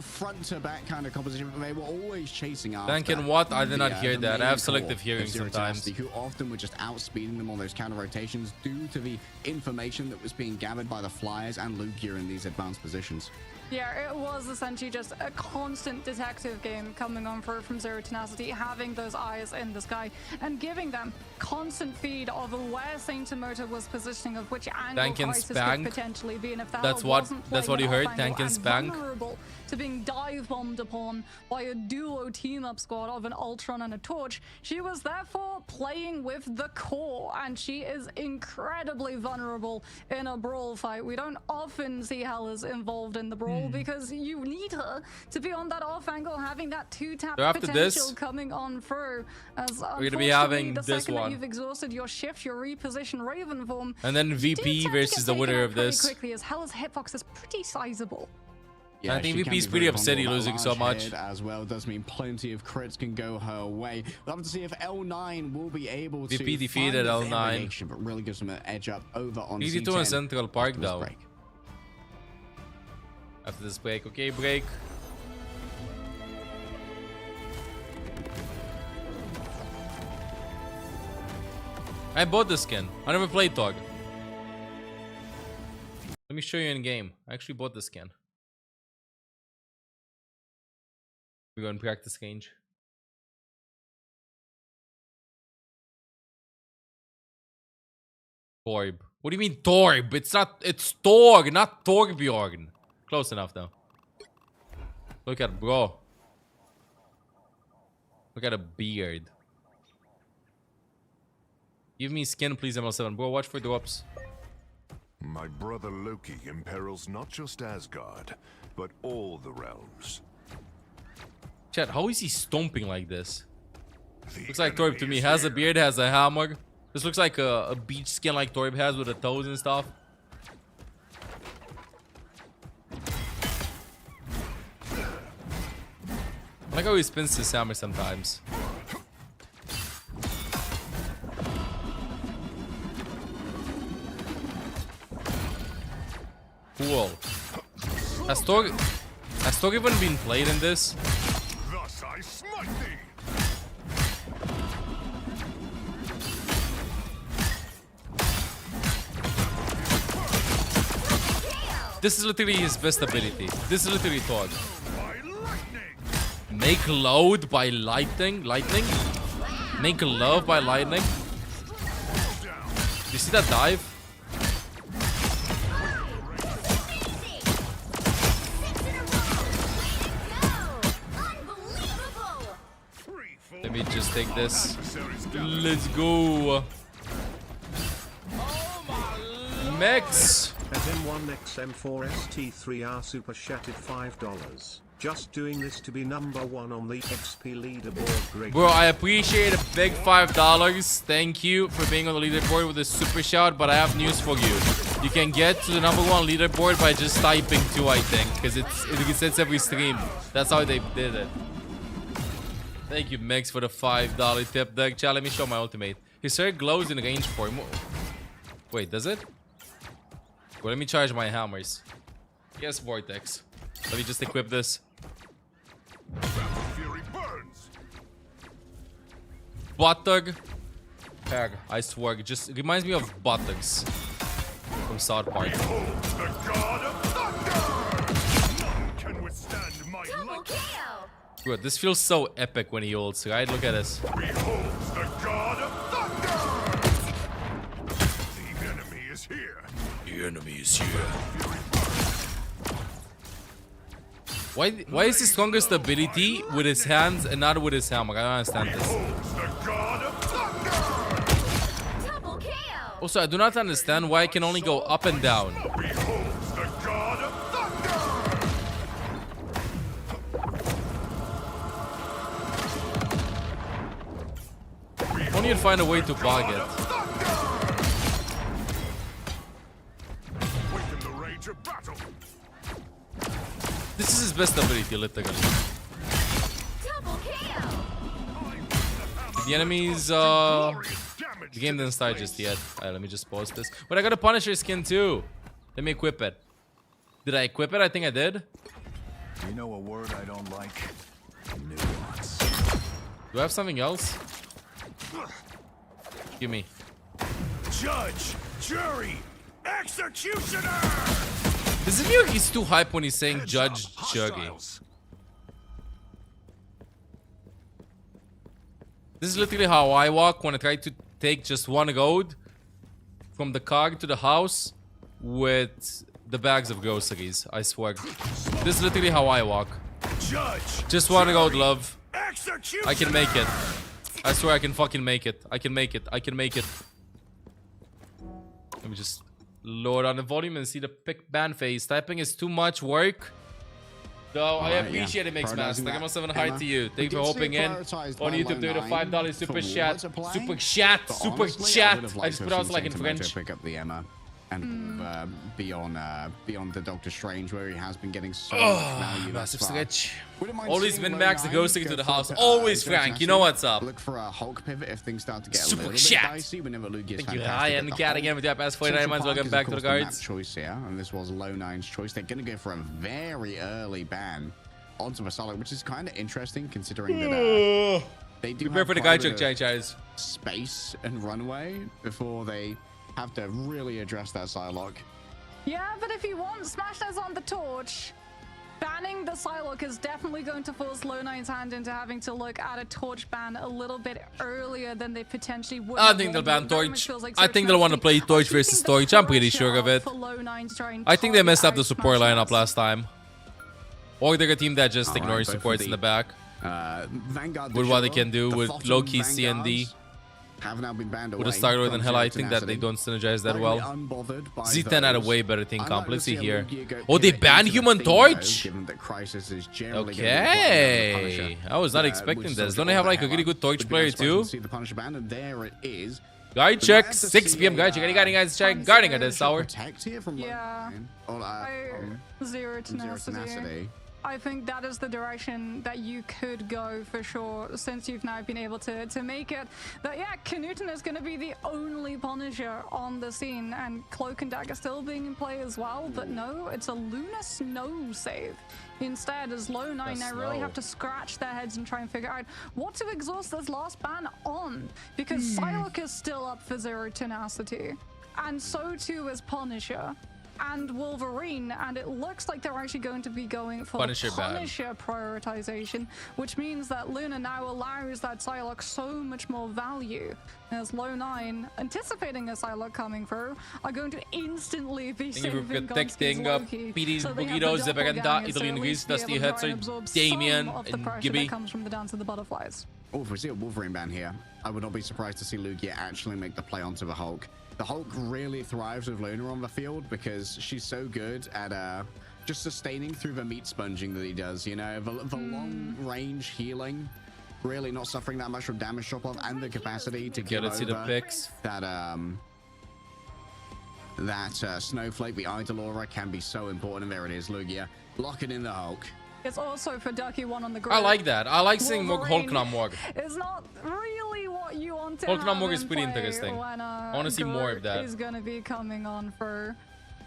front to back kind of composition. But they were always chasing after. Tank and what? I did not hear that. I have selective hearing sometimes. Who often were just outspeeding them on those counter rotations due to the information that was being gathered by the Flyers and Lugia in these advanced positions. Yeah, it was essentially just a constant detective game coming on from Zero Tenacity, having those eyes in the sky and giving them constant feed of where Saint Motor was positioning, of which angle Crisis could potentially be, and if that's what you heard. Tank and spank. Vulnerable to being dive bombed upon by a duo team up squad of an Ultron and a Torch, she was therefore playing with the core, and she is incredibly vulnerable in a brawl fight. We don't often see Hellas involved in the brawl because you need her to be on that off angle, having that 2-tap potential coming on through. As we're gonna be having the this second one. That you've exhausted your shift, your reposition Raven form, and then VP versus the winner of this. Quickly, as Hellas hitbox is pretty sizable. Yeah, I think VP is pretty upset he's losing so much. As well, does mean plenty of crits can go her way. We'll have to see if L9 will be able to. VP defeated L9, but really gives them an edge up over on Easy to in Central Park though. Break. After this break, okay, break. I bought this skin. I never played Tog. Let me show you in game. I actually bought this skin. We go and practice range. Torb. What do you mean Torb? It's Torg, not Torbjorn. Close enough though. Look at bro. Look at a beard. Give me skin, please, ML7. Bro, watch for drops. My brother Loki imperils not just Asgard, but all the realms. Chat, how is he stomping like this? Looks like Torb to me. Has a beard, has a hammer. This looks like a beach skin like Torb has with the toes and stuff. I like how he spins his hammer sometimes. Cool. Has Torg even been played in this? Thus I smite thee. This is literally his best ability. This is literally Torg. Make load by lightning? Make love by lightning? You see that dive? Let me just take this. Let's go. Max. SM1XM4ST3R super chatted $5. Just doing this to be #1 on the XP leaderboard. Great. Bro, I appreciate a big $5. Thank you for being on the leaderboard with a super shout, but I have news for you. You can get to the #1 leaderboard by just typing 2, I think, because it resets every stream. That's how they did it. Thank you, Mex, for the $5 tip. Doug, chat, let me show my ultimate. His hair glows in range for him. Wait, does it? Well, let me charge my hammers. Yes, Vortex. Let me just equip this. Fury burns. Buttug. Hair, I swear, it just reminds me of Buttugs from South Park. Behold the god of thunder! None can withstand my light. Bro, this feels so epic when he ults, right? Look at this. Behold the god of thunder! The enemy is here. The enemy is here. Why is his strongest ability with his hands and not with his hammer? I don't understand this. The god of thunder! Also, I do not understand why I can only go up and down. Behold the god of thunder! Only you'd find a way to bug it. Quicken the rage of battle. This is his best ability, literally. The enemies, the game didn't start just yet. Alright, let me just pause this. But I got a Punisher skin too. Let me equip it. Did I equip it? I think I did. You know a word I don't like? Nuance. Do I have something else? Give me. Judge, jury, executioner! Does it feel he's too hype when he's saying Judge Jury? This is literally how I walk when I try to take just one road from the car to the house with the bags of groceries. I swear. This is literally how I walk. Judge, just one road, love. executioner! I can make it. I swear I can fucking make it. I can make it. I can make it. Let me just lower on the volume and see the pick ban phase. Typing is too much work. Though I appreciate it, Mix Master. Like, I'm 700 to you. Thank you for hoping in. On YouTube, do the $5 super chat. Super chat. Super chat. I just put out like in French. Pick up the Emma and beyond the Doctor Strange, where he has been getting so much value. Massive stretch. Always min-max the ghosting to the house. Always, Frank. You know what's up. Look for a Hulk pivot if things start to get a Super little bit chat. dicey. Whenever Luke gets Thank you, fantastic Ryan. at the Cat Hulk. again with the past 49 months. Welcome back to the guards. Choice here, and this was Low Nine's choice. They're going to go for a very early ban onto Vassallo, which is kind of interesting considering that they do prepare have for the quite guy a bit check, of Chai-Chais. space and runway before they have to really address that Psylocke. Yeah, but if you want Smash Dash on the torch, banning the Psylocke is definitely going to force Low Nine's hand into having to look at a torch ban a little bit earlier than they potentially would. I think they'll ban torch. I think they'll want to play torch versus torch. I'm pretty sure of it. I think they messed up the support lineup last time. Or they're a team that just ignores supports in the back. Vanguard With what they can do with low-key CND. Have now been banned With a Star-Lord and Hell, I think that they don't synergize that well. Z10 had a way better team comp. Let's see here. Oh, they banned Human Torch? Okay. I was not expecting this. Don't they have like a really good Torch player too? Guy check, 6 PM. Guy check. Any guys check guarding at this hour? Yeah. Zero tenacity. I think that is the direction that you could go for sure, since you've now been able to make it. That, yeah, Knuten is going to be the only Punisher on the scene, and Cloak and Dagger still being in play as well, but no, it's a Luna Snow save. Instead, as Low Nine now really have to scratch their heads and try and figure out what to exhaust this last ban on, because Psylocke is still up for zero tenacity, and so too is Punisher and Wolverine, and it looks like they're actually going to be going for Punisher prioritization, which means that Luna now allows that Psylocke so much more value, as Low Nine, anticipating a Psylocke coming through, are going to instantly be saving Gonski's Loki. PD's Bugido, Zeberenta, Italian Grease, Dusty Headser, Damien, and Gibby. That comes from the Dance of the Butterflies. Oh, if we see a Wolverine ban here, I would not be surprised to see Lugia actually make the play onto the Hulk. The Hulk really thrives with Luna on the field because she's so good at just sustaining through the meat sponging that he does, you know, the long range healing, really not suffering that much from damage drop off, and the capacity to get over the picks. That Snowflake, the Idol Aura, can be so important. And there it is, Lugia locking in the Hulk. It's also for Ducky 1 on the grid. I like that. I like seeing more Hulk now more. It's not really what you want to Hulk have Namor is in pretty play interesting. when, I want to see more of that. is going to be coming on for.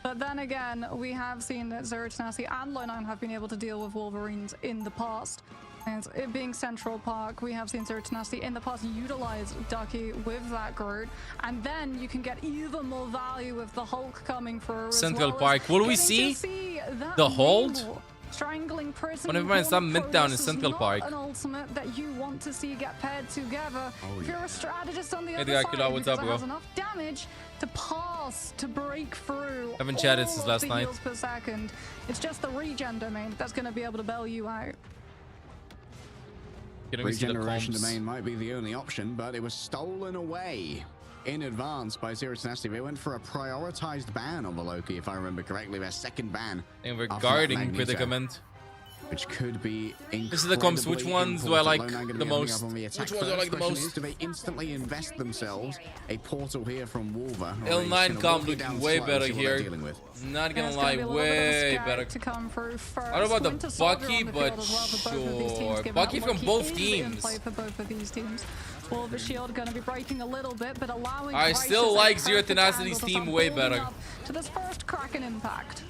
But then again, we have seen that Zero Tenacity and Lone have been able to deal with Wolverines in the past. And it being Central Park, we have seen Zero Tenacity in the past utilize Ducky with that Groot. And then you can get even more value with the Hulk coming through. Central Park. Will we see the hold? Strangling prison. Whenever man, some Midtown in Central not Park. An ultimate that you want to see get paired together. If you're a strategist on the Hey, other Dracula, side, what's because up, it bro? has enough damage to pass, to break through. Haven't chatted all since of last the night. heals per second. It's just the regen domain that's going to be able to bail you out. Regeneration domain might be the only option, but it was stolen away in advance by Zero Tenacity. They went for a prioritized ban on the Loki, if I remember correctly, their second ban. And we're after that guarding Magneto, predicament. which could be incredibly. This is the comps. Which ones do I like the most? Which ones do I like the most? Do they instantly invest themselves a portal here from Wolver? L9 comp looking way better here. Not gonna lie, way better. To come through first. I don't know about the Winter Soldier Bucky, on the but field as well for both of these teams, sure. given Bucky that from Loki both is in teams. play for both of these teams. Wolver Shield going to be breaking a little bit, but allowing. I Crisis still a like Zero perfect Tenacity's angle to team start way building better. up to this first Kraken impact.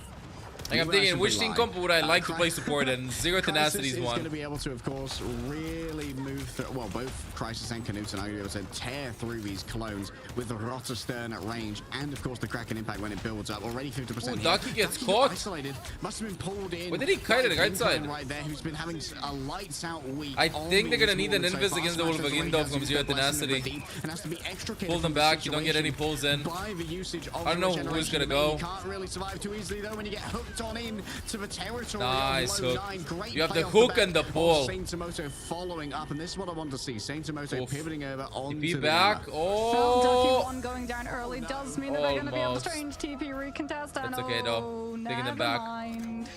Like I'm thinking, which team comp would I like to play support in? Zero Tenacity's Crisis is one. going to be able to, of course, really move through. Well, both Crisis and Knut are going to be able to tear through these clones with the Rotterstern at range, and of course the Kraken impact when it builds up. Already 50%. Oh, here. Ducky gets Ducky caught. Isolated. Must have been pulled in. Where did he kite it? The right side. Right there, who's been having a lights out week. I think they're gonna need an invis against the Wolverine though from Zero Tenacity. Pull them back. You don't get any pulls in. I don't know who's gonna go. You can't really survive too easily though when you get hooked on in to the territory. Nice hook. Great You have the play off hook back and the of pull. Saint Tomoto following up, and this is what I want to see. Saint Tomoto pivoting over onto Be the back. armor. Oh. Ducky 1 going down early does mean that they're going to be able to Strange TP recontest. And It's okay though. Taking them back. mind.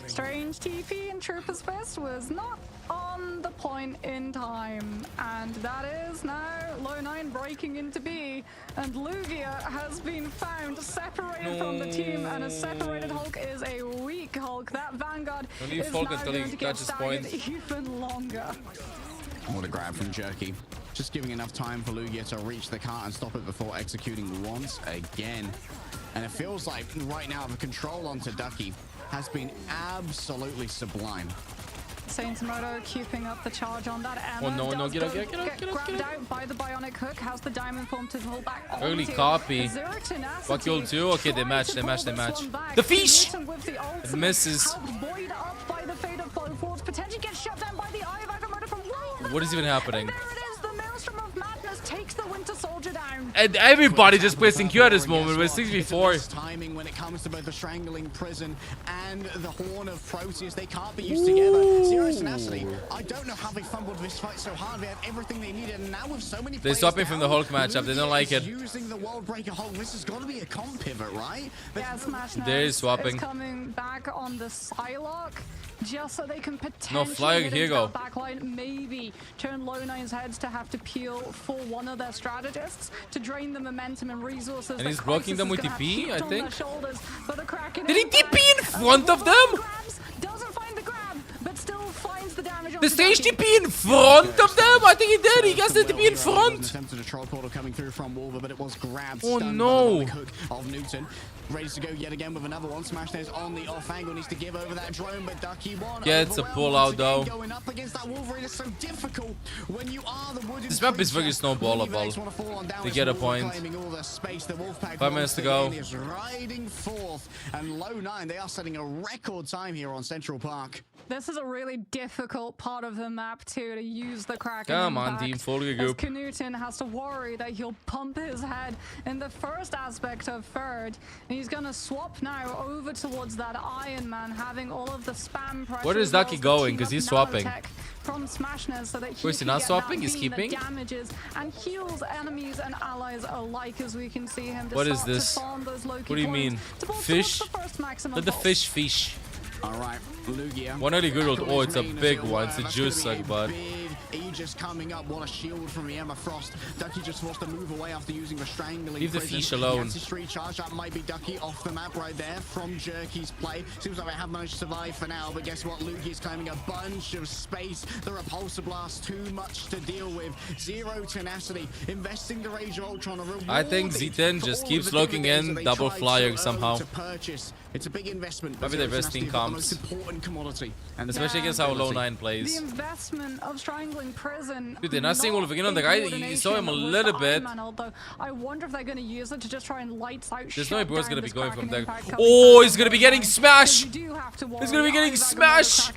Strange TP and Trooper's Fist was not on the point in time, and that is now Low9 breaking into B, and Lugia has been found separated from the team, and a separated Hulk is a weak Hulk. That Vanguard leave is Hulk now until going he to get touches staggered points. even longer. What a grab from Jerky. Just giving enough time for Lugia to reach the cart and stop it before executing once again. And it feels like right now the control onto Ducky has been absolutely sublime. Saint Tomoto keeping up the charge on that. Emma Oh, no, does get up, go- get up, get up, grabbed get up. out by the bionic hook. Has the diamond form to pull back onto. Early copy. Zero Tenacity Fuck you too. Okay, they trying match, to they pull match, they this match. one back. The fish! Newton with the ultimate It misses. helped buoyed up by the fate of Blowforce. Potentially gets shut down by the Eye of Agamotto from World. What is even happening? And there it is. The Maelstrom of Madness takes the Winter Soldier down. And everybody just pressing Q at this moment with 64. Timing when it comes to both the Strangling Prison and the Horn of Proteus, they can't be used together. Zero Tenacity, I don't know how they fumbled this fight so hard. They have everything they needed, and now with so many They're swapping from the Hulk matchup. They don't like it. Using the World Breaker Hulk, this has got to be a comp pivot, right? Yeah, Smash They're swapping. is coming back on the Psylocke just so they can potentially fly, get here into go. that backline, maybe turn Low9's heads to have to peel for one of their strategists to drain the momentum and resources. And that he's blocking Crisis them is with gonna have TP, heaped I on their think. shoulders, but the Kraken Did he impact, TP in front of them? grabs, doesn't find the grab, but still finds the damage on The stage Ducky. TP in front of them? I think he did. He gets the TP in front. Attempted a troll portal coming through from Wolver, but it was grabbed. Oh, stunned no. by the hook of Newton. Ready to go yet again with another one. Smash There's on the off angle, needs to give over that drone, but Ducky one. Gets a overwhelmed pull once out, again, though. Going up against that Wolverine is so difficult when you are the wooden This map is very creature. snowballable. They get a point. 5 minutes to go. Is riding forth, and Low9, they are setting a record time here on Central Park. This is a really difficult part of the map too, to use the Kraken Come on, impact, team, fully as group. Knuten has to worry that he'll pump his head in the first aspect of third, and he's gonna swap now over towards that Iron Man, having all of the spam pressure. Where is as well Ducky as the going? team 'Cause up he's swapping. nanotech from Smashness so that he Where's he can not get swapping? that He's beam that keeping? damages and heals enemies and allies alike, as we can see him. What is start to this? farm those Loki What do you points mean? to build Fish? towards the first maximum Let the pulse. fish fish. All right, Lugia. One early good old. Oh, it's a Reign big as one. It's a That's juice gonna be suck, a bud. big Aegis coming up. What a shield from the Emma Frost. Ducky just forced to move away after using the strangling. Leave the fish alone. Street charge, that might be Ducky off the map right there from Jerky's play. Seems like they have managed to survive for now, but guess what? Lugi is claiming a bunch of space. The repulsor blast, too much to deal with. Zero tenacity. Investing the Rage of Ultron. I think Z10 just keeps looking in, double flyer somehow. It's a big investment. Maybe they're investing comps. Important commodity. And especially against how low 9 plays. The investment of strangling prison. Dude, they're not seeing Wolverine on the guy. You saw him a little bit. I wonder if they're going to use it to just try and lights out. There's no way Bro's going to be going from there. Oh, he's going to be getting smashed. He's going to be getting smashed.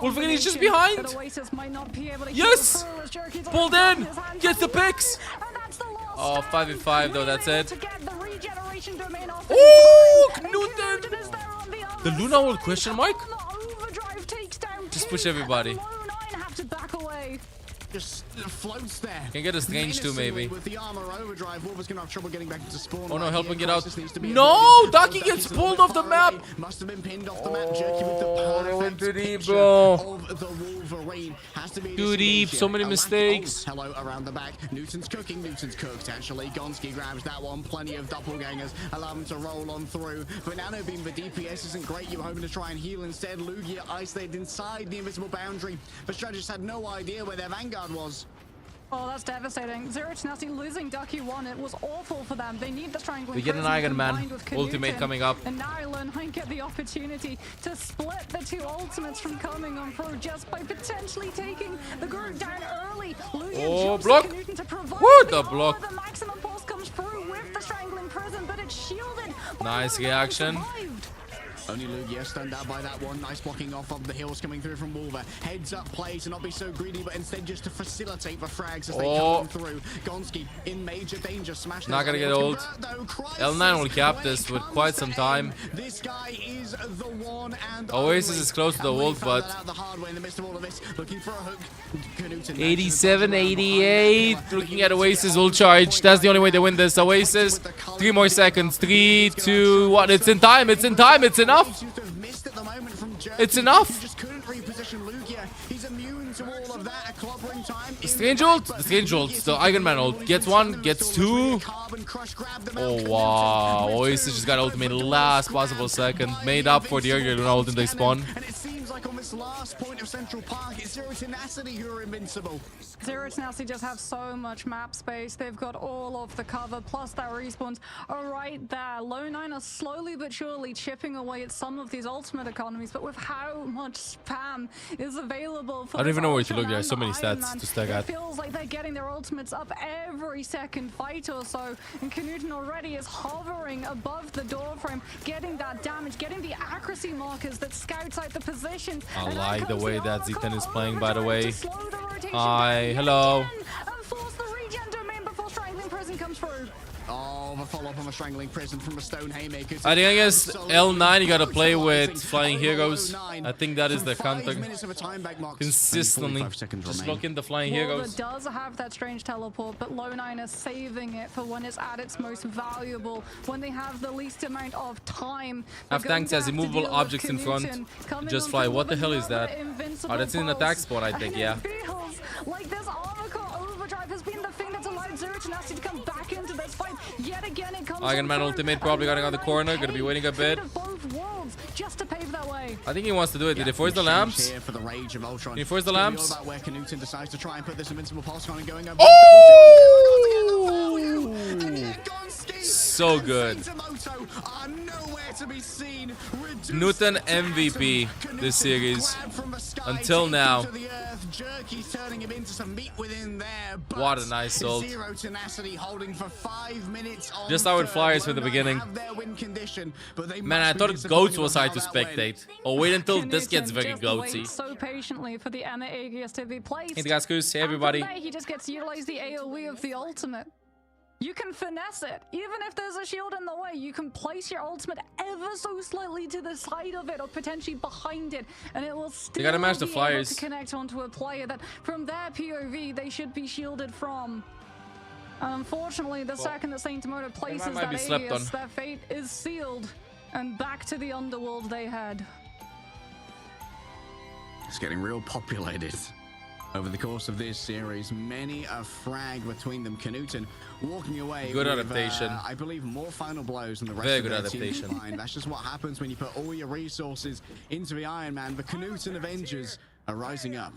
Wolverine is just behind. Yes. Pulled in. Gets the picks. Oh, 5v5 though, that's it. Oh, Newton! The Luna will question mark? Just push everybody. Just floats there. Can get a strange too, maybe. With the armor overdrive, Wolver's gonna have trouble getting back into spawn. Oh no, help him get out. No! Ducky gets pulled off the map! Must have been pinned off the map. Jerky with the perfect too deep, picture bro. of the Wolverine. Has to be Too deep, so many mistakes. Hello around the back. Newton's cooking. Newton's cooked, actually. Gonski grabs that one. Plenty of doppelgangers. Allow him to roll on through. But Nano Beam, the DPS isn't great. You were hoping to try and heal instead. Lugia isolated inside the invisible boundary. But strategists had no idea where their Vanguard was. Oh, that's devastating. Zero Tenacity losing Ducky 1. It was awful for them. They need the strangling. We get an Iron Man ultimate coming up. And now Lone get the opportunity to split the two ultimates from coming on through just by potentially taking the group down early. Oh, block. What the block? The maximum pulse comes through with the strangling prison, but it's shielded. Nice reaction. Only Lugia stunned out by that one. Nice blocking off of the hills coming through from Wolver. Heads up play to not be so greedy, but instead just to facilitate the frags as they come through. Gonski in major danger. Smash. Not gonna get ult. L9 will cap this with quite some time. This guy is the one and Oasis is close to the ult, but 87, 88. Looking at Oasis ult charge. That's the only way they win this. Oasis. 3 more seconds. 3, 2, 1. It's in time. It's in time. It's enough. It's enough. The strange ult. The strange ult. The Iron Man ult. Gets 1. Gets 2. Oh wow. Oasis just got ultimate last possible second. Made up for the earlier ult in they spawn. Last point of Central Park, it's Zero Tenacity who are invincible. Zero Tenacity just have so much map space. They've got all of the cover, plus their respawns are right there. Low 9 are slowly but surely chipping away at some of these ultimate economies, but with how much spam is available for I don't even know where to look. There are so many stats to stack at. It feels like they're getting their ultimates up every second fight or so, and Knuten already is hovering above the doorframe, getting that damage, getting the accuracy markers that scouts out the position. I like the way that Z10 is playing, by the way. Hi, hello. Oh, the follow-up on the strangling prison from the stone haymakers. I think against L9 you gotta play with flying heroes. I think that is the counter. Consistently. Just look in the flying heroes. It does have that strange teleport, but Low 9 is saving it for when it's at its most valuable, when they have the least amount of time. Have tanks as immovable objects in front. Just fly. What the hell is that? Oh, that's in an attack spot, I think, yeah. Like this armor core overdrive has been the thing that's allowed Zero Tenacity to come back into this fight. Yet again, it comes Iron Man ultimate probably going on the corner. Gonna be waiting a bit. Just to pave that way. I think he wants to do it. Did he force the lamps? For the rage of Ultron. Did he force the lamps? About where Knuten decides to try and put this invincible pulse on and going over. So good. Knuten MVP this series until now. What a nice ult. Just our flyers for the beginning. Man, I thought Goats was hard to spectate. Oh, wait until this gets very goatsy. So patiently for the Emma Aegis to be placed. Hey guys, hey everybody. He just gets to utilize the AoE of the ultimate. You can finesse it. Even if there's a shield in the way, you can place your ultimate ever so slightly to the side of it or potentially behind it, and it will still gotta match the be flyers. able to connect onto a player that from their POV they should be shielded from. Unfortunately, the second that Saint Motor places that Aegis, their fate is sealed, and back to the underworld they head. It's getting real populated. over the course of this series. Many a frag between them. Knuten walking away. Good with, adaptation. I believe more final blows than the rest Very of good their adaptation. team combined. That's just what happens when you put all your resources into the Iron Man. The Knuten Avengers are rising up.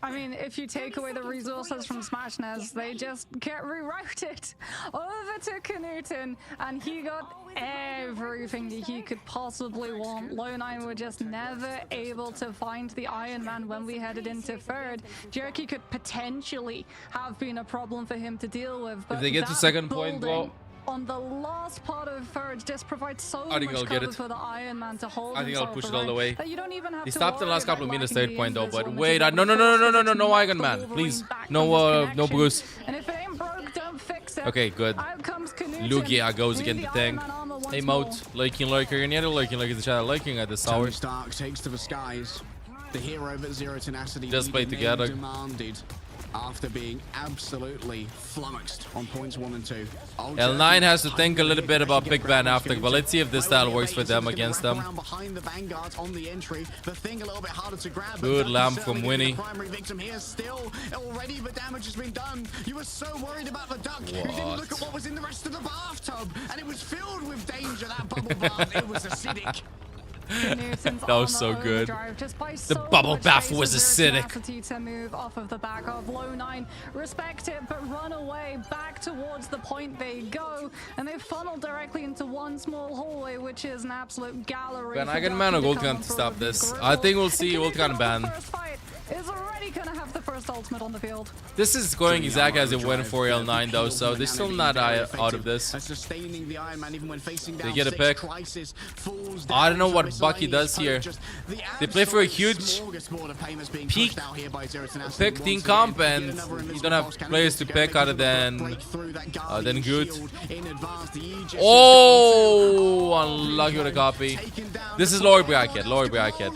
I mean, if you take away the resources from Smashness, they just get rerouted over to Knuten, and he got everything that he could possibly want. Low9 were just never able to find the Iron Man when we headed into third. Jerky could potentially have been a problem for him to deal with, but If they get to that second point, building though, on the last part of third just provides so I think much I'll get cover it. for the Iron Man to hold. I think I'll himself push it all the around, way. that you don't even have He to stopped in the worry last couple of about minutes, lacking third the point though. invis But one, wait, which is no, unfortunate. no Knock Iron the Man, Wolverine please. back No, from his no connection. Bruce. And if it ain't broke, don't fix it. Okay, good. Out comes Knuten. Lugia goes in again the to Iron tank. Man armor once Emote, more. lurking lurker, and yet lurking lurker in the shadow, lurking at this hour. Tony Stark takes to the skies. The hero that Zero Tenacity Just play needed, together. demanded after being absolutely flummoxed on points 1 and 2. L9 has to think a little bit about Big Ben after, but let's see if this style works for them against them. Behind the vanguards on the entry, the thing a little bit harder to grab. Good lamp from Winnie. Primary victim here still. Already the damage has been done. You were so worried about the duck. You didn't look at what was in the rest of the bathtub, and it was filled with danger. That bubble bath, it was acidic. That was so good. The bubble bath was acidic. To move off of the back of Low9, respect it, but run away back towards the point they go, and they funnel directly into one small hallway, which is an absolute gallery. Ben, I can man a gold gun to stop this. I think we'll see Ultron ban. Is already gonna have the first ultimate on the field. This is going exactly as it went for L9 though, so they're still not out of this. They get a pick. I don't know what Bucky does here. They play for a huge peak team comp, and you don't have players to pick other than Good. Oh, unlucky with a copy. This is lower bracket, lower bracket.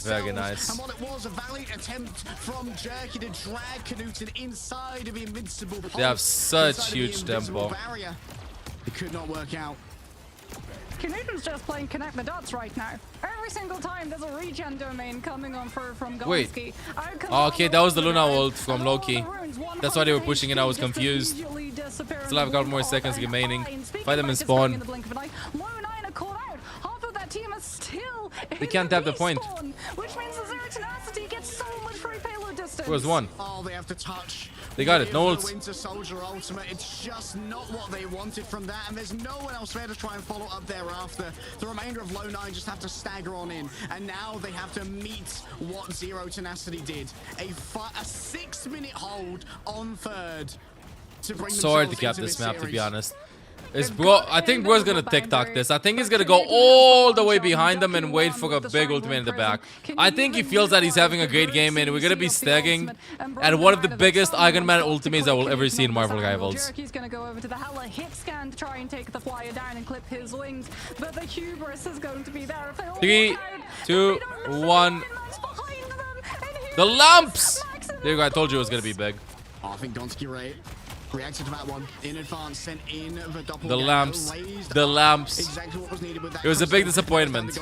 Very nice. And while it was a valiant attempt from Jerky to drag Knuten inside of the invincible pole, They have such huge tempo. It could not work out. Knuten's just playing connect the dots right now. Every single time there's a regen domain coming on from Gonski. Wait. Oh, okay, that was the Luna ult from Loki. That's why they were pushing it. I was confused. Still have a couple more seconds remaining. Fight them in spawn. They can't tap the point. Which means the Zero Tenacity gets so much free payload distance. Where's one? Oh, they have to touch. They got it. No ults. Winter Soldier ultimate. It's just not what they wanted from that, and there's no one else there to try and follow up thereafter. The remainder of Low9 just have to stagger on in, and now they have to meet what Zero Tenacity did. A 6-minute hold on third to bring Sorry to themselves cap into this this map, to series. be honest. I think bro's gonna TikTok this. I think he's gonna go all the way behind them and wait for a big ultimate in the back. I think he feels that he's having a great game, and we're gonna be stagging at one of the biggest Iron Man ultimates I will ever see in Marvel Rivals. Jerky's gonna go over to the Hella hit scan to try and take the flyer down and clip his wings, but the hubris is going to be there. If they all 3, walk out, 2, 1. The lamps! There you go. I told you it was gonna be big. Oh, I think Gonski reacted to that one in advance, sent in the doppelganger, The lamps. The lamps. Exactly what was needed with that. It was a big disappointment.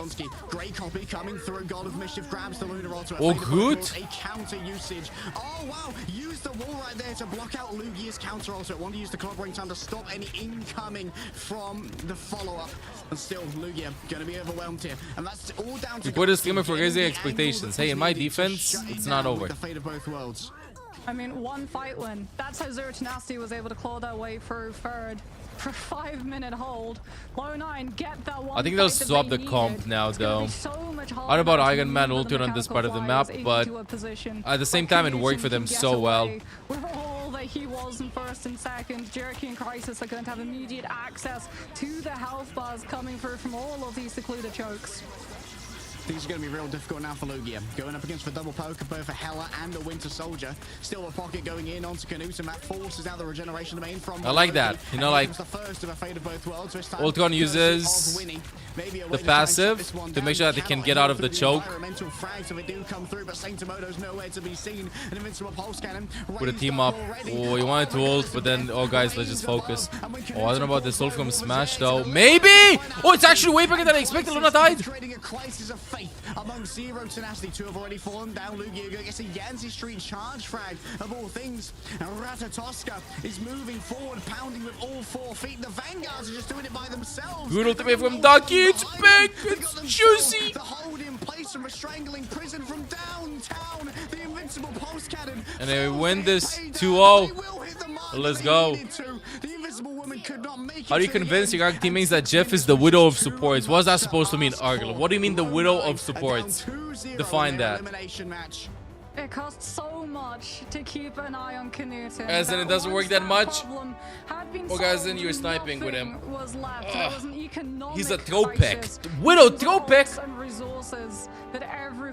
Great copy coming through. God of Mischief grabs the Lunar ultimate. Oh, good. A counter usage. Oh, wow. Use the wall right there to block out Lugia's counter ultimate. Want to use the clobbering time to stop any incoming from the follow-up. And still, Lugia going to be overwhelmed here. And that's all down to... We put a streamer for raising expectations. Hey, in my defense, it's not over. The fate of both worlds. I mean, one fight win. That's how Zero Tenacity was able to claw their way through third for 5-minute hold. Low9 get that one. I think they'll fight that swap they the comp needed. now, It's gonna though. be so much I don't know harder about to Iron Man maneuver the ulti on this mechanical part of the flyers map, but into a position at the same where time, it worked for Knuten them can so get well. away with all that he was in first and second. Jerky and Crisis are going to have immediate access to the health bars coming through from all of these secluded chokes. Things are going to be real difficult now for Lugia. Going up against the double poker, both a Hela and a Winter Soldier. Still a pocket going in onto Knuten. That forces out the regeneration domain from... I like that. You know, like, the first of a fate of both worlds. Ultron uses the passive to make sure that they can get out of the choke. Put a team up. Oh, he wanted to ult, but then, oh guys, let's just focus. Oh, I don't know about this ult from Smash though. Maybe! Oh, it's actually way bigger than I expected. Luna died. die among Zero Tenacity. 2 have already fallen down. Lugia gets a Yanzi Street charge frag of all things. And Ratatoska is moving forward, pounding with all 4 feet. The Vanguards are just doing it by themselves. Good ultimate from Ducky. It's big. It's juicy. The hold in place from a strangling prison from downtown. The invincible pulse cannon. And they win this 2-0. Let's go. How do you convince your teammates that Jeff is the widow of supports? What's that supposed to mean, Argyle? What do you mean the widow of supports? Define that. It costs so much to keep an eye on Knut. As in, it doesn't work that much? Or guys, then you're sniping with him. He's a throw pick. Widow throw pick?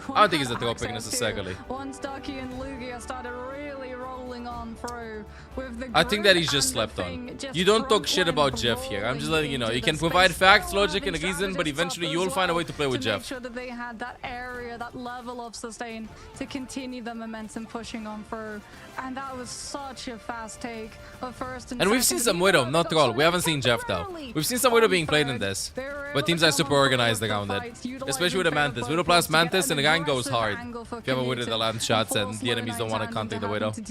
I don't think he's a throw pick necessarily. Once Ducky and Lugia started really rolling on through with the I think that he's just slept on. You don't talk shit about Jeff here. I'm just letting you know. You can provide facts, logic, and reason, but eventually you will find a way to play with Jeff. Make sure that they had that area, that level of sustain to continue the momentum pushing on through. And that was such a fast take of first and we've seen some Widow, not Troll. We haven't seen Jeff though. We've seen some Widow being played in this. But teams are super organized around it. Especially with the Mantis. Widow plus Mantis and the gang goes hard. If you have a Widow that lands shots and the enemies don't want to counter the Widow. The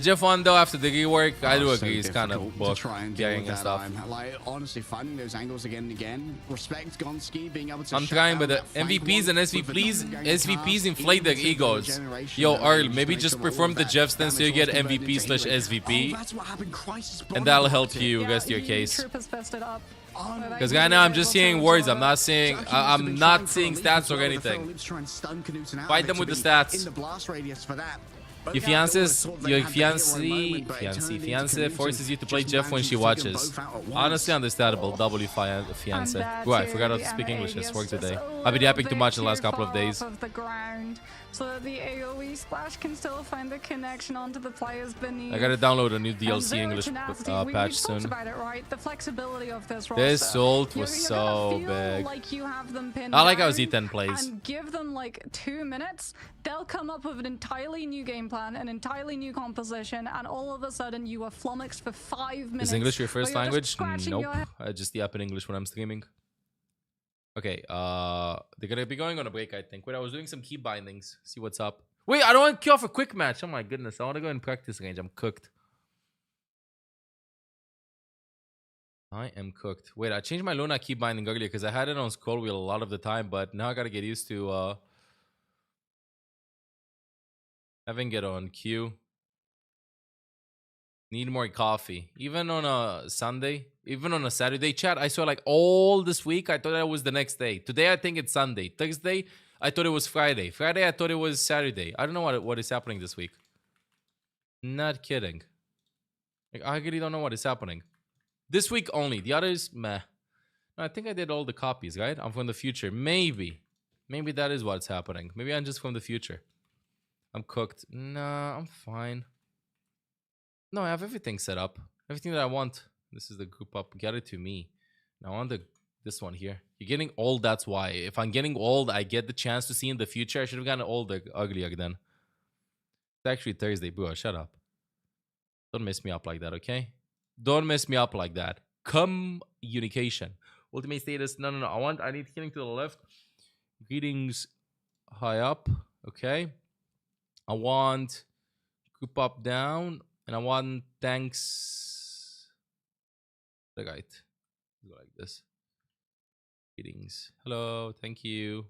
Jeff one though, after the rework, I do agree, he's kind of book carrying and stuff. Like, honestly, finding those angles again and again. Respect Gonski being able to. I'm trying, but the MVPs and SVPs inflate their egos. Yo, Earl, maybe just perform the Jeff stance so you get MVP/SVP. And that'll help you rest your case. Because right now I'm just hearing words. I'm not seeing stats or anything. Fight them with the stats. Your fiance forces you to play Jeff when she watches. Honestly understandable. W fiance. Right, I forgot how to speak English. It's work today. I've been yapping too much in the last couple of days. So that the AoE splash can still find the connection onto the players beneath. I gotta download a new DLC English patch soon. About it, right? The flexibility of this ult was so big. Like you have them pinned I like how Z10 plays. And give them like 2 minutes, they'll come up with an entirely new game plan, an entirely new composition, and all of a sudden you are flummoxed for 5 minutes. Is English your first language? Nope. I just yap in English when I'm streaming. Okay, they're gonna be going on a break, I think. Wait, I was doing some key bindings. See what's up. Wait, I don't want to queue off a quick match. Oh my goodness, I want to go in practice range. I'm cooked. I am cooked. Wait, I changed my Luna key binding earlier because I had it on scroll wheel a lot of the time, but now I gotta get used to having it on queue. Need more coffee. Even on a Sunday, even on a Saturday, chat, I saw like all this week, I thought that was the next day. Today, I think it's Sunday. Thursday, I thought it was Friday. Friday, I thought it was Saturday. I don't know what is happening this week. Not kidding. Like, I really don't know what is happening. This week only. The others, meh. No, I think I did all the copies, right? I'm from the future. Maybe. Maybe that is what's happening. Maybe I'm just from the future. I'm cooked. Nah, I'm fine. No, I have everything set up. Everything that I want. This is the group up. Get it to me. Now on this one here. You're getting old, that's why. If I'm getting old, I get the chance to see in the future. I should have gotten older, uglier then. It's actually Thursday, bro. Shut up. Don't mess me up like that, okay? Don't mess me up like that. Communication. Ultimate status. No. I need healing to the left. Greetings high up. Okay. I want group up down. And I want thanks. Right. Go like this. Greetings. Hello. Thank you.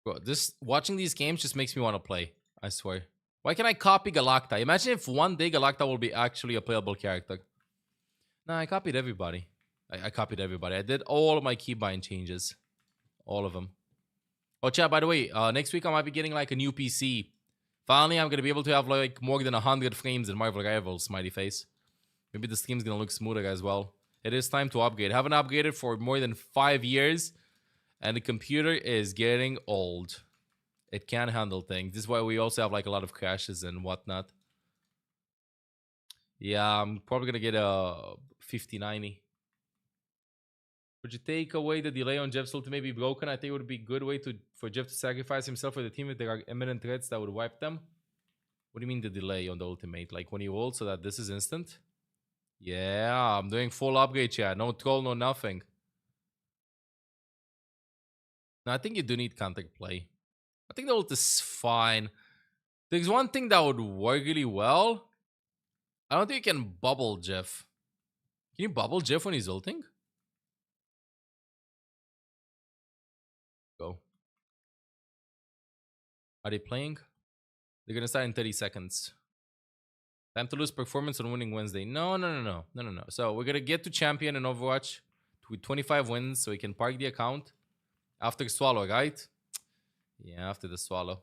Bro, watching these games just makes me want to play. I swear. Why can't I copy Galacta? Imagine if one day Galacta will be actually a playable character. Nah, I copied everybody. I copied everybody. I did all of my keybind changes. All of them. Oh, chat, by the way, next week I might be getting like a new PC. Finally, I'm going to be able to have like more than 100 frames in Marvel Rivals, smiley face. Maybe the stream's going to look smoother as well. It is time to upgrade. I haven't upgraded for more than 5 years. And the computer is getting old. It can't handle things. This is why we also have like a lot of crashes and whatnot. Yeah, I'm probably going to get a 5090. Would you take away the delay on Jeff's ult to maybe broken? I think it would be a good way for Jeff to sacrifice himself for the team if there are imminent threats that would wipe them. What do you mean the delay on the ultimate? Like when you ult so that this is instant? Yeah, I'm doing full upgrade chat. No troll, no nothing. No, I think you do need contact play. I think the ult is fine. There's one thing that would work really well. I don't think you can bubble Jeff. Can you bubble Jeff when he's ulting? Go. Are they playing? They're gonna start in 30 seconds. Time to lose performance on winning Wednesday. No. So we're gonna get to champion in Overwatch with 25 wins, so we can park the account after Swallow, right? Yeah, after the Swallow.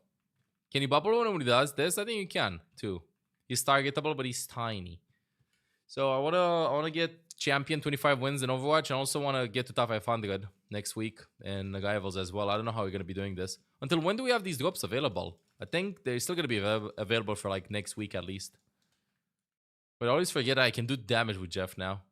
Can you bubble when he does this? I think you can too. He's targetable, but he's tiny. So I wanna get champion 25 wins in Overwatch, and also wanna get to top 500 next week and the rivals as well. I don't know how we're gonna be doing this. Until when do we have these drops available? I think they're still gonna be available for like next week at least. But I always forget I can do damage with Jeff now.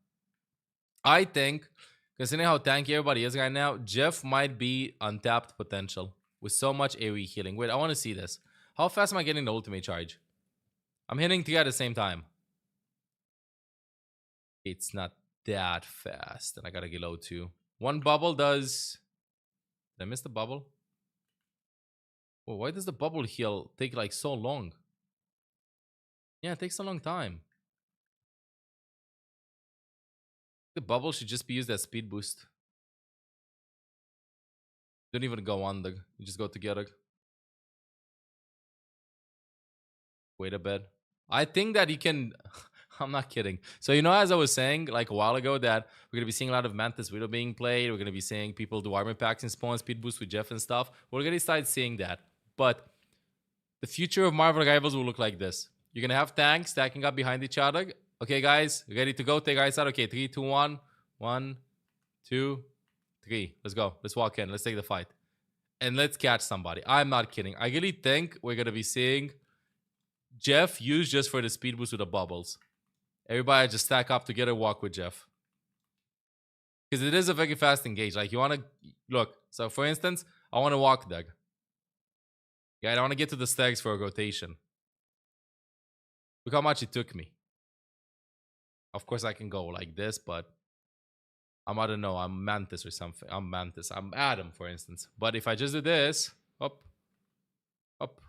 I think, considering how tanky everybody is right now, Jeff might be untapped potential with so much AoE healing. Wait, I want to see this. How fast am I getting the ultimate charge? I'm hitting 3 at the same time. It's not that fast. And I gotta get low too. One bubble does... Did I miss the bubble? Oh, why does the bubble heal take like so long? Yeah, it takes a long time. The bubble should just be used as speed boost. Don't even go under. You just go together. Wait a bit. I think that you can... I'm not kidding. So, you know, as I was saying like a while ago, that we're going to be seeing a lot of Mantis Widow being played. We're going to be seeing people do armor packs and spawn speed boost with Jeff and stuff. We're going to start seeing that. But the future of Marvel Rivals will look like this. You're going to have tanks stacking up behind each other. Okay, guys, ready to go? Take guys out. Okay, 3, 2, 1. 1, 2, 3. Let's go. Let's walk in. Let's take the fight. And let's catch somebody. I'm not kidding. I really think we're going to be seeing Jeff used just for the speed boost with the bubbles. Everybody just stack up together, walk with Jeff. Because it is a very fast engage. Like, you want to... Look, so for instance, I want to walk Doug. Yeah, I don't want to get to the stacks for a rotation. Look how much it took me. Of course, I can go like this, but... I don't know. I'm Mantis or something. I'm Mantis. I'm Adam, for instance. But if I just do this... Up. Up.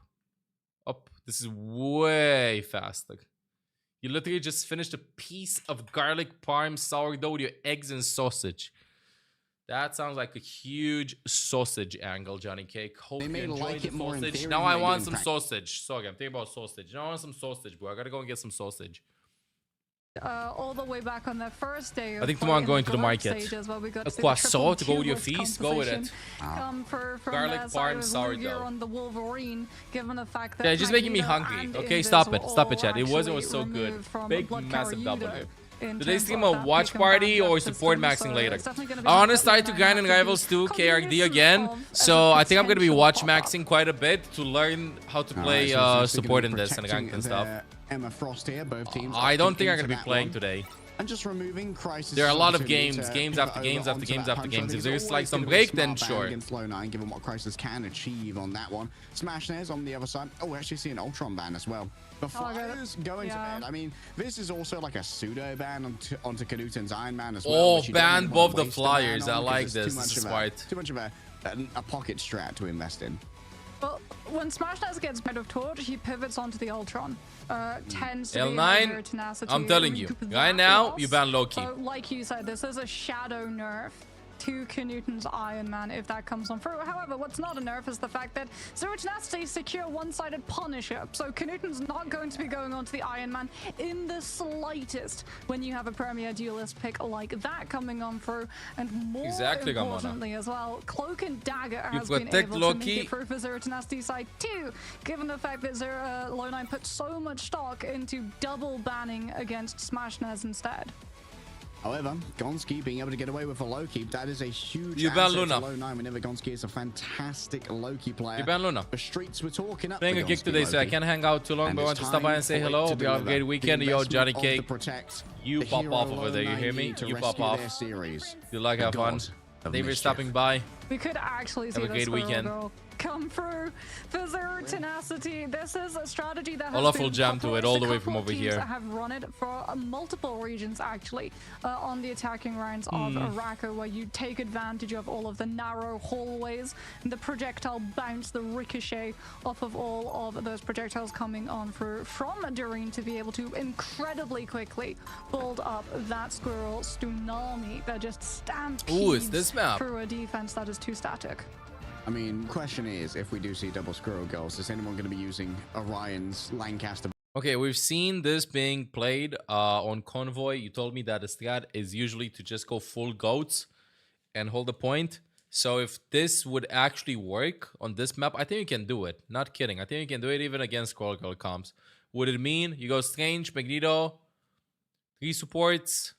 Up. This is way faster. You literally just finished a piece of garlic parm sourdough with your eggs and sausage. That sounds like a huge sausage angle, Johnny Cake. Hope you enjoyed the sausage. Now I want some sausage. Sorry, I'm thinking about sausage. Now I want some sausage, bro. I gotta go and get some sausage. All the way back on the first day. I think tomorrow I'm going to the market. A croissant to go with your feast. Go with it. Garlic parm sourdough. On the Wolverine, given the fact that yeah, just making me hungry. Okay, stop it. Stop it, chat. It was so good. Big, massive W. Do they stream a watch party or support maxing later? I want to start to grind in Rivals 2 KRD again. So I think I'm going to be watch maxing quite a bit to learn how to play support in this and ranked and stuff. Emma Frost here, both teams. I don't think I'm going to be playing today. And just removing Crisis. There are a lot of games after games after games after games. If there's like some break, then sure. Against Low 9, given what Crisis can achieve on that one. Smash Nares on the other side. Oh, we actually see an Ultron ban as well. The Flyers going to bed. I mean, this is also like a pseudo ban onto Kanuten's Iron Man as well. Oh, ban both the Flyers. I like this. This is smart. Too much of a pocket strat to invest in. Well, when Smash Nares gets rid of Torch, he pivots onto the Ultron. Tends to L9, be tenacity. I'm telling you, right now, you ban Loki. So, like you said, this is a shadow nerf to Kanuten's Iron Man if that comes on through. However, what's not a nerf is the fact that Zero Tenacity secure one-sided Punisher. So Kanuten's not going to be going on to the Iron Man in the slightest when you have a Premier Duelist pick like that coming on through. And more importantly as well, Cloak and Dagger has been able to make it through for Zero Tenacity's side too, given the fact that Low 9 put so much stock into double banning against Smash Nares instead. However, Gonski being able to get away with a Loki, that is a huge asset to Low 9 whenever Gonski is a fantastic Loki player. You ban Luna. The streets were talking up. Playing a gig today, so I can't hang out too long, but I want to stop by and say hello. Hope you have a great weekend. Yo, Johnny Cake. You pop off over there, you hear me? You pop off. Good luck, have fun. Thank you for stopping by. We could actually see have a great weekend. come through for Zero Tenacity. This is a strategy that has Olaf will been jam to it all the way from couple over teams here. that have run it for multiple regions actually on the attacking rounds of Raqqa, where you take advantage of all of the narrow hallways and the projectile bounce, the ricochet off of all of those projectiles coming on through from Doreen to be able to incredibly quickly build up that squirrel tsunami that just stampedes this map? through a defense that is too static. I mean, question is, if we do see double squirrel goals, is anyone going to be using Orion's Lancaster? Okay, we've seen this being played on Convoy. You told me that the strat is usually to just go full goats and hold the point. So if this would actually work on this map, I think you can do it. Not kidding. I think you can do it even against Squirrel Girl comps. Would it mean you go Strange, Magneto, 3 supports,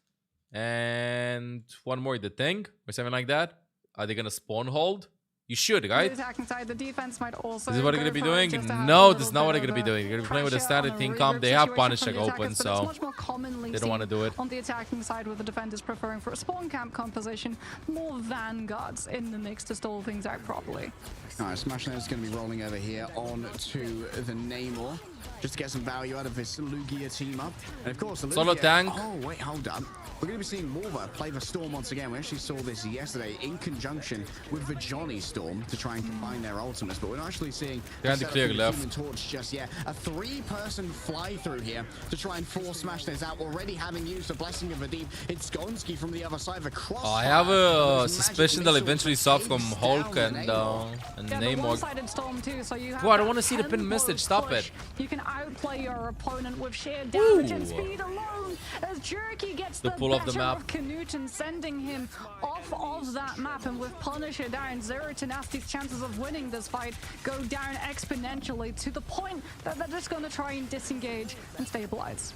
and 1 more, the Thing, or something like that? Are they going to spawn hold? You should, right? The attacking side, the defense might also. This is what they're go going to be for it doing? just to have No, a this is little not what bit they're going to be of doing. They're going to be playing with a pressure on standard Team regroup comp. They have situation Punisher from the open, attackers, but it's so much more commonly they don't want to do it. on the attacking side, with the defenders preferring for a spawn camp composition, more vanguards in the mix to stall things out properly. All right, Smashner is going to be rolling over here on to the Namor, just to get some value out of this Lugia team up. And of course, the Lugia... Solo tank. Oh, wait, hold up. We're going to be seeing Wolver play the Storm once again. We actually saw this yesterday in conjunction with the Johnny Storm to try and combine their ultimates, but we're not actually seeing the clear left. Human Torch just yet. A 3-person fly through here to try and force Smashners out, already having used the Blessing of the Deep. It's Gonski from the other side, the cross. I have a suspicion they'll eventually swap from Hulk and Namor. One-sided storm too, so you have Bro, I don't want to see the pin tempo message. Stop push. it. You can outplay your opponent with sheer damage and speed alone, as Jerky gets the pull off the better map. of Canute and sending him off of that map. And with Punisher down, Zero Tenacity's chances of winning this fight go down exponentially, to the point that they're just going to try and disengage and stabilize.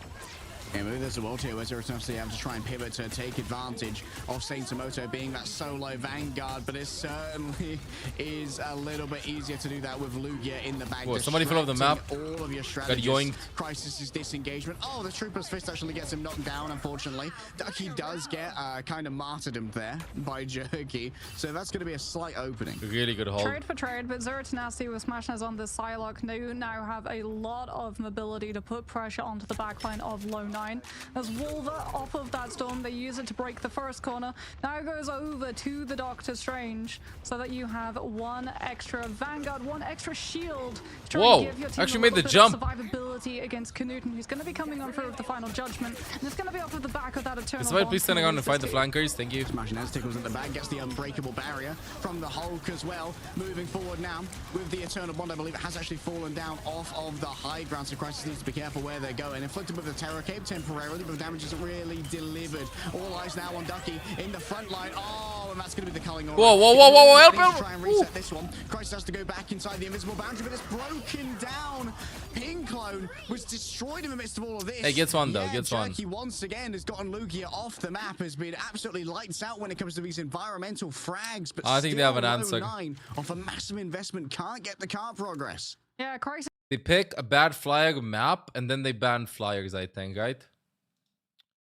Yeah, maybe there's a world here where Zero Tenacity have to try and pivot to take advantage of Saint Tomoto being that solo vanguard, but it certainly is a little bit easier to do that with Lugia in the back. Whoa, somebody fell off the map. All of your Got strategies. yoinked. Crisis' disengagement. Oh, the Trooper's Fist actually gets him knocked down, unfortunately. Ducky does get kind of martyrdom there by Jerky, so that's going to be a slight opening. Really good hold. Trade for trade, but Zero Tenacity with Smashners on this Psylocke, they now have a lot of mobility to put pressure onto the backline of Low 9. As Wolver off of that storm, they use it to break the first corner. Now it goes over to the Doctor Strange, so that you have 1 extra Vanguard, 1 extra shield. Whoa, give your team actually a made the little jump. bit of survivability against Canute, who's going to be coming on through with the final judgment. And it's going to be off of the back of that Eternal Somebody Bond please stand around and fight the from flankers. Thank you. Smashnaz tickles at the back, gets the unbreakable barrier from the Hulk as well. Moving forward now with the Eternal Bond, I believe it has actually fallen down off of the high ground, so Crisis needs to be careful where they're going. Inflicted with the Terror Cape temporarily, but the damage isn't really delivered. All eyes now on Ducky in the front line. Oh, and that's going to be the culling. Whoa, whoa, whoa, whoa, whoa, help him! Try and reset this one. Crisis has to go back inside the invisible boundary, but it's broken down. Pink Clone was destroyed in the midst of all of this. Hey, gets one though, Yeah, gets one. Jerky once again has gotten Lugia off the map, has been absolutely lights out when it comes to these environmental frags, but I think they have an still answer. Low 9 off a massive investment can't get the car progress. Yeah, Crisis. They pick a bad flyer map and then they ban flyers, I think, right?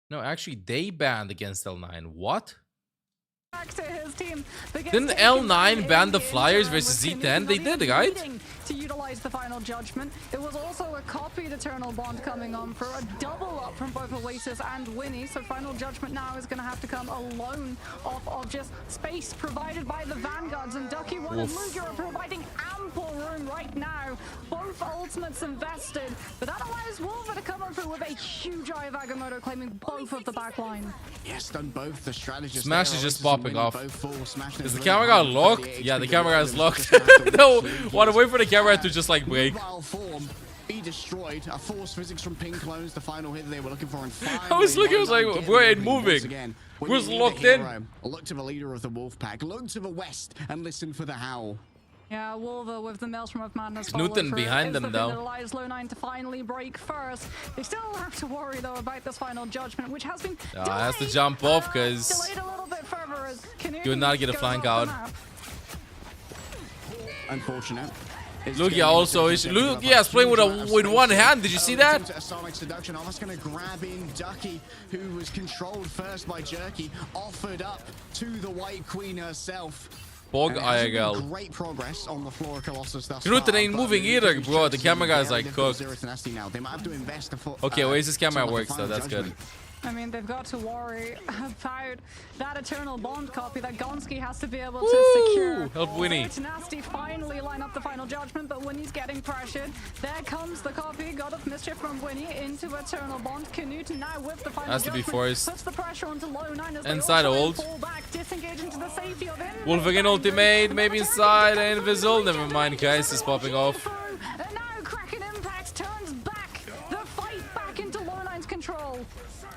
No, actually, they banned against L9. What? Back to his team. Didn't L9 ban the flyers versus Z10? They did, right? To utilize the final judgment. It was also a copied Eternal Bond coming on for a double up from both Oasis and Winnie. So final judgment now is going to have to come alone off of just space provided by the Vanguards, and Ducky 1 and Lugia are providing ample room right now. Both ultimates invested, but that allows Wolver to come on through with a huge Eye of Agamotto, claiming both of the back line. Yes, done both the strategists. Smash is just popping off. Is Is the camera got locked? Yeah, the camera is locked. No, want to wait for the camera to just like break. Form be destroyed. A force physics from Pink Clones, the final hit they were looking for. And I was looking, I was like, bro, it moving. Who's locked in? Look to the leader of the wolf pack. Look to the west and listen for the howl. Yeah, Wolver with the Maelstrom of Madness. Newton behind them, though. That allows Low 9 to finally break first. They still have to worry, though, about this final judgment, which has been delayed, has to jump off because delayed a little bit further as you would not get a flank out. Unfortunate. Lugia also is. Lugia is playing with one hand. Did you see that? A sonic seduction. I was going to grab in Ducky, who was controlled first by Jerky, offered up to the White Queen herself. Bog IRL. Knuten ain't moving either, bro. The camera guy's like cooked. Okay, Oasis camera works though. That's good. I mean, they've got to worry about that Eternal Bond copy that Gonski has to be able to secure. Help Winnie. Nasty finally line up the final judgment, but Winnie's getting pressured. There comes the copy. God of Mischief from Winnie into Eternal Bond. Knuten now with the final has to be forced. Puts the pressure onto Low 9 as inside they ult. fall back, disengage into the safety of it. Wolverine ultimate, maybe inside and Invisible. Never mind, guys, is popping off. And now Kraken Impact turns back the fight back into Low 9's control.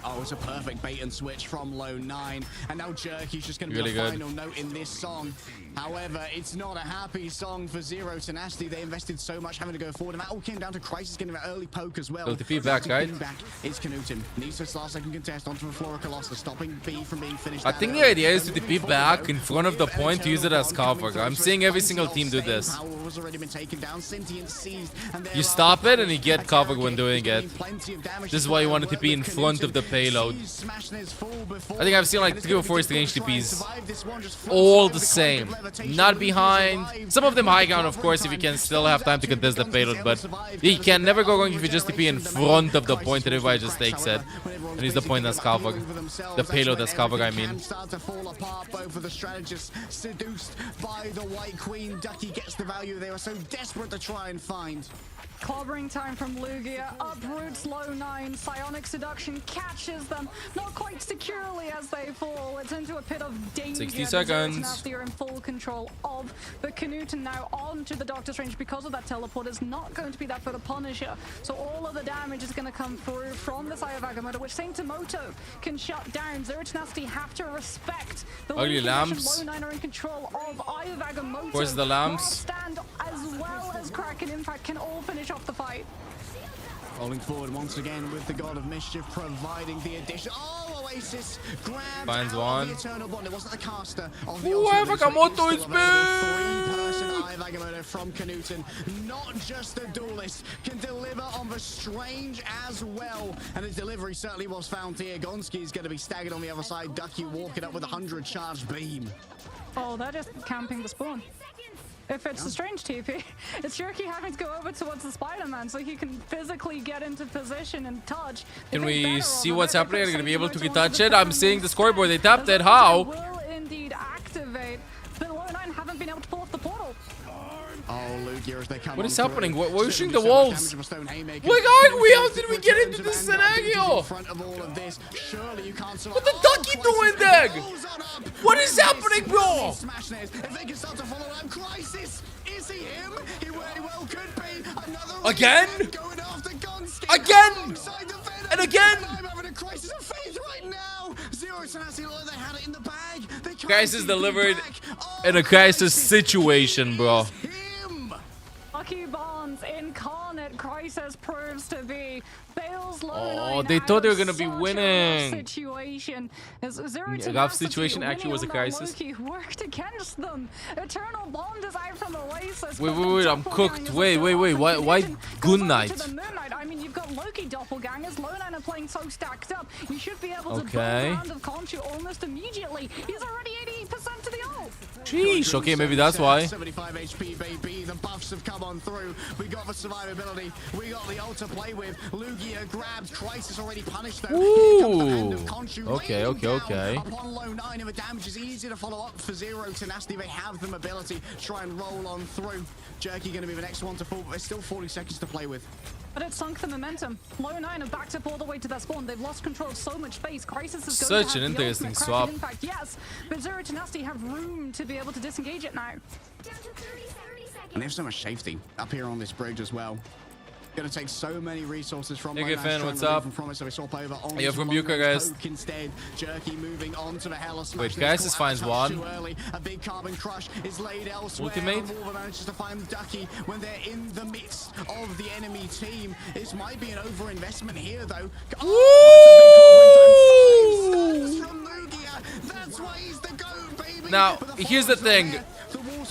Oh, it's a perfect bait and switch from Low 9. And now Jerky's just going to really be the good. final note in this song. However, it's not a happy song for Zero Tenacity. They invested so much having to go forward. And that all came down to Crisis getting an early poke as well. LTP back, right? Back is Knuten. Needs this last second contest onto the Flora Colossus, stopping B from being finished. I think the idea is to TP back in front of the point to use it as cover. I'm seeing every single team do this. You stop it and you get cover when doing it. This is why you want to TP in front of the payload. I think I've seen like 3 or 4 range TPs. All the same. Not behind. Some of them high ground, of course, if you can still have time to contest the payload, but you can never go wrong if you just TP in front of the point and everybody just takes it. And use the point as cover. The payload as cover, I mean. Seduced by the White Queen, Ducky gets the value they were so desperate to try and find. Clobbering time from Lugia, uproots Low 9, Psionic Seduction catches them, not quite securely as they fall. It's into a pit of danger. 60 seconds. Nasty are in full control of, but Knuten now onto the Doctor Strange because of that teleport is not going to be that for the Punisher. So all of the damage is going to come through from this Eye of Agamotto, which Saint Tomoto can shut down. Zero Nasty have to respect the Ugly lamps. Low 9 are in control of Eye of Agamotto. Where's the lamps? Stand as well as Kraken Impact can all finish off the fight. Rolling forward once again with the God of Mischief providing the addition. Oh, Oasis grabbed finds out one. The Eternal Bond. It wasn't the caster of the Ooh, Agamotto is big! Three-person Eye of Agamotto from Knuten. Not just the duelist, can deliver on the Strange as well. And his delivery certainly was found here. Gonski is going to be staggered on the other side. Ducky walking up with a 100 charged beam. Oh, they're just camping the spawn. If it's a Strange TP, it's Jerky having to go over towards the Spider-Man so he can physically get into position and touch. Can we see what's happening? Are you going to be able to retouch it? I'm seeing the scoreboard. They tapped it. How? Will indeed activate. The Low 9 haven't been able to pull off the portal. Oh, Lugia, as they come what is on happening? through. We're pushing the walls. Why aren't we? How did we get into this scenario? What the Ducky doing there? What is happening, bro? Again? Again? And again? Crisis delivered in a crisis situation, bro. Lucky Bonds incarnate Crisis proves to be. Oh, they thought they were gonna be winning. Situation. Rough situation actually was a crisis. Loki worked against them. Eternal Bond is out from Oasis. Wait, I'm cooked. Wait. Why Good Night? I mean, you've got Loki doppelgangers. Low 9 are playing so stacked up. You should be able to build a round of Conchu almost immediately. He's already 80% to the ult. Sheesh. Okay, maybe that's why. 75 HP, baby. The buffs have come on through. We got the survivability. We got the ult to play with. Lugia grabs. Crisis already punished though. Ooh. Okay. Upon Low 9, if the damage is easy to follow up for Zero Tenacity, they have the mobility. Try and roll on through. Jerky going to be the next one to fall, but there's still 40 seconds to play with. But it sunk the momentum. Low 9 have backed up all the way to their spawn. They've lost control of so much space. Crisis is going such to have an interesting the swap. Impact, yes, but Zero Tenacity have room to be able to disengage it now. And they have so much safety up here on this bridge as well. Gonna take so many resources from Hey, fan, what's up? You're from Buka, guys. Instead, Jerky moving on to the Hella Smash. Wait, Crisis finds one. A big carbon crush is laid elsewhere. Ultimate. Wolver manages to find Ducky when they're in the midst of the enemy team. This might be an overinvestment here, though. Oh, from Lugia. That's why he's the GOAT, baby. Now, here's the thing.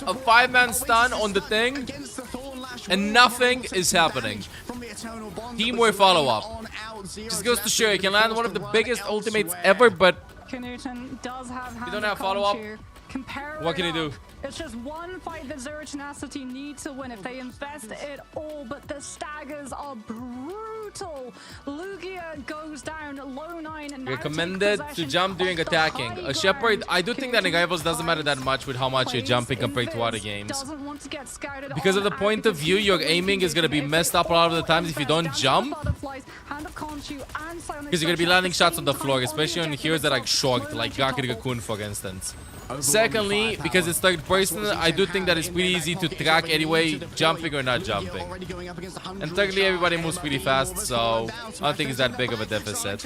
A 5-man stun on the thing, and nothing is happening. Teamwork follow-up. Just goes to show you can land one of the biggest ultimates ever, but Knuten does have you don't have follow-up. compare What can he do? It's just one fight that Zero Tenacity need to win if they invest it all, but the staggers are brutal. Lugia goes down, low 9. Recommended to jump during attacking. A Shepherd, I do think that in rivals doesn't matter that much with how much you're jumping compared to other games. Because of the point of view, your aiming is going to be messed up a lot of the times if you don't jump. Because you're going to be landing shots on the floor, especially on heroes that are short, like Gaku for instance. Secondly, because it's third person, I do think that it's pretty easy to track anyway, jumping or not jumping. And thirdly, everybody moves pretty fast, so I don't think it's that big of a deficit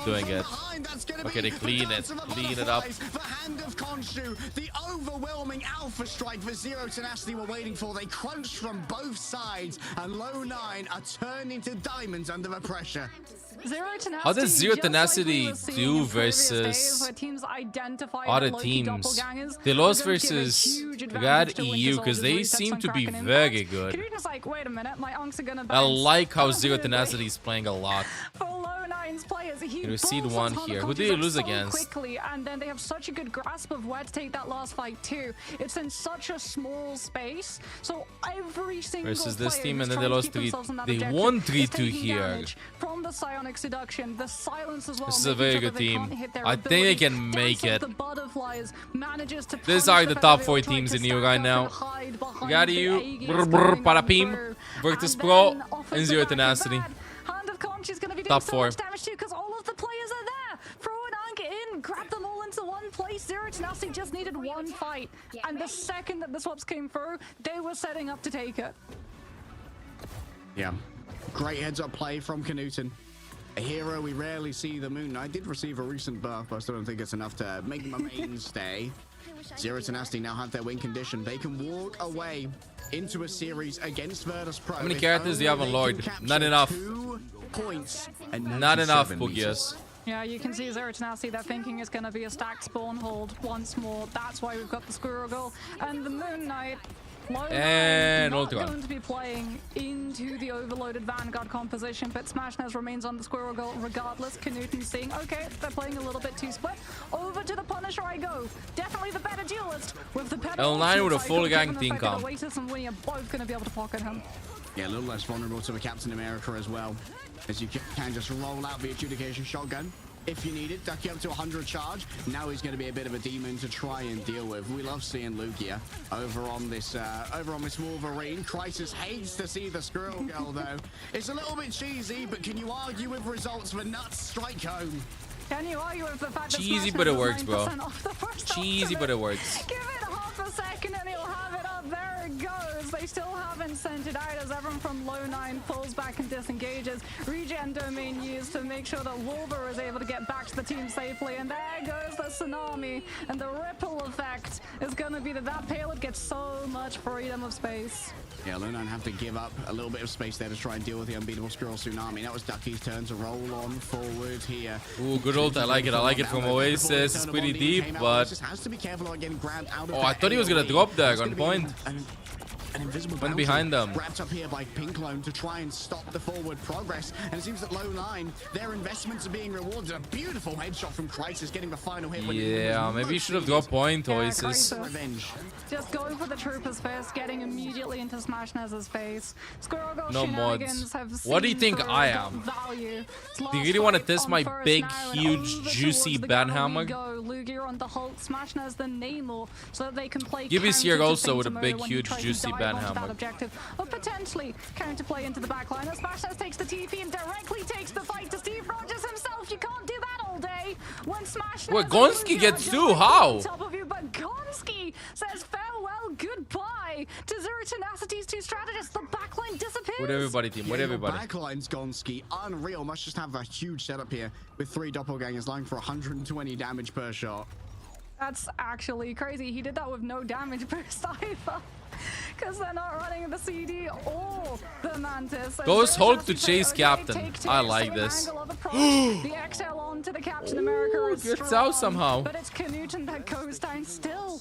doing it. Okay, they clean it up. The overwhelming alpha strike for Zero Tenacity were waiting for. They crunched from both sides, and Low 9 are turning to diamonds under the pressure. How does Zero Tenacity do versus other teams? They lost versus Rad EU because they seem to be very good. I like how Zero Tenacity is playing a lot. You see the one here. Who did you lose against? And then they have such a good grasp of where to take that last fight too. It's in such a small space, so every single versus this team, and then they lost 3. They won 3-2 here. From the psionic seduction, the silence as well. This is a very good team. I think they can make it. These are the the top 4 teams in EU right now. Radu, Parapim, Virtus Pro, and Zero Tenacity. Top 4. Because all of the players are there. Throw an anchor in, grab them all into one place. Zero Tenacity just needed one fight, and the second that the swaps came through, they were setting up to take it. Yeah, great heads-up play from Knuten. A hero we rarely see. The Moon Knight did receive a recent buff, but I still don't think it's enough to make them a mainstay. Zero Tenacity now have their win condition. They can walk away into a series against Virtus Pro. How many characters do you have on Lord? Not enough. 2 points and not enough, Bugias. Yeah, you can see Zero Tenacity, they're thinking it's going to be a stacked spawn hold once more. That's why we've got the Squirrel Girl and the Moon Knight. And not going to be playing into the overloaded Vanguard composition, but Smashness remains on the Squirrel Girl regardless. Knuten seeing, okay, they're playing a little bit too split. Over to the Punisher I go. Definitely the better duelist with the better L9 with a full gang team comp. Oasis and Winnie are both going to be able to pocket him. Yeah, a little less vulnerable to a Captain America as well, as you can just roll out the adjudication shotgun if you need it. Ducky up to 100 charge. Now he's going to be a bit of a demon to try and deal with. We love seeing Lugia over on this Wolverine. Crisis hates to see the Squirrel Girl though. It's a little bit cheesy, but can you argue with results for Nuts Strike Home? Can you argue with the fact that cheesy, but it works, bro. Cheesy, but it works. Give it half a second and he'll have it up. There it goes. They still haven't sent it out as everyone from low 9 pulls back and disengages. Regen domain used to make sure that Wolver is able to get back to the team safely. And there goes the tsunami. And the ripple effect is going to be that payload gets so much freedom of space. Yeah, low 9 have to give up a little bit of space there to try and deal with the unbeatable Squirrel Tsunami. That was Ducky's turn to roll on forward here. Ooh, good ult. I like it. I like it from Oasis. It's pretty deep, but... Oh, I thought he was going to drop there on point. An invisible went behind them. Wrapped up here by Pinklone to try and stop the forward progress. And it seems that low 9, their investments are being rewarded. A beautiful headshot from Crisis getting the final hit. Yeah, maybe you should have dropped point, Oasis. Revenge. Just going for the troopers first, getting immediately into Smashnez's face. Squirrel Girl no mods. What do you think I am? Do you really want to test my big, huge, juicy banhammer? Lugia on the Hulk, Smashnez the Namor, so that they can play. Gibby's here also with a big, huge, juicy banhammer. Objective of potentially counterplay into the backline. As Smashnez takes the TP and directly takes the fight to Steve Rogers himself. You can't do that all day. When Smashnez. Well, Gonski gets too. How? Top of you, but Gonski says farewell, goodbye to Zero Tenacity's 2 strategists. The backline disappears. With everybody, team. With everybody. Backline's Gonski. Unreal. Must just have a huge setup here with 3 doppelgangers lying for 120 damage per shot. That's actually crazy. He did that with no damage per either. Because they're not running the CD or the Mantis. Ghost Hulk to chase Captain. I like this. The exhale on to the Captain America is gets out somehow. But it's Knuten that goes down still.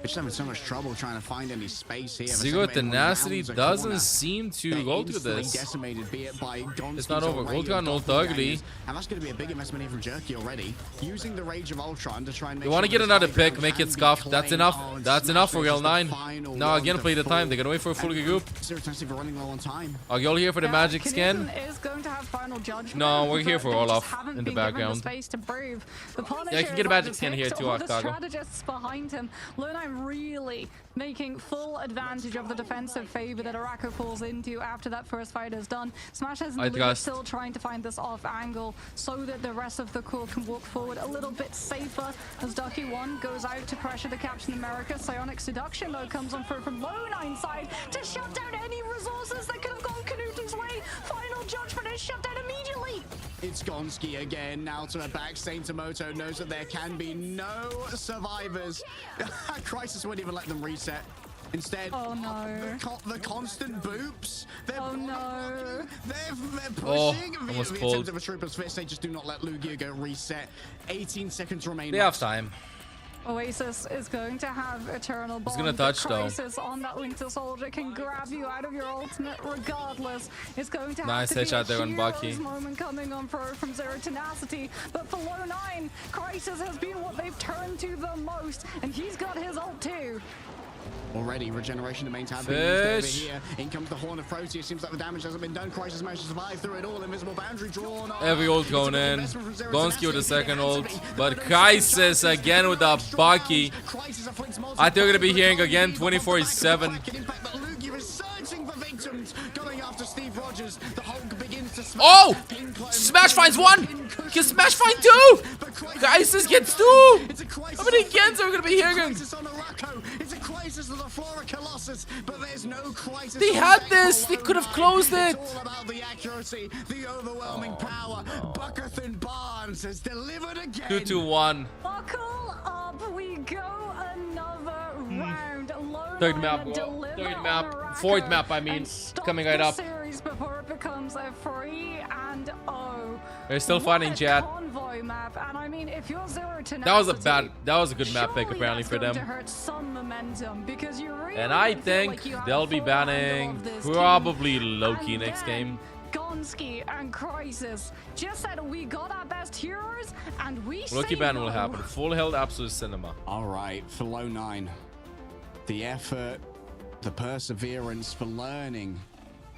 It's having so much trouble trying to find any space here. Zigo with tenacity doesn't seem to go through this. Decimated, be it by it's not over. Goldcon ult ugly. And that's going to be a big investment here from Jerky already. Using the Rage of Ultron to try and make You want to get another pick, make it scuffed. That's enough. That's enough for L9. Now again, play the time. They're going to wait for a full goop. Agiol here for the magic skin. Is going to have final judgment, no, we're here for Olaf in the background. Space to breathe. The yeah, I can get a magic skin here too, the strategists behind him. Luna really making full advantage of the defensive favor that Arako falls into after that first fight is done. Smash is still trying to find this off angle so that the rest of the core can walk forward a little bit safer as Ducky 1 goes out to pressure the Captain America. Psionic Seduction though comes on through from Low9 side to shut down any resources that could have gone Kanute's way. Final judgment is shut down immediately. It's Gonski again, now to the back. Saintamoto knows that there can be no survivors. Crisis wouldn't even let them reset. Instead, oh no, the constant boops. Oh no, they're pushing. Almost the attempt of a Trooper's Fist. They just do not let Lugia go reset. 18 seconds remain. They have time. Oasis is going to have Eternal Bond. He's gonna touch though. Crisis on that Winter Soldier can grab you out of your ultimate regardless. It's going to have nice to be headshot there on Bucky. Moment coming on from Zero Tenacity, but for Low9, Crisis has been what they've turned to the most, and he's got his ult too. Already, regeneration to maintain over here. In comes the Horn of Proteus. Seems like the damage hasn't been done. Crisis managed to survive through it all. Invisible boundary drawn. Every ult going in. Gonski with the second ult. But Crisis again with the Bucky. I think we're going to be hearing again 24/7. Oh! Smash finds one! Can Smash find two? Crisis gets two! How many gens are we going to be hearing? They had this! They could have closed it! The overwhelming power. Buckerthan Barnes has delivered again. 2-2-1. Buckle up, we go another round. Third map, fourth map, I mean, coming right up. Before it becomes a 3-0. They're still fighting, chat. Map. And I mean, if you're Zero Tenacity, that was a good map pick apparently for them. To hurt some momentum because you really and I think like they'll be banning probably Loki next game. Gonski and Crisis just said we got our best heroes and we Loki ban will happen. Full held absolute cinema. All right, for Low9, the effort, the perseverance for learning,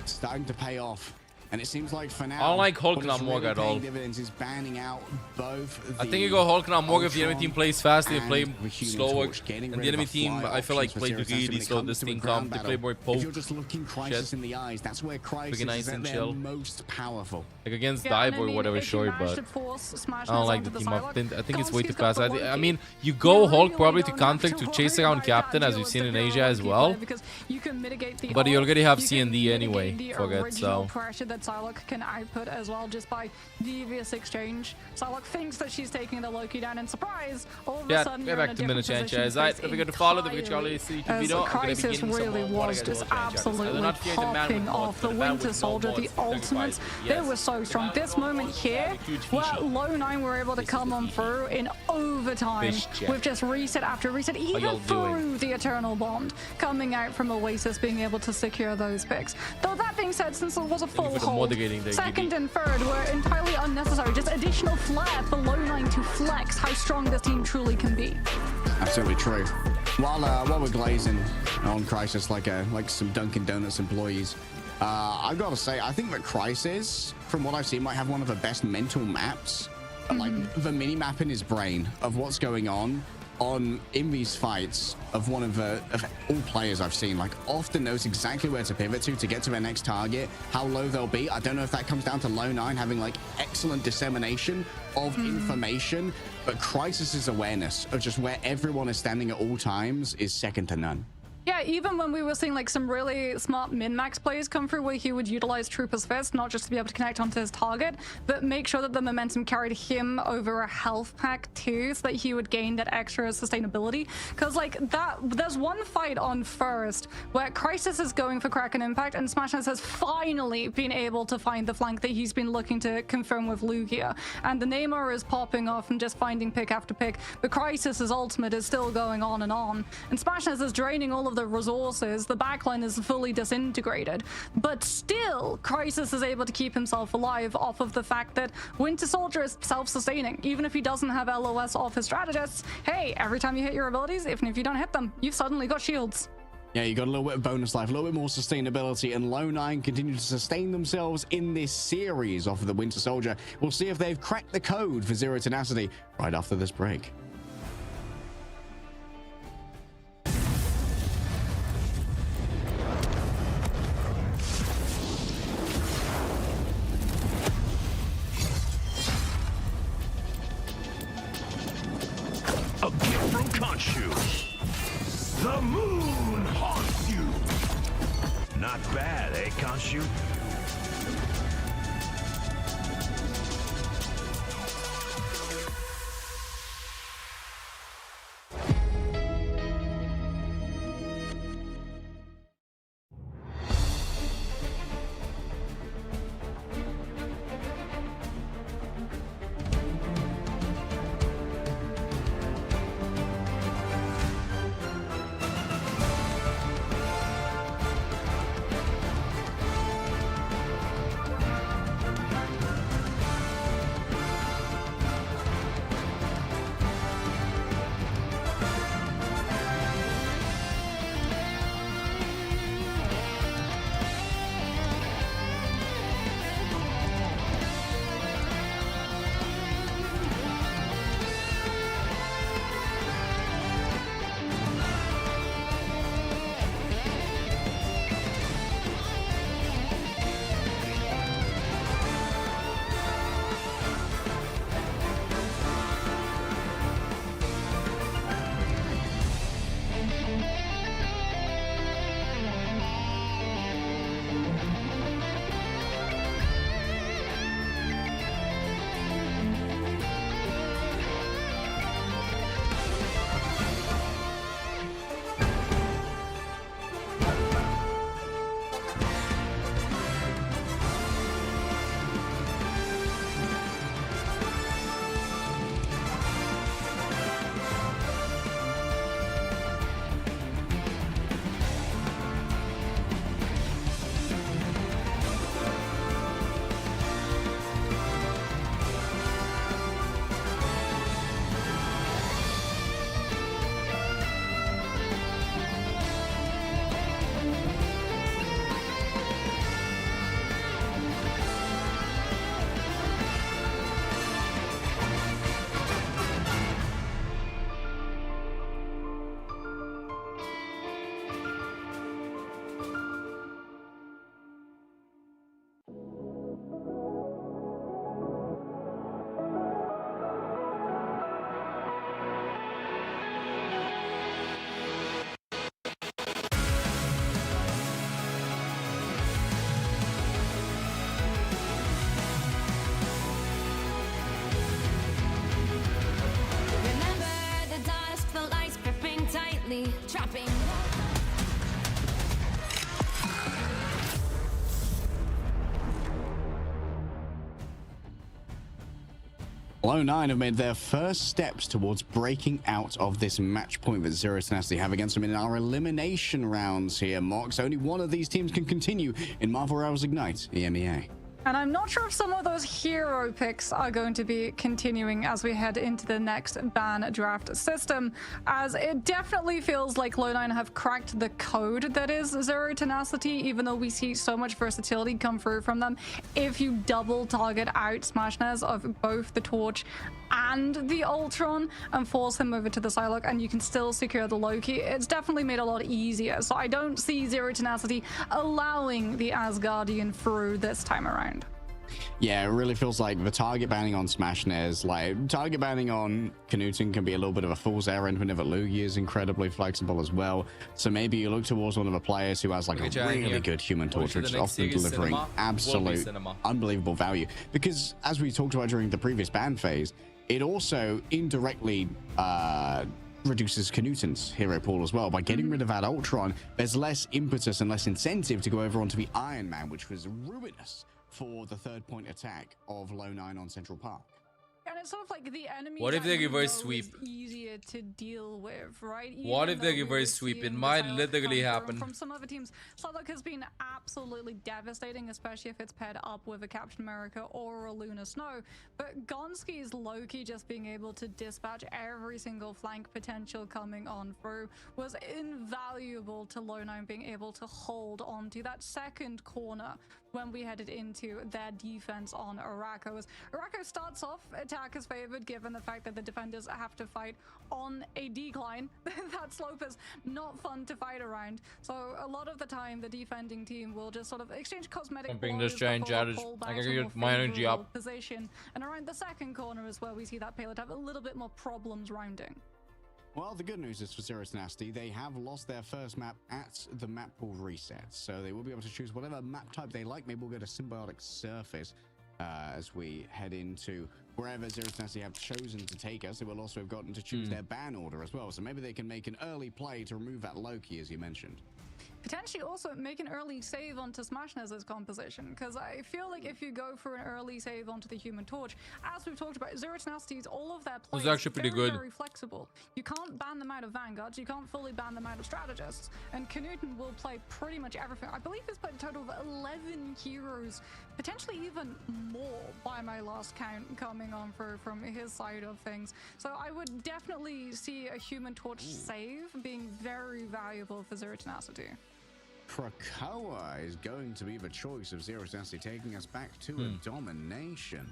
starting to pay off. And it seems like for now, I don't like Hulk on Morg at all. Is banning out both I think you go Hulk on Morg if the enemy team plays fast, they play slower. And the enemy team, I feel like, played really slow this thing comp. They play more poke. If you're just looking Crisis in the eyes, that's where Crisis is at their most powerful. Like against Dive or whatever, sure, but I don't like the team up. I think it's way too fast. I mean, you go Hulk probably to counter to chase around Captain, as we've seen in Asia as well. But you already have CND anyway for it, so. Psylocke can output as well just by devious exchange. Psylocke thinks that she's taking the Loki down, and surprise, all of a sudden you're back to minute chances. Alright, if we're going to follow the Charlie video, Crisis really was just absolutely popping off the Winter Soldier, the ultimates. They were so strong. This moment here, where Low9 were able to come on through in overtime with just reset after reset, even through the Eternal Bond coming out from Oasis, being able to secure those picks. Though that being said, since it was a full hold, second and third were entirely unnecessary. Just additional flair for Low9 to flex how strong this team truly can be. Absolutely true. While we're glazing on Crisis like some Dunkin' Donuts employees, I've got to say, I think that Crisis, from what I've seen, might have one of the best mental maps. Like the mini map in his brain of what's going on in these fights of one of all players I've seen, like often knows exactly where to pivot to get to their next target, how low they'll be. I don't know if that comes down to Low9 having like excellent dissemination of information, but Crisis's awareness of just where everyone is standing at all times is second to none. Yeah, even when we were seeing like some really smart min-max plays come through where he would utilize Trooper's Fist, not just to be able to connect onto his target, but make sure that the momentum carried him over a health pack too, so that he would gain that extra sustainability. Because like that, there's one fight on first where Crisis is going for Kraken Impact and Smashness has finally been able to find the flank that he's been looking to confirm with Lugia. And the Neymar is popping off and just finding pick after pick, but Crisis's ultimate is still going on. And Smashness is draining all of the resources, the backline is fully disintegrated, but still Crisis is able to keep himself alive off of the fact that Winter Soldier is self-sustaining. Even if he doesn't have LOS off his strategists, hey, every time you hit your abilities, even if you don't hit them, you've suddenly got shields. Yeah, you got a little bit of bonus life, a little bit more sustainability, and Lo9 continue to sustain themselves in this series off of the Winter Soldier. We'll see if they've cracked the code for Zero Tenacity right after this break. A gift from Khonshu. The moon haunts you. Not bad, eh, Khonshu? Trapping. Lo9 have made their first steps towards breaking out of this match point that Zero Tenacity have against them in our elimination rounds here. Mox, only one of these teams can continue in Marvel Rivals Ignite, EMEA. And I'm not sure if some of those hero picks are going to be continuing as we head into the next ban draft system, as it definitely feels like Lo9 have cracked the code that is Zero Tenacity, even though we see so much versatility come through from them. If you double target out Smashness of both the Torch and the Ultron and force him over to the Psylocke, and you can still secure the Loki, it's definitely made a lot easier. So I don't see Zero Tenacity allowing the Asgardian through this time around. Yeah, it really feels like the target banning on Smashnez, like target banning on Knuten can be a little bit of a fool's errand whenever Lugi is incredibly flexible as well. So maybe you look towards one of the players who has like a really good Human Torch, which is often delivering absolute unbelievable value. Because as we talked about during the previous ban phase, it also indirectly reduces Knuten's hero pool as well. By getting rid of that Ultron, there's less impetus and less incentive to go over onto the Iron Man, which was ruinous for the third point attack of Low 9 on Central Park. And it's sort of like the enemy. What if they reverse sweep? Easier to deal with, right? What if they reverse sweep? It might literally happen. From some other teams, Psylocke has been absolutely devastating, especially if it's paired up with a Captain America or a Luna Snow. But Gonski's Loki just being able to dispatch every single flank potential coming on through was invaluable to Low 9 being able to hold onto that second corner when we headed into their defense on Arako. As Arako starts off, attack is favored given the fact that the defenders have to fight on a decline. That slope is not fun to fight around. So a lot of the time, the defending team will just sort of exchange cosmetic bring blows this change before out. I gotta get my energy up. Position. And around the second corner is where we see that payload have a little bit more problems rounding. Well, the good news is for Zero Nasty, they have lost their first map at the map pool reset, so they will be able to choose whatever map type they like. Maybe we'll go to Symbiotic Surface as we head into wherever Zero Nasty have chosen to take us. They will also have gotten to choose their ban order as well, so maybe they can make an early play to remove that Loki, as you mentioned. Potentially also make an early save onto Smashnez's composition, because I feel like if you go for an early save onto the Human Torch, as we've talked about, Zero Nasty's all of their plays actually pretty good. Very flexible. You can't ban them out of Vanguards, you can't fully ban them out of Strategists, and Knuten will play pretty much everything. I believe he's played a total of 11 heroes, potentially even more by my last count coming on from his side of things. So I would definitely see a Human Torch save being very valuable for Zero Tenacity. Krakoa is going to be the choice of Zero Nasty, taking us back to a domination.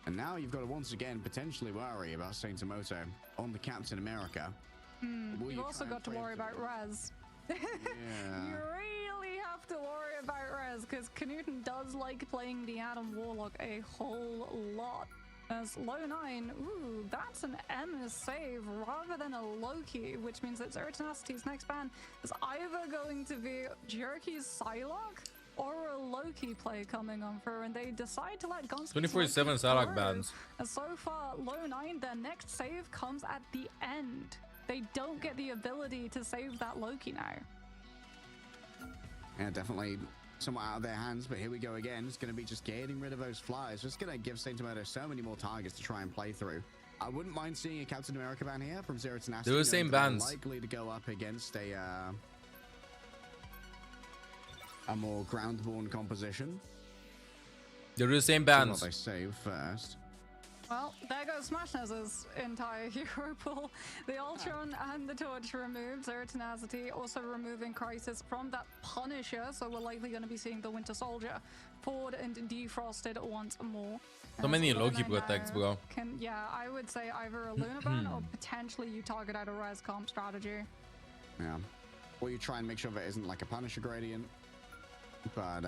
And now you've got to once again potentially worry about Saint Tomoto on the Captain America. You've also got to worry about Res. Yeah. You really have to worry about Res, because Knuten does like playing the Adam Warlock a whole lot. As Low 9, ooh, that's an Emma's save rather than a Loki, which means that Zero Tenacity's next ban is either going to be Jerky's Psylocke or a Loki play coming on through, and they decide to let Gonski 24/7 Psylocke bans. And so far, Low 9, their next save comes at the end. They don't get the ability to save that Loki now. Yeah, definitely somewhat out of their hands, but here we go again. It's going to be just getting rid of those flyers. Just going to give Saint Tomoto so many more targets to try and play through. I wouldn't mind seeing a Captain America ban here from Zero Tenacity. They're the same bans. Likely to go up against a more ground-born composition. They're the same bans. See what they save first. Well, there goes Smashnez's entire hero pool. The Ultron and the Torch removed. Zero Tenacity also removing Crisis from that Punisher, so we're likely going to be seeing the Winter Soldier forward and defrosted once more. So many Loki protects, bro. Yeah, I would say either a Luna ban or potentially you target out a res comp strategy. Yeah. Or you try and make sure there isn't like a Punisher gradient. But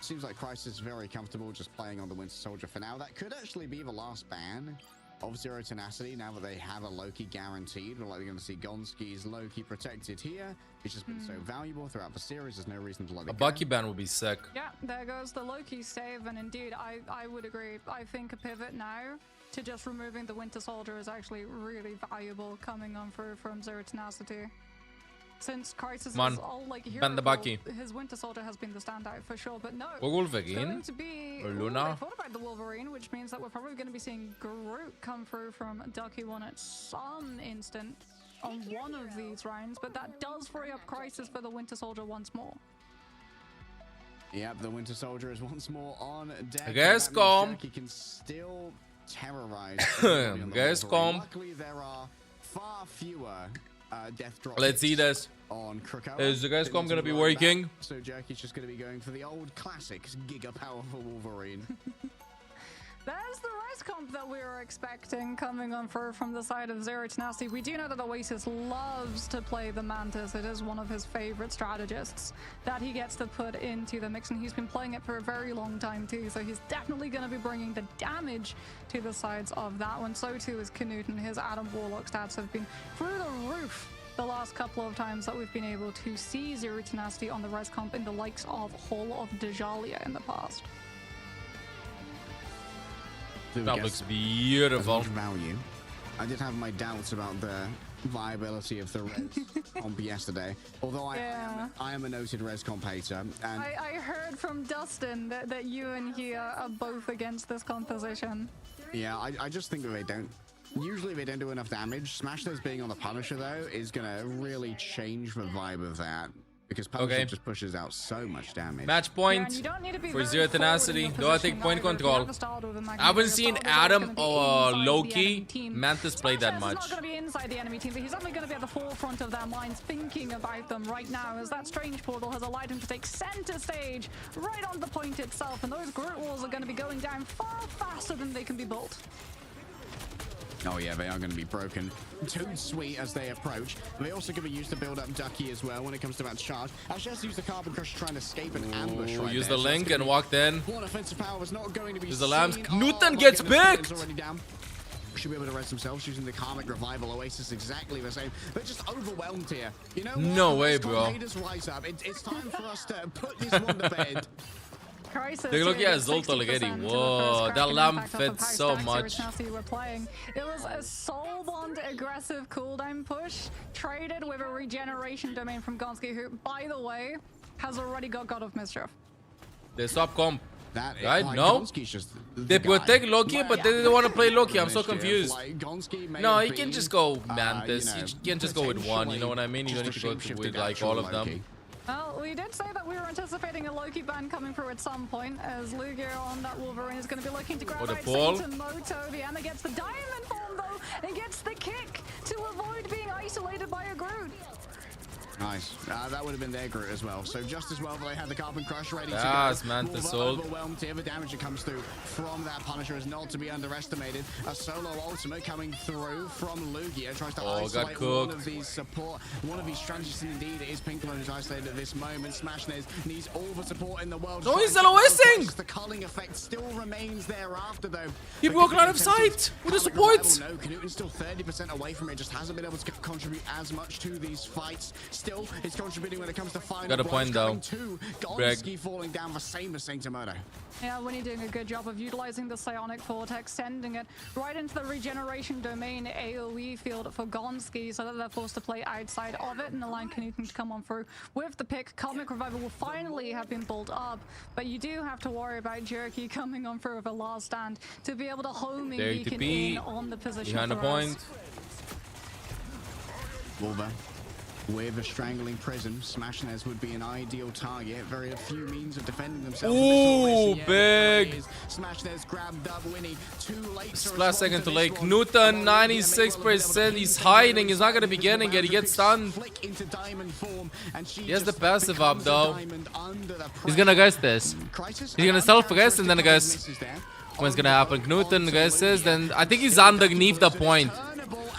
seems like Crisis is very comfortable just playing on the Winter Soldier for now. That could actually be the last ban of Zero Tenacity now that they have a Loki guaranteed. We're likely going to see Gonski's Loki protected here. It's just been so valuable throughout the series. There's no reason to let it go. A Bucky ban would be sick. Yeah, there goes the Loki save, and indeed, I would agree. I think a pivot now to just removing the Winter Soldier is actually really valuable coming on through from Zero Tenacity. Since Crisis is all like hero, his Winter Soldier has been the standout for sure, but no, it's going to be Luna. I thought about the Wolverine, which means that we're probably going to be seeing Groot come through from Ducky One at some instant on one of these rounds, but that does free up Crisis for the Winter Soldier once more. Yep, the Winter Soldier is once more on deck. He can still terrorize. Luckily, there are far fewer death drops. Let's see this. On Krakoa. Is the Gascom going to be working? So Jerky's just going to be going for the old classic Giga Powerful Wolverine. There's the Rise comp that we were expecting coming on from the side of Zero to Nasty. We do know that Oasis loves to play the Mantis. It is one of his favorite strategists that he gets to put into the mix, and he's been playing it for a very long time too, so he's definitely going to be bringing the damage to the sides of that one. So too is Canute, and his Adam Warlock stats have been through the roof the last couple of times that we've been able to see Zero to Nasty on the res comp in the likes of Hall of Dejalia in the past. That looks beautiful. Value. I did have my doubts about the viability of the res comp yesterday, although I am a noted res comp hater. And I heard from Dustin that you and he are both against this composition. Yeah, I just think that they don't. Usually they don't do enough damage. Smashless being on the Punisher though is gonna really change the vibe of that, because Punisher just pushes out so much damage. Match point for Zero Tenacity. Do I take point control? I haven't seen Adam or Loki Mantis play that much. He's not going to be inside the enemy team, but he's definitely going to be at the forefront of their minds, thinking about them right now, as that strange portal has allowed him to take center stage right on the point itself, and those Groot walls are going to be going down far faster than they can be built. Oh yeah, they are going to be broken. Too sweet as they approach. They also going to use the build up Ducky as well when it comes to that charge. Actually, has to use the Carbon Crush to try and escape an ambush right use there. the link and walked in. One offensive power was not going to be Use the lambs. seen. Knuten gets picked! Already down. Should be able to rest themselves using the Karmic Revival. Oasis exactly the same. They're just overwhelmed here. You know what? No way, bro. Rise up. It's time for us to put this one to bed. They look at Zolta already. Whoa, that lamp fits so much. It was a soul bond aggressive cooldown push, traded with a regeneration domain from Gonski, who, by the way, has already got God of Mischief. They stop comp. That right? like, No? They protect Loki, but they didn't want to play Loki. I'm so confused. Like, no, you can just go Mantis. You can just go with one, you know what I mean? You don't need to go with like all of them. Well, we did say that we were anticipating a Loki ban coming through at some point, as Lugia on that Wolverine is going to be looking to grab out Satan Moto. The Emma gets the diamond form though, and gets the kick to avoid being isolated by a Groot. Nice. That would have been their Groot as well. So just as well, they had the Carbon Crush ready to go. Mantis sold. Overwhelmed here. The damage that comes through from that Punisher is not to be underestimated. A solo ultimate coming through from Lugia. Tries to isolate one of these support. One of these strategists, indeed, it is Pinkman who's isolated at this moment. Smashnez needs all the support in the world. No, he's LOSing! The culling effect still remains thereafter, though. He broke out of sight with the support. No, Canute's still 30% away from it. Just hasn't been able to contribute as much to these fights. Still, it's contributing when it comes to final. Got a point though. Gonski falling down the same as Saint Moto. Yeah, Winnie doing a good job of utilizing the Psionic Vortex, sending it right into the regeneration domain AoE field for Gonski, so that they're forced to play outside of it and allowing Canuten to come on through with the pick. Karmic Revival will finally have been built up, but you do have to worry about Jerky coming on through with a last stand to be able to homing beacon in on the position. Behind the point. Wolver. With a strangling prism, Smashnez would be an ideal target. Very few means of defending themselves. Ooh, big! Smashnez grabbed up Winnie. Too late. Last second to late. Knuten, 96%. He's hiding. He's not gonna be getting it. He gets stunned. He has the passive up though. He's gonna guess this. He's gonna self-guess and then guess what's gonna happen. Knuten guesses, then I think he's underneath the point.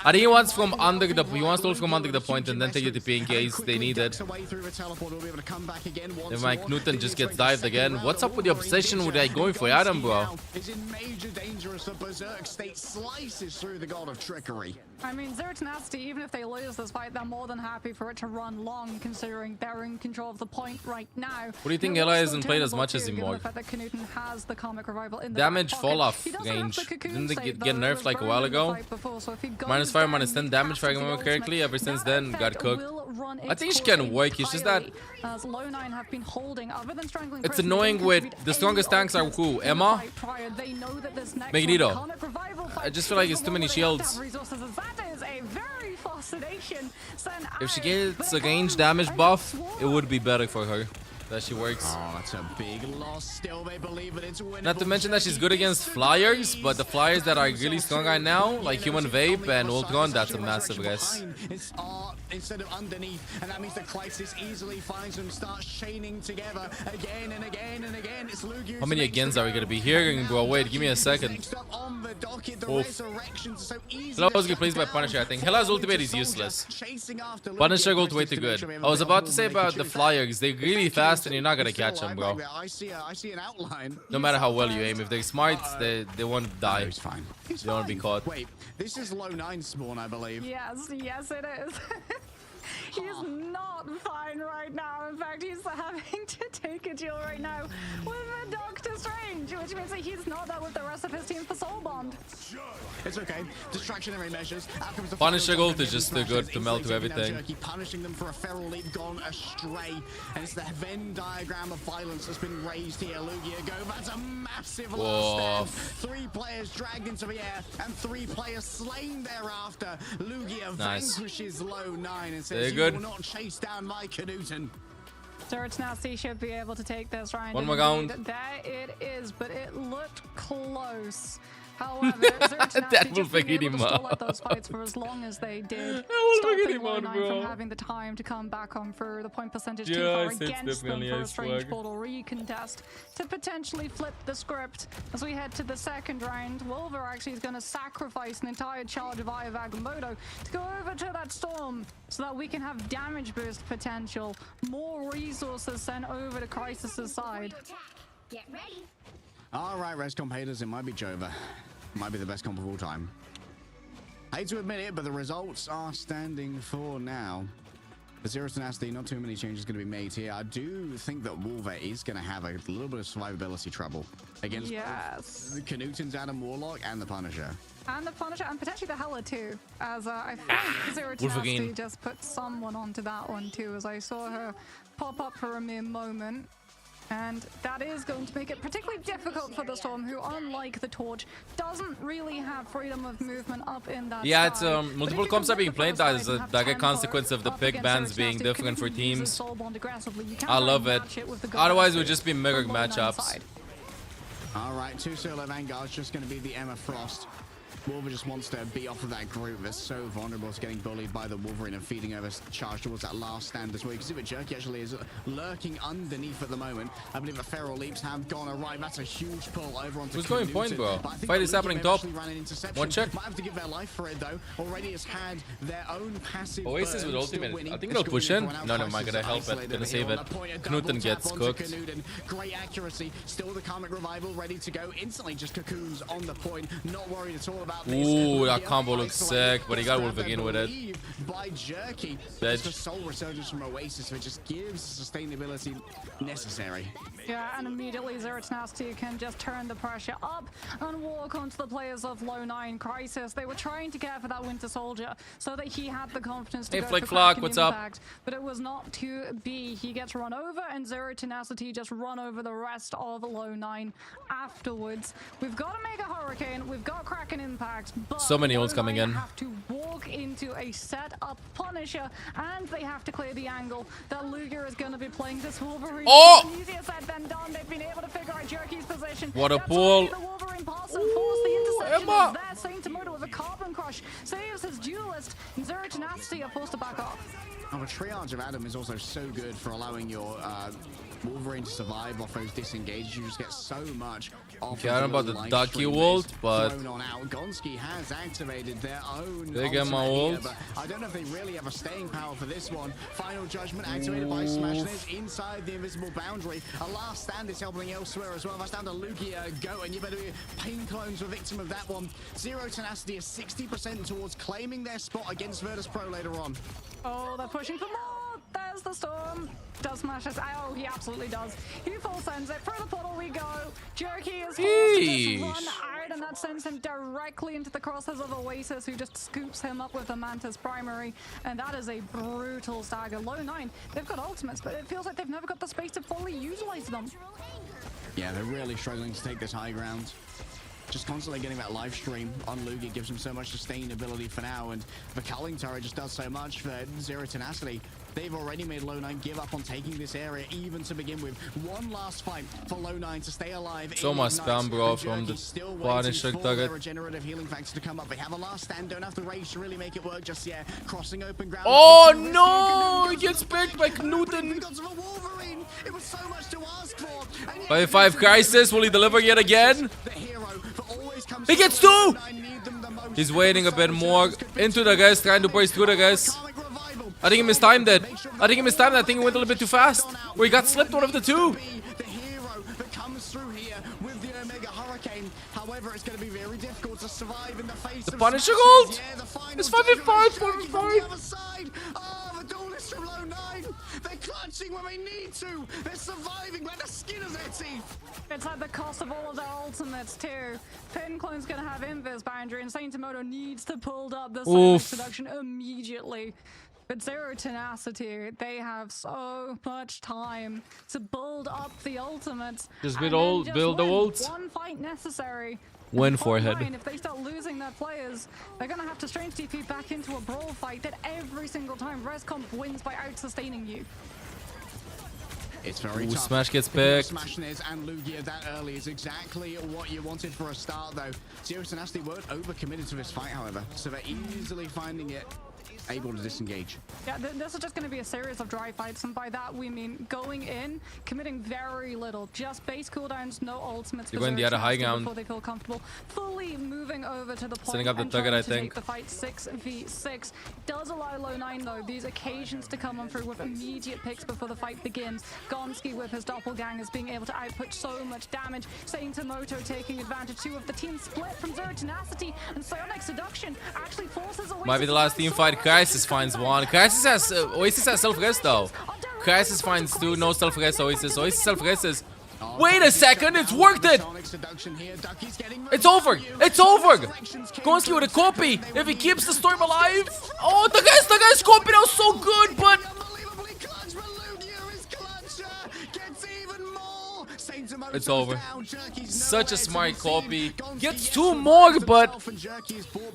I think he wants to hold from under the point and then take the TP in case they need it. Then my Knuten just gets dived again. What's up with the obsession with like going for Adam, bro? Is in major danger as the Berserk state slices through the God of Trickery. I mean, Zero Tenacity, even if they lose this fight, they're more than happy for it to run long, considering they're in control of the point right now. What do you think Eli hasn't played as much as Imog? Damage fall off range. Didn't they get nerfed like a while ago? -5, -10 damage, if I remember correctly. Ever since then, got cooked. I think she can work. It's just that it's annoying with the strongest tanks are who? Emma? Magneto. I just feel like it's too many shields. If she gets a range damage buff, it would be better for her. that she works. Oh, that's a big loss. Still, they believe that it's winnable. Not to mention that she's good against flyers, but the flyers that are really strong right now, like Human Vape and Ultron, that's a massive guess. It's instead of underneath, and that means the Crisis easily finds them, starts chaining together again and again and again. It's Lugia. How many agains are we gonna be hearing, bro? Wait, give me a second. Oof. Hello was good placed by Punisher, I think. Hela's ultimate is useless. Punisher ult way too good. I was about to say about the flyers, they're really fast and you're not gonna catch them, bro. I see an outline. No matter how well you aim, if they're smart, they won't die. He's fine. They won't be caught. Wait, this is low 9 spawn, I believe. Yes, yes it is. He's not fine right now. In fact, he's having to take a duel right now with a Doctor Strange, which means that he's not there with the rest of his team for Soul Bond. It's okay. Distractionary measures. Punisher ult is just too good to melt through everything. Punishing them for a feral leap gone astray. And it's the Venn diagram of violence that's been raised here. Lugia go. That's a massive last stand. 3 players dragged into the air and 3 players slain thereafter. Lugia vanquishes low 9 and says he will not chase down my Knuten. Dirt Nasty should be able to take this round. One more round. There it is, but it looked close. However, that will forget him let those fights for as long as they did. Stopping Low9 from having the time to come back on for the point percentage too far against them for a strange portal recontest to potentially flip the script as we head to the second round. Wolver actually is going to sacrifice an entire charge of Eye of Agamotto to go over to that storm so that we can have damage boost potential, more resources sent over to Crisis's side. Get ready. All right, Rescom haters, it might be Jova. Might be the best comp of all time. Hate to admit it, but the results are standing for now. For Zero Tenacity, not too many changes going to be made here. I do think that Wolver is going to have a little bit of survivability trouble against the Knuten's Adam Warlock and the Punisher. And the Punisher, and potentially the Hela too, as I think Zero Tenacity just put someone onto that one too, as I saw her pop up for a mere moment. And that is going to make it particularly difficult for the Storm, who, unlike the Torch, doesn't really have freedom of movement up in that Yeah, sky. it's multiple comps are being played as a direct consequence of the pick bans being different for teams. I love it. Otherwise, it would just be mirrored matchups. All right, 2 solo Vanguard's just going to be the Emma Frost. Wolver just wants to be off of that group. They're so vulnerable to getting bullied by the Wolverine and feeding over charge towards that last stand as well. You can see that Jerky actually is lurking underneath at the moment. I believe the feral leaps have gone awry. That's a huge pull over onto Who's going point, bro? Fight is happening top. One check. Might have to give their life for it though. Already has had their own passive. Oasis with ultimate. I think they'll push in. No, never mind. Gonna help it. Gonna save it. Knuten gets cooked. Great accuracy. Still the Karmic Revival ready to go. Instantly just cocoons on the point. Not worried at all about. Ooh, that combo looks sick, but he got Wolverine with it. By Jerky, Dead. the soul resurgence from Oasis, which just gives sustainability necessary. Yeah, and immediately Zero Tenacity can just turn the pressure up and walk onto the players of Low 9 Crisis. They were trying to care for that Winter Soldier so that he had the confidence to go Flick for Flock, Kraken what's impact, but it was not to be. He gets run over, and Zero Tenacity just run over the rest of Low 9 afterwards. We've got to make a Hurricane. We've got Kraken impact, but so many ults coming in. Have to walk into a set-up Punisher, and they have to clear the angle that Luger is going to be playing this Wolverine. Oh! Easier said than done. They've been able to figure out Jerky's position. What a pull! The Wolverine pass and force the interception is there. Saint Tomoto with a Carbon Crush saves his duelist, and Zero Tenacity are forced to back off. Oh, the triage of Adam is also so good for allowing your Wolverine to survive off those disengages. You just get so much off. Okay, I don't know about the Ducky ult, but Gonski has activated their own. They get my ult. But I don't know if they really have a staying power for this one. Final Judgment activated by Smashness inside the invisible boundary. A last stand is helping elsewhere as well. That's down to Lugia Go, and you better be Pain Clones were victim of that one. Zero Tenacity is 60% towards claiming their spot against Virtus Pro later on. Oh, they're pushing for more. There's the Storm. Does smash us? Oh, he absolutely does. He full sends it. Through the portal we go. Jerky is forced to just run out, and that sends him directly into the crosshairs of Oasis, who just scoops him up with the Mantis primary. And that is a brutal stagger. Low 9, they've got ultimates, but it feels like they've never got the space to fully utilize them. Yeah, they're really struggling to take this high ground. Just constantly getting that live stream on Lugia gives him so much sustainability for now, and the culling turret just does so much for Zero Tenacity. they've already made Low9 give up on taking this area, even to begin with. One last fight for Low9 to stay alive. So much spam, bro, from the Punisher target. Regenerative healing factor to come up. They have a last stand, don't have the rage to really make it work just yet. Crossing open ground. Oh no! He gets picked by Knuten. It was so much to ask for. 5-5 Crisis, will he deliver yet again? He gets 2! He's waiting a bit more. Into the guys, trying to burst through the guys. I think he mistimed it. I think he mistimed it. I think he went a little bit too fast. Or he got slipped one of the two. However, it's going to be very difficult to survive in the face of Punisher gold. It's 5v5 on the other side. Oh, the duelists from Low9. They're clutching when they need to. They're surviving by the skin of their teeth. It's at the cost of all of their ultimates too. Pinclone's gonna have invis boundary, and Saint Tomoto needs to pull up the Silent Seduction immediately. But Zero Tenacity, they have so much time to build up the ultimates. Just build the ults. One fight necessary. Win forehead. If they start losing their players, they're gonna have to strange TP back into a brawl fight that every single time Rescomp wins by out-sustaining you. It's very tough. Smash gets picked. Smashing is and Lugia that early is exactly what you wanted for a start, though. Zero Tenacity weren't overcommitted to this fight, however, so they're easily finding it able to disengage. Yeah, this is just going to be a series of dry fights, and by that we mean going in, committing very little, just base cooldowns, no ultimates. You're going the other high ground before they feel comfortable, fully moving over to the point. Setting up the target, I think. The fight 6v6 does allow Low9 though these occasions to come on through with immediate picks before the fight begins. Gonski with his doppelgangers being able to output so much damage. Saint Tomoto taking advantage too of the team split from Zero Tenacity, and Psionic Seduction actually forces away. Might be the last team fight. Crisis finds one. Crisis has Oasis has self-res though. Crisis finds 2, no self-res Oasis. Oasis self-res. Wait a second, it's worked it! It's over! It's over! Gonski with a copy! If he keeps the storm alive! Oh, the guy's copy now so good, but... It's over. Such a smart copy. Gets 2 more, but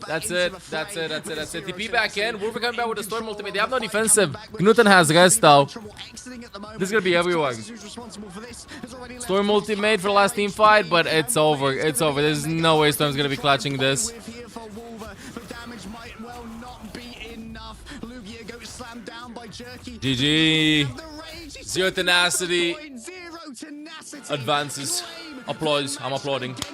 that's it. That's it. That's it. That's it. TP back in. Wolver coming back with the Storm ultimate. They have no defensive. Knuten has rest though. This is gonna be everyone. Storm ultimate for the last team fight, but it's over. It's over. There's no way Storm's gonna be clutching this. GG. Zero Tenacity advances. Applause. I'm applauding. It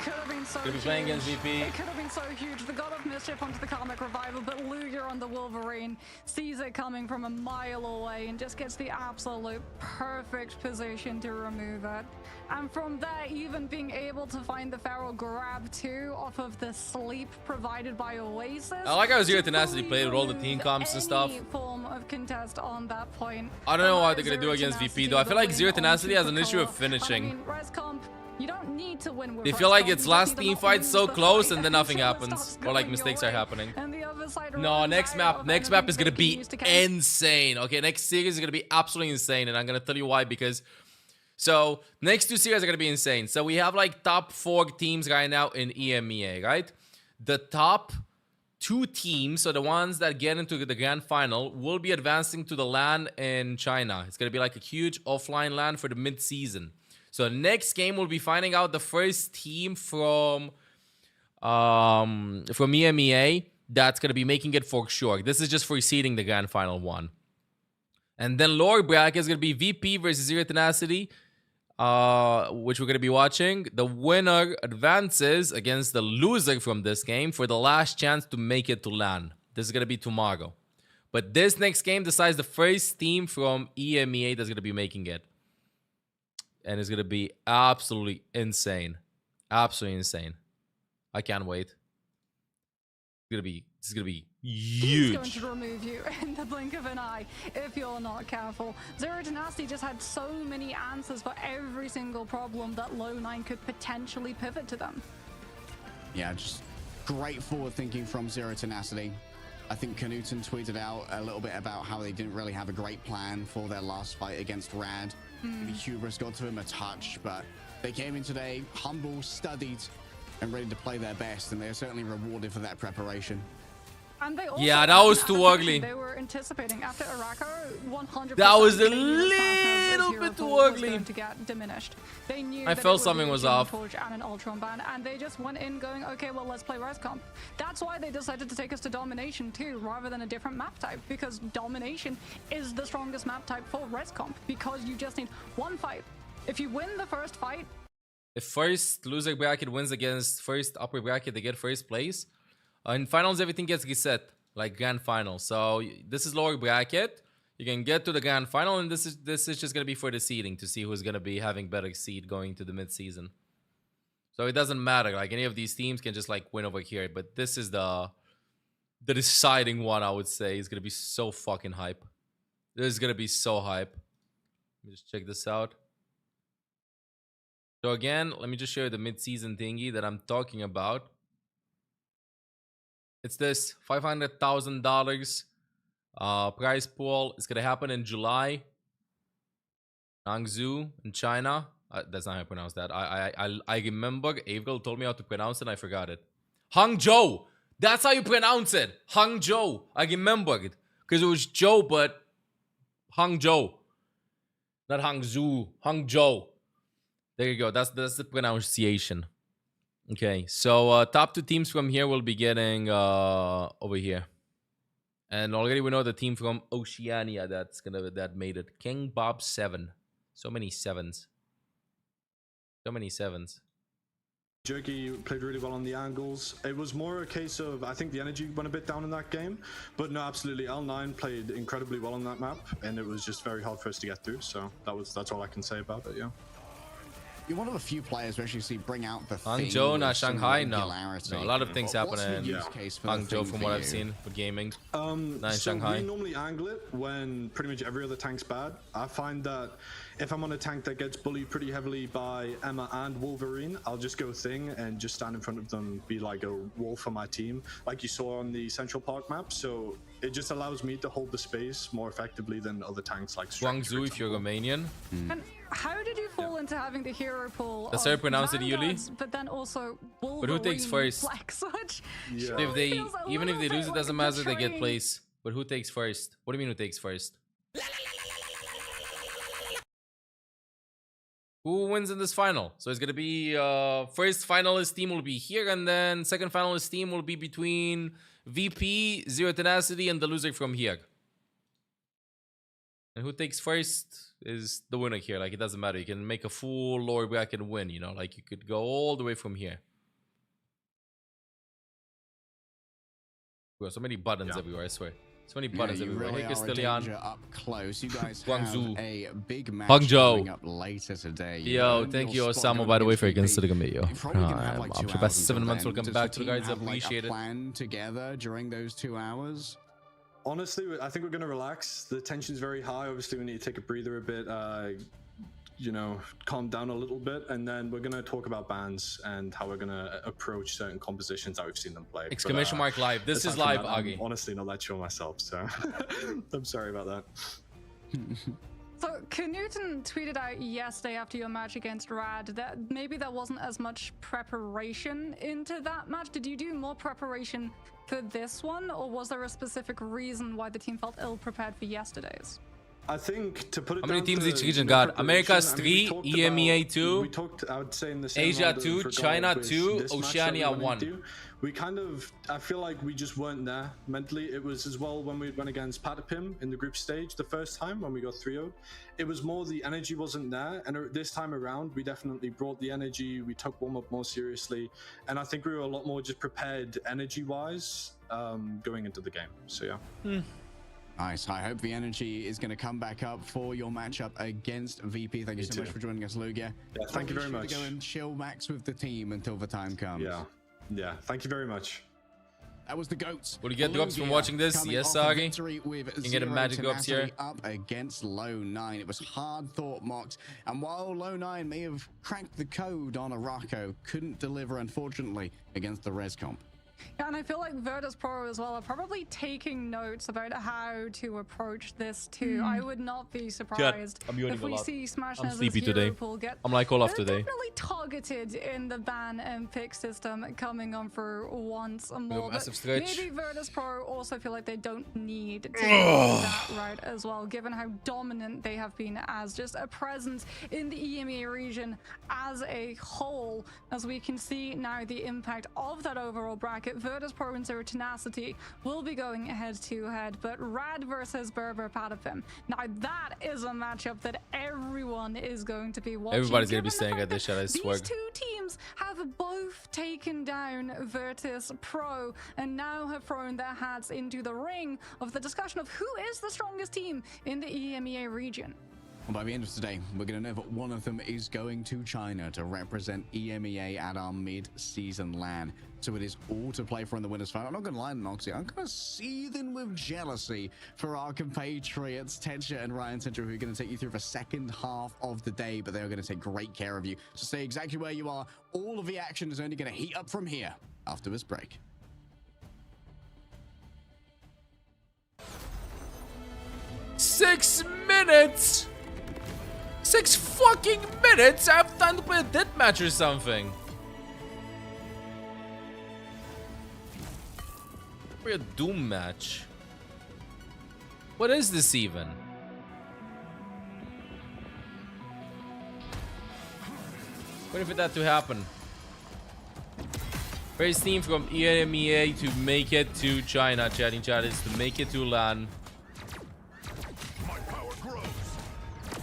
could have been so Gonna be playing against VP. It could have been so huge. The God of Mischief onto the Karmic Revival, but Luger on the Wolverine sees it coming from a mile away and just gets the absolute perfect position to remove it. And from there, even being able to find the Feral grab 2 off of the sleep provided by Oasis. I like how Zero Tenacity played with all the team comps and stuff. Form of contest on that point. I don't know what they're gonna do against VP though. I feel like Zero Tenacity has an issue of finishing. You don't need to win with They feel like it's last team fight so close and then nothing happens. Or like mistakes are happening. No, next map is gonna be insane. Okay, next series is gonna be absolutely insane, and I'm gonna tell you why. Because so next 2 series are gonna be insane. So we have like top 4 teams right now in EMEA, right? The top 2 teams, so the ones that get into the grand final, will be advancing to the LAN in China. It's gonna be like a huge offline LAN for the mid-season. So next game we'll be finding out the first team from EMEA that's gonna be making it for sure. This is just for seeding the grand final 1. And then lower bracket is gonna be VP versus Zero Tenacity, which we're gonna be watching. The winner advances against the loser from this game for the last chance to make it to LAN. This is gonna be tomorrow. But this next game decides the first team from EMEA that's gonna be making it. And it's gonna be absolutely insane. Absolutely insane. I can't wait. This is gonna be huge. He's going to remove you in the blink of an eye if you're not careful. Zero Tenacity just had so many answers for every single problem that Low9 could potentially pivot to them. Yeah, just great forward thinking from Zero Tenacity. I think Knuten tweeted out a little bit about how they didn't really have a great plan for their last fight against Rad. The hubris got to him a touch, but they came in today humble, studied, and ready to play their best, and they're certainly rewarded for that preparation. And they also, Yeah, that was too ugly. They were anticipating after Arako, 100%. That was a little bit too ugly. Going to get diminished. They knew I that felt it would something be a was Gem off. Torch and an Ultron ban, and they just went in going, okay, well, let's play Res Comp. That's why they decided to take us to Domination too, rather than a different map type, because Domination is the strongest map type for Res Comp, because you just need one fight. If you win the first fight, if first loser bracket wins against first upper bracket, they get first place. In finals, everything gets reset, like grand final. So this is lower bracket. You can get to the grand final, and this is just gonna be for the seeding to see who's gonna be having better seed going to the mid-season. So it doesn't matter. Like any of these teams can just like win over here, but this is the deciding one. I would say is gonna be so fucking hype. This is gonna be so hype. Let me just check this out. So again, let me just show you the mid-season thingy that I'm talking about. It's this $500,000 prize pool. It's gonna happen in July. Hangzhou in China. That's not how I pronounce that. I remember Avril told me how to pronounce it and I forgot it. Hangzhou. That's how you pronounce it. Hangzhou. I remembered. Because it was Joe, but Hangzhou. Not Hangzhou. Hangzhou. There you go. That's the pronunciation. Okay, so top two teams from here will be getting over here. And already we know the team from Oceania that made it. King Bob 7. So many sevens. So many sevens. Jerky played really well on the angles. It was more a case of, I think the energy went a bit down in that game. But no, absolutely, L9 played incredibly well on that map. And it was just very hard for us to get through. So that's all I can say about it, yeah. You're one of the few players who actually see bring out the Hangzhou, not Shanghai. No, a lot of things happen in Hangzhou from what I've seen for gaming. Not in Shanghai. We normally angle it when pretty much every other tank's bad. I find that if I'm on a tank that gets bullied pretty heavily by Emma and Wolverine, I'll just go Thing and just stand in front of them, be like a wall for my team, like you saw on the Central Park map. So it just allows me to hold the space more effectively than other tanks like Guangzhou if you're Romanian. And how did you fall into having the hero pool? That's how you pronounce it, Yuli. But then also Wolverine. But who takes first? Yeah. If they even if they lose, it doesn't matter. They get place. But who takes first? What do you mean who takes first? Who wins in this final? So it's gonna be first finalist team will be here, and then second finalist team will be between VP, Zero Tenacity, and the loser from here. And who takes first is the winner here. Like, it doesn't matter. You can make a full lower bracket and win, you know? Like, you could go all the way from here. Bro, so many buttons everywhere, I swear. So many buttons everywhere. Really hey, Castilian. Up close. You guys Guangzhou. have a big match Hangzhou. coming up later today. Yo, thank you, Osama, by the way, for considering me, yo. Like I'm sure best 7 months will come back to the guys. I appreciate it. Plan together during those 2 hours? Honestly, I think we're going to relax. The tension's very high. Obviously, we need to take a breather a bit, you know, calm down a little bit. And then we're going to talk about bans and how we're going to approach certain compositions that we've seen them play. Exclamation mark live. This is live, Augie. I'm honestly not that sure myself, so I'm sorry about that. So Knuten tweeted out yesterday after your match against Rad that maybe there wasn't as much preparation into that match. Did you do more preparation for this one, or was there a specific reason why the team felt ill-prepared for yesterday's? I think to put it how many down teams to, each region got? America's 3, EMEA 2, we talked, I would say in the same Asia round 2, for China gold 2, with this match that we Oceania went 1. into. We kind of, I feel like we just weren't there mentally. It was as well when we went against Patapim in the group stage the first time when we got 3-0. It was more the energy wasn't there, and this time around we definitely brought the energy. We took warm-up more seriously, and I think we were a lot more just prepared energy-wise going into the game. So yeah. Nice. I hope the energy is going to come back up for your matchup against VP. Thank you so much for joining us, Lugia. Yeah, thank you very much. Go and chill max with the team until the time comes. Yeah. Thank you very much. That was the GOATs. Will you get drops from watching this? Yes, Sagi. You can get a magic drops here. Up against Low 9. It was hard thought, Mox. And while Low 9 may have cracked the code on Arako, couldn't deliver, unfortunately, against the Res Comp. Yeah, and I feel like Virtus Pro as well are probably taking notes about how to approach this too. I would not be surprised I'm yawning if a we lot. see Smash I'm Bros. sleepy Hero today. Pool get I'm like Olaf today. definitely targeted in the ban and pick system coming on for once more. massive But stretch. maybe Virtus Pro also feel like they don't need to go that route as well, given how dominant they have been as just a presence in the EMEA region as a whole. As we can see now the impact of that overall bracket, Virtus Pro and Zero Tenacity will be going head to head, but Rad versus Berber Patapim. Now that is a matchup that everyone is going to be watching. Everybody's gonna be given the saying fact at this that shit, I swear. These two teams have both taken down Virtus Pro and now have thrown their hats into the ring of the discussion of who is the strongest team in the EMEA region. Well, by the end of today, we're going to know that one of them is going to China to represent EMEA at our mid-season LAN. So it is all to play for in the winners' final. I'm not going to lie, Noxie, I'm kind of seething with jealousy for our compatriots, Tensha and Ryan Central, who are going to take you through the second half of the day, but they are going to take great care of you. So stay exactly where you are. All of the action is only going to heat up from here after this break. Six minutes! 6 fucking minutes! I have time to play a deathmatch or something. For a Doom match. What is this even? Waiting for that to happen. Raise team from EMEA to make it to China. Chatting chat is to make it to LAN.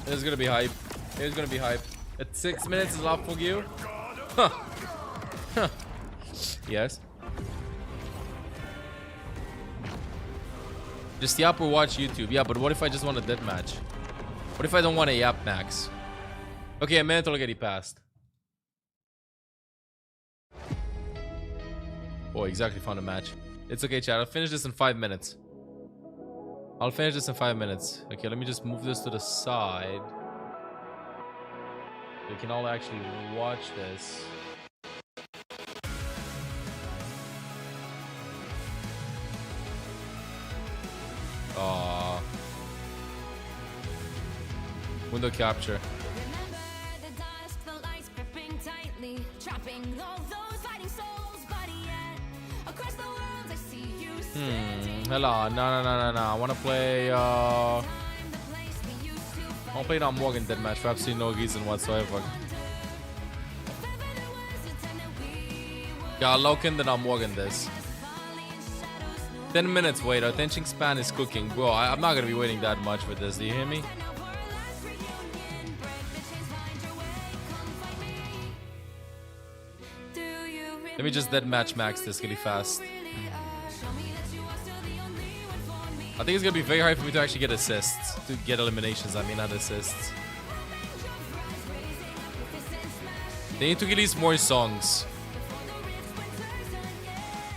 It's gonna be hype. It's gonna be hype. At 6 minutes is up for you. Huh. Huh. Yes. Just yap or watch YouTube. Yeah, but what if I just want a deathmatch? What if I don't want a yap max? Okay, a minute already passed. Oh, exactly, found a match. It's okay, chat. I'll finish this in 5 minutes. I'll finish this in 5 minutes. Okay, let me just move this to the side. We can all actually watch this. Aww. Window capture. Hello, no. I wanna play I wanna play now Morgan deathmatch for absolutely no reason whatsoever. Yeah, Loken then I'm Morgan this. 10 minutes wait, our attention span is cooking. Bro, I'm not gonna be waiting that much for this, do you hear me? Let me just deathmatch max this really fast. I think it's gonna be very hard for me to actually get assists. To get eliminations, I mean, not assists. They need to release more songs.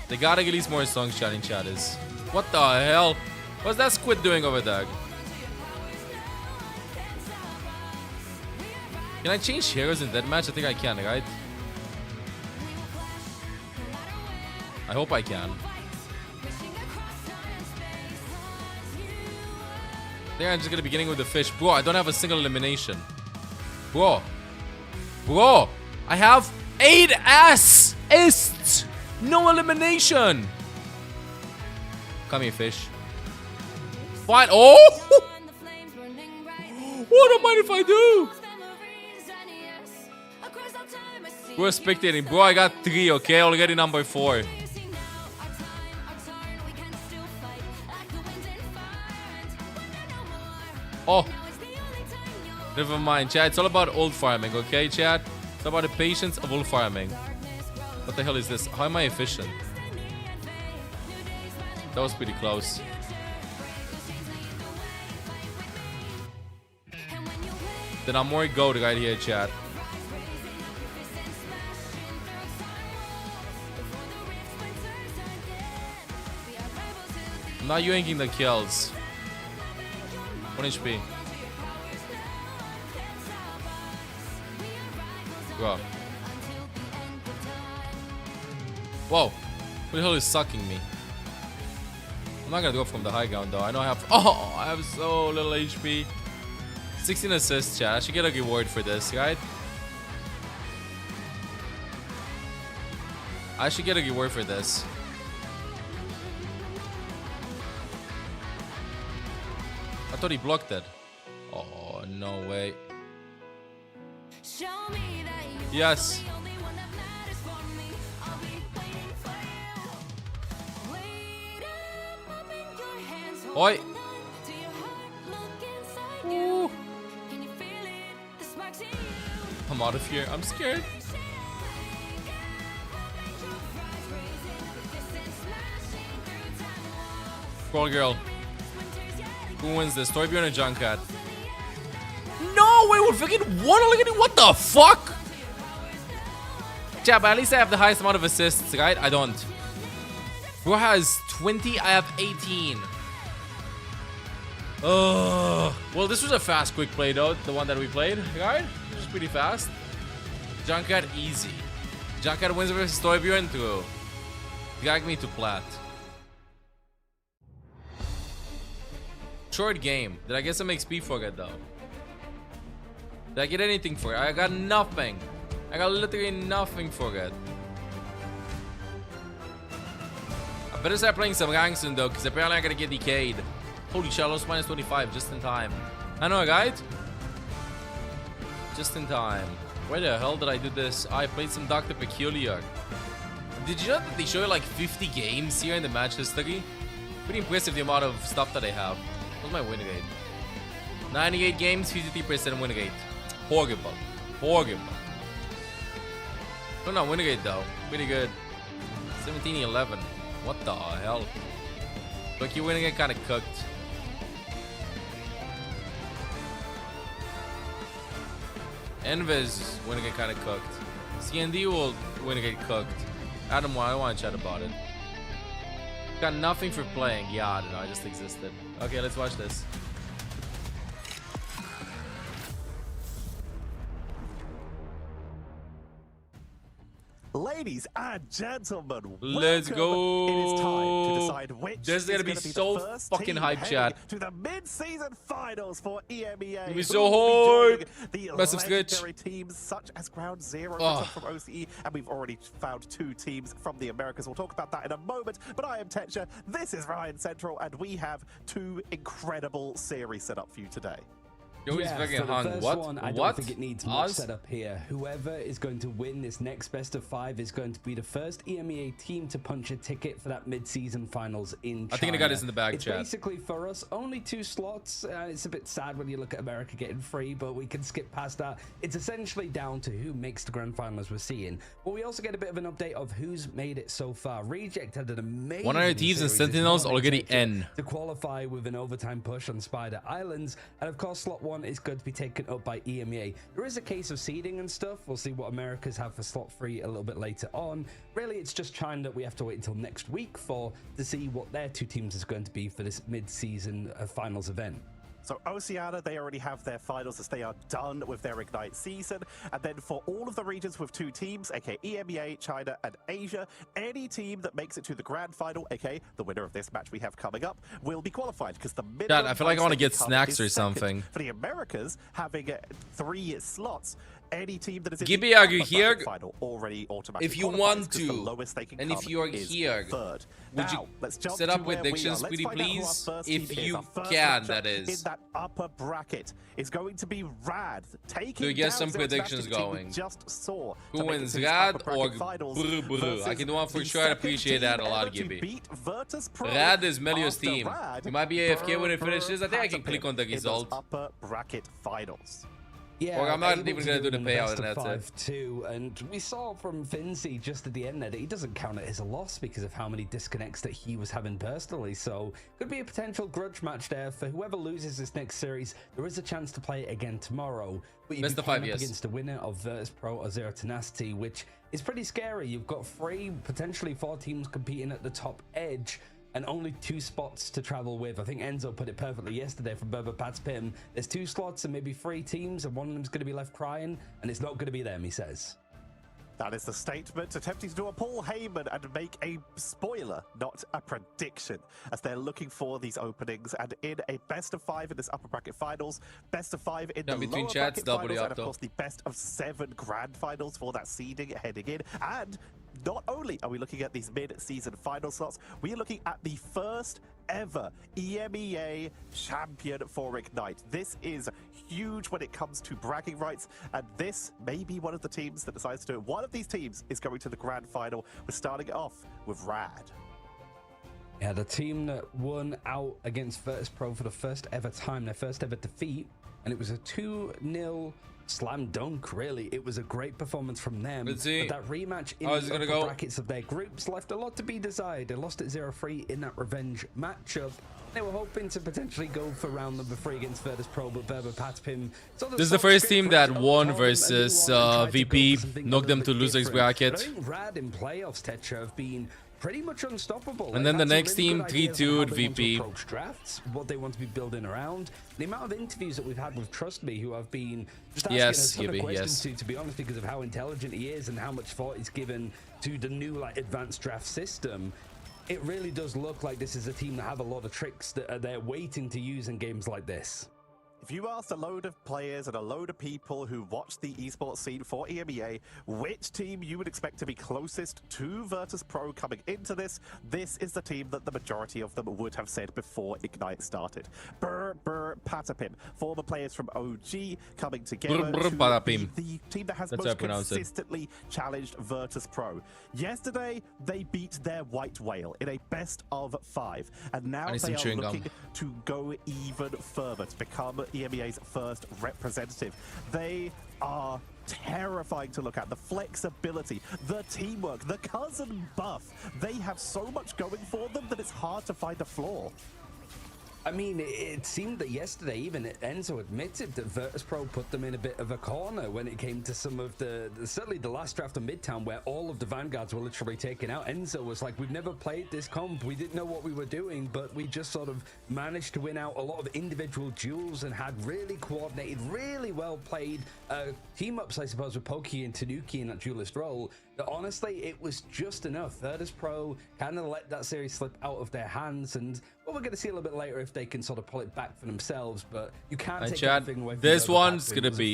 They gotta release more songs, chatting chatters. What the hell? What's that squid doing over there? Can I change heroes in deathmatch? I think I can, right? I hope I can. I think I'm just gonna be getting with the fish. Bro, I don't have a single elimination. Bro, I have 8 assists! No elimination! Come here, fish. What? Oh! What don't mind if I do? We're spectating. Bro, I got 3, okay? Already number 4. Oh, never mind, chat. It's all about old farming, okay, chat? It's about the patience of old farming. What the hell is this? How am I efficient? That was pretty close. Then I'm more goat right here, chat. I'm not yanking the kills. 1 HP. Bro. Whoa. Who the hell is sucking me? I'm not gonna go from the high ground though. I know I have so little HP. 16 assists, chat. I should get a reward for this, right? I should get a reward for this. I thought he blocked it. Oh, no way. Yes. Oi. Ooh. I'm out of here. I'm scared. Scroll girl. Who wins this? Torbjorn or Junkat? No way, we're freaking one. Look at it. What the fuck? Yeah, but at least I have the highest amount of assists, right? I don't. Who has 20? I have 18. Well, this was a fast, quick play though. The one that we played, right? It was pretty fast. Junkat easy. Junkat wins versus Torbjorn too. Drag me to plat. Short game. Did I get some XP for it though? Did I get anything for it? I got nothing. I got literally nothing for it. I better start playing some rank soon though, because apparently I'm gonna get decayed. Holy shallows minus 25 just in time. I know, right? Just in time. Where the hell did I do this? I played some Dr. Peculiar. Did you know that they show you like 50 games here in the match history? Pretty impressive the amount of stuff that I have. What's my win rate? 98 games, 53% win rate. Horrible. Horrible. No, win rate though. Pretty good. 17-11. What the hell? Look, your win rate kind of cooked. Envez win rate kind of cooked. CND will win rate cooked. Adam, I don't want to chat about it. Got nothing for playing. Yeah, I don't know. I just existed. Okay, let's watch this. Ladies and gentlemen, let's go. It is time to decide which this is gonna be so fucking hype, chat. To the mid-season finals for EMEA. It'll be so hard. The Massive legendary teams such as Ground Zero from OCE, and we've already found 2 teams from the Americas. We'll talk about that in a moment. But I am Tetcher. This is Ryan Central, and we have 2 incredible series set up for you today. Yeah, for the first one, I don't think it needs much setup here. Whoever is going to win this next best of 5 is going to be the first EMEA team to punch a ticket for that mid-season finals in China. I think I got this in the bag, it's chat. Basically, for us, only 2 slots. It's a bit sad when you look at America getting 3, but we can skip past that. It's essentially down to who makes the grand final as we're seeing. But we also get a bit of an update of who's made it so far. Reject had an amazing 100 Thieves and Sentinels already N. to qualify with an overtime push on Spider Islands, and of course slot 1 is going to be taken up by EMEA. There is a case of seeding and stuff. We'll see what Americas have for slot 3 a little bit later on. Really, it's just China that we have to wait until next week for to see what their 2 teams is going to be for this mid-season finals event. So Oceania, they already have their finals as they are done with their Ignite season. And then for all of the regions with 2 teams, aka EMEA, China, and Asia, any team that makes it to the grand final, aka the winner of this match we have coming up, will be qualified because the minimum. God, I feel like I want to get snacks or something. For the Americas, having 3 slots, any team that is in Gibby, the are you here? final already automatically if you qualifies, want the to, lowest they can and come if you are is here, 3rd. would Now, you let's jump set to up where we predictions, are. pretty Let's find out who our please? first If team is. you Our first can, matchup that is. in that upper bracket is going to be Rad taking Do we get down some Zero predictions Tenacity team we going? just saw Who to make it wins, to this Rad upper bracket or finals Brr Brr? I can do one for the sure. I second appreciate that a team lot, ever to Gibby. beat Virtus Pro. Rad is Melio's After team. Rad, You might be AFK when it Brr finishes. I think I can had click to on the pick in those result. upper bracket finals. Yeah, or I'm not able even to going to do it the in payout, best and of that's 5 it. too. And we saw from Finzi just at the end there that he doesn't count it as a loss because of how many disconnects that he was having personally. So could be a potential grudge match there for whoever loses this next series. There is a chance to play it again tomorrow. But you'd Best be of 5, playing up yes. against the winner of Virtus Pro or Zero Tenacity, which is pretty scary. You've got 3, potentially 4 teams competing at the top edge, and only 2 spots to travel with. I think Enzo put it perfectly yesterday from Berber Pat's Pim. There's 2 slots and maybe 3 teams, and one of them's going to be left crying, and it's not going to be them, he says. That is the statement, attempting to do a Paul Heyman and make a spoiler, not a prediction, as they're looking for these openings. And in a best of 5 in this upper bracket finals, best of 5 in the between lower chats, bracket finals, up, and of course the best of 7 grand finals for that seeding heading in. And not only are we looking at these mid-season final slots, we are looking at the first ever EMEA champion for Ignite. This is huge when it comes to bragging rights, and this may be one of the teams that decides to do it. One of these teams is going to the grand final. We're starting it off with Rad. Yeah, the team that won out against Virtus Pro for the first ever time, their first ever defeat, and it was a 2-0 slam dunk, really. It was a great performance from them. But that rematch in the upper brackets of their groups left a lot to be desired. They lost at 0-3 in that revenge matchup. They were hoping to potentially go for round number 3 against Virtus Pro, but Berber Patapim. This is the first team that won versus VP, knocked them to losers bracket. I think Rad in playoffs, Tetra, have been pretty much unstoppable. And then the next team 3-2'd VP. Drafts, what they want to be building around. The amount of interviews that we've had with Trust Me, who have been just asking us a ton of questions to be honest, because of how intelligent he is and how much thought he's given to the new advanced draft system. It really does look like this is a team that have a lot of tricks that are there waiting to use in games like this. If you asked a load of players and a load of people who watch the esports scene for EMEA, which team you would expect to be closest to Virtus Pro coming into this, this is the team that the majority of them would have said before Ignite started. Berber Patapim, former players from OG coming together to be the team that has most consistently challenged Virtus Pro. Yesterday, they beat their white whale in a best of 5, and now they are looking to go even further to become EMEA's first representative. They are terrifying to look at. The flexibility, the teamwork, the cousin buff. They have so much going for them that it's hard to find a flaw. I mean, it seemed that yesterday even Enzo admitted that Virtus Pro put them in a bit of a corner when it came to some of certainly the last draft of Midtown, where all of the Vanguards were literally taken out. Enzo was like, we've never played this comp, we didn't know what we were doing, but we just sort of managed to win out a lot of individual duels and had really coordinated, really well played team-ups, I suppose, with Pokey and Tanuki in that duelist role. That honestly, it was just enough. Virtus Pro kind of let that series slip out of their hands, and well, we're going to see a little bit later if they can sort of pull it back for themselves, but you can't take anything away from this Virtus one's Pro. going to be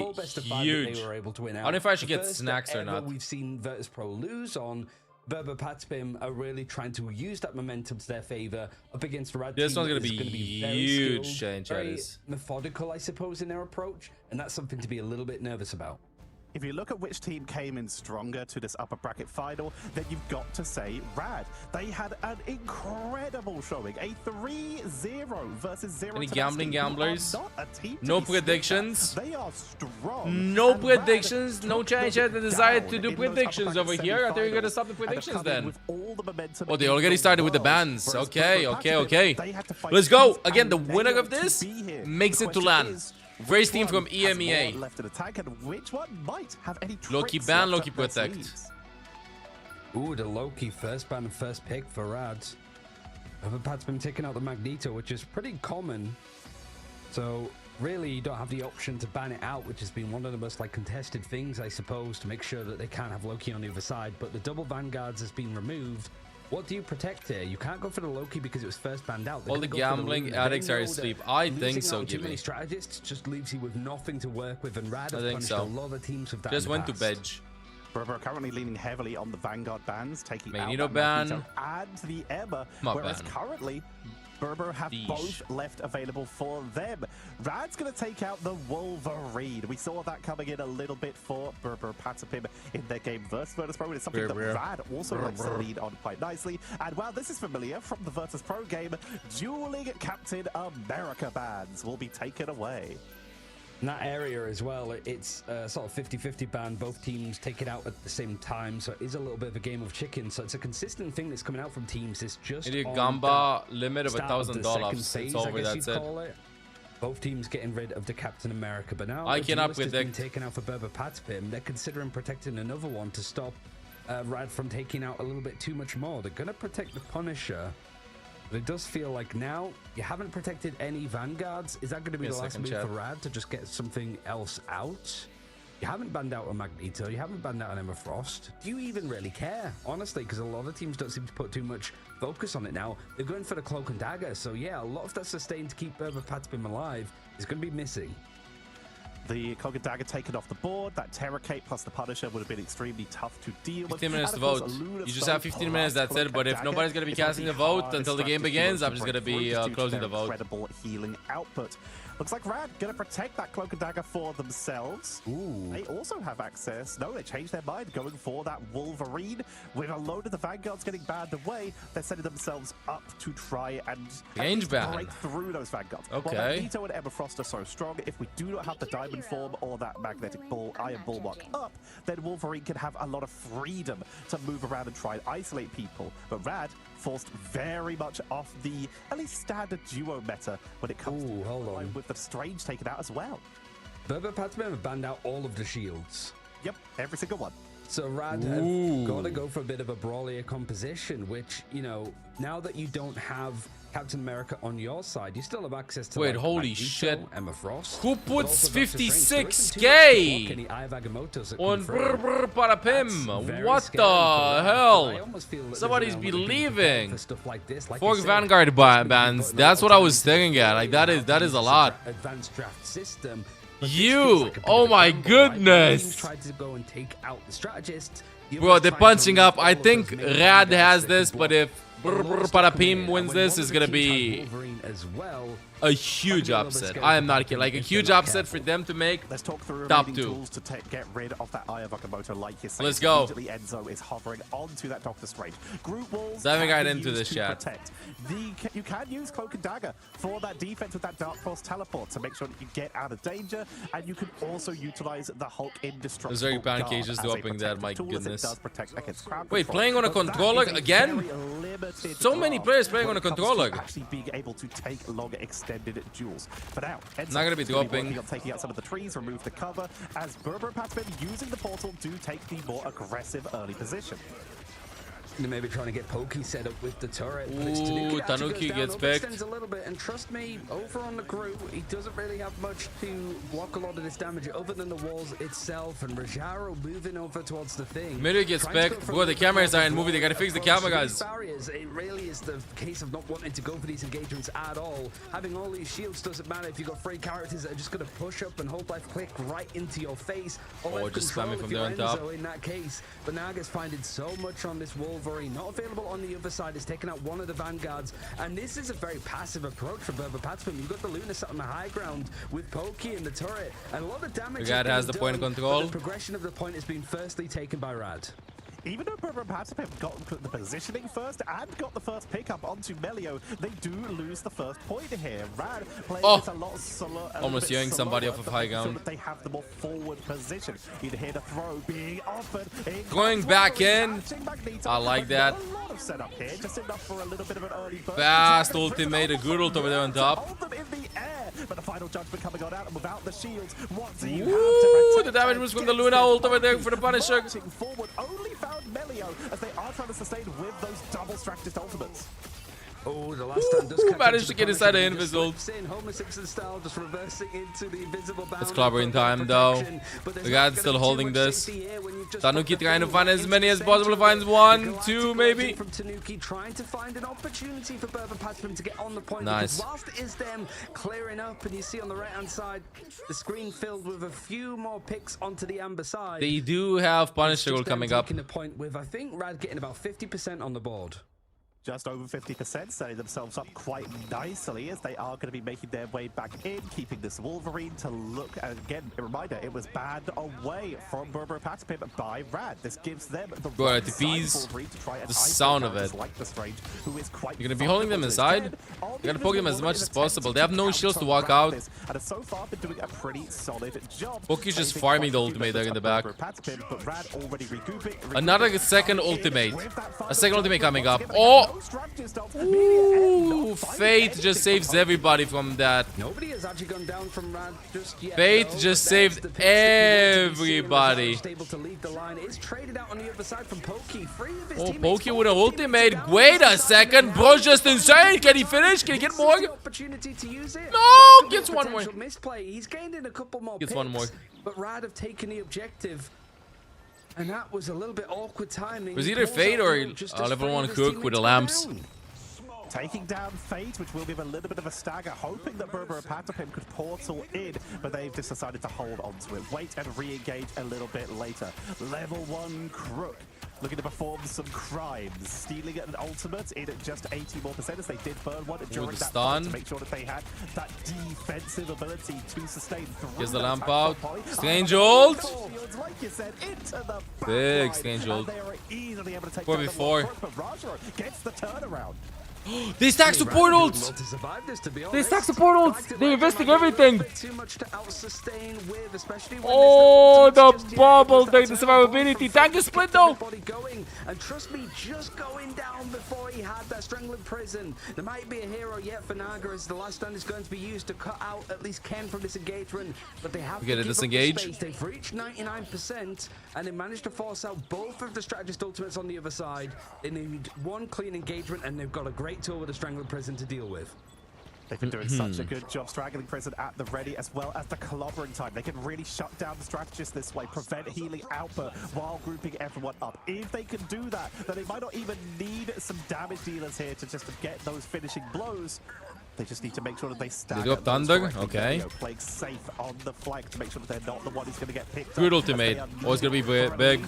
huge. They were able to win out. I don't know if I should get snacks or not. We've seen Virtus Pro lose on. Berber Patapim are really trying to use that momentum to their favor up against a Rad This team one's going to be huge, very methodical, I suppose, in their approach, and that's something to be a little bit nervous about. If you look at which team came in stronger to this upper bracket final, then you've got to say Rad. They had an incredible showing, a 3-0 versus 0. Any gambling gamblers? No predictions. They are strong. No predictions. No chance had the desire to do predictions over here. I thought you were going to stop the predictions then. Oh, they already started with the bans. Okay. Let's go. Again, the winner of this makes it to LAN. First team from EMEA. Loki ban, Loki protect. Ooh, the Loki first ban and first pick for Rad. Pad's been taking out the Magneto, which is pretty common. So really, you don't have the option to ban it out, which has been one of the most contested things, I suppose, to make sure that they can't have Loki on the other side. But the double Vanguards has been removed. What do you protect here? You can't go for the Loki because it was first banned out. All the gambling addicts are asleep. I think so, Too many strategists just leaves you with nothing to work with, and Rad has punished a lot of teams with that. Just went to bed. Berber currently leaning heavily on the Vanguard bans, taking Magneto out ban and the Emma, whereas currently Berber have both left available for them. Rad's going to take out the Wolverine. We saw that coming in a little bit for Berber Patapim in their game versus Virtus Pro. It's something that Rad also likes to lead on quite nicely. And while this is familiar from the Virtus Pro game, dueling Captain America bans will be taken away. In that area as well, it's sort of 50-50 ban. Both teams take it out at the same time, so it is a little bit of a game of chicken. So it's a consistent thing that's coming out from teams. It's just a Gamba limit of $1,000. It's over, that's it. Both teams getting rid of the Captain America, but now I cannot predict. Been taken out for Berber Patapim. They're considering protecting another one to stop Rad from taking out a little bit too much more. They're going to protect the Punisher. But it does feel like now you haven't protected any Vanguards. Is that going to be the last move for Rad to just get something else out? You haven't banned out a Magneto, you haven't banned out an Emma Frost. Do you even really care, honestly? Because a lot of teams don't seem to put too much focus on it now. They're going for the Cloak and Dagger, so yeah, a lot of that sustain to keep Patspin alive is going to be missing. The Cloak and Dagger taken off the board. That Terror Cape plus the Punisher would have been extremely tough to deal with. 15 minutes to vote. You just have 15 minutes, that's it. But if nobody's going to be casting the vote until the game begins, I'm just going to be closing the vote. Incredible healing output. Looks like Rad going to protect that Cloak and Dagger for themselves. Ooh. They also have access. No, they changed their mind, going for that Wolverine. With a load of the Vanguards getting banned away, they're setting themselves up to try and Range ban. break through those Vanguards. Okay. While Magneto and Emma Frost are so strong, if we do not have the Diamond form or that magnetic bull, Iron Bulwark up, then Wolverine can have a lot of freedom to move around and try and isolate people. But Rad forced very much off the at least standard duo meta when it comes to hold on. with the Strange taken out as well. Berber Patspin have banned out all of the shields. Yep, every single one. So Rad have got to go for a bit of a brawlier composition, which, you know, now that you don't have Captain America on your side, you still have access to Wait, like, holy Magneto, shit. Emma Frost. Who but puts also Doctor Strange. 56k on on brr brr para pim? What the hell? Somebody's believing. Like 4 Vanguard bans. That's what I was staring at. Like that is a lot. Advanced draft system. You, oh my goodness. Tried to go and take out the strategists. Bro, they're punching up. I think Rad has this, but if Parapim wins this, it's gonna be a huge upset. I am not kidding. Like a huge upset for them to make Let's talk through top remaining 2. tools to get rid of that Eye of Agamotto like you said. Let's go. Immediately Enzo is hovering onto that Doctor Strange. Group walls. Diving right can be into used this to chat. protect. You can use Cloak and Dagger for that defense with that Dark Force teleport to make sure that you get out of danger, and you can also utilize the Hulk indestructible. There's very guard pancakes just as a opening that, protective my tool, as it goodness. does protect against crowd Wait, control. playing on a But that controller is a again? very limited So many guard players playing when on a it comes to controller. actually being able to take longer extended duels. But now, Enzo Not gonna be is dropping. working on taking out some of the trees, remove the cover, as Berber and Patspin using the portal do take the more aggressive early position. They may be trying to get Pokey set up with the turret. But it's Ooh, that actually Tanuki goes gets down, picked. overextends a little bit, and trust me, over on the crew, he doesn't really have much to block a lot of this damage other than the walls itself. And Rajaro moving over towards the thing. Middle gets picked. Bro, the cameras aren't moving. They gotta fix the camera, guys. Barriers. It really is the case of not wanting to go for these engagements at all. Having all these shields doesn't matter if you've got 3 characters that are just going to push up and hold life click right into your face. Oh, just spamming from there on top. In that case, but Naga's finding so much on this Wolverine. Not available on the other side. Is taking out one of the Vanguards, and this is a very passive approach for Berber Patspin. You've got the Luna sat on the high ground with Pokey in the turret, and a lot of damage. The guy has the point of control. The progression of the point has been firstly taken by Rad. Even though Berber and Patspin got the positioning first and got the first pickup onto Melio, they do lose the first point here. Rad playing this a lot slower. Almost hearing somebody off of high ground. So that they have the more forward position. You can hear the throw being offered. Going back in. I like that. A lot of setup here, just enough for a little bit of an early burst. Fast ultimate, a good ult over there on top. Hold them in the air, but the final judgment coming on out, and without the shields, what do you Ooh, have the damage was from the Luna ult over there for the Punisher. marching forward, only found Melio as they are trying to sustain with those double strategist ultimates. Oh, the last stand does catch managed to get inside the Invisult. Homer Simpson style, just reversing into the invisible bound. It's clobbering time though. The guy's still holding this. Tanuki trying to find as many as possible. Finds 1, 2 maybe. From Tanuki trying to find an opportunity for Berber Patspin to get on the point. Nice. Because whilst it is them clearing up, and you see on the right hand side the screen filled with a few more picks onto the amber side. They do have Punisher ult coming up. Taking the point with, I think, Rad getting about 50% on the board. Just over 50%, setting themselves up quite nicely as they are going to be making their way back in, keeping this Wolverine to look. And again, a reminder, it was banned away from Berber Patspin by Rad. This gives them the Bro, right the side bees, Wolverine to try and the isolate sound of characters it. like the Strange, who is quite You're gonna be holding them inside. You gotta poke them as much as possible. They have no shields to walk out. And has so far been doing a pretty solid job. Poke's just farming the ultimate there in the back. But Rad already recouping. Another second ultimate. A second ultimate coming up. Oh! Ooh, Fate just saves everybody from that. Nobody has actually gone down from Rad just yet. Fate just saved everybody. Able to lead the line. It's traded out on the other side from Pokey. Oh, Pokey with an ultimate. Wait a second. Bro's just insane. Can he finish? Can he get more? Opportunity to use it. No, gets one more. Misplay. He's gained in a couple more Gets one more. but Rad have taken the objective. And that was a little bit awkward timing. It was either Fate or level 1 Cook with the lamps. Taking down Fate, which will give a little bit of a stagger, hoping that Berber and Patapim could portal in, but they've just decided to hold on to it. Wait and re-engage a little bit later. Level 1 Crook looking to perform some crimes, stealing an ultimate in at just 80 more % as they did burn one during that fight to make sure that they had that defensive ability to sustain through. Gives the lamp out. Strange ult. Like you said, into the big Strange ult. 4v4. Gets the turnaround. They stack support ults! They stack support ults! They're investing everything! Oh, the bubble, the survivability. Thank you, Split though! And trust me, just going down before he had that strangling prison. There might be a hero yet for Naga as the last stand is going to be used to cut out at least Ken from this engagement. But they have to give disengage. Up the space. They've reached 99% and they managed to force out both of the strategist ultimates on the other side. They need one clean engagement and they've got a great tool with the strangling prison to deal with. They've been doing such a good job strangling prison at the ready, as well as the clobbering time. They can really shut down the strategist this way, prevent healing output while grouping everyone up. If they can do that, then they might not even need some damage dealers here to just get those finishing blows. They just need to make sure that they stagger. They do up Thunder, okay. Playing safe on the flank to make sure that they're not the one who's going to get picked good up. ultimate. Oh, it's going to be big.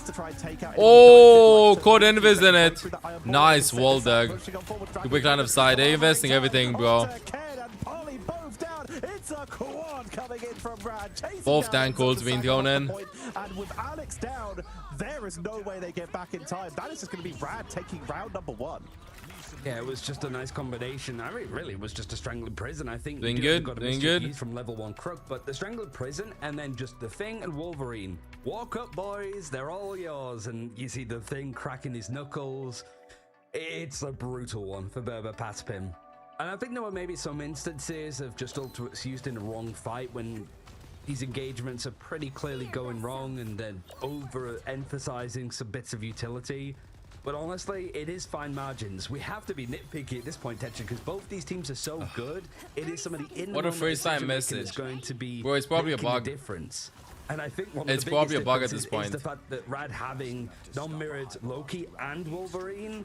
Oh, caught invis in it. Nice wall there. Good big line of sight. They're investing everything, bro. Both tank ults being thrown in. And with Alex down, there is no way they get back in time. That is just going to be Rad taking round number 1. Yeah, it was just a nice combination. I mean, really, it was just a strangling prison. I think doing good, doing good. From level 1 Crook, but the strangling prison and then just the Thing and Wolverine. Walk up, boys. They're all yours. And you see the Thing cracking his knuckles. It's a brutal one for Berber Patapim. And I think there were maybe some instances of just ultimates used in the wrong fight when these engagements are pretty clearly going wrong and then over-emphasizing some bits of utility. But honestly, it is fine margins. We have to be nitpicky at this point, Tetchin, because both these teams are so good. It is some of the what a first time message. Going to be bro, it's probably a bug. Difference. And I think one it's of the probably a bug at this point. Is the fact that Rad having non-mirrored Loki and Wolverine,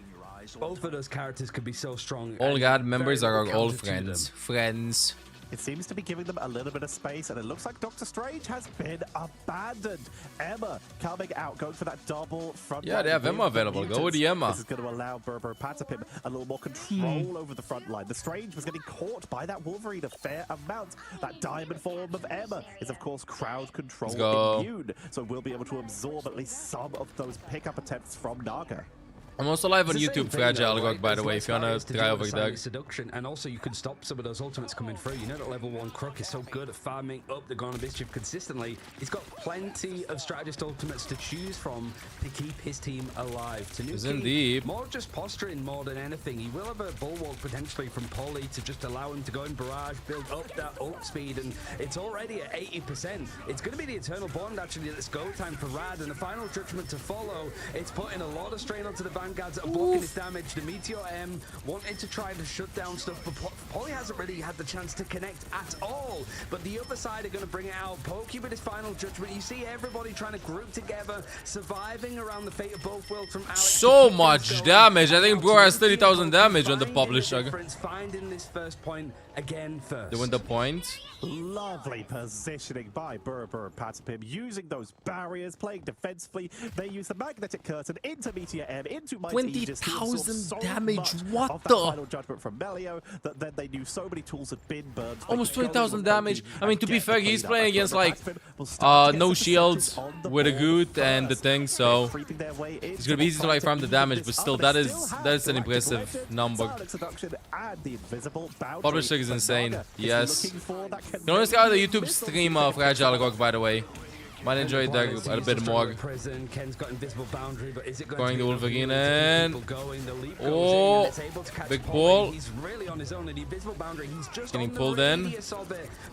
both of those characters could be so strong. All God members are our old friends. Friends. It seems to be giving them a little bit of space, and it looks like Doctor Strange has been abandoned. Emma coming out, going for that double front line. Yeah, they have Emma available. Go with the Emma. This is going to allow Berber Patapim a little more control over the front line. The Strange was getting caught by that Wolverine a fair amount. That diamond form of Emma is, of course, crowd control immune, so we'll be able to absorb at least some of those pickup attempts from Naga. I'm also live on YouTube, Fragile Gog, by the way, if you want to try over there. Seduction, and also you can stop some of those ultimates coming through. You know that level 1 Crook is so good at farming up the Gorn of Mischief consistently. He's got plenty of strategist ultimates to choose from to keep his team alive. Indeed. More just posturing more than anything. He will have a bulwark potentially from Polly to just allow him to go in barrage, build up that ult speed, and it's already at 80%. It's going to be the Eternal Bond actually that's go time for Rad, and the final judgment to follow. It's putting a lot of strain onto the Vanguards that are blocking his damage. The Meteor M wanted to try to shut down stuff, but Polly hasn't really had the chance to connect at all. But the other side are going to bring it out. Pokey with his final judgment. You see everybody trying to group together, surviving around the fate of both worlds from Alex. So much damage. I think Bro has 30,000 damage on the publisher. Finding this first point again first. They win the point. Lovely positioning by Berber Patapim, using those barriers, playing defensively. They use the magnetic curtain into Meteor M, into Mighty Aegis. 20,000 damage. What the? Final judgment from Melio that then they knew so many tools had been burned. Almost 20,000 damage. I mean, to be fair, he's playing against like no shields with a good and the thing, so it's gonna be easy to like farm the damage. But still, that's an impressive number. Publisher is insane. Yes. You can always go to the YouTube stream of Fragile Rock, by the way. Might enjoy that a bit more. Prison. Ken's got invisible boundary, but is it going to Wolf again and oh, big pull. He's really on his own in the invisible boundary. He's just getting pulled in.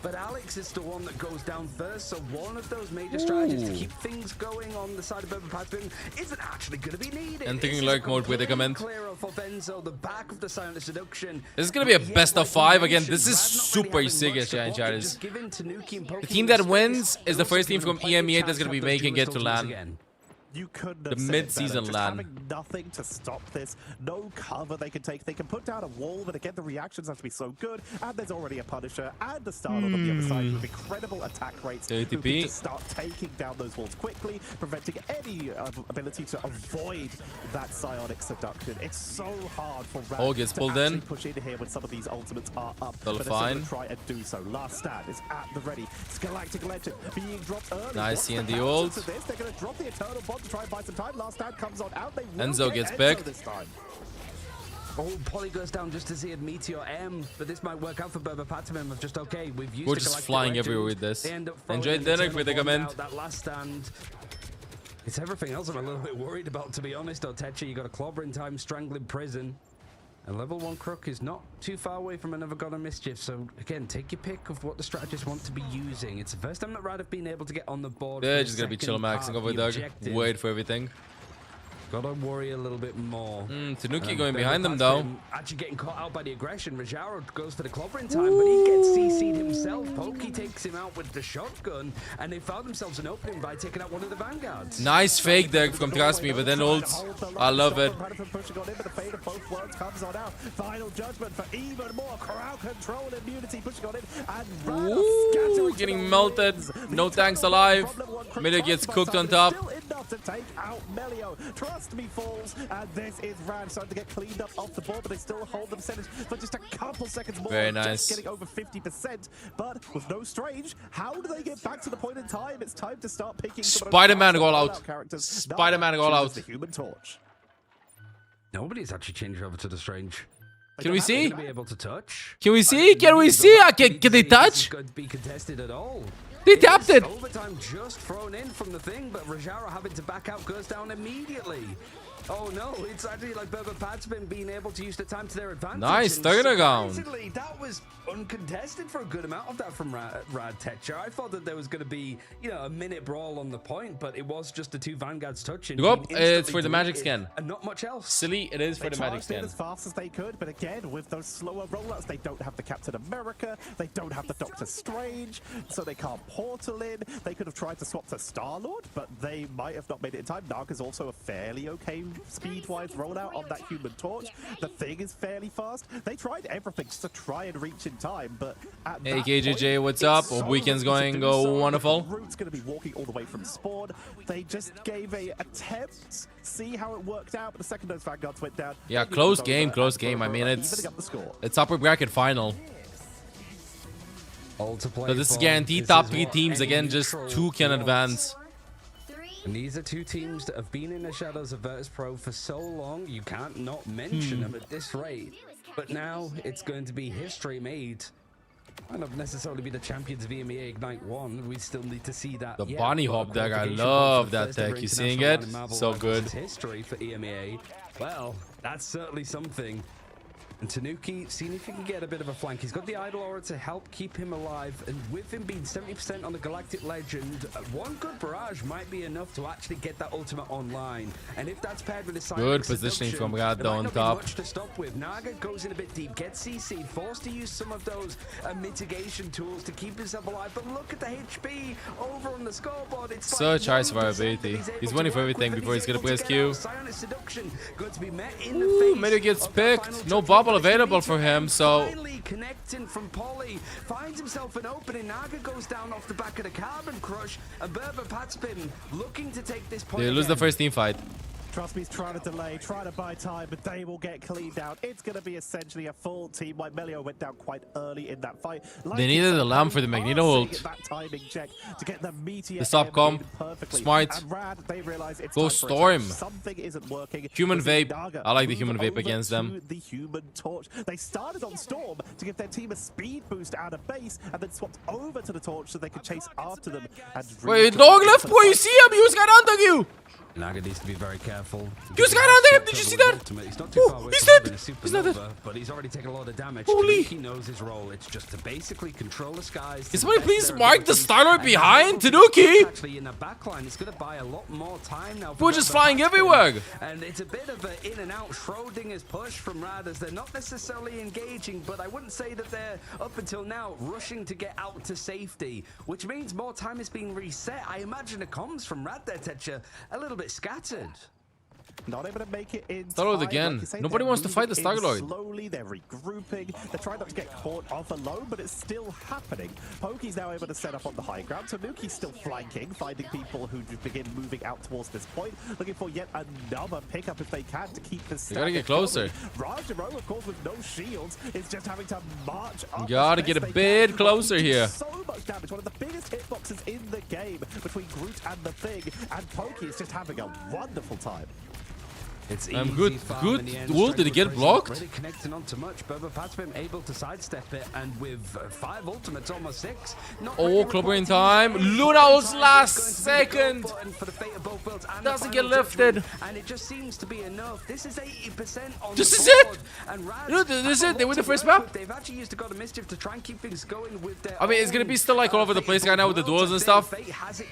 But Alex is the one that goes down first. So one of those major strategies to keep things going on the side of Berber Patspin isn't actually going to be needed. Entering lurk mode with a comment. The back of the Silent Seduction. This is gonna be a best of 5 again. This is super sick, chaters. The team that wins is the first team from EMEA that's gonna be making it to LAN. You couldn't the have mid-season just LAN. Having nothing to stop this, no cover they can take. They can put down a wall, but again, the reactions have to be so good. And there's already a Punisher and a Starlord on the other side with incredible attack rates. Who can just start taking down those walls quickly, preventing any ability to avoid that psionic seduction. It's so hard for Rand gets to pulled actually in. push in here when some of these ultimates are up. Still but fine. Try and do so. Last stand is at the ready. Galactic Legend being dropped early. Nice seeing the ult. They're going to drop the Eternal Bond to try and buy some time. Last stand comes on out. They Enzo gets picked. This time. Oh, Polly goes down just as he had Meteor M, but this might work out for Berber Patsimim of just okay. We've used We're just flying everywhere with this. Enjoy dinner with the comment. That last stand. It's everything else I'm a little bit worried about, to be honest. Otechi, you got a clobbering time, strangling prison. And level 1 Crook is not too far away from another God of Mischief, so again, take your pick of what the strategists want to be using. It's the first time that Rad have been able to get on the board. They're just gonna be chill maxing over Doug. Wait for everything. Gotta worry a little bit more. Tanuki going behind them though. Actually getting caught out by the aggression. Rajaro goes for the clobbering time, but he gets CC'd himself. Pokey takes him out with the shotgun, and they found themselves an opening by taking out one of the vanguards. Nice fake Doug from Trust-Me, but then ults. I love it. Final judgment for even more crowd control and immunity pushing on in, and Ooh, getting melted. No tanks alive. Melee gets cooked on top. Enough to take out Melio. Trust-Me falls, and this is Rand starting to get cleaned up off the board, but they still hold them centered for just a couple seconds more. Very nice. Just getting over 50%, but with no Strange, how do they get back to the point in time? It's time to start picking Spider-Man all out. Spider-Man all out. The Human Torch. Nobody's actually changed over to the Strange. Can we see? Be able to touch. Can we see? Can we see? Can they touch? Going to be contested at all. They tapped it. Overtime just thrown in from the thing, but Rajaro having to back out goes down immediately. Oh no, it's actually like Berber Patspin being able to use the time to their advantage. Nice, turnaround. That was uncontested for a good amount of that from Rad Tetra. I thought that there was going to be, you know, a minute brawl on the point, but it was just the two Vanguards touching. It's for the magic scan. And not much else. Silly, it is for the magic scan. As fast as they could, but again, with those slower rollouts, they don't have the Captain America, they don't have the Doctor Strange, so they can't portal in. They could have tried to swap to Star-Lord, but they might have not made it in time. Naga's also a fairly okay speed-wise rollout on that Human Torch. The thing is fairly fast. They tried everything just to try and reach in time, but at hey that KJJ, point, what's up? so Weekend's risky to going do so. wonderful. Root's going to be walking all the way from spawn. They just gave a attempt, see how it worked out, but the second those Vanguards went down. Yeah, close game. I mean, it's upper bracket final. So this is guaranteed top 3 teams. Again, just 2 can advance. And these are 2 teams that have been in the shadows of Virtus Pro for so long, you can't not mention them at this rate. But now it's going to be history made. Might not necessarily be the champions of EMEA Ignite 1. We still need to see that. The bunny hop deck, I love that deck. You seeing it? So good. History for EMEA. Well, that's certainly something. And Tanuki, seeing if he can get a bit of a flank. He's got the Idol Aura to help keep him alive. And with him being 70% on the Galactic Legend, one good barrage might be enough to actually get that ultimate online. And if that's paired with a good positioning from Rad on top. Much to stop with. Naga goes in a bit deep, gets CC'd, forced to use some of those mitigation tools to keep himself alive. But look at the HP over on the scoreboard. It's such high survivability. He's winning for everything before he's gonna play his Q. Ooh, Medio gets picked. No bubble available for him, so connecting from Polly finds himself an opening. Naga goes down off the back of the Carbon Crush, and Berber Patspin looking to take this point. They lose the first team fight. Trust me, he's trying to delay, trying to buy time, but they will get cleaned out. It's going to be essentially a full team. White Melio went down quite early in that fight. They needed the lamp for the Magneto ult. That timing check to get the meteor The stop comp. Smart. And Rad, they realize it's Go time for a Storm. change. Something isn't working. Human We see vape. Naga I like the move human vape over against them. to the human torch. They started on Storm to give their team a speed boost out of base, and then swapped over to the torch so they could chase after them. And Wait, long left, boy, you see him? He was got under you. Naga needs to be very careful. He was got under him. Did you see that? He's not too far away he's from dead. having a He's not dead. supernova, but he's already taken a lot of damage. Holy. He knows his role. It's just to basically control the skies. Can somebody please mark the Star-Lord behind Tanuki? Actually, in the backline, it's going to buy a lot more time now. We're just flying everywhere. And it's a bit of an in and out Schrodinger's push from Rad as they're not necessarily engaging, but I wouldn't say that they're up until now rushing to get out to safety, which means more time is being reset. I imagine the comms from Rad there, Tetcher, a little bit scattered. Not able to make it in Star-Lord time. again. Like you say, Nobody they're wants to fight the moving in Star-Lord. Slowly, they're regrouping. They're trying not to get caught off alone, but it's still happening. Pokey's now able to set up on the high ground. Tanuki's still flanking, finding people who begin moving out towards this point, looking for yet another pickup if they can to keep this. You gotta get closer. Rajaro, of course, with no shields, is just having to march up. Gotta get a bit closer here. So much damage. One of the biggest hitboxes in the game between Groot and the Thing, and Pokey is just having a wonderful time. It's good. Good. Ult, did it get blocked? Really connecting on too much. Berber Patspim able to sidestep it, and with 5 ultimates, almost 6. Oh, Clubber in time. Luna ults last second. Doesn't get lifted. And it just seems to be enough. This is 80% on This the is board. it. And Rad, You know, this is it. They win the first map. They've actually used a God of Mischief to try and keep things going with their I mean, it's gonna be still like all over the place right now with the duels and stuff.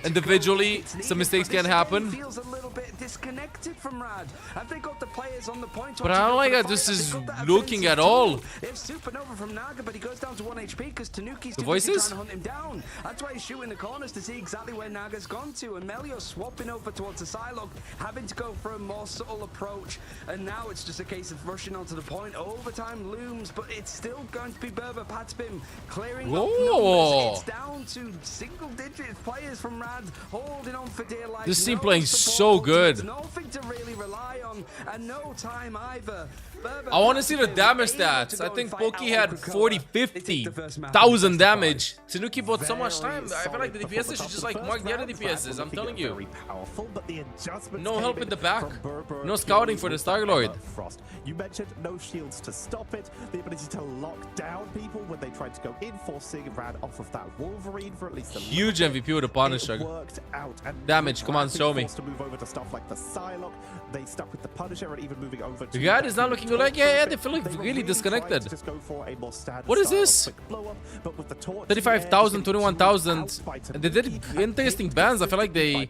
Individually, some mistakes can happen. Feels a little bit disconnected from Rad. Have they got the players on the point? But I don't like how this is looking at all. There's Supernova from Naga, but he goes down to 1 HP because Tanuki's The too busy voices? trying to hunt him down. That's why he's shooting the corners to see exactly where Naga's gone to. And Melio swapping over towards the Psylocke, having to go for a more subtle approach. And now it's just a case of rushing onto the point. Overtime looms, but it's still going to be Berber Patspim clearing up numbers. It's down to single-digit players from Rad holding on for dear life. This team No playing support, so good. nothing to really rely on, and no time either. Berber I want to see the Patspim damage able to stats. go I and think fight Pokey out had Krakoa. 40, They take 50 the first map thousand and damage. Tanuki bought so much time. I feel like the DPSs should just like mark the other DPSs. I'm telling you. Powerful, but the adjustments No came help in the back. from Berber No scouting for the Star-Lord. Frost. You mentioned no shields to stop it, the ability to lock down people when they tried to go in, forcing Rad off of that Wolverine for at least a Huge little bit. MVP with the Punisher. It worked out. And Damage, come on, Rad show being me. forced to move over to stuff like the Psylocke. They stuck with the Punisher and even moving over to The guy is not looking like, yeah, they feel like were really trying disconnected. to just go for a more standard What is style of this? quick blow-up, but with the torch, 35,000, 21,000. And they did interesting bans. I feel like they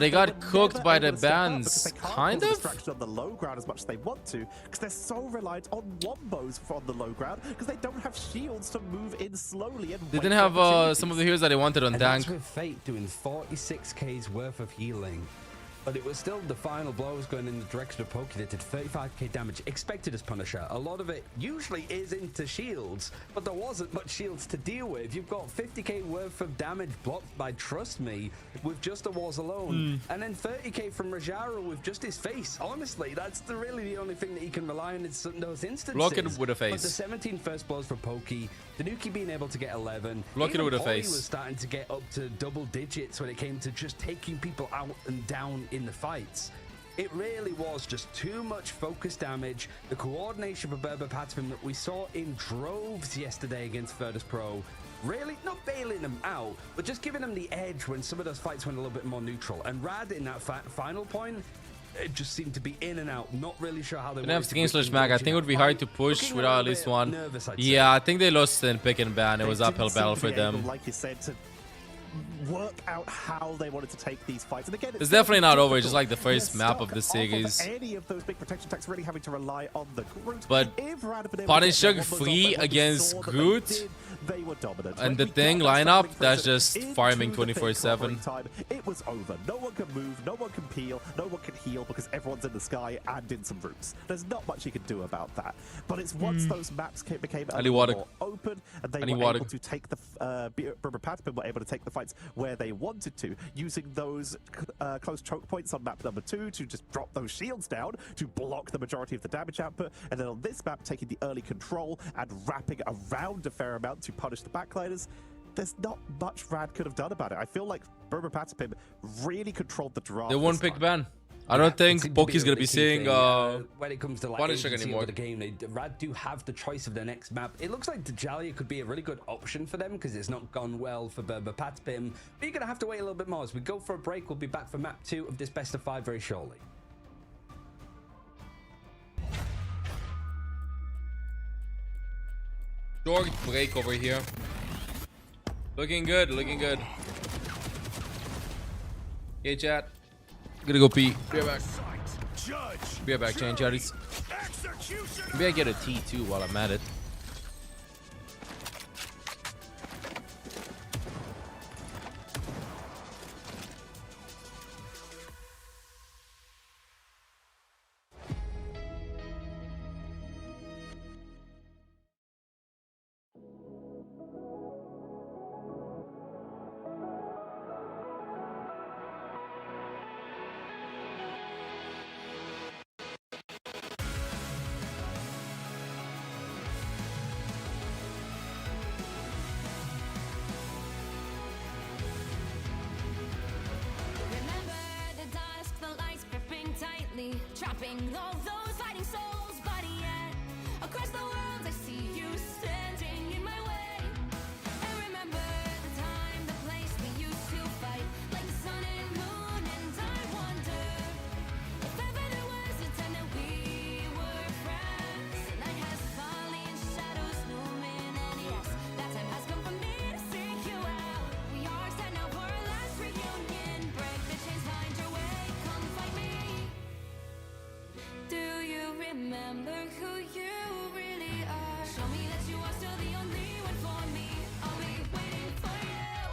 got cooked by the bans. Kind of? Distraction on the low ground as much as they want to, because they're so reliant on wombos from the low ground, because they don't have shields to move in slowly. And They wait didn't for have opportunities. some of the heroes that they wanted on And tank. that's with Fate doing 46k's worth of healing. But it was still the final blows going in the direction of Pokey that did 35k damage, expected as Punisher. A lot of it usually is into shields, but there wasn't much shields to deal with. You've got 50k worth of damage blocked by Trust Me with just the walls alone, and then 30k from Rajaro with just his face. Honestly, that's really the only thing that he can rely on in those instances. Block it with a face. But the 17 first blows for Pokey, Tanuki being able to get 11. Block it Even with a Poli face. was starting to get up to double digits when it came to just taking people out and down in the fights. It really was just too much focus damage. The coordination for Berber Patspim that we saw in droves yesterday against Virtus Pro, really not bailing them out, but just giving them the edge when some of those fights went a little bit more neutral. And Rad in that final point, it just seemed to be in and out. Not really sure how they Didn't have Skin/Mag. I think it would be hard to push without at least one. Yeah, I think they lost in pick and ban. It was uphill battle for them. Like you said, to work out how they wanted to take these fights. And again, It's definitely not over. It's just like the first map of the series. Any of those big protection attacks really having to rely on the Groot. But if Rad had been able to get Punisher their wombos free off, like against what we saw that Groot, they did, they were dominant. and When the we thing got that lineup, starting that's pressure just into farming the thick 24/7. covering time, it was over. No one can move, no one can peel, no one can heal because everyone's in the sky and in some roots. There's not much you can do about that. But it's once those maps became a Ali little water. more open and they Ali were water. able to take the Berber Patspim were able to take the fight fights where they wanted to, using those close choke points on map number 2 to just drop those shields down to block the majority of the damage output, and then on this map taking the early control and wrapping around a fair amount to punish the backliners. There's not much Rad could have done about it. I feel like Berber Patapim really controlled the draft. They won't pick ban. I don't think Poki's gonna be seeing when it comes to like Punisher anymore. The game, Rad do have the choice of their next map. It looks like Djalia could be a really good option for them because it's not gone well for Berber Patapim. But you're gonna have to wait a little bit more. As we go for a break, we'll be back for map 2 of this best of 5 very shortly. Short break over here. Looking good, looking good. Okay, chat. Gonna go pee. Be right back. Be right back, chain chatties. Maybe I get a T2 while I'm at it. Trapping all those fighting souls, but yet across the world I see you standing in my way. And remember the time, the place we used to fight, like the sun and moon. And I wonder if ever there was a time that we were friends. The night has fallen, shadows looming, and yes, that time has come for me to seek you out. We are set now for our last reunion. Break the chains, find your way, come find me. Do you remember who you really are? Show me that you are still the only one for me. I'll be waiting for you.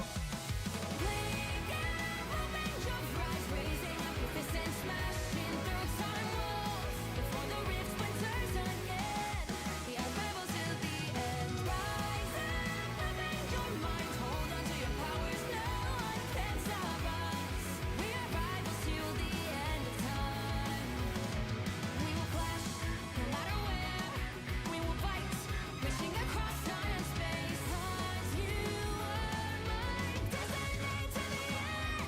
Wake up, open your eyes, raising up your fists and smashing through time walls before the rift splinters again. We are rebels till the end. Rise up, open your mind, hold on to your powers. No one can stop us. We are rivals till the end of time. We will clash, no matter where. We will fight, pushing across time and space. 'Cause you are my destiny to the end.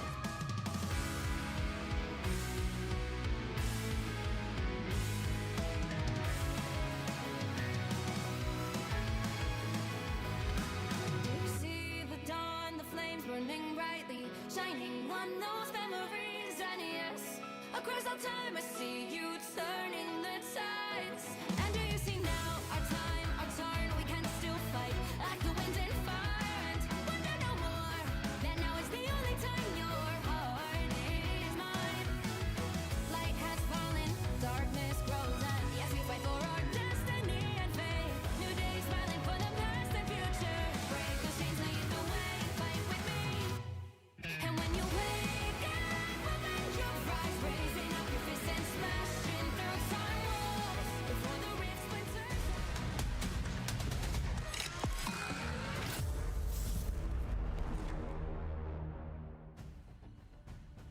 You see the dawn, the flames burning brightly, shining on those memories. And yes, across all time I see you turning the tides. And do you see now our time, our turn? We can still fight like the wind and fire, and wonder no more. That now is the only time your heart is mine. Light has fallen, darkness grows, and yes, we fight for our destiny and fate. New days smiling for the past and future. Break those chains, lead the way, fight with me. And when you wake up, open your eyes, raising up your fists and smashing through time walls before the rift splinters.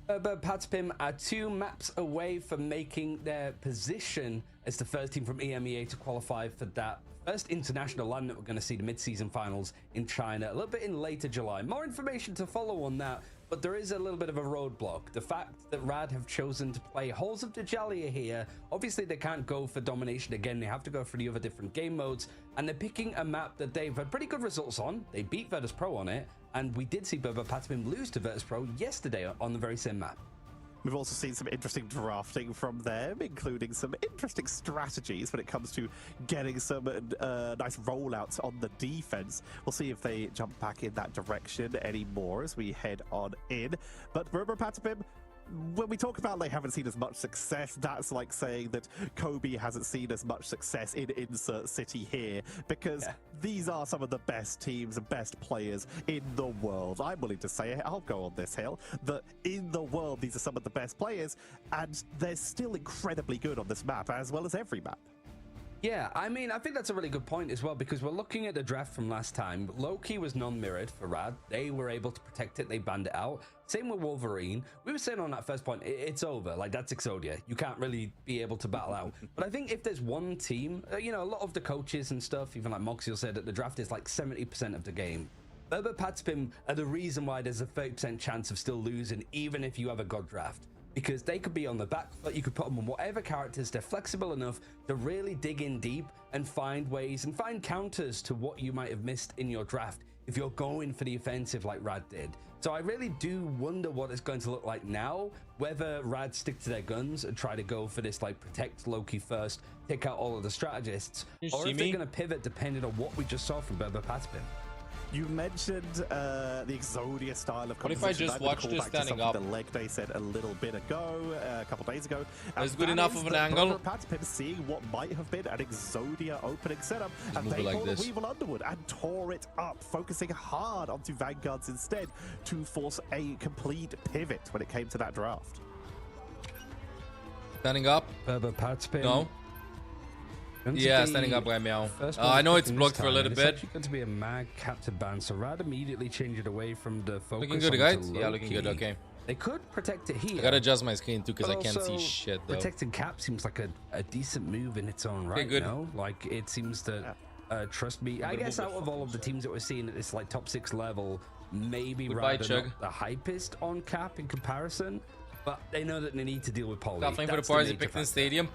But Patapim are 2 maps away from making their position as the first team from EMEA to qualify for that first international land that we're going to see the mid-season finals in China a little bit in later July. More information to follow on that, but there is a little bit of a roadblock. The fact that Rad have chosen to play Halls of Djalia here, obviously they can't go for domination again. They have to go for the other different game modes, and they're picking a map that they've had pretty good results on. They beat Virtus Pro on it, and we did see Berber Patapim lose to Virtus Pro yesterday on the very same map. We've also seen some interesting drafting from them, including some interesting strategies when it comes to getting some nice rollouts on the defense. We'll see if they jump back in that direction anymore as we head on in. But Berber Patapim, when we talk about they haven't seen as much success, that's like saying that Kobe hasn't seen as much success in Insert City here, because these are some of the best teams and best players in the world. I'm willing to say it, I'll go on this hill, that in the world these are some of the best players, and they're still incredibly good on this map, as well as every map. Yeah, I mean, I think that's a really good point as well, because we're looking at the draft from last time. Loki was non-mirrored for Rad. They were able to protect it. They banned it out. Same with Wolverine. We were saying on that first point, it's over. Like, that's Exodia. You can't really be able to battle out. But I think if there's one team, you know, a lot of the coaches and stuff, even like Moxiel said, that the draft is like 70% of the game. Berber Patspim are the reason why there's a 30% chance of still losing, even if you have a god draft. Because they could be on the back foot, you could put them on whatever characters, they're flexible enough to really dig in deep and find ways and find counters to what you might have missed in your draft if you're going for the offensive like Rad did. So I really do wonder what it's going to look like now, whether Rad stick to their guns and try to go for this like protect Loki first, take out all of the strategists, or if they're going to pivot depending on what we just saw from Berber Patspim. You mentioned the Exodia style of What if I just watched this standing up? The leg day said a little bit ago, a couple days ago. Is good enough of an angle? Patspim seeing what might have been an Exodia opening setup, Just and move they it like pulled this. Weevil Underwood and tore it up, focusing hard onto Vanguards instead to force a complete pivot when it came to that draft. Standing up? Berber Patspim. No. Yeah, standing up right now. I know it's blocked for a little It's bit. actually going to be a mag captive ban, so Rad immediately changed it away from the focus. Looking good, guys? Yeah, looking good, okay. They could protect it here. I gotta adjust my screen too because I but can't see also shit though. Protecting Cap seems like a decent move in its own right, good. you know? Like, it seems to, trust me, I guess out of all of the teams that we're seeing at this like top 6 level, maybe Goodbye, Rad are Chug. not the hypest on Cap in comparison. But they know that they need to deal with Polly. Got playing for the That's party, major picked in factor. stadium.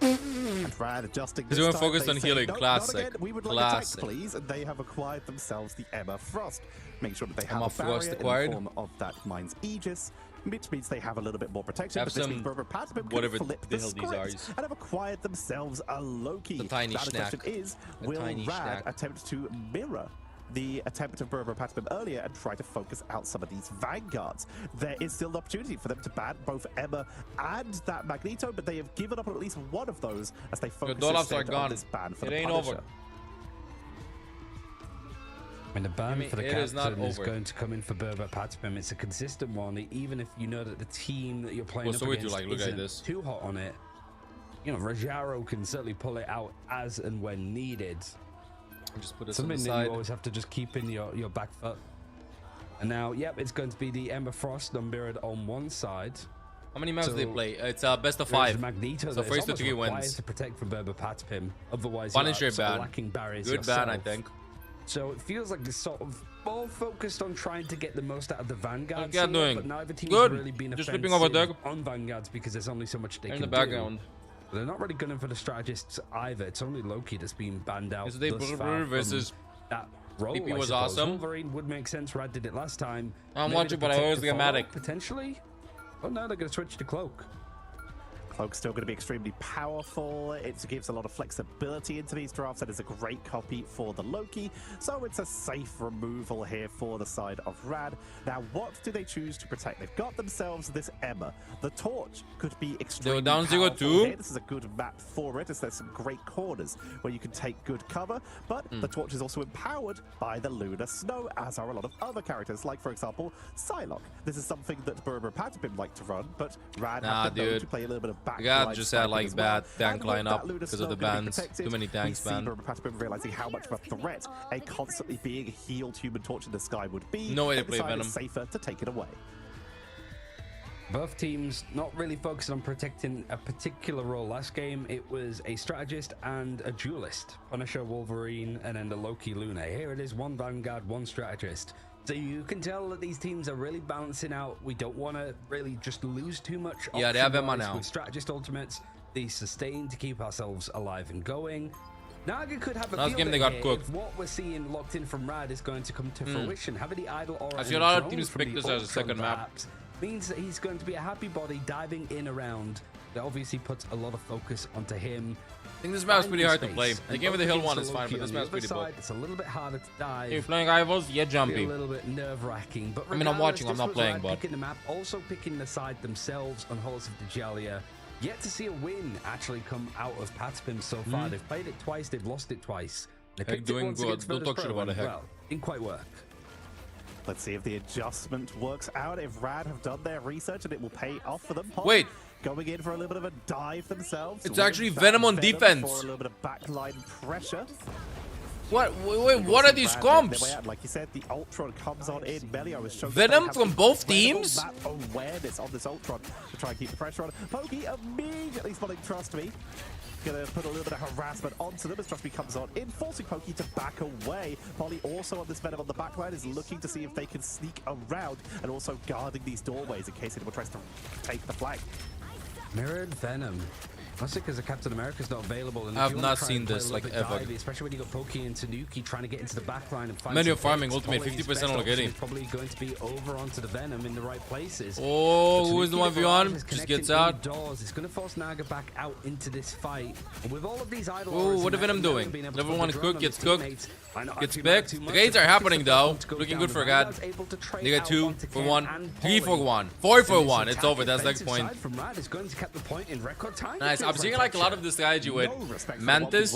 Rad adjusting Because this we were time, focused they on say, healing. "No, not Classic. again. We would like Classic. a tank, please." And they have acquired themselves the Emma Frost. Make sure that they have Emma a barrier Frost in acquired. the form of that Mind's Aegis, which means they have a little bit more protection. Have But this some means Berber Patspim whatever can flip the the hell these script are. and have acquired themselves a Loki. The tiny Now the snack. question is, The will tiny Rad snack. attempt to mirror the attempt of Berber Patspim earlier and try to focus out some of these Vanguards? There is still an opportunity for them to ban both Emma and that Magneto, but they have given up on at least one of those as they focus Dolabs are instead on gone. this ban for It the ain't Punisher. over. I mean, the ban for the it is not captain is over. going to come in for Berber Patspim. It's a consistent one, even if you know that the team that you're playing Well, up so we do against like, look at isn't this. too hot on it. You know, Rajaro can certainly pull it out as and when needed. Just put this on the Something that side. you always have to just keep in your back foot. And now, yep, it's going to be the Ember Frost unmirrored on one side. How many maps So, do they play? It's best of there's 5. Magneto So that is first to almost 3 required wins. to protect from Berber Patspim. Otherwise, Punisher you are sort of ban. lacking barriers Good ban, I yourself. think. So it feels like it's sort of more focused on trying to get the most out of the Vanguards. How's Gad here, doing? But neither team Good. has really been Just offensive flipping over Doug. on Vanguards because there's only so much they In can the background. do. But they're not really gunning for the strategists either. It's only Loki that's been banned out. Is they thus Blur far from versus that role. PP I was suppose. awesome. Wolverine would make sense. Rad did it last time. I'm Maybe watching, the but I always protector get follow, Matic. potentially. Oh no, they're going to switch to Cloak. Cloak's still going to be extremely powerful. It gives a lot of flexibility into these drafts. That is a great copy for the Loki. So it's a safe removal here for the side of Rad. Now, what do they choose to protect? They've got themselves this Emma. The Torch could be extremely down powerful 0-2. here. This is a good map for it, as there's some great corners where you can take good cover. But the Torch is also empowered by the Lunar Snow, as are a lot of other characters, like, for example, Psylocke. This is something that Berber Patspim like to run, but Rad Nah, have been known dude. to play a little bit of back. The guy just had like bad tank lineup because of the bans. Too many tanks banned. Patspim realizing how much of a threat a constantly being healed Human Torch in the sky would be. No way to they play decided Venom. it's safer to take it away. Both teams not really focusing on protecting a particular role. Last game, it was a strategist and a duelist. Punisher, Wolverine, and then the Loki Luna. Here it is, one Vanguard, one strategist. So you can tell that these teams are really balancing out. We don't want to really just lose too much. Yeah, they have Emma option-wise now. With strategist ultimates, they sustain to keep ourselves alive and going. Naga could have a Last field game they day got here cooked. if what we're seeing locked in from Rad is going to come to fruition. Having the idle aura I see and a lot of drones teams from pick the this as a Ultron second map. perhaps means that he's going to be a happy body diving in around. That obviously puts a lot of focus onto him. I think this map's pretty hard to play. The game with the hill one is fine, but this map's pretty book. booked. It's a little bit harder to dive. You're playing rivals? Yeah, Be jumpy. a little bit nerve-wracking, but I mean, I'm watching, I'm regardless, not this was playing, Rad but- picking the map, also picking the side themselves on Halls of Djalia. Yet to see a win actually come out of Patspim so far. They've played it twice, they've lost it twice. They Heck picked it doing once good. against Don't Virtus talk shit Pro about and, it, Heck. well, didn't quite work. Let's see if the adjustment works out, if Rad have done their research and it will pay off for them. Pop, Wait. going in for a little bit of a dive themselves. It's actually Venom on defense. For a little bit of backline pressure. What? Wait, what are these comps? Like you said, the Ultron comes on in. Melio is showing Venom from both teams? Map awareness on this Ultron to try and keep the pressure on. Pokey immediately spotting Trust Me. Gonna put a little bit of harassment onto them as Trust Me comes on in, forcing Pokey to back away. Polly also on this Venom on the backline is looking to see if they can sneak around and also guarding these doorways in case anyone tries to take the flank. Mirrored Venom. Mostly because the Captain America's not available. And I've not seen this like ever. Divey, especially when you got Pokey and Tanuki trying to get into the backline and find. Many of farming ultimate 50% already. Probably going to be over onto the Venom in the right places. Oh, who is the 1v1? Just gets out. It's going to force Naga back out into this fight. And with all of these idle. Oh, what is Venom doing? Level 1 cook gets cooked. Gets picked. The raids are happening though. Looking good for God. They got 2 for 1, 3 for 1, 4 for 1. It's over. That's the point. Nice. I'm seeing like a lot of the strategy with Mantis.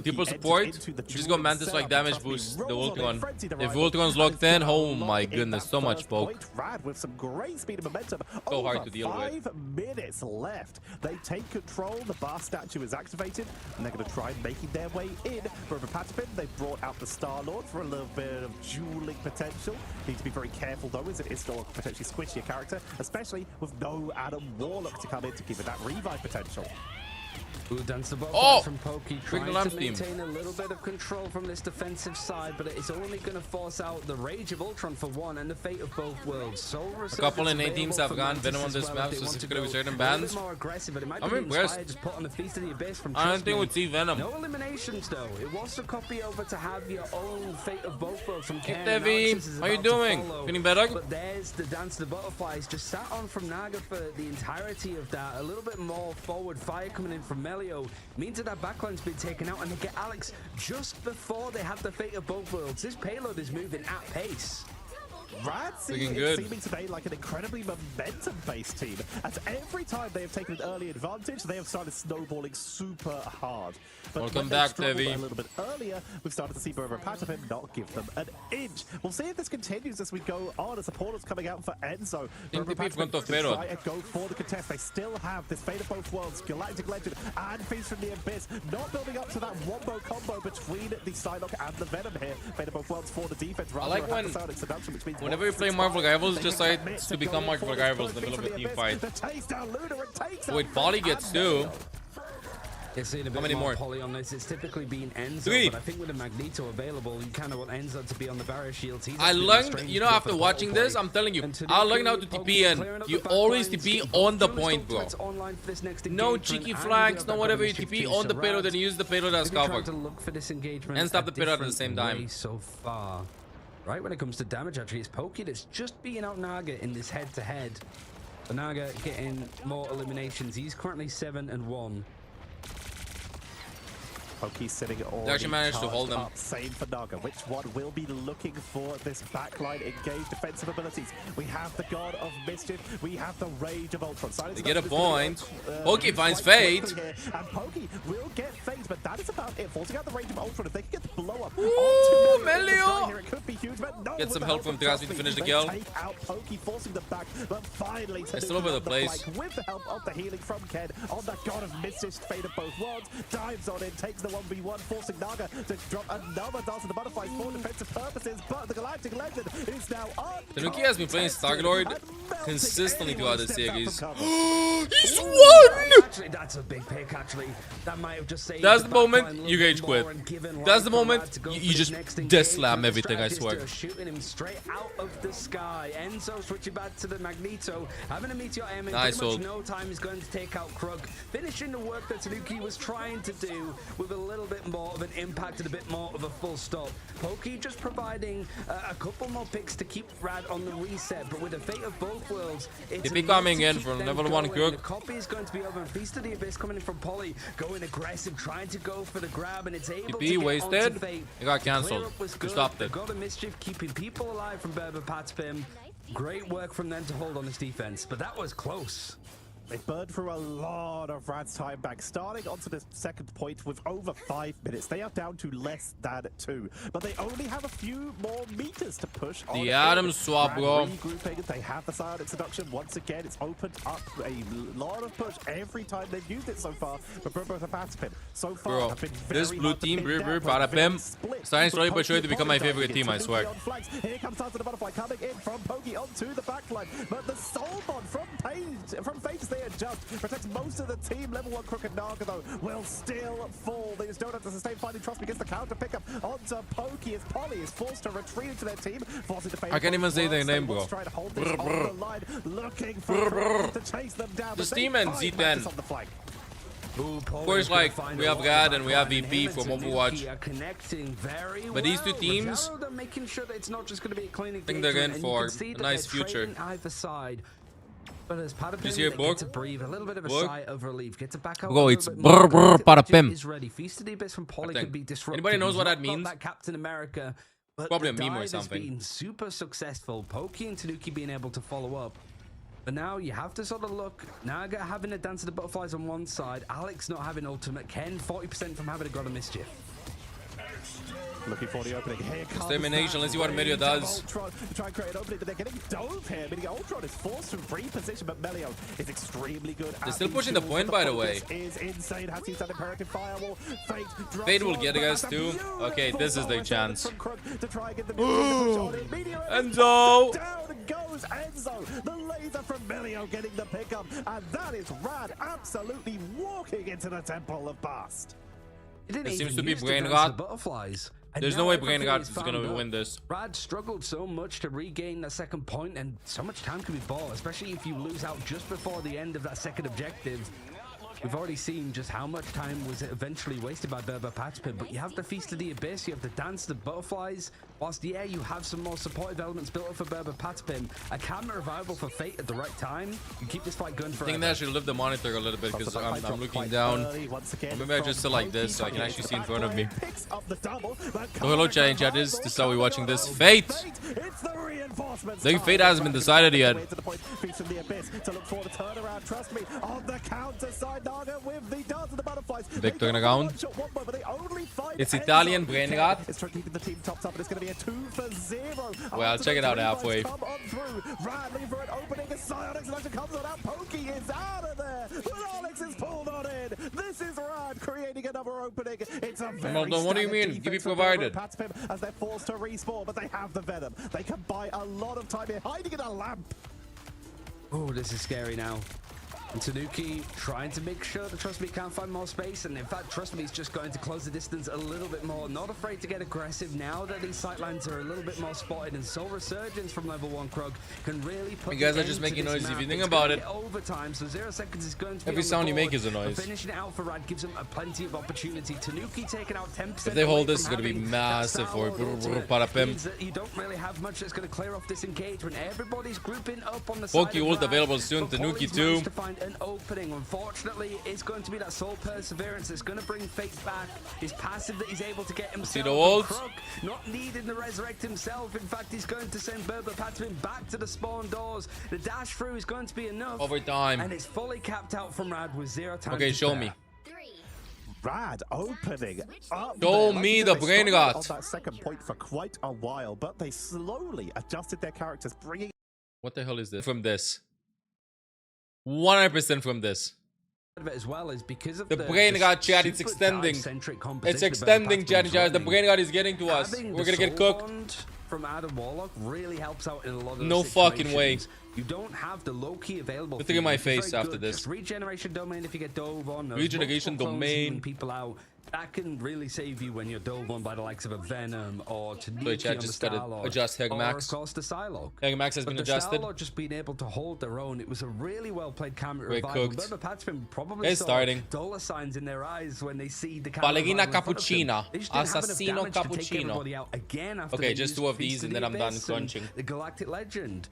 People support. Just go Mantis like damage boost the Ultron. If Ultron's locked in, oh my goodness, so much poke. With some great speed and momentum. So hard to deal with. 5 minutes left. They take control. The bar statue is activated, and they're going to try making their way in. For Patapin, they've brought out the Star-Lord for a little bit of dueling potential. Need to be very careful though, as it is still a potentially squishier character, especially with no Adam Warlock to come in to give it that revive potential. Ooh, dance the ball from Pokey, trying to maintain a little bit of control from this defensive side, but it's only going to force out the Rage of Ultron for 1 and the fate of both worlds. Soul a couple in 8 teams have gone Venom on this map, specifically with certain bands. I'm impressed. I don't think we'll see Venom. No eliminations though. It was a copy over to have your own fate of both worlds from Ken. Devi, how you doing? Feeling better? But there's the dance the butterflies just sat on from Naga for the entirety of that. A little bit more forward fire coming in from Melio means that backline's been taken out, and they get Alex just before they have the fate of both worlds. This payload is moving at pace. Rad seeming today like an incredibly momentum-based team, as every time they have taken an early advantage, they have started snowballing super hard. But welcome back, Devi. A little bit earlier, we've started to see Berber and Patapin not give them an inch. We'll see if this continues as we go on, as the portal's coming out for Enzo. Berber and try and go for the contest. They still have this Fate of Both Worlds, Galactic Legend, and Feast from the Abyss, not building up to that wombo combo between the Psylocke and the Venom here. Fate of Both Worlds for the defense. I like when whenever you play Marvel Rivals, just like to become Marvel Rivals in the middle of a team fight. Wait, Body gets 2. How many more? Poly on this. It's typically been Enzo, 3. but I think with a Magneto available, you kind of want Enzo to be on the barrier shields. I learned, you know, after watching this, I'm telling you, I learned how to TP in. You always TP on the point, bro. No cheeky flanks, no whatever. You TP on the payload and use the payload as cover. And stop the payload at the same time. So far. Right, when it comes to damage, actually, it's Pokey that's just beating out Naga in this head-to-head. But Naga getting more eliminations. He's currently 7-1. Pokey's sitting all. They actually managed to hold them. Same for Naga. Which one will be looking for this backline engaged defensive abilities? We have the God of Mischief. We have the Rage of Ultron. They get a point. Pokey finds Fate. And Pokey will get Fate, but that is about it. Forcing out the Rage of Ultron. If they can get the blow up. Ooh, Melio! It could be huge, but no, get some help from Drasby to finish the kill. Take out Pokey, forcing them back, but finally they're still over the place. With the help of the healing from Ken on the God of Mischief, Fate of Both Worlds, dives on in, takes the 1v1, forcing Naga to drop another Dance of the Butterflies for defensive purposes, but the Galactic Legend is now on. Tanuki has been playing Star-Lord consistently throughout the series. He's won! Actually, that's a big pick, actually. That might have just saved. That's the moment you rage quit. That's the moment you just death slam everything, I swear. Shooting him straight out of the sky. Enzo switching back to the Magneto, having a meteor aim in nice pretty much no time. He's going to take out Krug, finishing the work that Tanuki was trying to do with a little bit more of an impact and a bit more of a full stop. Pokey just providing a couple more picks to keep Rad on the reset, but with the fate of both worlds, it's be coming in from level 1 Krug. The copy is going to be over, and Feast of the Abyss coming in from Polly, going aggressive, trying to go for the grab, and it's able to get wasted. onto Fate. It got cancelled. You stopped it. God of Mischief keeping people alive from Berber Patspim. Great work from them to hold on this defense, but that was close. They've burned through a lot of Rad's time back, starting onto the second point with over 5 minutes. They are down to less than 2, but they only have a few more meters to push on. The Adam swap, bro. Regrouping, they have the silent seduction. Once again, it's opened up a lot of push every time they've used it so far. But the Patapim so far Bro, have been this blue team, Patapim, starting slowly but surely to become my favorite team, I swear. Here comes Sons of the Butterfly coming in from Pokey onto the backline, but the Soul Bond from Phage there just protects most of the team. Level 1 Crooked Naga though will still fall. They just don't have to sustain finding trust against the counter pickup onto Pokey as Polly is forced to retreat into their team, forcing the I can't even say their name, bro. Looking for to chase them down. The Steam and Z10. Of course, like, we have Rad and we have VP from Overwatch. But these two teams, I think they're in for a nice future. But as Just hear Patapim to breathe a little bit of a sigh of relief, get to back out. Bro, it's Patapim. Is ready. Feast of the Abyss from Polly could be disrupted. Anybody knows what that He's not means? That Captain America. But Probably a the meme or dive something. Has been super successful. Pokey and Tanuki being able to follow up. But now you have to sort of look. Naga having a Dance of the Butterflies on one side. Alex not having ultimate. Ken 40% from having a God of Mischief. Looking for the opening. Here comes Extermination, let's see what Melio does. Ultron to try and create an opening, but they're getting dove here. Meaning Ultron is forced to reposition, but Melio is extremely good. They're still pushing the point, by the way. Is insane. Has used that imperative firewall. Fate will get us too. Okay, this is their chance. Enzo! Down goes Enzo. The laser from Melio getting the pickup, and that is Rad absolutely walking into the Temple of Bast. There seems to be Brain Rot. Butterflies. There's no way Brain Rot is going to win this. Rad struggled so much to regain that second point, and so much time can be bought, especially if you lose out just before the end of that second objective. We've already seen just how much time was eventually wasted by Berber Patapim, but you have the Feast of the Abyss, you have the Dance of the Butterflies. Whilst, yeah, you have some more supportive elements built up for Berber Patapim, a camera revival for Fate at the right time. You keep this fight going I forever. think they actually lift the monitor a little bit because I'm looking down. Or maybe I just sit like this so I can actually see in front of me. Oh, hello, chat. This is how we're watching this. Fate! I think Fate hasn't been decided yet. Big turnaround. It's Italian Brain Rot. Well, I'll check it out halfway. This is Rad creating another opening. It's a very what do you mean? Give me provided. As they're forced to respawn, but they have the venom. They can buy a lot of time here, hiding in a lamp. Oh, this is scary now. And Tanuki trying to make sure that Trust Me can't find more space, and in fact Trust Me is just going to close the distance a little bit more, not afraid to get aggressive now that these sightlines are a little bit more spotted, and Soul Resurgence from level 1 Krug can really put You guys are just making noise if you think about it. Overtime, so 0 seconds is going to be every sound you make is a noise. Finishing it out for Rad gives them plenty of opportunity. Tanuki taking out 10%. If they hold this, it's going to be massive for Patapim. You don't really have much that's going to clear off this engagement. Everybody's grouping up on the side. Pokey ult available soon. Tanuki too. To find an opening. Unfortunately, it's going to be that Soul Perseverance that's going to bring Fate back. His passive that he's able to get himself. See the ult? Krug not needing to resurrect himself. In fact, he's going to send Berber Patapim back to the spawn doors. The dash through is going to be enough. Overtime. And it's fully capped out from Rad with 0 time. Okay, show me. Rad opening up. Show me the Brain Rot. On that second point for quite a while, but they slowly adjusted their characters, bringing. What the hell is this? From this. 100% from this. As well as because of the Brain Rot, chat, it's extending. It's extending, chat. The Brain Rot is getting to us. We're gonna get cooked. From Adam Warlock really helps out in a lot of no fucking way. You don't have the low key available. Look at my face after this. Regeneration domain if you get dove on. Regeneration domain. People out. That can really save you when you're dove on by the likes of a Venom or Tanuki Chat just gotta adjust Heg Max. Or of course the Psylocke. Heg Max has been adjusted. Psylocke just being able to hold their own. It was a really well played camera We're revival. cooked. Berber Patapim probably it's starting. dollar signs in their eyes when they see the camera. Ballerina Cappuccina. Assassino Cappuccino. Again okay, just 2 of these and then I'm done crunching. The Galactic Legend.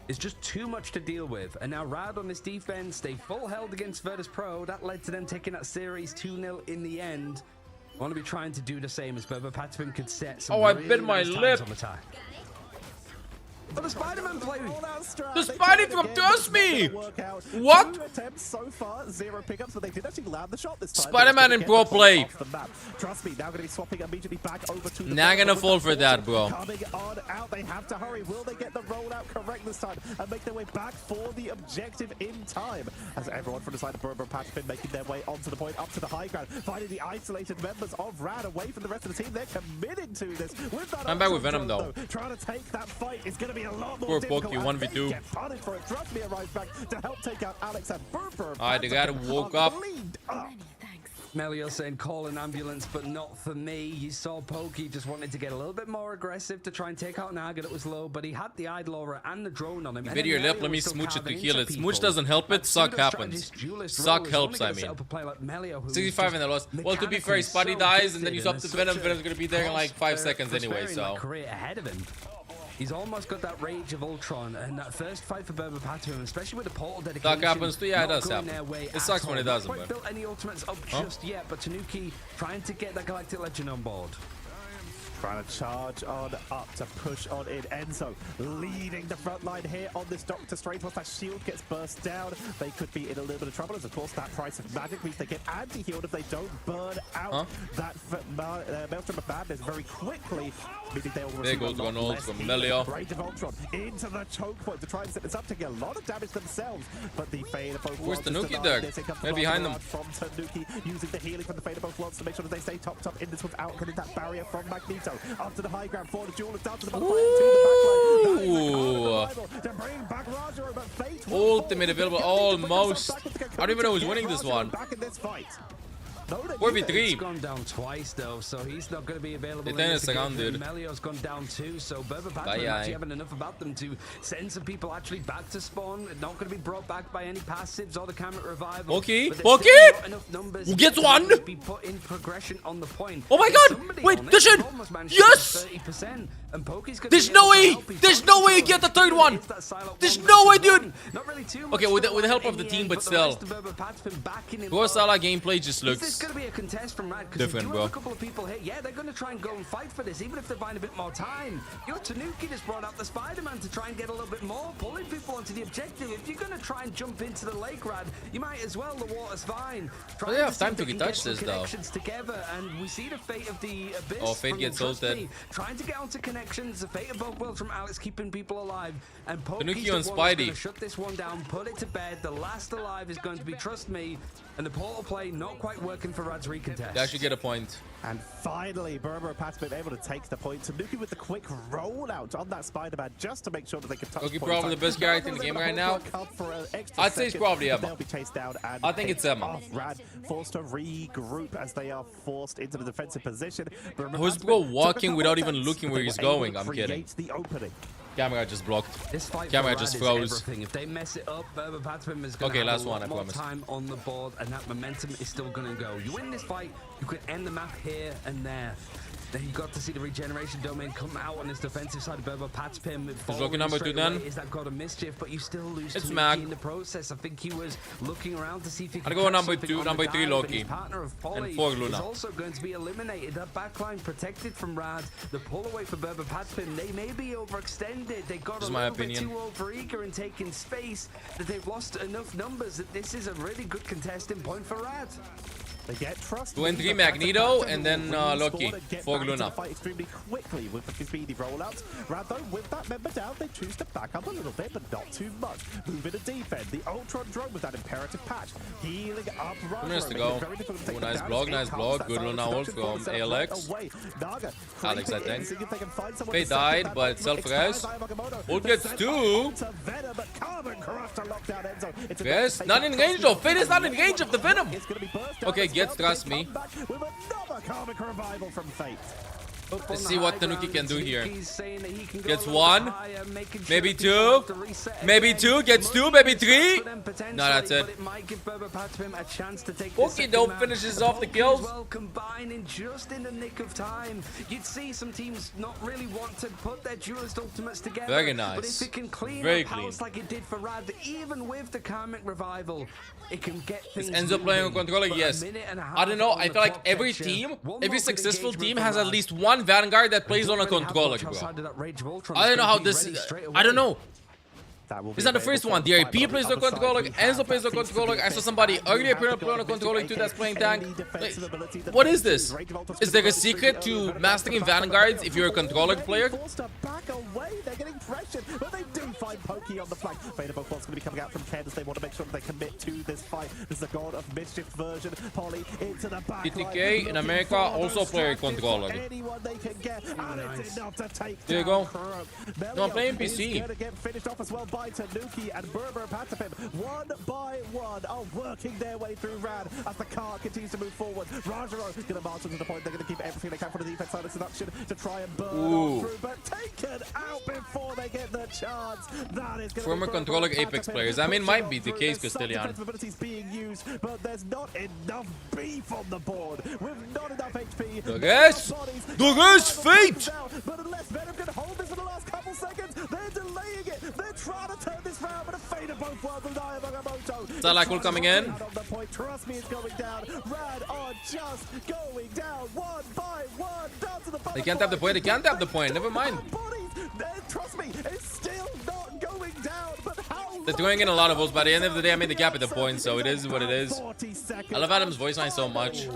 It's just too much to deal with. And now Rad on this defense, they full held against Virtus Pro. That led to them taking that series 2-0 in the end. I want to be trying to do the same as Berber Patapim could set some I bit my lip. On attack. But the Spider-Man play. The Spidey from Trust Me! What? 2 attempts so far, 0 pickups, but they did actually land the shot this time. Spider-Man in pro play. Trust me, now going to be swapping immediately back over to the Not gonna fall for that, bro. Coming on out, they have to hurry. Will they get the rollout correct this time and make their way back for the objective in time? As everyone from the side of Burber Patch been making their way onto the point, up to the high ground, finding the isolated members of Rad away from the rest of the team. They're committed to this. With that I'm back with Venom though. Trying to take that fight is going to be a lot more Poor difficult. Pokey, 1v2. Get punished for it. Trust me arrives back to help take out Alex and Burber. Alright, the guy woke up. Melio saying call an ambulance, but not for me. You saw Pokey just wanted to get a little bit more aggressive to try and take out Naga that was low, but he had the Idol Aura and the drone on him. Video your lip, let me smooch it to heal it. Smooch doesn't help it, suck happens. Suck helps, I mean. 65 and the loss. Well, to be fair, Spidey dies and then you swap to Venom. Venom's gonna be there in like 5 seconds anyway, so. Career ahead of him. He's almost got that Rage of Ultron, and that first fight for Burber Patton, especially with the portal dedication. That happens too, yeah, it does happen. It sucks when it doesn't, but built any ultimates up just yet, but Tanuki trying to get that Galactic Legend on board. Trying to charge on up to push on in. Enzo leading the front line here on this Doctor Strange. Once that shield gets burst down, they could be in a little bit of trouble. As of course, that price of magic means they get anti-healed if they don't burn out that Maelstrom of Madness very quickly. Meaning they will there goes one ult from Melio. Rage of Ultron into the choke point to try and set this up, taking a lot of damage themselves. But the Fade of both Where's Tanuki there? They're behind them. From Tanuki, using the healing from the Fade of both worlds to make sure that they stay top in this without getting that barrier from Magneto. Up to the high ground for the duelist, down to the backline. To bring back Roger, but Fate Ultimate available almost. I don't even know who's winning this one. Back in this fight. 4v3. He's gone down twice though, so he's not going to be available. Melio's gone down too, so Burber Patton actually having enough about them to send some people actually back to spawn. Not going to be brought back by any passives or the camera revival. Okay, who gets one? Be put in progression on the point. Oh my god! Wait, this should. Yes! 30%, and Pokey's there's no way! There's no way you get the third one! There's no way, dude! Not really too much. Okay, with the help of the team, but still. Rosala gameplay just looks going to be a contest from Rad, because different, bro. A couple of people here. Yeah, they're going to try and go and fight for this, even if they're buying a bit more time. Your Tanuki just brought out the Spider-Man to try and get a little bit more, pulling people onto the objective. If you're going to try and jump into the lake, Rad, you might as well. The water's fine. They have time to retouch this, though. Together, and we see the fate of the Abyss. Oh, Fate gets ulted. Trying to get onto connections. The fate of both worlds from Alex, keeping people alive. And Tanuki on Spidey. Shut this one down, put it to bed. The last alive is going to be Trust Me. And the portal play not quite working for Rad's recontest. They actually get a point. And finally, Burber Pat's been able to take the point. Tanuki with the quick rollout on that Spider-Man just to make sure that they can touch Cookie probably the best character in the game right now. I'd say it's probably Emma. They'll be chased down and I think it's Emma. Rad forced to regroup as they are forced into the defensive position. Who's bro walking without even looking where he's going? I'm kidding. The opening. Camera just blocked. This fight Camera just froze. If they mess it up, Burber Patman is going to have a lot more time on the board, and that momentum is still going to go. You win this fight, you could end the map here and there. Then you got to see the regeneration domain come out on his defensive side of Burber Patspim. He's looking number 2 then. Is that God of Mischief, but you still lose it's in the process. I think he was looking around to see if he could go number 2, number 3 Loki. And 4 Luna. Is also going to be eliminated. That backline protected from Rad. The pull away for Burber Patspim. They may be overextended. They got a little bit too over eager in taking space that they've lost enough numbers that this is a really good contesting point for Rad. They get trust. 2 and 3 Magneto and then Loki. 4 Luna. Fight extremely quickly with the speedy rollouts. Rather, with that member down, they choose to back up a little bit, but not too much. Move in a defend. The Ultron drone with that imperative patch. Healing up. 2 minutes to go. Oh, nice block, nice block. Good Luna ult from ALX. Alex, I think. They died, but self-res. Ult gets 2. Yes, not in range though. Fate is not in range of the Venom. Okay, gets Trust Me. Let's see what Tanuki can do here. Gets 1, maybe 2, maybe 2, gets 2, maybe 3. No, that's it. Okay, don't finishes off the kills. Well, combining just in the nick of time. You'd see some teams not really want to put their duelist ultimates together. Very nice. But if it can clean Very up house like it did for Rad, even with the Karmic Revival, it can get things. Ends up playing on controller, yes. I don't know. I feel like every team, every successful team has at least one one Vanguard that plays on a controller, bro. I don't know how this is. I don't know. It's not the first one. The RP plays on a controller, Enzo plays on a controller. I saw somebody earlier play on a controller too that's playing tank. Like, what is this? Is there a secret to mastering Vanguards if you're a controller player? They're getting pressured, but they do find Pokey on the flank. Vader Both going to be coming out from Ken as they want to make sure that they commit to this fight. This is the God of Mischief version. Polly into the back. TTK in America also play a controller. Anyone they can get, and it's enough to take there you go. No, I'm playing PC. Going to get finished off as well by Tanuki and Berber Patapim. One by one are working their way through Rad as the car continues to move forward. Rajaro going to march to the point. They're going to keep everything they can for the defense side of seduction to try and burn on through, but taken out before they get the chance. That is former controller Apex players. I mean, might be the case, Castilian. Being used, but there's not enough beef on the board. With not enough HP. Douglas fate. But unless Venom can hold this for the last couple seconds, they're delaying it. They're trying to turn this round, but a fate of both worlds will die of Agamotto. Salakul coming in. Trust me, it's going down. Rad are just going down one by one. Down to the they can't have the point. They can't have the point. Never mind. Trust me, it's still not going down. But how? They're throwing in a lot of votes. By the end of the day, I made the cap at the point, so it is what it is. I love Adam's voice line so much.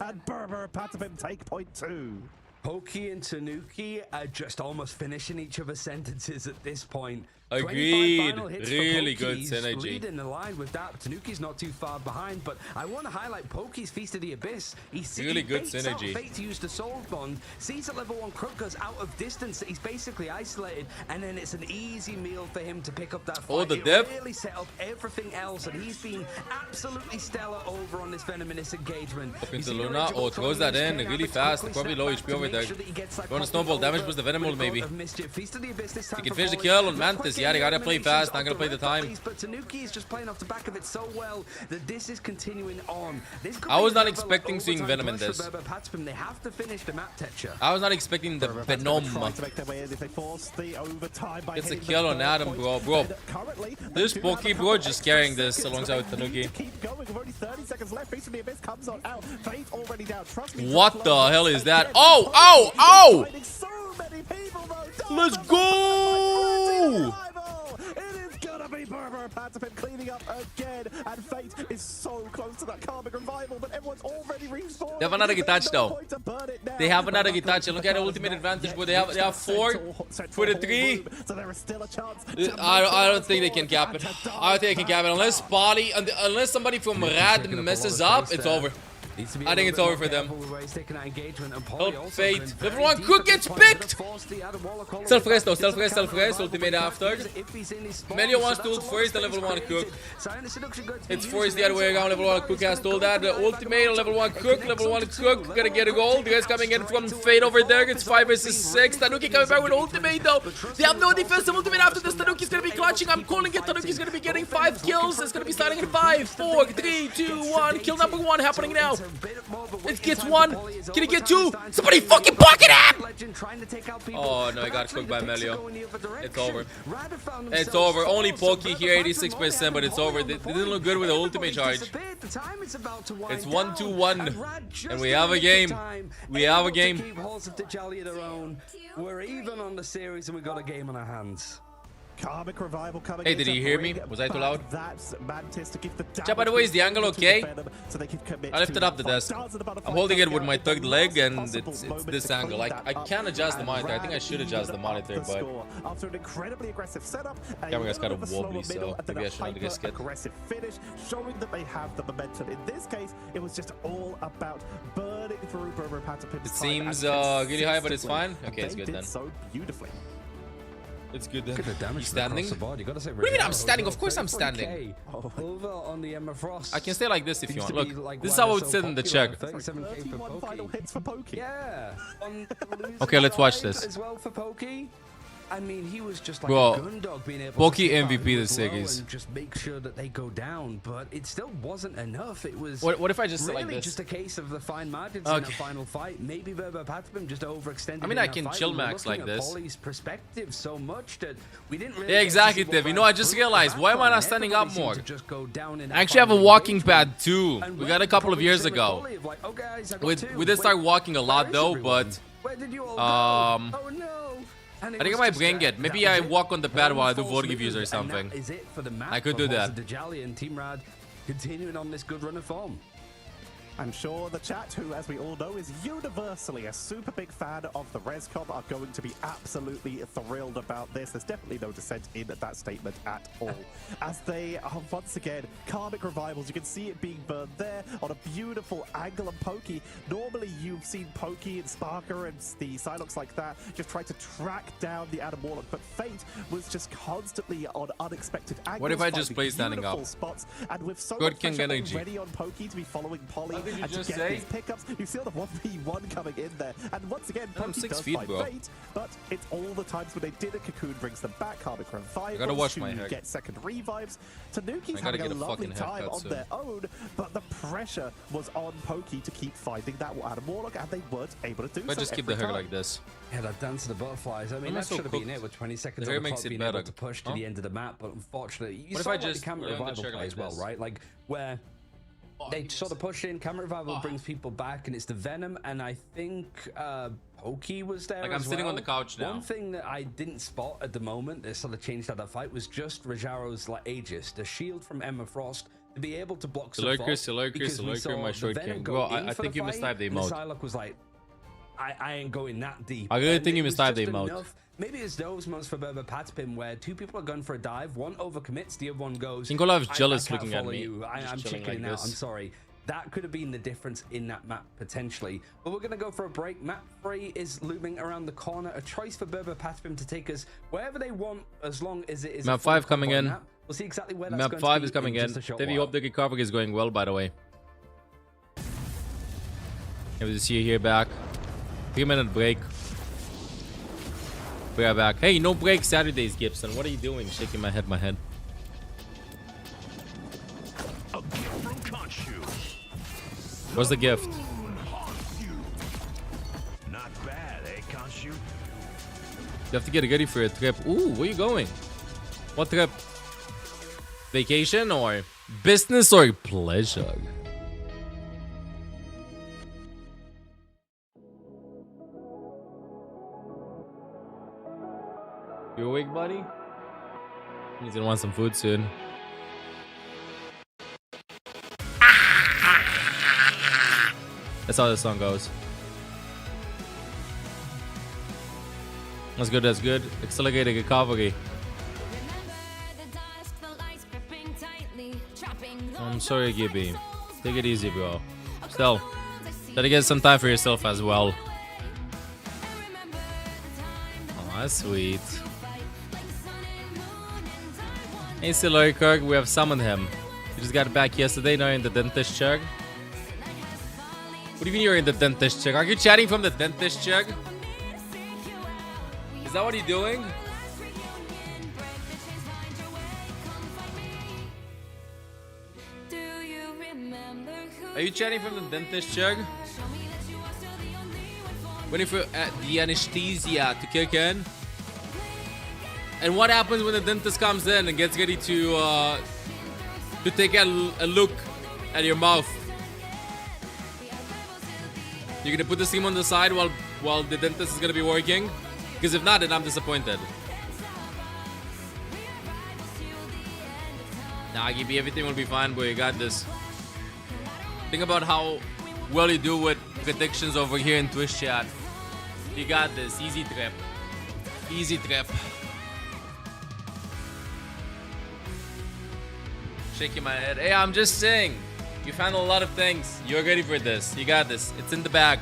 And Berber Patapim take point 2. Pokey and Tanuki are just almost finishing each other's sentences at this point. Agreed. Really good synergy. Leading the line with that. Tanuki's not too far behind, but I want to highlight Pokey's Feast of the Abyss. He's really good synergy. Fate to use the Soul Bond. Sees at level 1 Crook goes out of distance. He's basically isolated, and then it's an easy meal for him to pick up that fight. Oh, the dip. Really set up everything else, and he's been absolutely stellar over on this Venomous engagement. Up into Luna. Oh, throws that in really fast. Probably low HP over there. Want to snowball damage was the Venom ult maybe. He can finish the kill on Mantis. Yeah, they gotta play fast. Not gonna play the time. But Tanuki is just playing off the back of it so well that this is continuing on. I was not expecting seeing Venom in this. They have to finish the map texture. I was not expecting the Venom. It's a kill on Adam, bro. This Pokey bro just carrying this alongside with Tanuki. What the hell is that? Oh, oh, oh! Let's go! Berber Patapim cleaning up again, and Fate is so close to that karmic revival, but everyone's already respawned. They have another touch though. They have another touch. Look at the ultimate advantage, but they have 4 for the 3. So there is still a chance. I don't think they can cap it. I don't think they can cap it unless somebody from Rad messes up. It's over. I think it's over for them. Help Fate. Level 1 Crook gets picked! Self-rest though, self-rest, ultimate after. Melio wants to ult first, the level 1 Crook. It's forced the other way around, level 1 Crook has to ult that. The ultimate, level 1 Crook, gonna get a goal. The guys coming in from Fate over there, it's 5 versus 6. Tanuki coming back with ultimate though. They have no defensive ultimate after this. Tanuki's gonna be clutching, I'm calling it. Tanuki's gonna be getting 5 kills. It's gonna be starting in 5, 4, 3, 2, 1. Kill number 1 happening now. It gets 1. Can he get 2? Somebody fucking pocket him! Oh no, I got cooked by Melio. It's over. It's over. Only Pokey here, 86%, but it's over. They didn't look good with the ultimate charge. It's 1-2-1. And we have a game. We have a game. We're even on the series and we got a game on our hands. Karmic revival coming. Hey, did you hear me? Was I too loud? That's Mantis to give the Chat, by the way, is the angle okay? I lifted up the desk. I'm holding it with my third leg, and it's this angle. I can adjust the monitor. I think I should adjust the monitor, but after an incredibly aggressive setup, camera's kind of wobbly, so maybe I shouldn't risk it. Aggressive finish, showing that they have the momentum. In this case, it was just all about burning through Berber Patapim's. It seems really high, but it's fine. Okay, it's good then. So beautifully. It's good then. You standing? You gotta say what do you mean I'm standing? Of course I'm standing. Over on the Emma Frost. I can stay like this if you want. Look, this is how I would sit in the chair. Yeah. Okay, let's watch this. As well for Pokey. I mean, he was just like bro, a gun dog being able Pokey to MVP this series. and just make sure that they go down, but it still wasn't enough. It was what if I just really sit like this? Just a case of the fine margins in a final fight. Maybe Berber Patapim just overextended. I mean, I can chill max like this. Pauly's perspective so much that we didn't really yeah, exactly, Dev. You know, I just realized, why am I not standing up more? Just go down in I actually have a walking pad too. We got a couple of years ago. We did start walking a lot though, but did you all go? Oh no! I think I might bring it. Maybe I walk on the pad while I do vote reviews or something. That is it for the map. I could do that. Dejali and Team Rad continuing on this good run of form. I'm sure the chat, who, as we all know, is universally a super big fan of the ResCom, are going to be absolutely thrilled about this. There's definitely no dissent in that statement at all. As they are, once again, Karmic Revivals, you can see it being burned there on a beautiful angle and Pokey. Normally, you've seen Pokey and Sparker and the Psylocks like that just try to track down the Adam Warlock, but Fate was just constantly on unexpected angles. What if I just play standing up? Spots, and with so Good much King pressure energy. already on Pokey to be following Polly, What did you and just to get say? these pickups, you feel the 1v1 coming in there. And once again, I'm Pokey 6 does feet, find bro. Fate, but it's all the times when they did a Cocoon brings them back. Karmic Revivals, I gotta wash my who hair. get second revives. Tanuki's I gotta having a get a lovely fucking time haircut on soon. their own, but the pressure was on Pokey to keep finding that Adam Warlock, and they weren't able to do If I so just keep the every hair time. like this. Yeah, that dance of the butterflies. I mean, Am I that so should have been cooked? it with 20 seconds The on hair the makes clock, it being better. able to push to Huh? the end of the map. But unfortunately, you What if saw I like just the Camera learn the Revival trick play like as well, this? right? Like where they sort of push in, Camera Revival brings people back, and it's the Venom, and I think Pokey was there. Like, as I'm sitting on well. the couch now. One thing that I didn't spot at the moment that sort of changed out that fight was just Rajaro's like Aegis, the shield from Emma Frost, to be able to block some Lurker, faults, Lurker, because we Lurker, saw my the short Venom king. go Bro, in I for think the you fight, mistyped the and the emote. Psylocke was like, I ain't going that deep. I really And think you it was mistyped the just emote. enough. Maybe it's those moments for Berber Patspin where two people are going for a dive, one overcommits, the other one goes. Singolov's "I jealous can't looking at follow me. you. I'm Just chilling checking like out. this. I'm sorry." That could have been the difference in that map potentially. But we're going to go for a break. Map 3 is looming around the corner. A choice for Berber Patspin to take us wherever they want, as long as it is Map a full 5 coming combo in. map. We'll see exactly where that's Map going 5 to be is coming in. just a short Devi, while. hope the recovery is going well, by the way. Able to see you here back. 3-minute break. We are back. Hey, no break Saturdays, Gibson. What are you doing? Shaking my head, A gift from Khonshu. What's the gift? Not bad, eh, Khonshu? You have to get ready for a trip. Ooh, where you going? What trip? Vacation or business or pleasure? You awake, buddy? He's gonna want some food soon. That's how this song goes. That's good, that's good. Accelerated recovery. I'm sorry, Gibby. Take it easy, bro. Still, gotta get some time for yourself as well. Oh, that's sweet. Hey, Siloy Kirk, we have summoned him. You just got back yesterday, now you're in the dentist chair. What do you mean you're in the dentist chair? Are you chatting from the dentist chair? Is that what you're doing? Are you chatting from the dentist chair? Waiting for the anesthesia to kick in? And what happens when the dentist comes in and gets ready to take a look at your mouth? You're gonna put the steam on the side while the dentist is gonna be working? Because if not, then I'm disappointed. Nah, Gibby, everything will be fine, boy. You got this. Think about how well you do with predictions over here in Twitch chat. You got this. Easy trip. Easy trip. Shaking my head. Hey, I'm just saying. You found a lot of things. You're ready for this. You got this. It's in the bag.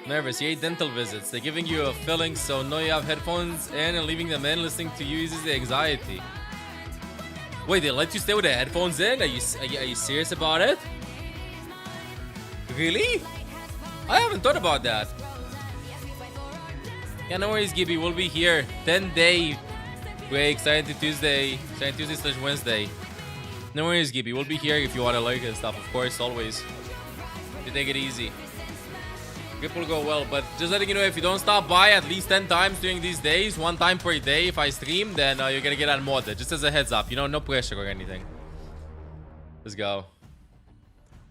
Nervous. You hate dental visits. They're giving you a filling, so know you have headphones in and leaving them in. Listening to you uses the anxiety. Wait, they let you stay with the headphones in? Are you serious about it? Really? I haven't thought about that. Yeah, no worries, Gibby. We'll be here. 10-day break, starting Tuesday/Wednesday. No worries, Gibby. We'll be here if you want to like and stuff, of course, always. You take it easy. Grip will go well, but just letting you know, if you don't stop by at least 10 times during these days, 1 time per day if I stream, then you're gonna get unmodded. Just as a heads up, you know, no pressure or anything. Let's go.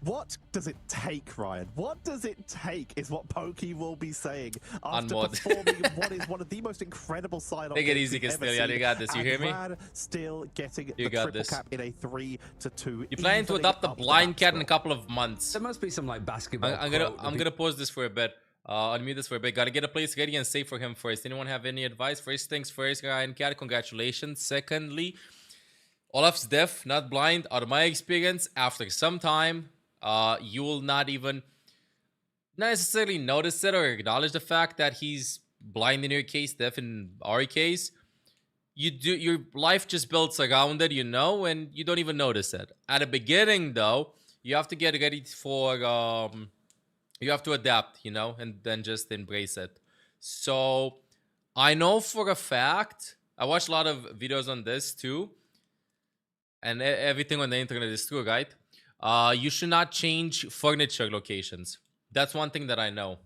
What does it take, Ryan? What does it take is what Pokey will be saying after performing what is one of the most incredible side-off Take it easy, Castelia. You got this. You hear me? Still getting you the got triple this. cap in a 3-2. You're planning to adopt the blind cat in a couple of months. There must be some like basketball. I'm gonna pause this for a bit. Unmute this for a bit. Gotta get a place ready and safe for him first. Anyone have any advice? First things first, Ryan Cat. Congratulations. Secondly, Olaf's deaf, not blind. Out of my experience, after some time, you will not necessarily notice it or acknowledge the fact that he's blind in your case, deaf in our case. Your life just builds around it, you know, and you don't even notice it. At the beginning, though, you have to get ready for you have to adapt, you know, and then just embrace it. So I know for a fact, I watched a lot of videos on this too, and everything on the internet is true, right? You should not change furniture locations. That's one thing that I know.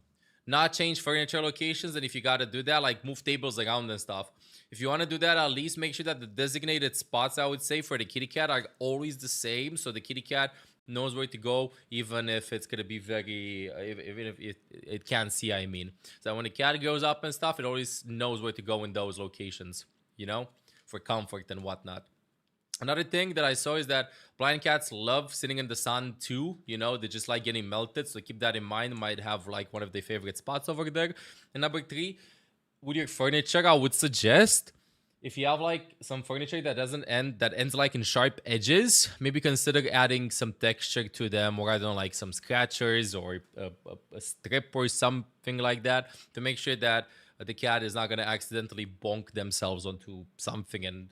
Not change furniture locations, and if you gotta do that, like move tables around and stuff. If you want to do that, at least make sure that the designated spots, I would say, for the kitty cat are always the same, so the kitty cat knows where to go, even if it's gonna be even if it can't see, I mean. So when the cat goes up and stuff, it always knows where to go in those locations, you know, for comfort and whatnot. Another thing that I saw is that blind cats love sitting in the sun too. You know, they just like getting melted. So keep that in mind. Might have like one of their favorite spots over there. And number 3, with your furniture, I would suggest if you have like some furniture that ends like in sharp edges, maybe consider adding some texture to them, or I don't know, like some scratchers or a strip or something like that, to make sure that the cat is not gonna accidentally bonk themselves onto something and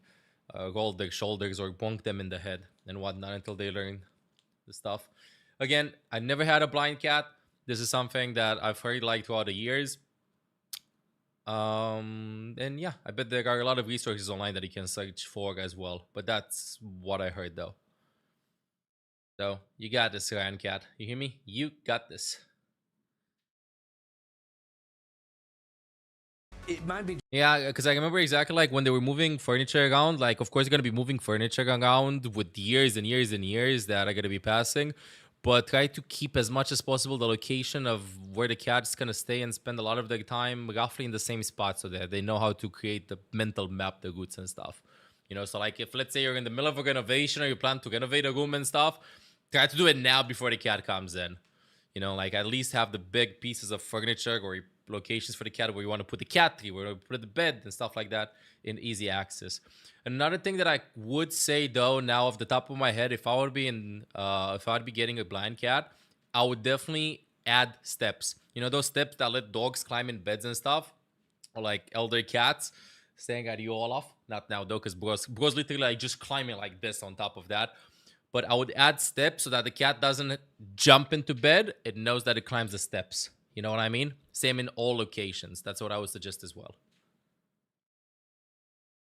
roll their shoulders or bonk them in the head and whatnot until they learn the stuff. Again, I never had a blind cat. This is something that I've heard like throughout the years. And yeah, I bet there are a lot of resources online that you can search for as well. But that's what I heard though. So you got this, Ryan Cat. You hear me? You got this. It might be. Yeah, because I remember exactly like when they were moving furniture around. Like, of course, they're gonna be moving furniture around with years and years and years that are gonna be passing. But try to keep as much as possible the location of where the cat's gonna stay and spend a lot of their time roughly in the same spot, so that they know how to create the mental map, the routes and stuff. You know, so like if let's say you're in the middle of a renovation or you plan to renovate a room and stuff, try to do it now before the cat comes in. You know, like at least have the big pieces of furniture or locations for the cat where you want to put the cat tree, where you put the bed and stuff like that in easy access. Another thing that I would say though, now off the top of my head, if I would be getting a blind cat, I would definitely add steps. You know, those steps that let dogs climb in beds and stuff, or like elder cats staying at you all off. Not now though, because bro's literally like just climbing like this on top of that. But I would add steps so that the cat doesn't jump into bed. It knows that it climbs the steps. You know what I mean? Same in all locations. That's what I would suggest as well.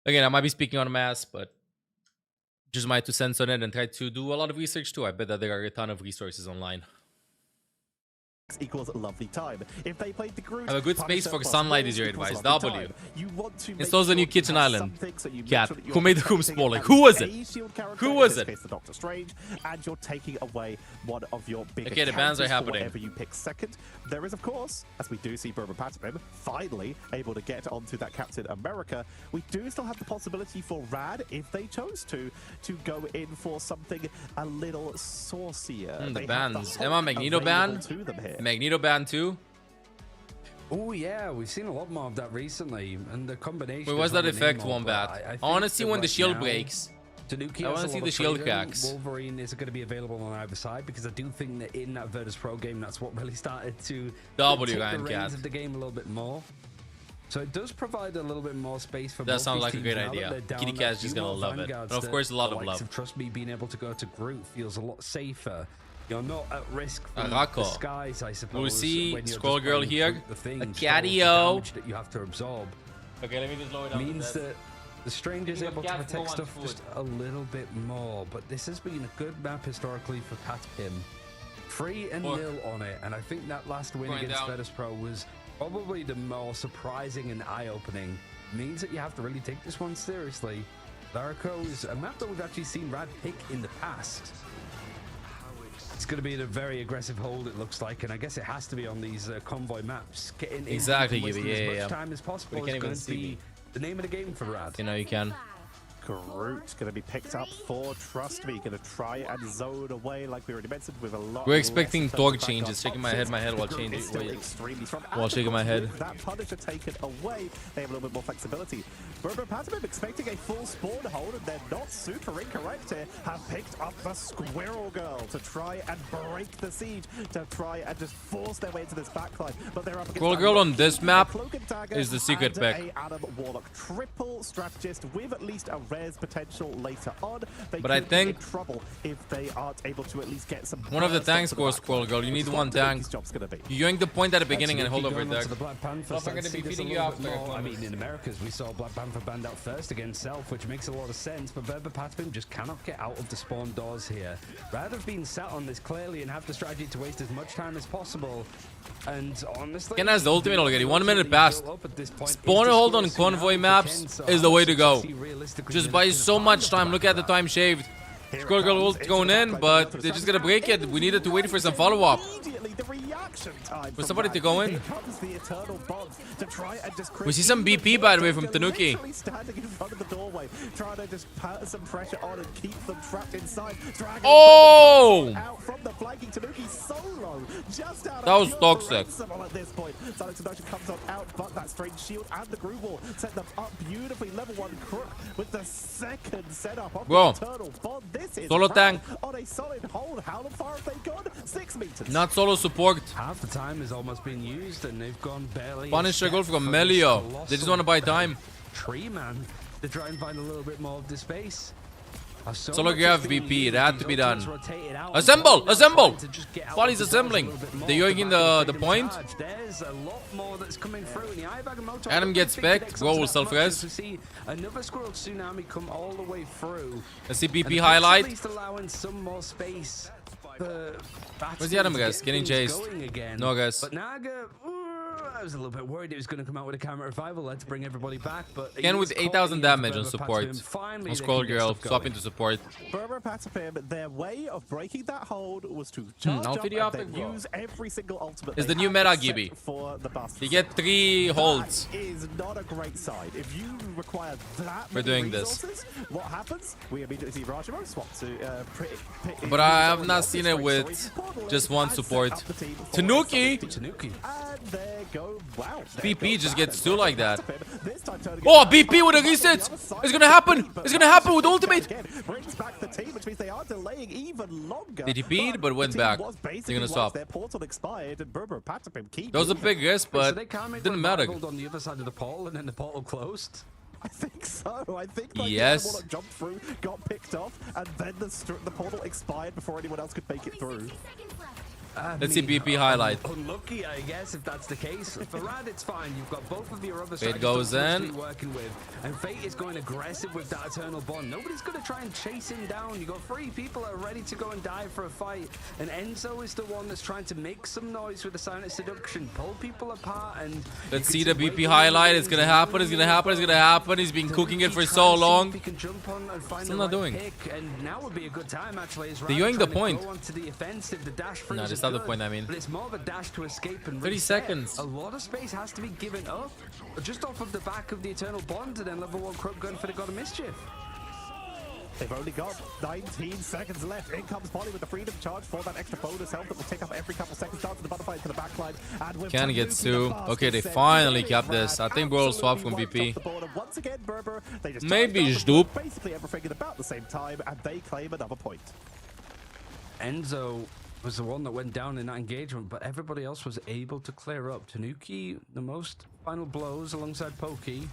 Again, I might be speaking on mass, but just my 2 cents on it, and try to do a lot of research too. I bet that there are a ton of resources online. Equals lovely time. If they played the Groot, have a good space for sunlight is your advice. W. Installs a new kitchen island. Cat. Who made the room smaller? Who was it? Who was it? The Doctor Strange, and you're taking away one of your bigger okay, the bans are happening. Whatever you pick second. There is, of course, as we do see Burma Patapim finally able to get onto that Captain America, we do still have the possibility for Rad, if they chose to go in for something a little saucier. The bans. Am I Magneto ban? Magneto ban too? Oh yeah, we've seen a lot more of that recently, and the combination. Wait, what's that effect, Wombat? I want to see when the shield breaks. I want to see the shield cracks. Wolverine is going to be available on either side, because I do think that in that Virtus Pro game, that's what really started to take the reins of the game a little bit more. So it does provide a little bit more space for that sounds like a great idea. Kitty Cat is just gonna love it. And of course, a lot of love. Trust me, being able to go to Groot feels a lot safer. You're not at risk from the skies, I suppose. Lucy, Scroll Girl here. A Catio. That you have to absorb. Okay, let me just lower it down. Means that the Strange is able to protect stuff just a little bit more. But this has been a good map historically for Patapim. 3-0 on it, and I think that last win Going against down. Virtus Pro was probably the more surprising and eye-opening. Means that you have to really take this one seriously. Larico is a map that we've actually seen Rad pick in the past. It's going to be in a very aggressive hold, it looks like, and I guess it has to be on these convoy maps. Getting Exactly, in, Gibby. as Yeah, much time as possible But you is can't going even to see be me. the name of the game for Rad. You know you can. Groot going to be picked up for Trust Me. Going to try and zone away, like we already mentioned, with a lot. We're expecting less dog back changes. on Shaking my head options. while Groot changing. is still extremely strong. While And shaking my with head. That Punisher taken away, they have a little bit more flexibility. Berber Patamim expecting a full spawn hold, and they're not super incorrect here. Have picked up the Squirrel Girl to try and break the siege, to try and just force their way into this backline. But they're up against Squirrel a Girl on Loki, this a map Cloak and Dagger, is the secret and pick. a Adam Warlock. Triple strategist with at least a rares potential later on. They But I could be in think trouble if they aren't able to at least get some. one of the burst tanks onto scores backline. Squirrel Girl. You need Which one tank. Tanuki's job's gonna be. You're going to point at the beginning and hold over Going there. onto the Black Panther Well, I'm side, going to see be this a beating you little up bit like a more. I promise. mean, in Americas, we saw Black Panther banned out first against Self, which makes a lot of sense, but Berber Patamim just cannot get out of the spawn doors here. Rather have been sat on this clearly and have the strategy to waste as much time as possible. And honestly, Ken has the ultimate already. 1 minute passed. Spawn Spawn hold on convoy maps is the way to go. Just buy so much time. Look at the time shaved. Squirrel Girl ult going in, but they're just gonna break it. We needed to wait for some follow-up. For somebody to go in. We see some BP, by the way, from Tanuki. Standing in front of the doorway, trying to just put some pressure on and keep them trapped inside. Dragon Oh! out from the flanking Tanuki solo, just out That of was pure toxic. ransom at this point. Silent Seduction comes on out, but that strange shield and the Groove Wall set them up beautifully. Level 1 Crook with the second setup of Bro. the Eternal Bond. This is Solo Rad tank. on a solid hold. How far have they gone? 6 meters. Not solo support. Half the time has almost been used, and they've gone barely. Punisher goal from Melio. They just want to buy time. Tree man to try and find a little bit more of the space. Solo grab VP. It had to be done. Assemble! Assemble! Body's assembling. They're yoking the point. There's a lot more that's coming through. In the Ibag and Moto, Adam gets picked. Roll will self-res. We see another Squirrel Tsunami come all the way through. Let's see BP And highlight. At least allowing some more space. Where's the Adam guys? Getting chased. No guys. But Naga, I was a little bit worried he was going to come out with a camera revival. Let's bring everybody back. But Again with 8,000 damage on support. Finally, On they Squirrel can get Girl, stuff swap going. into support. Berber Patapim, their way of breaking that hold was to charge I'll up video and then after, bro. use every single ultimate. It's they the new had meta, set Gibby. For the bust. You get 3 holds. That is not a great side. If you require that We're many doing this. resources, what happens? We immediately see Rajamo swap to But I have not seen it with just one support. Tanuki! And there go. Wow. BP just gets 2 like that. Oh, BP with a reset! It's gonna happen! It's gonna happen with ultimate! Brings back the team, which means they are delaying even longer. They DP'd, but went back. They're gonna stop. Their portal expired and Berber Patapim keep That was a big risk, So but they can't make didn't matter. revival on the other side of the portal, and then the portal closed. I think so. I think like, Yes. the Warlock jumped through, got picked off, and then the portal expired before anyone else could make it through. Let's see BP highlight. Unlucky, I guess, if that's the case. For Rad, it's fine. You've got both of your other Fate strategists goes to be in. working with, and Fate is going aggressive with that Eternal Bond. Nobody's going to try and chase him down. You got 3 people that are ready to go and die for a fight, and Enzo is the one that's trying to make some noise with the Silent Seduction, pull people apart, and Let's see the BP highlight. It's gonna happen. It's gonna happen. It's gonna happen. He's been cooking it for so long. He can jump on and find Still the not right doing. pick, and now would be a good time actually. As They're Rad yoing the trying to point. go onto the offensive. The dash No, freeze that's is not the good, point I mean. but it's more of a dash to escape and 30 reset. seconds. A lot of space has to be given up, just off of the back of the Eternal Bond, and then level 1 Crook going for the God of Mischief. They've only got 19 seconds left. In comes Polly with the freedom charge for that extra bonus health that will tick up every couple seconds. Starts the butterfly to the backline. And with Can get Tanuki 2. the Okay, they fastest finally set, capped this. I think we'll swap from absolutely BP. wiped off the board. And once again, Berber, they just Maybe charged up and Zdoop. did basically everything at about the same time, and they claim another point. Enzo was the one that went down in that engagement, but everybody else was able to clear up. Tanuki, the most final blows alongside Pokey.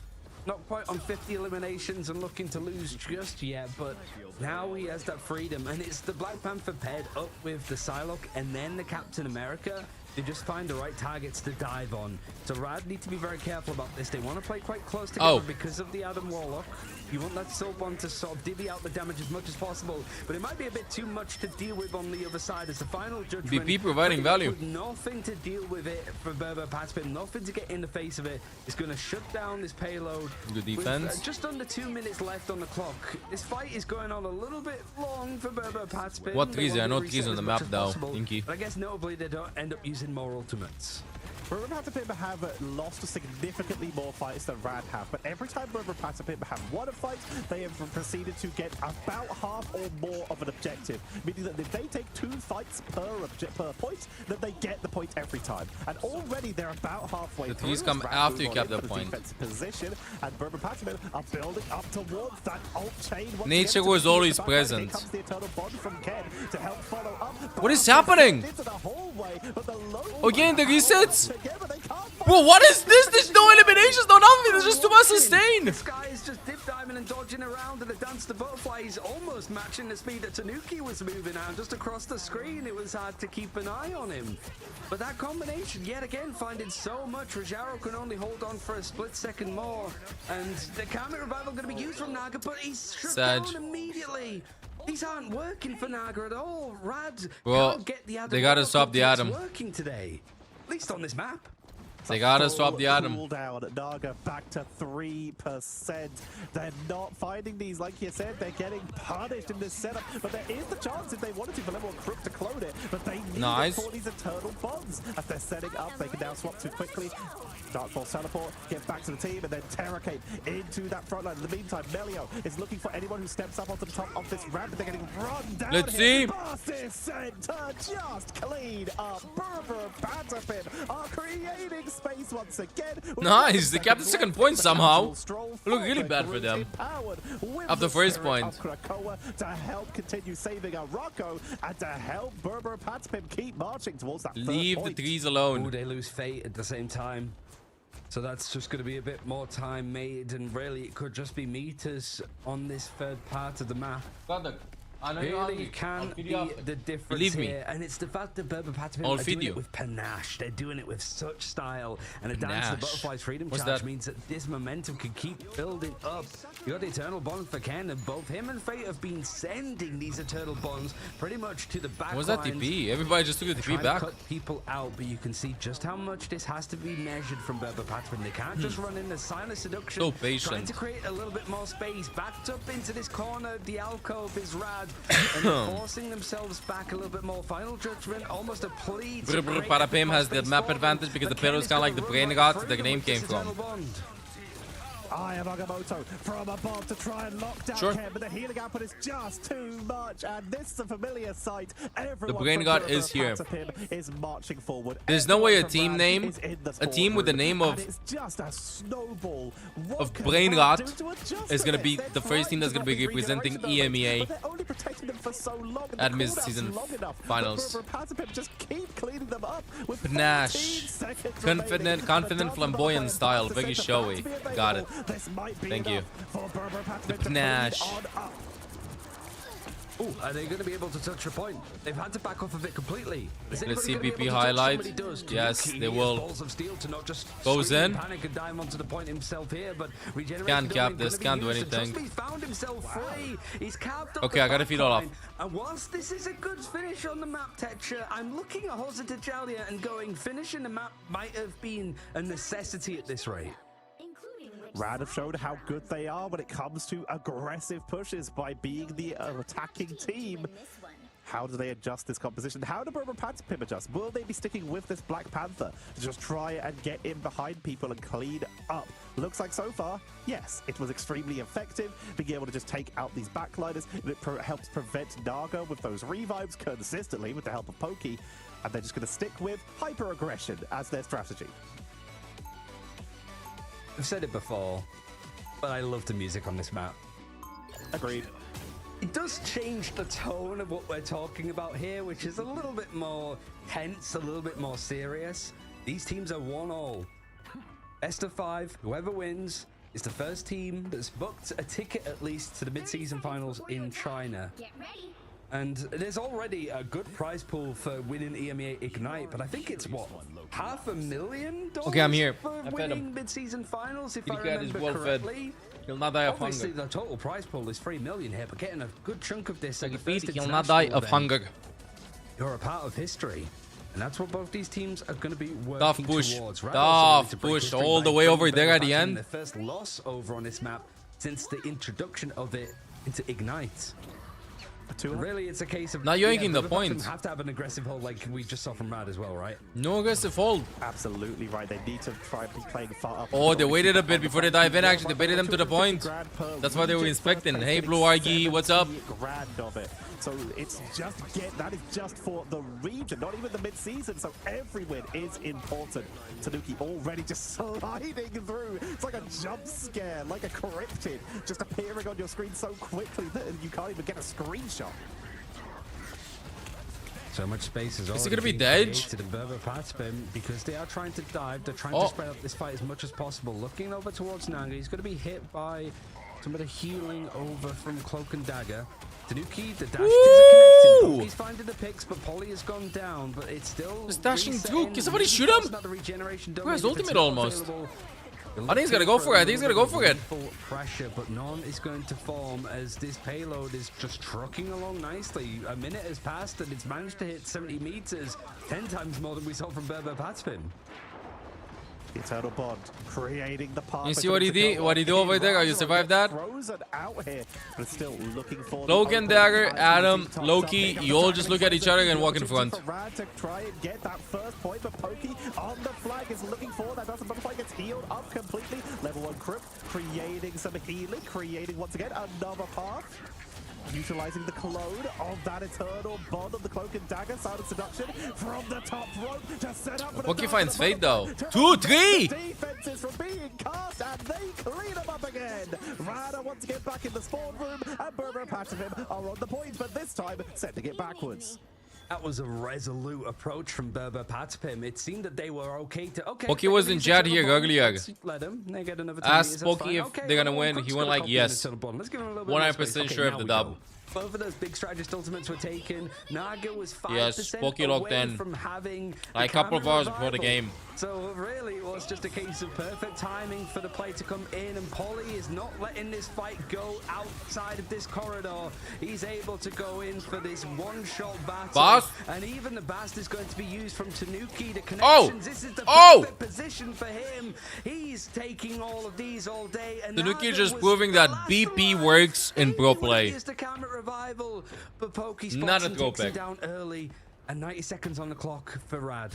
Not quite on 50 eliminations and looking to lose just yet, but now he has that freedom, and it's the Black Panther paired up with the Psylocke and then the Captain America. They just find the right targets to dive on. So Rad need to be very careful about this. They want to play quite close together because of the Adam Warlock. You want that Soap one to sort of divvy out the damage as much as possible, but it might be a bit too much to deal with on the other side as the final judgment. BP providing value. Nothing to deal with it for Berber Patspin, nothing to get in the face of it. It's going to shut down this payload. Good defense. With, just under 2 minutes left on the clock. This fight is going on a little bit long for Berber Patspin. What trees? I know trees on the map though. Inky. But I guess notably they don't end up using more ultimates. Berber Patspin have lost significantly more fights than Rad have, but every time Berber Patspin have won a fight, they have proceeded to get about half or more of an objective, meaning that if they take 2 fights per point, then they get the point every time. And already they're about halfway. The trees come after you cap the point. Position, and Berber Patspin are building up towards that ult chain. Nature was always present. Comes the eternal bond from Ken to help follow up. What is happening? Again, the resets. Bro, what is this? There's no eliminations, no nothing. There's just too much sustain. This guy is just dip diving and dodging around, and the dance the butterfly is almost matching the speed that Tanuki was moving at. Just across the screen, it was hard to keep an eye on him. But that combination, yet again, finding so much. Rajaro can only hold on for a split second more, and the Karmic Revival going to be used from Naga, but he's shut down immediately. These aren't working for Naga at all. Rad can't get the Adam. They gotta stop the Adam. Working today, at least on this map. They gotta swap the Adam. Cooldown. Naga back to 3%. They're not finding these, like you said. They're getting punished in this setup. But there is the chance if they wanted to for level 1 Crook to clone it. But they need it for these eternal bonds. As they're setting up, they can now swap too quickly. Dark Force teleport, get back to the team, and then Terracate into that front line. In the meantime, Melio is looking for anyone who steps up onto the top of this ramp. They're getting run down. Let's see. Passes center just clean up. Berber Patspin are creating space once again. Nice, they kept the second point somehow. Look really bad for them. After first point. To help continue saving Rocco and to help Berber Patspin keep marching towards that Leave the trees alone. Ooh, they lose Fate at the same time. So that's just going to be a bit more time made, and really it could just be meters on this third part of the map. Really can be the difference here, and it's the fact that Berber Patspin are doing it with panache. They're doing it with such style, and a dance to the Butterfly's Freedom Charge means that this momentum can keep building up. You got the Eternal Bond for Ken, and both him and Fate have been sending these Eternal Bonds pretty much to the back. What's that TP? Everybody just took the TP back. Cut people out, but you can see just how much this has to be measured from Berber Patspin. They can't just run in the silent seduction. So patient. Trying to create a little bit more space, backed up into this corner. The alcove is Rad. And they're forcing themselves back a little bit more. Final judgment, almost a plea. Parapim has the map advantage because the pillar is kind of like the brain rot the name came from. I am Agamotto from above to try and lock down Ken, but the healing output is just too much, and this is a familiar sight. Everyone the brain god is here. Is marching forward. There's no way a team name, a team with the name of brain rot is gonna be the first team that's gonna be representing EMEA at mid-season finals. Panache, confident, flamboyant style, very showy. Got it. Thank you. The panache. Oh, are they going to be able to touch a point? They've had to back off of it completely. Let's see BP highlight. Yes, they will. Goes in. Panic and dive onto the point himself here, but can't cap this. Can't do anything. He's found himself free. He's carved up. Okay, I gotta feed all off. And whilst this is a good finish on the map texture, I'm looking at Jose Tajalia and going, finishing the map might have been a necessity at this rate. Rad have showed how good they are when it comes to aggressive pushes by being the attacking team. How do they adjust this composition? How do Berber Patspin adjust? Will they be sticking with this Black Panther to just try and get in behind people and clean up? Looks like so far, yes, it was extremely effective, being able to just take out these backliners. It helps prevent Naga with those revives consistently with the help of Pokey, and they're just going to stick with hyper-aggression as their strategy. I've said it before, but I love the music on this map. Agreed. It does change the tone of what we're talking about here, which is a little bit more tense, a little bit more serious. These teams are 1-all. Best of 5, whoever wins is the first team that's booked a ticket at least to the mid-season finals in China. And there's already a good prize pool for winning EMEA Ignite, but I think it's what, $500,000? Okay, I'm here. For I fed winning him. mid-season finals, if Kitty I cat is remember well fed. correctly. He'll not die of Obviously, hunger. the total prize pool is $3 million here, but getting a good chunk of this, Like at a the feed, first he'll not die international of event, hunger. you're a part of history. And that's what both these teams are going to be working Tough push. towards. Tough push all the way over there at the end. Their first loss over on this map since the introduction of it into Ignite. Really, it's a case of now you're making the point. Have to have an aggressive hold like we just saw from Rad as well, right? No aggressive hold. Absolutely right. They need to try and be playing far up. Oh, they waited a bit before they dive in. Actually, they baited them to the point. That's why they were inspecting. Hey, Blue Argy, what's up? Grand of it. So it's just that is just for the region, not even the mid-season. So every win is important. Tanuki already just sliding through. It's like a jump scare, like a cryptid, just appearing on your screen so quickly that you can't even get a screenshot. So much space is it gonna be Dej? to the Berber Patspin because they are trying to dive. They're trying to spread out this fight as much as possible. Looking over towards Nanga, he's going to be hit by some of the healing over from Cloak and Dagger. Tanuki, the dash isn't connecting. He's finding the picks, but Polly has gone down, but it's still just dashing through. Can somebody shoot him? Where's ultimate almost? I think he's gonna go for it. I think he's gonna go for it. Full pressure, but none is going to form as this payload is just trucking along nicely. A minute has passed and it's managed to hit 70 meters, 10 times more than we saw from Berber Patspin. Eternal Bond creating the path. You see what he did? What he do over there? Are you survived that? Frozen out here, but still looking for Cloak and Dagger, Adam, Loki, you all just look at each other and walk in front. Rad to try and get that first point, but Pokey on the flag is looking for that. Doesn't look like it's healed up completely. Level 1 Crypt creating some healing, creating once again another path. Utilizing the clone of that Eternal Bond of the Cloak and Dagger, Silent Seduction from the top rope to set up. Pokey finds Fate though. 2, 3! Defenses from being cast and they clean them up again. Rada wants to get back in the spawn room and Berber Patspin are on the point, but this time sending it backwards. That was a resolute approach from Berber Patspin. It seemed that they were okay to... Pokey was in chat here earlier. Let them. They get another asked Pokey if they're gonna win. He went like, yes. 100% sure of the dub. Both of those big strategist ultimates were taken. Naga was 5% yes, Pokey locked in. From having like a couple of hours before the game. So really it was just a case of perfect timing for the play to come in, and Polly is not letting this fight go outside of this corridor. He's able to go in for this one-shot battle. Boss? And even the Bast is going to be used from Tanuki. The connections, this is the perfect position for him. He's taking all of these all day. And Tanuki just proving that BP works in pro play. Revival, but Pokey Not a takes throwback. him down early, and 90 seconds on the clock for Rad.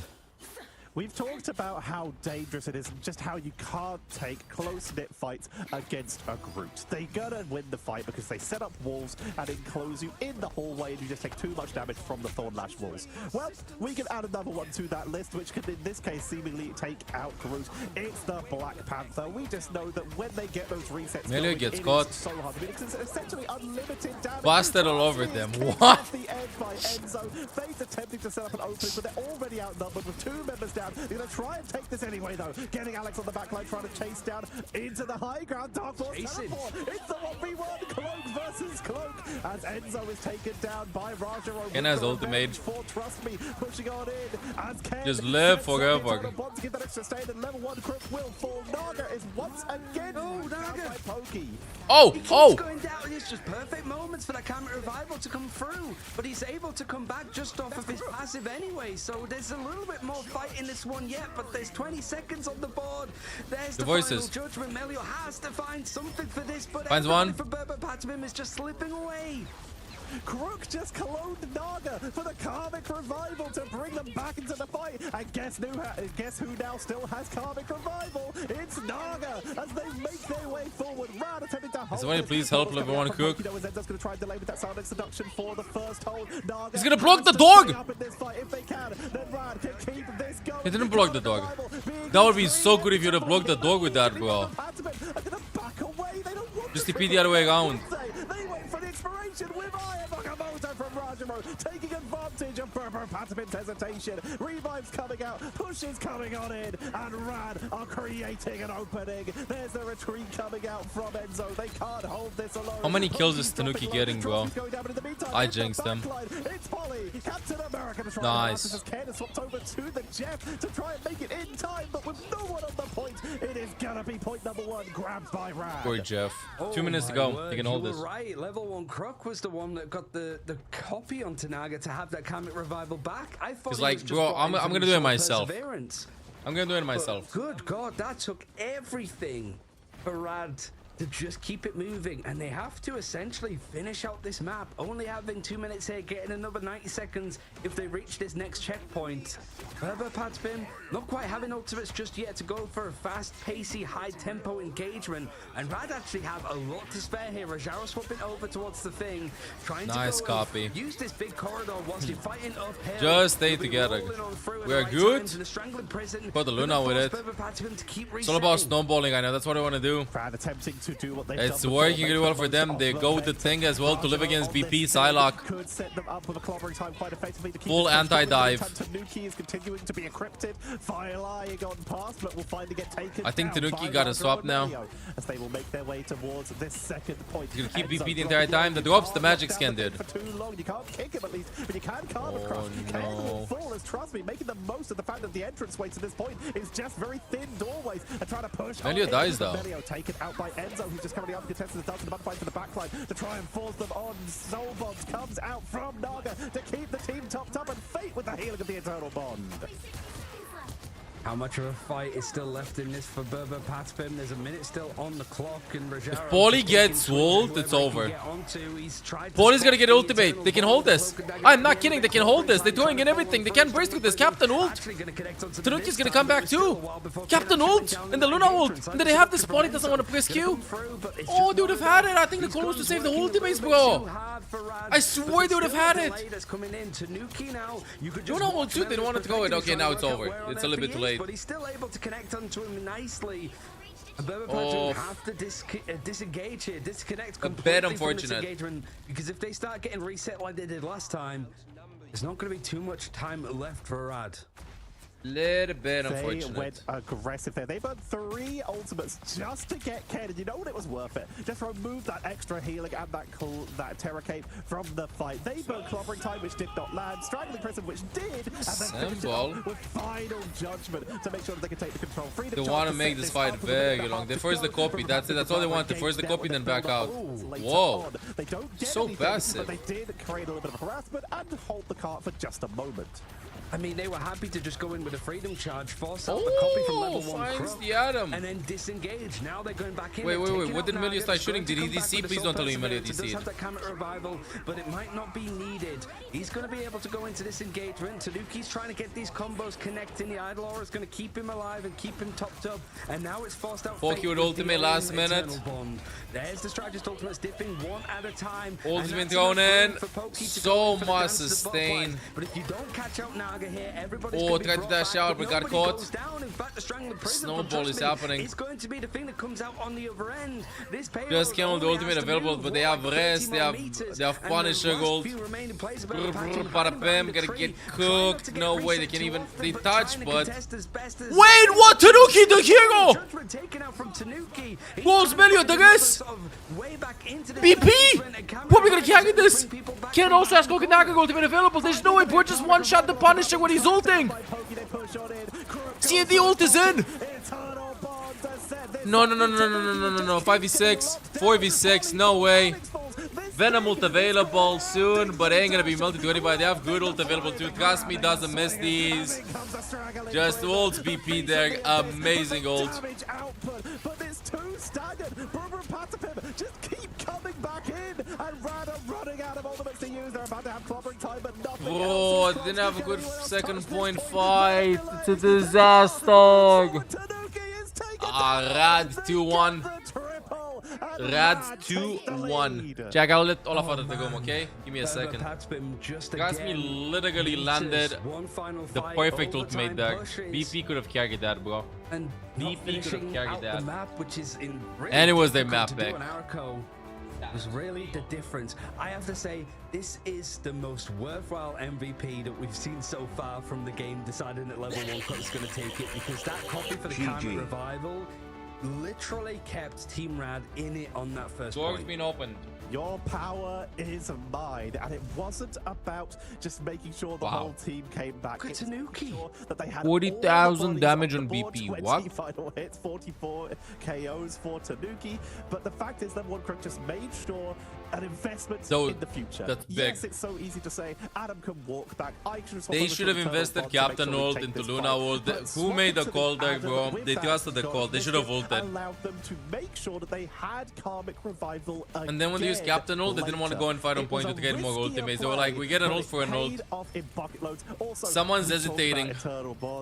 We've talked about how dangerous it is and just how you can't take close-knit fights against a group. They're gonna win the fight because they set up walls and enclose you in the hallway and you just take too much damage from the Thornlash walls. Well, we can add another one to that list, which could in this case seemingly take out Groot. It's the Black Panther. We just know that when they get those resets Melee going, gets it caught. is so hard. I mean, it's essentially unlimited damage. Blasted all over them. What? The edge by Enzo. Fade's attempting to set up an opening, but they're already outnumbered with 2 members down. They're going to try and take this anyway, though. Getting Alex on the back line, trying to chase down into the high ground. Dark Force teleport. It's the 1v1. Cloak versus Cloak. As Enzo is taken down by Raja. Ken has ultimate. For Trust Me, pushing on in. As Ken just live forever. To get that extra stay, and level 1 Crypt will fall. Naga is once again Naga. By Pokey. Oh, he keeps going down. It's just perfect moments for that camera revival to come through, but he's able to come back just off of his passive anyway. So there's a little bit more fight in this one yet, but there's 20 seconds on the board. There's the voices. Final judgment. Melio has to find something for this, but finds one. For Berber Patspin is just slipping away. Crook just cloned Naga for the Karmic Revival to bring them back into the fight. And guess who now still has Karmic Revival? It's Naga as they make their way forward. Rad attempting to hold. Somebody please help level 1 Crook. Going to try and delay with that Silent Seduction for the first hold. Naga he's gonna block the dog. up in this fight if they can. Then Rad can keep this going. He didn't block the dog. That would be so good if you'd have blocked the dog with that, bro. Just TP the other way around. They wait for the inspiration with Eye Nakamoto from Raja 0, taking advantage of Berber Patapim's hesitation. Revives coming out, pushes coming on in, and Rad are creating an opening. There's the retreat coming out from Enzo. They can't hold this alone. How many kills is Tanuki getting, bro? I jinxed them. It's Polly, Captain America. Nice. Ken is swapped over to the Jeff to try and make it in time, but with no one on the point, it is gonna be point number 1, grabbed by Rad. Poor Jeff. 2 minutes to go. Word, They can hold you this. were right. Level 1 Croc was the one that got the copy on Tanaga to have that Kamek revival back. I thought He's he like, was just bro, brought I'm in gonna to do it show myself. perseverance. I'm gonna do it myself. But good God, that took everything for Rad to just keep it moving, and they have to essentially finish out this map, only having 2 minutes here, getting another 90 seconds if they reach this next checkpoint. Berber Patapim not quite having ultimates just yet to go for a fast pacey high tempo engagement, and Rad actually have a lot to spare here. Rajaro swapping over towards the thing, trying Nice to go copy. use this big corridor whilst you're fighting uphill. Just stay together. We are good. Put the Luna with it. It's all about snowballing, I know. That's what I want to do. Rad attempting to do what they've It's done working before, really well for them. They go with the thing as well to live against BP Psylocke. Could set them up with a clobbering time quite effectively to keep Full it fresh. anti-dive. Tanuki is continuing to be encrypted. Fire lying on past, but will finally get taken. I think down Tanuki by got a Rad swap now. Romeo as they will make their way towards this second point. He's gonna keep Enzo BP the entire time. The drops the magic scan did. for too long. You can't kick him at least, but you can calm across. Ken will fall as, trust me, making the most of the fact that the entranceway to this point is just very thin doorways and trying to push. Melio on dies into the though. Melio taken out by Enzo, who's just coming up contested the dance and the butterfly for the backline to try and force them on. Soul Bonds comes out from Naga to keep the team topped up, and Fate with the healing of the Eternal Bond. How much of a fight is still left in this for Berber Patapim? There's a minute still on the clock, and Rajaro... If Paulie gets walled, it's over. Paulie's gonna get ultimate. They can hold this. I'm not kidding. They can hold this. They're doing it everything. They can burst with this. Captain ult. Tanuki's gonna come back too. Captain ult and the Luna ult. And then they have this. Paulie doesn't want to press Q. Oh, they would have had it. I think the goal was to save the ultimates, bro. I swear they would have had it. Luna ult too. They don't want it to go in. Okay, now it's over. It's a little bit too late. But he's still able to connect onto him nicely. Berber Oh. have to disengage here, disconnect A completely bit from this unfortunate. engagement, because if they start getting reset like they did last time, there's not going to be too much time left for Rad. Little bit They unfortunate. went aggressive there. They burned 3 ultimates just to get Ken, and you know what? It was worth it. Just remove that extra healing and that Terror Cape from the fight. They burned clobbering time, which did not land. Strangling Prison, which did, and then finished it off with final judgment to make sure that they can take the control. They want to make this fight very long. They force the copy. That's it. That's all they want. They force the copy, then back out. Whoa. They don't get So anything, passive. but they did create a little bit of harassment and hold the cart for just a moment. I mean, they were happy to just go in with a freedom charge, force out the copy from level 1 finds Croc, the Atom. and then disengage. Now they're going back in. Wait. They've taken What out did Melio Naga, start shooting? they're Did he going to come DC? back with Please the don't tell me Soul Melio Perseverance. It does DC'd. have that Kamet revival, but it might not be needed. He's going to be able to go into this engagement. Tanuki's trying to get these combos connecting. The Idol Aura is going to keep him alive and keep him topped up. And now it's forced out. Fuck Fate you with the ultimate last Eternal minute. Bond. There's the Strategist ultimates dipping one at a time. Ultimate going in. So much sustain. But if you don't catch out Naga here, everybody's Oh, going to be tried to brought dash back, out, but got nobody caught. goes down. In fact, the Strangling Prison, Snowball but trust is me, happening. It's going to be the thing that comes out on the other end. This payload Just killed the only ultimate has to available, move but they have like rest, 30 they more have meters, they have and the Punisher last gold. few remaining players are Brr, about to brr, patch bada him bam, behind gotta the get tree, trying not to cooked. get No way, reset they can too even often, they but touch, trying to but contest as best as wait, what? Tanuki the hero! Judgment taken out from Tanuki. He's Wolves trying to Melio, get the another guys. sort of way back into this BP! engagement, and Cameron Probably gonna Ryan carry is this. bring people back Can't from also ask Okanaga ultimate available. There's no way Bro just one shot the Punisher when he's ulting. See, the ult is in. No. 5v6, 4v6, no way. Venom ult available soon, but ain't gonna be melted to anybody. They have good ult available too. Trust me, doesn't miss these. Just ults BP there. Amazing ult. But there's 2 staggered. Berber and Patapim just keep coming back in, and Rad are running out of ultimates to use. They're about to have clobbering time, but nothing Bro, else. didn't have a good second point fight. It's a disaster. Rad 2-1. Rad 2-1. Jack, I'll let Olaf out of the game, okay? Give me a second. Guys, me literally landed the perfect ultimate there. BP could have carried that, bro. And BP could have carried that. which is in And it was their map back. was really the difference. I have to say, this is the most worthwhile MVP that we've seen so far from the game, deciding that level 1 cut is going to take it, because that copy for the Karmic Revival literally kept Team Rad in it on that first Door's point. been opened. Your power is mine, and it wasn't about just making sure the whole team came back. It's making sure that they had 40,000 damage on BP. 20 What? final hits, 44 KOs for Tanuki. But the fact is that One Crook just made sure an investment in the future. That's big. Yes, it's so easy to say. Adam can walk back. I can just They should have invested Captain Ult into Luna ult. Who made the call there, bro? They trusted the call. They should have ulted. Allowed them to make sure that they had Karmic Revival again. And then when they used Captain Ult, they didn't want to go and fight on point to get more ultimates. They were like, we get an ult for an ult. Someone's hesitating.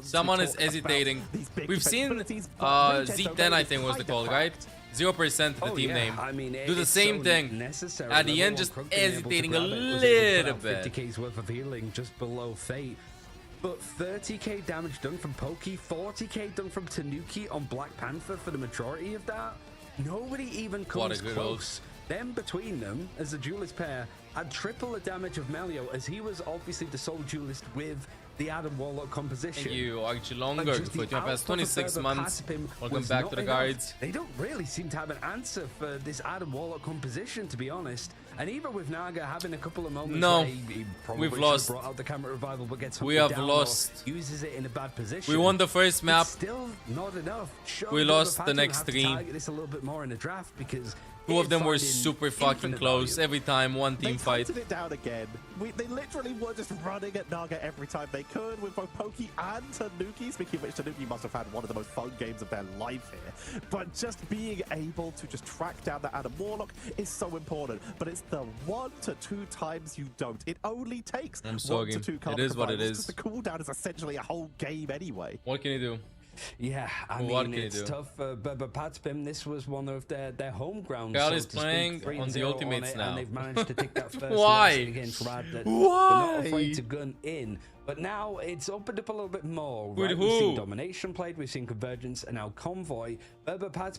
Someone is hesitating. We've seen Z10, I think was the call, right? 0% the team name. I mean, do the same thing. At the end, just hesitating a little bit. 50k's worth of healing just below Fate. But 30k damage done from Pokey, 40k done from Tanuki on Black Panther for the majority of that. Nobody even comes close. Then between them, as a duelist pair, had triple the damage of Melio, as he was obviously the sole duelist with the Adam Warlock composition. Thank you, Archie Longer, for your past 26 months. Welcome back to the guards. They don't really seem to have an answer for this Adam Warlock composition, to be honest. And even with Naga having a couple of moments where he probably we've lost. Brought out the camera revival, but gets we have lost. Uses it in a bad position. We won the first map. It's still not enough. We lost the next 3. Target this a little bit more in the draft, because 2 of them were super fucking close. Every time, one team fight. They it down again. They literally were just running at Naga every time they could, with both Pokey and Tanuki. Speaking of which, Tanuki must have had one of the most fun games of their life here. But just being able to just track down that Adam Warlock is so important. But it's the 1 to 2 times you don't. It only takes 1 to 2 It is what it is. The cooldown is essentially a whole game anyway. What can you do? Yeah, I mean, it's tough for Patspim. This was one of their home grounds. Gal is playing on the ultimates now. And they've managed to take that first Why? Against Rad. That Why? They're not afraid to gun in. But now it's opened up a little bit more. With right? who? We've seen Domination played, we've seen Convergence, and now Convoy.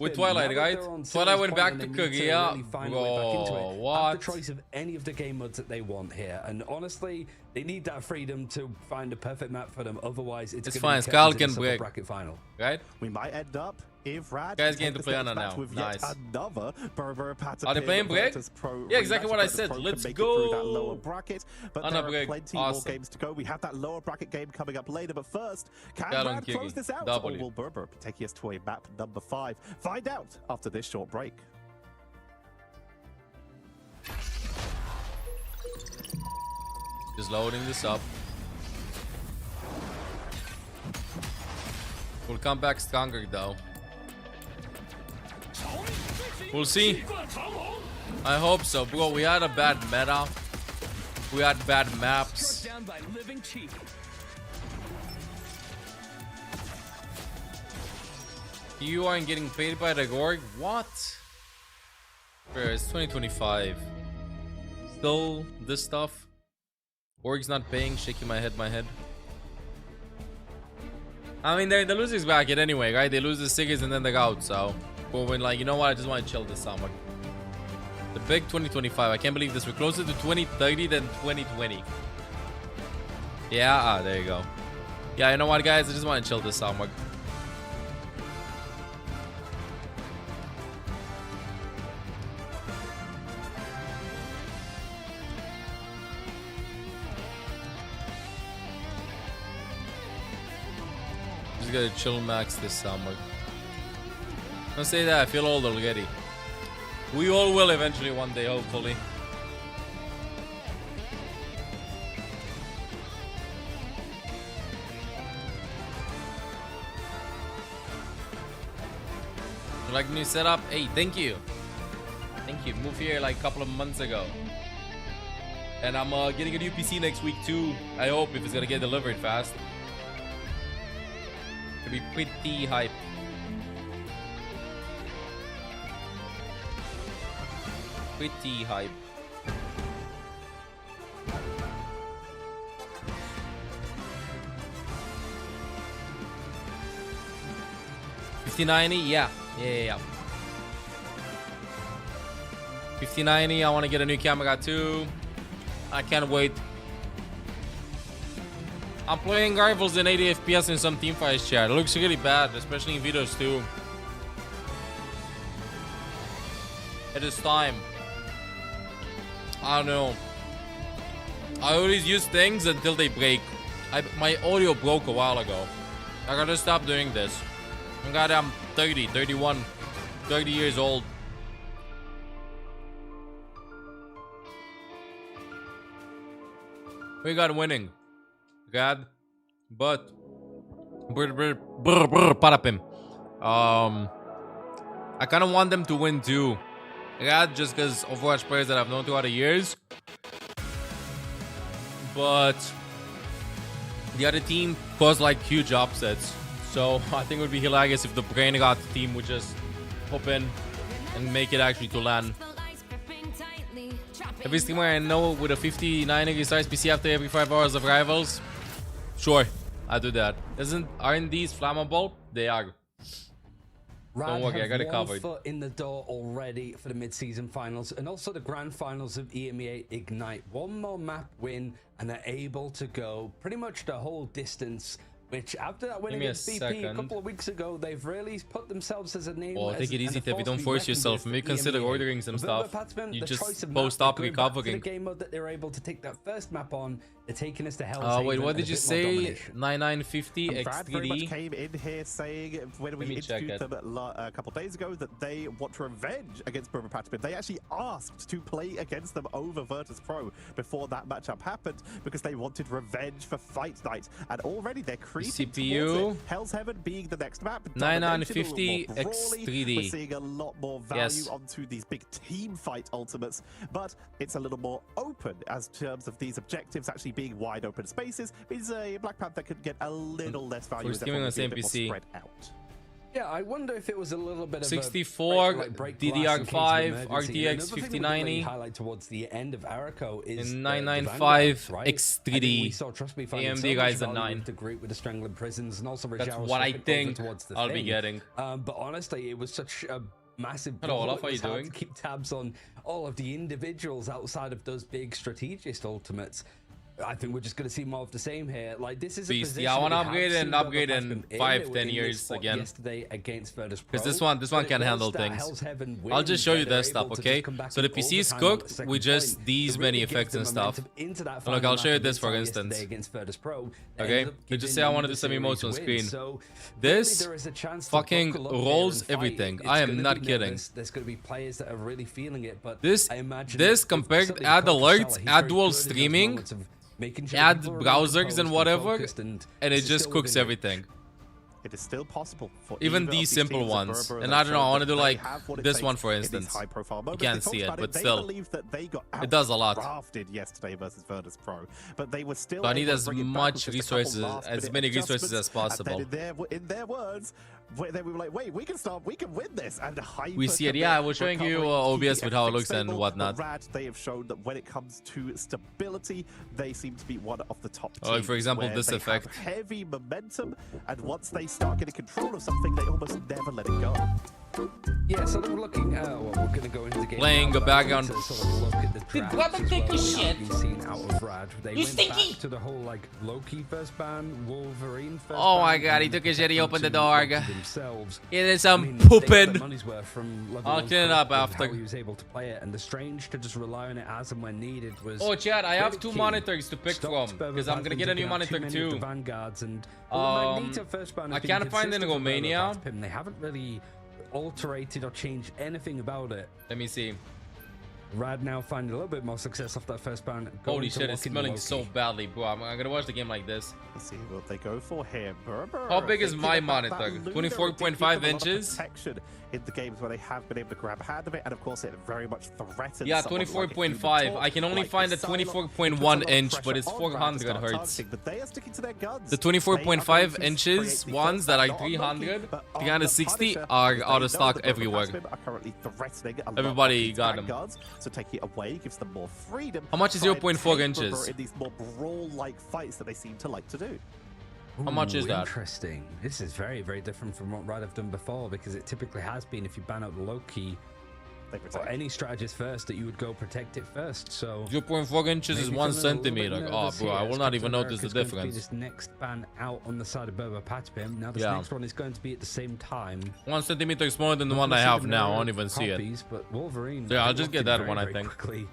With Twilight, right? Twilight went back to Korea. Bro, what? Have the choice of any of the game modes that they want here. And honestly, they need that freedom to find the perfect map for them. Otherwise, it's fine. Be Skal can break. Bracket final. Right? We might end up if Rad guys getting to play on now. With nice. Yet another Berber Are they playing break? Yeah, exactly what I said. Let's go. That lower bracket, but there are plenty more games to go. We have that lower bracket game coming up later, but first, can Rad close this out, or will Berber take us to a map number 5? Find out after this short break. Just loading this up. We'll come back stronger though. We'll see. I hope so, bro. We had a bad meta. We had bad maps. You aren't getting paid by the Gorg? What? Bro, it's 2025. Still this stuff? Gorg's not paying, shaking my head. I mean, they're the losers bracket anyway, right? They lose the Sigurds and then they're out, so we're like, you know what? I just want to chill this summer. The big 2025. I can't believe this. We're closer to 2030 than 2020. Yeah, there you go. Yeah, you know what, guys? I just want to chill this summer. Just gotta chill max this summer. Don't say that, I feel old already. We all will eventually one day, hopefully. You like new setup? Hey, thank you. Thank you. Moved here like a couple of months ago. And I'm getting a new PC next week too. I hope, if it's gonna get delivered fast. It'll be pretty hype. Pretty hype. $50.90? Yeah. 5090, I want to get a new camera too. I can't wait. I'm playing rivals in 80 FPS in some teamfights, chat. It looks really bad, especially in videos too. It is time. I don't know. I always use things until they break. My audio broke a while ago. I gotta stop doing this. I'm goddamn 30, 31, 30 years old. We got winning. God. But Parapim. I kinda want them to win too. God, just because Overwatch players that I've known throughout the years. But the other team caused like huge upsets. So I think it would be hilarious if the brain rot team would just hop in and make it actually to LAN. Every streamer I know with a 59 size PC after every 5 hours of rivals. Sure, I do that. Aren't these flammable? They are. Don't worry, I got it covered. Foot in the door already for the mid-season finals and also the grand finals of EMEA Ignite. One more map win and they're able to go pretty much the whole distance. Which after that win against BP a couple of weeks ago, they've really put themselves as a name. Oh, take it easy, Tevi. Don't force yourself. Maybe consider ordering some stuff. You just post up recovering. The game mode that they were able to take that first map on, they're taking us to hell. Wait, what did you say? 9950 X3D. Brad very much came in here saying when we interviewed them a couple days ago that they want revenge against Burma Patapin. They actually asked to play against them over Virtus Pro before that matchup happened because they wanted revenge for Fight Night, and already they're CPU Hell's Heaven being the next map. 9950 X3D. We're seeing a lot more value onto these big team fight ultimates, but it's a little more open as terms of these objectives actually being wide open spaces. Means a Black Panther could get a little less value. We're streaming on the same PC. Spread out. Yeah, I wonder if it was a little bit of 64 a DDR5 RTX 5090 highlight towards the end of Araco is in 995 X3D. We saw Trust Me AMD guys at 9. The group with the Strangling Prisons and also that's what I think I'll be getting. But honestly, it was such a massive. Hello, Olaf, how are you doing? To keep tabs on all of the individuals outside of those big strategist ultimates. I think we're just going to see more of the same here. Like, this is a position. Yeah, I want to upgrade in 5-10 years again. Yesterday against Virtus Pro. Because this one can handle things. I'll just show you this stuff, okay? So the PC is cooked with just these many effects and stuff. Look, I'll show you this for instance. Okay, let's just say I want to do some emotes on screen. This fucking rolls everything. I am not kidding. There's going to be players that are really feeling it, but this compared add alerts, add dual streaming, add browsers and whatever, and it just cooks everything. It is still possible for even these simple ones. And I don't know, I want to do like this one for instance. You can't see it, but still, it does a lot. Yesterday versus Virtus Pro, but they were still. So I need as much resources, as many resources as possible. In their words, they were like, "Wait, we can win this." And we see it. Yeah, I was showing you OBS with how it looks and whatnot. They have shown that when it comes to stability, they seem to be one of the top teams. Like for example, this effect. Heavy momentum, and once they start getting control of something, they almost never let it go. Yeah, so they're looking at we're going to go into the game. Playing a background. Did brother take a shit? You stinky! To the whole like Loki first ban, Wolverine first oh my god, he took his shit, he opened the door. It is some pooping. I'll clean it up after. He was able to play it, and the Strange to just rely on it as and when needed was. Oh, Chad, I have 2 monitors to pick from because I'm gonna get a new monitor too. I can't find it in Romania. They haven't really alterated or changed anything about it. Let me see. Rad now finding a little bit more success off that first ban. Holy shit, it's smelling so badly, bro. I'm gonna watch the game like this. Let's see what they go for here. How big is my monitor? 24.5 inches? In the games where they have been able to grab a hand of it, and of course it very much threatens. Yeah, 24.5. I can only find a 24.1 inch, but it's 400 hertz. But they are sticking to their guns. The 24.5 inches ones that are 300, 360 are out of stock everywhere. Everybody got them. So taking it away gives them more freedom. How much is 0.4 inches? In these more brawl-like fights that they seem to like to do. How much is that? Interesting. This is very, very different from what Rad have done before, because it typically has been if you ban out the Loki, they protect. Or any strategist first that you would go protect it first. So 0.4 inches is 1 centimeter. Oh, bro, I will not even notice the difference. This next ban out on the side of Berber Patipim. Now this next one is going to be at the same time. 1 centimeter is smaller than the one I have now. I don't even see it. But Wolverine. So yeah, I'll just get that one, I think. Quickly.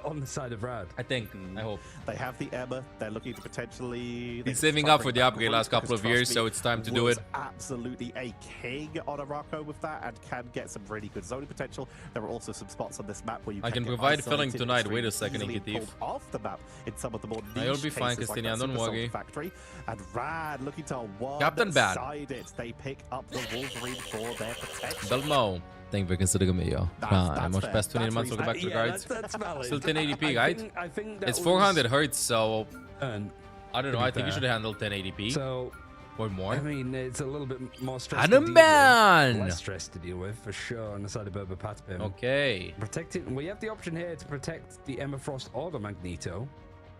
On the side of Rad. I think. I hope. They have the Emma. They're looking to potentially... He's saving up for the upgrade last couple of years, so it's time to do it. Absolutely a king on Araco with that and can get some really good zoning potential. There are also some spots on this map where you I can provide filling tonight. Wait a second, Inkitif. Off the map in some of the more niche You'll be fine, cases Castinian. like Don't worry. Factory. And Rad looking to Captain Bad. one-side it. They pick up the Wolverine for their protection. Belmo. Thank you for considering me, yo. Most best 20 months. Welcome back to regards. Still 1080p, right? I think it's 400 hertz, so I don't know. I think you should handle 1080p. So, or more. I mean, it's a little bit more stress. Adam Ban! Less stress to deal with for sure on the side of Berber Patipim. Okay. Protecting. We have the option here to protect the Emma Frost or the Magneto.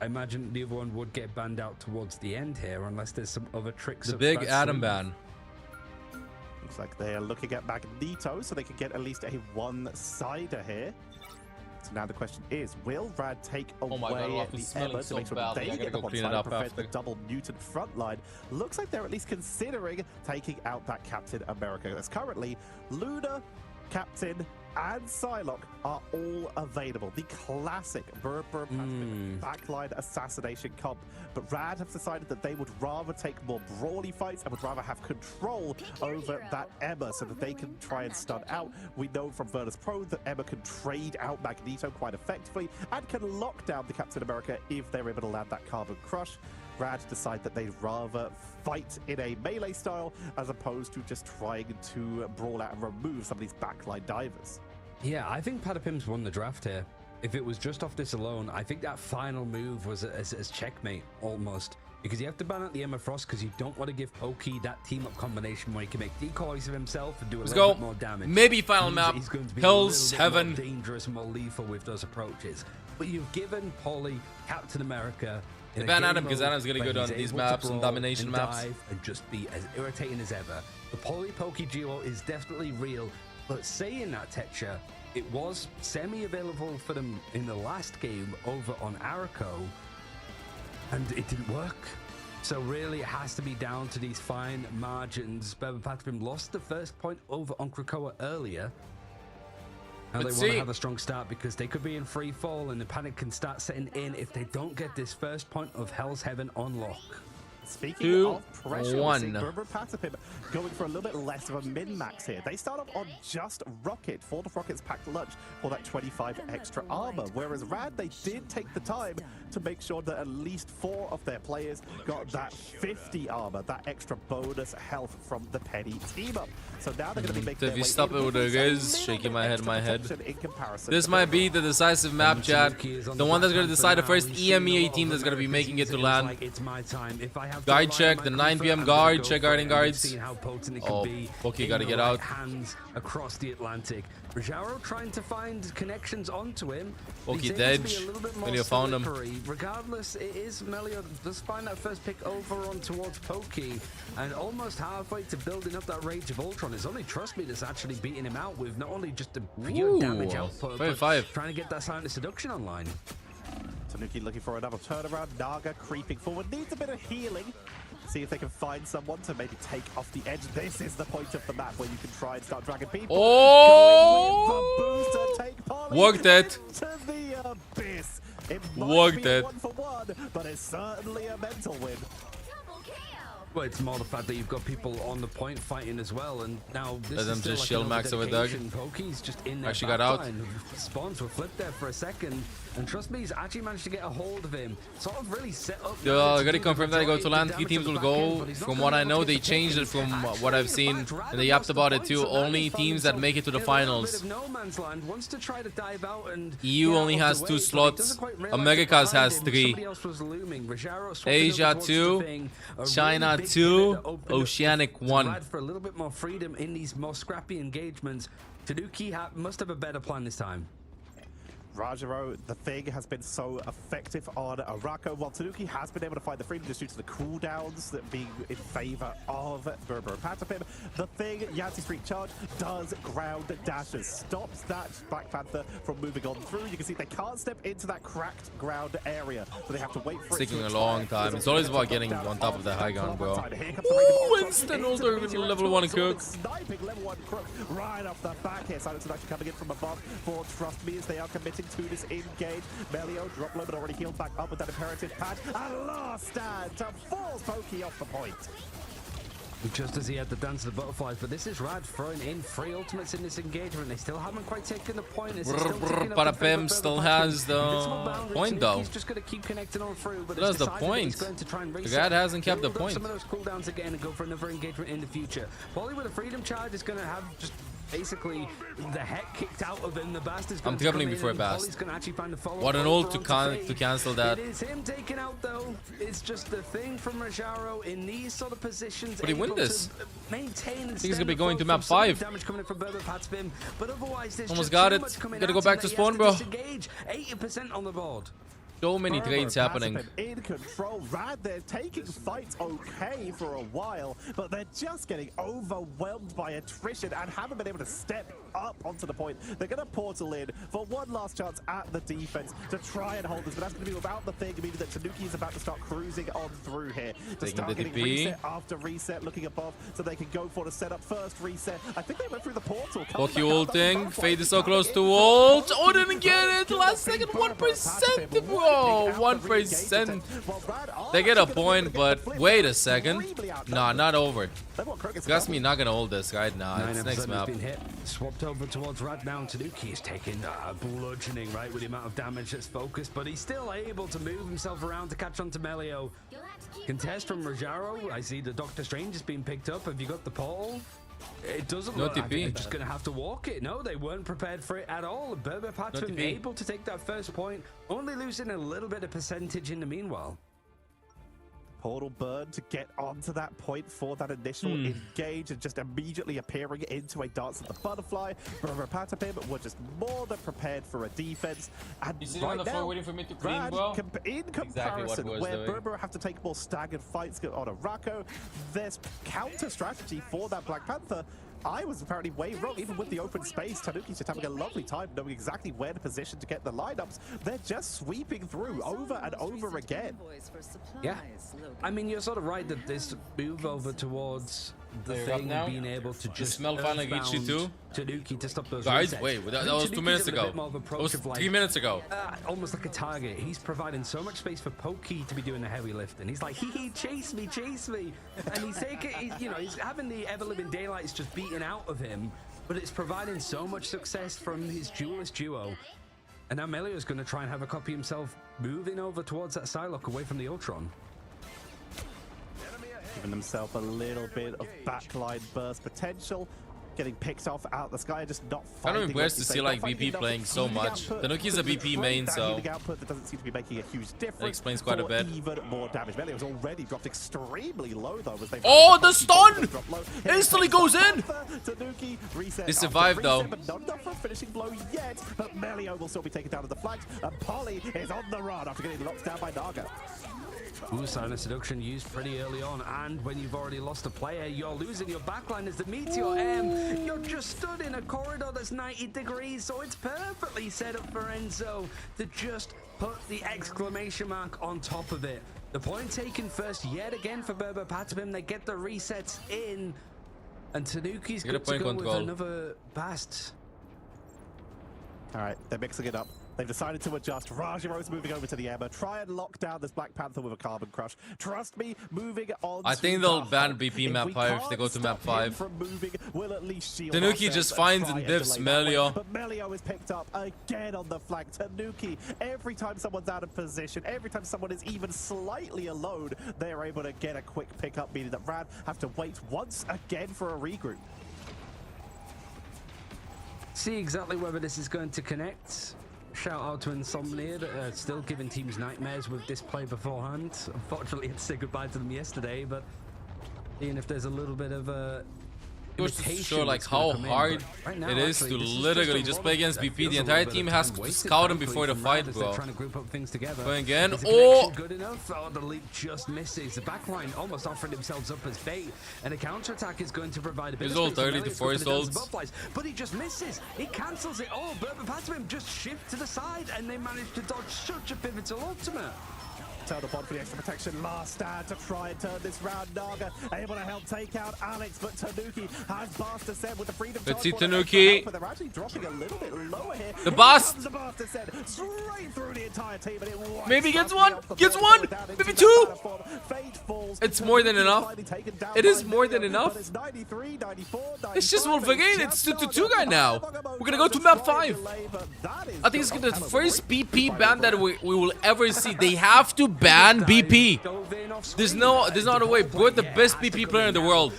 I imagine the other one would get banned out towards the end here, unless there's some other tricks. The big Adam ban. Looks like they're looking at Magneto, so they can get at least a one-sider here. So now the question is, will Rad take away the Emma to make sure that they get the one-side and prevent the double mutant front line? Looks like they're at least considering taking out that Captain America. As currently, Luna, Captain, and Psylocke are all available. The classic Berber backline assassination comp. But Rad have decided that they would rather take more brawly fights and would rather have control over that Emma so that they can try and stun out. We know from Virtus Pro that Emma can trade out Magneto quite effectively and can lock down the Captain America if they're able to land that Carbon Crush. Rad decide that they'd rather fight in a melee style as opposed to just trying to brawl out and remove some of these backline divers. Yeah, I think Patipim's won the draft here. If it was just off this alone, I think that final move was as checkmate almost. Because you have to ban out the Emma Frost because you don't want to give Pokey that team-up combination where he can make decoys of himself and do a little bit more damage. Maybe final map. He's going to be Hell's a Heaven. More dangerous, more lethal with those approaches. But you've given Polly Captain America. Ban Adam because Adam's gonna go on these maps and domination maps and just be as irritating as ever. The Polly Pokey duo is definitely real. But saying that, Tetcher, it was semi-available for them in the last game over on Araco, and it didn't work. So really, it has to be down to these fine margins. Berber Patipim lost the first point over on Krakoa earlier. Now they want to have a strong start because they could be in free fall and the panic can start setting in if they don't get this first point of Hell's Heaven on lock. Speaking of pressure, Berber Patipim going for a little bit less of a min-max here. They start off on just Rocket, 4 of Rocket's packed lunch for that 25 extra armor, whereas Rad, they did take the time to make sure that at least 4 of their players got that 50 armor, that extra bonus health from the Penny team-up. So now they're going to be making their way stop it with the guys shaking my head. This might be the decisive map, chat. The one that's going to decide the first EMEA team that's going to be making it to land. It's my time. If I have Guide check, the 9 PM guard, check guarding guards. Oh, Pokey gotta get out. Hands across the Atlantic. Rajaro trying to find connections onto him. Pokey dead. Melio found him. Regardless, it is Melio does find that first pick over on towards Pokey, and almost halfway to building up that Rage of Ultron. It's only Trust Me that's actually beating him out with not only just the pure damage output, but trying to get that silent seduction online. Tanuki looking for another turnaround. Naga creeping forward. Needs a bit of healing. See if they can find someone to maybe take off the edge. This is the point of the map where you can try and start dragging people. Oh! Worked it. To the abyss. It Worked it. 1-for-1, but it's certainly a mental win. Well, it's more the fact that you've got people on the point fighting as well, and now this let them is just like shield max over Doug. Pokey's just in there. Actually got out. Spawns were flipped there for a second, and Trust Me, he's actually managed to get a hold of him. Sort of really set up. I gotta confirm that I go to land. 3 teams will go. From what I know, they changed it from what I've seen, and they yapped about it too. Only teams that make it to the finals. EU only has 2 slots. Americas has 3. Asia 2. China 2, Oceanic 1. For a little bit more freedom in these more scrappy engagements, Tanuki must have a better plan this time. Rajaro, the thing has been so effective on Arako, while Tanuki has been able to find the freedom just due to the cooldowns that being in favor of Berber and Patapim. The thing, Yancy Street Charge, does ground dashes, stops that Black Panther from moving on through. You can see they can't step into that cracked ground area, so they have to wait for it's it taking to a long time. It's always about getting on top of the high ground, bro. Ooh, instant ultra level 1 cook. Sniping level 1 crook right off the back here. Silence actually coming in from above for Trust Me as they are committing to this engage. Melio, drop low, but already healed back up with that imperative patch. And last stand to force Pokey off the point. Just as he had the dance of the butterflies, but this is Rad throwing in 3 ultimates in this engagement. They still haven't quite taken the point. Patapim still has the point though. He's just going to keep connecting on through, but that's the point. The guy hasn't kept the point. Some of those cooldowns again and go for another engagement in the future. Polly with a freedom charge is going to have just basically the heck kicked out of him. The Bast is I'm doubling before Bast. What an ult to cancel that. It is him taken out though. It's just the thing from Rajaro in these sort of positions. But he win this. Maintain and I think he's gonna be going to map 5. Damage coming in from Berber Patspim, but otherwise there's almost got it. Gotta go back to spawn, bro. 80% on the board. So many trades happening. In control. Rad, they're taking fights okay for a while, but they're just getting overwhelmed by attrition and haven't been able to step up onto the point. They're going to portal in for one last chance at the defense to try and hold this, but that's going to be without the thing, meaning that Tanuki is about to start cruising on through here. To start getting reset after reset, looking above so they can go for the setup. First reset. I think they went through the portal. Pocky ulting. Fade is so close to ult. Oh, didn't get it. Last second, 1%, bro. 1%. They get a point, but wait a second. Nah, not over. Gasmi not gonna hold this right now. It's next map. Been hit. Swapped over towards Rad now. Tanuki is taking bludgeoning, right, with the amount of damage that's focused, but he's still able to move himself around to catch on to Melio. Contest from Rajaro. I see the Doctor Strange is being picked up. Have you got the portal? It doesn't look like they're just going to have to walk it. No, they weren't prepared for it at all. Berber Patspim able to take that first point, only losing a little bit of percentage in the meanwhile. Portal burn to get onto that point for that initial engage and just immediately appearing into a dance of the butterfly. Berber Patapim were just more than prepared for a defense. And right now, waiting for me to clean, bro? In comparison, where Berber have to take more staggered fights on Arako, there's counter strategy for that Black Panther. I was apparently way wrong, even with the open space. Tanuki's just having a lovely time knowing exactly where to position to get the lineups. They're just sweeping through over and over again. Yeah, I mean, you're sort of right that this move over towards the thing being able to just smell finally gets you too. Tanuki to stop those guys, resets. wait, that was 2 minutes ago. That was 3 minutes ago. Almost like a target. He's providing so much space for Pokey to be doing the heavy lifting. He's like, hee, chase me, and he's taking, he's having the ever-living daylights just beating out of him, but it's providing so much success from his duelist duo. And now Melio's going to try and have a copy himself, moving over towards that Psylocke away from the Ultron. Giving themselves a little bit of backline burst potential. Getting picked off out the sky, just not finding. Kind of impressed to see like BP playing so much. Tanuki's a BP main, so output that doesn't seem to be making a huge difference. That explains quite a bit. Even more damage. Melio was already dropped extremely low though. As they the stun instantly goes in. Tanuki reset. They survived though. But not enough for a finishing blow yet. But Melio will still be taken down to the flanks, and Polly is on the run after getting locked down by Naga. Ooh, Silent Seduction used pretty early on, and when you've already lost a player, you're losing your backline as the Meteor M. You're just stood in a corridor that's 90 degrees, so it's perfectly set up for Enzo to just put the exclamation mark on top of it. The point taken first yet again for Berber Patapim. They get the resets in, and Tanuki's good to go with another Bast. All right, they're mixing it up. They've decided to adjust. Rajaro's moving over to the Emma. Try and lock down this Black Panther with a Carbon Crush. Trust me, moving on. I think they'll ban BP map 5 if they go to map 5. From moving, we'll at least shield Tanuki just finds and diffs Melio. But Melio is picked up again on the flank. Tanuki, every time someone's out of position, every time someone is even slightly alone, they're able to get a quick pickup, meaning that Rad have to wait once again for a regroup. See exactly whether this is going to connect. Shout out to Insomnia that still giving teams nightmares with this play beforehand. Unfortunately, I had to say goodbye to them yesterday, but seeing if there's a little bit of goes to show like how hard it is to literally just play against BP. The entire team has to scout him before the fight, bro. Going again. Oh! Good enough. Oh, the leap just misses. The backline almost offered themselves up as bait, and a counterattack is going to provide a bit He's of old 30 to 4 years old. But he just misses. He cancels it all. But Patapim just shift to the side, and they manage to dodge such a pivotal ultimate. Turn the bond for the extra protection. Last stand to try and turn this round. Naga able to help take out Alex, but Tanuki has Basta Set with the freedom. Let's see Tanuki. But they're actually dropping a little bit lower here. The bust. The Basta Set straight through the entire team, and it maybe gets one. Gets one. Maybe two. It's more than enough. It is more than enough. It's just Wolf again. It's 2-2 guy now. We're gonna go to map 5. I think it's the first BP ban that we will ever see. They have to ban BP. There's no other way. We're the best BP player in the world.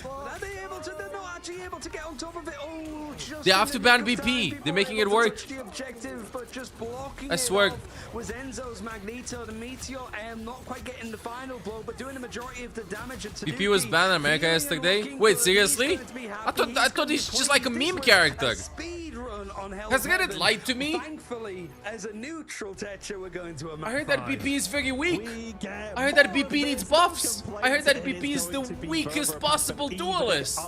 They have to ban BP. They're making it work. I swear. Was Enzo's Magneto, the Meteor, not quite getting the final blow, but doing the majority of the damage. BP was banned in America yesterday. Wait, seriously? I thought he's just like a meme character. Has it lied to me? Thankfully, as a neutral Tetra, we're going to a I heard that BP is very weak. I heard that BP needs buffs. I heard that BP is the weakest possible duelist.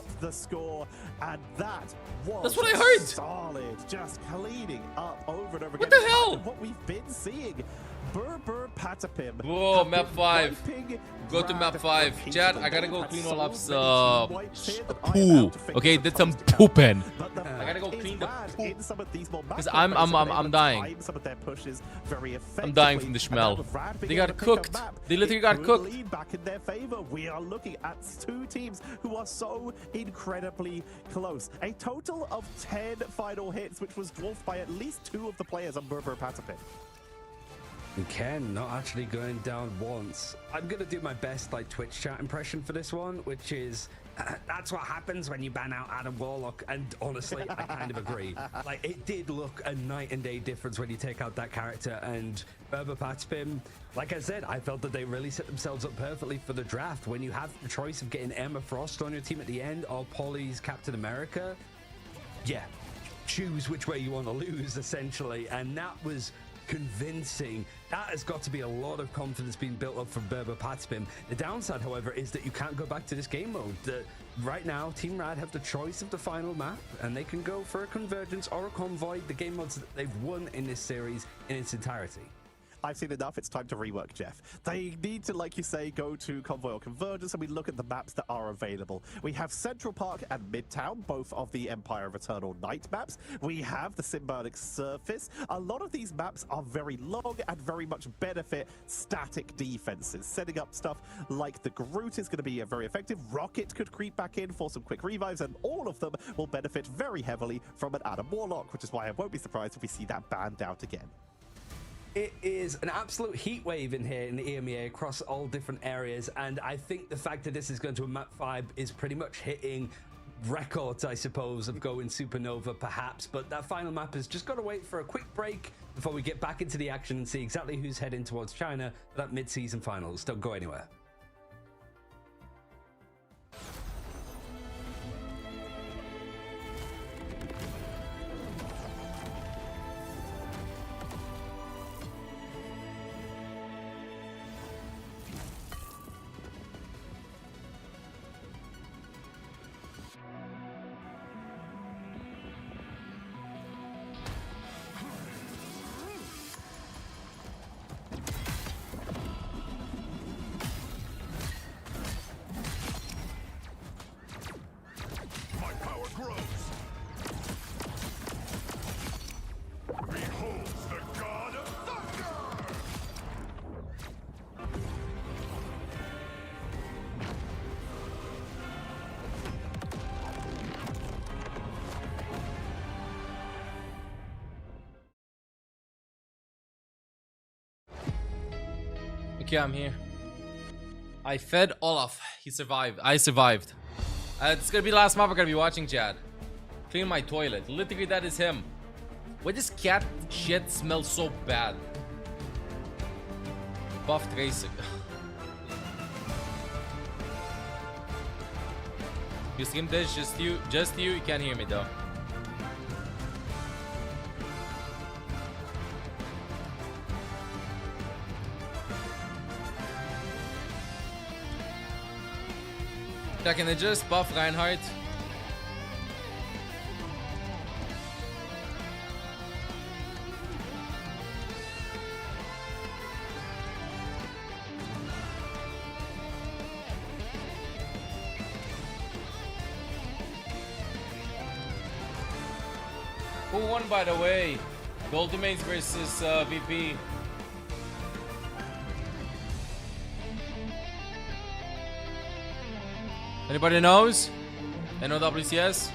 And that that's what I heard. Solid, just cleaning up over and over again. What the hell? What we've been seeing. Patapim. Whoa, map 5. Go to map 5. Chad, I gotta go clean all up some poo. Okay, did some pooping. I gotta go clean the poop. Because I'm dying. I'm dying from the smell. They got cooked. They literally got cooked. Back in their favor. We are looking at two teams who are so incredibly close. A total of 10 final hits, which was dwarfed by at least 2 of the players on Patapim. Ken not actually going down once. I'm gonna do my best like Twitch chat impression for this one, which is that's what happens when you ban out Adam Warlock. And honestly, I kind of agree. Like, it did look a night and day difference when you take out that character. And Patapim, like I said, I felt that they really set themselves up perfectly for the draft. When you have the choice of getting Emma Frost on your team at the end or Polly's Captain America, yeah, choose which way you want to lose, essentially. And that was convincing. That has got to be a lot of confidence being built up from Patapim. The downside, however, is that you can't go back to this game mode. Right now, Team Rad have the choice of the final map, and they can go for a convergence or a convoy, the game modes that they've won in this series in its entirety. I've seen enough. It's time to rework, Jeff. They need to, like you say, go to Convoy or Convergence, and we look at the maps that are available. We have Central Park and Midtown, both of the Empire of Eternal Night maps. We have the Symbiotic Surface. A lot of these maps are very long and very much benefit static defenses. Setting up stuff like the Groot is going to be very effective. Rocket could creep back in for some quick revives, and all of them will benefit very heavily from an Adam Warlock, which is why I won't be surprised if we see that banned out again. It is an absolute heat wave in here in the EMEA across all different areas, and I think the fact that this is going to a map 5 is pretty much hitting records, I suppose, of going supernova perhaps. But that final map has just got to wait for a quick break before we get back into the action and see exactly who's heading towards China for that mid-season finals. Don't go anywhere. Okay, I'm here. I fed Olaf. He survived. I survived. It's gonna be the last map we're gonna be watching, Chad. Clean my toilet. Literally, that is him. Why does cat shit smell so bad? Buff Tracer. You stream this, just you. You can't hear me though. Checking the just buff Reinhardt. Who won, by the way? Ultimates versus VP. Anybody knows? NOWCS?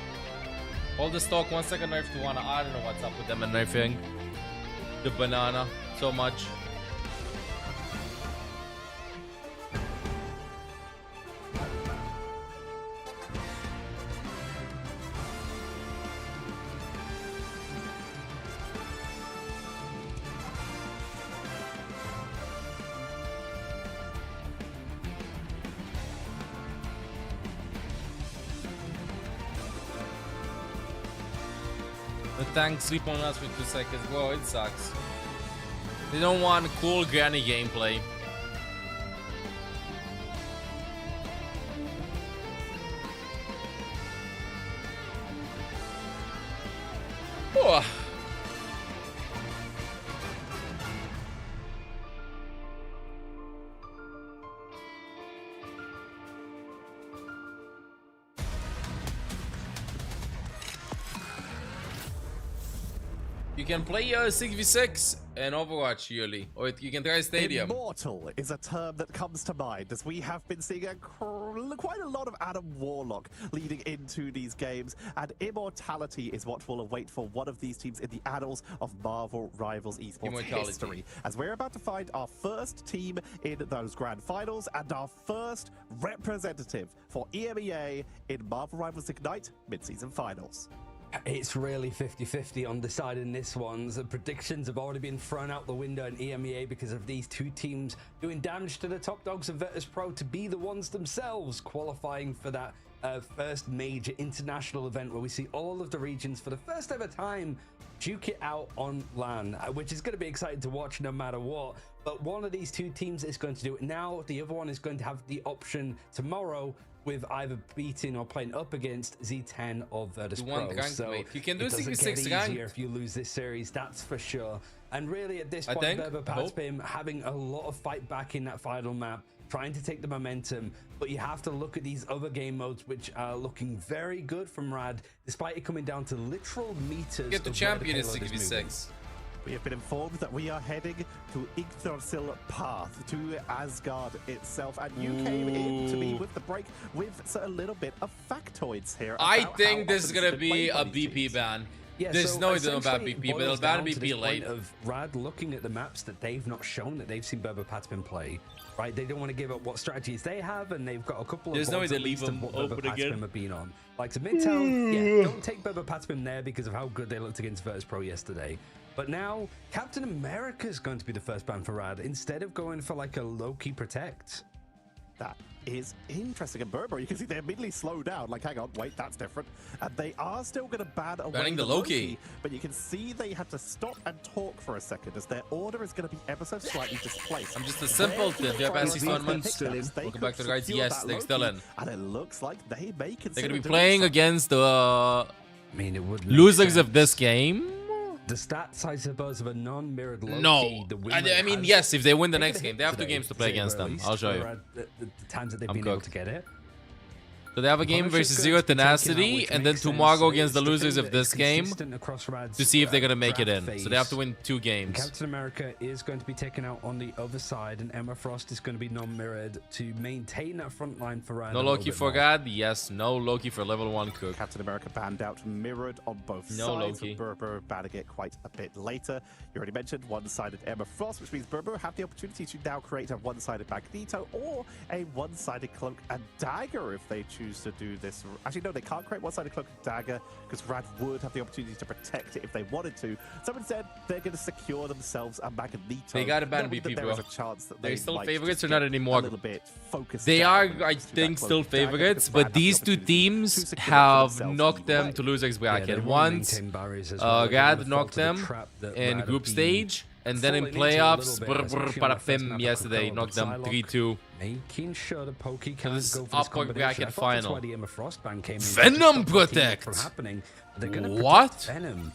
Hold the stock 1 second, nerf to wanna. I don't know what's up with them and nerfing the banana so much. The tank sleep on us for 2 seconds. Whoa, it sucks. They don't want cool granny gameplay. Oh. You can play 6v6 and Overwatch yearly, or you can try Stadium. Immortal is a term that comes to mind as we have been seeing quite a lot of Adam Warlock leading into these games, and immortality is what will await for one of these teams in the annals of Marvel Rivals esports history, as we're about to find our first team in those grand finals and our first representative for EMEA in Marvel Rivals Ignite mid-season finals. It's really 50-50 on deciding this one. The predictions have already been thrown out the window in EMEA because of these two teams doing damage to the top dogs of Virtus Pro to be the ones themselves qualifying for that first major international event where we see all of the regions for the first ever time duke it out on LAN, which is going to be exciting to watch no matter what. But one of these two teams is going to do it now. The other one is going to have the option tomorrow with either beating or playing up against Z10 or Virtus Pro. So you can do it doesn't 6v6 get easier if you lose this series, that's for sure. And really at this point, Patspim having a lot of fight back in that final map, trying to take the momentum, but you have to look at these other game modes which are looking very good from Rad, despite it coming down to literal meters. Get the champion in 6v6. We have been informed that we are heading to Yggdrasil Path, to Asgard itself, and you came in to me with the break with a little bit of factoids here. I think this is gonna be a BP ban. Yeah, There's so no way they'll ban BP, but they'll ban BP BP late. Of Rad looking at the maps that they've not shown that they've seen Patspim play, right? They don't want to give up what strategies they have, and they've got a couple of. There's no way they leave them open again. Have been on. Like to Midtown, yeah, don't take Patspim there because of how good they looked against Virtus Pro yesterday. But now Captain America is going to be the first ban for Rad instead of going for like a low-key protect. That is interesting. And Berber, you can see they immediately slow down. Like, hang on, wait, that's different. And they are still going to ban away banning the Loki. But you can see they had to stop and talk for a second as their order is going to be ever so slightly displaced. I'm just a simpleton. Do you have SC tournaments? Welcome back to the guys. Yes, they're still in. And it looks like they may consider they're going to be playing against the I mean, it would losers of this game. The stats, I suppose, of a non-mirrored Loki. No, I mean, yes, if they win the next game, they have 2 games to play against them. I'll show you. The times that they've been able to get it. So they have a game versus Zero Tenacity, and then tomorrow against the losers of this game to see if they're going to make it in. So they have to win 2 games. Captain America is going to be taken out on the other side, and Emma Frost is going to be non-mirrored to maintain that front line for Rad. No Loki for God? Yes, no Loki for level 1 Cook. Captain America banned out mirrored on both sides. Loki. Berber banning it quite a bit later. You already mentioned one-sided Emma Frost, which means Berber have the opportunity to now create a one-sided Magneto or a one-sided Cloak and Dagger if they choose choose to do this. Actually, no, they can't create one-sided cloak and dagger because Rad would have the opportunity to protect it if they wanted to. So instead, they're going to secure themselves a Magneto. They got to ban BP, bro. They're still favorites or not anymore? They are, I think, still favorites, but these two teams have knocked them to losers bracket. Once, Rad knocked them in group stage. And then in playoffs, Pim yesterday knocked them 3-2. Making sure the Pokey can't this go for upper this bracket final. Venom Protect! What? Venom.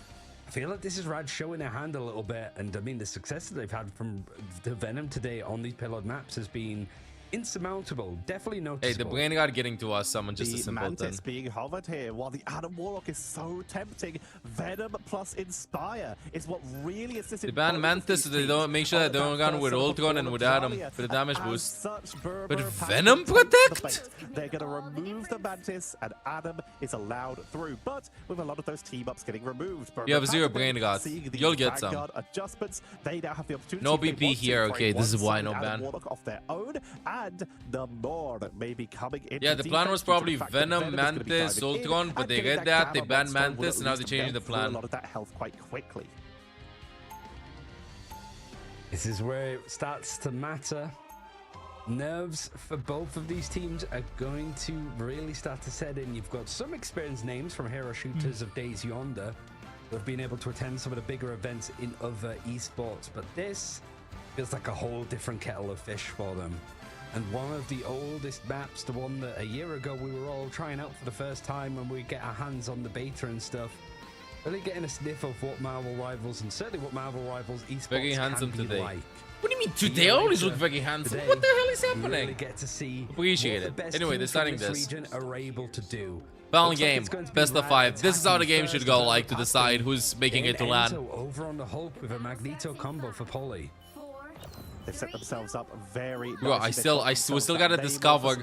I feel like this is Rad showing their hand a little bit, and I mean the success that they've had from the Venom today on these payload maps has been insurmountable, definitely noticeable. Hey, the brain guard getting to us, someone just a simpleton. Mantis being hovered here, while the Adam Warlock is so tempting. Venom plus Inspire is what really assisted. They ban Mantis so they don't make sure that they don't run with Ultron and with Adam for the damage boost. But Venom Protect? They're going to remove the Mantis and Adam is allowed through. But with a lot of those team-ups getting removed. You have 0 brain guard. You'll get some. Adjustments, they now have the opportunity. No BP here. Okay, this is why no ban. Off their own, and the more that may be coming in. Yeah, the plan was probably Venom, Mantis, Ultron, but they read that, they banned Mantis, and now they're changing the plan. A lot of that health quite quickly. This is where it starts to matter. Nerves for both of these teams are going to really start to set in. You've got some experienced names from hero shooters of days yonder who have been able to attend some of the bigger events in other esports, but this feels like a whole different kettle of fish for them. And one of the oldest maps, the one that a year ago we were all trying out for the first time when we get our hands on the beta and stuff. Really getting a sniff of what Marvel Rivals and certainly what Marvel Rivals esports very handsome can be today. like. What do you mean today? I always look very handsome. What the hell is happening? Really get to see Appreciate it. Anyway, they're starting this. Region are able to do. Final game, best of 5. This is how the game should go, like to decide who's making it to land. Over on the Hulk with a Magneto combo for Polly. They've set themselves up very Bro, we still gotta discover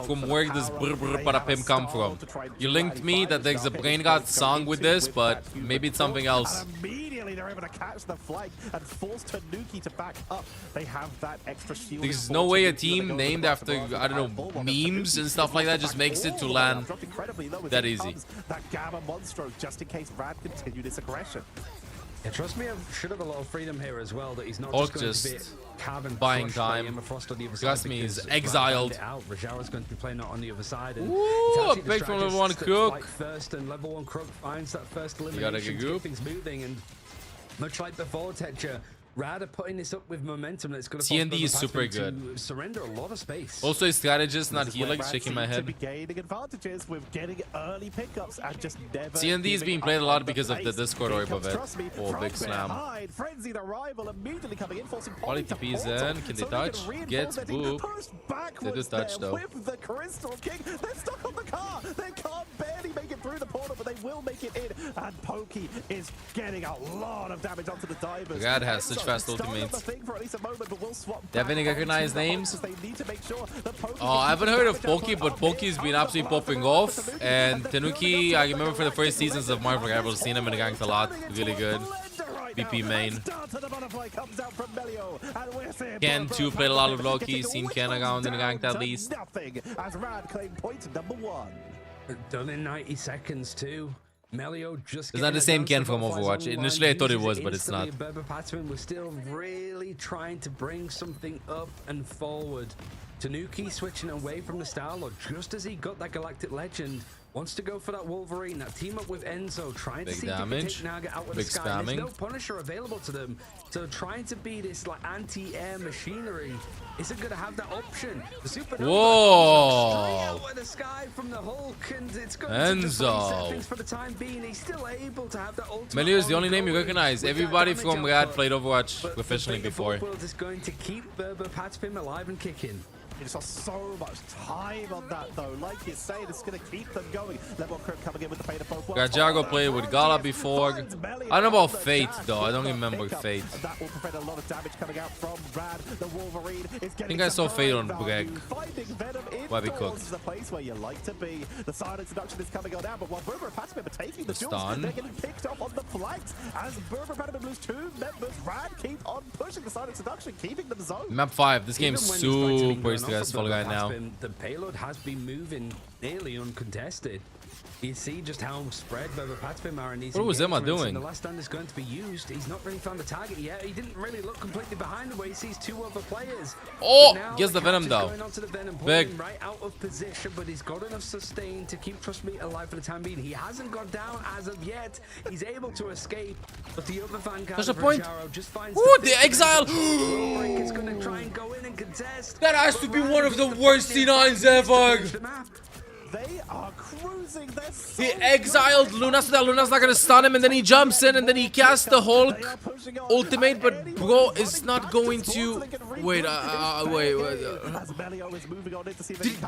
from where this Pim come from. You linked me that there's a Brain God song with this, but maybe it's something else. Immediately they're able to catch the flank and force Tanuki to back up. They have that extra shield. There's no way a team named after, I don't know, memes and stuff like that just makes it to land that easy. That Gamma Monstro, just in case Rad continue this aggression. Yeah, trust me, I should have a lot of freedom here as well, that he's not Hulk just going to be carving buying time. Trust me, he's exiled. Rajara's going to be playing out on the other side. And ooh, a pick from level 1 Crook. First, and level 1 Crook finds that first You elimination. gotta get things moving, and much like before, Tetra, Rad are putting this up with momentum that's going to TND is super good. Surrender a lot of space. Also, his strategist, not healing, shaking my head. Gaining advantages with getting early pickups and just never. TND is being played a lot because of the Discord orb of it. Or Big Slam. Frenzied arrival immediately coming in, forcing Quality TP's in. Can they touch? Gets boop. They do touch though. With the Crystal King, they're stuck on the car. They can't barely make it through the portal, but they will make it in. And Pokey is getting a lot of damage onto the divers. Rad has such fast ultimates. They have any recognized names? Oh, I haven't heard of Pokey, but Pokey's been absolutely popping off. And Tanuki, I remember for the first seasons of Marvel Rivals, seen him in the ranked a lot. Really good. BP main. Ken 2 played a lot of Loki, seen Ken around in the ranked at least. Done in 90 seconds too. Melio just it's not the same Ken from Overwatch. Initially I thought it was, but it's not. Patman was still really trying to bring something up and forward. Tanuki switching away from the Star-Lord just as he got that Galactic Legend. Wants to go for that Wolverine, that team up with Enzo, trying to see if they can take Naga out with the sky. There's no Punisher available to them, so trying to be this like anti-air machinery isn't going to have that option. The Supernova straight out with the sky from the Hulk, and it's going to set things for the time being. He's still able to have that ultimate. Melio is the only name you recognize. Everybody from Rad played Overwatch professionally before. World is going to keep Patspin alive and kicking. You just got so much time on that though. Like you say, it's going to keep them going. Level Crook coming in with the Fate of both. Got Jago played with Gala before. I don't know about Fate though. I don't remember Fate. That will prevent a lot of damage coming out from Rad. The Wolverine is getting. I think I saw Fate on Greg. Bobby Cook. This is the place where you like to be. The silent seduction is coming on down, but while Berber and Patman are taking the jewels, they're getting picked up on the flanks. As Berber and Patman lose 2 members, Rad keep on pushing the silent seduction, keeping them zoned. Map 5. This game's super stress Fall Guy now. The payload has been moving nearly uncontested. You see just how spread Patspim are in these. What was Emma doing? The last stand is going to be used. He's not really found the target yet. He didn't really look completely behind the way he sees two other players. Oh, gets the Venom though. Big. Right out of position, but he's got enough sustain to keep Trust Me alive for the time being. He hasn't gone down as of yet. He's able to escape, but the other Vanguard There's a point. just finds the exile. Is going to try and go in and contest. That has to be one of the worst C9s ever. They are cruising. He exiled Luna so that Luna's not gonna stun him, and then he jumps in and then he casts the Hulk ultimate, but bro is not going to. Wait,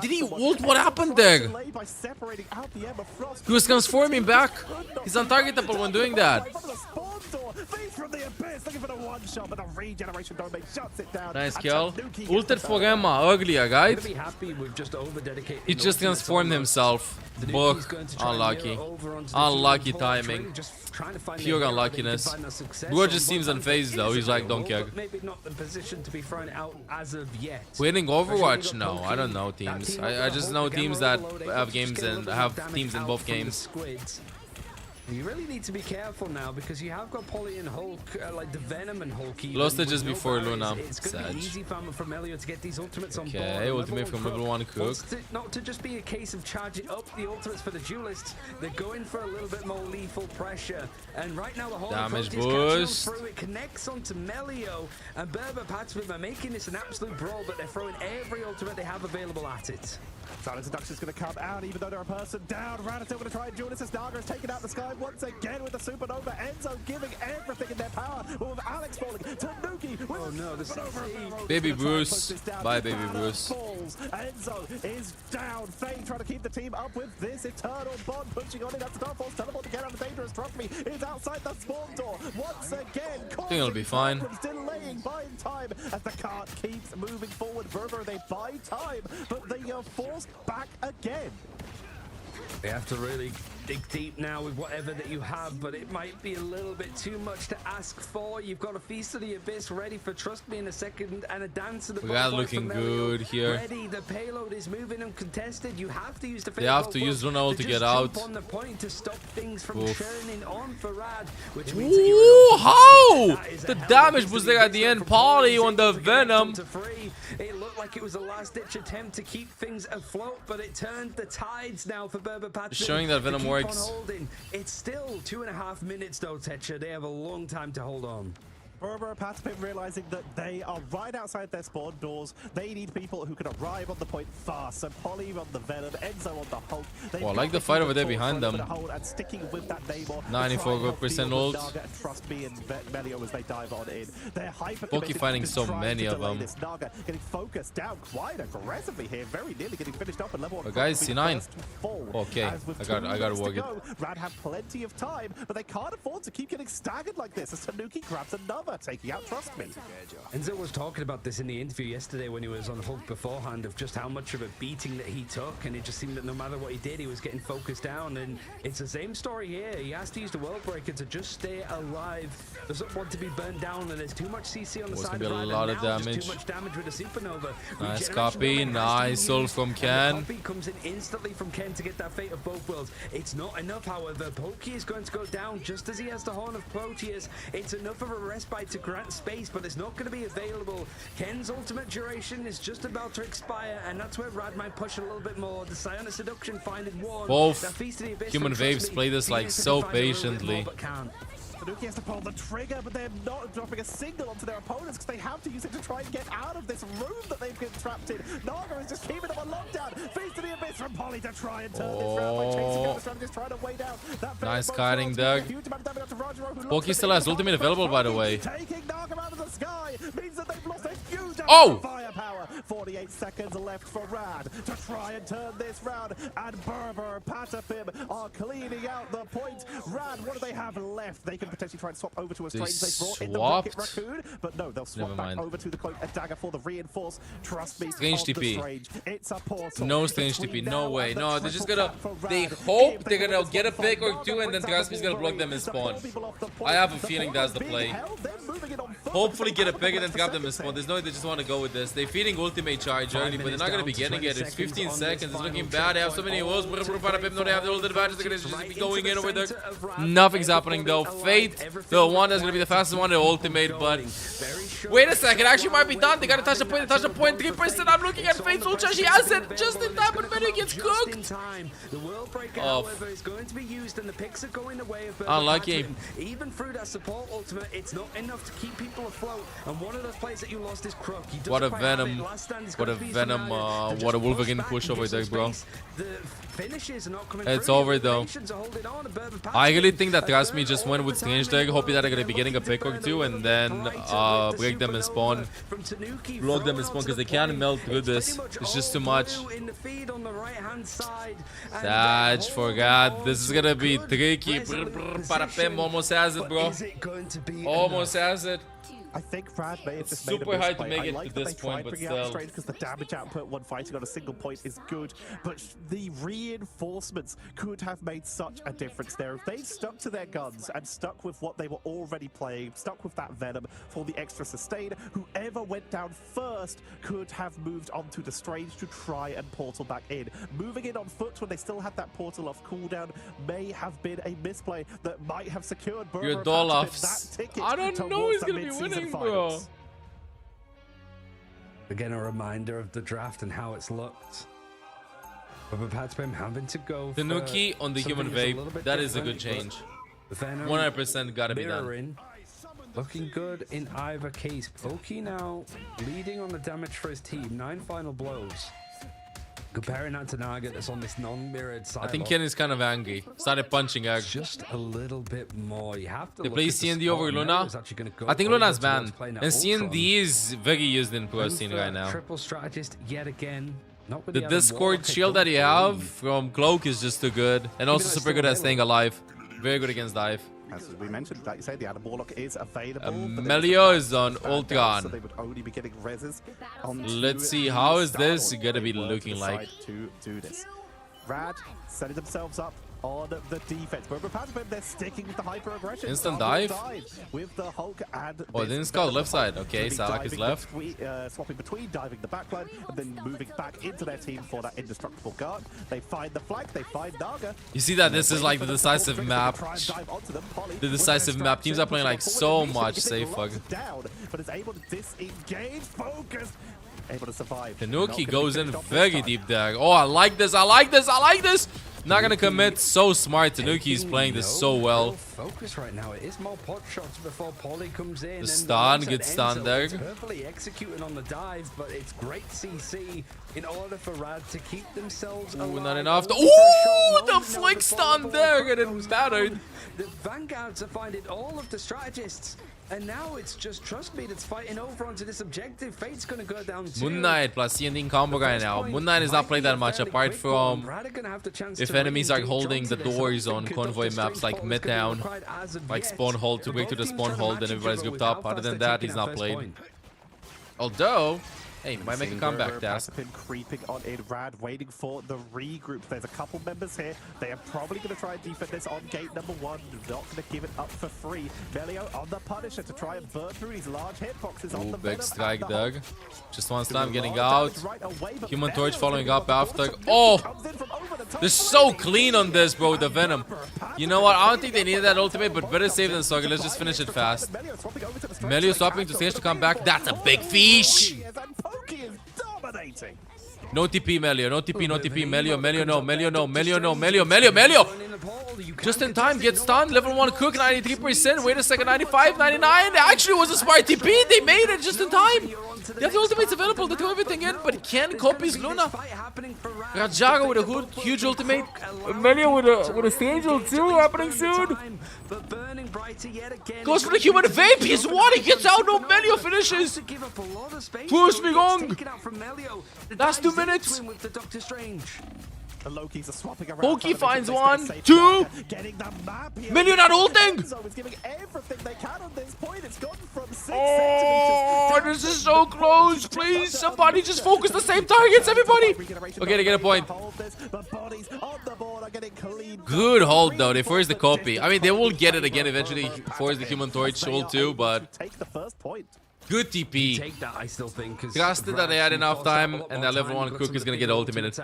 Did he ult? What happened there? He was transforming back. He's untargetable when doing that. Nice kill. Ulted for Emma earlier, guys. He just transformed himself. Book. Unlucky. Unlucky timing. Pure unluckiness. Bro just seems unfazed though. He's like, don't care. Maybe not the position to be thrown out as of yet. Winning Overwatch? No, I don't know teams. I just know teams that have games and have teams in both games. You really need to be careful now because you have got Polly and Hulk, like the Venom and Hulk. Lost it just before Luna. It's going to be easy for Melio to get these ultimates on board. Okay, ultimate from level 1 Cook. Not to just be a case of charging up the ultimates for the duelists. They're going for a little bit more lethal pressure. And right now the whole damage boost. Through. It connects onto Melio, and Berber Patspim are making this an absolute brawl, but they're throwing every ultimate they have available at it. Silent Seduction is going to come out, even though they're a person down. Rad is still going to try and duel this. Naga is taken out the sky once again with the Supernova. Enzo giving everything in their power. But with Alex falling, Tanuki with Baby Bruce. Bye, Baby Bruce. Enzo is down. Faye trying to keep the team up with this eternal bond. Pushing on it. That's the Dark Force. Teleport to get out of dangerous. Trust me, is outside the spawn door. Once again, I think it'll be fine. Delaying, buying time as the cart keeps moving forward. Berber, they buy time, but they are forced back again. They have to really dig deep now with whatever that you have, but it might be a little bit too much to ask for. You've got a Feast of the Abyss ready for Trust Me in a second, and a Dance of the We got looking good here. Ready. The payload is moving uncontested. You have to use the. They have to use Luna to get out. On the point to stop things from churning on for Rad, which means how the damage was there at the end. Polly on the Venom. It looked like it was a last-ditch attempt to keep things afloat, but it turned the tides now for Berber Patspim. Showing that Venom works. It's still 2.5 minutes though, Tetra. They have a long time to hold on. Berber Patspim realizing that they are right outside their spawn doors. They need people who can arrive on the point fast. So Polly on the Venom, Enzo on the Hulk. Oh, I like the fight over there behind them. 94% ult. Trust Me and Melio as they dive on in. They're hyper Poki fighting so many of them. Naga getting focused down quite aggressively here. Very nearly getting finished up at level 1. Oh, guys, C9. Okay, I got to work it. Rad have plenty of time, but they can't afford to keep getting staggered like this as Tanuki grabs another. Taking out Trust Me. Enzo was talking about this in the interview yesterday when he was on Hulk beforehand, of just how much of a beating that he took, and it just seemed that no matter what he did, he was getting focused down. And it's the same story here. He has to use the World Breaker to just stay alive. Doesn't want to be burned down, and there's too much CC on the side. Gonna be a lot of damage. Too much damage with a Supernova. Nice copy. Nice ult from Ken. Copy comes in instantly from Ken to get that Fate of both worlds. It's not enough, however. Poki is going to go down just as he has the Horn of Proteus. It's enough of a respite to grant space, but it's not going to be available. Ken's ultimate duration is just about to expire, and that's where Rad might push a little bit more. The Psionic Seduction finding one. Both human waves play this like so patiently. Tanuki has to pull the trigger, but they're not dropping a signal onto their opponents because they have to use it to try and get out of this room that they've been trapped in. Naga is just keeping them on lockdown. Feast of the Abyss from Polly to try and turn this round by chasing out the strategist, trying to weigh down that. Nice kiting, Doug. Poki still has ultimate available, by the way. Taking Naga out of the sky means that they've lost a huge firepower. 48 seconds left for Rad to try and turn this round, and Berber Patspim are cleaning out the point. Rad, what do they have left? They can potentially try and swap over to a strange they brought in the Rocket Raccoon, but no, they'll swap back over to the Cloak and Dagger for the reinforce. Trust me, strange TP. It's a portal. No strange TP, no way. No, they're just gonna. They hope they're gonna get a pick or two, and then Trust Me's gonna block them and spawn. I have a feeling that's the play. They're moving it on hopefully get a pick and then grab them in spawn. There's no way they just want to go with this. They're feeding ultimate charge early, but they're not going to be getting it. It's 15 seconds. It's looking bad. They have so many walls. They have the ultimate advantage. They're going to just be going in over there. Nothing's happening though. Fate, the one that's going to be the fastest one, the ultimate, but wait a second. Actually might be done. They got to touch the point. They touch the point. 3%. I'm looking at Fate's ultra. She has it just in time, but Menu gets cooked. The world breaker, however, is going to be used, and the picks are going the way of unlucky. Even through that support ultimate, it's not enough to keep people afloat. And one of those players that you lost is Crook. What a venom! What a venom! What a Wolverine push over there, bro. It's over though. I really think that Trust Me just went with Strange there, hoping that they're gonna be getting a pick or two and then break them and spawn, block them and spawn because they can't melt through this. It's just too much. Sag, forgot. This is gonna be tricky. Parapem almost has it, bro. Almost has it. I think Rad may have just super made a hard to misplay. make it I like to this that they tried point, but bringing still. out Strange because the damage output when fighting on a single point is good, but the reinforcements could have made such a difference there. If they'd stuck to their guns and stuck with what they were already playing, stuck with that Venom for the extra sustain, whoever went down first could have moved on to the Strange to try and portal back in. Moving in on foot when they still had that portal off cooldown may have been a misplay that might have secured Your Dolphs. I don't know who's gonna be winning, bro. Again, a reminder of the draft and how it's looked. But with Patspam having to go the Nuki on the human vape, that is a good change. 100% gotta be done. Looking good in either case. Pokey now leading on the damage for his team. 9 final blows. Comparing that to Naga that's on this non-mirrored side. I think Ken is kind of angry. Started punching Egg. Just a little bit more. You have to they play CND over Luna. I think Luna's banned. And CND is very used in pro scene right now. Triple strategist yet again. The Discord shield that you have from Cloak is just too good. And also super good at staying alive. Very good against dive. As we mentioned, like you say, the Adam Warlock is available. Melio is on Ultron. So they would only be getting reses. Let's see, how is this gonna be looking like? To do this. Rad setting themselves up on the defense. But they're sticking with the hyper aggression. Instant dive? With the Hulk and oh, didn't scout left side. Okay, Salak is left. Swapping between diving the backline and then moving back into their team for that indestructible guard. They find the flank, they find Naga. You see that this is like the decisive map. The decisive map. Teams are playing like so much safe fug. But is able to disengage, focus. Able to survive. The Nuki goes in very deep there. Oh, I like this. I like this. I like this. Not gonna commit. So smart. Tanuki is playing this so well. Focus right now. It is more pot shots before Polly comes in. The stun, good stun there. Perfectly executing on the dive, but it's great CC in order for Rad to keep themselves alive. Not enough. Ooh, the flick stun there getting battered. The Vanguards are finding all of the strategists. And now it's just Trust Me that's fighting over onto this objective. Fate's gonna go down too. Moon Knight plus CND combo right now. Moon Knight is not played that much apart from if enemies are holding the doors on convoy maps like Midtown, like Spawn Hold to break to the Spawn Hold and everybody's grouped up. Other than that, he's not played. Although, hey, might make a comeback task. Creeping on in Rad, waiting for the regroup. There's a couple members here. They are probably going to try and defend this on gate number 1. Not going to give it up for free. Melio on the Punisher to try and burn through these large hitboxes on the big strike, Doug. Just one time getting out. Human Torch following up after. Oh! They're so clean on this, bro, the Venom. You know what? I don't think they needed that ultimate, but better safe than sorry. Let's just finish it fast. Melio swapping to stage to come back. That's a big fish! No TP, Melio. No TP, no TP. Melio, Melio, no. Melio, no. Melio, no. Melio, Melio, Melio! Just in time, get stunned. Level 1 cook, 93%. Wait a second, 95, 99. Actually, it was a smart TP. They made it just in time. They have the ultimates available. They throw everything in, but he can't copy his Luna. Rajago with a huge ultimate. Melio with a stage ult too happening soon. Goes for the human vape. He's one. He gets out. No, Melio finishes. Push me wrong. Last 2 minutes. The Lokis are swapping around. Pokey finds one, two. Melio not ulting. So is giving everything they can on this point. It's gone from 6 Oh, this is so close. Please, somebody just focus the same targets, everybody. Okay, they get a point. Good hold, though. They force the copy. I mean, they will get it again eventually. Force the Human Torch ult too, but good TP. Take that, I still think. Trusted that they had enough time, and that level 1 Cook is gonna get ultimated.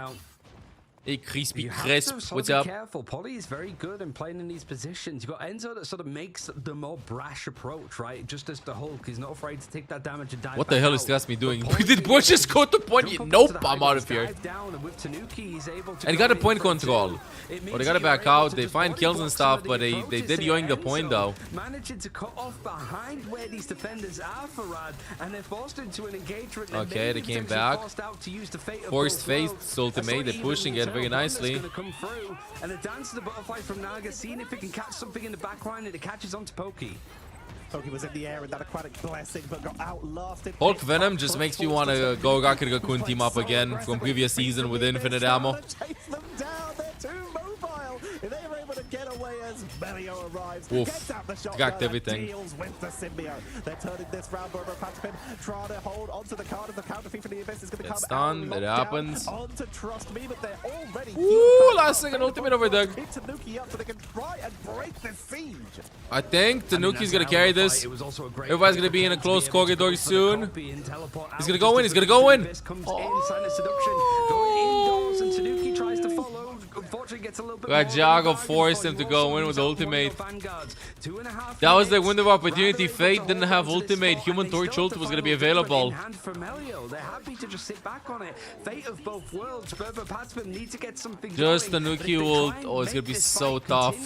Hey, Crispy Crisp, what's up? Be careful. Poly is very good in playing in these positions. You've got Enzo that sort of makes the more brash approach, right? Just as the Hulk, he's not afraid to take that damage and dive. What the hell is Trust me doing? Did Bush just go to point? Nope, I'm out of here. And he got a point control. Well, they got to back out. They find kills and stuff, but they did yoink the point though. Managing to cut off behind where these defenders are, Farad, and they're forced into an engagement. Okay, they came back. Forced face, ultimate. They're pushing it very nicely. Come through, and the dance of the butterfly from Naga, seeing if it can catch something in the back line, and it catches onto Pokey. Pokey was in the air in that aquatic blessing, but got outlasted. Hulk Venom just makes me want to go Gakuga-kun team up again from previous season with infinite ammo. Get away as Melio arrives. Oof. Gets out the shotgun. Cracked everything. Deals with the symbiote. They're turning this round. Patapin trying to hold onto the card as the counter fee for the Abyss is going to come done. It happens. On to Trust Me, but they're already. Ooh, last second ultimate over Doug. Tanuki up so they can try and break the siege. I think Tanuki's going to carry this. Everybody's going to be in a close corridor soon. He's going to go in. He's going to go in. Rajago forced him to go in with ultimate. That was the window of opportunity. Fate didn't have ultimate. Human Torch ult was going to be available. They're happy to just sit back on it. Fate of both worlds. Need to get something just the Nuki ult. Oh, it's going to be so tough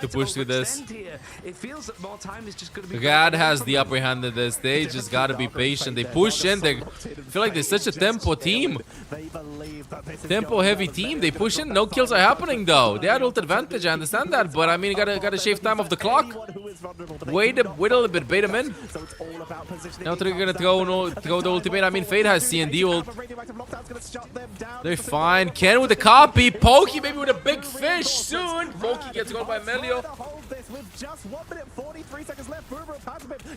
to push through this. It feels that more time is just going to be. Rad has the upper hand in this. They just got to be patient. They push in. They feel like they're such a tempo team. Tempo heavy team. They push in. No kills are happening though. They had ult advantage. I understand that, but I mean, you gotta shave time off the clock. Wait a little bit. Bait him in. Now they're gonna throw the ultimate. I mean, Fate has C&D ult. They're fine. Ken with the copy. Pokey maybe with a big fish soon. Pokey gets gone by Melio.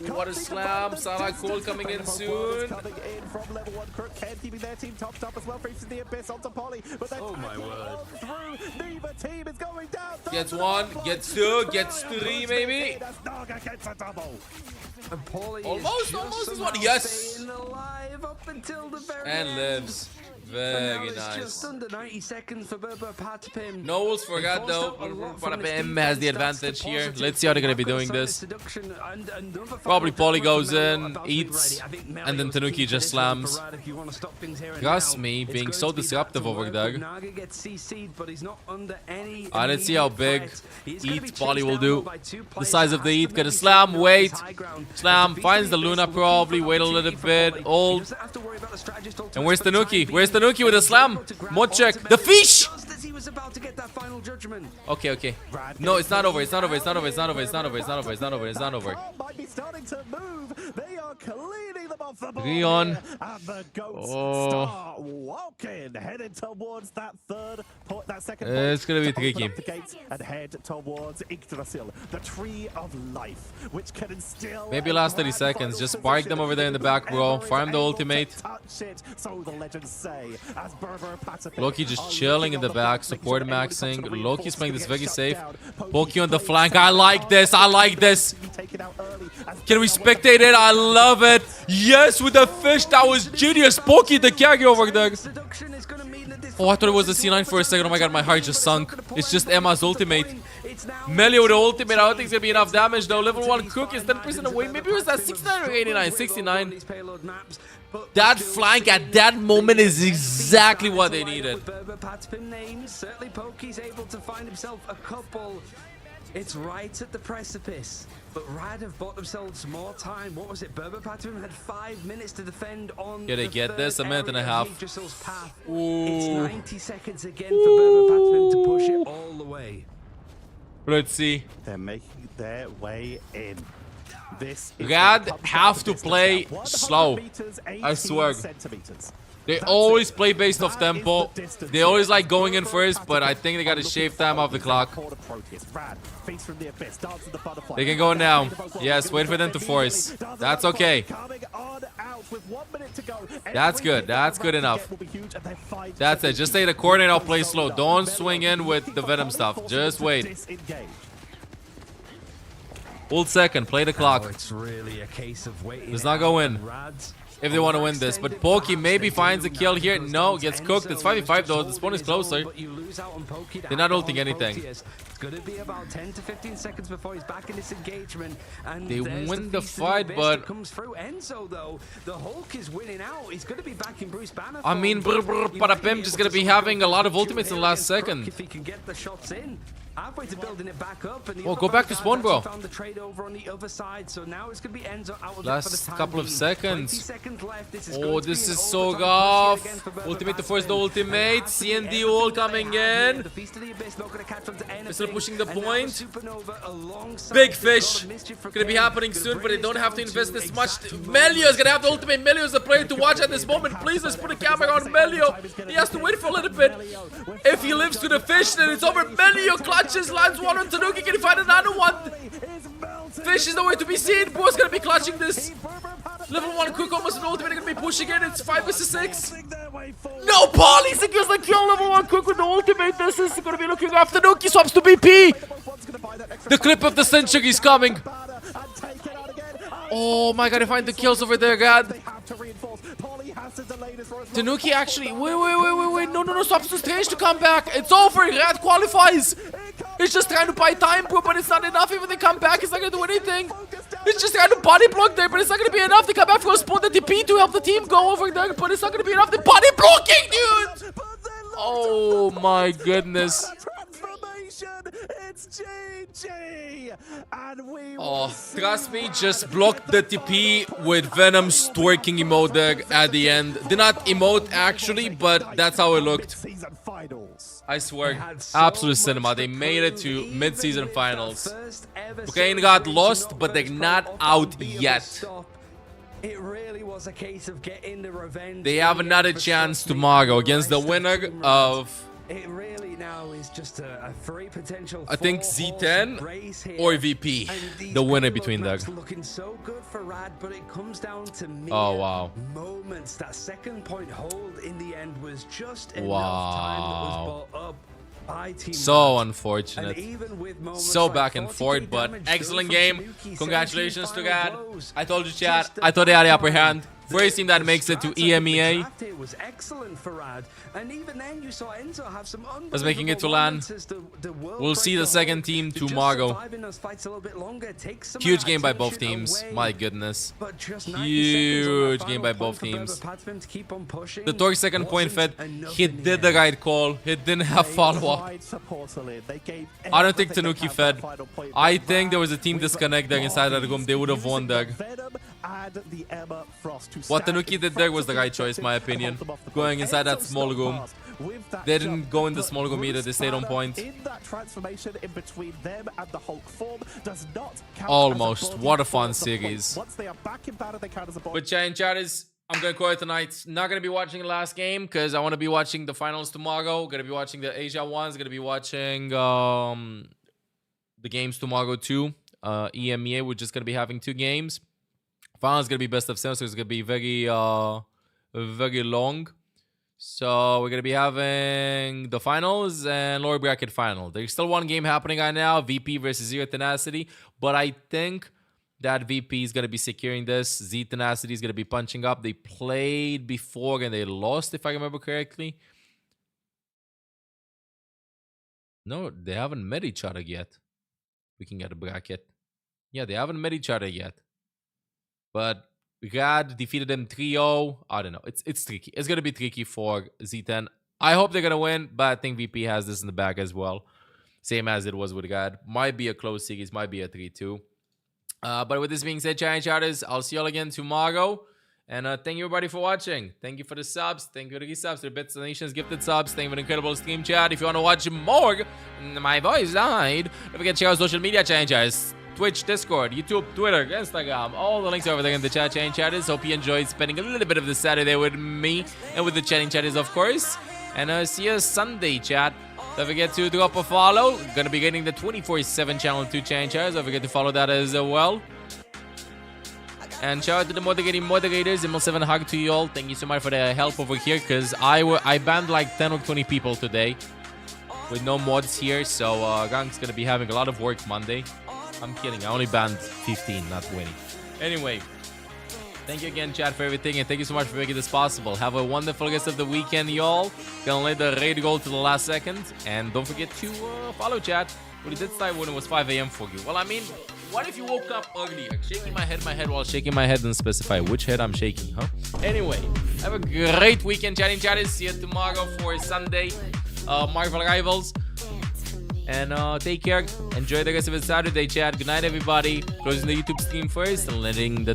What a slam. Salah Cole coming in soon. Oh my word. Gets one, gets two, gets three maybe. Almost is one. Yes. And lives. Very nice. Just under 90 seconds for Patapim. Knowles forgot though. Patapim has the advantage here. Let's see how they're gonna be doing this. Probably Poly goes in, eats, and then Tanuki just slams. Trust me, being so disruptive over there. Let's see how big Eat Poly will do. The size of the Eat. Gonna slam, wait. Slam, finds the Luna probably. Wait a little bit. Ult. And where's Tanuki? Where's Tanuki with a slam? Mod check. The fish! Okay. No, it's not over. It's not over. It's not over. It's not over. It's not over. It's not over. It's not over. It's not over. Rion. Oh. Headed towards that second it's gonna be tricky. And head towards Yggdrasil, the tree of life, which can instill. Maybe last 30 seconds. Just spark them over there in the back, bro. Farm the ultimate. So the legends say, as Loki just chilling in the back, support maxing. Loki's playing this very safe. Pokey on the flank. I like this. I like this. Can we spectate it? I love it. Yes, with the fish. That was genius. Pokey the carry over there. Oh, I thought it was a C9 for a second. Oh my god, my heart just sunk. It's just Emma's ultimate. Melio with the ultimate. I don't think it's gonna be enough damage though. Level 1 Cook is 10% away. Maybe it was that 69 or 89. 69. That flank at that moment is exactly what they needed. Certainly Pokey's able to find himself a couple. It's right at the precipice. But Rad have bought themselves more time. What was it? Patapim had 5 minutes to defend on. Yeah, they get this a minute and a half. It's 90 seconds again for Patapim to push it all the way. Let's see. They're making their way in. Rad have to play slow. I swear. They always play based off tempo. They always like going in first, but I think they got to shave time off the clock. They can go now. Yes, wait for them to force. That's okay. That's good. That's good enough. That's it. Just stay the corner and I'll play slow. Don't swing in with the Venom stuff. Just wait. Hold second. Play the clock. It's really a case of waiting. Let's not go in if they want to win this. But Pokey maybe finds a kill here. No, gets cooked. It's 5v5 though. The spawn is closer. They're not ulting anything. It's going to be about 10 to 15 seconds before he's back in this engagement. And they win the fight, but comes through. Enzo though, the Hulk is winning out. He's going to be back in Bruce Banner. I mean, Parapim just going to be having a lot of ultimates in the last second. If he can get the shots in. Halfway to building it back up, and go back to spawn, bro. Found the trade over on the other side, so now it's gonna be Enzo out of last couple of seconds. 20 seconds left. This is this is so off. Ultimate the first ultimate. CND all coming in. Still pushing the point. Big fish. Gonna be happening soon, but they don't have to invest this much. Melio is gonna have the ultimate. Melio is the player to watch at this moment. Please, let's put a camera on Melio. He has to wait for a little bit. If he lives to the fish, then it's over. Melio clutches, lands one on Tanuki. Can he find another one? Fish is nowhere to be seen. Bo's gonna be clutching this. Level 1 quick almost an ultimate. They're gonna be pushing it. It's 5 vs 6. No, Polly secures the kill. Level 1 quick with the ultimate. This is gonna be looking after Tanuki. Swaps to BP. The clip of the century is coming. Oh my god, I find the kills over there, God. Tanuki actually, wait, no, stops too strange to come back. It's over, Rad qualifies. He's just trying to buy time, bro, but it's not enough. Even if they come back, it's not gonna do anything. He's just trying to body block there, but it's not gonna be enough. They come back for a spawn the TP to help the team go over there, but it's not gonna be enough. The body blocking, dude! Oh my goodness. It's GG! And we trust me, just blocked the TP with Venom's twerking emote there at the end. Did not emote actually, but that's how it looked. I swear, absolute cinema. They made it to mid-season finals. Ukraine got lost, but they're not out yet. It really was a case of getting the revenge. They have another chance tomorrow against the winner of... It really now is just a three potential. I think Z10 or VP, the winner between them. Looking so good for Rad, but it comes down to moments. That second point hold in the end was just enough time that was bought up by Team so Rad. Unfortunate. And even with so back and forth, but excellent game. Congratulations to Rad. I told you, chat. I thought they had the upper hand. First team that makes it to EMEA. It was excellent for Rad, and even then you saw Enzo have some was making it to LAN. We'll see the second team tomorrow. Huge game by both teams. My goodness. Huge game by both teams. The Torque second point fed. He did the right call. He didn't have follow-up. I don't think Tanuki fed. I think there was a team disconnect there inside that room. They would have won there. What Tanuki did there was the right choice, my opinion. Going inside that small room. They didn't go in the small room either. They stayed on point. Almost. What a fun series. But giant chatters, I'm gonna call it tonight. Not gonna be watching the last game because I want to be watching the finals tomorrow. Gonna be watching the Asia ones. Gonna be watching the games tomorrow too. EMEA, we're just gonna be having 2 games. Finals gonna be best of 7, so it's gonna be very long. So we're gonna be having the finals and lower bracket final. There's still 1 game happening right now, VP versus Zero Tenacity, but I think that VP is gonna be securing this. Z Tenacity is gonna be punching up. They played before and they lost, if I remember correctly. No, they haven't met each other yet. We can get a bracket. Yeah, they haven't met each other yet. But Rad defeated them 3-0. I don't know. It's tricky. It's going to be tricky for Z10. I hope they're going to win, but I think VP has this in the bag as well. Same as it was with Rad. Might be a close series. Might be a 3-2. But with this being said, giant shouters, I'll see you all again tomorrow. And thank you everybody for watching. Thank you for the subs. Thank you for the resubs, the Bits of the Nations gifted subs. Thank you for the incredible stream chat. If you want to watch more, my voice died. Don't forget to check out social media, giant shouters. Twitch, Discord, YouTube, Twitter, Instagram. All the links are over there in the chat, chatting chatters. Hope you enjoyed spending a little bit of the Saturday with me and with the chatting chatters, of course. And see you Sunday, chat. Don't forget to drop a follow. Gonna be getting the 24/7 channel to chatting chatters. Don't forget to follow that as well. And shout out to the moderators. Immersive and hug to you all. Thank you so much for the help over here, because I banned like 10 or 20 people today with no mods here. So Gang's gonna be having a lot of work Monday. I'm kidding. I only banned 15, not 20. Anyway, thank you again, chat, for everything, and thank you so much for making this possible. Have a wonderful rest of the weekend, y'all. Gonna let the raid go to the last second, and don't forget to follow chat. Well, it did start when it was 5 a.m. for you. Well, I mean, what if you woke up early? Like shaking my head while shaking my head, and specify which head I'm shaking, huh? Anyway, have a great weekend, chatting chatters. See you tomorrow for Sunday, Marvel Rivals. And take care. Enjoy the rest of the Saturday, chat. Good night, everybody. Closing the YouTube stream first and letting the